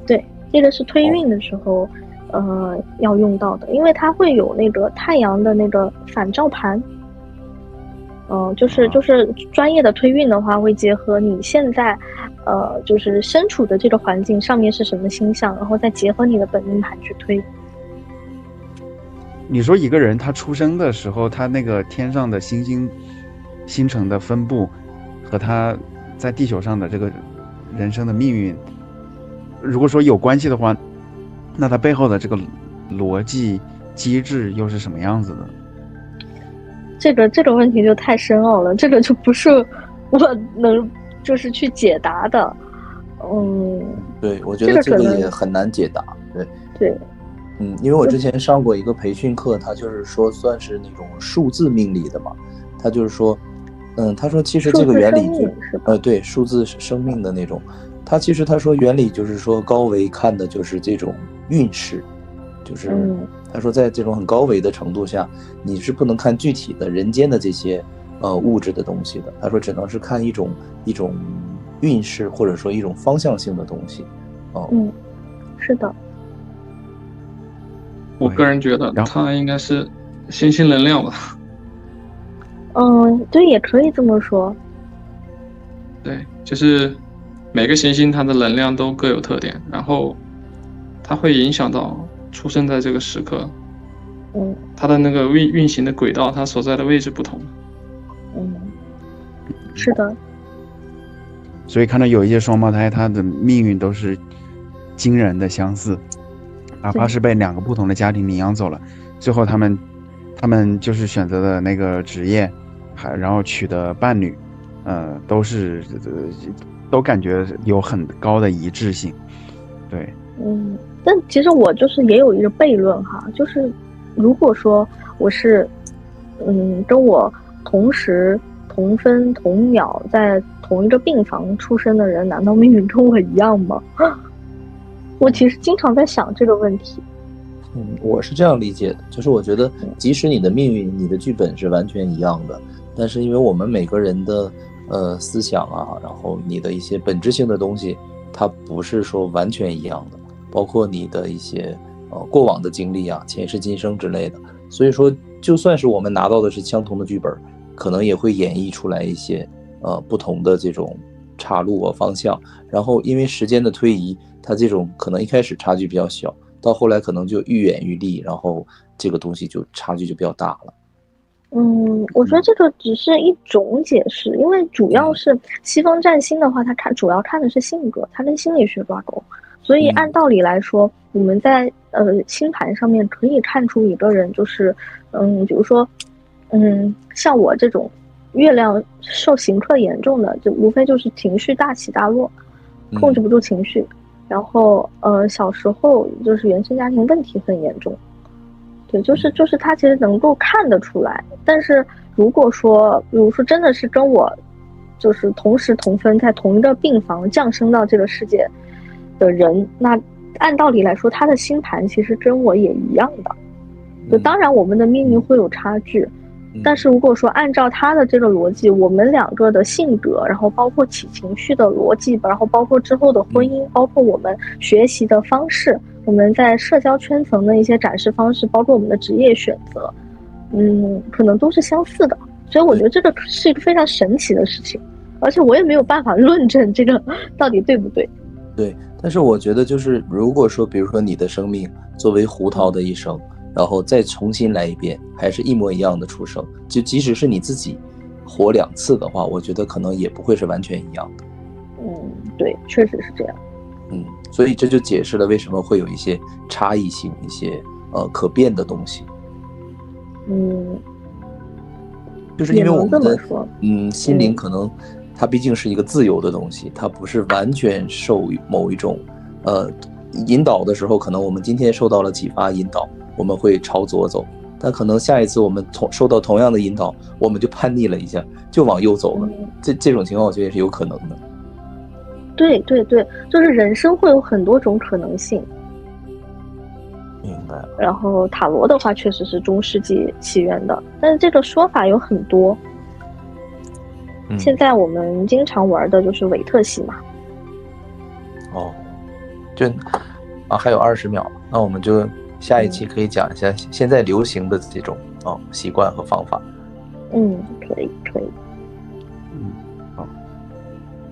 对，这个是推运的时候，要用到的，因为它会有那个太阳的那个反照盘。就是专业的推运的话，会结合你现在，就是身处的这个环境上面是什么星象，然后再结合你的本命盘去推。你说一个人他出生的时候，他那个天上的星辰的分布，和他在地球上的这个人生的命运，如果说有关系的话，那他背后的这个逻辑机制又是什么样子的？这个问题就太深奥了，这个就不是我能就是去解答的。对，我觉得这个也很难解答。对，因为我之前上过一个培训课，他就是说算是那种数字命理的嘛，他就是说，他说其实这个原理就对，数字生命的那种，他说原理就是说高维看的就是这种运势，就是他说在这种很高维的程度下，你是不能看具体的人间的这些物质的东西的，他说只能是看一种运势或者说一种方向性的东西。是的。我个人觉得它应该是星星能量吧。对，也可以这么说。对，就是每个行星它的能量都各有特点，然后它会影响到出生在这个时刻，它的那个运行的轨道，它所在的位置不同。是的。所以看到有一些双胞胎，他的命运都是惊人的相似，哪怕是被2个不同的家庭领养走了，最后他们就是选择的那个职业，然后娶的伴侣，都感觉有很高的一致性。对，但其实我就是也有一个悖论哈，就是如果说我是跟我同时同分同秒在同一个病房出生的人，难道命运跟我一样吗？我其实经常在想这个问题。我是这样理解的，就是我觉得即使你的命运你的剧本是完全一样的，但是因为我们每个人的思想啊，然后你的一些本质性的东西它不是说完全一样的，包括你的一些过往的经历啊，前世今生之类的，所以说就算是我们拿到的是相同的剧本，可能也会演绎出来一些不同的这种岔路啊方向，然后因为时间的推移，它这种可能一开始差距比较小，到后来可能就愈演愈烈，然后这个东西就差距就比较大了。我觉得这个只是一种解释，因为主要是西方占星的话，它主要看的是性格，它跟心理学挂钩，所以按道理来说，我们在星盘上面可以看出一个人就是比如说像我这种月亮受刑克严重的，就无非就是情绪大起大落，控制不住情绪，然后小时候就是原生家庭问题很严重。对，就是他其实能够看得出来，但是如果说真的是跟我就是同时同分在同一个病房降生到这个世界的人，那按道理来说他的星盘其实跟我也一样的，就当然我们的命运会有差距，但是如果说按照他的这个逻辑，我们2个的性格，然后包括起情绪的逻辑，然后包括之后的婚姻，包括我们学习的方式，我们在社交圈层的一些展示方式，包括我们的职业选择，可能都是相似的。所以我觉得这个是一个非常神奇的事情，而且我也没有办法论证这个到底对不对。对，但是我觉得就是如果说比如说你的生命作为胡桃的一生，然后再重新来一遍，还是一模一样的出生，就即使是你自己活2次的话，我觉得可能也不会是完全一样的。对，确实是这样。所以这就解释了为什么会有一些差异性，一些可变的东西。就是因为我们的心灵可能它毕竟是一个自由的东西，它不是完全受某一种引导的时候，可能我们今天受到了启发引导，我们会朝左走，但可能下一次我们受到同样的引导，我们就叛逆了一下，就往右走了。这种情况我觉得也是有可能的。对对对，就是人生会有很多种可能性。明白。然后塔罗的话确实是中世纪起源的，但是这个说法有很多。现在我们经常玩的就是韦特系嘛。还有20秒，那我们就下一期可以讲一下现在流行的这种习惯和方法。可以。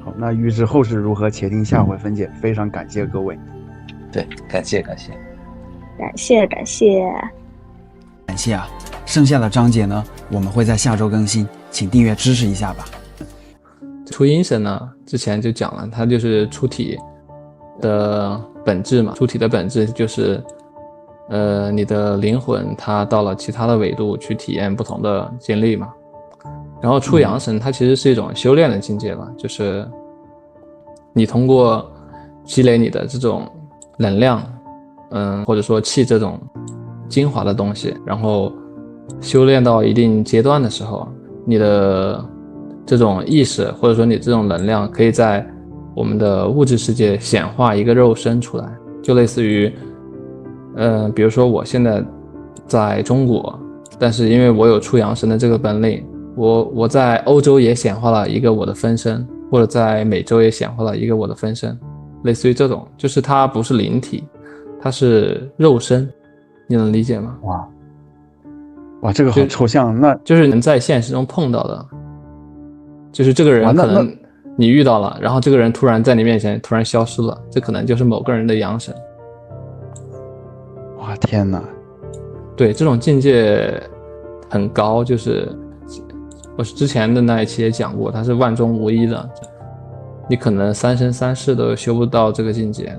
好，那预知后事如何，且听下回分解。非常感谢各位。对，感谢啊！剩下的章节呢，我们会在下周更新，请订阅支持一下吧。出阴神呢，之前就讲了，它就是出体的本质嘛。出体的本质就是你的灵魂它到了其他的纬度去体验不同的经历嘛。然后出阳神它其实是一种修炼的境界吧，就是你通过积累你的这种能量，或者说气这种精华的东西，然后修炼到一定阶段的时候，你的这种意识或者说你这种能量可以在我们的物质世界显化一个肉身出来，就类似于比如说我现在在中国，但是因为我有出阳神的这个本领，我在欧洲也显化了一个我的分身，或者在美洲也显化了一个我的分身，类似于这种，就是它不是灵体，它是肉身，你能理解吗？哇，这个好抽象，那就是能在现实中碰到的，就是这个人可能你遇到了，然后这个人突然在你面前突然消失了，这可能就是某个人的阳神。哇，天哪！对，这种境界很高，就是我之前的那一期也讲过，它是万中无一的，你可能三生三世都修不到这个境界。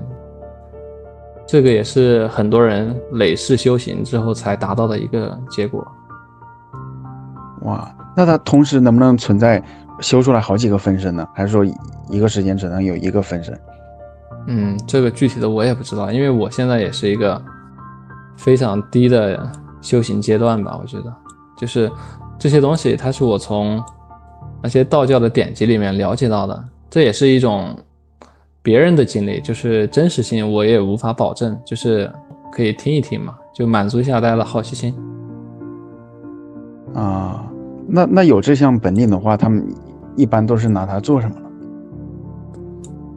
这个也是很多人累世修行之后才达到的一个结果。哇，那它同时能不能存在修出来好几个分身呢？还是说一个时间只能有一个分身？这个具体的我也不知道，因为我现在也是一个非常低的修行阶段吧，我觉得就是这些东西它是我从那些道教的典籍里面了解到的，这也是一种别人的经历，就是真实性我也无法保证，就是可以听一听嘛，就满足一下大家的好奇心啊。那有这项本领的话，他们一般都是拿它做什么呢？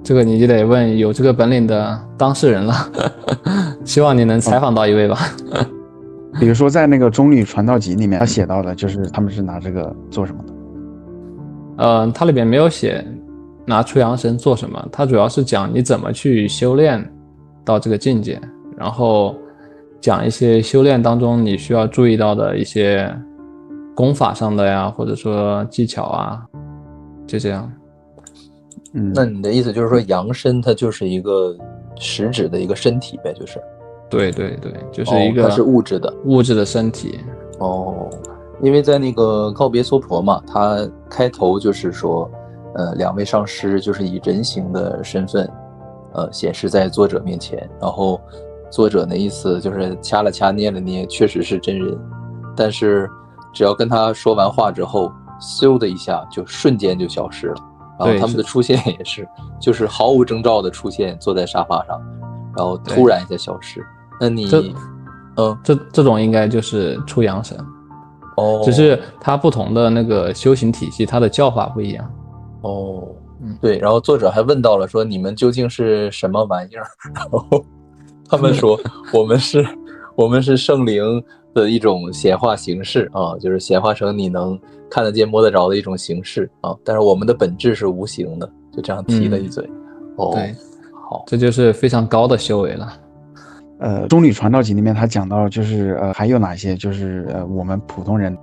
这个你就得问有这个本领的当事人了希望你能采访到一位吧比如说在那个《中吕传道集》里面他写到的就是他们是拿这个做什么的？它里面没有写拿出阳神做什么，它主要是讲你怎么去修炼到这个境界，然后讲一些修炼当中你需要注意到的一些功法上的呀，或者说技巧啊，就这样。那你的意思就是说阳身它就是一个实质的一个身体呗，就是对，就是一个它是物质的身体。因为在那个告别娑婆嘛，它开头就是说两位上师就是以人形的身份显示在作者面前，然后作者的意思就是掐了掐捏了捏，确实是真人，但是只要跟他说完话之后，嗖的一下就瞬间就消失了。然后他们的出现也是就是毫无征兆的出现，坐在沙发上，然后突然一下消失。那你这种应该就是出阳神只是它不同的那个修行体系，它的叫法不一样。对，然后作者还问到了说你们究竟是什么玩意儿，然后他们说我们是圣灵的一种显化形式啊，就是显化成你能看得见摸得着的一种形式啊，但是我们的本质是无形的，就这样提了一嘴。对，好，这就是非常高的修为了。中吕传道集里面他讲到就是还有哪些就是我们普通人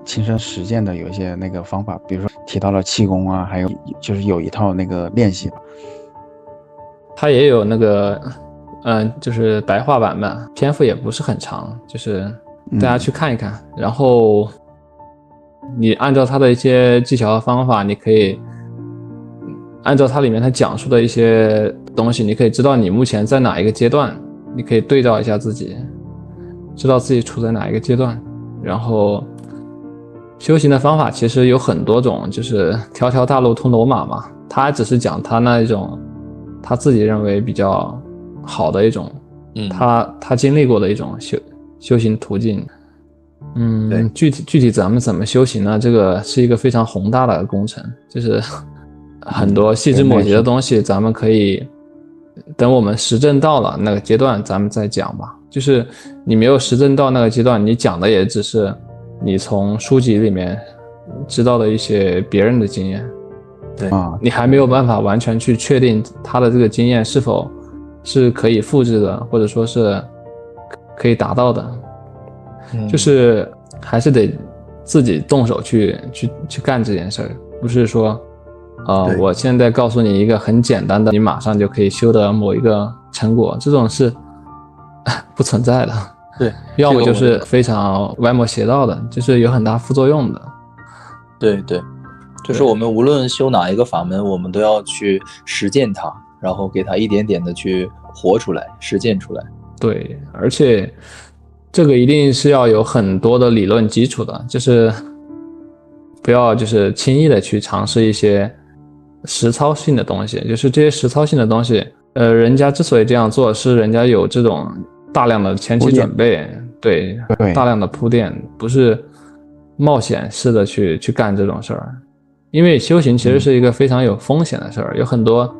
亲身实践的有一些那个方法，比如说提到了气功啊，还有就是有一套那个练习，他也有那个就是白话版吧，篇幅也不是很长，就是大家去看一看，然后你按照他的一些技巧和方法，你可以按照它里面他讲述的一些东西，你可以知道你目前在哪一个阶段，你可以对照一下自己，知道自己处在哪一个阶段。然后修行的方法其实有很多种，就是条条大路通罗马嘛，他只是讲他那一种他自己认为比较好的一种他经历过的一种修行途径。具体咱们怎么修行呢？这个是一个非常宏大的工程，就是很多细枝末节的东西，咱们可以等我们实证到了那个阶段咱们再讲吧。就是你没有实证到那个阶段，你讲的也只是你从书籍里面知道的一些别人的经验，对，你还没有办法完全去确定他的这个经验是否是可以复制的，或者说是可以达到的。就是还是得自己动手去干这件事儿，不是说我现在告诉你一个很简单的，你马上就可以修得某一个成果，这种是不存在的。对，要么就是非常歪门邪道的，就是有很大副作用的。对，就是我们无论修哪一个法门，我们都要去实践它，然后给它一点点的去活出来、实践出来。对，而且这个一定是要有很多的理论基础的，就是不要就是轻易的去尝试一些实操性的东西，就是这些实操性的东西，人家之所以这样做，是人家有这种大量的前期准备，对，大量的铺垫，不是冒险式的去干这种事儿。因为修行其实是一个非常有风险的事儿，有很多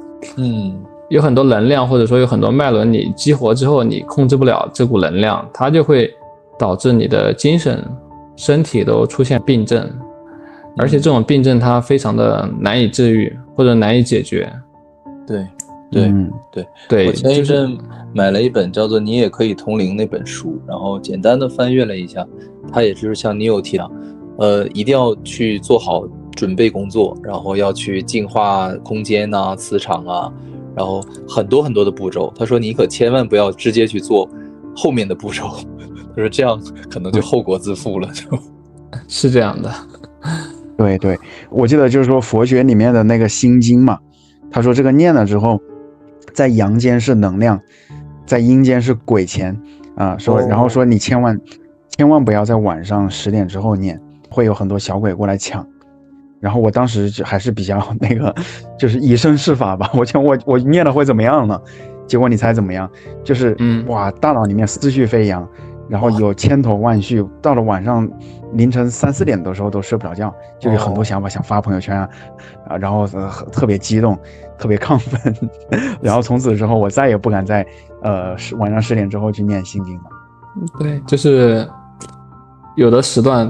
能量，或者说有很多脉轮，你激活之后你控制不了这股能量，它就会导致你的精神、身体都出现病症，而且这种病症它非常的难以治愈或者难以解决。对，我前一阵买了一本叫做《你也可以通灵》那本书，然后简单的翻阅了一下，它也就是像你有提到，一定要去做好准备工作，然后要去净化空间啊、磁场啊，然后很多很多的步骤。他说你可千万不要直接去做后面的步骤，他说这样可能就后果自负了。是这样的。对，我记得就是说佛学里面的那个心经嘛，他说这个念了之后，在阳间是能量，在阴间是鬼钱啊，然后说你千万不要在晚上10点之后念，会有很多小鬼过来抢。然后我当时就还是比较那个，就是以身试法吧，我念了会怎么样呢？结果你猜怎么样？就是哇，大脑里面思绪飞扬，然后有千头万绪，到了晚上凌晨3、4点的时候都睡不着觉，就有很多想法想发朋友圈啊，然后特别激动，特别亢奋，然后从此之后我再也不敢在晚上10点之后去念心经了。对，就是有的时段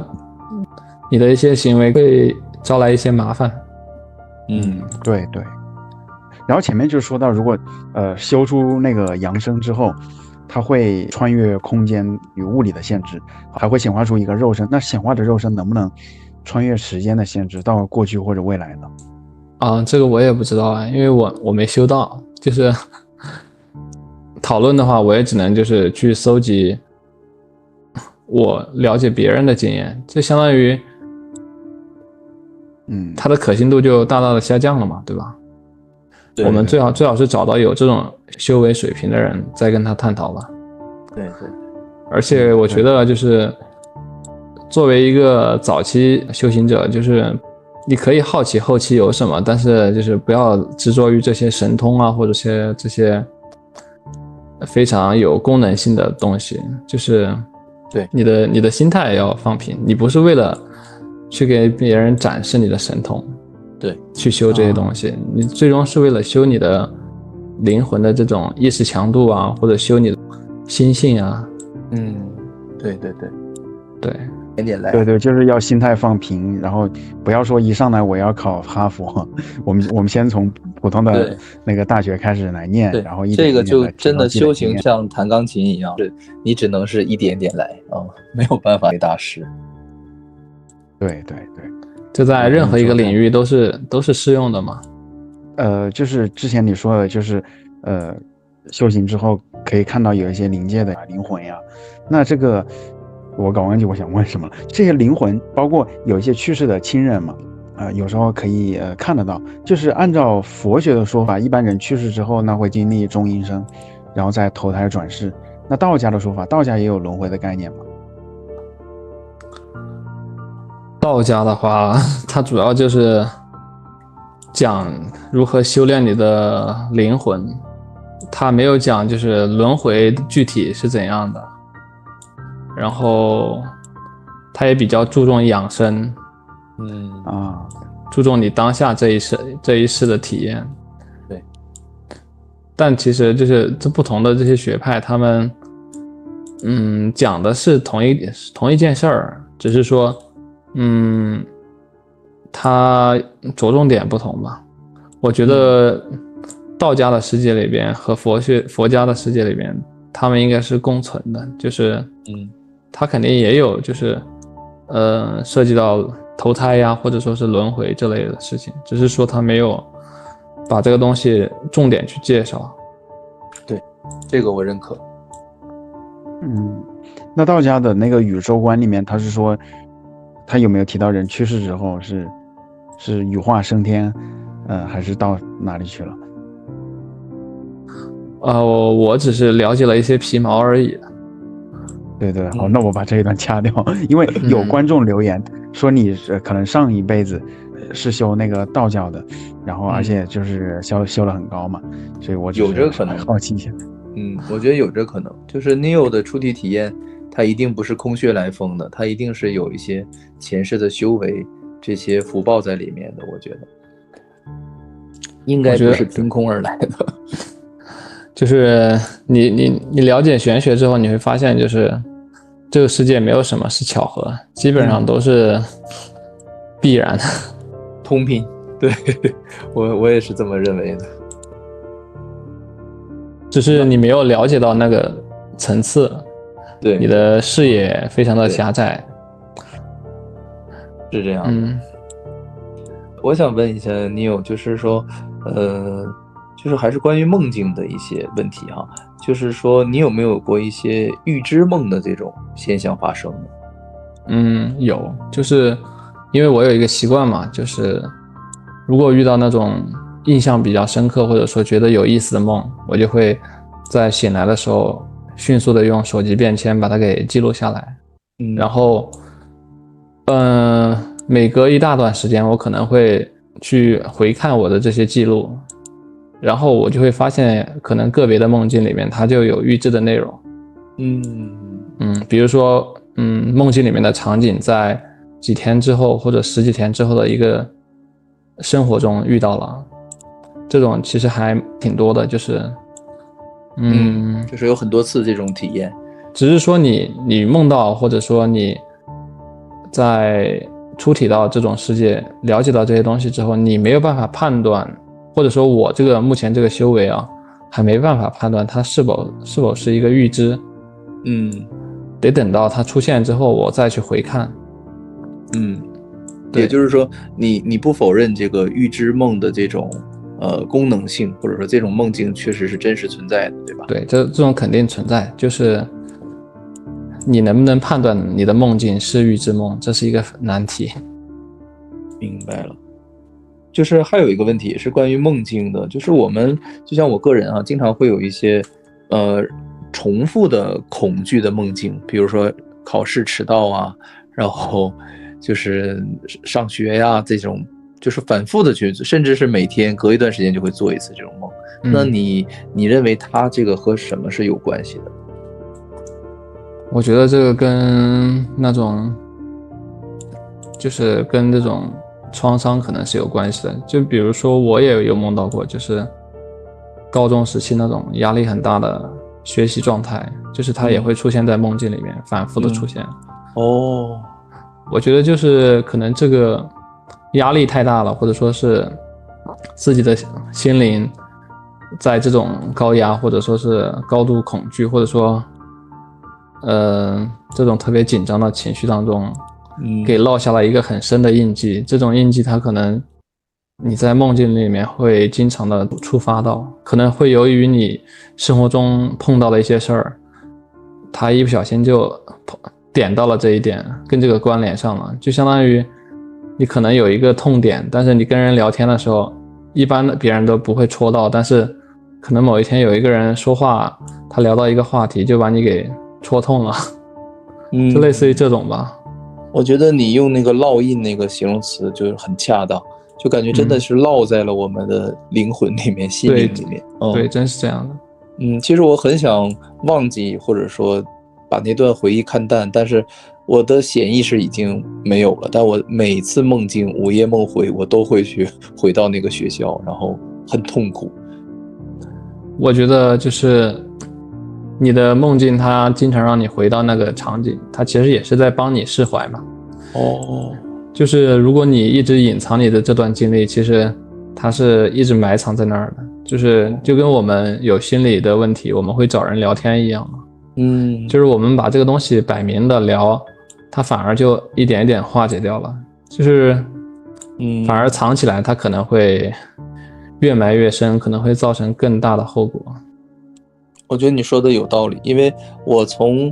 你的一些行为会招来一些麻烦。对。然后前面就说到，如果修出那个阳身之后，它会穿越空间与物理的限制，还会显化出一个肉身。那显化的肉身能不能穿越时间的限制到过去或者未来呢？这个我也不知道啊，因为我没修到，就是讨论的话，我也只能就是去搜集我了解别人的经验，就相当于它的可信度就大大的下降了嘛，对吧？我们最好是找到有这种修为水平的人再跟他探讨吧。对。而且我觉得就是作为一个早期修行者，就是你可以好奇后期有什么，但是就是不要执着于这些神通啊，或者这些非常有功能性的东西，就是对你的心态要放平，你不是为了去给别人展示你的神通，对，去修这些东西，你最终是为了修你的灵魂的这种意识强度啊，或者修你的心性啊。对，点点来。对，就是要心态放平，然后不要说一上来我要考哈佛，我们先从普通的那个大学开始来念，然后这个就真的修行像弹钢琴一样，你只能是一点点来没有办法给大师。对，这在任何一个领域都是适用的嘛。就是之前你说的，就是修行之后可以看到有一些灵界的灵魂呀，那这个我搞忘记我想问什么了。这些灵魂包括有一些去世的亲人嘛，有时候可以看得到。就是按照佛学的说法，一般人去世之后，那会经历中阴身，然后再投胎转世。那道家的说法，道家也有轮回的概念吗？道家的话，它主要就是讲如何修炼你的灵魂，它没有讲就是轮回具体是怎样的。然后他也比较注重养生，注重你当下这一世的体验。对，但其实就是这不同的这些学派，他们讲的是同一件事儿，只是说它着重点不同吧。我觉得道家的世界里边和佛家的世界里边，他们应该是共存的，就是它肯定也有就是涉及到投胎呀，或者说是轮回这类的事情，只是说他没有把这个东西重点去介绍。对，这个我认可。那道家的那个宇宙观里面，他是说他有没有提到人去世之后是羽化升天，还是到哪里去了？我只是了解了一些皮毛而已。对，好，那我把这一段掐掉，因为有观众留言说你是可能上一辈子是修那个道教的，然后而且就是修了很高嘛，所以我有这个可能，好奇一下。我觉得有这可能，就是 Neo 的出体体验，它一定不是空穴来风的，它一定是有一些前世的修为，这些福报在里面的，我觉得应该不是凭空而来的。就是你了解玄学之后，你会发现，就是这个世界没有什么是巧合，基本上都是必然的，通拼。对，我也是这么认为的。只是你没有了解到那个层次，对，你的视野非常的狭窄，是这样的。我想问一下Neo，就是说，就是还是关于梦境的一些问题哈，就是说你有没有过一些预知梦的这种现象发生呢？有，就是因为我有一个习惯嘛，就是如果遇到那种印象比较深刻或者说觉得有意思的梦，我就会在醒来的时候迅速的用手机便签把它给记录下来，然后每隔一大段时间我可能会去回看我的这些记录，然后我就会发现可能个别的梦境里面它就有预知的内容。比如说梦境里面的场景在几天之后或者十几天之后的一个生活中遇到了，这种其实还挺多的，就是就是有很多次这种体验，只是说你梦到或者说你在出体到这种世界了解到这些东西之后，你没有办法判断，或者说我这个目前这个修为啊还没办法判断它是否是一个预知，得等到它出现之后我再去回看。也就是说你不否认这个预知梦的这种功能性，或者说这种梦境确实是真实存在的，对吧？对，这种肯定存在，就是你能不能判断你的梦境是预知梦，这是一个难题。明白了。就是还有一个问题也是关于梦境的，就是我们就像我个人啊，经常会有一些重复的恐惧的梦境，比如说考试迟到啊，然后就是上学呀，这种就是反复的去，甚至是每天隔一段时间就会做一次这种梦。那你认为它这个和什么是有关系的？我觉得这个跟那种就是跟这种创伤可能是有关系的，就比如说我也有梦到过，就是高中时期那种压力很大的学习状态，就是它也会出现在梦境里面，反复的出现。我觉得就是可能这个压力太大了，或者说是自己的心灵在这种高压或者说是高度恐惧，或者说这种特别紧张的情绪当中给落下了一个很深的印记，这种印记它可能你在梦境里面会经常的触发到，可能会由于你生活中碰到的一些事儿，它一不小心就点到了这一点，跟这个关联上了，就相当于你可能有一个痛点，但是你跟人聊天的时候一般别人都不会戳到，但是可能某一天有一个人说话，他聊到一个话题就把你给戳痛了，就类似于这种吧。我觉得你用那个烙印那个形容词就是很恰当，就感觉真的是烙在了我们的灵魂里面、心灵里面。对，真是这样的。其实我很想忘记，或者说把那段回忆看淡，但是我的潜意识已经没有了。但我每次梦境、午夜梦回，我都会去回到那个学校，然后很痛苦。我觉得就是你的梦境它经常让你回到那个场景，它其实也是在帮你释怀嘛。就是如果你一直隐藏你的这段经历，其实它是一直埋藏在那儿的，就跟我们有心理的问题我们会找人聊天一样嘛。就是我们把这个东西摆明的聊，它反而就一点一点化解掉了，就是反而藏起来它可能会越埋越深，可能会造成更大的后果。我觉得你说的有道理，因为我从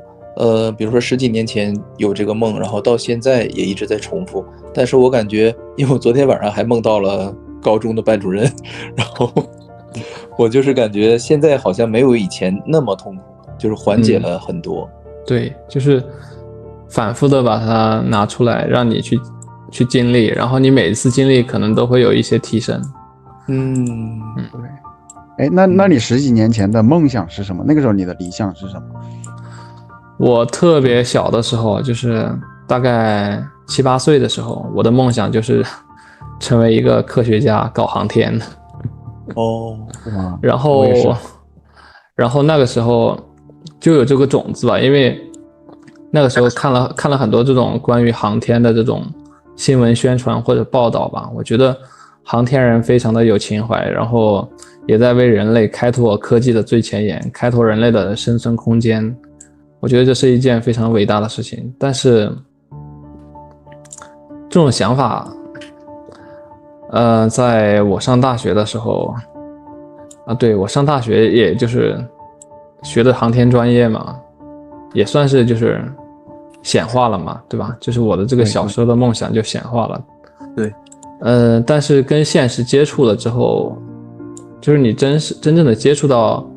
比如说10几年前有这个梦，然后到现在也一直在重复，但是我感觉因为我昨天晚上还梦到了高中的班主任，然后我就是感觉现在好像没有以前那么痛苦，就是缓解了很多。对，就是反复的把它拿出来，让你去经历，然后你每一次经历可能都会有一些提升。对。哎，那你10几年前的梦想是什么？那个时候你的理想是什么？我特别小的时候，就是大概7、8岁的时候，我的梦想就是成为一个科学家，搞航天。哦，然后那个时候就有这个种子吧，因为那个时候看了很多这种关于航天的这种新闻宣传或者报道吧，我觉得航天人非常的有情怀，然后也在为人类开拓科技的最前沿，开拓人类的生存空间。我觉得这是一件非常伟大的事情，但是这种想法在我上大学的时候对，我上大学也就是学的航天专业嘛，也算是就是显化了嘛，对吧？就是我的这个小时候的梦想就显化了。对，但是跟现实接触了之后，就是你真正的接触到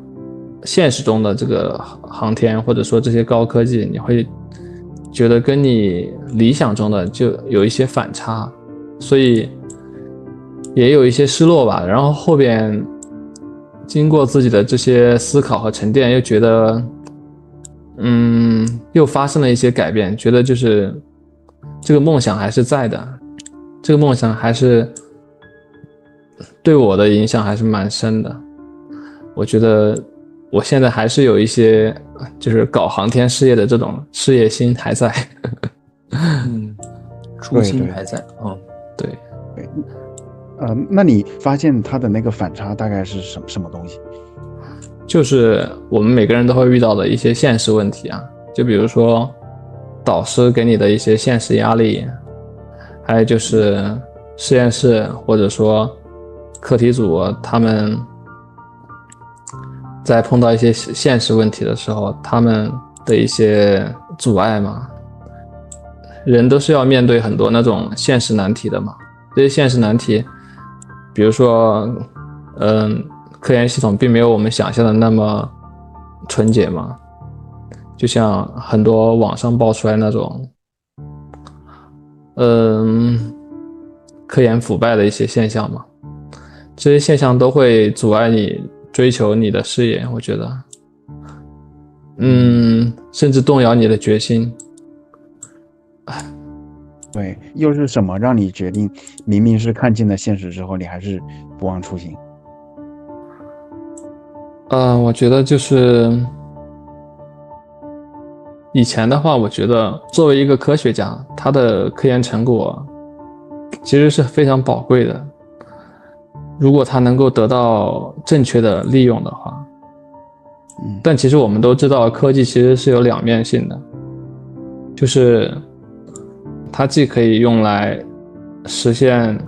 现实中的这个航天或者说这些高科技，你会觉得跟你理想中的就有一些反差，所以也有一些失落吧。然后后边经过自己的这些思考和沉淀，又觉得又发生了一些改变，觉得就是这个梦想还是在的，这个梦想还是对我的影响还是蛮深的。我觉得我现在还是有一些就是搞航天事业的这种事业心还在。初心还在。对。那你发现他的那个反差大概是什么东西？就是我们每个人都会遇到的一些现实问题啊，就比如说导师给你的一些现实压力，还有就是实验室或者说课题组他们在碰到一些现实问题的时候，他们的一些阻碍嘛，人都是要面对很多那种现实难题的嘛。这些现实难题比如说科研系统并没有我们想象的那么纯洁嘛，就像很多网上爆出来那种科研腐败的一些现象嘛，这些现象都会阻碍你追求你的事业，我觉得甚至动摇你的决心。对，又是什么让你决定明明是看尽了现实之后，你还是不忘初心？我觉得就是以前的话，我觉得作为一个科学家，他的科研成果其实是非常宝贵的，如果他能够得到正确的利用的话。但其实我们都知道，科技其实是有两面性的，就是它既可以用来实现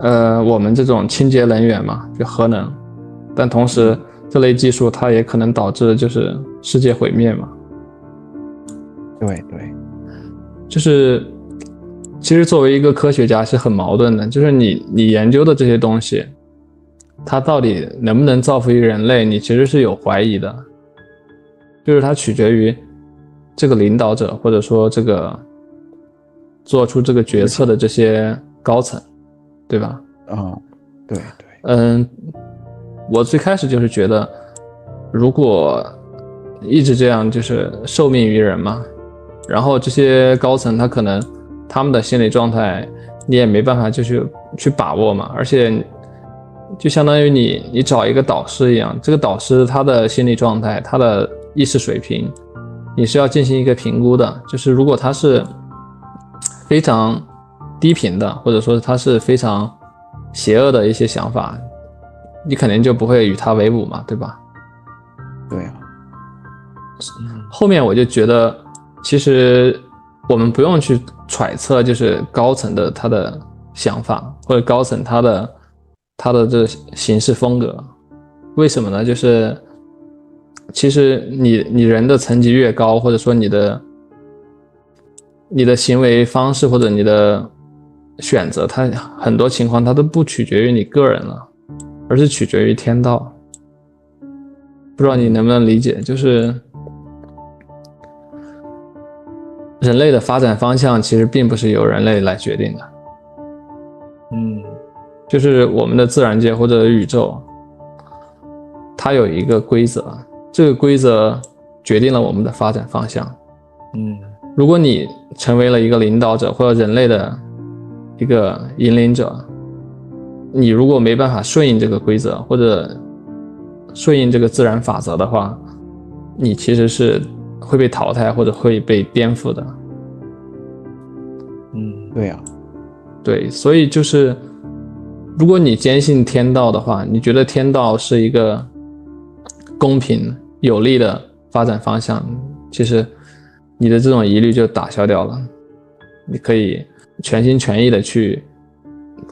我们这种清洁能源嘛，就核能，但同时这类技术它也可能导致就是世界毁灭嘛。对，就是其实作为一个科学家是很矛盾的，就是你研究的这些东西，它到底能不能造福于人类，你其实是有怀疑的，就是它取决于这个领导者或者说这个做出这个决策的这些高层，对吧？对。我最开始就是觉得，如果一直这样，就是受命于人嘛，然后这些高层他可能他们的心理状态你也没办法就去把握嘛，而且就相当于你找一个导师一样，这个导师他的心理状态他的意识水平你是要进行一个评估的，就是如果他是非常低频的，或者说他是非常邪恶的一些想法，你肯定就不会与他为伍嘛，对吧？对啊。后面我就觉得其实我们不用去揣测就是高层的他的想法，或者高层他的这行事风格。为什么呢？就是其实你人的层级越高，或者说你的行为方式或者你的选择，它很多情况它都不取决于你个人了，而是取决于天道。不知道你能不能理解，就是人类的发展方向其实并不是由人类来决定的。就是我们的自然界或者宇宙，它有一个规则，这个规则决定了我们的发展方向。如果你成为了一个领导者或者人类的一个引领者，你如果没办法顺应这个规则或者顺应这个自然法则的话，你其实是会被淘汰或者会被颠覆的。对呀，对，所以就是如果你坚信天道的话，你觉得天道是一个公平有利的发展方向，其实你的这种疑虑就打消掉了，你可以全心全意的去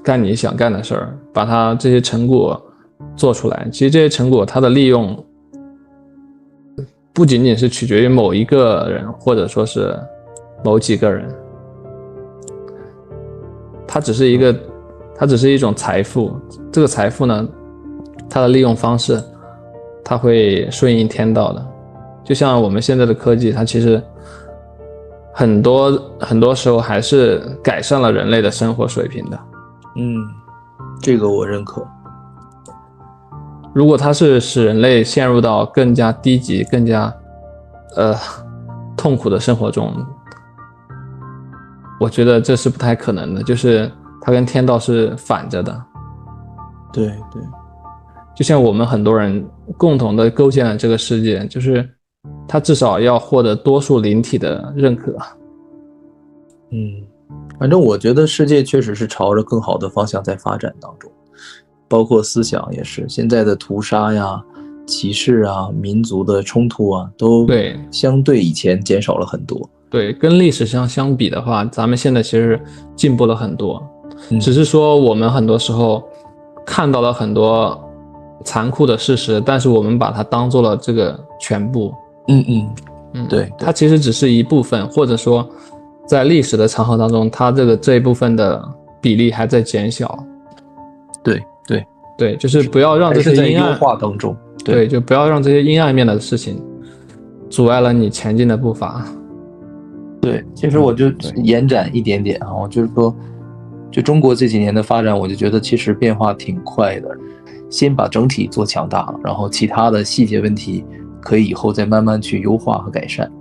干你想干的事儿，把它这些成果做出来。其实这些成果它的利用不仅仅是取决于某一个人或者说是某几个人，它只是一种财富。这个财富呢，它的利用方式它会顺应天道的。就像我们现在的科技，它其实很多时候还是改善了人类的生活水平的。这个我认可。如果它是使人类陷入到更加低级更加痛苦的生活中，我觉得这是不太可能的，就是它跟天道是反着的。对，就像我们很多人共同的构建了这个世界，就是它至少要获得多数灵体的认可。反正我觉得世界确实是朝着更好的方向在发展当中，包括思想也是，现在的屠杀呀、歧视啊、民族的冲突啊，都对相对以前减少了很多。对，跟历史上相比的话，咱们现在其实进步了很多，只是说我们很多时候看到了很多残酷的事实，但是我们把它当做了这个全部。对，它其实只是一部分，或者说在历史的长河当中，它这一部分的比例还在减小。对，就是不要让这些阴暗优化当中，对，就不要让这些阴暗面的事情阻碍了你前进的步伐。对，其实我就延展一点点啊，我就是说，就中国这几年的发展，我就觉得其实变化挺快的。先把整体做强大了，然后其他的细节问题可以以后再慢慢去优化和改善。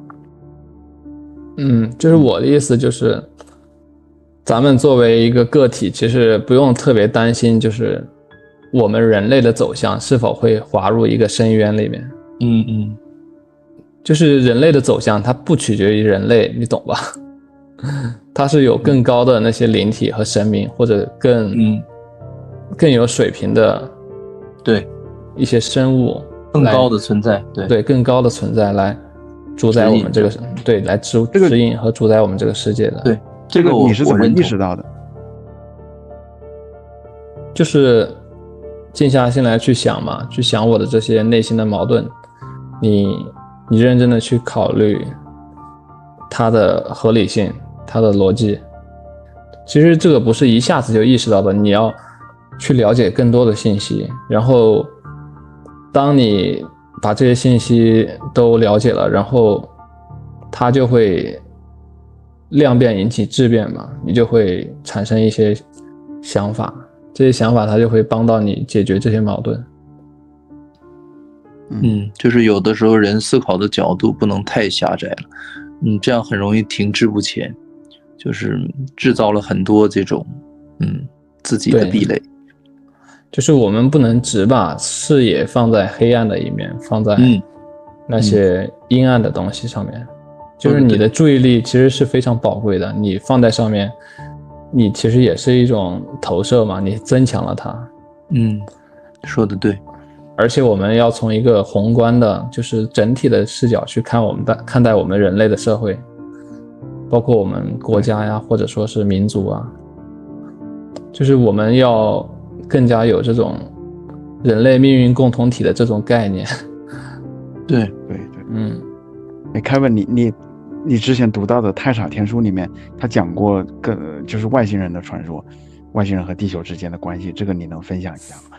就是我的意思就是，咱们作为一个个体，其实不用特别担心，就是我们人类的走向是否会滑入一个深渊里面。就是人类的走向，它不取决于人类，你懂吧？它是有更高的那些灵体和神明，或者更有水平的一些生物，更高的存在，对更高的存在来主宰我们这个来指引和主宰我们这个世界的。对，这个你是怎么意识到的？就是静下心来去想嘛，去想我的这些内心的矛盾，你认真的去考虑它的合理性，它的逻辑。其实这个不是一下子就意识到的，你要去了解更多的信息，然后当你把这些信息都了解了，然后它就会量变引起质变嘛，你就会产生一些想法，这些想法它就会帮到你解决这些矛盾。就是有的时候人思考的角度不能太狭窄了，这样很容易停滞不前，就是制造了很多这种自己的壁垒。就是我们不能只把视野放在黑暗的一面，放在那些阴暗的东西上面。就是你的注意力其实是非常宝贵的，你放在上面，你其实也是一种投射嘛，你增强了它。说得对。而且我们要从一个宏观的，就是整体的视角去看待我们人类的社会，包括我们国家呀，或者说是民族啊，就是我们要更加有这种人类命运共同体的这种概念。对，凯文，你之前读到的《太傻天书》里面，他讲过就是外星人的传说，外星人和地球之间的关系，这个你能分享一下吗？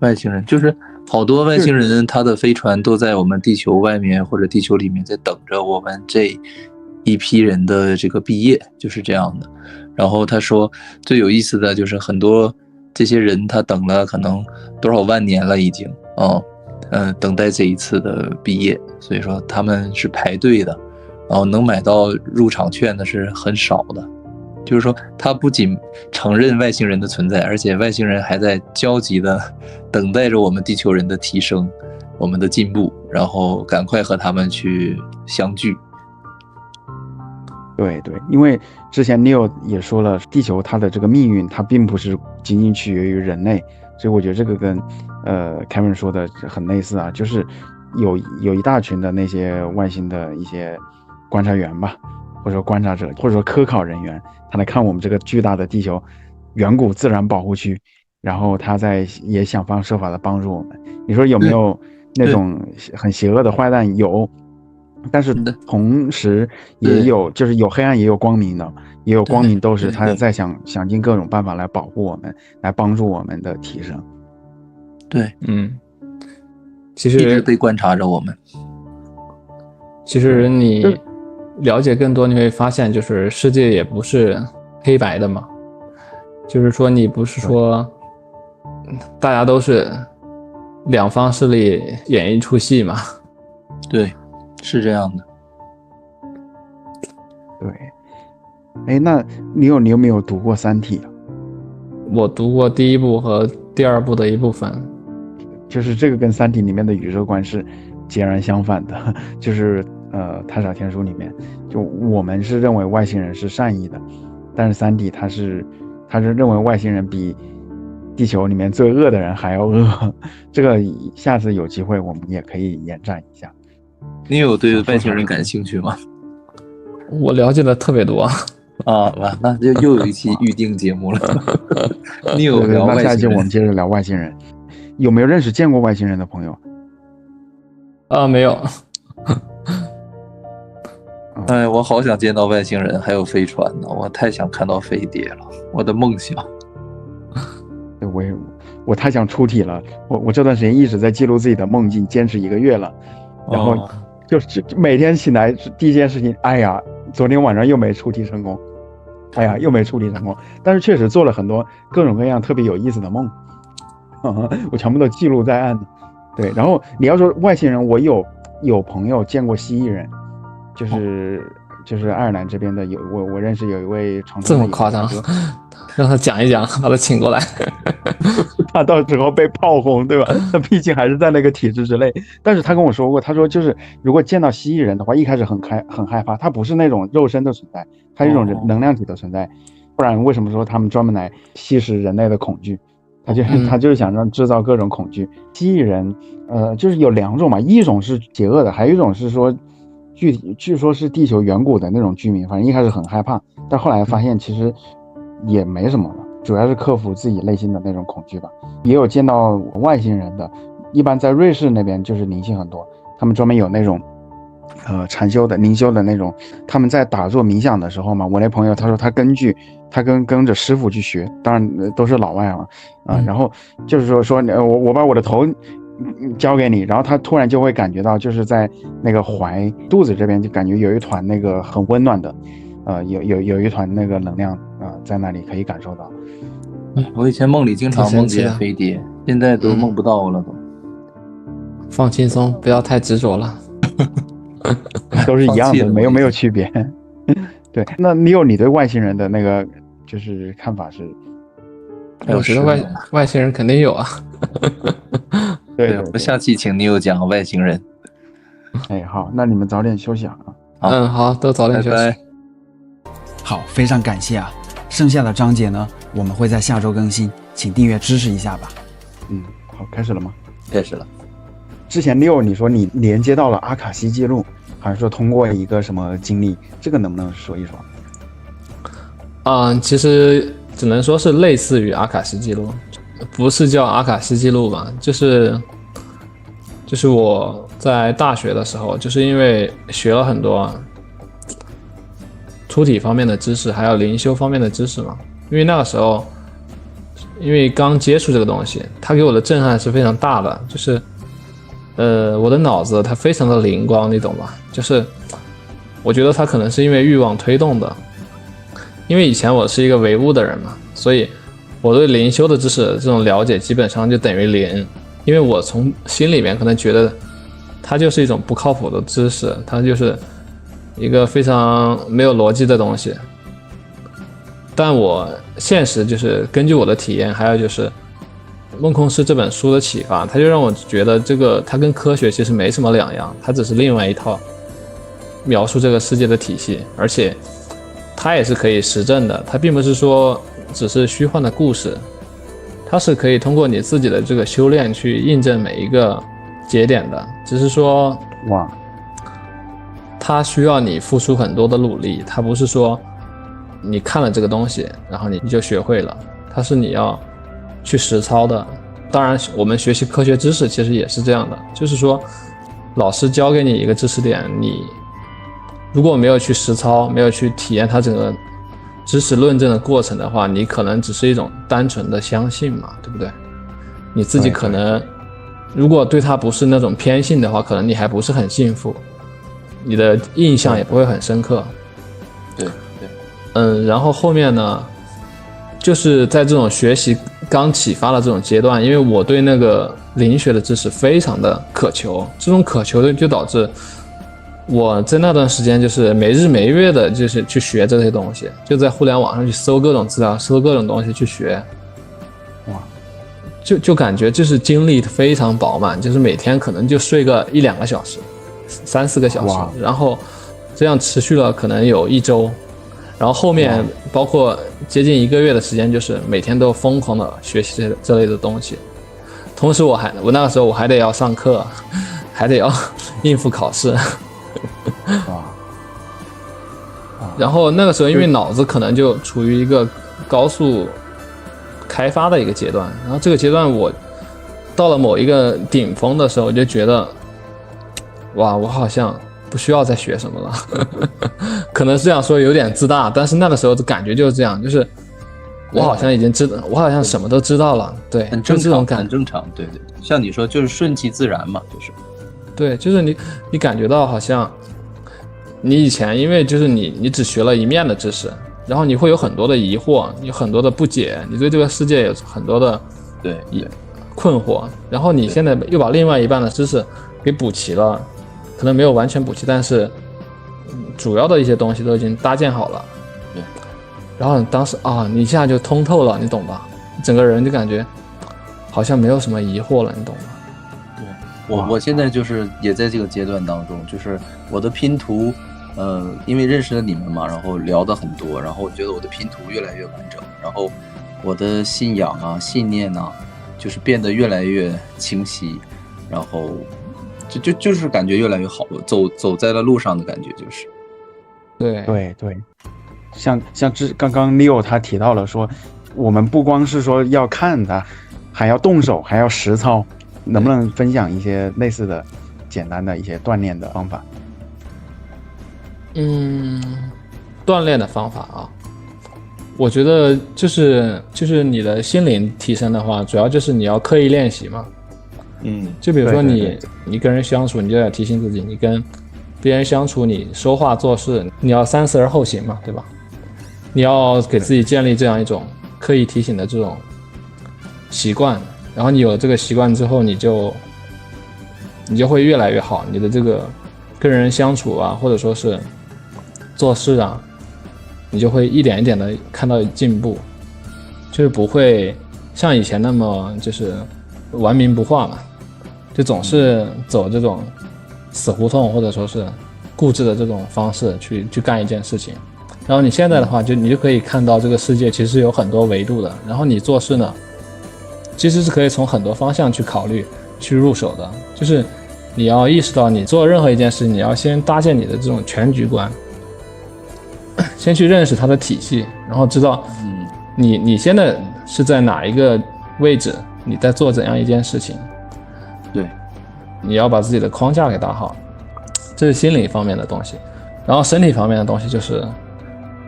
外星人就是好多外星人他的飞船都在我们地球外面或者地球里面在等着我们这一批人的这个毕业，就是这样的。然后他说最有意思的就是很多这些人他等了可能多少万年了已经等待这一次的毕业，所以说他们是排队的，然后能买到入场券的是很少的。就是说他不仅承认外星人的存在，而且外星人还在焦急的等待着我们地球人的提升，我们的进步，然后赶快和他们去相聚。对对，因为之前 Neil 也说了，地球它的这个命运它并不是仅仅取决于人类，所以我觉得这个跟Kevin 说的很类似啊，就是有一大群的那些外星的一些观察员吧，或者说观察者，或者说科考人员，他来看我们这个巨大的地球远古自然保护区，然后他也想方设法的帮助我们。你说有没有那种很邪恶的坏蛋？有。但是同时也有，就是有黑暗也有光明的，也有光明斗士，他在想尽各种办法来保护我们，来帮助我们的提升。对，其实一直被观察着我们。其实你了解更多，你会发现，就是世界也不是黑白的嘛，就是说你不是说大家都是两方势力演一出戏嘛。对。是这样的。对。哎，那你有没有读过《三体》啊？我读过第一部和第二部的一部分。就是这个跟《三体》里面的宇宙观是截然相反的，就是太傻天书里面，就我们是认为外星人是善意的，但是《三体》他是认为外星人比地球里面最恶的人还要恶。这个下次有机会我们也可以延展一下。你有对外星人感兴趣吗？我了解的特别多啊，那就又有一期预定节目了。你有聊外星人？那下一期我们接着聊外星人。有没有见过外星人的朋友？没有。哎，我好想见到外星人，还有飞船呢！我太想看到飞碟了，我的梦想。我太想出体了。我这段时间一直在记录自己的梦境，坚持1个月了。然后就是每天醒来第一件事情，哎呀，昨天晚上又没出题成功，哎呀，又没出题成功。但是确实做了很多各种各样特别有意思的梦，我全部都记录在案。对，然后你要说外星人，我有朋友见过蜥蜴人，就是爱尔兰这边的我认识有一位长这么夸张，让他讲一讲，把他请过来。他到时候被炮轰，对吧？他毕竟还是在那个体制之内。但是他跟我说过，他说就是如果见到蜥蜴人的话，一开始很害怕，他不是那种肉身的存在，他是一种能量体的存在。不然为什么说他们专门来吸食人类的恐惧？他就是想制造各种恐惧。蜥蜴人就是有2种嘛，一种是邪恶的，还有一种是说据说是地球远古的那种居民，反正一开始很害怕，但后来发现其实也没什么了，主要是克服自己内心的那种恐惧吧。也有见到外星人的，一般在瑞士那边就是灵性很多，他们专门有那种禅修的灵修的那种，他们在打坐冥想的时候嘛，我那朋友他说他跟着师傅去学，当然都是老外啊，然后就是说我把我的头交给你，然后他突然就会感觉到就是在那个肚子这边就感觉有一团那个很温暖的有一团那个能量在那里可以感受到。我以前梦里经常梦见飞碟，现在都梦不到了都。放轻松，不要太执着了。都是一样的，没有区别。对，那你有你对外星人的那个就是看法是？我觉得外星人肯定有啊。对，我下期请你有讲外星人。哎，好，那你们早点休息啊。好，都早点休息。拜拜。好，非常感谢啊。剩下的章节呢，我们会在下周更新，请订阅支持一下吧。好，开始了吗？开始了。之前6你说你连接到了阿卡西记录，好像说通过一个什么经历，这个能不能说一说？其实只能说是类似于阿卡西记录，不是叫阿卡西记录吧，就是我在大学的时候，就是因为学了很多出体方面的知识，还有灵修方面的知识嘛。因为那个时候因为刚接触这个东西，它给我的震撼是非常大的，就是我的脑子它非常的灵光，你懂吗？就是我觉得它可能是因为欲望推动的，因为以前我是一个唯物的人嘛，所以我对灵修的知识这种了解基本上就等于零，因为我从心里面可能觉得它就是一种不靠谱的知识，它就是一个非常没有逻辑的东西。但我现实就是根据我的体验，还有就是梦空师这本书的启发，它就让我觉得这个它跟科学其实没什么两样，它只是另外一套描述这个世界的体系，而且它也是可以实证的，它并不是说只是虚幻的故事，它是可以通过你自己的这个修炼去印证每一个节点的，只是说哇，它需要你付出很多的努力，它不是说你看了这个东西然后你就学会了，它是你要去实操的。当然我们学习科学知识其实也是这样的，就是说老师教给你一个知识点，你如果没有去实操，没有去体验它整个知识论证的过程的话，你可能只是一种单纯的相信嘛，对不对？你自己可能如果对它不是那种偏信的话，可能你还不是很信服，你的印象也不会很深刻。对，然后后面呢，就是在这种学习刚启发的这种阶段，因为我对那个灵学的知识非常的渴求，这种渴求就导致我在那段时间就是没日没夜的就是去学这些东西，就在互联网上去搜各种资料，搜各种东西去学。哇，就感觉就是精力非常饱满，就是每天可能就睡个1-2个小时，3-4个小时，然后这样持续了可能有1周，然后后面包括接近1个月的时间，就是每天都疯狂的学习这类的东西。同时我那个时候我还得要上课，还得要应付考试。然后那个时候因为脑子可能就处于一个高速开发的一个阶段，然后这个阶段我到了某一个顶峰的时候，我就觉得哇，我好像不需要再学什么了。可能是这样说有点自大，但是那个时候的感觉就是这样，就是我好像已经知道，我好像什么都知道了。对，很正常，就这种感觉很正常。对，像你说就是顺其自然嘛，就是对，就是你感觉到好像你以前因为就是你只学了一面的知识，然后你会有很多的疑惑，你有很多的不解，你对这个世界有很多的对困惑，然后你现在又把另外一半的知识给补齐了，可能没有完全补齐，但是主要的一些东西都已经搭建好了。对，然后当时你一下就通透了，你懂吧？整个人就感觉好像没有什么疑惑了，你懂吗？我现在就是也在这个阶段当中，就是我的拼图，因为认识了你们嘛，然后聊得很多，然后我觉得我的拼图越来越完整，然后我的信仰啊、信念啊，就是变得越来越清晰，然后就是感觉越来越好，走在了路上的感觉，就是。对，像刚刚 Leo 他提到了说，我们不光是说要看它，还要动手，还要实操。能不能分享一些类似的简单的一些锻炼的方法？锻炼的方法啊，我觉得就是你的心灵提升的话，主要就是你要刻意练习嘛。就比如说你跟人相处，你就要提醒自己，你跟别人相处，你说话做事，你要三思而后行嘛，对吧？你要给自己建立这样一种刻意提醒的这种习惯。然后你有了这个习惯之后，你就会越来越好，你的这个跟人相处啊，或者说是做事啊，你就会一点一点的看到进步，就是不会像以前那么就是顽冥不化嘛，就总是走这种死胡同或者说是固执的这种方式去干一件事情。然后你现在的话，你就可以看到这个世界其实有很多维度的，然后你做事呢其实是可以从很多方向去考虑去入手的，就是你要意识到你做任何一件事，你要先搭建你的这种全局观，先去认识它的体系，然后知道你现在是在哪一个位置，你在做怎样一件事情。对，你要把自己的框架给打好，这是心理方面的东西。然后身体方面的东西就是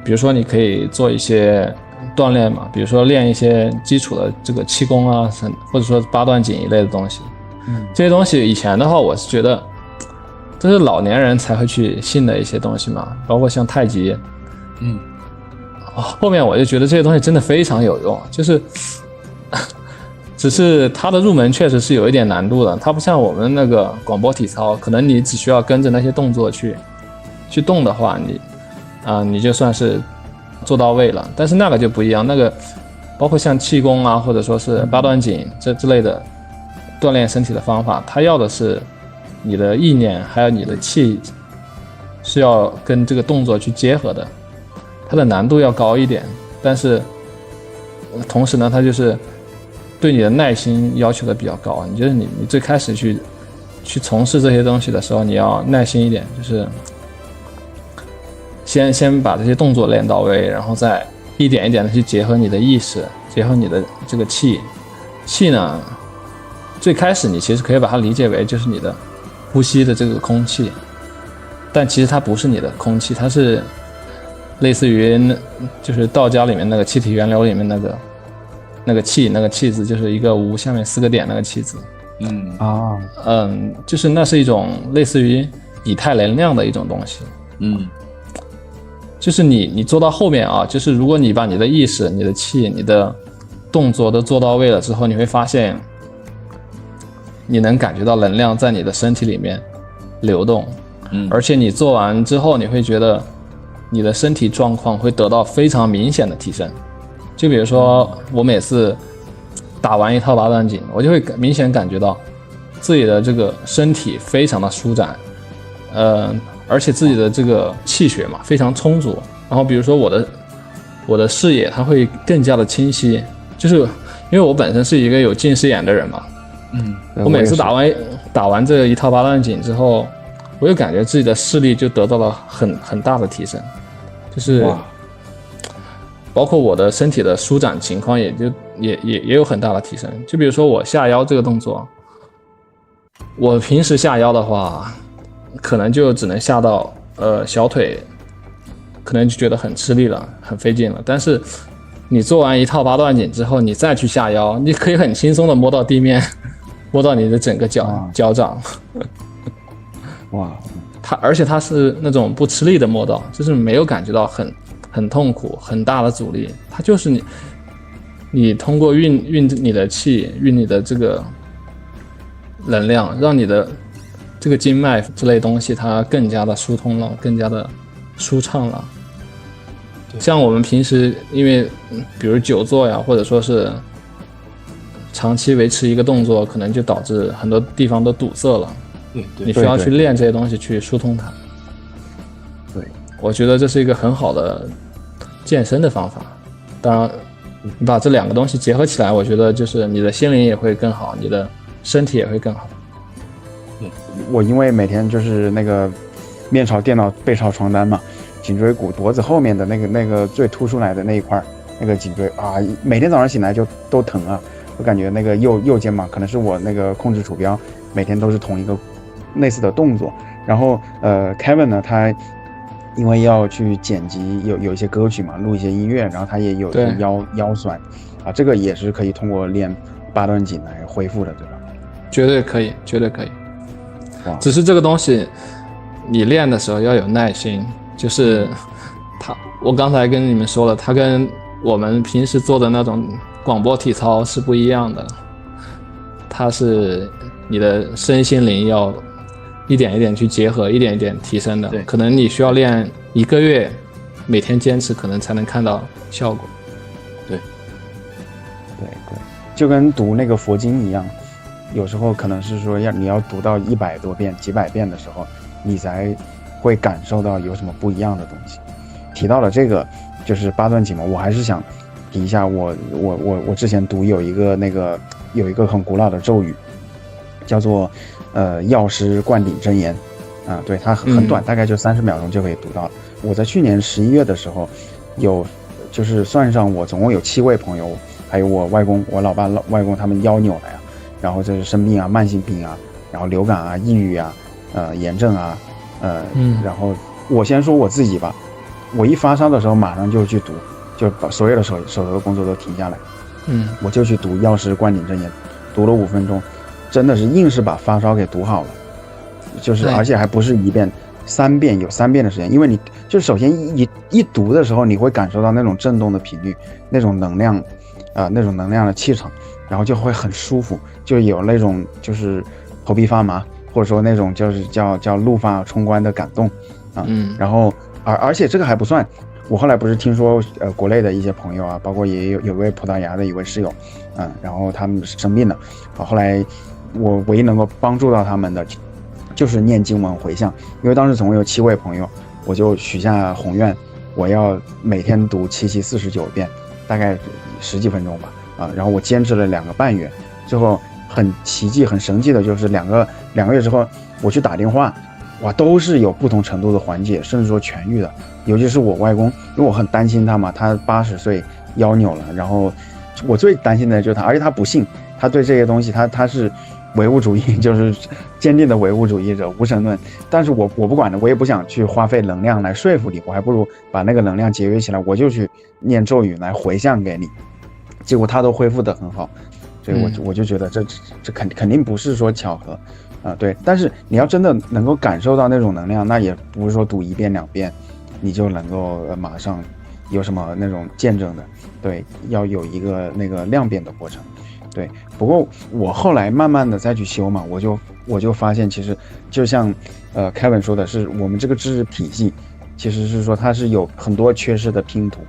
比如说你可以做一些锻炼嘛，比如说练一些基础的这个气功啊，或者说八段锦一类的东西。这些东西以前的话，我是觉得这是老年人才会去信的一些东西嘛，包括像太极。后面我就觉得这些东西真的非常有用，就是只是它的入门确实是有一点难度的，它不像我们那个广播体操，可能你只需要跟着那些动作去动的话，你就算是做到位了。但是那个就不一样，那个包括像气功啊，或者说是八段锦之类的锻炼身体的方法，它要的是你的意念还有你的气是要跟这个动作去结合的，它的难度要高一点，但是同时呢，它就是对你的耐心要求的比较高。你就是你最开始去从事这些东西的时候，你要耐心一点，就是先把这些动作练到位，然后再一点一点的去结合你的意识，结合你的这个气呢，最开始你其实可以把它理解为就是你的呼吸的这个空气，但其实它不是你的空气，它是类似于就是道家里面那个气体源流里面那个气字，就是一个无下面4个点那个气字。就是那是一种类似于以太能量的一种东西。就是你做到后面啊，就是如果你把你的意识、你的气、你的动作都做到位了之后，你会发现你能感觉到能量在你的身体里面流动。而且你做完之后，你会觉得你的身体状况会得到非常明显的提升。就比如说我每次打完一套八段锦，我就会明显感觉到自己的这个身体非常的舒展，而且自己的这个气血嘛非常充足。然后比如说我的视野它会更加的清晰，就是因为我本身是一个有近视眼的人嘛。我每次打完这一套八段锦之后，我就感觉自己的视力就得到了很大的提升，就是包括我的身体的舒展情况也有很大的提升。就比如说我下腰这个动作，我平时下腰的话可能就只能下到小腿，可能就觉得很吃力了，很费劲了。但是你做完一套八段锦之后，你再去下腰，你可以很轻松的摸到地面，摸到你的整个脚掌。而且它是那种不吃力的摸到，就是没有感觉到很痛苦、很大的阻力。它就是你通过运你的气，运你的这个能量，让你的这个经脉之类东西它更加的疏通了，更加的舒畅了。像我们平时因为比如久坐呀，或者说是长期维持一个动作，可能就导致很多地方都堵塞了。你需要去练这些东西去疏通它。我觉得这是一个很好的健身的方法。当然你把这2个东西结合起来，我觉得就是你的心灵也会更好，你的身体也会更好。我因为每天就是那个面朝电脑背朝床单嘛，颈椎骨脖子后面的那个最凸出来的那一块那个颈椎啊，每天早上醒来就都疼啊。我感觉那个右肩膀可能是我那个控制鼠标每天都是同一个类似的动作。然后Kevin 呢，他因为要去剪辑有一些歌曲嘛，录一些音乐，然后他也有腰酸啊，这个也是可以通过练八段锦来恢复的，对吧？绝对可以。只是这个东西你练的时候要有耐心，就是我刚才跟你们说了，它跟我们平时做的那种广播体操是不一样的，它是你的身心灵要一点一点去结合，一点一点提升的。可能你需要练1个月，每天坚持可能才能看到效果。对，就跟读那个佛经一样，有时候可能是说你要读到100多遍、几百遍的时候，你才会感受到有什么不一样的东西。提到了这个就是八段锦嘛，我还是想提一下我之前读有一个很古老的咒语，叫做药师灌顶真言啊，对，它很短，大概就30秒钟就可以读到。我在去年11月的时候就是算上我总共有7位朋友，还有我外公、我老爸、外公他们腰扭了呀，然后这是生病啊、慢性病啊，然后流感啊、抑郁啊、炎症啊，然后我先说我自己吧，我一发烧的时候马上就去读，就把所有的手头的工作都停下来，我就去读《药师灌顶真言》，读了5分钟，真的是硬是把发烧给读好了，就是而且还不是1遍，3遍，有3遍的时间，因为你就首先一读的时候，你会感受到那种震动的频率，那种能量，那种能量的气场，然后就会很舒服，就有那种就是头皮发麻，或者说那种就是叫怒发冲冠的感动啊，然后而且这个还不算。我后来不是听说，国内的一些朋友啊，包括也有位葡萄牙的一位室友，然后他们生病了，后来我唯一能够帮助到他们的，就是念经文回向，因为当时总共有7位朋友，我就许下宏愿，我要每天读749遍，大概10几分钟吧，然后我坚持了2个半月，最后很奇迹、很神奇的就是两个月之后，我去打电话，哇，都是有不同程度的缓解，甚至说痊愈的。尤其是我外公，因为我很担心他嘛，他80岁腰扭了，然后我最担心的就是他，而且他不信，他对这些东西他是唯物主义，就是坚定的唯物主义者，无神论。但是我不管的，我也不想去花费能量来说服你，我还不如把那个能量节约起来，我就去念咒语来回向给你。结果他都恢复得很好，所以我就觉得这肯定不是说巧合对。但是你要真的能够感受到那种能量，那也不是说读1遍2遍你就能够马上有什么那种见证的，对，要有一个那个量变的过程，对。不过我后来慢慢的再去修嘛，我就发现其实就像Kevin 说的，是我们这个知识体系其实是说它是有很多缺失的拼图，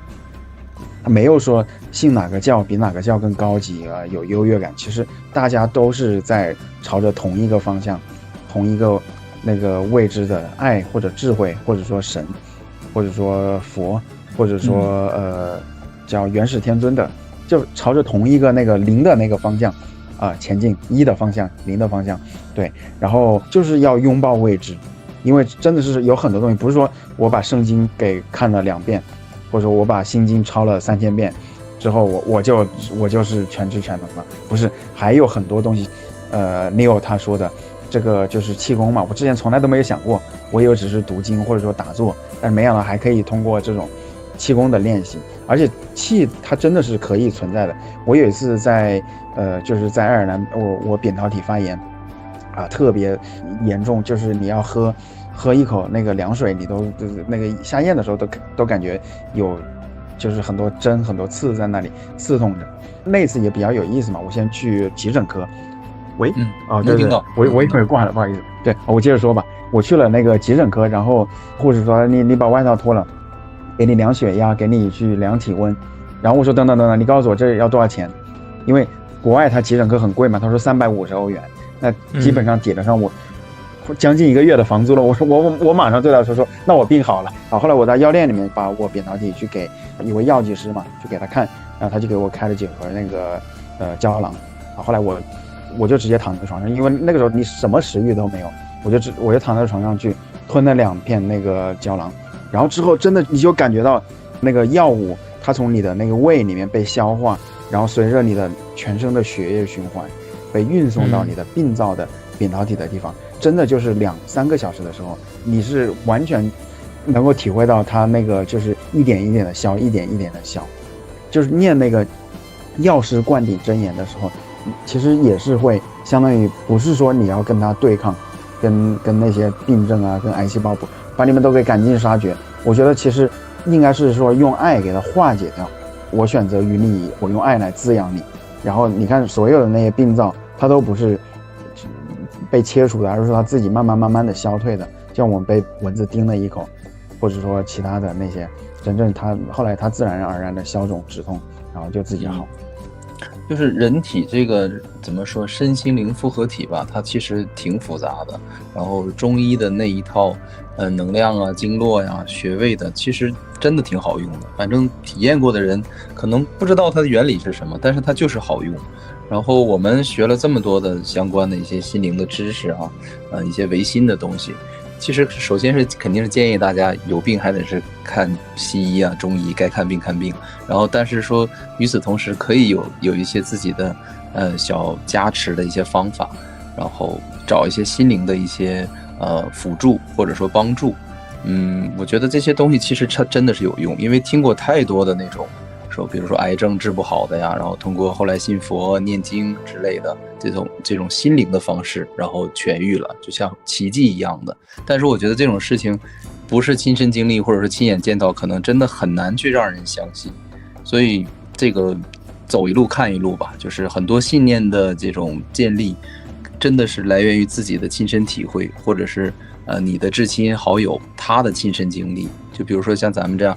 它没有说信哪个教比哪个教更高级有优越感，其实大家都是在朝着同一个方向，同一个那个未知的爱或者智慧，或者说神，或者说佛，或者说叫元始天尊的，就朝着同一个那个零的那个方向前进，1的方向，0的方向，对。然后就是要拥抱未知，因为真的是有很多东西，不是说我把圣经给看了2遍，或者说我把心经抄了3000遍之后，我就是全知全能了，不是，还有很多东西。Neil 他说的这个就是气功嘛，我之前从来都没有想过，我以为只是读经或者说打坐，但是没想到还可以通过这种气功的练习，而且气它真的是可以存在的。我有一次在就是在爱尔兰，我扁桃体发炎特别严重，就是你要喝一口那个凉水，你都那个下咽的时候都感觉有就是很多针很多刺在那里刺痛着。那次也比较有意思嘛，我先去急诊科。喂，对对，我一会儿挂了，不好意思。对，我接着说吧。我去了那个急诊科，然后护士说你把外套脱了，给你量血压，给你去量体温。然后我说等等，你告诉我这要多少钱？因为国外他急诊科很贵嘛，他说350欧元，那基本上抵得上我将近1个月的房租了。我说我马上对他说那我病好了。后来我在药店里面把我扁桃体去给一位药剂师嘛，去给他看，然后他就给我开了几盒那个胶囊。后来我就直接躺在床上，因为那个时候你什么食欲都没有，我就躺在床上去吞了2片那个胶囊，然后之后真的你就感觉到那个药物它从你的那个胃里面被消化，然后随着你的全身的血液循环被运送到你的病灶的扁桃体的地方，真的就是2-3个小时的时候，你是完全能够体会到它那个就是一点一点的消，一点一点的消。就是念那个药师灌顶真言的时候，其实也是会相当于不是说你要跟他对抗，跟那些病症跟癌细胞把你们都给赶尽杀绝。我觉得其实应该是说用爱给它化解掉。我选择与你，我用爱来滋养你。然后你看所有的那些病灶，它都不是被切除的，而是说它自己慢慢的消退的。像我们被蚊子叮了一口，或者说其他的那些，真正它后来它自然而然的消肿止痛，然后就自己好。就是人体这个怎么说，身心灵复合体吧，它其实挺复杂的。然后中医的那一套能量经络穴位的，其实真的挺好用的。反正体验过的人可能不知道它的原理是什么，但是它就是好用。然后我们学了这么多的相关的一些心灵的知识一些唯心的东西，其实首先是肯定是建议大家有病还得是看西医中医，该看病看病。然后但是说与此同时可以有一些自己的小加持的一些方法，然后找一些心灵的一些辅助或者说帮助，我觉得这些东西其实它真的是有用，因为听过太多的那种说，比如说癌症治不好的呀，然后通过后来信佛、念经之类的这种心灵的方式，然后痊愈了，就像奇迹一样的。但是我觉得这种事情不是亲身经历或者是亲眼见到，可能真的很难去让人相信。所以这个走一路看一路吧，就是很多信念的这种建立，真的是来源于自己的亲身体会，或者是你的至亲好友他的亲身经历。就比如说像咱们这样，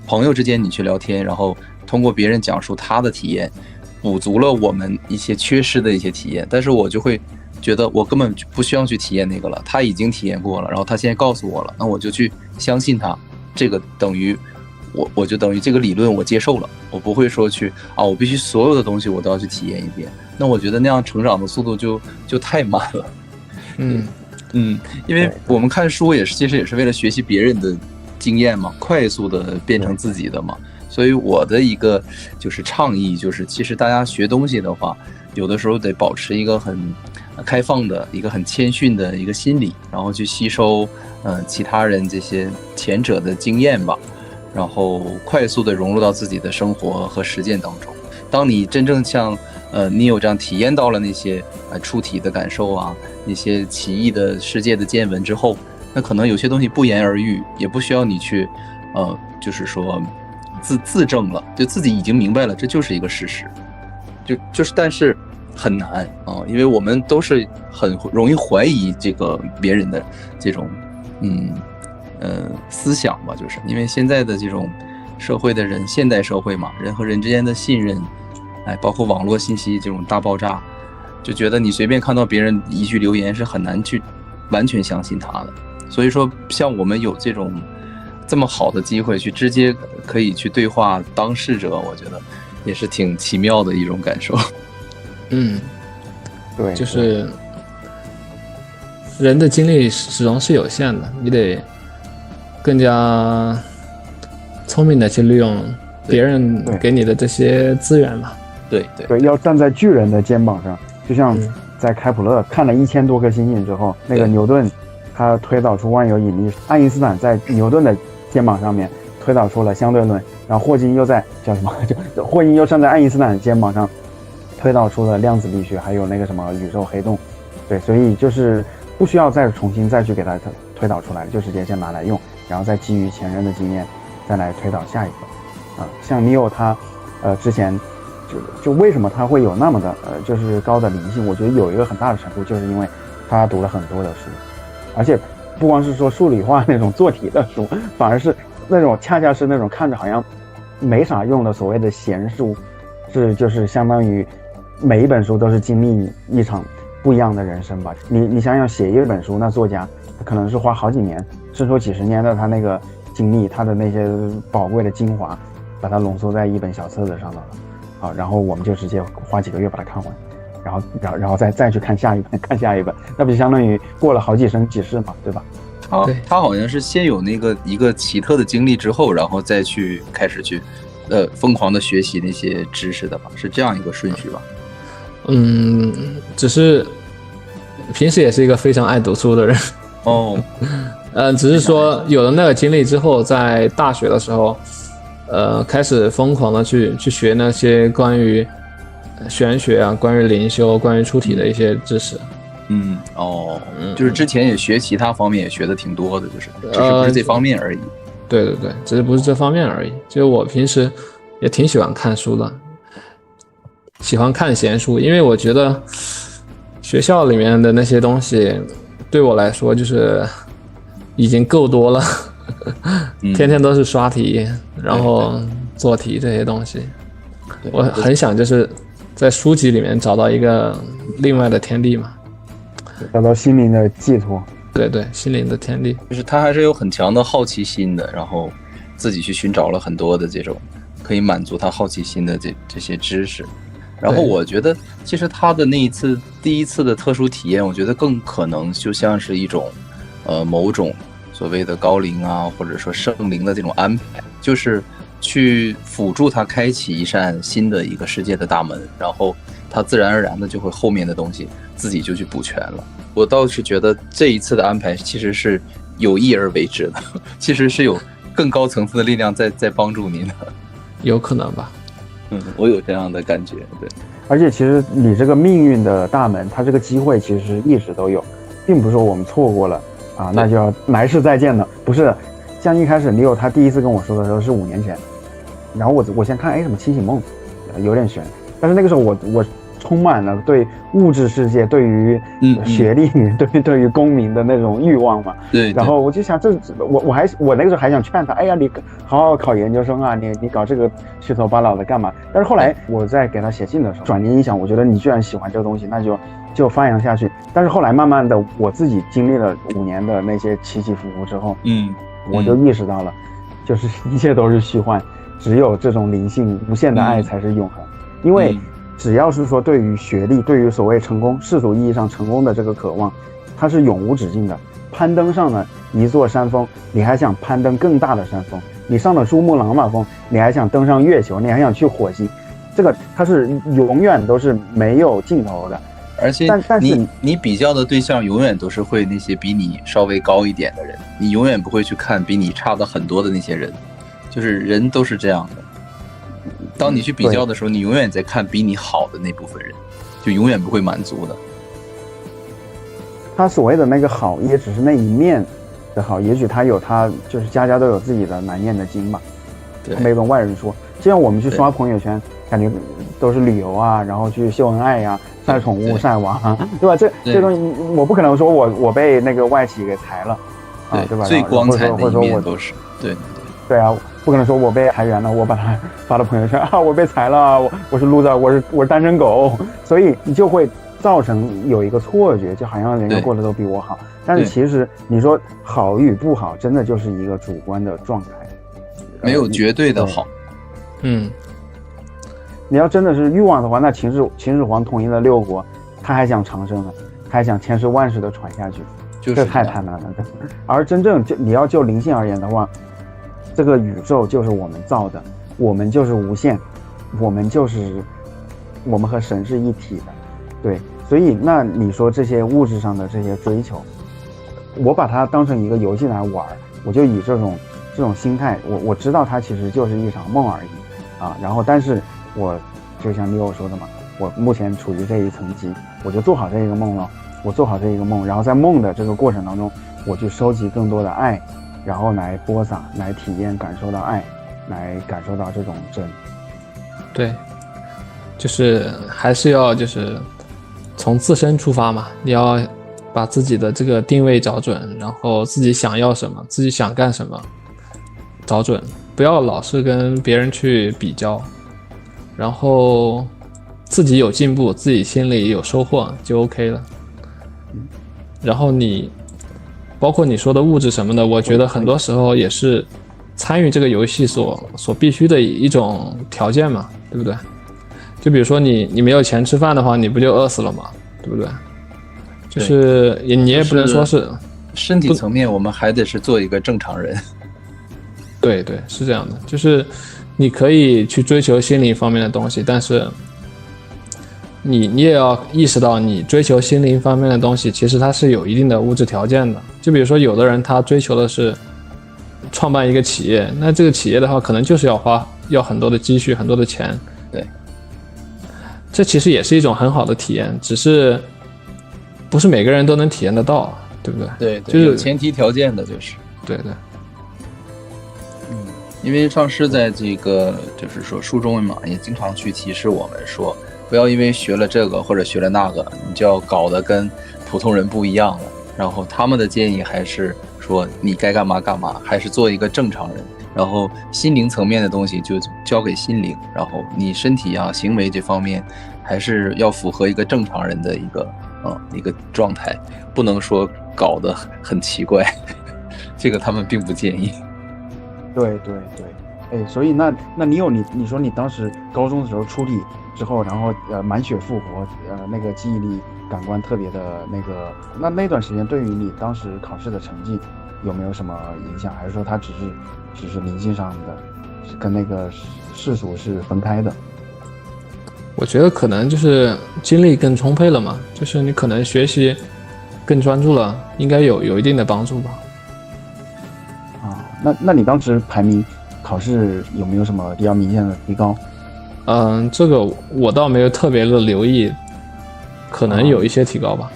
朋友之间你去聊天，然后通过别人讲述他的体验，补足了我们一些缺失的一些体验。但是我就会觉得我根本不需要去体验那个了，他已经体验过了，然后他现在告诉我了，那我就去相信他，这个等于我就等于这个理论我接受了，我不会说去我必须所有的东西我都要去体验一遍，那我觉得那样成长的速度就太慢了。因为我们看书其实也是为了学习别人的经验嘛，快速的变成自己的嘛。所以我的一个就是倡议，就是其实大家学东西的话，有的时候得保持一个很开放的一个很谦逊的一个心理，然后去吸收其他人这些前者的经验吧，然后快速的融入到自己的生活和实践当中。当你真正像Neo这样体验到了那些出体的感受啊，那些奇异的世界的见闻之后，那可能有些东西不言而喻，也不需要你去就是说自证了，就自己已经明白了，这就是一个事实。就是但是很难因为我们都是很容易怀疑这个别人的这种思想吧，就是因为现在的这种社会的人，现代社会嘛，人和人之间的信任，包括网络信息这种大爆炸，就觉得你随便看到别人一句留言是很难去完全相信他的。所以说像我们有这么好的机会去直接可以去对话当事者，我觉得也是挺奇妙的一种感受。对，就是人的精力始终是有限的，你得更加聪明的去利用别人给你的这些资源嘛。对，要站在巨人的肩膀上，就像在开普勒看了1000多颗星星之后，那个牛顿他推导出万有引力，爱因斯坦在牛顿的肩膀上面推导出了相对论，然后霍金又在霍金又站在爱因斯坦的肩膀上推导出了量子力学，还有那个什么宇宙黑洞。对，所以就是不需要再重新去给它推导出来，就直接先拿来用，然后再基于前人的经验再来推导下一个。像Neo他之前就为什么他会有那么的就是高的灵性，我觉得有一个很大的程度就是因为他读了很多的书，而且不光是说数理化那种做题的书，反而是那种恰恰是那种看着好像没啥用的所谓的闲书，就是相当于每一本书都是经历一场不一样的人生吧。你想想写一本书，那作家他可能是花好几年甚至说几十年的他那个经历，他的那些宝贵的精华把它浓缩在一本小册子上了。好，然后我们就直接花几个月把它看完，然后再去看下一本，那不就相当于过了好几生几世嘛，对吧？他好像是先有一个奇特的经历之后，然后再去开始去疯狂的学习那些知识的吧，是这样一个顺序吧？只是平时也是一个非常爱读书的人只是说有了那个经历之后，在大学的时候开始疯狂的去学那些关于玄学啊，关于灵修，关于出体的一些知识。就是之前也学其他方面也学的挺多的，就是只是不是这方面而已。对，只是不是这方面而已。就我平时也挺喜欢看书的，喜欢看闲书，因为我觉得学校里面的那些东西对我来说就是已经够多了。天天都是刷题，然后做题这些东西，我很想就是在书籍里面找到一个另外的天地嘛，找到心灵的寄托。对，心灵的天地，就是他还是有很强的好奇心的，然后自己去寻找了很多的这种可以满足他好奇心的这些知识。然后我觉得其实他的第一次的特殊体验，我觉得更可能就像是一种某种所谓的高灵啊，或者说圣灵的这种安排，就是去辅助他开启一扇新的一个世界的大门，然后他自然而然的就会后面的东西自己就去补全了。我倒是觉得这一次的安排其实是有意而为之的，其实是有更高层次的力量在帮助你的。有可能吧。我有这样的感觉，对。而且其实你这个命运的大门，它这个机会其实一直都有，并不是说我们错过了啊，那就要来世再见的，不是。像一开始Leo他第一次跟我说的时候是5年前，然后我先看什么清醒梦，有点悬，但是那个时候我充满了对物质世界、对于学历、对于功名的那种欲望嘛。对。然后我就想，我那个时候还想劝他，哎呀，你好好考研究生啊，你搞这个虚头巴脑的干嘛？但是后来我在给他写信的时候，转念一想，我觉得你居然喜欢这个东西，那就发扬下去。但是后来慢慢的，我自己经历了5年的那些起起伏伏之后，我就意识到了，就是一切都是虚幻，只有这种灵性无限的爱才是永恒。因为只要是说对于学历，对于所谓成功，世俗意义上成功的这个渴望，它是永无止境的。攀登上了一座山峰，你还想攀登更大的山峰；你上了珠穆朗玛峰，你还想登上月球，你还想去火星。这个它是永远都是没有尽头的。而且你比较的对象永远都是会那些比你稍微高一点的人，你永远不会去看比你差的很多的那些人，就是人都是这样的。当你去比较的时候，你永远在看比你好的那部分人，就永远不会满足的。他所谓的那个好，也只是那一面的好，也许他有他就是家家都有自己的难念的经吧。他没跟外人说，就像我们去刷朋友圈，感觉都是旅游啊，然后去秀恩爱呀、晒宠物、晒娃，对吧？这东西我不可能说我被那个外企给裁了，对吧？最光彩的一面都是对啊，不可能说我被裁员了，我把它发到朋友圈啊，我被裁了，我是 loser， 我是单身狗，所以你就会造成有一个错觉，就好像人家过得都比我好，但是其实你说好与不好，真的就是一个主观的状态，没有绝对的好。你要真的是欲望的话，那秦始皇统一了6国，他还想长生呢，他还想千世万世的传下去，这太贪婪了。而真正你要就灵性而言的话，这个宇宙就是我们造的，我们就是无限，我们和神是一体的，对。所以那你说这些物质上的这些追求，我把它当成一个游戏来玩，我就以这种心态，我知道它其实就是一场梦而已啊。然后但是我就像Leo说的嘛，我目前处于这一层级，我就做好这一个梦了，我做好这一个梦，然后在梦的这个过程当中，我去收集更多的爱，然后来播撒，来体验，感受到爱，来感受到这种真。对，就是还是要就是从自身出发嘛，你要把自己的这个定位找准，然后自己想要什么，自己想干什么找准，不要老是跟别人去比较，然后自己有进步，自己心里有收获就 OK 了。然后你包括你说的物质什么的，我觉得很多时候也是参与这个游戏所必须的一种条件嘛，对不对？就比如说你没有钱吃饭的话，你不就饿死了吗？对不对？就是你也不能说是身体层面，我们还得是做一个正常人。对，是这样的，就是你可以去追求心灵方面的东西，但是你也要意识到，你追求心灵方面的东西，其实它是有一定的物质条件的。就比如说，有的人他追求的是创办一个企业，那这个企业的话，可能就是要很多的积蓄，很多的钱。对，这其实也是一种很好的体验，只是不是每个人都能体验得到，对不对？对，就是有前提条件的，就是对。因为上师在这个就是说书中嘛，也经常去提示我们说，不要因为学了这个或者学了那个，你就要搞得跟普通人不一样了。然后他们的建议还是说，你该干嘛干嘛，还是做一个正常人。然后心灵层面的东西就交给心灵，然后你身体啊、行为这方面，还是要符合一个正常人的一个状态，不能说搞得很奇怪。这个他们并不建议。对，哎，所以那你说你当时高中的时候出体之后，然后满血复活，那个记忆力感官特别的那段时间对于你当时考试的成绩有没有什么影响？还是说它只是灵性上的，跟那个世俗是分开的？我觉得可能就是精力更充沛了嘛，就是你可能学习更专注了，应该有一定的帮助吧。那你当时排名考试有没有什么比较明显的提高？这个我倒没有特别的留意，可能有一些提高吧，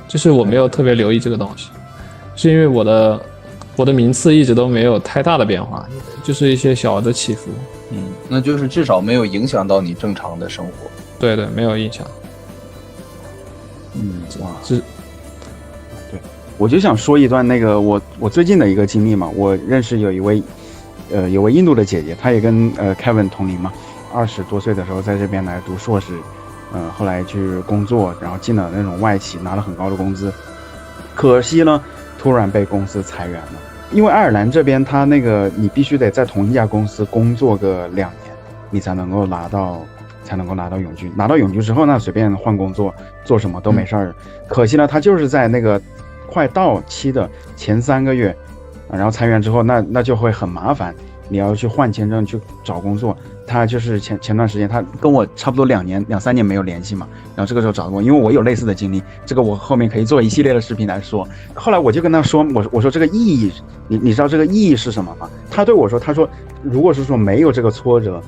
就是我没有特别留意这个东西，是因为我的名次一直都没有太大的变化，就是一些小的起伏。那就是至少没有影响到你正常的生活。对，没有影响。哇，对，我就想说一段那个我最近的一个经历嘛，我认识有位印度的姐姐，她也跟Kevin 同龄嘛，20多岁的时候在这边来读硕士，后来去工作，然后进了那种外企，拿了很高的工资，可惜呢，突然被公司裁员了。因为爱尔兰这边他那个你必须得在同一家公司工作个2年，你才能够拿到永居。拿到永居之后呢，随便换工作做什么都没事儿。可惜呢，他就是在那个快到期的前3个月，然后裁员之后，那就会很麻烦，你要去换签证去找工作。他就是前段时间他跟我差不多2、3年没有联系嘛，然后这个时候找过，因为我有类似的经历，这个我后面可以做一系列的视频来说。后来我就跟他说，我说这个意义，你知道这个意义是什么吗？他对我说，他说如果是说没有这个挫折，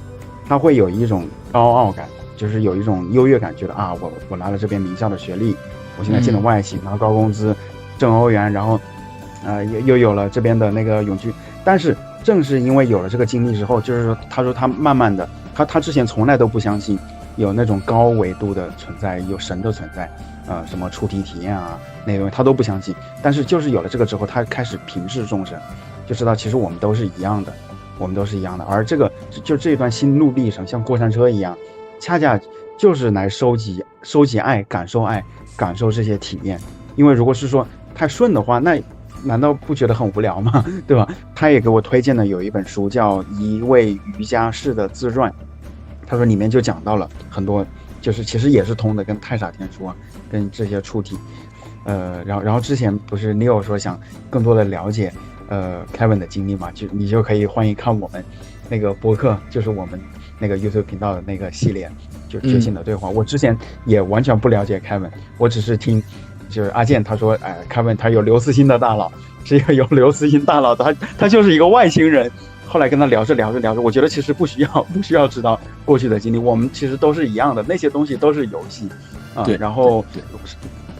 他会有一种高傲感，就是有一种优越感，觉得啊，我拿了这边名校的学历，我现在进了外企，拿高工资，挣欧元，然后又有了这边的那个永居。但是正是因为有了这个经历之后，就是说，他说他慢慢的，他之前从来都不相信有那种高维度的存在，有神的存在，什么出题体验啊那些东西他都不相信。但是就是有了这个之后，他开始平视众生，就知道其实我们都是一样的，而这个就这一段心路历程，像过山车一样，恰恰就是来收集爱，感受这些体验。因为如果是说太顺的话，那难道不觉得很无聊吗？对吧？他也给我推荐了有一本书叫《一位瑜伽士的自传》，他说里面就讲到了很多，就是其实也是通的，跟太傻天书啊，跟这些出题，然后之前不是 Neil 说想更多的了解Kevin 的经历嘛，你就可以欢迎看我们那个播客，就是我们那个 YouTube 频道的那个系列，就觉醒的对话。我之前也完全不了解 Kevin， 我只是听。就是阿健他说Kevin 他有刘慈欣的大脑，是一个有刘慈欣大脑的，他就是一个外星人。后来跟他聊着，我觉得其实不需要知道过去的经历，我们其实都是一样的，那些东西都是游戏啊。对，然后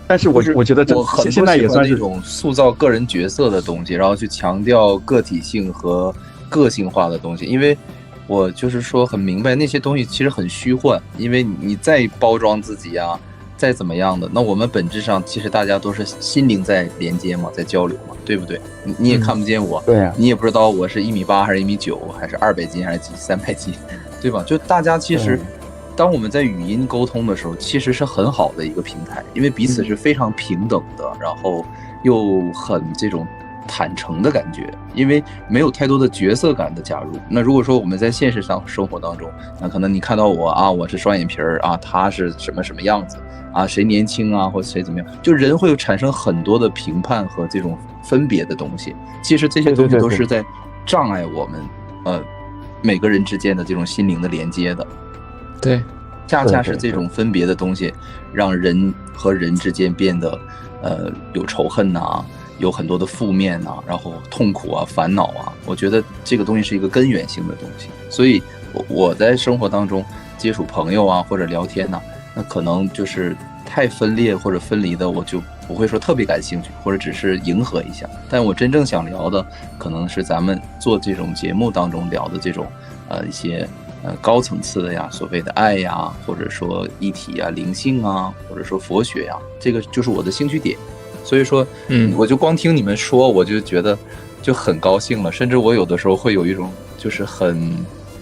但是我觉得我很现在也算是一种塑造个人角色的东西，然后去强调个体性和个性化的东西。因为我就是说很明白那些东西其实很虚幻，因为你再包装自己啊，再怎么样的，那我们本质上其实大家都是心灵在连接嘛，在交流嘛，对不对？你也看不见我，对啊，你也不知道我是1.8米还是1.9米，还是200斤还是300斤，对吧？就大家其实当我们在语音沟通的时候，其实是很好的一个平台，因为彼此是非常平等的，然后又很这种坦诚的感觉，因为没有太多的角色感的加入。那如果说我们在现实上生活当中，那可能你看到我啊，我是双眼皮儿啊，他是什么样子啊，谁年轻啊，或者谁怎么样，就人会有产生很多的评判和这种分别的东西。其实这些东西都是在障碍我们每个人之间的这种心灵的连接的。对，恰恰是这种分别的东西，让人和人之间变得有仇恨呐，有很多的负面呐，然后痛苦啊、烦恼啊。我觉得这个东西是一个根源性的东西，所以我在生活当中接触朋友啊或者聊天呐，那可能就是太分裂或者分离的，我就不会说特别感兴趣，或者只是迎合一下。但我真正想聊的，可能是咱们做这种节目当中聊的这种一些高层次的呀，所谓的爱呀，或者说议题啊、灵性啊，或者说佛学呀，这个就是我的兴趣点。所以说，我就光听你们说，我就觉得就很高兴了，甚至我有的时候会有一种就是很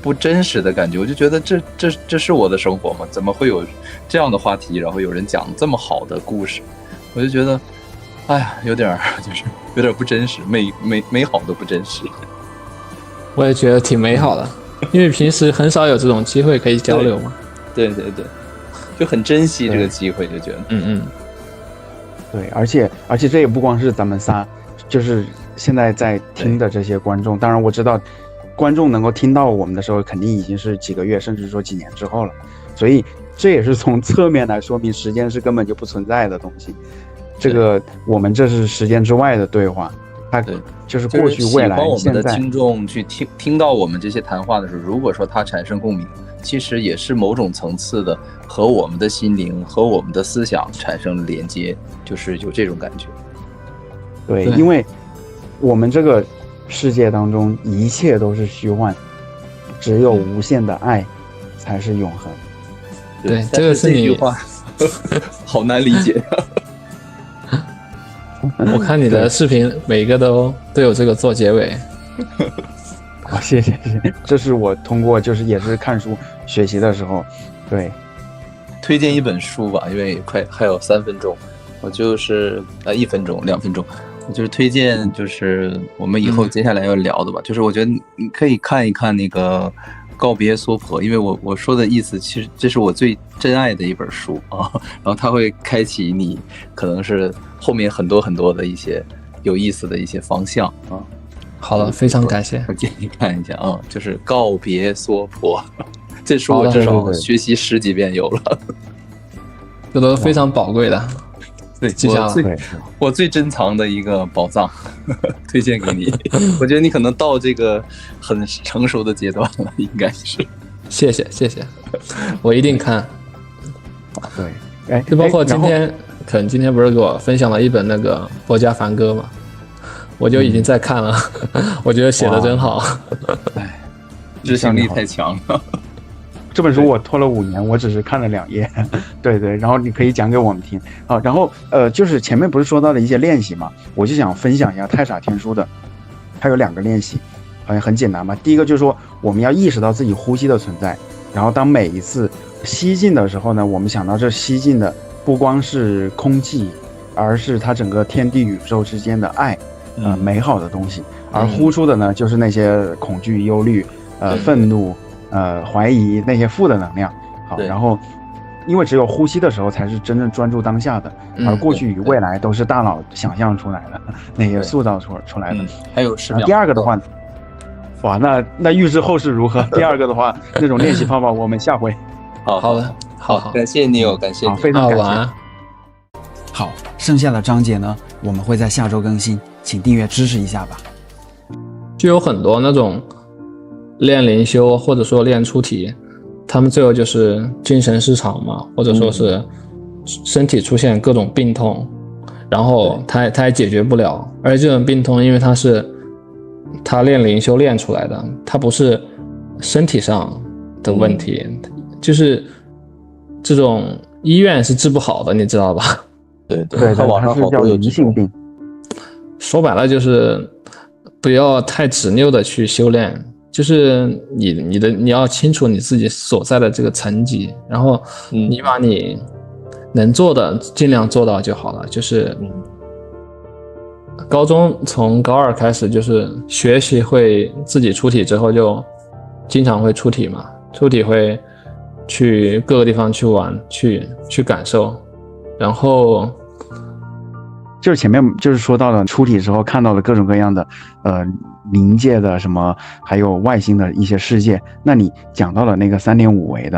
不真实的感觉，我就觉得这是我的生活吗？怎么会有这样的话题，然后有人讲这么好的故事？我就觉得，哎呀，有点不真实，美好的不真实。我也觉得挺美好的，因为平时很少有这种机会可以交流嘛。对，就很珍惜这个机会，就觉得，对，而且这也不光是咱们仨，就是现在在听的这些观众。当然我知道，观众能够听到我们的时候，肯定已经是几个月，甚至说几年之后了。所以这也是从侧面来说明，时间是根本就不存在的东西。这个我们这是时间之外的对话，它对，就是过去、未来、喜欢我们的现在。听众去听到我们这些谈话的时候，如果说他产生共鸣，其实也是某种层次的和我们的心灵和我们的思想产生了连接，就是有这种感觉。对，对因为我们这个世界当中一切都是虚幻，只有无限的爱才是永恒。对，但这个是你，这句话好难理解。我看你的视频每一个都有这个做结尾。好，谢谢。这是我通过也是看书学习的时候，对。推荐一本书吧，因为还有3分钟，我就是1分钟2分钟，我就是推荐就是我们以后接下来要聊的吧，就是我觉得你可以看一看那个告别娑婆，因为我说的意思其实这是我最珍爱的一本书啊，然后它会开启你可能是后面很多很多的一些有意思的一些方向啊。好了，非常感谢。我建议看一下啊，就是告别娑婆。这书我至少学习10几遍有了，这都非常宝贵的，对，记下了。我最珍藏的一个宝藏，推荐给你。我觉得你可能到这个很成熟的阶段了，应该是。谢谢，我一定看。对，就包括今天不是给我分享了一本那个《博家梵歌》嘛，我就已经在看了，我觉得写的真好。哎，执行力太强了。这本书我拖了5年，我只是看了2页。对，然后你可以讲给我们听啊。然后就是前面不是说到的一些练习嘛，我就想分享一下太傻天书的，它有2个练习，好像很简单嘛。第一个就是说我们要意识到自己呼吸的存在，然后当每一次吸进的时候呢，我们想到这吸进的不光是空气，而是它整个天地宇宙之间的爱，美好的东西。而呼出的呢，就是那些恐惧、忧虑、愤怒。怀疑那些负的能量。好，然后因为只有呼吸的时候才是真正专注当下的，而过去与未来都是大脑想象出来的，那些塑造出来的。还有10秒。第二个的话，哇，那预知后事如何？第二个的话，那种练习方法我们下回。好的，好，感谢你感谢你，非常感谢。好，剩下的章节呢，我们会在下周更新，请订阅支持一下吧。就有很多那种练灵修或者说练出体，他们最后就是精神失常嘛，或者说是身体出现各种病痛，然后他也解决不了。而这种病痛，因为他练灵修练出来的，他不是身体上的问题，就是这种医院是治不好的，你知道吧？对，他网上好多有急性病。说白了就是不要太执拗的去修炼。就是你要清楚你自己所在的这个层级，然后你把你能做的尽量做到就好了。就是高中从高2开始，就是学习会自己出体之后，就经常会出体嘛，出体会去各个地方去玩，去感受，然后就是前面就是说到了出体之后看到了各种各样的灵界的什么，还有外星的一些世界。那你讲到了那个3.5维的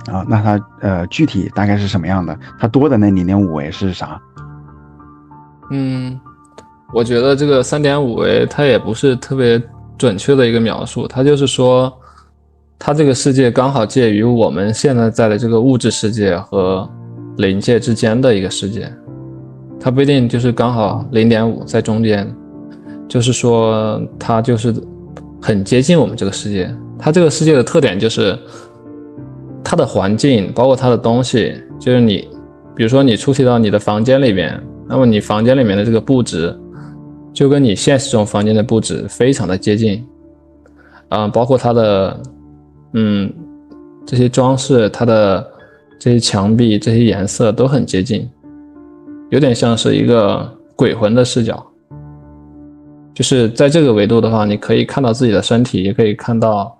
啊，那它具体大概是什么样的？它多的那0.5维是啥？我觉得这个3.5维它也不是特别准确的一个描述，它就是说它这个世界刚好介于我们现在在的这个物质世界和灵界之间的一个世界，它不一定就是刚好0.5在中间，就是说它就是很接近我们这个世界。它这个世界的特点就是它的环境包括它的东西，就是你比如说你出体到你的房间里面，那么你房间里面的这个布置就跟你现实中房间的布置非常的接近，包括它的这些装饰，它的这些墙壁这些颜色都很接近，有点像是一个鬼魂的视角。就是在这个维度的话，你可以看到自己的身体，也可以看到，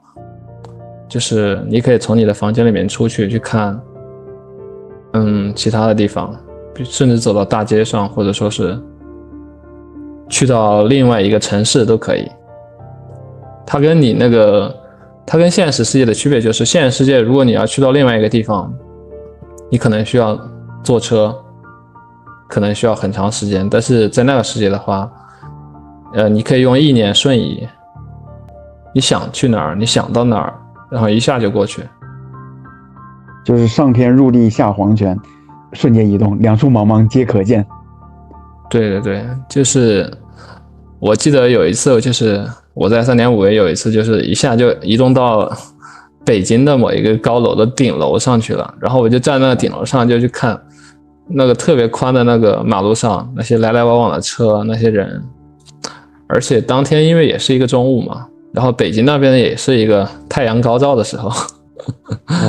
就是你可以从你的房间里面出去看其他的地方，甚至走到大街上，或者说是去到另外一个城市都可以。它跟现实世界的区别就是，现实世界如果你要去到另外一个地方，你可能需要坐车，可能需要很长时间，但是在那个世界的话，你可以用意念瞬移，你想去哪儿，你想到哪儿，然后一下就过去。就是上天入地下黄泉，瞬间移动，两处茫茫皆可见。对对对，就是我记得有一次，就是我在3.5A有一次，就是一下就移动到北京的某一个高楼的顶楼上去了，然后我就站在那个顶楼上就去看那个特别宽的那个马路上那些来来往往的车，那些人，而且当天因为也是一个中午嘛，然后北京那边也是一个太阳高照的时候。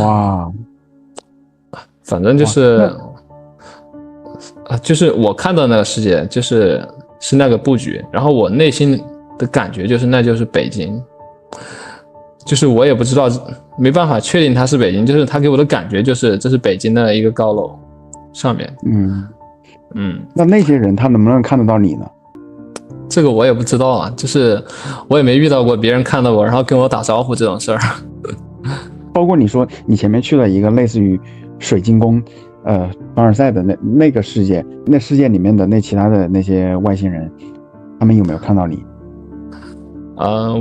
哇，反正就是就是我看到那个世界就是那个布局，然后我内心的感觉就是那就是北京，就是我也不知道，没办法确定它是北京，就是他给我的感觉就是这是北京的一个高楼上面。那些人他能不能看得到你呢？这个我也不知道啊，就是我也没遇到过别人看到我然后跟我打招呼这种事儿。包括你说你前面去了一个类似于水晶宫凡尔赛的那个世界，那世界里面的那其他的那些外星人，他们有没有看到你？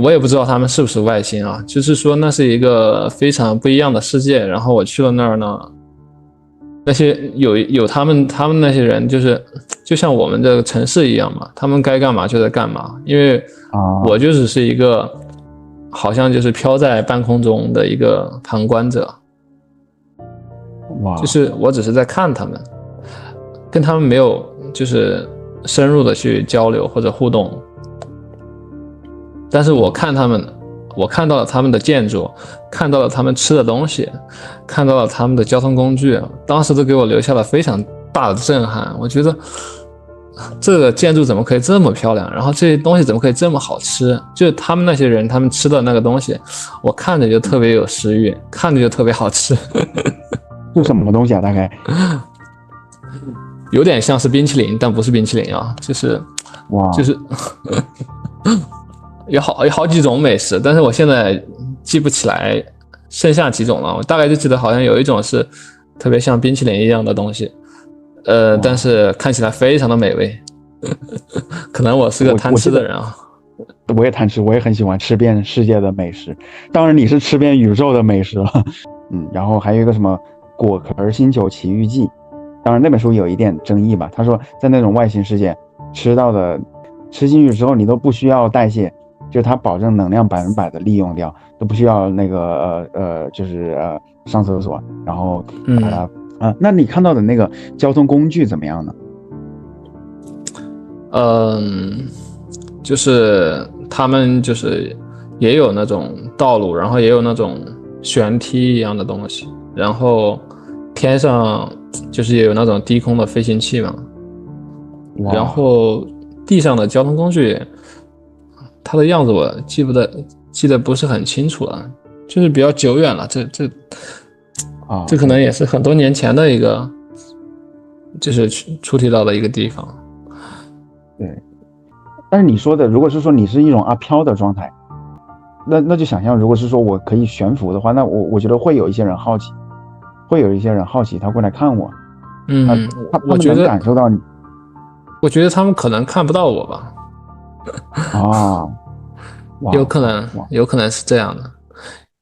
我也不知道他们是不是外星啊，就是说那是一个非常不一样的世界，然后我去了那儿呢，那些有他们那些人就像我们这个城市一样嘛，他们该干嘛就在干嘛，因为我就只是一个好像就是飘在半空中的一个旁观者。哇，就是我只是在看他们，跟他们没有就是深入的去交流或者互动，但是我看他们，我看到了他们的建筑，看到了他们吃的东西，看到了他们的交通工具，当时都给我留下了非常大的震撼。我觉得这个建筑怎么可以这么漂亮，然后这些东西怎么可以这么好吃，就是他们那些人他们吃的那个东西，我看着就特别有食欲，看着就特别好吃。是什么东西啊？大概有点像是冰淇淋，但不是冰淇淋啊，就是哇，就是有好几种美食，但是我现在记不起来剩下几种了。我大概就记得好像有一种是特别像冰淇淋一样的东西，但是看起来非常的美味。可能我是个贪吃的人啊。我也贪吃，我也很喜欢吃遍世界的美食。当然你是吃遍宇宙的美食了。然后还有一个什么果壳星球奇遇记，当然那本书有一点争议吧。他说在那种外星世界吃进去之后你都不需要代谢，就是它保证能量100%的利用掉，都不需要那个就是上厕所，然后把它那你看到的那个交通工具怎么样呢？就是他们就是也有那种道路，然后也有那种旋梯一样的东西，然后天上就是也有那种低空的飞行器嘛，然后地上的交通工具它的样子我记得不是很清楚了，就是比较久远了，这可能也是很多年前的一个就是出题到的一个地方。对，但是你说的如果是说你是一种阿飘的状态，那就想象如果是说我可以悬浮的话，那我觉得会有一些人好奇，他过来看我，他们能感受到你。我觉得他们可能看不到我吧。有可能是这样的，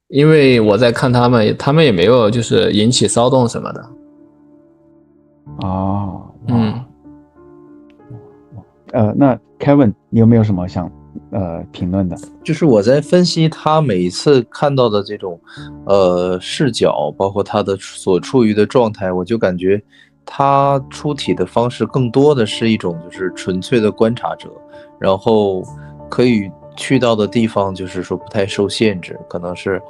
因为我在看他们也没有就是引起骚动什么的。那 Kevin 你有没有什么想评论的？就是我在分析他每一次看到的这种视角，包括他的所处于的状态，我就感觉他出题的方式更多的是一种就是纯粹的观察者，然后可以去到的地方就是说不太受限制，可能是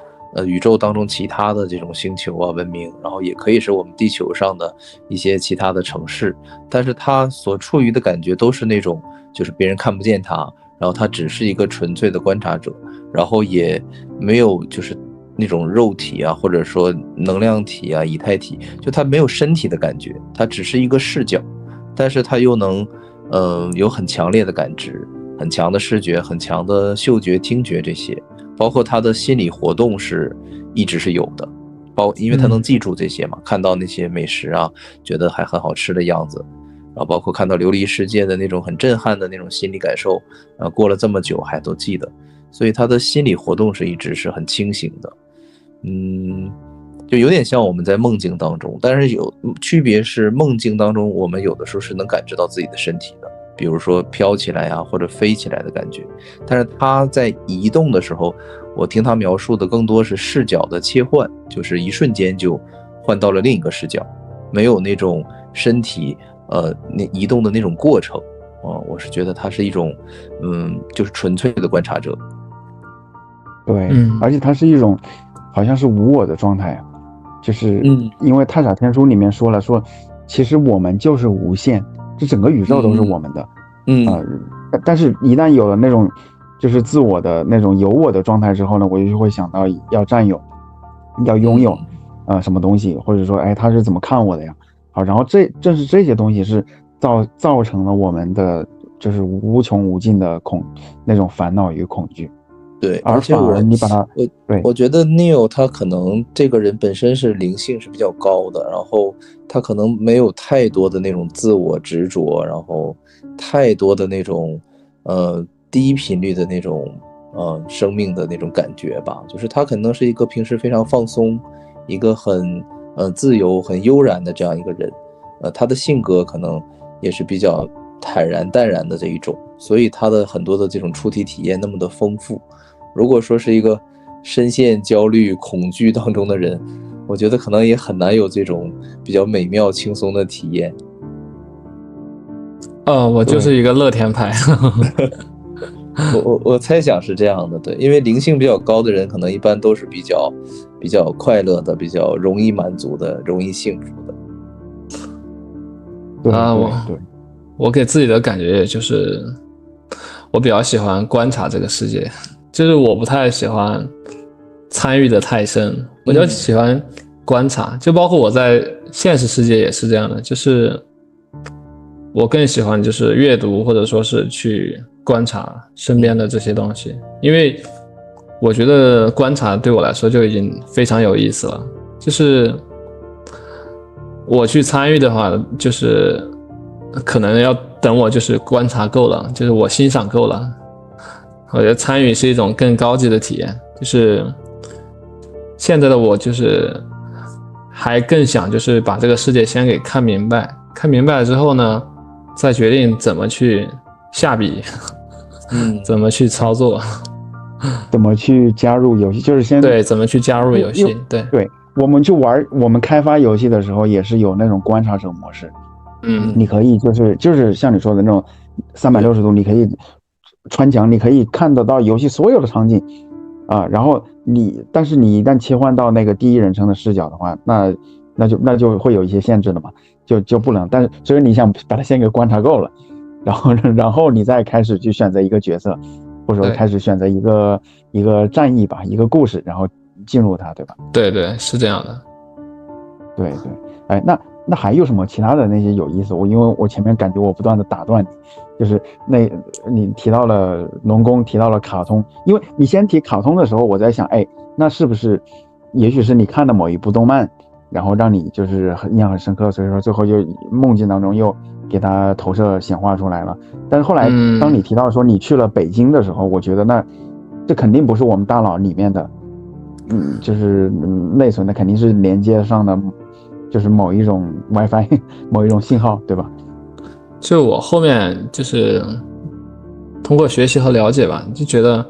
宇宙当中其他的这种星球啊文明，然后也可以是我们地球上的一些其他的城市，但是他所处于的感觉都是那种就是别人看不见他，然后他只是一个纯粹的观察者，然后也没有就是那种肉体啊或者说能量体啊以太体，就他没有身体的感觉，他只是一个视角，但是他又能有很强烈的感知，很强的视觉，很强的嗅觉听觉，这些包括他的心理活动是一直是有的，因为他能记住这些嘛，看到那些美食啊觉得还很好吃的样子，然后包括看到琉璃世界的那种很震撼的那种心理感受，过了这么久还都记得，所以他的心理活动是一直是很清醒的。就有点像我们在梦境当中，但是有区别是梦境当中我们有的时候是能感知到自己的身体的，比如说飘起来啊或者飞起来的感觉，但是他在移动的时候，我听他描述的更多是视角的切换，就是一瞬间就换到了另一个视角，没有那种身体那移动的那种过程我是觉得他是一种就是纯粹的观察者。对，而且它是一种好像是无我的状态啊，就是因为太傻天书里面说了，说其实我们就是无限，这整个宇宙都是我们的，但是一旦有了那种就是自我的那种有我的状态之后呢，我就会想到要占有，要拥有什么东西，或者说他是怎么看我的呀？好，然后正是这些东西是造成了我们的就是无穷无尽的那种烦恼与恐惧。对，而反而你把它，我觉得 Neil 他可能这个人本身是灵性是比较高的，然后他可能没有太多的那种自我执着，然后太多的那种低频率的那种生命的那种感觉吧，就是他可能是一个平时非常放松，一个很自由很悠然的这样一个人，他的性格可能也是比较坦然淡然的这一种，所以他的很多的这种出体体验那么的丰富。如果说是一个深陷焦虑恐惧当中的人，我觉得可能也很难有这种比较美妙轻松的体验。我就是一个乐天派。我猜想是这样的，对，因为灵性比较高的人可能一般都是比较快乐的，比较容易满足的，容易幸福的。我给自己的感觉也就是我比较喜欢观察这个世界，就是我不太喜欢参与的太深，我就喜欢观察，就包括我在现实世界也是这样的，就是我更喜欢就是阅读或者说是去观察身边的这些东西，因为我觉得观察对我来说就已经非常有意思了。就是我去参与的话，就是可能要等我就是观察够了，就是我欣赏够了，我觉得参与是一种更高级的体验。就是现在的我就是还更想就是把这个世界先给看明白，看明白了之后呢，再决定怎么去下笔，怎么去操作，怎么去加入游戏，就是先对怎么去加入游戏。对，我们去玩，我们开发游戏的时候也是有那种观察者模式。你可以就是像你说的那种360度，你可以穿墙，你可以看得到游戏所有的场景啊。然后但是你一旦切换到那个第一人称的视角的话，那就会有一些限制的嘛，就不能。但是所以你想把它先给观察够了，然后你再开始去选择一个角色，或者说开始选择一个战役吧，一个故事，然后进入它，对吧？对，是这样的。对，哎，那还有什么其他的那些有意思？因为我前面感觉我不断的打断你，就是你提到了龙宫，提到了卡通，因为你先提卡通的时候，我在想，那是不是也许是你看的某一部动漫，然后让你就是印象很深刻，所以说最后就梦境当中又给它投射显化出来了。但是后来当你提到说你去了北京的时候，我觉得这肯定不是我们大脑里面的，就是内存的，肯定是连接上的。就是某一种 WiFi 某一种信号，对吧？就我后面就是通过学习和了解吧，就觉得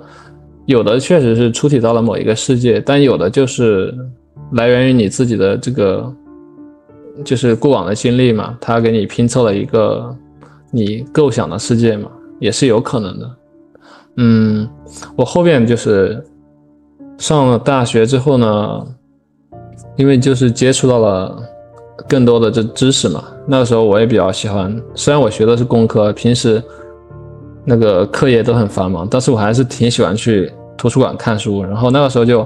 有的确实是出体到了某一个世界，但有的就是来源于你自己的这个就是过往的经历嘛，它给你拼凑了一个你构想的世界嘛，也是有可能的。我后面就是上了大学之后呢，因为就是接触到了更多的这知识嘛，那个时候我也比较喜欢，虽然我学的是工科，平时那个课业都很繁忙，但是我还是挺喜欢去图书馆看书。然后那个时候就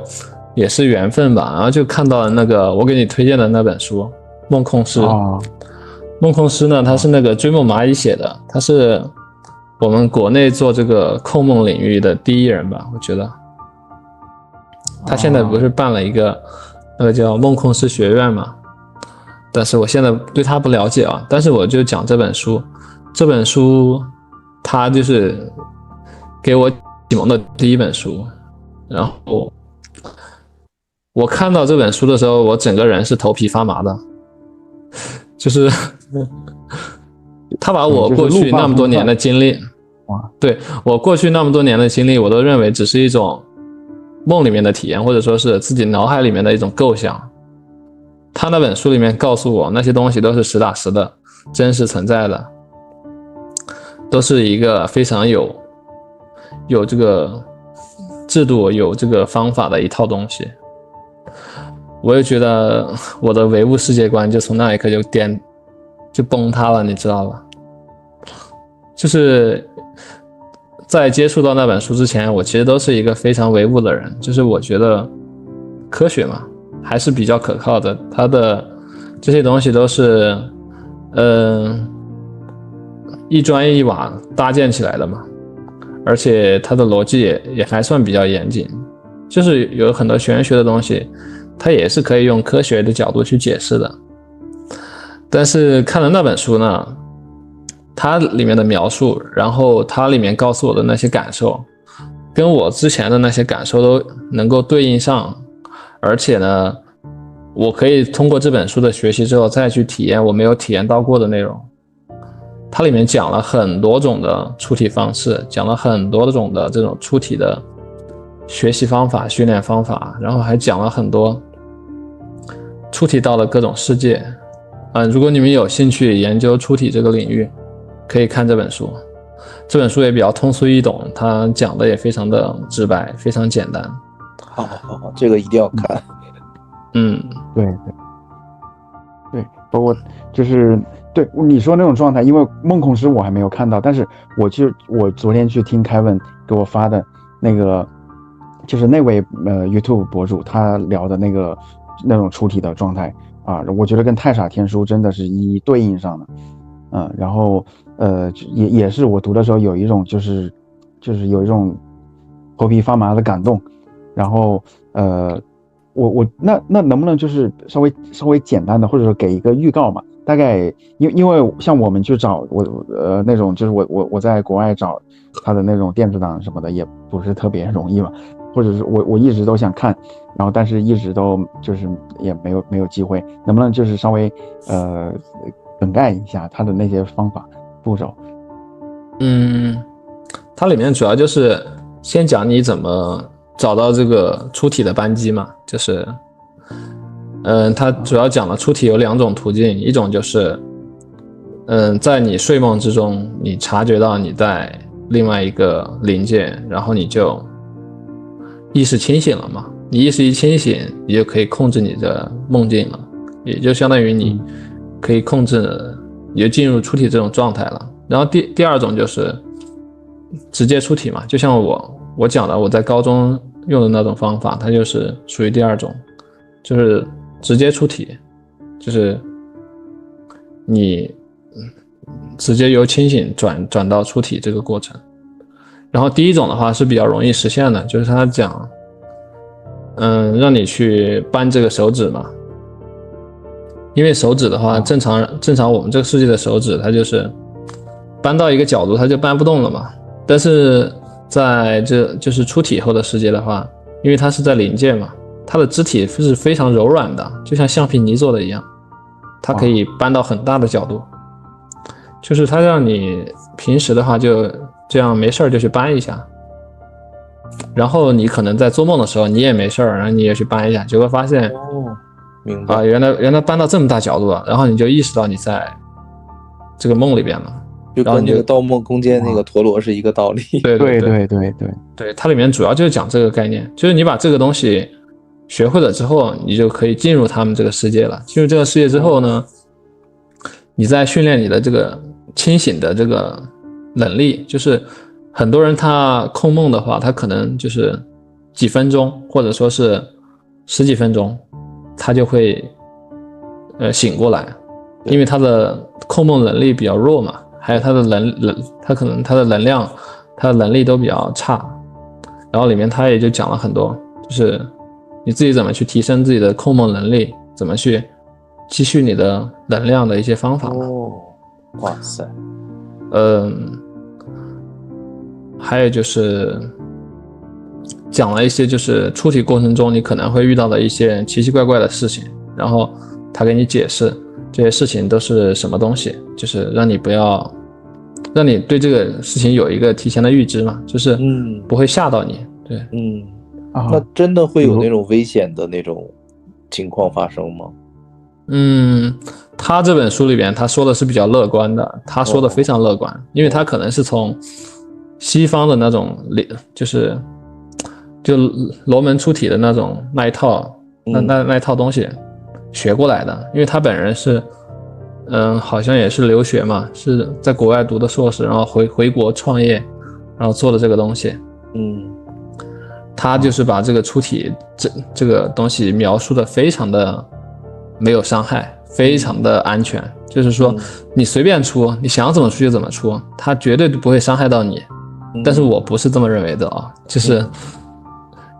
也是缘分吧，然后就看到了那个我给你推荐的那本书《梦控师》。梦控师呢，他是那个追梦蚂蚁写的，他是我们国内做这个控梦领域的第一人吧，我觉得。他现在不是办了一个那个叫梦控师学院嘛，但是我现在对它不了解啊。但是我就讲这本书，它就是给我启蒙的第一本书。然后我看到这本书的时候，我整个人是头皮发麻的，就是他把我过去那么多年的经历，对，我过去那么多年的经历，我都认为只是一种梦里面的体验，或者说是自己脑海里面的一种构想。他那本书里面告诉我，那些东西都是实打实的，真实存在的，都是一个非常有这个制度、有这个方法的一套东西。我也觉得我的唯物世界观就从那一刻就崩塌了，你知道吧？就是在接触到那本书之前，我其实都是一个非常唯物的人，就是我觉得科学嘛还是比较可靠的，它的这些东西都是一砖一瓦搭建起来的嘛，而且它的逻辑也还算比较严谨，就是有很多玄学的东西它也是可以用科学的角度去解释的。但是看了那本书呢，它里面的描述，然后它里面告诉我的那些感受，跟我之前的那些感受都能够对应上，而且呢，我可以通过这本书的学习之后再去体验我没有体验到过的内容。它里面讲了很多种的出体方式，讲了很多种的这种出体的学习方法、训练方法，然后还讲了很多出体到了各种世界。如果你们有兴趣研究出体这个领域，可以看这本书。这本书也比较通俗易懂，它讲的也非常的直白，非常简单。好，这个一定要看。对，包括就是对你说那种状态，因为梦控师我还没有看到，但是我昨天去听 Kevin 给我发的那个，就是那位YouTube 博主他聊的那种出体的状态啊，我觉得跟太傻天书真的是一一对应上的。然后也是我读的时候有一种就是有一种头皮发麻的感动。然后我那能不能就是稍微简单的，或者说给一个预告嘛？大概因为像我们去找那种就是我在国外找他的那种电子档什么的也不是特别容易嘛，或者是我一直都想看，然后但是一直都就是也没有机会，能不能就是稍微梗概一下他的那些方法步骤？它里面主要就是先讲你怎么找到这个出体的扳机嘛，就是它主要讲了出体有两种途径，一种就是在你睡梦之中，你察觉到你在另外一个临界，然后你就意识清醒了嘛，你意识一清醒，你就可以控制你的梦境了，也就相当于你可以控制，你就进入出体这种状态了。然后第二种就是直接出体嘛，就像我讲的我在高中用的那种方法，它就是属于第二种，就是直接出体，就是你直接由清醒转到出体这个过程。然后第一种的话是比较容易实现的，就是他讲让你去扳这个手指嘛，因为手指的话正常我们这个世界的手指它就是扳到一个角度它就扳不动了嘛，但是在这就是出体后的世界的话，因为它是在临界嘛，它的肢体是非常柔软的，就像橡皮泥做的一样，它可以扳到很大的角度，就是它让你平时的话就这样没事就去扳一下，然后你可能在做梦的时候你也没事，然后你也去扳一下，结果发现明白原来扳到这么大角度了，然后你就意识到你在这个梦里边了，就跟那个《盗梦空间》那个陀螺是一个道理。对，它里面主要就是讲这个概念，就是你把这个东西学会了之后，你就可以进入他们这个世界了。进入这个世界之后呢，你再训练你的这个清醒的这个能力，就是很多人他控梦的话，他可能就是几分钟或者说是十几分钟，他就会醒过来，因为他的控梦能力比较弱嘛，还有他的他可能他的能量他的能力都比较差。然后里面他也就讲了很多，就是你自己怎么去提升自己的控梦能力，怎么去积蓄你的能量的一些方法嘛。哦，哇塞，还有就是讲了一些就是出题过程中你可能会遇到的一些奇奇怪怪的事情，然后他给你解释这些事情都是什么东西，就是让你对这个事情有一个提前的预知嘛，就是不会吓到你。对，那真的会有那种危险的那种情况发生吗？他这本书里边他说的是比较乐观的，他说的非常乐观，因为他可能是从西方的那种就罗门出体的那一套东西学过来的，因为他本人是好像也是留学嘛，是在国外读的硕士，然后回国创业，然后做的这个东西。他就是把这个出体这个东西描述的非常的没有伤害，非常的安全，就是说你随便出，你想怎么出就怎么出，他绝对不会伤害到你。但是我不是这么认为的啊，就是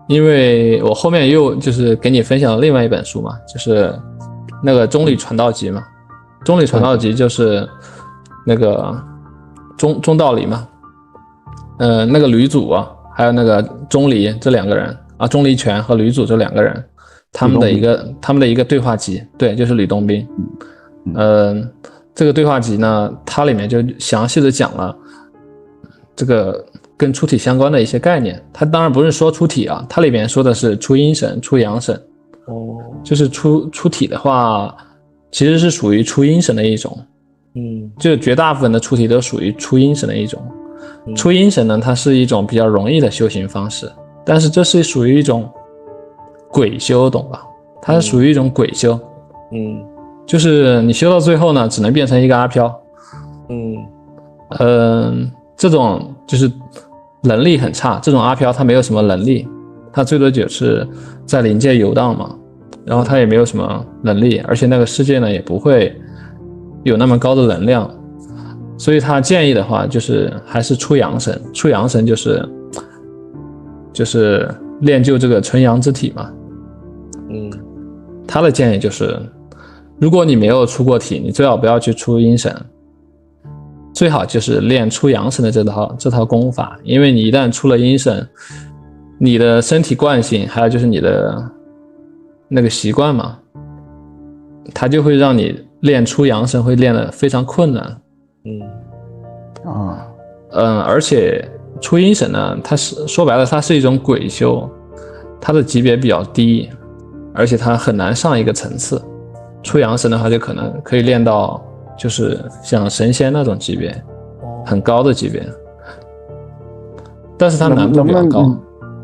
因为我后面又就是给你分享了另外一本书嘛，就是那个中理传道集嘛。中理传道集就是那个中道理嘛，那个吕祖啊，还有那个钟离这两个人啊，钟离权和吕祖这两个人，他们的一个对话集，对，就是吕洞宾。这个对话集呢，它里面就详细的讲了这个跟出体相关的一些概念。它当然不是说出体啊，它里面说的是出阴神、出阳神。就是出体的话，其实是属于出阴神的一种。就绝大部分的出体都属于出阴神的一种。出阴神呢，它是一种比较容易的修行方式，但是这是属于一种鬼修，懂吧？它是属于一种鬼修。就是你修到最后呢，只能变成一个阿飘。这种就是能力很差，这种阿飘他没有什么能力，他最多就是在灵界游荡嘛，然后他也没有什么能力，而且那个世界呢也不会有那么高的能量，所以他建议的话就是还是出阳神。出阳神就是练就这个纯阳之体嘛。他的建议就是如果你没有出过体，你最好不要去出阴神，最好就是练出阳神的这套功法，因为你一旦出了阴神，你的身体惯性还有就是你的那个习惯嘛，它就会让你练出阳神会练得非常困难。而且出阴神呢，它是说白了它是一种鬼修，它的级别比较低，而且它很难上一个层次。出阳神的话就可能可以练到就是像神仙那种级别，很高的级别，但是它难度比较高。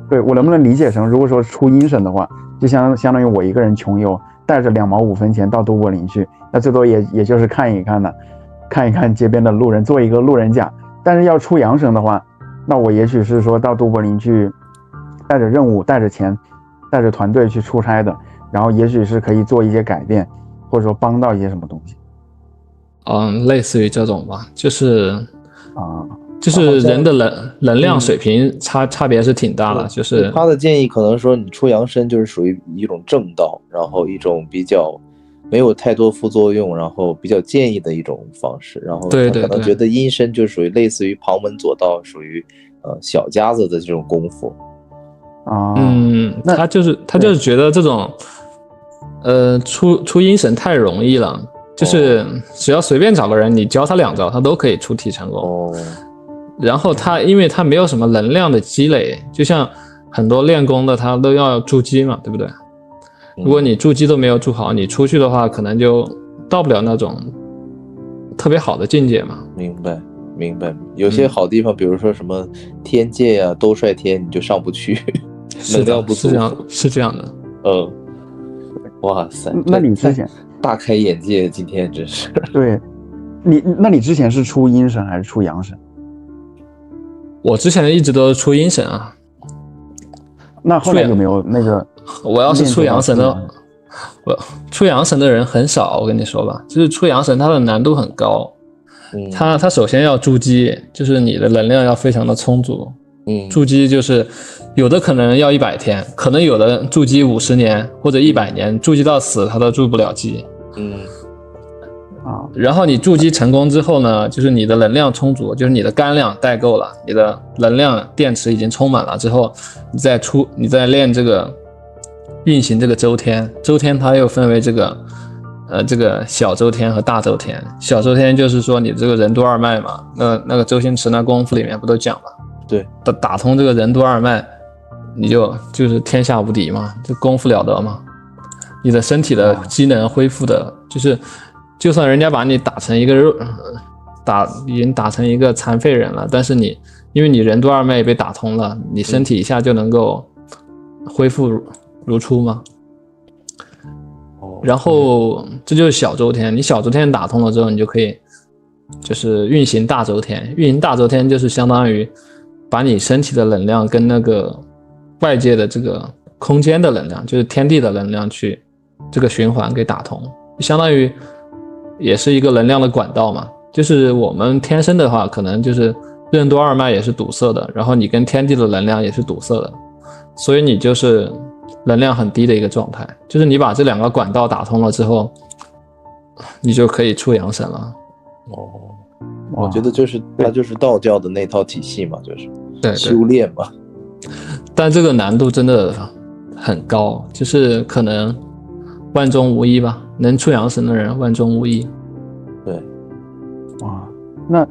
对，我能不能理解成，如果说出阴神的话，就相当于我一个人穷游，带着2毛5分钱到都柏林去，那最多也就是看一看街边的路人，做一个路人甲。但是要出阳神的话，那我也许是说到都柏林去，带着任务、带着钱、带着团队去出差的，然后也许是可以做一些改变，或者说帮到一些什么东西。类似于这种吧，就是人的能量水平差别是挺大的。就是他的建议可能说你出阳身就是属于一种正道，然后一种比较没有太多副作用，然后比较建议的一种方式。然后他可能觉得阴身就属于类似于旁门左道，属于小家子的这种功夫。他就是觉得这种出阴神太容易了，就是只要随便找个人，你教他2招，他都可以出体成功。然后因为他没有什么能量的积累，就像很多练功的他都要筑基嘛，对不对？如果你筑基都没有筑好，你出去的话可能就到不了那种特别好的境界嘛。明白。有些好地方，比如说什么天界啊、兜率天，你就上不去，能量不足。是这样的。哇塞，那你之前大开眼界，今天真是。对，那你之前是出阴神还是出阳神？我之前一直都是出阴神啊。那后来有没有那个？我要是出阳神的，出阳神的人很少，我跟你说吧，就是出阳神它的难度很高。它首先要筑基，就是你的能量要非常的充足。筑基就是有的可能要100天，可能有的筑基50年或者100年，筑基到死他都筑不了基。然后你筑基成功之后呢，就是你的能量充足，就是你的干量带够了，你的能量电池已经充满了之后，你再练这个运行这个周天它又分为这个小周天和大周天。小周天就是说你这个任督二脉嘛，那个周星驰那功夫里面不都讲嘛，对，打通这个任督二脉，你就是天下无敌嘛，这功夫了得嘛，你的身体的机能恢复的，就算人家把你打成一个已经打成一个残废人了，但是因为你任督二脉也被打通了，你身体一下就能够恢复如初嘛。然后这就是小周天，你小周天打通了之后，你就可以就是运行大周天。运行大周天就是相当于把你身体的能量跟那个外界的这个空间的能量，就是天地的能量去这个循环给打通，相当于也是一个能量的管道嘛。就是我们天生的话，可能就是任督二脉也是堵塞的，然后你跟天地的能量也是堵塞的，所以你就是能量很低的一个状态。就是你把这两个管道打通了之后，你就可以出阳神了。我觉得它就是道教的那套体系嘛，就是对修炼嘛。但这个难度真的很高，就是可能万中无一吧，能出阳神的人万中无一。对，那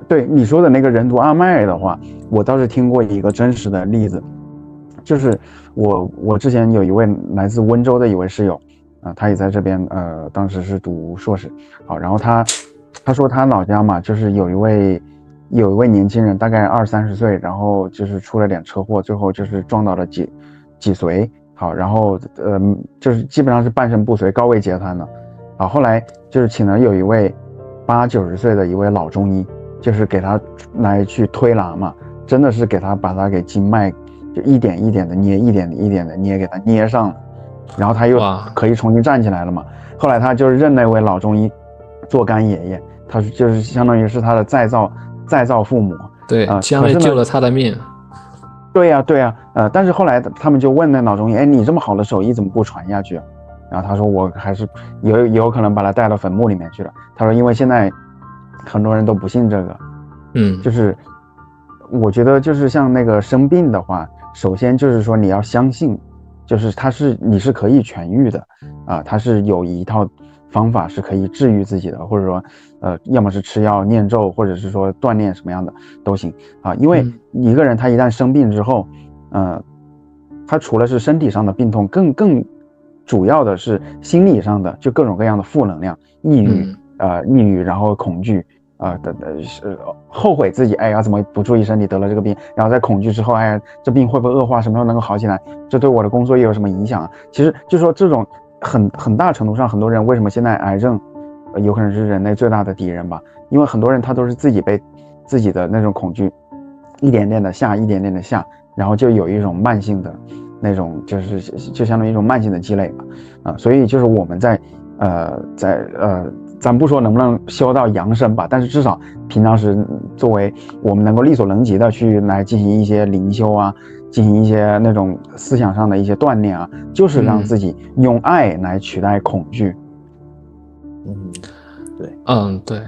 对你说的那个任督二脉的话，我倒是听过一个真实的例子，就是我之前有一位来自温州的一位室友，他也在这边，当时是读硕士，好，然后他说他老家嘛，就是有一位年轻人，大概20-30岁，然后就是出了点车祸，最后就是撞到了脊髓，好，然后就是基本上是半身不遂，高位截瘫的，好，后来就是请了有一位80-90岁的一位老中医，就是给他来去推拿嘛，真的是把他给经脉就一点一点的捏，一点一点的捏，给他捏上了，然后他又可以重新站起来了嘛。后来他就是认那位老中医做干爷爷，他就是相当于是他的再造父母，对，相当于救了他的命。对呀，但是后来他们就问那老中医，你这么好的手艺怎么不传下去啊？然后他说我还是有可能把他带到坟墓里面去了。他说因为现在很多人都不信这个，就是我觉得就是像那个生病的话，首先就是说你要相信，就是你是可以痊愈的啊，它是有一套方法是可以治愈自己的，或者说要么是吃药念咒，或者是说锻炼什么样的都行啊。因为一个人他一旦生病之后，他除了是身体上的病痛，更主要的是心理上的，就各种各样的负能量，抑郁，然后恐惧，后悔自己，哎呀，怎么不注意身体得了这个病，然后在恐惧之后，哎呀，这病会不会恶化，什么时候能够好起来，这对我的工作也有什么影响啊？其实就说这种很大程度上，很多人为什么现在癌症有可能是人类最大的敌人吧？因为很多人他都是自己被自己的那种恐惧一点点的下，然后就有一种慢性的那种就相当于一种慢性的积累吧，所以就是我们咱不说能不能修到阳身吧，但是至少平常时作为我们能够力所能及的去来进行一些灵修啊，进行一些那种思想上的一些锻炼啊，就是让自己用爱来取代恐惧。对，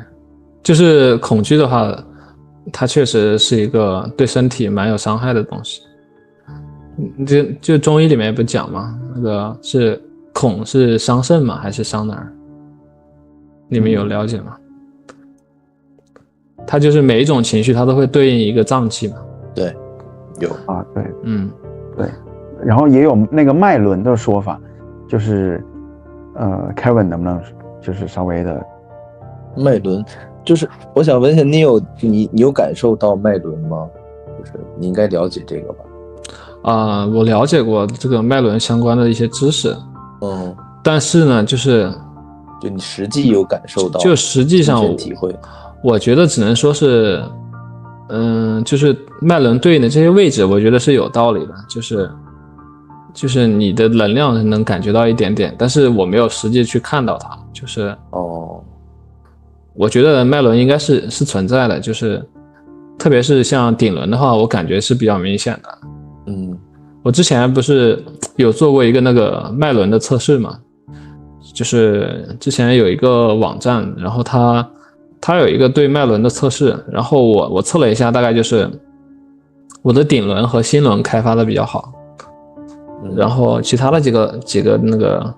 就是恐惧的话，它确实是一个对身体蛮有伤害的东西。就中医里面不讲吗？那个是恐是伤肾吗？还是伤哪儿？你们有了解吗？它就是每一种情绪它都会对应一个脏器嘛。对，有啊，对，对。然后也有那个脉轮的说法，就是Kevin 能不能就是稍微的脉轮，就是我想问一下，你有感受到脉轮吗？就是你应该了解这个吧？我了解过这个脉轮相关的一些知识，但是呢，就你实际有感受到，就实际上体会，我觉得只能说是，就是脉轮对应的这些位置，我觉得是有道理的，就是你的能量能感觉到一点点，但是我没有实际去看到它，我觉得脉轮应该是存在的，就是特别是像顶轮的话，我感觉是比较明显的。我之前不是有做过一个那个脉轮的测试嘛，就是之前有一个网站，然后它有一个对脉轮的测试，然后我测了一下，大概就是我的顶轮和心轮开发的比较好，然后其他的几个那个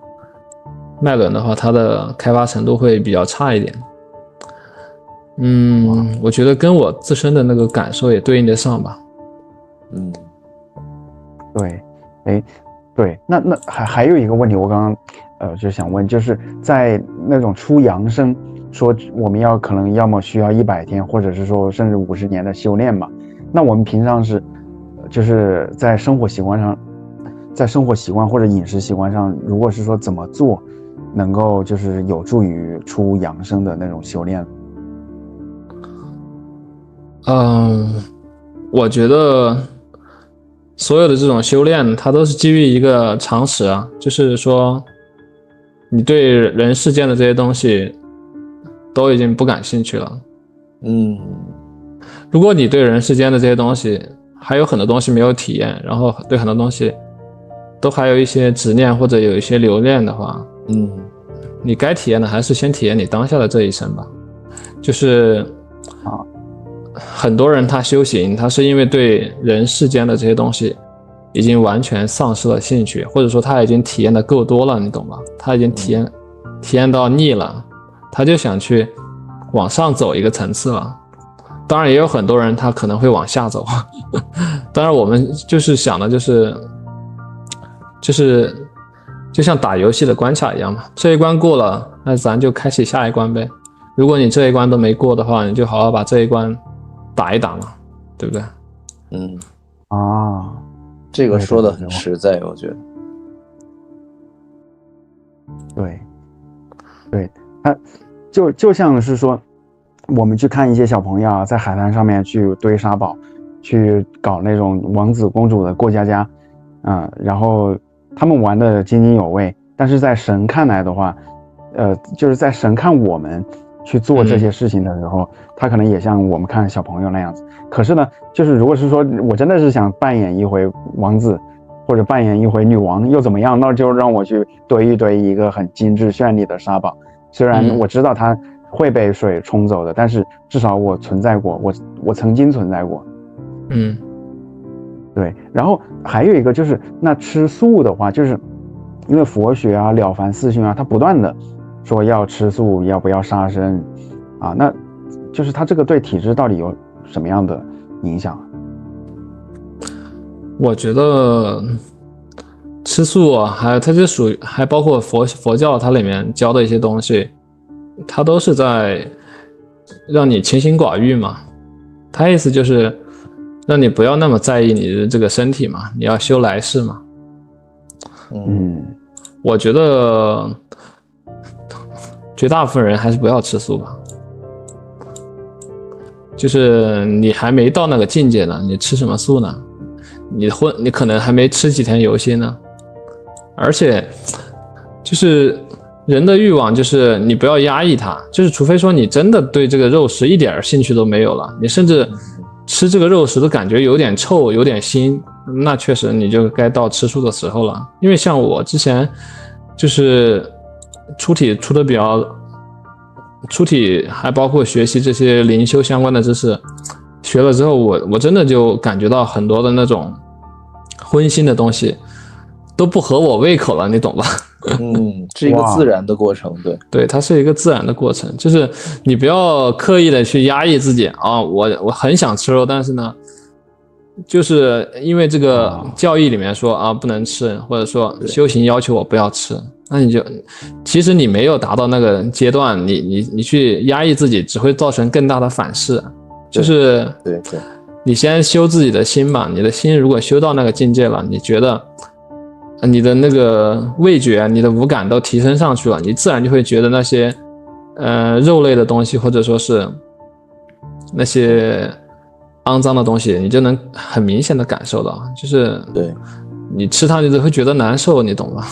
脉轮的话，它的开发程度会比较差一点。我觉得跟我自身的那个感受也对应得上吧。对，对，那还有一个问题，我刚刚就想问，就是在那种出阳生，说我们可能要么需要100天，或者是说甚至50年的修炼嘛。那我们平常就是在生活习惯或者饮食习惯上，如果是说怎么做，能够就是有助于出阳生的那种修炼？我觉得所有的这种修炼，它都是基于一个常识啊，就是说你对人世间的这些东西都已经不感兴趣了。如果你对人世间的这些东西还有很多东西没有体验，然后对很多东西都还有一些执念或者有一些留恋的话，你该体验的还是先体验你当下的这一生吧。就是很多人他修行，他是因为对人世间的这些东西已经完全丧失了兴趣，或者说他已经体验的够多了，你懂吧？他已经体验到腻了，他就想去往上走一个层次了。当然也有很多人他可能会往下走当然我们就是想的就是就像打游戏的关卡一样嘛，这一关过了，那咱就开启下一关呗。如果你这一关都没过的话，你就好好把这一关打一打嘛，对不对？这个说的很实在，我觉得。对，它就像是说，我们去看一些小朋友啊，在海滩上面去堆沙堡，去搞那种王子公主的过家家，然后他们玩的津津有味，但是在神看来的话，就是在神看我们去做这些事情的时候，他可能也像我们看小朋友那样子。可是呢，就是如果是说我真的是想扮演一回王子，或者扮演一回女王又怎么样？那就让我去堆一堆一个很精致绚丽的沙堡，虽然我知道它会被水冲走的，但是至少我存在过，我曾经存在过。对。然后还有一个就是那吃素的话，就是因为佛学啊、了凡四训啊，它不断的说要吃素，要不要杀生啊？那就是它这个对体质到底有什么样的影响？我觉得吃素啊，它就还包括佛教它里面教的一些东西，它都是在让你清心寡欲嘛。它意思就是让你不要那么在意你的这个身体嘛，你要修来世嘛。我觉得绝大部分人还是不要吃素吧。就是你还没到那个境界呢，你吃什么素呢？你可能还没吃几天游心呢。而且就是人的欲望，就是你不要压抑它，就是除非说你真的对这个肉食一点兴趣都没有了，你甚至吃这个肉食的感觉有点臭有点腥，那确实你就该到吃素的时候了。因为像我之前就是出体还包括学习这些灵修相关的知识，学了之后我真的就感觉到很多的那种荤腥的东西都不合我胃口了，你懂吧？是一个自然的过程。对，它是一个自然的过程，就是你不要刻意的去压抑自己啊，我很想吃肉，但是呢就是因为这个教义里面说啊不能吃，或者说修行要求我不要吃，那你就其实你没有达到那个阶段，你去压抑自己只会造成更大的反噬。就是你先修自己的心吧，你的心如果修到那个境界了，你觉得你的那个味觉你的五感都提升上去了，你自然就会觉得那些肉类的东西或者说是那些肮脏的东西你就能很明显的感受到，就是你吃它你就会觉得难受，你懂吧？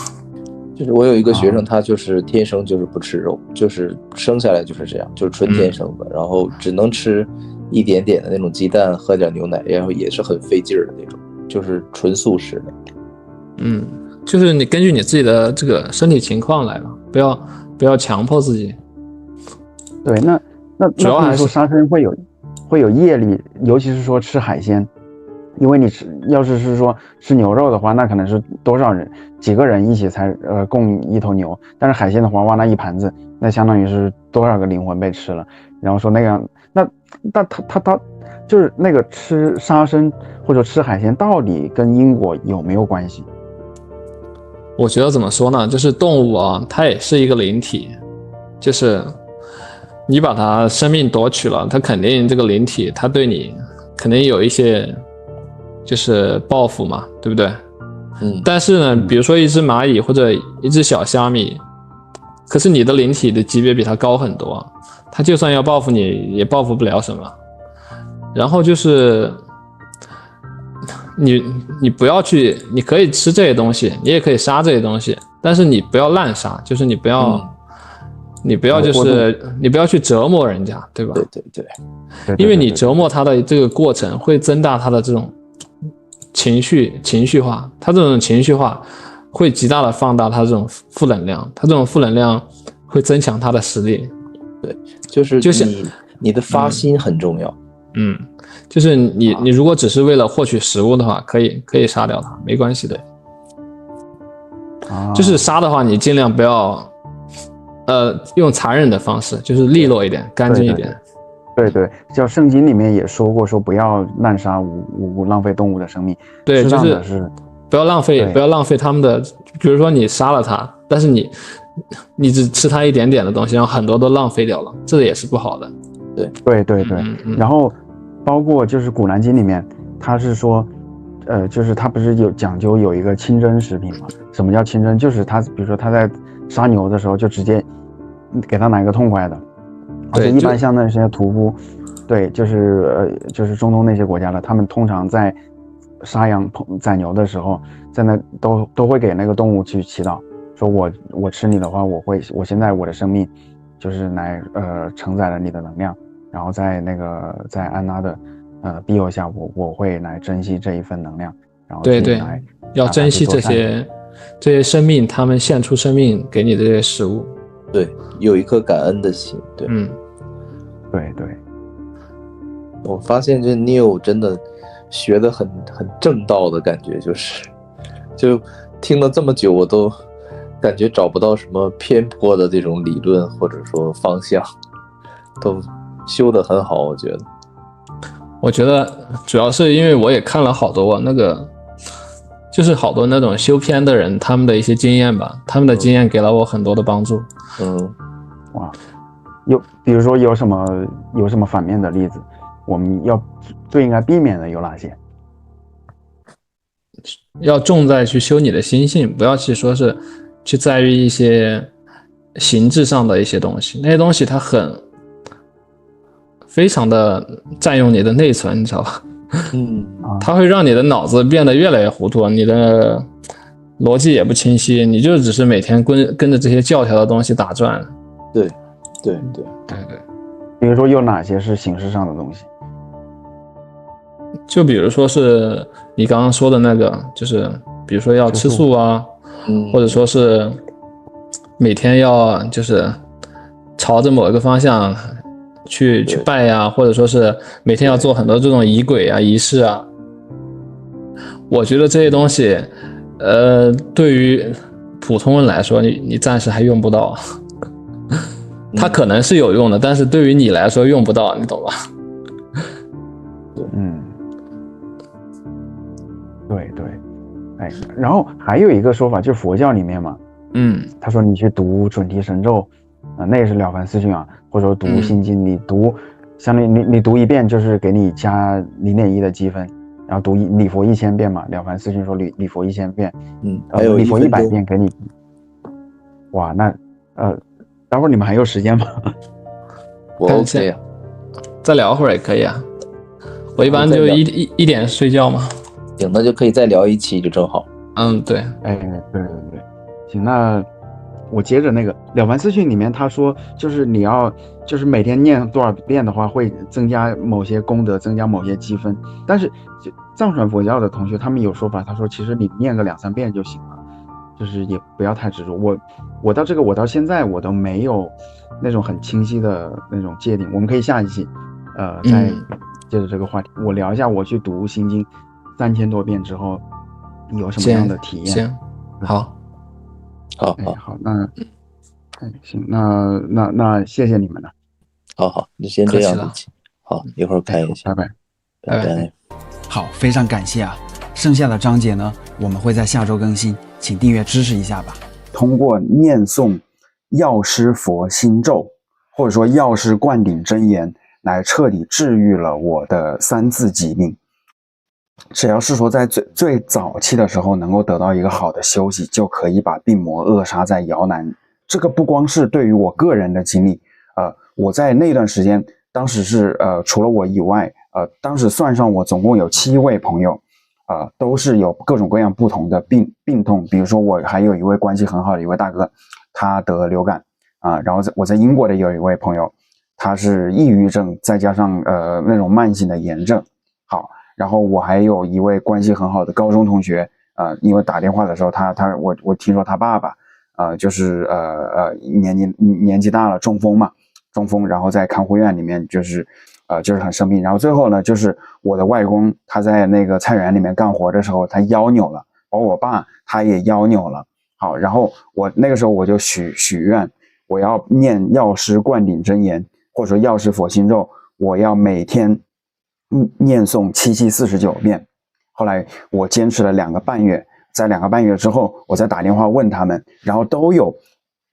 就是我有一个学生，他就是天生就是不吃肉，就是生下来就是这样，就是纯天生的，然后只能吃一点点的那种鸡蛋，喝点牛奶，然后也是很费劲儿的那种，就是纯素食的。就是你根据你自己的这个身体情况来吧。不要强迫自己。对，那主要还是说杀生会有业力，尤其是说吃海鲜，因为你要是说吃牛肉的话，那可能是多少人几个人一起才供一头牛，但是海鲜的话，哇，那一盘子，那相当于是多少个灵魂被吃了。然后说那个那他就是那个吃杀生或者吃海鲜，到底跟因果有没有关系？我觉得怎么说呢，就是动物啊，它也是一个灵体，就是你把它生命夺取了，它肯定这个灵体它对你肯定有一些就是报复嘛，对不对？但是呢，比如说一只蚂蚁或者一只小虾米，可是你的灵体的级别比它高很多，它就算要报复你也报复不了什么。然后就是你不要去，你可以吃这些东西，你也可以杀这些东西，但是你不要滥杀，就是你不要就是你不要去折磨人家，对吧？对，因为你折磨他的这个过程会增大他的这种情绪化，他这种情绪化会极大的放大他这种负能量，他这种负能量会增强他的实力。对，就是你的发心很重要。就是你如果只是为了获取食物的话，可以杀掉它，没关系的。就是杀的话，你尽量不要用残忍的方式，就是利落一点，干净一点。对，叫圣经里面也说过，说不要滥杀无辜，浪费动物的生命。对，就是不要浪费他们的，比如说你杀了它，但是你只吃它一点点的东西，然后很多都浪费掉了，这也是不好的。对，然后包括就是《古兰经》里面，他是说，就是他不是有讲究有一个清真食品吗？什么叫清真？就是他比如说他在杀牛的时候，就直接给他拿一个痛快的。而且一般像那些屠夫，对，就是中东那些国家的，他们通常在杀羊宰牛的时候，在那都会给那个动物去祈祷，说我吃你的话，我现在我的生命就是来承载了你的能量，然后在安拉的庇佑下，我会来珍惜这一份能量，然后对，要珍惜这些生命，他们献出生命给你的这些食物。对，有一颗感恩的心。对，对。我发现这 Neil 真的学得很正道的感觉，就听了这么久，我都感觉找不到什么偏颇的这种理论或者说方向，都修得很好。我觉得主要是因为我也看了好多就是好多那种修偏的人，他们的一些经验吧，他们的经验给了我很多的帮助。哇，比如说有什么反面的例子，我们最应该避免的有哪些？要重在去修你的心性，不要去说是去在意一些形制上的一些东西，那些东西它非常的占用你的内存，你知道吧？它会让你的脑子变得越来越糊涂，你的逻辑也不清晰，你就只是每天跟着这些教条的东西打转。对。比如说有哪些是形式上的东西？就比如说是你刚刚说的那个，就是比如说要吃素啊，或者说是每天要就是朝着某一个方向去拜呀，或者说是每天要做很多这种仪轨啊、仪式啊。我觉得这些东西，对于普通人来说，你暂时还用不到。它可能是有用的，但是对于你来说用不到，你懂吧？对，然后还有一个说法，就是佛教里面嘛，他说你去读准提神咒，那也是了凡四训啊，或者说读心经，你读，相当于你读一遍就是给你加0.1的积分，然后读礼佛1000遍嘛，了凡四训说礼佛1000遍，还有礼佛100遍给你，哇，那待会儿你们还有时间吗？我 OK 呀，再聊会儿也可以啊。我一般就一点睡觉嘛。行，那就可以再聊一期，就正好。对。对，行，那我接着那个了凡四训里面他说，就是你要就是每天念多少遍的话，会增加某些功德，增加某些积分。但是藏传佛教的同学他们有说法，他说其实你念个2-3遍就行了。就是也不要太执着。我到现在我都没有那种很清晰的那种界定。我们可以下一期再接着这个话题，我聊一下我去读心经3000多遍之后有什么样的体验。行，好，那行，那谢谢你们了。好，就先这样子。好，一会儿开一下，拜拜。好，非常感谢啊！剩下的章节呢，我们会在下周更新，请订阅支持一下吧。通过念诵药师佛心咒，或者说药师灌顶真言，来彻底治愈了我的3次疾病。只要是说在最早期的时候能够得到一个好的休息，就可以把病魔扼杀在摇篮。这个不光是对于我个人的经历，我在那段时间，当时是除了我以外，当时算上我总共有7位朋友，都是有各种各样不同的病痛。比如说我还有一位关系很好的一位大哥，他得流感然后我在英国的有一位朋友，他是抑郁症再加上那种慢性的炎症。好，然后我还有一位关系很好的高中同学，因为打电话的时候我听说他爸爸就是年纪大了中风，然后在看护院里面就是很生病。然后最后呢，就是我的外公他在那个菜园里面干活的时候他腰扭了，包括我爸他也腰扭了。好，然后我那个时候我就许愿，我要念药师灌顶真言或者说药师佛心咒，我要每天念诵7749遍。后来我坚持了2个半月，在2个半月之后，我再打电话问他们，然后都有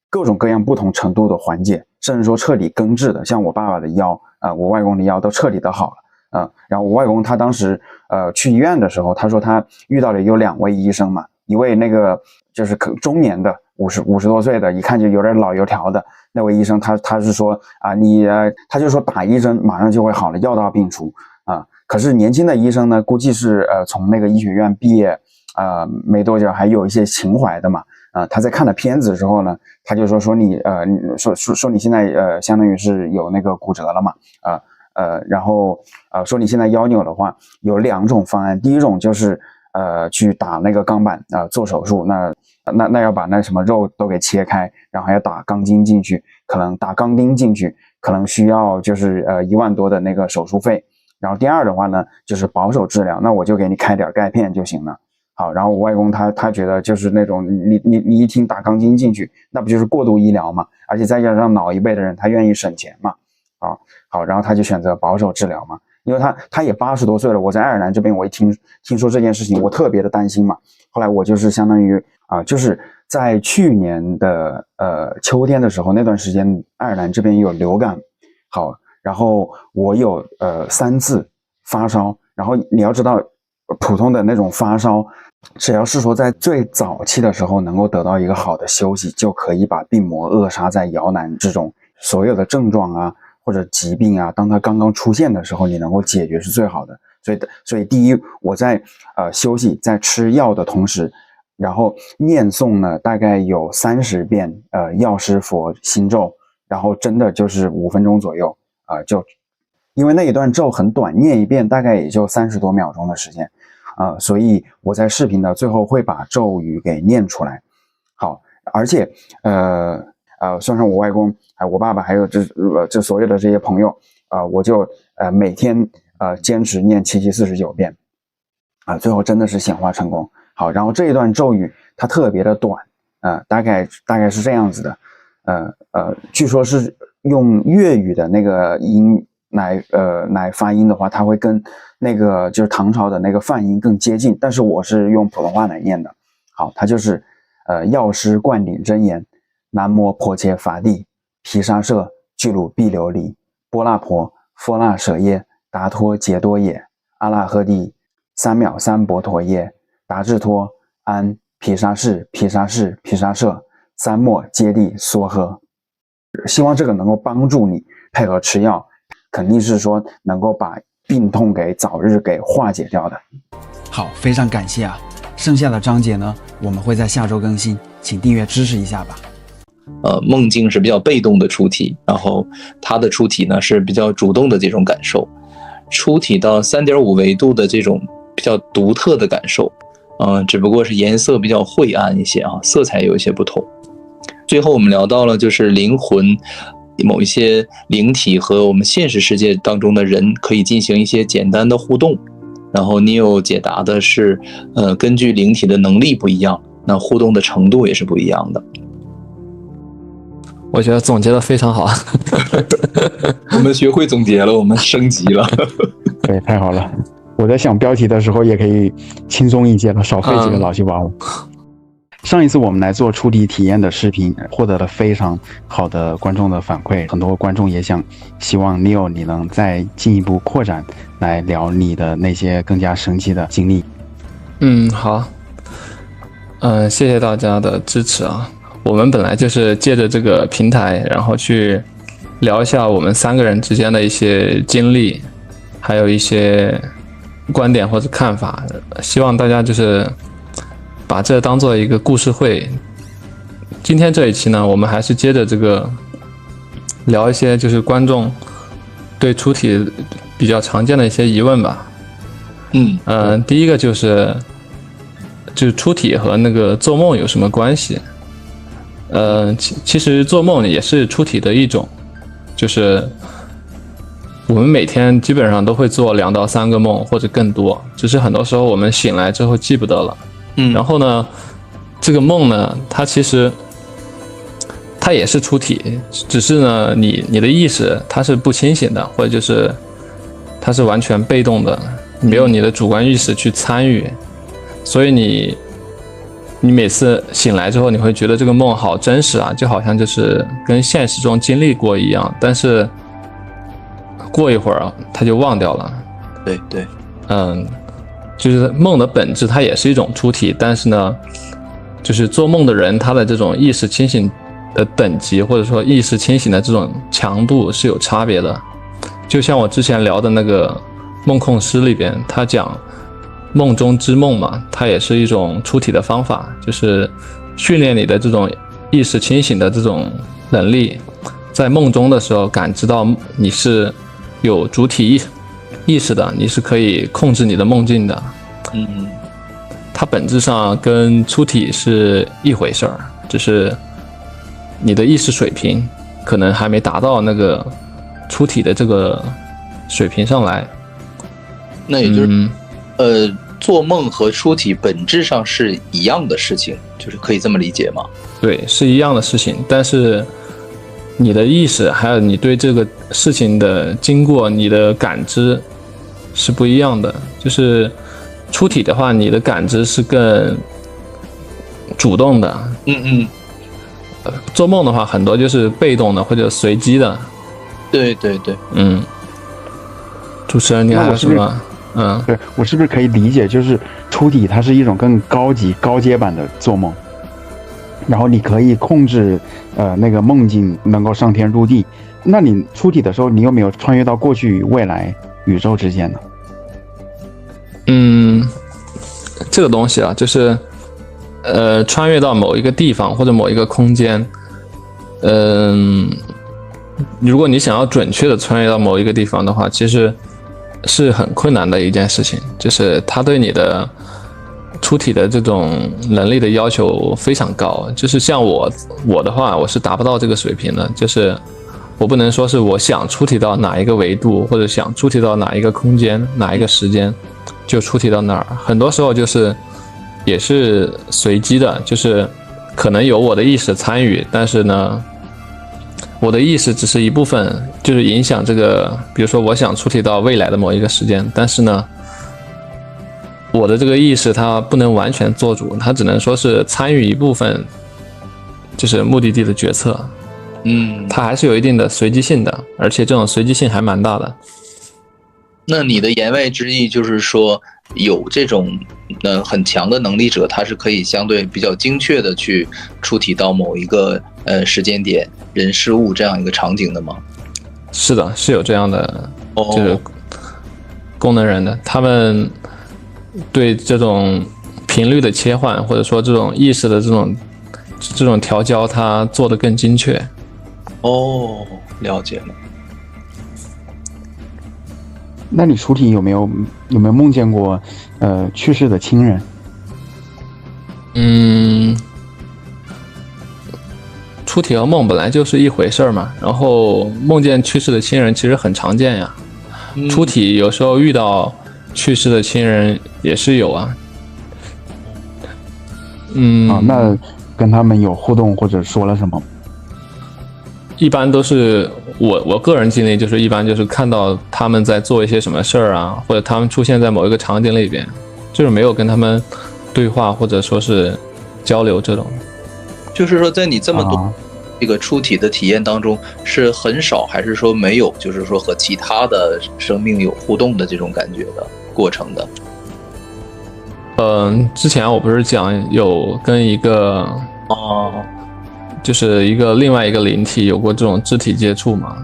各种各样不同程度的缓解，甚至说彻底根治的。像我爸爸的腰我外公的腰都彻底的好了然后我外公他当时去医院的时候，他说他遇到了有2位医生嘛，一位那个就是中年的50多岁的，一看就有点老油条的那位医生，他是说他就说打1针马上就会好了，药到病除可是年轻的医生呢，估计是从那个医学院毕业没多久，还有一些情怀的嘛他在看了片子之后呢，他就说你说你现在相当于是有那个骨折了嘛然后说你现在腰扭的话，有2种方案。第一种就是去打那个钢板做手术，那要把那什么肉都给切开，然后还要打钢筋进去，可能打钢钉进去，可能需要就是1万多的那个手术费。然后第二的话呢，就是保守治疗，那我就给你开点钙片就行了。好，然后我外公他觉得就是那种你一听打钢筋进去，那不就是过度医疗嘛？而且再加上老一辈的人他愿意省钱嘛。好，然后他就选择保守治疗嘛，因为他也80多岁了。我在爱尔兰这边，我一听说这件事情，我特别的担心嘛。后来我就是相当于就是在去年的秋天的时候，那段时间爱尔兰这边有流感。好，然后我有3次发烧，然后你要知道普通的那种发烧，只要是说在最早期的时候能够得到一个好的休息，就可以把病魔扼杀在摇篮之中。所有的症状或者疾病当它刚刚出现的时候，你能够解决是最好的。所以第一，我在休息在吃药的同时，然后念诵呢大概有30遍药师佛心咒，然后真的就是5分钟左右就因为那一段咒很短，念一遍大概也就30多秒钟的时间所以我在视频的最后会把咒语给念出来。好，而且算上我外公我爸爸还有这所有的这些朋友我就每天坚持念7749遍最后真的是显化成功。好，然后这一段咒语它特别的短大概是这样子的据说是用粤语的那个音来发音的话，它会跟那个就是唐朝的那个梵音更接近，但是我是用普通话来念的。好，它就是药师灌顶真言，南无婆伽伐帝毗沙舍俱卢毕琉璃波那婆佛那舍耶达托杰多也阿那呵帝三藐三婆陀耶达智托安毗沙士毗沙士毗沙舍三摩揭谛娑诃。希望这个能够帮助你配合吃药，肯定是说能够把病痛给早日给化解掉的。好，非常感谢啊！剩下的章节呢，我们会在下周更新，请订阅支持一下吧。梦境是比较被动的出体，然后它的出体呢是比较主动的这种感受，出体到3.5维度的这种比较独特的感受，只不过是颜色比较晦暗一些啊，色彩有一些不同。最后我们聊到了就是灵魂，某一些灵体和我们现实世界当中的人可以进行一些简单的互动，然后Neo解答的是，根据灵体的能力不一样，那互动的程度也是不一样的。我觉得总结的非常好。我们学会总结了，我们升级了。对，太好了。我在想标题的时候也可以轻松一些了，少费几个脑细胞。上一次我们来做出题体验的视频，获得了非常好的观众的反馈，很多观众也希望 Neo 你能再进一步扩展来聊你的那些更加神奇的经历。好，谢谢大家的支持啊。我们本来就是借着这个平台，然后去聊一下我们3个人之间的一些经历，还有一些观点或者看法，希望大家就是把这当做一个故事会。今天这一期呢，我们还是接着这个聊一些就是观众对出题比较常见的一些疑问吧。第一个就是出题和那个做梦有什么关系？其实做梦也是出题的一种，就是我们每天基本上都会做2到3个梦或者更多，只是很多时候我们醒来之后记不得了。然后呢，这个梦呢，它其实它也是出题，只是呢你的意识它是不清醒的，或者就是它是完全被动的，没有你的主观意识去参与，所以你每次醒来之后，你会觉得这个梦好真实啊，就好像就是跟现实中经历过一样，但是过一会儿它就忘掉了。对，就是梦的本质它也是一种出题，但是呢，就是做梦的人他的这种意识清醒的等级，或者说意识清醒的这种强度是有差别的。就像我之前聊的那个梦控师里边，他讲梦中之梦嘛，它也是一种出题的方法，就是训练你的这种意识清醒的这种能力，在梦中的时候感知到你是有主体意识的，你是可以控制你的梦境的。它本质上跟出体是一回事儿，只是你的意识水平可能还没达到那个出体的这个水平上来。那也就是做梦和出体本质上是一样的事情，就是可以这么理解吗？对，是一样的事情，但是你的意识还有你对这个事情的经过，你的感知是不一样的。就是出体的话，你的感知是更主动的。做梦的话，很多就是被动的或者随机的。对。主持人，你还有什么？对，我是不是可以理解，就是出体它是一种更高级、高阶版的做梦，然后你可以控制那个梦境能够上天入地。那你出体的时候，你有没有穿越到过去与未来宇宙之间呢？这个东西啊，就是穿越到某一个地方或者某一个空间，如果你想要准确的穿越到某一个地方的话，其实是很困难的一件事情，就是它对你的出体的这种能力的要求非常高。就是像我的话，我是达不到这个水平的，就是我不能说是我想出体到哪一个维度，或者想出体到哪一个空间、哪一个时间就出体到哪儿。很多时候就是也是随机的，就是可能有我的意识参与，但是呢，我的意识只是一部分，就是影响这个，比如说我想出体到未来的某一个时间，但是呢，我的这个意识它不能完全做主，它只能说是参与一部分，就是目的地的决策。它还是有一定的随机性的，而且这种随机性还蛮大的。那你的言外之意就是说，有这种很强的能力者，他是可以相对比较精确的去出体到某一个时间点、人事物这样一个场景的吗？是的，是有这样的就是功能人的，他们对这种频率的切换，或者说这种意识的这种调教，它做得更精确。了解了。那你出体有没有梦见过去世的亲人？出体和梦本来就是一回事儿嘛，然后梦见去世的亲人其实很常见呀。出体有时候遇到去世的亲人也是有啊。那跟他们有互动或者说了什么？一般都是我个人经历，就是一般就是看到他们在做一些什么事儿啊，或者他们出现在某一个场景里边，就是没有跟他们对话或者说是交流这种。就是说，在你这么多这个出体的体验当中，是很少还是说没有，就是说和其他的生命有互动的这种感觉的过程的？之前我不是讲有跟一个就是另外一个灵体有过这种肢体接触嘛？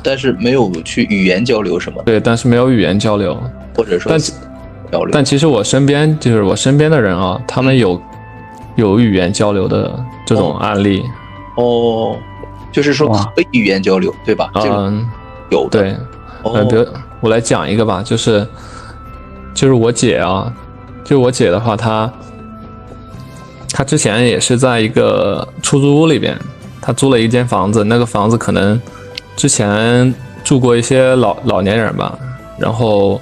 但是没有去语言交流什么？对，但是没有语言交流，或者说交流。但其实我身边的人啊，他们有语言交流的这种案例。就是说可以语言交流，对吧？有的。对。比如我来讲一个吧，就是我姐啊，就我姐的话，她之前也是在一个出租屋里边，她租了一间房子，那个房子可能之前住过一些老年人吧，然后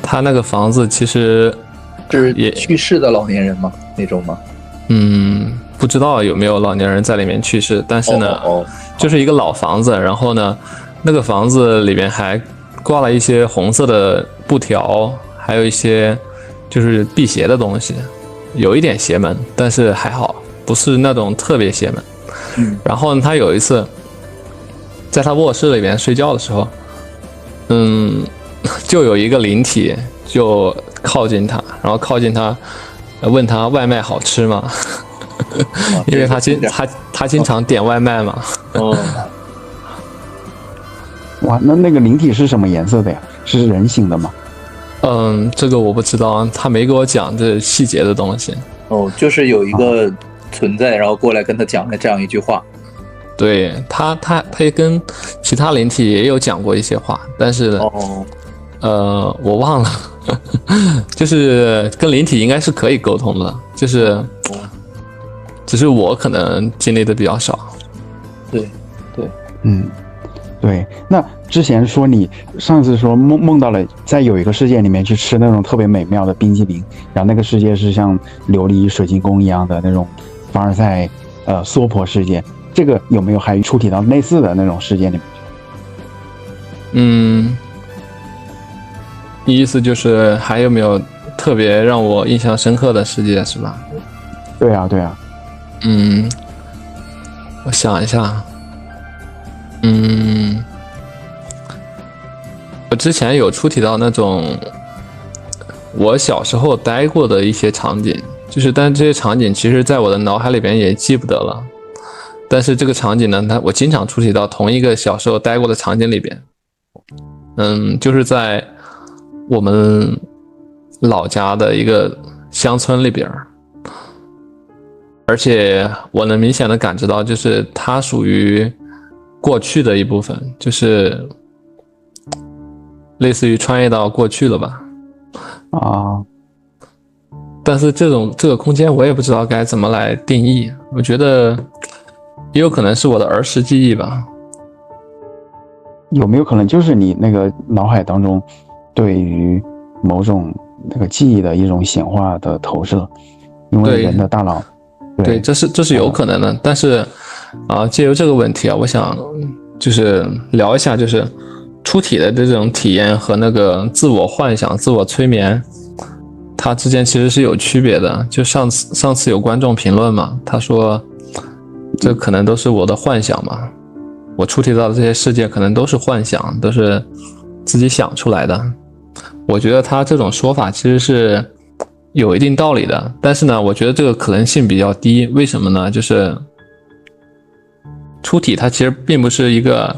她那个房子其实是去世的老年人吗？那种吗？不知道有没有老年人在里面去世，但是呢，就是一个老房子，然后呢，那个房子里面还挂了一些红色的布条，还有一些就是辟邪的东西，有一点邪门，但是还好，不是那种特别邪门。然后呢，他有一次在他卧室里面睡觉的时候，就有一个灵体就靠近他，然后问他外卖好吃吗？因为他经常点外卖嘛。哇，那个灵体是什么颜色的呀？是人形的吗？这个我不知道，他没给我讲这细节的东西。就是有一个存在，然后过来跟他讲了这样一句话。对，他也跟其他灵体也有讲过一些话，但是我忘了。就是跟灵体应该是可以沟通的，就是只是我可能经历的比较少。对，对。那之前说你上次说梦到了在有一个世界里面去吃那种特别美妙的冰淇淋，然后那个世界是像琉璃水晶宫一样的那种凡尔赛娑婆世界，这个有没有还出体到类似的那种世界里面？意思就是还有没有特别让我印象深刻的世界是吧？对啊。我想一下。我之前有出体到那种我小时候待过的一些场景，但这些场景其实在我的脑海里边也记不得了。但是这个场景呢，我经常出体到同一个小时候待过的场景里边。就是在我们老家的一个乡村里边，而且我能明显的感知到，就是它属于过去的一部分，就是类似于穿越到过去了吧。但是这个空间我也不知道该怎么来定义，我觉得也有可能是我的儿时记忆吧。有没有可能就是你那个脑海当中对于某种那个记忆的一种显化的投射？因为人的大脑，对，这是有可能的。但是借由这个问题啊，我想就是聊一下，就是出体的这种体验和那个自我幻想、自我催眠，它之间其实是有区别的。就上次有观众评论嘛，他说这可能都是我的幻想嘛，我出体到的这些世界可能都是幻想，都是自己想出来的。我觉得他这种说法其实是有一定道理的，但是呢，我觉得这个可能性比较低。为什么呢？就是出体它其实并不是一个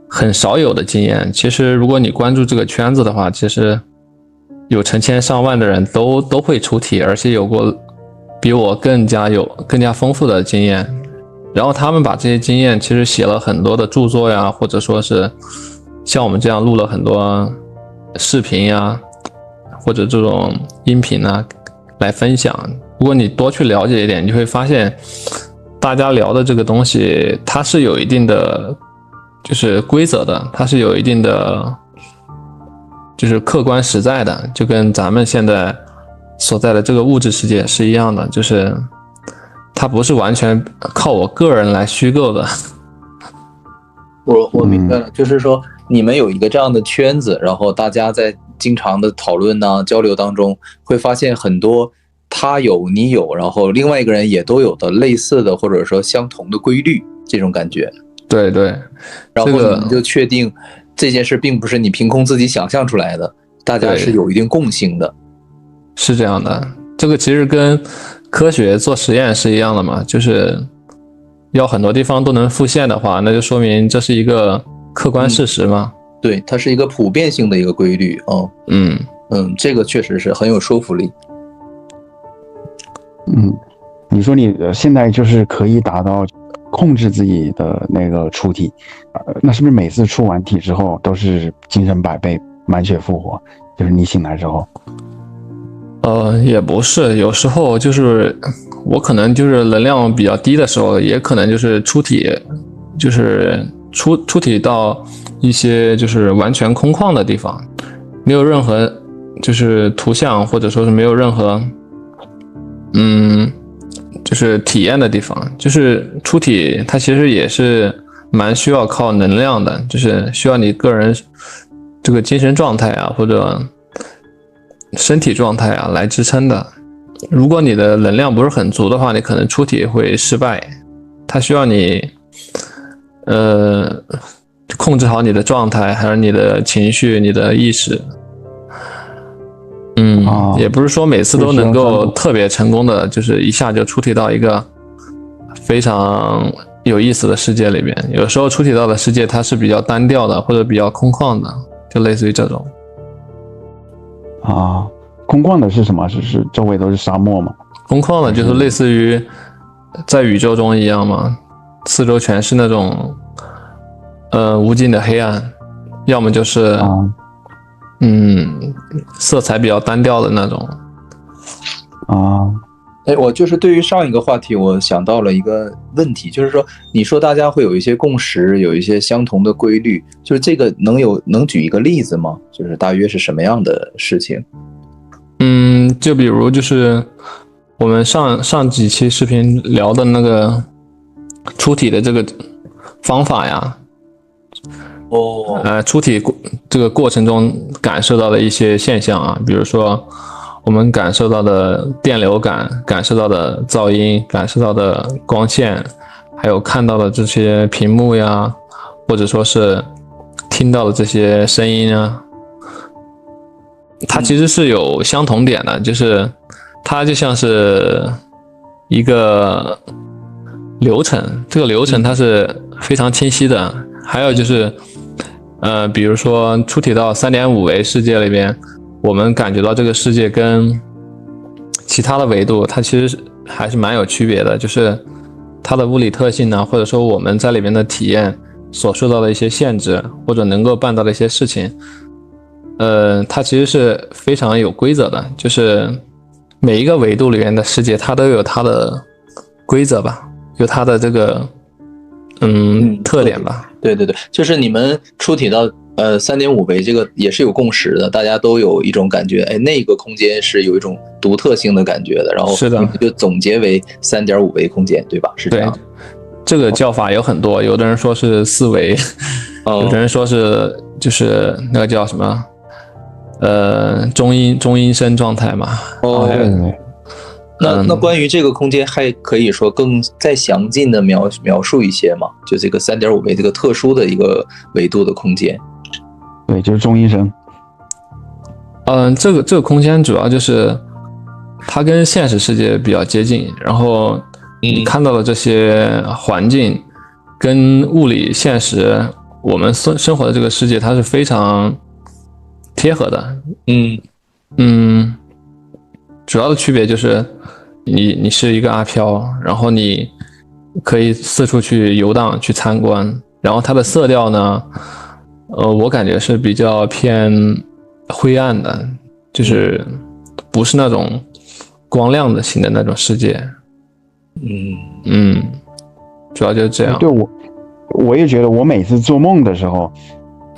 很少有的经验。其实如果你关注这个圈子的话，其实有成千上万的人都会出体，而且有过比我更加丰富的经验。然后他们把这些经验其实写了很多的著作呀，或者说是像我们这样录了很多视频呀，或者这种音频啊来分享。如果你多去了解一点，你会发现大家聊的这个东西它是有一定的就是规则的，它是有一定的就是客观实在的，就跟咱们现在所在的这个物质世界是一样的，就是它不是完全靠我个人来虚构的。我明白了，就是说你们有一个这样的圈子，然后大家在经常的讨论呢、交流当中，会发现很多他有你有，然后另外一个人也都有的类似的或者说相同的规律，这种感觉。对对，然后你们就确定这件事并不是你凭空自己想象出来的，大家是有一定共性的。是这样的，这个其实跟科学做实验是一样的嘛，就是要很多地方都能复现的话，那就说明这是一个客观事实嘛。对，它是一个普遍性的一个规律。这个确实是很有说服力。你说你现在就是可以达到控制自己的那个出体，那是不是每次出完体之后都是精神百倍、满血复活？就是你醒来之后？也不是，有时候就是我可能就是能量比较低的时候，也可能就是出体，就是出体到一些就是完全空旷的地方，没有任何就是图像，或者说是没有任何就是体验的地方。就是出体它其实也是蛮需要靠能量的，就是需要你个人这个精神状态啊，或者身体状态啊来支撑的。如果你的能量不是很足的话，你可能出体会失败。它需要你控制好你的状态，还有你的情绪、你的意识。也不是说每次都能够特别成功的，就是一下就出体到一个非常有意思的世界里边。有时候出体到的世界它是比较单调的，或者比较空旷的，就类似于这种。空旷的是什么？是周围都是沙漠吗？空旷的就是类似于在宇宙中一样嘛，四周全是那种无尽的黑暗，要么就是色彩比较单调的那种。我就是对于上一个话题，我想到了一个问题，就是说，你说大家会有一些共识，有一些相同的规律，就是这个能举一个例子吗？就是大约是什么样的事情？就比如就是我们上几期视频聊的那个出体的这个方法呀。出体这个过程中感受到的一些现象啊，比如说我们感受到的电流感，感受到的噪音，感受到的光线，还有看到的这些屏幕呀，或者说是听到的这些声音啊，它其实是有相同点的，就是它就像是一个流程，这个流程它是非常清晰的。还有就是比如说出体到 3.5 维世界里边，我们感觉到这个世界跟其他的维度它其实还是蛮有区别的，就是它的物理特性呢，或者说我们在里面的体验所受到的一些限制，或者能够办到的一些事情，它其实是非常有规则的，就是每一个维度里面的世界它都有它的规则吧，有它的这个特点吧。对，就是你们出体到3.5 维这个也是有共识的，大家都有一种感觉，那个空间是有一种独特性的感觉的，然后是的，你们就总结为 3.5 维空间，对吧？是这样。对，这个叫法有很多，有的人说是4维，有的人说是就是那个叫什么中阴身状态嘛。那关于这个空间还可以说更再详尽的描述一些吗？就这个 3.5 维这个特殊的一个维度的空间。对，就是中阴身。这个空间主要就是它跟现实世界比较接近，然后你看到的这些环境跟物理现实我们生活的这个世界它是非常贴合的。主要的区别就是你是一个阿飘，然后你可以四处去游荡去参观，然后它的色调呢我感觉是比较偏灰暗的，就是不是那种光亮的型的那种世界。主要就是这样。对，我也觉得我每次做梦的时候，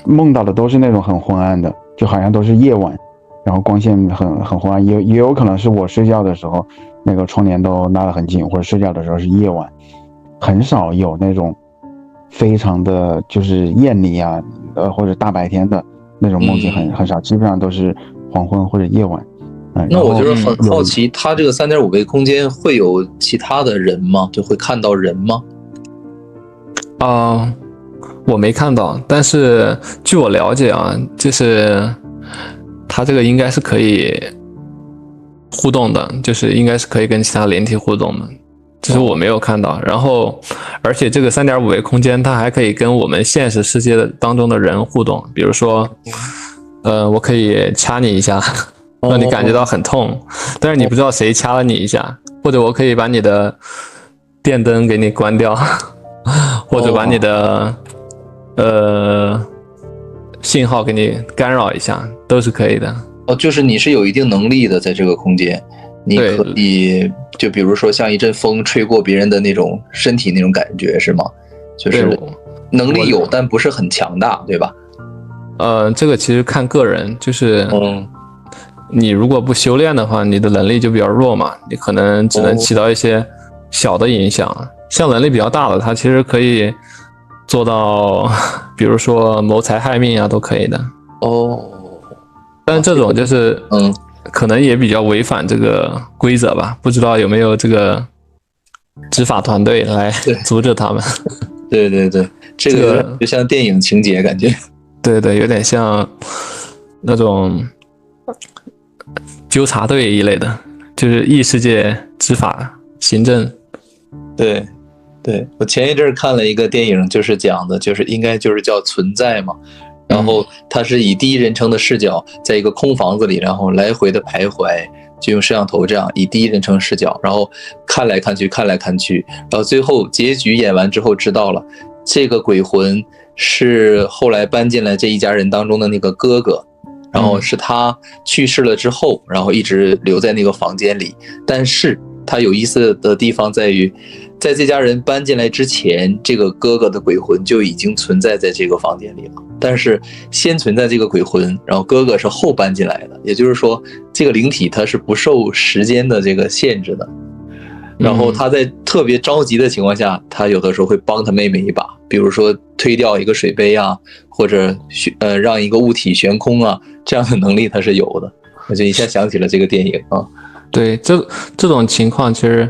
梦到的都是那种很昏暗的，就好像都是夜晚，然后光线很昏暗，也有可能是我睡觉的时候那个窗帘都拉得很紧，或者睡觉的时候是夜晚，很少有那种非常的就是艳丽啊，或者大白天的那种梦境很少，基本上都是黄昏或者夜晚。那我就是很好奇，它这个3.5维空间会有其他的人吗？就会看到人吗？我没看到，但是据我了解啊，就是它这个应该是可以互动的，就是应该是可以跟其他灵体互动的，只是我没有看到。然后，而且这个3.5维空间它还可以跟我们现实世界当中的人互动，比如说，我可以掐你一下，让你感觉到很痛，但是你不知道谁掐了你一下，或者我可以把你的电灯给你关掉，或者把你的信号给你干扰一下，都是可以的。就是你是有一定能力的，在这个空间，你可以就比如说像一阵风吹过别人的那种身体那种感觉，是吗？就是能力有，但不是很强大，对吧？这个其实看个人，就是你如果不修炼的话，你的能力就比较弱嘛，你可能只能起到一些小的影响。像能力比较大的，它其实可以做到，比如说谋财害命啊，都可以的。但是这种就是可能也比较违反这个规则吧，不知道有没有这个执法团队来阻止他们。对，这个就像电影情节感觉。对，有点像那种纠察队一类的，就是异世界执法行政。对，我前一阵看了一个电影，就是讲的就是应该就是叫存在嘛，然后它是以第一人称的视角，在一个空房子里，然后来回的徘徊，就用摄像头这样以第一人称视角，然后看来看去，然后最后结局演完之后知道了，这个鬼魂是后来搬进来这一家人当中的那个哥哥，然后是他去世了之后，然后一直留在那个房间里。但是他有意思的地方在于，在这家人搬进来之前，这个哥哥的鬼魂就已经存在在这个房间里了。但是先存在这个鬼魂，然后哥哥是后搬进来的，也就是说，这个灵体它是不受时间的这个限制的。然后他在特别着急的情况下，他有的时候会帮他妹妹一把，比如说推掉一个水杯啊，或者让一个物体悬空啊，这样的能力他是有的。我就一下想起了这个电影啊。对，这种情况其实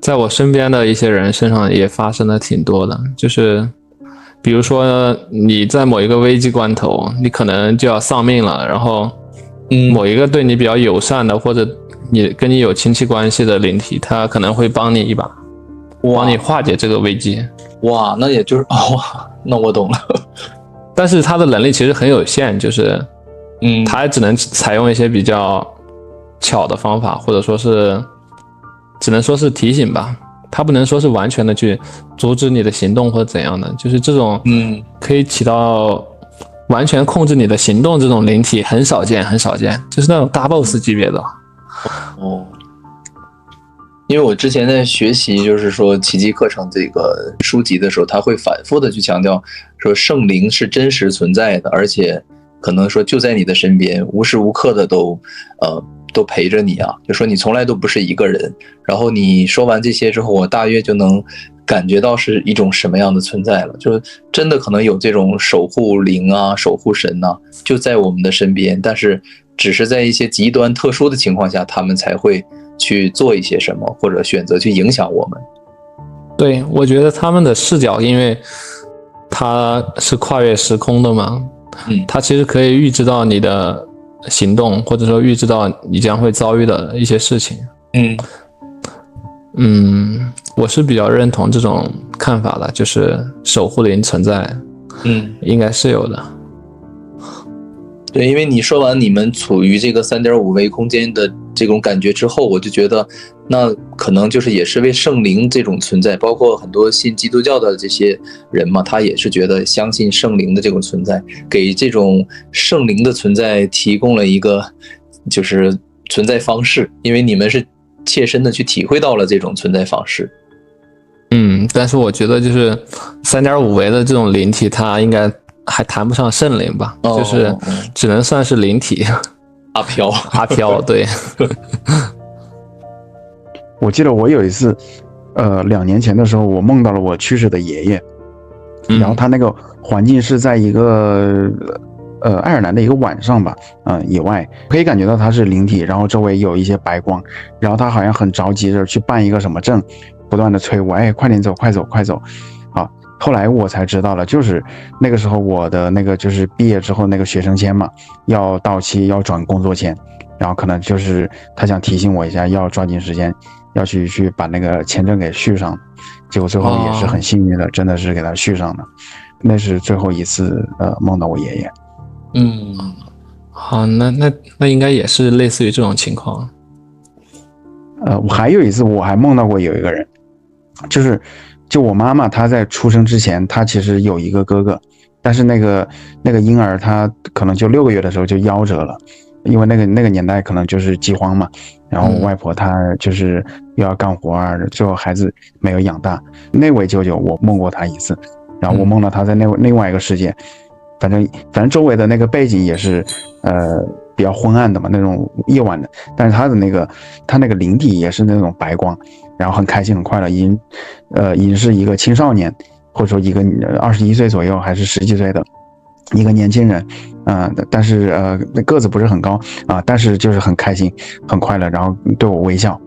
在我身边的一些人身上也发生的挺多的，就是比如说你在某一个危机关头，你可能就要丧命了，然后某一个对你比较友善的，或者跟你有亲戚关系的灵体，他可能会帮你一把，帮你化解这个危机。哇，那也就是那我懂了。但是他的能力其实很有限，就是他还只能采用一些比较巧的方法，或者说是只能说是提醒吧，他不能说是完全的去阻止你的行动或者怎样的，就是这种可以起到完全控制你的行动这种灵体很少见，就是那种大 boss 级别的。因为我之前在学习就是说奇迹课程这个书籍的时候，他会反复的去强调说圣灵是真实存在的，而且可能说就在你的身边，无时无刻的都陪着你啊，就说你从来都不是一个人。然后你说完这些之后，我大约就能感觉到是一种什么样的存在了，就是真的可能有这种守护灵啊、守护神啊，就在我们的身边，但是只是在一些极端特殊的情况下，他们才会去做一些什么，或者选择去影响我们。对，我觉得他们的视角，因为它是跨越时空的嘛，它其实可以预知到你的行动，或者说预知到你将会遭遇的一些事情。我是比较认同这种看法的，就是守护灵存在，应该是有的。对，因为你说完你们处于这个3.5维空间的这种感觉之后，我就觉得那可能就是也是为圣灵这种存在，包括很多信基督教的这些人嘛，他也是觉得相信圣灵的这种存在，给这种圣灵的存在提供了一个就是存在方式。因为你们是切身的去体会到了这种存在方式。但是我觉得就是3.5维的这种灵体，它应该还谈不上圣灵吧，就是只能算是灵体。阿飘，对。我记得我有一次，2年前的时候，我梦到了我去世的爷爷，然后他那个环境是在一个爱尔兰的一个晚上吧，野外可以感觉到他是灵体，然后周围有一些白光，然后他好像很着急着去办一个什么证，不断的催我，哎，快点走，快走，快走，啊！后来我才知道了，就是那个时候我的那个就是毕业之后那个学生签嘛，要到期要转工作签，然后可能就是他想提醒我一下，要抓紧时间要去把那个签证给续上，结果最后也是很幸运的，真的是给他续上的。那是最后一次梦到我爷爷。好，那应该也是类似于这种情况。我还有一次我还梦到过有一个人，就我妈妈她在出生之前，她其实有一个哥哥，但是那个婴儿他可能就6个月的时候就夭折了，因为那个年代可能就是饥荒嘛，然后我外婆她就是又要干活啊，最后孩子没有养大。那位舅舅我梦过他一次，然后我梦到他在另外一个世界，反正周围的那个背景也是比较昏暗的嘛，那种夜晚的，但是他那个灵体也是那种白光，然后很开心很快乐，已经是一个青少年，或者说一个21岁左右还是10几岁的一个年轻人，但是个子不是很高啊，但是就是很开心很快乐，然后对我微笑。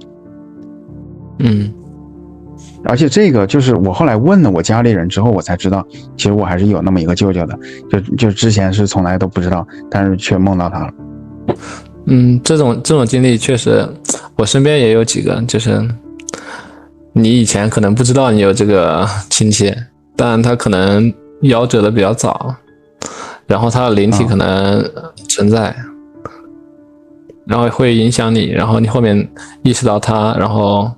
而且这个就是我后来问了我家里人之后，我才知道，其实我还是有那么一个舅舅的，就之前是从来都不知道，但是却梦到他了。这种经历确实，我身边也有几个，就是你以前可能不知道你有这个亲戚，但他可能夭折的比较早，然后他的灵体可能存在，然后会影响你，然后你后面意识到他，然后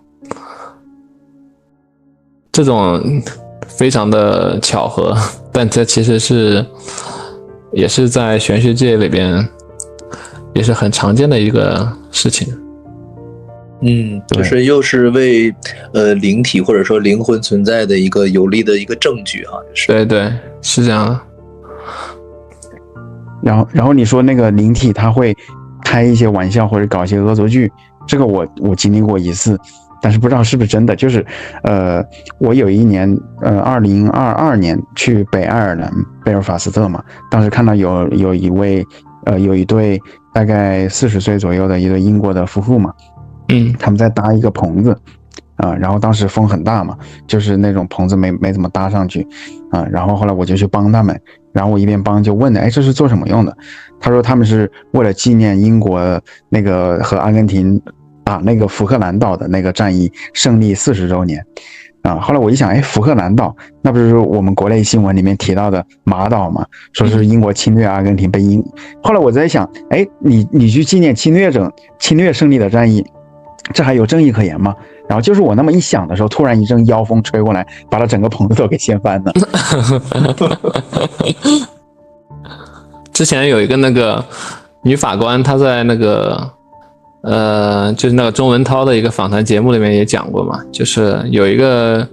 这种非常的巧合，但这其实也是在玄学界里边也是很常见的一个事情。就是又是为灵体或者说灵魂存在的一个有力的一个证据哈，就是对，是这样的。然后你说那个灵体他会开一些玩笑或者搞一些恶作剧，这个我经历过一次，但是不知道是不是真的。就是我有一年2022年去北爱尔兰贝尔法斯特嘛，当时看到有一对大概40岁左右的一对英国的夫妇嘛，他们在搭一个棚子然后当时风很大嘛，就是那种棚子没怎么搭上去然后后来我就去帮他们，然后我一边帮就问这是做什么用的？他说他们是为了纪念英国那个和阿根廷打那个福克兰岛的那个战役胜利40周年后来我一想，福克兰岛那不是我们国内新闻里面提到的马岛吗？说是英国侵略阿根廷后来我在想，你去纪念侵略胜利的战役，这还有正义可言吗？然后就是我那么一想的时候，突然一阵妖风吹过来，把他整个棚子都给掀翻了。之前有一个那个女法官，她在那个就是那个钟文涛的一个访谈节目里面也讲过嘛，就是有一个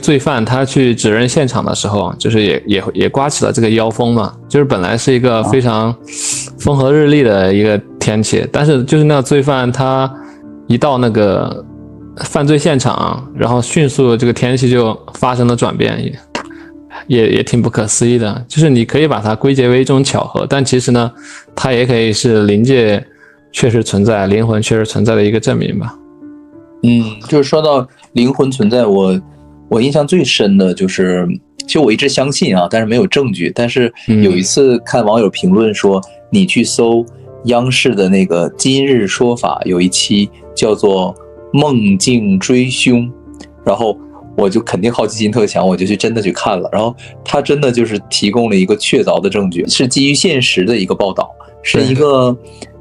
罪犯，他去指认现场的时候，就是也刮起了这个妖风嘛，就是本来是一个非常风和日丽的一个天气，但是就是那个罪犯他一到那个犯罪现场，然后迅速这个天气就发生了转变，也挺不可思议的。就是你可以把它归结为一种巧合，但其实呢，它也可以是灵界确实存在，灵魂确实存在的一个证明吧。就是说到灵魂存在，我印象最深的就是，其实我一直相信但是没有证据。但是有一次看网友评论说，你去搜央视的那个今日说法，有一期叫做梦境追凶，然后我就肯定好奇心特强，我就真的去看了，然后他真的就是提供了一个确凿的证据，是基于现实的一个报道，是一个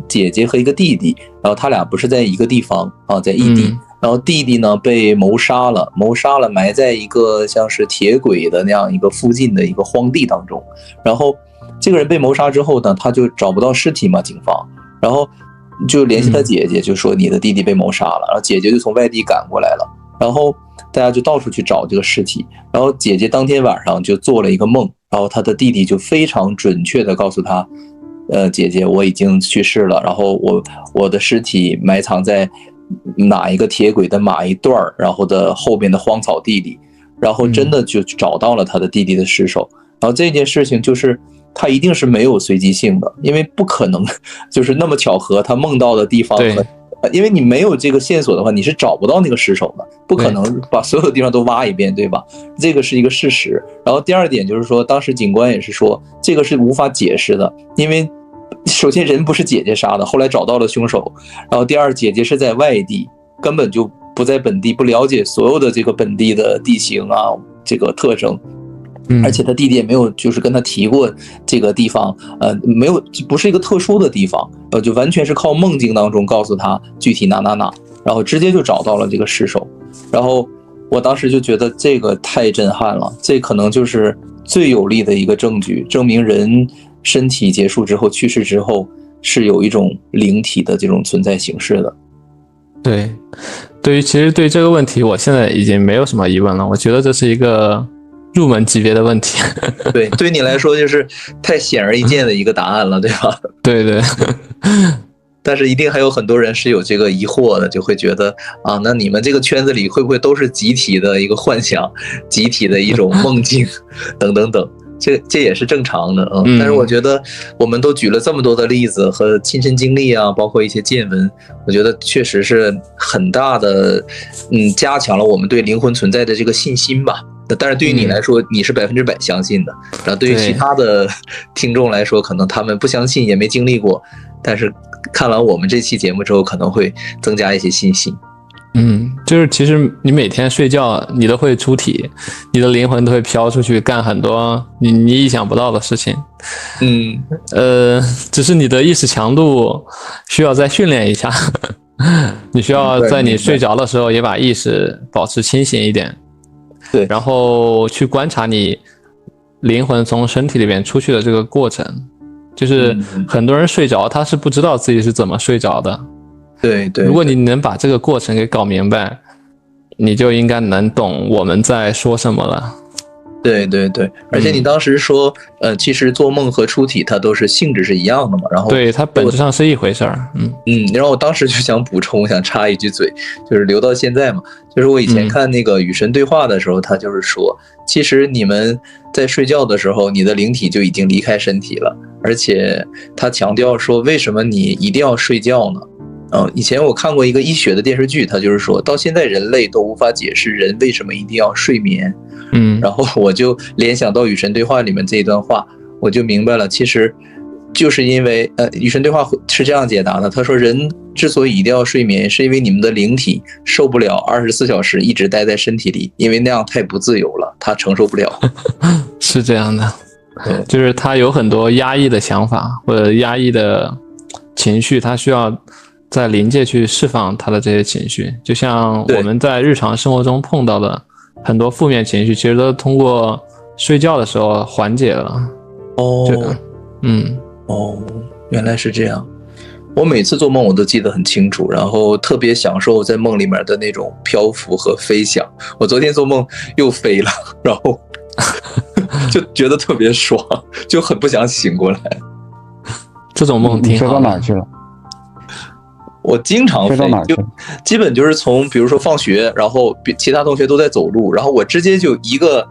姐姐和一个弟弟，然后他俩不是在一个地方在异地，然后弟弟呢被谋杀了，埋在一个像是铁轨的那样一个附近的一个荒地当中，然后这个人被谋杀之后呢，他就找不到尸体嘛，警方，然后就联系他姐姐，就说你的弟弟被谋杀了，然后姐姐就从外地赶过来了，然后大家就到处去找这个尸体，然后姐姐当天晚上就做了一个梦，然后他的弟弟就非常准确的告诉他，姐姐我已经去世了，然后我的尸体埋藏在哪一个铁轨的哪一段，然后的后边的荒草地里，然后真的就找到了他的弟弟的尸首。然后这件事情就是他一定是没有随机性的，因为不可能就是那么巧合他梦到的地方和，因为你没有这个线索的话，你是找不到那个尸首的，不可能把所有的地方都挖一遍，对吧？这个是一个事实。然后第二点就是说，当时警官也是说这个是无法解释的，因为首先人不是姐姐杀的，后来找到了凶手，然后第二姐姐是在外地，根本就不在本地，不了解所有的这个本地的地形啊，这个特征。而且他弟弟也没有就是跟他提过这个地方，没有，不是一个特殊的地方，就完全是靠梦境当中告诉他具体哪，然后直接就找到了这个尸首。然后我当时就觉得这个太震撼了，这可能就是最有力的一个证据，证明人身体结束之后去世之后是有一种灵体的这种存在形式的。其实对这个问题我现在已经没有什么疑问了，我觉得这是一个入门级别的问题。对你来说就是太显而易见的一个答案了，对吧？对但是一定还有很多人是有这个疑惑的，就会觉得啊，那你们这个圈子里会不会都是集体的一个幻想，集体的一种梦境等，这也是正常的。但是我觉得我们都举了这么多的例子和亲身经历啊，包括一些见闻，我觉得确实是很大的加强了我们对灵魂存在的这个信心吧。但是对于你来说，你是100%相信的，然后对于其他的听众来说，可能他们不相信，也没经历过，但是看完我们这期节目之后，可能会增加一些信心。就是其实你每天睡觉，你都会出体，你的灵魂都会飘出去干很多你意想不到的事情。只是你的意识强度需要再训练一下，你需要在你睡着的时候也把意识保持清醒一点。对，然后去观察你灵魂从身体里面出去的这个过程，就是很多人睡着他是不知道自己是怎么睡着的。对，如果你能把这个过程给搞明白，你就应该能懂我们在说什么了。对，而且你当时说，其实做梦和出体它都是性质是一样的嘛，然后对，它本质上是一回事儿。然后我当时就想补充，想插一句嘴，就是留到现在嘛，就是我以前看那个与神对话的时候，他就是说，其实你们在睡觉的时候，你的灵体就已经离开身体了，而且他强调说，为什么你一定要睡觉呢？以前我看过一个医学的电视剧，他就是说到现在人类都无法解释人为什么一定要睡眠。然后我就联想到与神对话里面这一段话，我就明白了，其实就是因为与神对话是这样解答的，他说人之所以一定要睡眠，是因为你们的灵体受不了24小时一直待在身体里，因为那样太不自由了，他承受不了。是这样的，就是他有很多压抑的想法或者压抑的情绪，他需要在临界去释放他的这些情绪，就像我们在日常生活中碰到的很多负面情绪，其实都通过睡觉的时候缓解了。原来是这样。我每次做梦我都记得很清楚，然后特别享受在梦里面的那种漂浮和飞翔。我昨天做梦又飞了，然后就觉得特别爽，就很不想醒过来。这种梦挺好的。飞到哪去了？我经常飞，就基本就是从比如说放学，然后其他同学都在走路，然后我直接就一个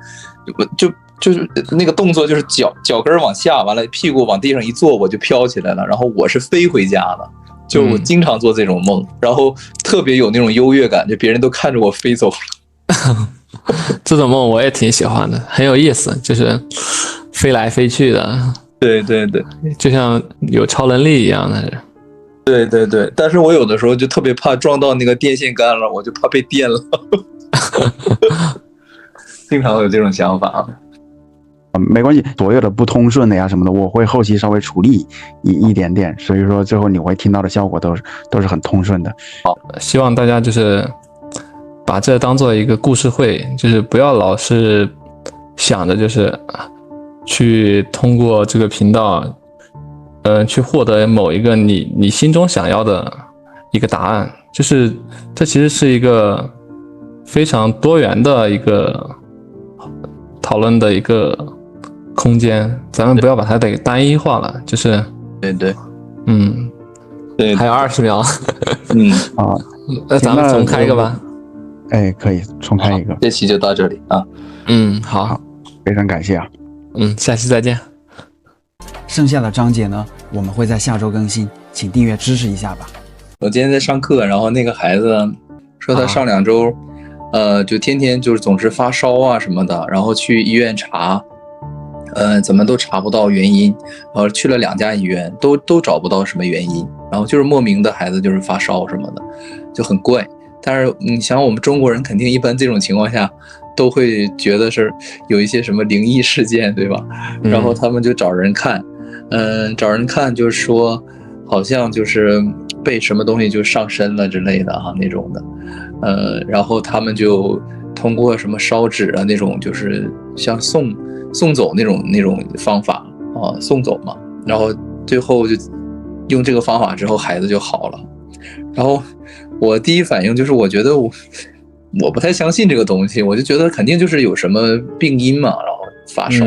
就是那个动作就是脚跟往下，完了屁股往地上一坐，我就飘起来了，然后我是飞回家的。就我经常做这种梦，然后特别有那种优越感，就别人都看着我飞走了。这种梦我也挺喜欢的，很有意思，就是飞来飞去的。对，就像有超能力一样的。对，但是我有的时候就特别怕撞到那个电线杆了，我就怕被电了。经常有这种想法。没关系，所有的不通顺的呀什么的，我会后期稍微处理一点点，所以说最后你会听到的效果都是很通顺的。好，希望大家就是把这当做一个故事会，就是不要老是想着就是去通过这个频道去获得某一个你心中想要的一个答案，就是这其实是一个非常多元的一个讨论的一个空间，咱们不要把它给单一化了，就是对，对，还有20秒，啊，那咱们重开一个吧。哎，可以重开一个，这期就到这里啊。好，非常感谢啊。下期再见。剩下的章节呢，我们会在下周更新，请订阅支持一下吧。我今天在上课，然后那个孩子说他上2周，就天天就是总是发烧啊什么的，然后去医院查，怎么都查不到原因，然后去了2家医院，都找不到什么原因，然后就是莫名的孩子就是发烧什么的，就很怪。但是你想，我们中国人肯定一般这种情况下都会觉得是有一些什么灵异事件，对吧？然后他们就找人看，找人看就是说好像就是被什么东西就上身了之类的哈那种的，然后他们就通过什么烧纸啊那种，就是像送走那种方法啊，送走嘛，然后最后就用这个方法之后孩子就好了。然后我第一反应就是我觉得我不太相信这个东西，我就觉得肯定就是有什么病因嘛，然后发烧，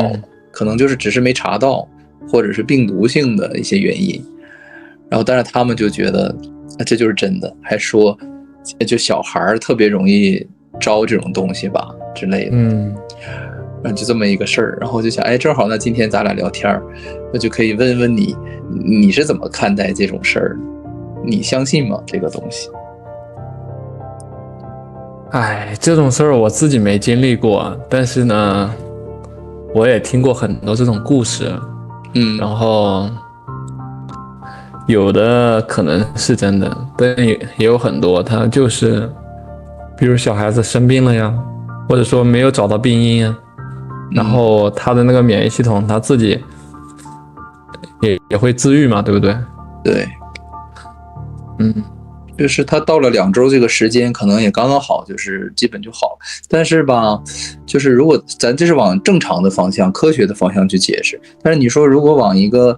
可能就是只是没查到，或者是病毒性的一些原因。然后但是他们就觉得这就是真的，还说就小孩特别容易招这种东西吧之类的。然后就这么一个事儿，然后我就想，哎，正好那今天咱俩聊天，那就可以问问你是怎么看待这种事儿？你相信吗？这个东西？这种事儿我自己没经历过，但是呢，我也听过很多这种故事，然后有的可能是真的，但也有很多他就是，比如小孩子生病了呀，或者说没有找到病因啊，然后他的那个免疫系统他自己也会自愈嘛，对不对？对。就是他到了2周这个时间，可能也刚刚好，就是基本就好。但是吧，就是如果咱这是往正常的方向、科学的方向去解释，但是你说如果往一个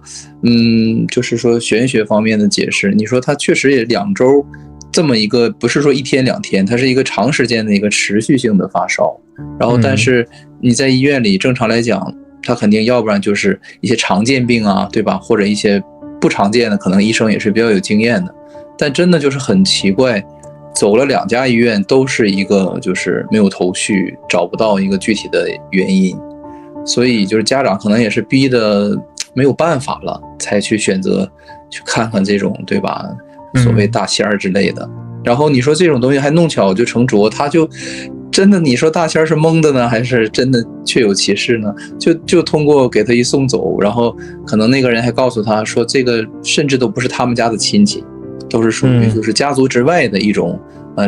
就是说玄学方面的解释，你说他确实也2周这么一个，不是说1天2天，它是一个长时间的一个持续性的发烧。然后但是你在医院里正常来讲，他肯定要不然就是一些常见病啊，对吧？或者一些不常见的，可能医生也是比较有经验的。但真的就是很奇怪，走了2家医院都是一个就是没有头绪，找不到一个具体的原因，所以就是家长可能也是逼得没有办法了，才去选择去看看这种，对吧？所谓大仙儿之类的。然后你说这种东西还弄巧就成拙，他就真的你说大仙儿是蒙的呢，还是真的确有其事呢？就通过给他一送走，然后可能那个人还告诉他说，这个甚至都不是他们家的亲戚。都是属于就是家族之外的一种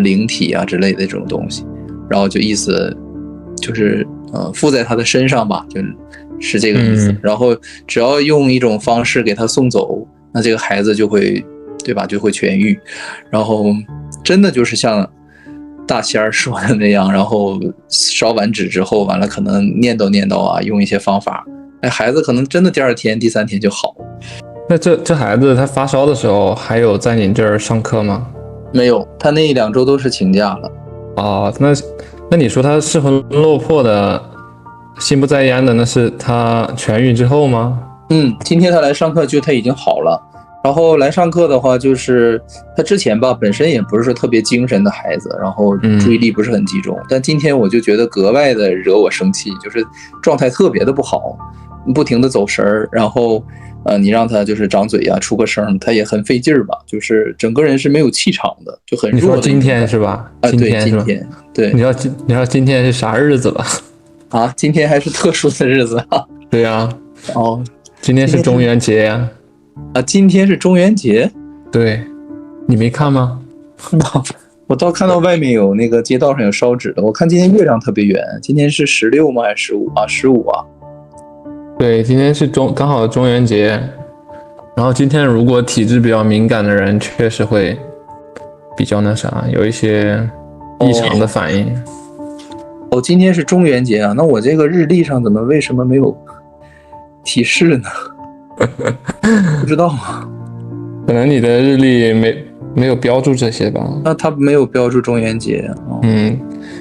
灵体啊之类的这种东西，然后就意思就是附在他的身上吧，就是这个意思。然后只要用一种方式给他送走，那这个孩子就会，对吧？就会痊愈。然后真的就是像大仙儿说的那样，然后烧完纸之后，完了可能念叨啊，用一些方法，哎，孩子可能真的第2天、第3天就好了。那这孩子他发烧的时候还有在你这儿上课吗？没有，他那1-2周都是请假了。哦，那你说他失魂落魄的、心不在焉的，那是他痊愈之后吗？今天他来上课就他已经好了。然后来上课的话，就是他之前吧本身也不是说特别精神的孩子，然后注意力不是很集中，但今天我就觉得格外的惹我生气，就是状态特别的不好，不停的走神儿，然后你让他就是张嘴啊出个声，他也很费劲儿吧，就是整个人是没有气场的，就很弱的。你说今天是吧？对，今天对。你知道今天是啥日子吧？啊，今天还是特殊的日子啊。对呀。哦，今天是中元节呀。今天是中元节。对，你没看吗？我倒看到外面有那个街道上有烧纸的，我看今天月亮特别圆，今天是16吗？还是15啊？15啊。对，今天是刚好中元节，然后今天如果体质比较敏感的人，确实会比较那啥，有一些异常的反应。今天是中元节啊，那我这个日历上为什么没有提示呢？不知道，可能你的日历没有标注这些吧？那它没有标注中元节，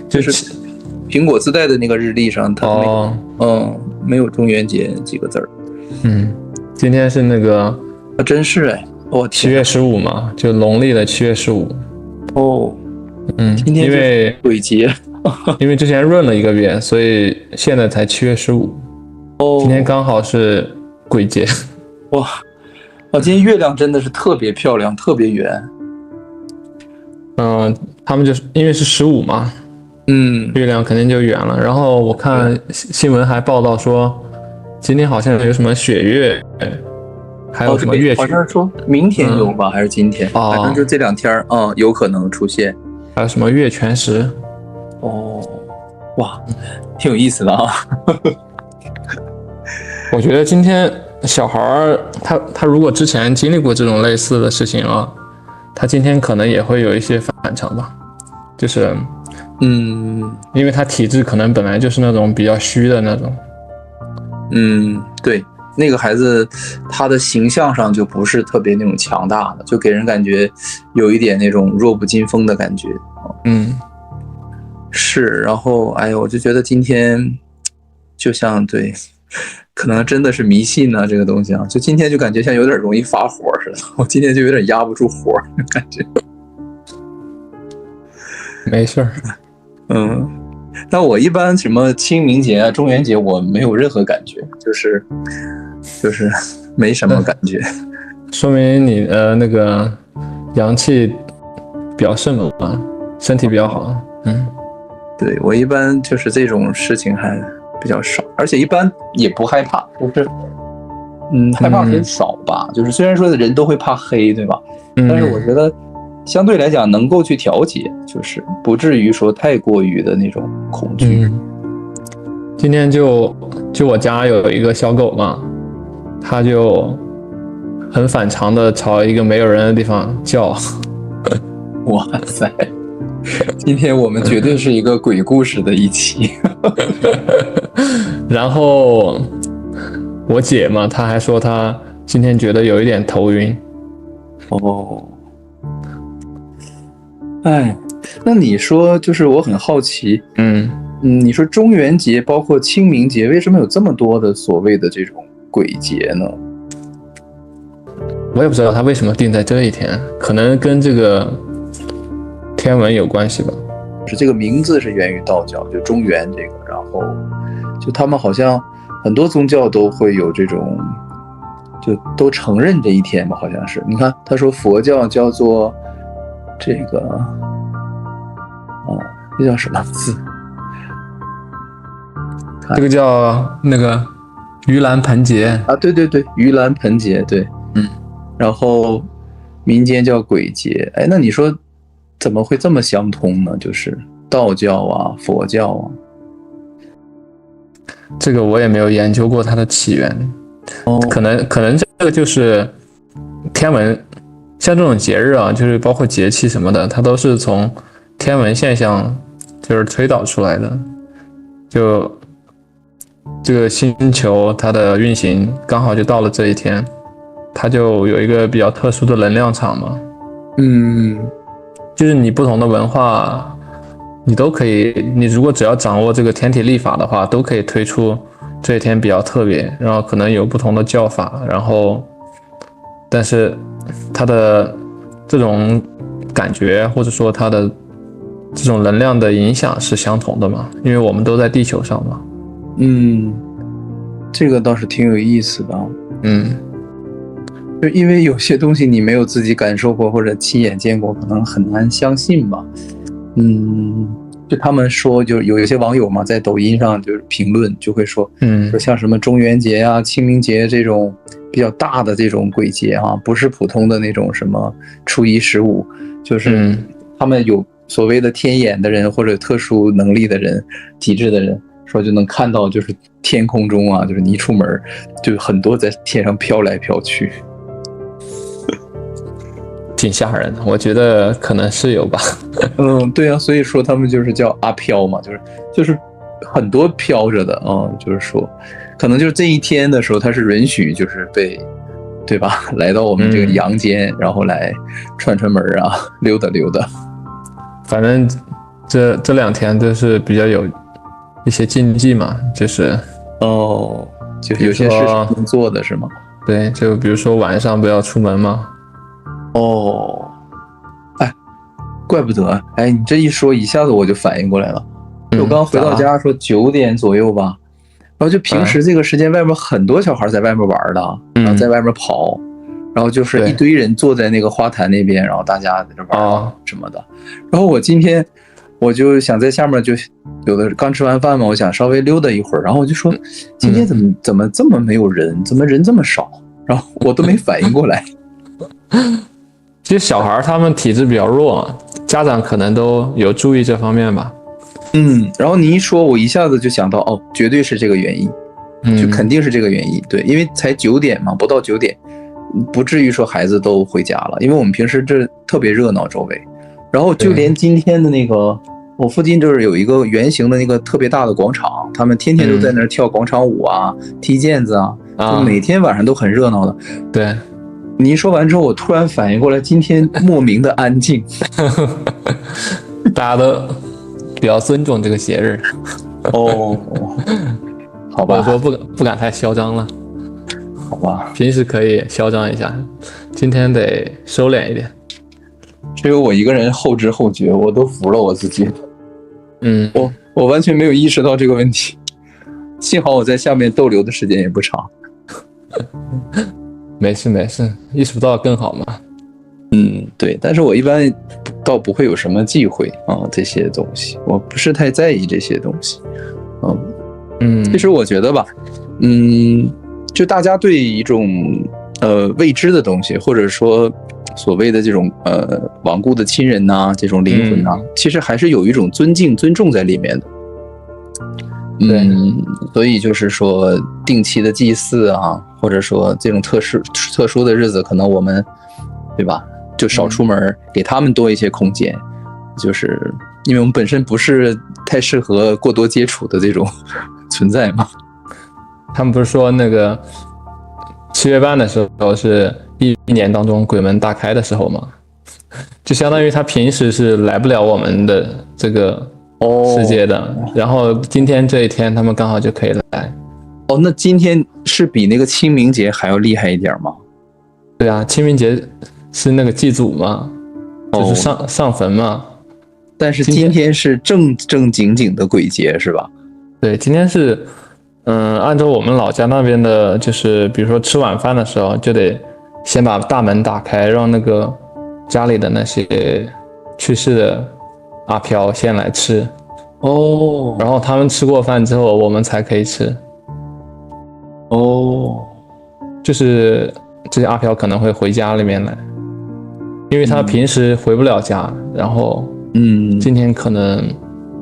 就是苹果自带的那个日历上，它没有中元节几个字儿。今天是那个，真是哎，7月15嘛，就农历的7月15。今天因为鬼节，因为之前闰了一个月，所以现在才7月15。今天刚好是鬼节。哇，今天月亮真的是特别漂亮，特别圆。他们就是因为是15嘛，月亮肯定就圆了。然后我看新闻还报道说，今天好像有什么血月，还有什么月全，好像说明天有吧，还是今天？反正就这2天有可能出现。还有什么月全食？哇，挺有意思的啊。我觉得今天小孩儿他如果之前经历过这种类似的事情啊，他今天可能也会有一些反常吧，就是因为他体质可能本来就是那种比较虚的那种。对，那个孩子他的形象上就不是特别那种强大的，就给人感觉有一点那种弱不禁风的感觉。是，然后我就觉得今天就像对，可能真的是迷信呢，这个东西啊，就今天就感觉像有点容易发火似的，我今天就有点压不住火感觉。没事儿。但我一般什么清明节啊、中元节我没有任何感觉，就是没什么感觉。说明你那个阳气比较盛嘛，身体比较好。对，我一般就是这种事情还比较少，而且一般也不害怕，就是害怕很少吧。就是虽然说人都会怕黑，对吧？但是我觉得相对来讲能够去调节，就是不至于说太过于的那种恐惧。今天就我家有一个小狗嘛，它就很反常的朝一个没有人的地方叫。哇塞！今天我们绝对是一个鬼故事的一期。然后我姐嘛，她还说她今天觉得有一点头晕。那你说，就是我很好奇，你说中元节包括清明节，为什么有这么多的所谓的这种鬼节呢？我也不知道它为什么定在这一天，可能跟这个天文有关系吧。是这个名字是源于道教，就中元这个，然后就他们好像很多宗教都会有这种，就都承认这一天吧，好像是。你看，他说佛教叫做这个，这叫什么字？这个叫那个盂兰盆节啊，对，盂兰盆节，对，然后民间叫鬼节。那你说怎么会这么相通呢？就是道教啊、佛教啊。这个我也没有研究过它的起源。可能这个就是天文，像这种节日啊，就是包括节气什么的，它都是从天文现象就是推导出来的。就这个星球它的运行刚好就到了这一天，它就有一个比较特殊的能量场嘛。就是你不同的文化，你都可以，你如果只要掌握这个天体历法的话，都可以推出这一天比较特别，然后可能有不同的叫法，然后但是它的这种感觉或者说它的这种能量的影响是相同的嘛，因为我们都在地球上嘛。这个倒是挺有意思的。就因为有些东西你没有自己感受过或者亲眼见过，可能很难相信吧。就他们说，就有一些网友嘛，在抖音上就是评论，就会说，说像什么中元节啊、清明节这种比较大的这种鬼节啊，不是普通的那种什么初一十五，就是他们有所谓的天眼的人或者特殊能力的人、体质的人，说就能看到，就是天空中啊，就是你一出门，就很多在天上飘来飘去。挺吓人的，我觉得可能是有吧。对啊，所以说他们就是叫阿飘嘛，就是很多飘着的啊，就是说可能就是这一天的时候，他是允许就是被，对吧？来到我们这个阳间，然后来串门啊，溜达溜达。反正这2天都是比较有一些禁忌嘛，就是就有些事是不能做的是吗？对，就比如说晚上不要出门嘛。哎，怪不得，哎，你这一说，一下子我就反应过来了。我刚回到家说9点左右吧，然后就平时这个时间外面很多小孩在外面玩的，然后在外面跑，然后就是一堆人坐在那个花坛那边，然后大家在这玩什么的。然后我今天我就想在下面，就有的刚吃完饭嘛，我想稍微溜达一会儿，然后我就说今天怎么这么没有人，怎么人这么少？然后我都没反应过来。其实小孩他们体质比较弱，家长可能都有注意这方面吧。然后你一说，我一下子就想到，绝对是这个原因，就肯定是这个原因。对，因为才9点嘛，不到9点，不至于说孩子都回家了，因为我们平时这特别热闹周围，然后就连今天的那个，我附近就是有一个圆形的那个特别大的广场，他们天天都在那儿跳广场舞啊，踢毽子啊，就每天晚上都很热闹的。对，你一说完之后，我突然反应过来，今天莫名的安静，大家都比较尊重这个节日。好吧，我说不敢太嚣张了。好吧，平时可以嚣张一下，今天得收敛一点。只有我一个人后知后觉，我都服了我自己。我完全没有意识到这个问题，幸好我在下面逗留的时间也不长。没事，意识不到更好嘛。对，但是我一般倒不会有什么忌讳这些东西，我不是太在意这些东西。其实我觉得吧，就大家对一种未知的东西，或者说所谓的这种罔顾的亲人呐，这种灵魂呐，其实还是有一种尊敬、尊重在里面的。所以就是说定期的祭祀啊，或者说这种特殊的日子，可能我们对吧，就少出门，给他们多一些空间，就是因为我们本身不是太适合过多接触的这种存在嘛。他们不是说那个7月半的时候是一年当中鬼门大开的时候吗？就相当于他平时是来不了我们的这个世界的，然后今天这一天他们刚好就可以来。那今天是比那个清明节还要厉害一点吗？对啊，清明节是那个祭祖嘛，就是上坟嘛。但是今天是正经的鬼节是吧？对，今天是按照我们老家那边的，就是比如说吃晚饭的时候，就得先把大门打开，让那个家里的那些去世的阿飘先来吃，然后他们吃过饭之后，我们才可以吃。就是这些阿飘可能会回家里面来，因为他平时回不了家，然后今天可能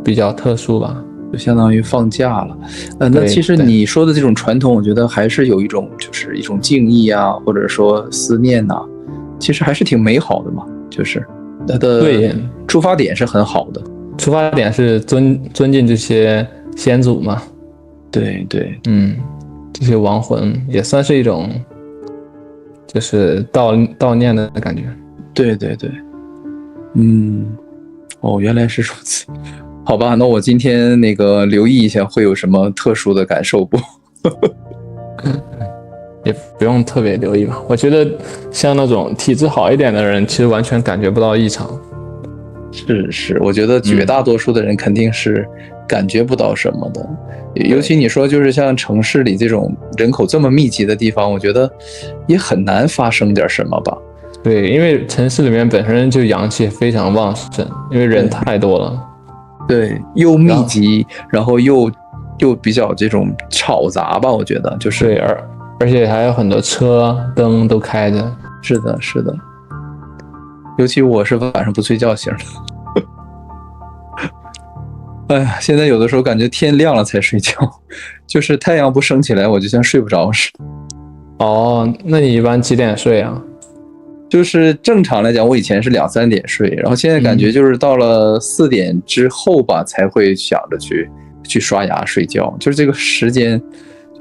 比较特殊吧，就相当于放假了。那其实你说的这种传统，我觉得还是有一种就是一种敬意啊，或者说思念呐，其实还是挺美好的嘛，就是它的出发点是很好的，出发点是尊敬这些先祖嘛。对，这些亡魂也算是一种就是悼念的感觉。对，原来是如此。好吧，那我今天那个留意一下，会有什么特殊的感受不？也不用特别留意吧。我觉得像那种体质好一点的人，其实完全感觉不到异常。是，我觉得绝大多数的人肯定是感觉不到什么的。尤其你说就是像城市里这种人口这么密集的地方，我觉得也很难发生点什么吧。对，因为城市里面本身就阳气非常旺盛，因为人太多了。对，又密集，然后又比较这种吵杂吧，我觉得就是。对，而且还有很多车灯都开着。是的，尤其我是晚上不睡觉型的。哎呀，现在有的时候感觉天亮了才睡觉，就是太阳不升起来，我就像睡不着似的。那你一般几点睡啊？就是正常来讲，我以前是2、3点睡，然后现在感觉就是到了4点之后吧，才会想着去刷牙睡觉。就是这个时间，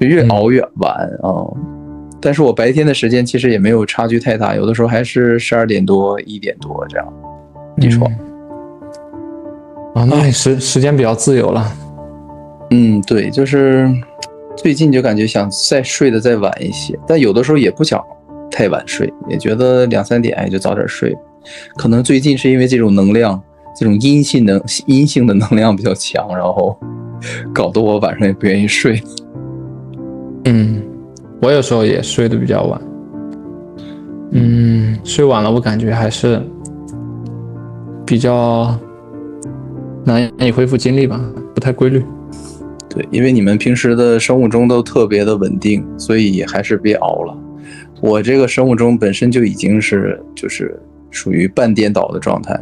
就越熬越晚啊。但是我白天的时间其实也没有差距太大，有的时候还是12点多、1点多这样起床。那时间比较自由了。对，就是最近就感觉想再睡得再晚一些，但有的时候也不想太晚睡，也觉得2、3点也就早点睡。可能最近是因为这种能量，这种阴性的能量比较强，然后搞得我晚上也不愿意睡。我有时候也睡得比较晚。睡晚了我感觉还是比较难以恢复精力吧，不太规律。对，因为你们平时的生物钟都特别的稳定，所以还是别熬了。我这个生物钟本身就已经是就是属于半颠倒的状态，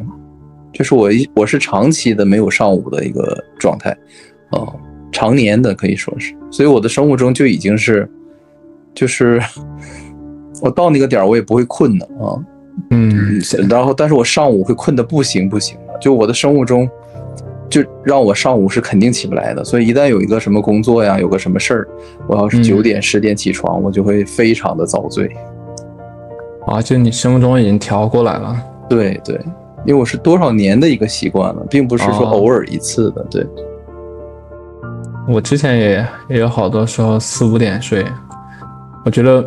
就是我是长期的没有上午的一个状态，常年的可以说是，所以我的生物钟就已经是，就是我到那个点我也不会困的啊，然后但是我上午会困得不行的，就我的生物钟就让我上午是肯定起不来的，所以一旦有一个什么工作呀，有个什么事儿，我要是9点10点起床，我就会非常的遭罪。就你生物钟已经调过来了。对，因为我是多少年的一个习惯了，并不是说偶尔一次的。对，我之前也有好多时候4、5点睡，我觉得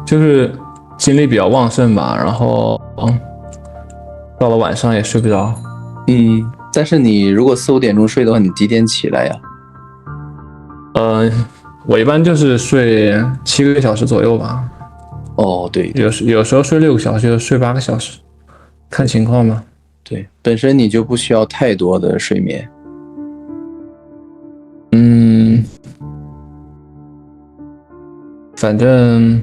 就是精力比较旺盛吧，然后到了晚上也睡不着。但是你如果4、5点钟睡的话，你几点起来呀？我一般就是睡7个小时左右吧。对，有时候睡6个小时，有睡8个小时，看情况吧。对，本身你就不需要太多的睡眠。反正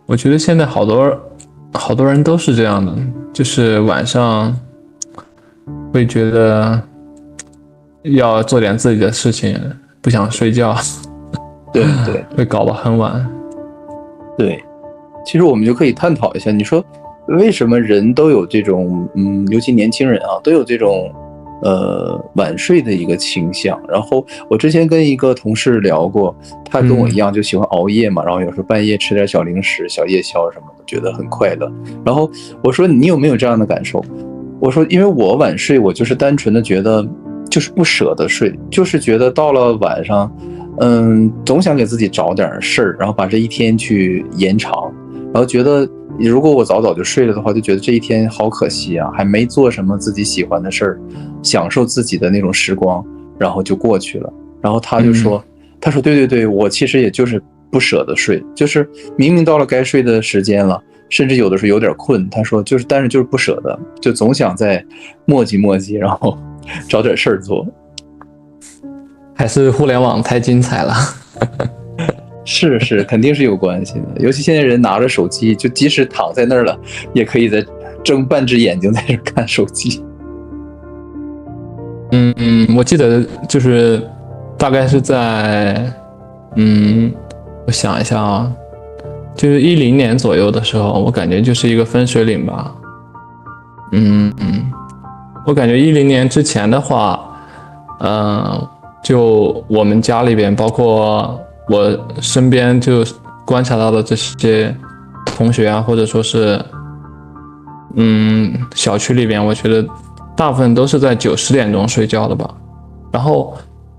我觉得现在好多人都是这样的，就是晚上会觉得要做点自己的事情，不想睡觉。对，会搞得很晚。对，其实我们就可以探讨一下，你说为什么人都有这种尤其年轻人啊，都有这种晚睡的一个倾向。然后我之前跟一个同事聊过，他跟我一样就喜欢熬夜嘛，然后有时候半夜吃点小零食、小夜宵什么的，觉得很快乐。然后我说你有没有这样的感受？我说因为我晚睡，我就是单纯的觉得就是不舍得睡，就是觉得到了晚上总想给自己找点事儿，然后把这一天去延长，然后觉得如果我早就睡了的话，就觉得这一天好可惜啊，还没做什么自己喜欢的事儿，享受自己的那种时光，然后就过去了。然后他就说，他说对，我其实也就是不舍得睡，就是明明到了该睡的时间了，甚至有的时候有点困，他说就是但是就是不舍得，就总想再磨叽，然后找点事儿做。还是互联网太精彩了。是，肯定是有关系的。尤其现在人拿着手机，就即使躺在那儿了，也可以在睁半只眼睛在这看手机。我记得就是大概是在我想一下啊，就是2010年左右的时候，我感觉就是一个分水岭吧。我感觉2010年之前的话，就我们家里边，包括我身边就观察到的这些同学啊，或者说是小区里边，我觉得大部分都是在9、10点钟睡觉的吧。然后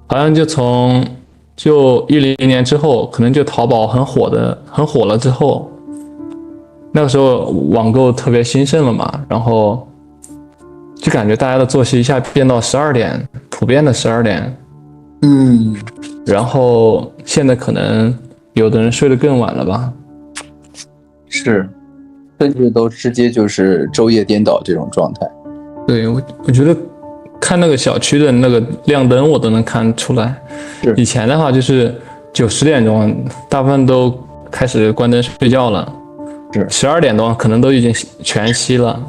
好像就2010年之后，可能就淘宝很火了之后，那个时候网购特别兴盛了嘛，然后就感觉大家的作息一下变到12点，普遍的12点。然后现在可能有的人睡得更晚了吧？是，甚至都直接就是昼夜颠倒这种状态。对，我觉得看那个小区的那个亮灯，我都能看出来。以前的话就是9、10点钟，大部分都开始关灯睡觉了。12点多可能都已经全熄了。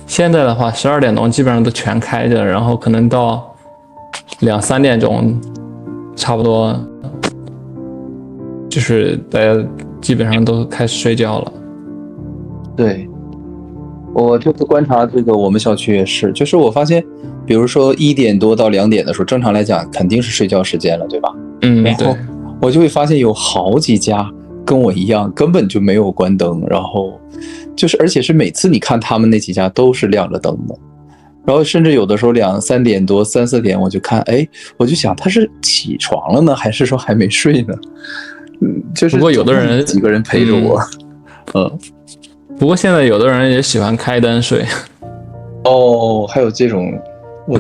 现在的话，12点钟基本上都全开着，然后可能到2、3点钟。差不多就是大家基本上都开始睡觉了。对，我这次观察这个我们小区也是，就是我发现比如说1点多到2点的时候，正常来讲肯定是睡觉时间了，对吧？对。我就会发现有好几家跟我一样根本就没有关灯，然后就是而且是每次你看他们那几家都是亮着灯的，然后甚至有的时候2、3点多、3、4点我就看，哎，我就想他是起床了呢，还是说还没睡呢？就是不过有的人几个人陪着我，不过现在有的人也喜欢开灯睡。哦，还有这种，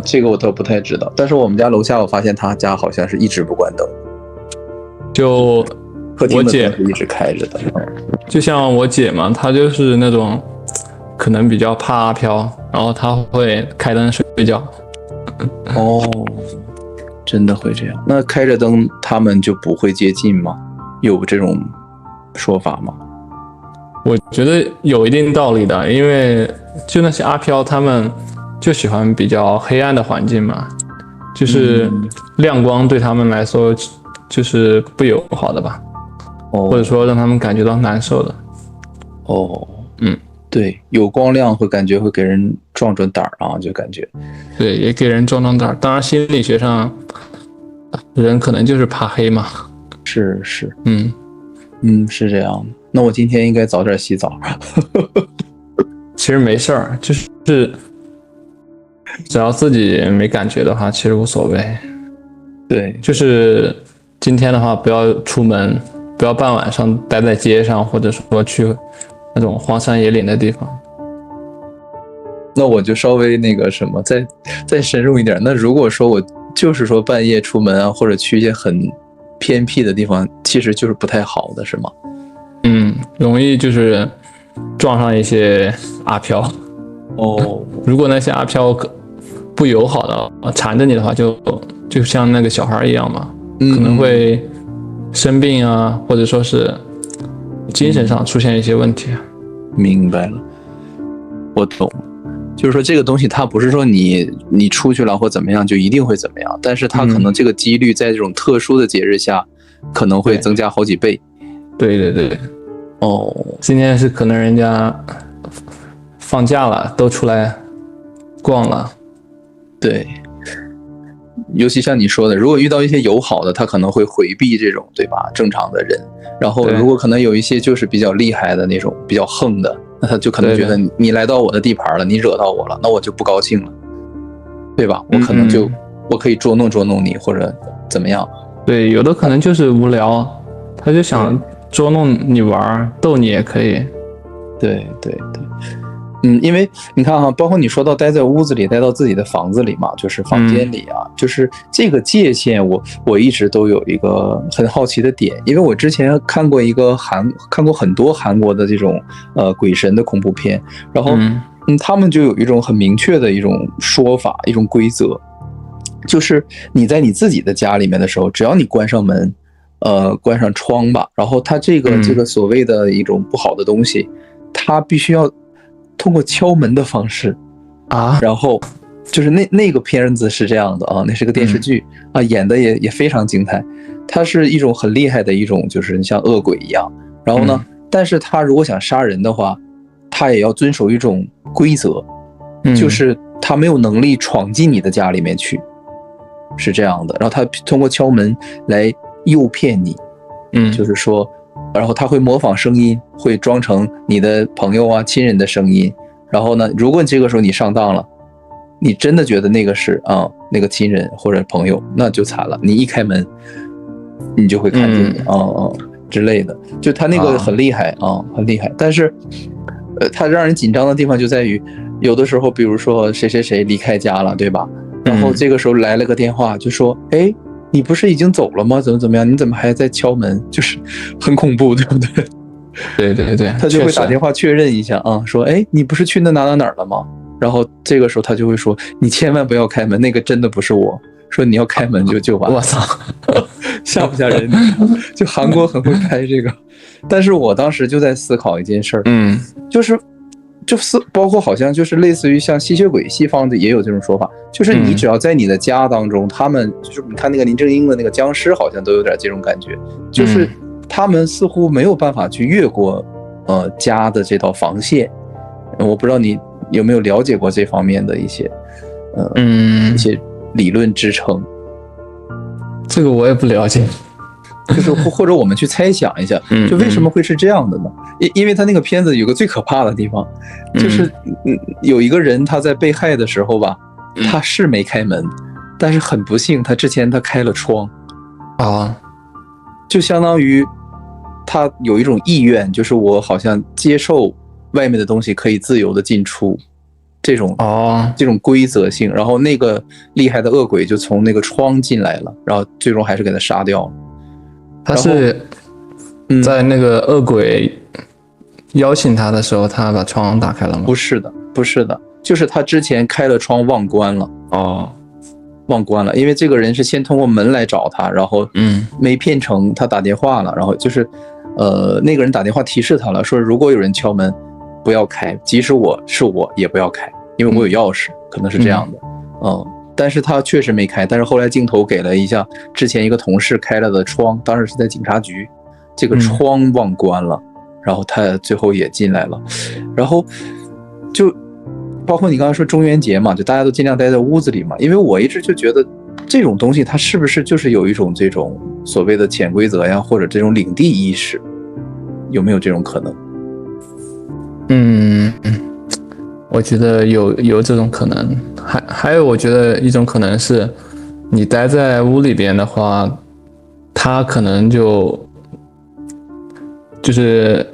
这个我倒不太知道。但是我们家楼下我发现他家好像是一直不关灯，就客厅的我姐灯是一直开着的。就像我姐嘛，她就是那种可能比较怕阿飘，然后她会开灯睡觉。哦，真的会这样？那开着灯他们就不会接近吗？有这种说法吗？我觉得有一定道理的，因为就那些阿飘他们就喜欢比较黑暗的环境嘛，就是亮光对他们来说就是不友好的吧，或者说让他们感觉到难受的。对，有光亮会感觉会给人壮胆儿啊，就感觉。对，也给人壮胆儿。当然心理学上人可能就是怕黑嘛。是，是这样的。那我今天应该早点洗澡。其实没事儿，就是只要自己没感觉的话，其实无所谓。对，就是今天的话，不要出门，不要半晚上待在街上，或者说去那种荒山野岭的地方。那我就稍微那个什么，再深入一点。那如果说我就是说半夜出门啊，或者去一些很偏僻的地方，其实就是不太好的，是吗？容易就是撞上一些阿飘。如果那些阿飘不友好的缠着你的话，就像那个小孩一样嘛，可能会生病啊，或者说是精神上出现一些问题。明白了，我懂了。就是说这个东西它不是说你出去了或怎么样就一定会怎么样，但是它可能这个几率在这种特殊的节日下可能会增加好几倍。对。今天是可能人家放假了，都出来逛了。对，尤其像你说的，如果遇到一些友好的，他可能会回避这种，对吧？正常的人。然后如果可能有一些就是比较厉害的那种，比较横的，那他就可能觉得你来到我的地盘了，你惹到我了，那我就不高兴了，对吧？我可能我可以捉弄你，或者怎么样。对，有的可能就是无聊，他就想捉弄你玩，逗你也可以。对。因为你看哈，包括你说到待在屋子里，待到自己的房子里嘛，就是房间里啊，就是这个界限我一直都有一个很好奇的点，因为我之前看过很多韩国的这种鬼神的恐怖片，然后他们就有一种很明确的一种说法，一种规则，就是你在你自己的家里面的时候，只要你关上门，关上窗吧，然后它这个所谓的一种不好的东西，它必须要通过敲门的方式啊，然后就是那个片子是这样的啊，那是个电视剧啊，演的也非常精彩。它是一种很厉害的一种，就是像恶鬼一样。然后呢，但是他如果想杀人的话，他也要遵守一种规则，就是他没有能力闯进你的家里面去，是这样的。然后他通过敲门来诱骗你，就是说。然后他会模仿声音，会装成你的朋友啊、亲人的声音。然后呢，如果这个时候你上当了，你真的觉得那个是那个亲人或者朋友，那就惨了。你一开门，你就会看见之类的。就他那个很厉害很厉害。但是，他让人紧张的地方就在于，有的时候，比如说谁谁谁离开家了，对吧？然后这个时候来了个电话，就说，哎。你不是已经走了吗？怎么样？你怎么还在敲门？就是很恐怖，对不对？对，他就会打电话确认一下说，哎，你不是去哪儿了吗？然后这个时候他就会说，你千万不要开门，那个真的不是我。说你要开门就完了。我操，吓不吓人？就韩国很会拍这个，但是我当时就在思考一件事儿，就是包括好像就是类似于像吸血鬼，西方的也有这种说法，就是你只要在你的家当中，他们就是你看那个林正英的那个僵尸，好像都有点这种感觉，就是他们似乎没有办法去越过家的这道防线。我不知道你有没有了解过这方面的一些一些理论支撑。这个我也不了解。就是或者我们去猜想一下，就为什么会是这样的呢？因为他那个片子有个最可怕的地方，就是有一个人他在被害的时候吧，他是没开门，但是很不幸，他之前他开了窗啊，就相当于他有一种意愿，就是我好像接受外面的东西可以自由的进出。这种规则性，然后那个厉害的恶鬼就从那个窗进来了，然后最终还是给他杀掉了。他是在那个恶鬼邀请他的时候，他把窗打开了吗？不是的，就是他之前开了窗忘关了。忘关了，因为这个人是先通过门来找他，然后没骗成，他打电话了，然后就是那个人打电话提示他了，说如果有人敲门不要开，即使我也不要开，因为我有钥匙，可能是这样的。但是他确实没开，但是后来镜头给了一下之前一个同事开了的窗，当时是在警察局，这个窗忘关了，然后他最后也进来了，然后就包括你刚才说中元节嘛，就大家都尽量待在屋子里嘛，因为我一直就觉得这种东西它是不是就是有一种这种所谓的潜规则呀，或者这种领地意识，有没有这种可能？我觉得有这种可能，还有我觉得一种可能是，你待在屋里边的话，他可能就是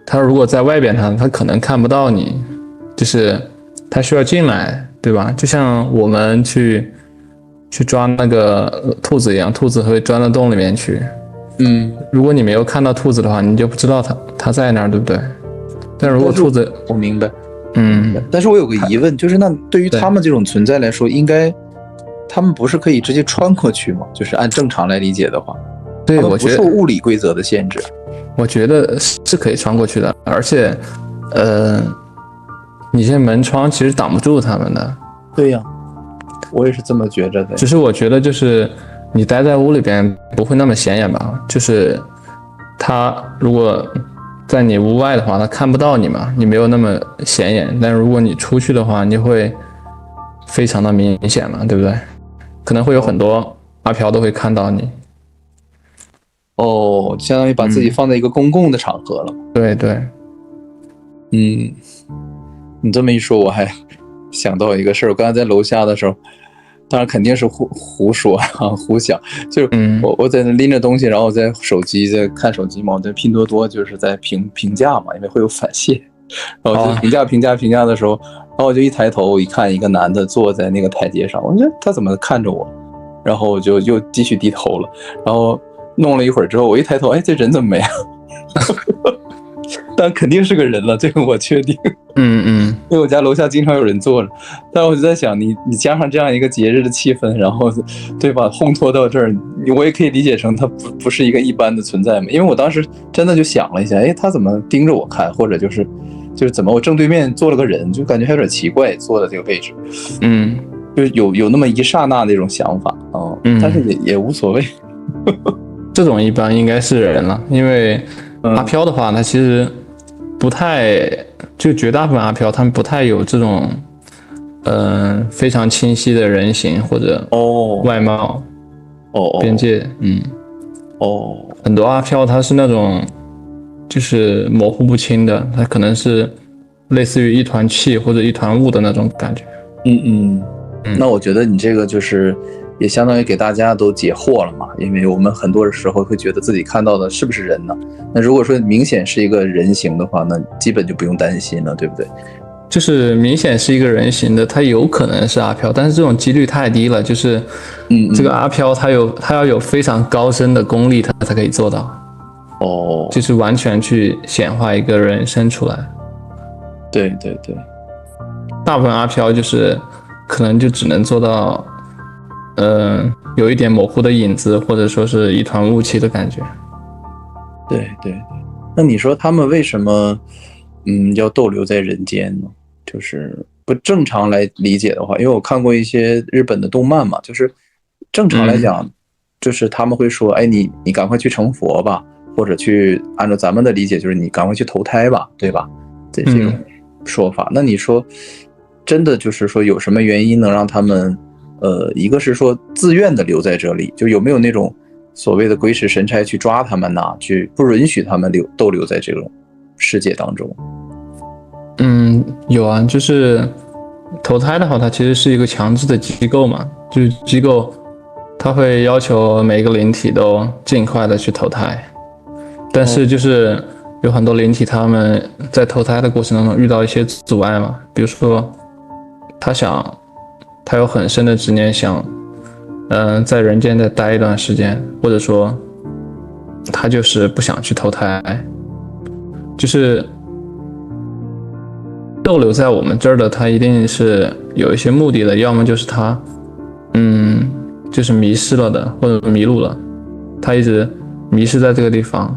他如果在外边他可能看不到你，就是他需要进来，对吧？就像我们去抓那个兔子一样，兔子会钻到洞里面去。如果你没有看到兔子的话，你就不知道它在那儿，对不对？但如果兔子，我明白，但是我有个疑问，就是那对于他们这种存在来说，应该他们不是可以直接穿过去吗？就是按正常来理解的话，对，我觉得不受物理规则的限制，我觉得是可以穿过去的，而且，你这门窗其实挡不住他们的。对呀，我也是这么觉着的。只是我觉得就是你待在屋里边不会那么显眼吧？就是他如果在你屋外的话，他看不到你嘛，你没有那么显眼。但如果你出去的话，你会非常的明显嘛，对不对？可能会有很多阿飘都会看到你。相当于把自己放在一个公共的场合了。对对。你这么一说，我还想到一个事儿。我刚才在楼下的时候，当然肯定是胡说啊，胡想。就是我在那拎着东西，然后我在在看手机嘛，我在拼多多就是在评价嘛，因为会有返现。然后就评价的时候，然后我就一抬头，我一看一个男的坐在那个台阶上，我觉得他怎么看着我？然后我就又继续低头了。然后弄了一会儿之后，我一抬头，这人怎么没了？但肯定是个人了，这个我确定。因为我家楼下经常有人坐着，但我就在想，你加上这样一个节日的气氛，然后对吧，烘托到这儿，我也可以理解成它不是一个一般的存在嘛。因为我当时真的就想了一下，他怎么盯着我看，或者就是怎么我正对面坐了个人，就感觉还有点奇怪，坐的这个位置，就有那么一刹那那种想法但是也无所谓。这种一般应该是人了，因为阿飘的话，它其实不太，就绝大部分阿飘他们不太有这种非常清晰的人形或者外貌边界。很多阿飘它是那种就是模糊不清的，它可能是类似于一团气或者一团雾的那种感觉。那我觉得你这个就是也相当于给大家都解惑了嘛，因为我们很多时候会觉得自己看到的是不是人呢？那如果说明显是一个人形的话，那基本就不用担心了，对不对？就是明显是一个人形的，它有可能是阿飘，但是这种几率太低了。就是这个阿飘它要有非常高深的功力，它才可以做到。就是完全去显化一个人生出来。对对对，大部分阿飘就是可能就只能做到有一点模糊的影子，或者说是一团雾气的感觉。对对对，那你说他们为什么要逗留在人间呢？就是不正常来理解的话，因为我看过一些日本的动漫嘛，就是正常来讲，就是他们会说，你赶快去成佛吧，或者去按照咱们的理解，就是你赶快去投胎吧，对吧？这种说法。那你说真的就是说有什么原因能让他们一个是说自愿的留在这里，就有没有那种所谓的鬼使神差去抓他们呐，去不允许他们逗留在这种世界当中？有啊，就是投胎的话，它其实是一个强制的机构嘛，就是机构它会要求每个灵体都尽快的去投胎，但是就是有很多灵体他们在投胎的过程当中遇到一些阻碍嘛，比如说他有很深的执念，想在人间再待一段时间，或者说他就是不想去投胎，就是逗留在我们这儿的，他一定是有一些目的的，要么就是他就是迷失了的，或者迷路了，他一直迷失在这个地方，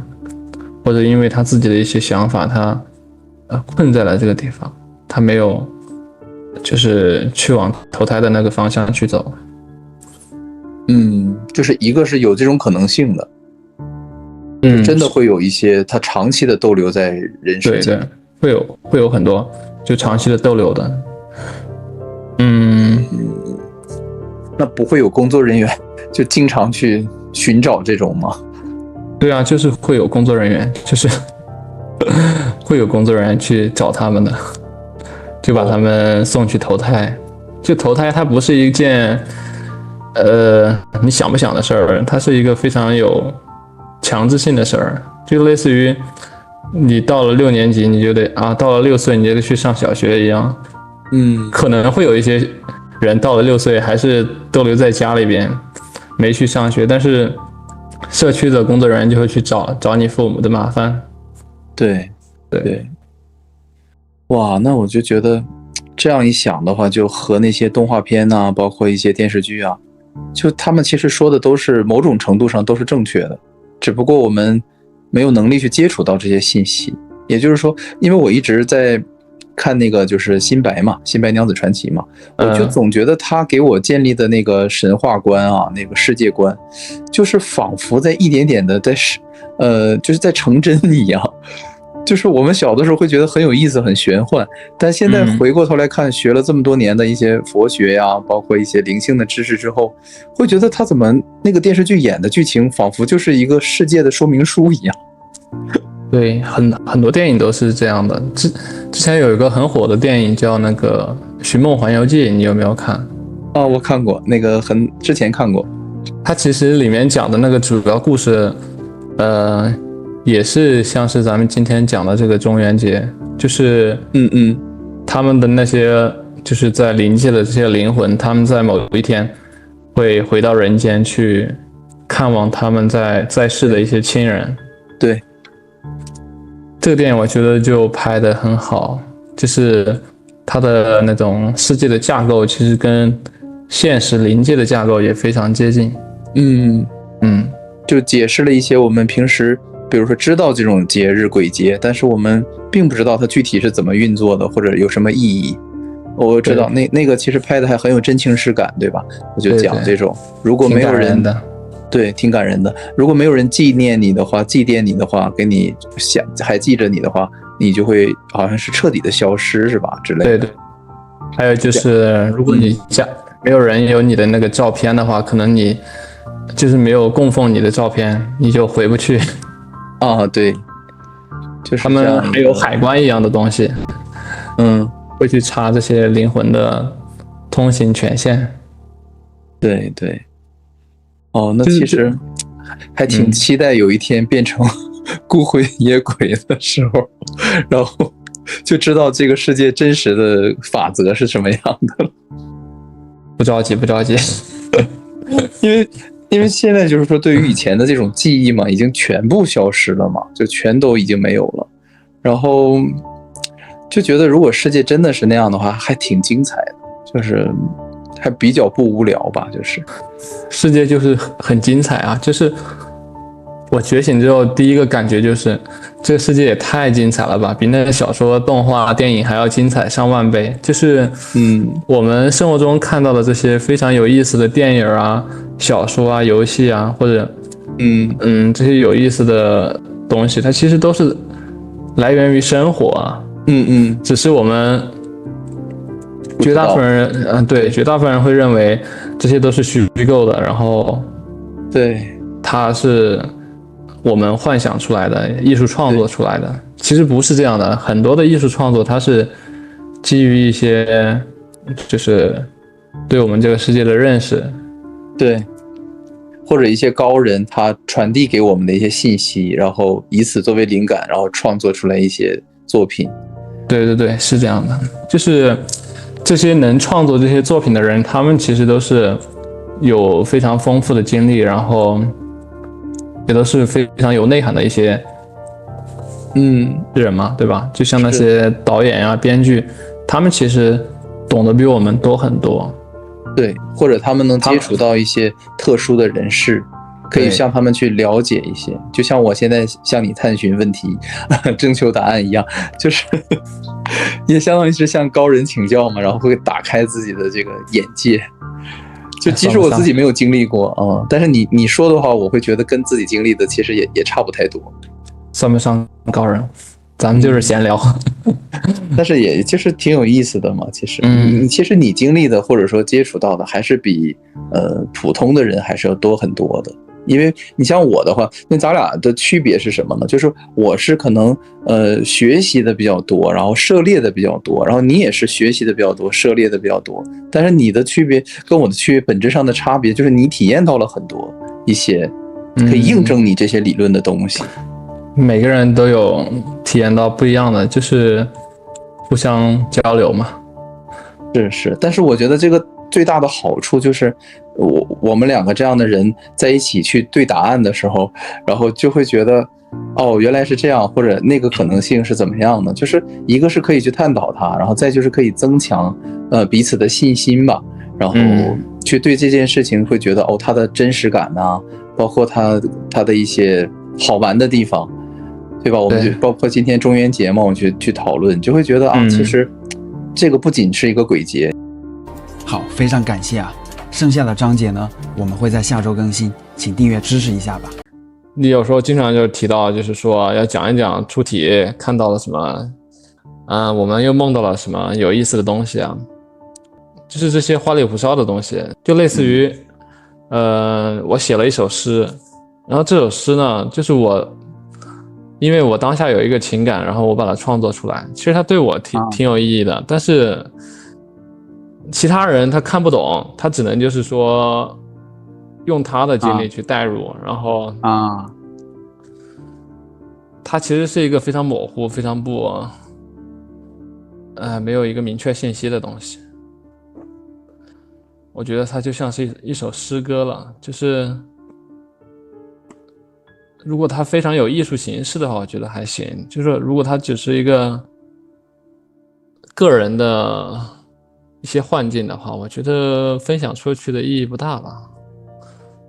或者因为他自己的一些想法，他困在了这个地方，他没有就是去往投胎的那个方向去走。就是一个是有这种可能性的，真的会有一些他长期的逗留在人世间。对，会有很多就长期的逗留的。那不会有工作人员就经常去寻找这种吗？对啊，就是会有工作人员，就是会有工作人员去找他们的，就把他们送去投胎。就投胎它不是一件你想不想的事儿，它是一个非常有强制性的事儿，就类似于你到了6年级你就得到了6岁你就得去上小学一样。可能会有一些人到了6岁还是逗留在家里边没去上学，但是社区的工作人员就会去找你父母的麻烦。对。哇，那我就觉得这样一想的话，就和那些动画片啊，包括一些电视剧啊，就他们其实说的都是某种程度上都是正确的，只不过我们没有能力去接触到这些信息。也就是说，因为我一直在看那个就是新白娘子传奇嘛，我就总觉得他给我建立的那个神话观啊，那个世界观，就是仿佛在一点点的就是在成真一样。就是我们小的时候会觉得很有意思，很玄幻，但现在回过头来看，学了这么多年的一些佛学呀，包括一些灵性的知识之后，会觉得他怎么那个电视剧演的剧情仿佛就是一个世界的说明书一样。对，很多电影都是这样的。之前有一个很火的电影叫那个《寻梦环游记》，你有没有看？我看过，那个之前看过。它其实里面讲的那个主要故事，也是像是咱们今天讲的这个中元节，就是他们的那些就是在灵界的这些灵魂，他们在某一天会回到人间去看望他们在世的一些亲人。对，这个电影我觉得就拍得很好，就是它的那种世界的架构其实跟现实灵界的架构也非常接近。就解释了一些我们平时比如说知道这种节日鬼节，但是我们并不知道它具体是怎么运作的，或者有什么意义。我知道那个其实拍的还很有真情实感，对吧？我就讲这种，如果没有人的，对，挺感人的。如果没有人纪念你的话，祭奠你的话，给你还记着你的话，你就会好像是彻底的消失，是吧？之类的。对。还有就是，如果你家没有人有你的那个照片的话，可能你就是没有供奉你的照片，你就回不去。对，就是他们还有海关一样的东西，会去查这些灵魂的通行权限。对。那其实还挺期待有一天变成孤魂野鬼的时候，然后就知道这个世界真实的法则是什么样的了。不着急，因为现在就是说，对于以前的这种记忆嘛，已经全部消失了嘛，就全都已经没有了。然后就觉得，如果世界真的是那样的话，还挺精彩的，就是还比较不无聊吧。就是世界就是很精彩啊！就是我觉醒之后，第一个感觉就是这个世界也太精彩了吧，比那个小说、动画、电影还要精彩上万倍。就是我们生活中看到的这些非常有意思的电影啊、小说啊、游戏啊，或者这些有意思的东西，它其实都是来源于生活啊。只是我们绝大部分人，绝大部分人会认为这些都是虚构的，然后对。它是我们幻想出来的，艺术创作出来的。其实不是这样的，很多的艺术创作它是基于一些就是对我们这个世界的认识，对，或者一些高人他传递给我们的一些信息，然后以此作为灵感，然后创作出来一些作品。对对对，是这样的，就是这些能创作这些作品的人，他们其实都是有非常丰富的经历，然后也都是非常有内涵的一些人嘛，对吧？就像那些导演啊、编剧，他们其实懂得比我们多很多。对，或者他们能接触到一些特殊的人士，可以向他们去了解一些，就像我现在向你探寻问题征求答案一样，就是也相当于是向高人请教嘛，然后会打开自己的这个眼界。就即使我自己没有经历过但是你说的话，我会觉得跟自己经历的其实也差不太多。算不上高人，咱们就是闲聊。但是也就是挺有意思的嘛，其实其实你经历的或者说接触到的还是比普通的人还是要多很多的。因为你像我的话，那咱俩的区别是什么呢？就是我是可能学习的比较多，然后涉猎的比较多，然后你也是学习的比较多，涉猎的比较多。但是你的区别跟我的区别本质上的差别就是你体验到了很多一些可以印证你这些理论的东西。每个人都有体验到不一样的，就是互相交流嘛。是，但是我觉得这个最大的好处就是我们两个这样的人在一起去对答案的时候，然后就会觉得原来是这样，或者那个可能性是怎么样的，就是一个是可以去探讨它，然后再就是可以增强彼此的信心吧，然后去对这件事情会觉得它的真实感啊，包括它的一些好玩的地方，对吧？我们就包括今天中元节嘛，我们去讨论，就会觉得其实这个不仅是一个鬼节。好，非常感谢啊！剩下的章节呢，我们会在下周更新，请订阅支持一下吧。你有时候经常就提到，就是说要讲一讲出题看到了什么，我们又梦到了什么有意思的东西啊，就是这些花里胡哨的东西，就类似于，我写了一首诗，然后这首诗呢，就是因为我当下有一个情感，然后我把它创作出来，其实它对我挺有意义的，但是其他人他看不懂，他只能就是说用他的经历去代入，然后它其实是一个非常模糊、非常没有一个明确信息的东西。我觉得它就像是一首诗歌了，就是如果它非常有艺术形式的话，我觉得还行。就是如果它只是一个个人的一些幻境的话，我觉得分享出去的意义不大吧。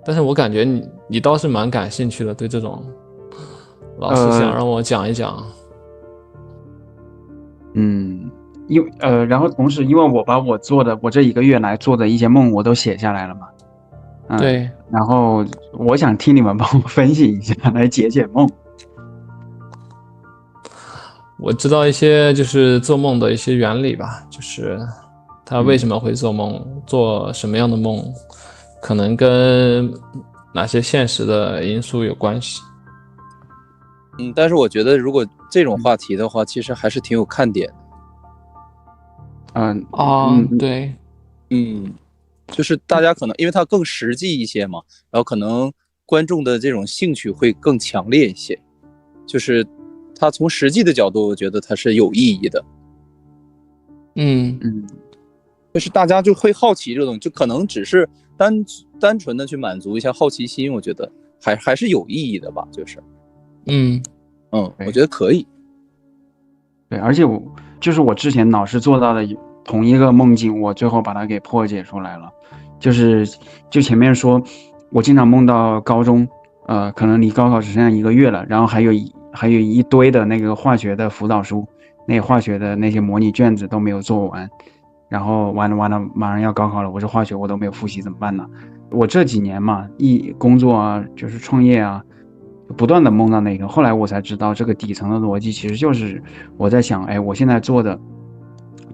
但是我感觉你倒是蛮感兴趣的，对这种老师想让我讲一讲。然后同时因为我把我这1个月来做的一些梦我都写下来了嘛，对，然后我想听你们帮我分析一下，来解梦。我知道一些就是做梦的一些原理吧，就是他为什么会做梦，做什么样的梦，可能跟哪些现实的因素有关系。但是我觉得如果这种话题的话，其实还是挺有看点的。对，就是大家可能因为它更实际一些嘛，然后可能观众的这种兴趣会更强烈一些，就是它从实际的角度，我觉得它是有意义的。就是大家就会好奇这种，就可能只是单纯的去满足一下好奇心，我觉得还是有意义的吧，就是我觉得可以。对，而且我之前老是做到的同一个梦境，我最后把它给破解出来了。就前面说，我经常梦到高中，可能离高考只剩下1个月了，然后还有一堆的那个化学的辅导书，那化学的那些模拟卷子都没有做完，然后完了，马上要高考了，我这化学我都没有复习，怎么办呢？我这几年嘛，工作啊，就是创业啊，不断的梦到那个，后来我才知道这个底层的逻辑其实就是我在想，我现在做的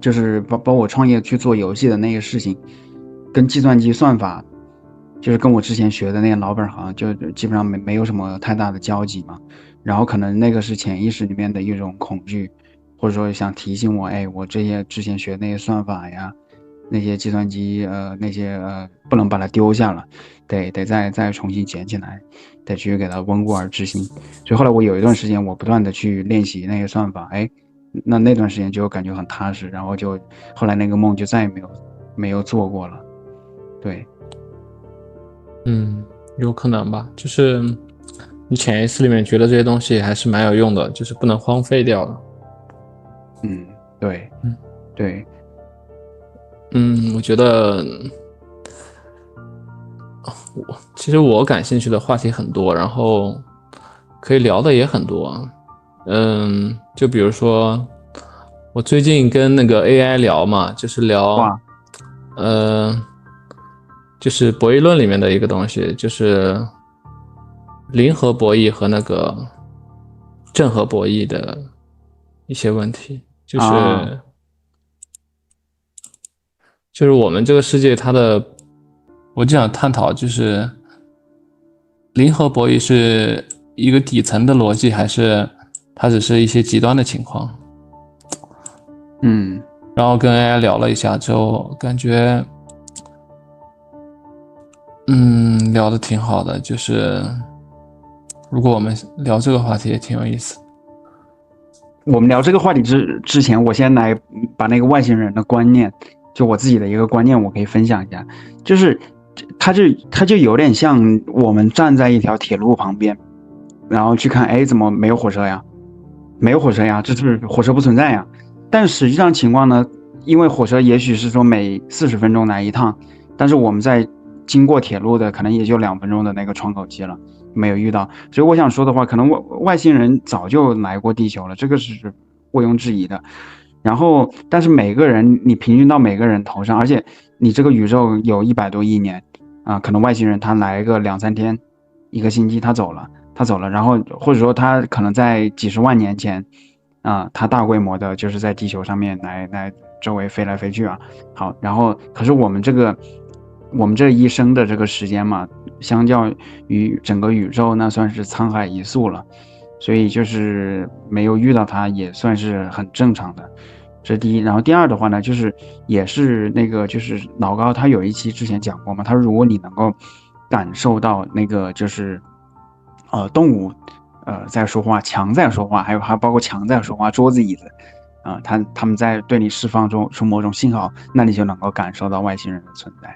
就是包括我创业去做游戏的那个事情，跟计算机算法就是跟我之前学的那个老本行就基本上没有什么太大的交集嘛。然后可能那个是潜意识里面的一种恐惧，或者说想提醒我，哎，我这些之前学的那些算法呀，那些计算机那些不能把它丢下了，得再重新捡起来，得去给它温故而知新。所以后来我有一段时间我不断的去练习那些算法，哎，那段时间就感觉很踏实，然后就后来那个梦就再也没有做过了。对，有可能吧，就是你潜意识里面觉得这些东西还是蛮有用的，就是不能荒废掉的。对，对，我觉得其实我感兴趣的话题很多，然后可以聊的也很多。就比如说我最近跟那个 AI 聊嘛，就是聊就是博弈论里面的一个东西，就是零和博弈和那个正和博弈的一些问题，就是我们这个世界它的，我就想探讨，就是零和博弈是一个底层的逻辑，还是它只是一些极端的情况？然后跟 AI 聊了一下之后，感觉聊得挺好的，就是如果我们聊这个话题也挺有意思。我们聊这个话题之前，我先来把那个外星人的观念，就我自己的一个观念，我可以分享一下。就是它就有点像我们站在一条铁路旁边，然后去看，哎，怎么没有火车呀？没有火车呀，这是火车不存在呀。但实际上情况呢，因为火车也许是说每40分钟来一趟，但是我们在经过铁路的可能也就2分钟的那个窗口期了，没有遇到。所以我想说的话，可能外星人早就来过地球了，这个是毋庸置疑的。然后但是每个人你平均到每个人头上，而且你这个宇宙有100多亿年啊，可能外星人他来个2-3天1个星期他走了，然后或者说他可能在几十万年前啊，他大规模的就是在地球上面来周围飞来飞去啊。好，然后可是我们这一生的这个时间嘛，相较于整个宇宙那算是沧海一粟了，所以就是没有遇到它也算是很正常的，这是第一。然后第二的话呢，就是也是那个就是老高他有一期之前讲过嘛，他说如果你能够感受到那个就是动物在说话，墙在说话，还包括墙在说话，桌子椅子他们在对你释放出某种信号，那你就能够感受到外星人的存在。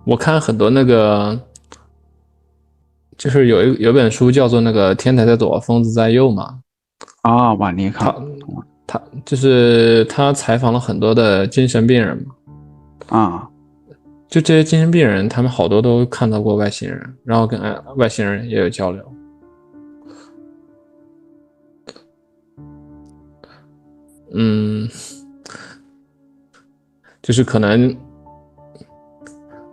我看很多那个，就是有本书叫做那个天才在左，疯子在右嘛。哇，你看，他就是他采访了很多的精神病人嘛。就这些精神病人，他们好多都看到过外星人，然后跟外星人也有交流。就是可能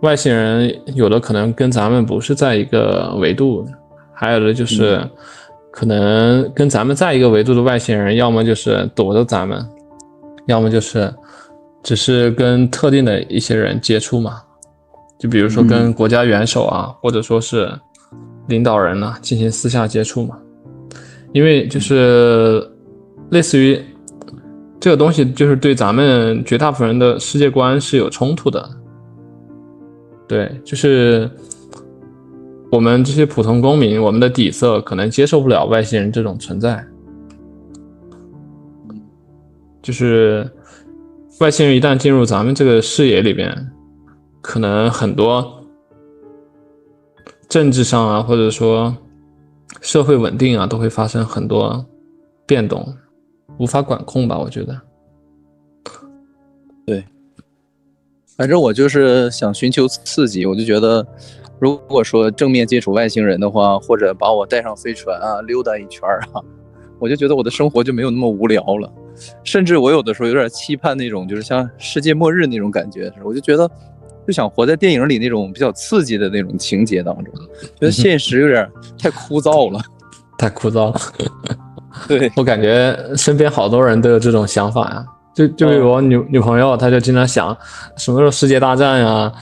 外星人有的可能跟咱们不是在一个维度，还有的就是可能跟咱们在一个维度的外星人，要么就是躲着咱们，要么就是只是跟特定的一些人接触嘛，就比如说跟国家元首啊，或者说是领导人啊进行私下接触嘛。因为就是类似于这个东西就是对咱们绝大部分人的世界观是有冲突的。对，就是我们这些普通公民，我们的底色可能接受不了外星人这种存在。就是外星人一旦进入咱们这个视野里边，可能很多政治上啊，或者说社会稳定啊，都会发生很多变动，无法管控吧，我觉得。对，反正我就是想寻求刺激，我就觉得如果说正面接触外星人的话，或者把我带上飞船啊，溜达一圈啊，我就觉得我的生活就没有那么无聊了。甚至我有的时候有点期盼那种就是像世界末日那种感觉，我就觉得就想活在电影里那种比较刺激的那种情节当中，觉得现实有点太枯燥了。太枯燥了。对，我感觉身边好多人都有这种想法呀。就比如我女朋友，她就经常想什么时候世界大战呀，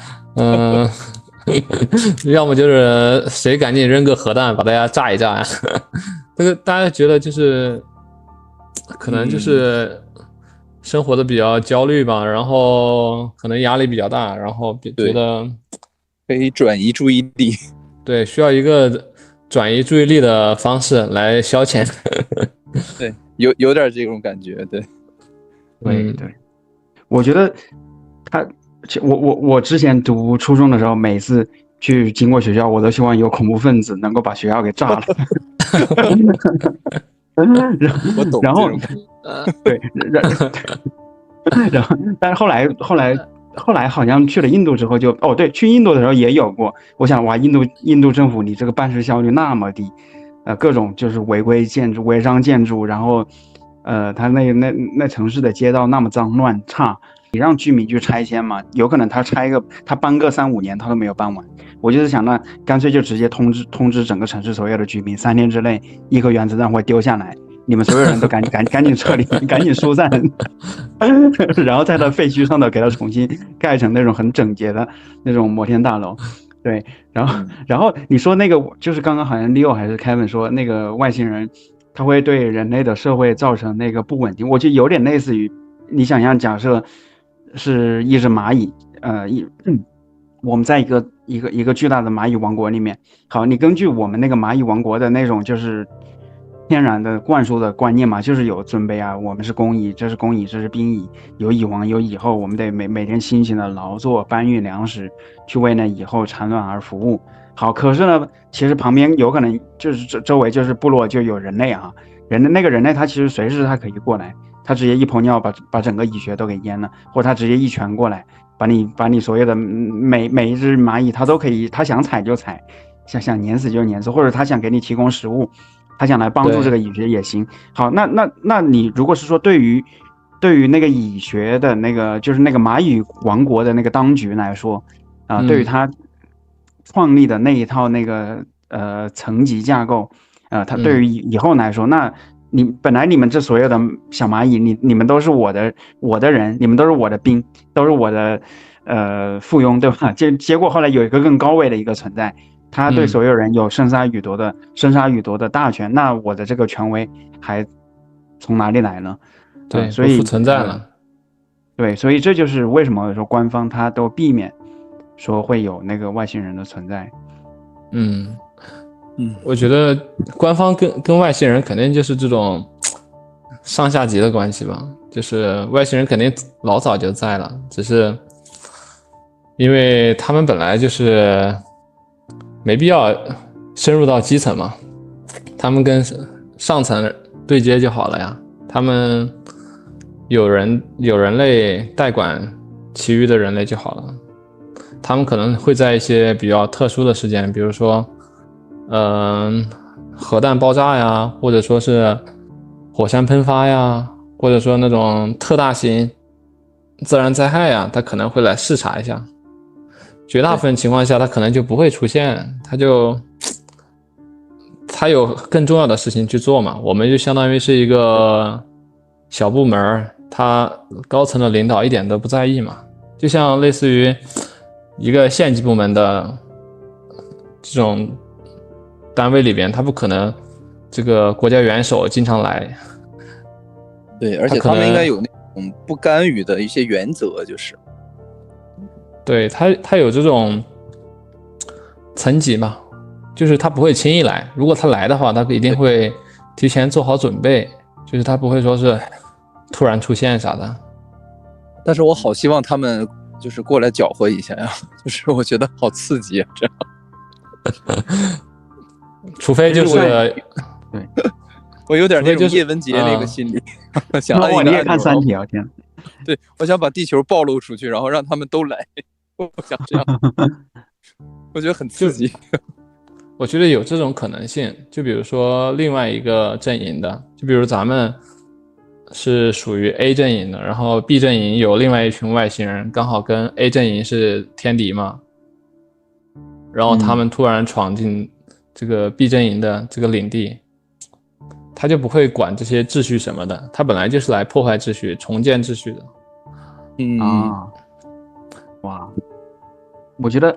要么就是谁赶紧扔个核弹把大家炸一炸呀。这个大家觉得就是可能就是生活的比较焦虑吧，然后可能压力比较大，然后觉得可以转移注意力。对，需要一个转移注意力的方式来消遣。对，有点这种感觉，对。对，我觉得我之前读初中的时候，每次去经过学校，我都希望有恐怖分子能够把学校给炸了。我懂然后这种感觉。对，然后但是后来好像去了印度之后就对，去印度的时候也有过。我想哇，印度政府你这个办事效率那么低，各种就是违规建筑、违章建筑，然后他那城市的街道那么脏乱差，你让居民去拆迁嘛？有可能他搬个3-5年他都没有搬完。我就是想，那干脆就直接通知整个城市所有的居民，3天之内1颗原子弹会丢下来，你们所有人都赶紧撤离，赶紧疏散，然后在他废墟上头给他重新盖成那种很整洁的那种摩天大楼。对，然后你说那个就是刚刚好像 Leo 还是 Kevin 说那个外星人他会对人类的社会造成那个不稳定，我觉得有点类似于你想象，假设是一只蚂蚁，我们在一个巨大的蚂蚁王国里面。好，你根据我们那个蚂蚁王国的那种就是天然的灌输的观念嘛，就是有尊卑啊，我们是公蚁，这是公蚁，这是兵蚁，有蚁王有蚁后，我们得每天辛勤的劳作，搬运粮食，去为那蚁后产卵而服务。好，可是呢，其实旁边有可能就是周围就是部落就有人类啊，那个人类他其实随时他可以过来，他直接一泡尿把整个蚁穴都给淹了，或者他直接一拳过来把你所有的每一只蚂蚁他都可以，他想踩就踩，想碾死就碾死，或者他想给你提供食物，他想来帮助这个蚁穴也行。好，那你如果是说对于那个蚁穴的那个就是那个蚂蚁王国的那个当局来说对于他创立的那一套那个层级架构他对于以后来说，那本来你们这所有的小蚂蚁，你们都是我的人，你们都是我的兵，都是我的附庸，对吧？结果后来有一个更高位的一个存在，他对所有人有生杀予夺的大权，那我的这个权威还从哪里来呢？对，所以不复存在了。对，所以这就是为什么说官方他都避免说会有那个外星人的存在。我觉得官方跟外星人肯定就是这种上下级的关系吧，就是外星人肯定老早就在了，只是因为他们本来就是没必要深入到基层嘛，他们跟上层对接就好了呀，他们有人类代管其余的人类就好了。他们可能会在一些比较特殊的事件，比如说核弹爆炸呀，或者说是火山喷发呀，或者说那种特大型自然灾害呀，他可能会来视察一下。绝大部分情况下他可能就不会出现，他有更重要的事情去做嘛，我们就相当于是一个小部门，他高层的领导一点都不在意嘛，就像类似于一个县级部门的这种单位里边，他不可能这个国家元首经常来。对，而且他们应该有那种不干预的一些原则，就是对他有这种层级嘛，就是他不会轻易来，如果他来的话，他一定会提前做好准备，就是他不会说是突然出现啥的。但是我好希望他们就是过来搅和一下呀，就是我觉得好刺激啊，这样。除非就是对，我有点那种叶文洁那个心理，想按你也看三体啊，天！对，我想把地球暴露出去，然后让他们都来，我想这样，我觉得很刺激。我觉得有这种可能性，就比如说另外一个阵营的，就比如咱们是属于 A 阵营的，然后 B 阵营有另外一群外星人，刚好跟 A 阵营是天敌嘛，然后他们突然闯进这个 B 阵营的这个领地，他就不会管这些秩序什么的，他本来就是来破坏秩序、重建秩序的。哇，我觉得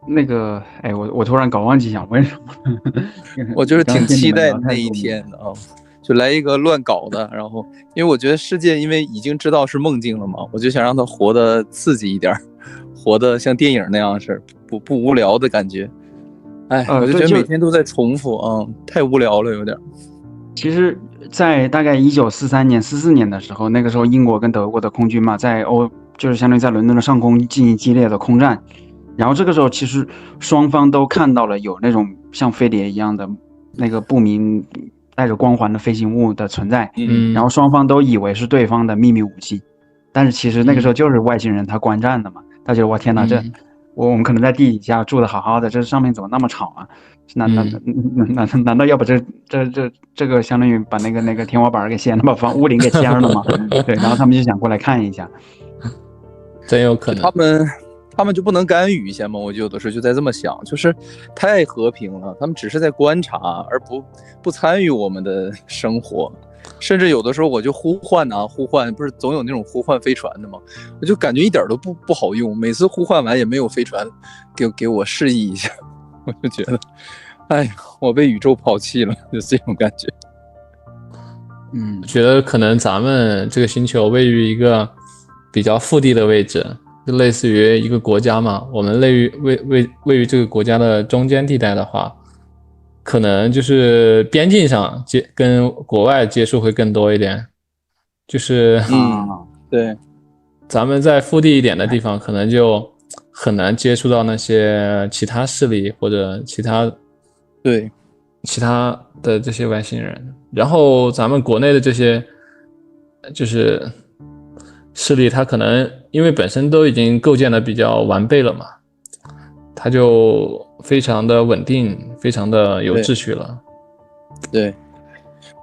那个，哎，我突然搞忘记想问什么了。我就是挺期待那一天的啊，就来一个乱搞的，然后因为我觉得世界因为已经知道是梦境了嘛，我就想让它活得刺激一点，活得像电影那样式，不无聊的感觉。哎，我就觉得每天都在重复啊，太无聊了有点。其实，在大概1943年、44年的时候，那个时候英国跟德国的空军嘛，就是相当于在伦敦的上空进行激烈的空战。然后这个时候，其实双方都看到了有那种像飞碟一样的那个不明带着光环的飞行物的存在。然后双方都以为是对方的秘密武器，但是其实那个时候就是外星人他观战的嘛。他觉得我天哪，我们可能在地底下住的好好的，这上面怎么那么吵啊？难道要把这个相当于把那个天花板给掀了，把屋顶给掀了吗？对，然后他们就想过来看一下，真有可能。他们就不能干预一下吗？我就有的时候就在这么想，就是太和平了，他们只是在观察，而不参与我们的生活。甚至有的时候我就呼唤，不是总有那种呼唤飞船的吗？我就感觉一点都不好用，每次呼唤完也没有飞船给我示意一下，我就觉得，哎呀，我被宇宙抛弃了，就这种感觉。我觉得可能咱们这个星球位于一个比较腹地的位置，就类似于一个国家嘛。我们位于这个国家的中间地带的话，可能就是边境上跟国外接触会更多一点。就是对，咱们在腹地一点的地方，可能就很难接触到那些其他势力或者其他的这些外星人。然后咱们国内的这些就是势力，它可能因为本身都已经构建的比较完备了嘛，它就非常的稳定，非常的有秩序了。对，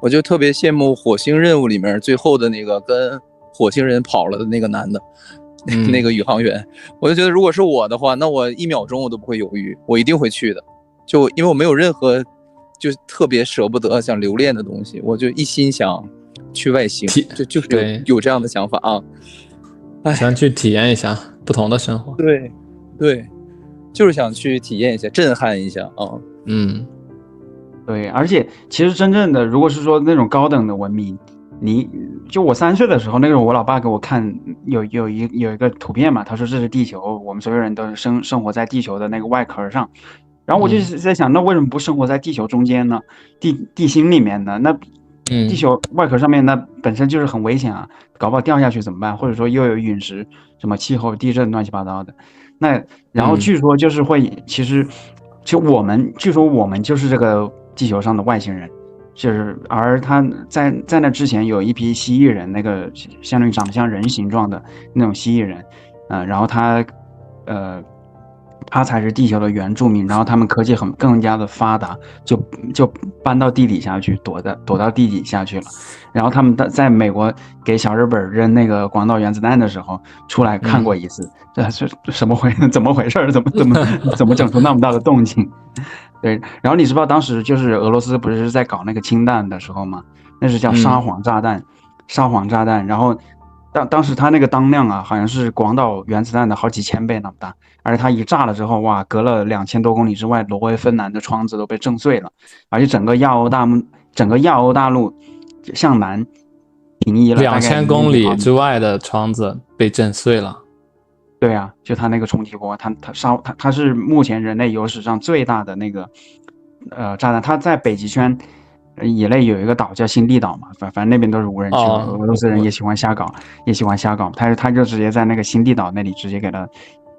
我就特别羡慕火星任务里面最后的那个跟火星人跑了的那个男的，那个宇航员。我就觉得如果是我的话，那我1秒钟我都不会犹豫，我一定会去的。就因为我没有任何就特别舍不得想留恋的东西，我就一心想去外星，就是有这样的想法啊。想去体验一下不同的生活。对，就是想去体验一下，震撼一下啊。对，而且其实真正的，如果是说那种高等的文明，就我3岁的时候，那个时候我老爸给我看有一个图片嘛，他说这是地球，我们所有人都生活在地球的那个外壳上。然后我就在想，那为什么不生活在地球中间呢？地心里面呢？那地球外壳上面那本身就是很危险啊，搞不好掉下去怎么办？或者说又有陨石、什么气候、地震乱七八糟的。那然后据说就是会，其实据说我们就是这个地球上的外星人，而他在那之前有一批蜥蜴人，那个相当于长得像人形状的那种蜥蜴人，然后他才是地球的原住民，然后他们科技更加的发达，就搬到地底下去，躲到地底下去了。然后他们在美国给小日本扔那个广岛原子弹的时候出来看过一次，这是怎么回事？怎么整出那么大的动静？对，然后你知道当时就是俄罗斯不是在搞那个氢弹的时候吗？那是叫沙皇炸弹，然后当时它那个当量啊，好像是广岛原子弹的好几千倍那么大，而且它一炸了之后，哇，隔了2000多公里之外，挪威、芬兰的窗子都被震碎了，而且整个亚欧大陆向南平移了2000公里之外的窗子被震碎了。对啊，就它那个冲击波，它是目前人类有史上最大的那个炸弹，它在北极圈以内有一个岛叫新地岛嘛，反正那边都是无人区，俄罗斯人也喜欢瞎搞，他就直接在那个新地岛那里直接给他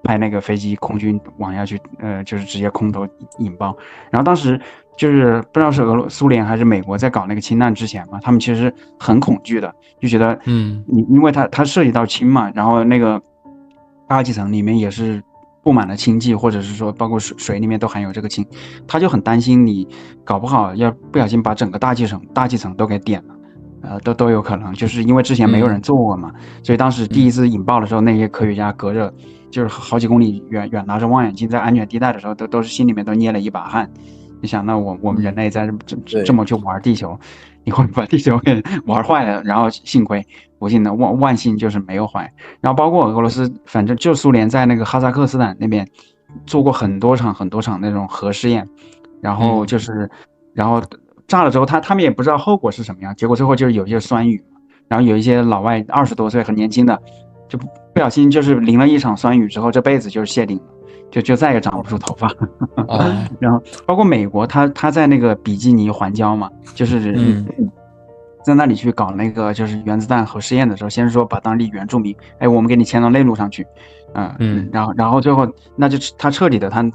派那个飞机空军往下去，就是直接空投引爆。然后当时就是不知道是苏联还是美国在搞那个氢弹之前嘛，他们其实很恐惧的，就觉得因为它涉及到氢嘛，然后那个大气层里面也是布满了氢气，或者是说包括水里面都含有这个氢，他就很担心你搞不好要不小心把整个大气层都给点了，都有可能，就是因为之前没有人做过嘛，所以当时第一次引爆的时候，那些科学家隔着就是好几公里远拿着望远镜在安全地带的时候，都是心里面都捏了一把汗，你想，那我们人类在对这么去玩地球，你会把地球给玩坏了，然后幸亏不幸的万幸就是没有坏。然后包括俄罗斯，反正就苏联在那个哈萨克斯坦那边做过很多场那种核试验，然后然后炸了之后，他们也不知道后果是什么样，结果最后就是有一些酸雨，然后有一些老外20多岁很年轻的，就不小心就是淋了一场酸雨之后，这辈子就是谢顶了。就再也长不出头发然后包括美国，他在那个比基尼环礁嘛，就是在那里去搞那个就是原子弹核试验的时候，先是说把当地原住民，哎，我们给你迁到内陆上去，然后最后那就他彻底的他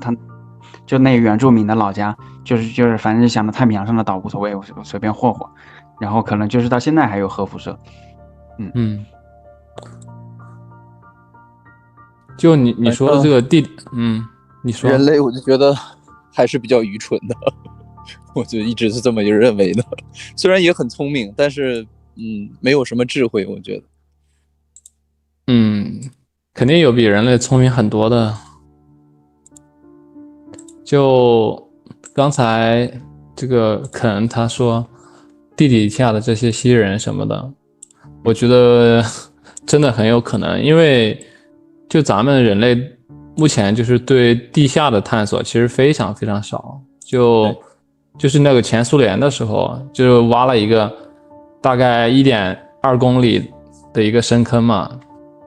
就那原住民的老家，就是反正想着太平洋上的岛无所谓，我随便霍霍，然后可能就是到现在还有核辐射，就你说的这个你说人类，我就觉得还是比较愚蠢的，我就一直是这么认为的。虽然也很聪明，但是没有什么智慧，我觉得。肯定有比人类聪明很多的。就刚才这个肯他说地底下的这些蜥蜴人什么的，我觉得真的很有可能，因为就咱们人类目前就是对地下的探索其实非常非常少，就是那个前苏联的时候就挖了一个大概1.2公里的一个深坑嘛，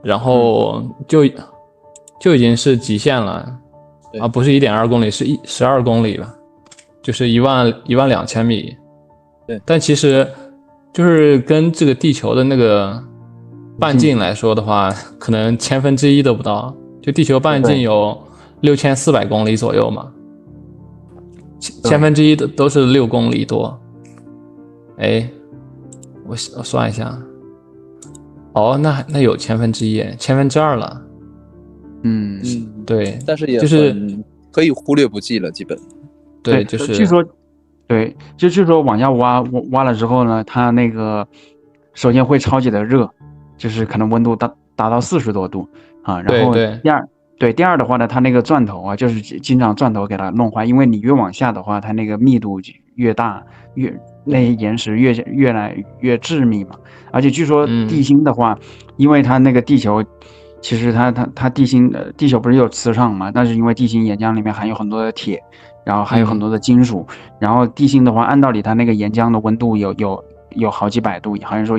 然后就已经是极限了啊，不是1.2公里，是12公里了，就是12000米。对，但其实就是跟这个地球的那个半径来说的话，可能1/1000都不到，就地球半径有6400公里左右嘛，1/1000都是6公里多。哎，我算一下，那有1/1000，1/2了。对，但是也就是可以忽略不计了，基本。对，就是据说，对，就据说往下挖了之后呢，它那个首先会超级的热，就是可能温度达到40多度啊。然后第二的话呢，它那个钻头啊，就是经常钻头给它弄坏，因为你越往下的话，它那个密度越大，那些岩石越来越致密嘛。而且据说地心的话，因为它那个地球。其实它地心地球不是有磁场嘛？但是因为地心岩浆里面含有很多的铁，然后还有很多的金属，然后地心的话，按道理它那个岩浆的温度有好几百度，好像说，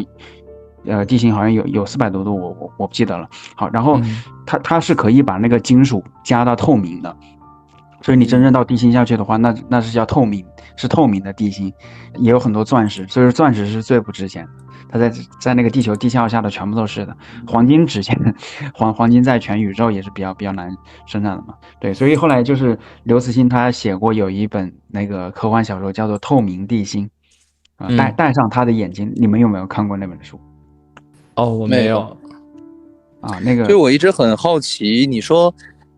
地心好像有400多度，我不记得了。好，然后它是可以把那个金属加到透明的，所以你真正到地心下去的话，那是叫透明的地心，也有很多钻石，所以说钻石是最不值钱的。它在那个地球地下下的全部都是的，黄金值钱，黄金在全宇宙也是比较难生产的嘛。对，所以后来就是刘慈欣他写过有一本那个科幻小说叫做《透明地心》，戴上他的眼睛，你们有没有看过那本书？我没有啊，那个。所以我一直很好奇，你说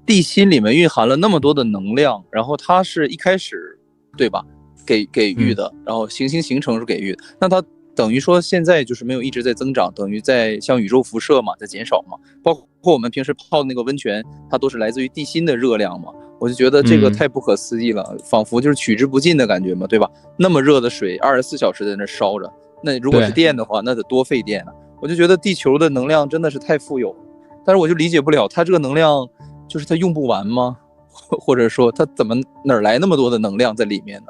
地心里面蕴含了那么多的能量，然后它是一开始对吧给予的，然后形成是给予的，那它等于说现在就是没有一直在增长，等于在像宇宙辐射嘛，在减少嘛。包括我们平时泡的那个温泉，它都是来自于地心的热量嘛。我就觉得这个太不可思议了，仿佛就是取之不尽的感觉嘛，对吧？那么热的水24小时在那烧着，那如果是电的话，那得多费电啊。我就觉得地球的能量真的是太富有，但是我就理解不了，它这个能量就是它用不完吗？或者说它哪儿来那么多的能量在里面呢？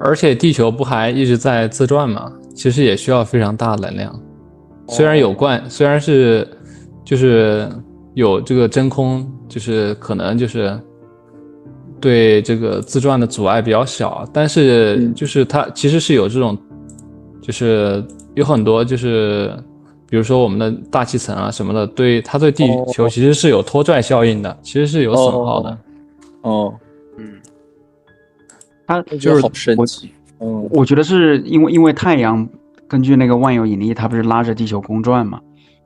而且地球不还一直在自转吗？其实也需要非常大的能量。虽然是就是有这个真空，就是可能就是对这个自转的阻碍比较小，但是就是它其实是有这种，就是有很多就是比如说我们的大气层啊什么的，它对地球其实是有拖拽效应的，其实是有损耗的。它就是好神奇。我觉得是因为太阳根据那个万有引力，它不是拉着地球公转嘛？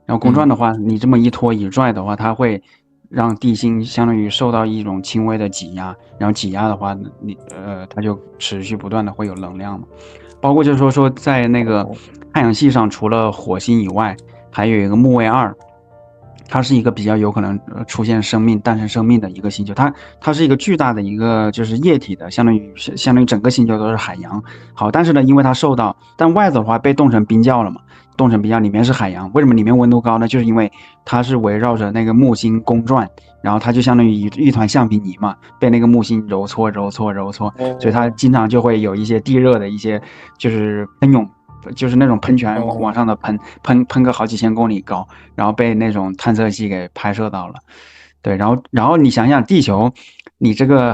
然后公转的话，你这么一拖一拽的话，它会让地心相当于受到一种轻微的挤压，然后挤压的话，它就持续不断的会有能量嘛。包括就是说在那个太阳系上，除了火星以外，还有一个木卫2，它是一个比较有可能出现生命、诞生生命的一个星球。它是一个巨大的一个就是液体的，相当于整个星球都是海洋。好，但是呢，因为它但外头的话被冻成冰窖了嘛，冻成冰窖里面是海洋。为什么里面温度高呢？就是因为它是围绕着那个木星公转，然后它就相当于一团橡皮泥嘛，被那个木星揉搓，所以它经常就会有一些地热的一些就是喷涌。就是那种喷泉往上的喷个好几千公里高，然后被那种探测器给拍摄到了。对，然后你想想地球，你这个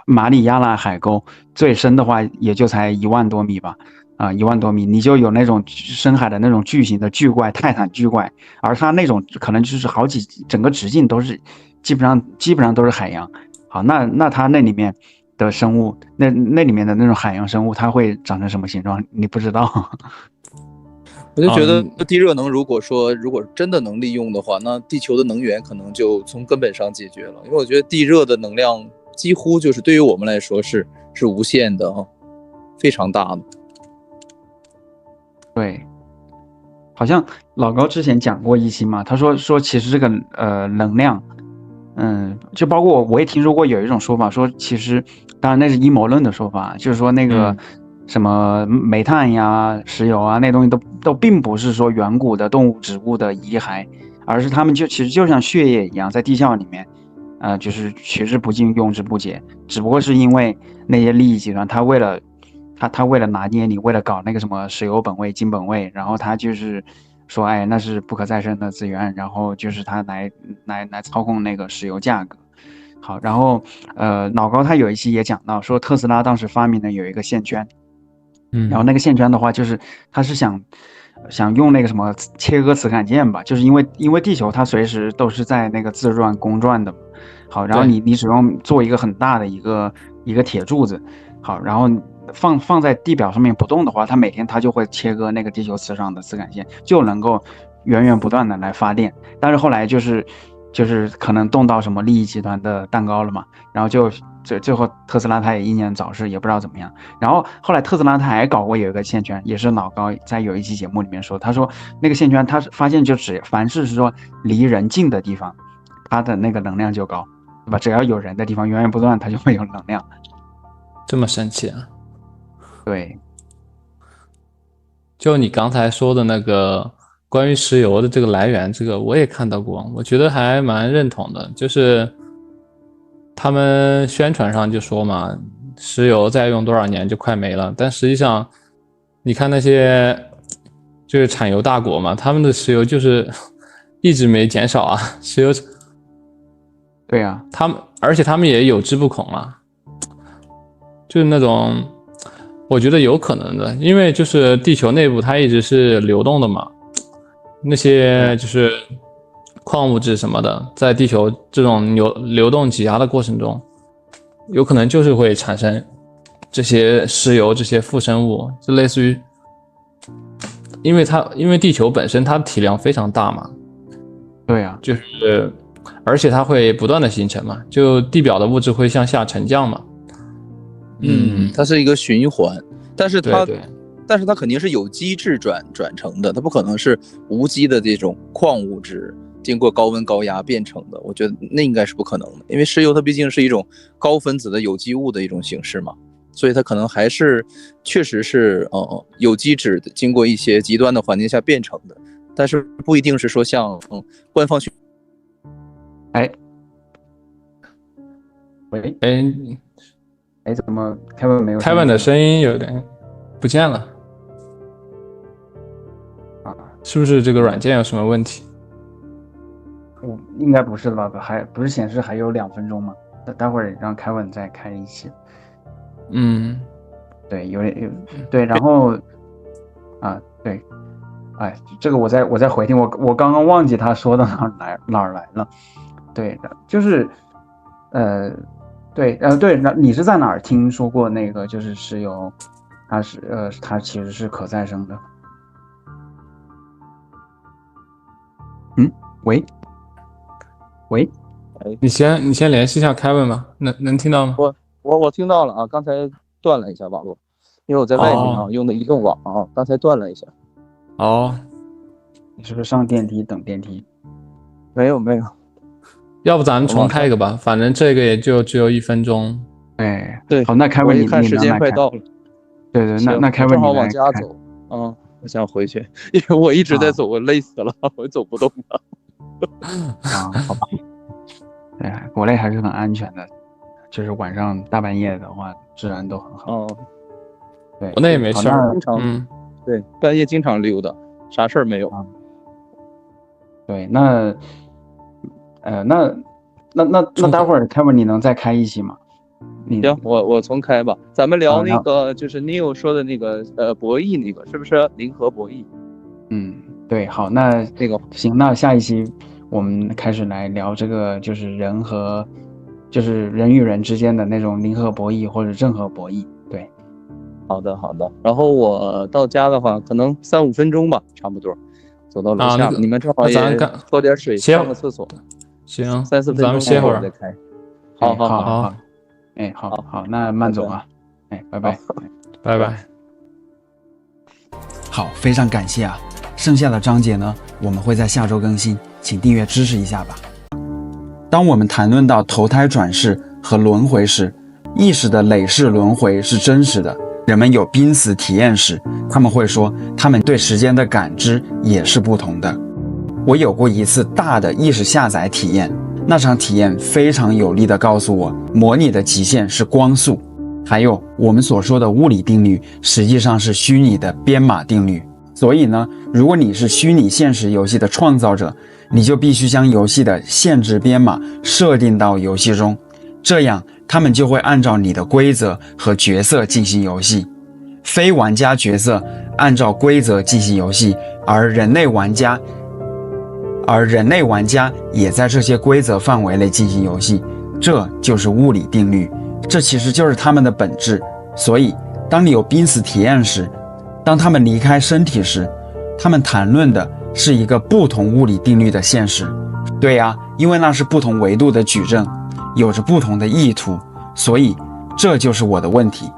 马里亚纳海沟最深的话也就才1万多米吧，1万多米，你就有那种深海的那种巨型的巨怪，泰坦巨怪，而它那种可能就是整个直径都是基本上都是海洋。好，那它那里面的生物，那里面的那种海洋生物，它会长成什么形状？你不知道。我就觉得地热能，如果真的能利用的话，那地球的能源可能就从根本上解决了。因为我觉得地热的能量几乎就是对于我们来说是无限的啊，非常大的。对，好像老高之前讲过一期嘛，他说其实这个能量。就包括我也听说过有一种说法，说其实当然那是阴谋论的说法，就是说那个什么煤炭呀、石油啊那东西都并不是说远古的动物植物的遗骸，而是他们其实就像血液一样，在地窖里面，就是取之不尽用之不竭，只不过是因为那些利益集团，他为了拿捏你，为了搞那个什么石油本位、金本位，然后他就是说，哎，那是不可再生的资源，然后就是他来操控那个石油价格。好，然后老高他有一期也讲到说，特斯拉当时发明的有一个线圈，然后那个线圈的话，就是他是想用那个什么切割磁感键吧，就是因为地球它随时都是在那个自转公转的。好，然后你只用做一个很大的一个铁柱子，好，然后放在地表上面不动的话，它每天它就会切割那个地球磁场的磁感线，就能够源源不断的来发电。但是后来就是可能动到什么利益集团的蛋糕了嘛，然后最后特斯拉它也英年早逝，也不知道怎么样。然后后来特斯拉它还搞过有一个线圈，也是老高在有一期节目里面说，他说那个线圈他发现凡是说离人近的地方，它的那个能量就高，对吧？只要有人的地方源源不断它就会有能量。这么神奇啊？对，就你刚才说的那个关于石油的这个来源，这个我也看到过，我觉得还蛮认同的。就是他们宣传上就说嘛，石油再用多少年就快没了，但实际上你看那些就是产油大国嘛，他们的石油就是一直没减少啊，石油。对啊，而且他们也有之不恐啊，就是那种我觉得有可能的，因为就是地球内部它一直是流动的嘛，那些就是矿物质什么的，在地球这种流动挤压的过程中，有可能就是会产生这些石油这些副生物，就类似于因为地球本身它的体量非常大嘛，对啊，就是而且它会不断的形成嘛，就地表的物质会向下沉降嘛。它是一个循环，但是它对肯定是有机质转成的，它不可能是无机的这种矿物质经过高温高压变成的，我觉得那应该是不可能的，因为石油它毕竟是一种高分子的有机物的一种形式嘛，所以它可能还是确实是有机质的经过一些极端的环境下变成的，但是不一定是说像官方喂，怎么Kevin没有？Kevin 的声音有点不见了啊？是不是这个软件有什么问题？应该不是吧？还不是显示还有2分钟吗？待会儿让Kevin再开一期。对，有对，然后对，哎，这个我再回听，我刚刚忘记他说到哪儿来了。对的，就是对，你是在哪儿听说过那个就是石油，它其实是可再生的？喂，你先联系一下 Kevin 吧，能听到吗？我听到了啊，刚才断了一下网络，因为我在外面用的移动网啊，刚才断了一下。哦，你是不是上电梯等电梯？没有没有，要不咱重开一个吧，反正这个也就只有1分钟。哎，对，好，那凯我文你一看时间来开快到了，对对，行那凯文正好往你来开家走。我想回去，因为我一直在走，我累死了，我走不动了。啊，好吧。对，国内还是很安全的，就是晚上大半夜的话，治安都很好。哦，对，国内也没事儿，经常对，半夜经常溜达，啥事儿没有。对，那待会儿凯文你能再开一期吗？行，我重开吧。咱们聊那个就是 Neil 说的那个博弈那个，是不是零和博弈？对，好，那行，那下一期我们开始来聊这个，就是人与人之间的那种零和博弈或者正和博弈。对，好的。然后我到家的话，可能3-5分钟吧，差不多走到楼下。你们正好也喝点水，上个厕所。行，3-4分钟咱们歇会儿再开。好。哎，好，那慢走啊。哎，拜拜，拜拜。好，非常感谢啊！剩下的章节呢，我们会在下周更新，请订阅支持一下吧。当我们谈论到投胎转世和轮回时，意识的累世轮回是真实的，人们有濒死体验时，他们会说他们对时间的感知也是不同的。我有过一次大的意识下载体验，那场体验非常有力地告诉我，模拟的极限是光速，还有我们所说的物理定律实际上是虚拟的编码定律。所以呢，如果你是虚拟现实游戏的创造者，你就必须将游戏的限制编码设定到游戏中，这样他们就会按照你的规则和角色进行游戏。非玩家角色按照规则进行游戏，而人类玩家也在这些规则范围内进行游戏，这就是物理定律，这其实就是他们的本质。所以当你有濒死体验时，当他们离开身体时，他们谈论的是一个不同物理定律的现实。对呀，因为那是不同维度的矩阵，有着不同的意图，所以这就是我的问题。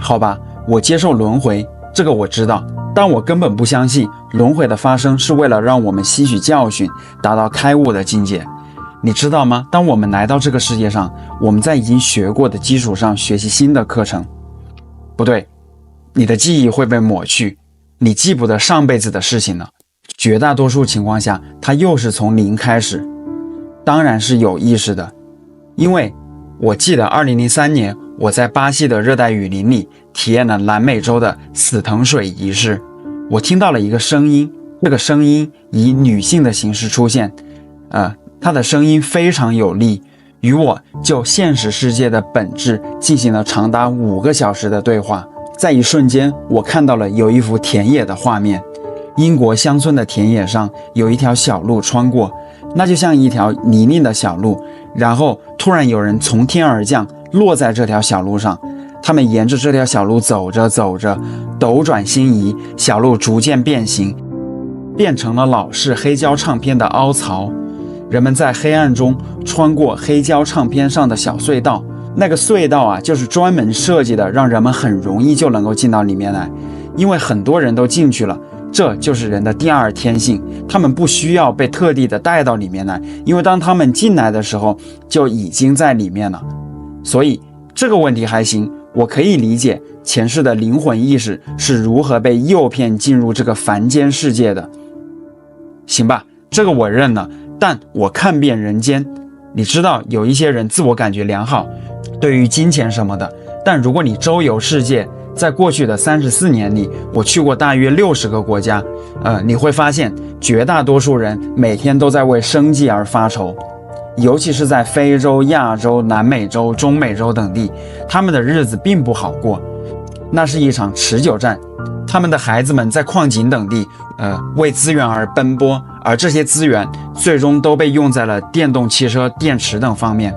好吧，我接受轮回，这个我知道，但我根本不相信轮回的发生是为了让我们吸取教训，达到开悟的境界。你知道吗？当我们来到这个世界上，我们在已经学过的基础上学习新的课程。不对，你的记忆会被抹去，你记不得上辈子的事情了。绝大多数情况下，它又是从零开始。当然是有意识的，因为我记得2003年我在巴西的热带雨林里体验了南美洲的死藤水仪式。我听到了一个声音，这个声音以女性的形式出现，她的声音非常有力，与我就现实世界的本质进行了长达5个小时的对话。在一瞬间，我看到了有一幅田野的画面，英国乡村的田野上有一条小路穿过，那就像一条泥泞的小路，然后突然有人从天而降，落在这条小路上。他们沿着这条小路走着走着，斗转星移，小路逐渐变形，变成了老式黑胶唱片的凹槽。人们在黑暗中穿过黑胶唱片上的小隧道，那个隧道啊，就是专门设计的，让人们很容易就能够进到里面来，因为很多人都进去了。这就是人的第二天性，他们不需要被特地的带到里面来，因为当他们进来的时候就已经在里面了。所以这个问题还行，我可以理解前世的灵魂意识是如何被诱骗进入这个凡间世界的。行吧，这个我认了，但我看遍人间。你知道有一些人自我感觉良好，对于金钱什么的，但如果你周游世界，在过去的34年里，我去过大约60个国家，你会发现绝大多数人每天都在为生计而发愁，尤其是在非洲、亚洲、南美洲、中美洲等地，他们的日子并不好过，那是一场持久战。他们的孩子们在矿井等地，为资源而奔波，而这些资源最终都被用在了电动汽车、电池等方面，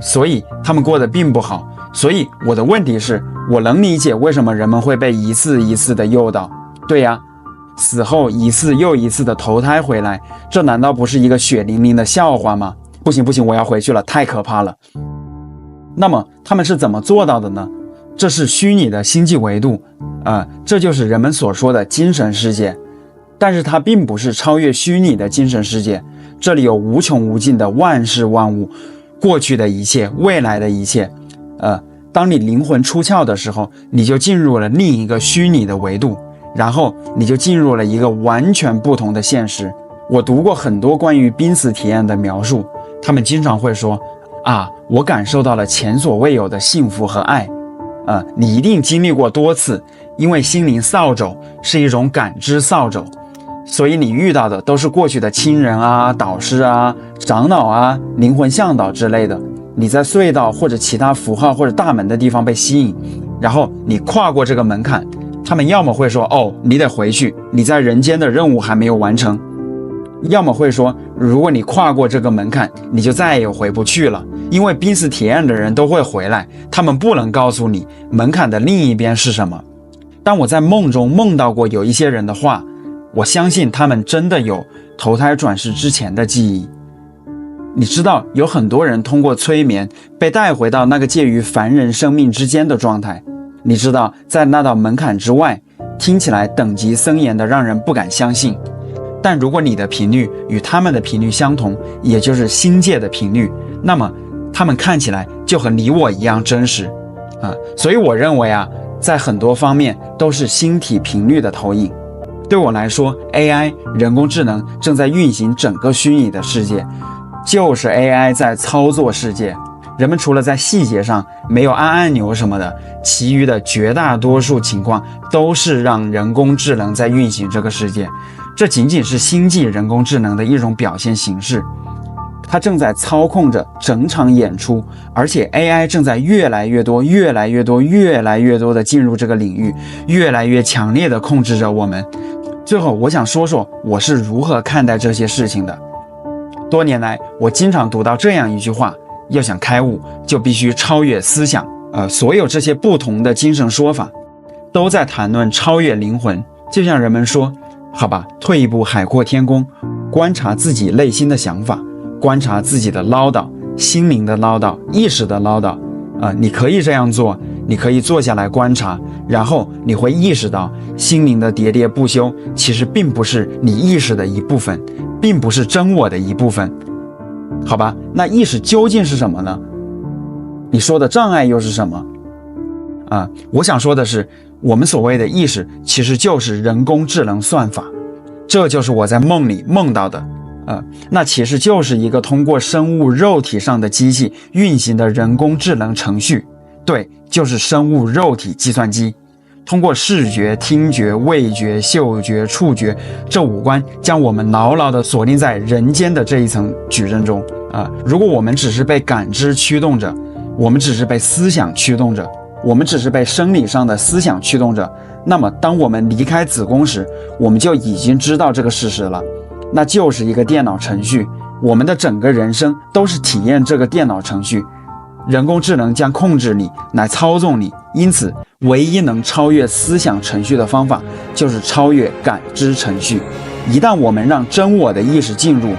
所以他们过得并不好。所以我的问题是，我能理解为什么人们会被一次一次的诱导。对呀，死后一次又一次的投胎回来，这难道不是一个血淋淋的笑话吗？不行，我要回去了，太可怕了。那么他们是怎么做到的呢？这是虚拟的星际维度，这就是人们所说的精神世界。但是它并不是超越虚拟的精神世界，这里有无穷无尽的万事万物，过去的一切，未来的一切。当你灵魂出窍的时候，你就进入了另一个虚拟的维度，然后你就进入了一个完全不同的现实。我读过很多关于濒死体验的描述，他们经常会说我感受到了前所未有的幸福和爱。你一定经历过多次，因为心灵扫帚是一种感知扫帚，所以你遇到的都是过去的亲人啊、导师啊、长老啊、灵魂向导之类的。你在隧道或者其他符号或者大门的地方被吸引，然后你跨过这个门槛，他们要么会说你得回去，你在人间的任务还没有完成，要么会说如果你跨过这个门槛，你就再也回不去了，因为濒死体验的人都会回来，他们不能告诉你门槛的另一边是什么。但我在梦中梦到过有一些人的话，我相信他们真的有投胎转世之前的记忆。你知道有很多人通过催眠被带回到那个介于凡人生命之间的状态，你知道在那道门槛之外，听起来等级森严的让人不敢相信，但如果你的频率与他们的频率相同，也就是星界的频率，那么他们看起来就和你我一样真实所以我认为在很多方面都是星体频率的投影。对我来说 AI 人工智能正在运行整个虚拟的世界，就是 AI 在操作世界。人们除了在细节上没有按按钮什么的，其余的绝大多数情况都是让人工智能在运行这个世界。这仅仅是星际人工智能的一种表现形式，它正在操控着整场演出，而且 AI 正在越来越多的进入这个领域，越来越强烈的控制着我们。最后我想说说我是如何看待这些事情的。多年来我经常读到这样一句话，要想开悟就必须超越思想。所有这些不同的精神说法都在谈论超越灵魂。就像人们说，好吧，退一步海阔天空，观察自己内心的想法，观察自己的唠叨，心灵的唠叨，意识的唠叨。你可以这样做，你可以坐下来观察，然后你会意识到心灵的喋喋不休其实并不是你意识的一部分，并不是真我的一部分。好吧，那意识究竟是什么呢？你说的障碍又是什么？我想说的是，我们所谓的意识其实就是人工智能算法，这就是我在梦里梦到的。那其实就是一个通过生物肉体上的机器运行的人工智能程序。对，就是生物肉体计算机，通过视觉、听觉、味觉、嗅觉、触觉这五官，将我们牢牢地锁定在人间的这一层矩阵中。如果我们只是被感知驱动着，我们只是被思想驱动着，我们只是被生理上的思想驱动着，那么当我们离开子宫时，我们就已经知道这个事实了，那就是一个电脑程序，我们的整个人生都是体验这个电脑程序。人工智能将控制你，来操纵你，因此唯一能超越思想程序的方法就是超越感知程序。一旦我们让真我的意识进入，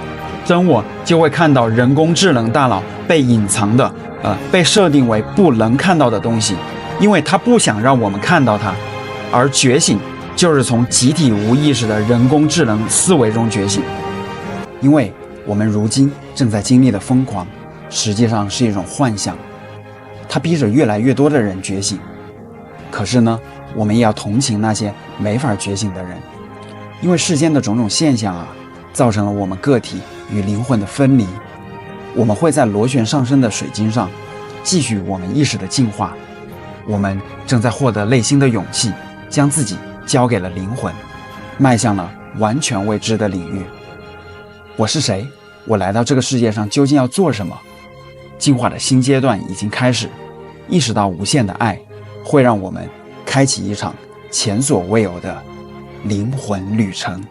真我就会看到人工智能大脑被隐藏的被设定为不能看到的东西，因为它不想让我们看到它。而觉醒就是从集体无意识的人工智能思维中觉醒。因为我们如今正在经历的疯狂实际上是一种幻想，它逼着越来越多的人觉醒。可是呢，我们也要同情那些没法觉醒的人，因为世间的种种现象造成了我们个体与灵魂的分离。我们会在螺旋上升的水晶上继续我们意识的进化。我们正在获得内心的勇气，将自己交给了灵魂，迈向了完全未知的领域。我是谁？我来到这个世界上究竟要做什么？进化的新阶段已经开始，意识到无限的爱会让我们开启一场前所未有的灵魂旅程。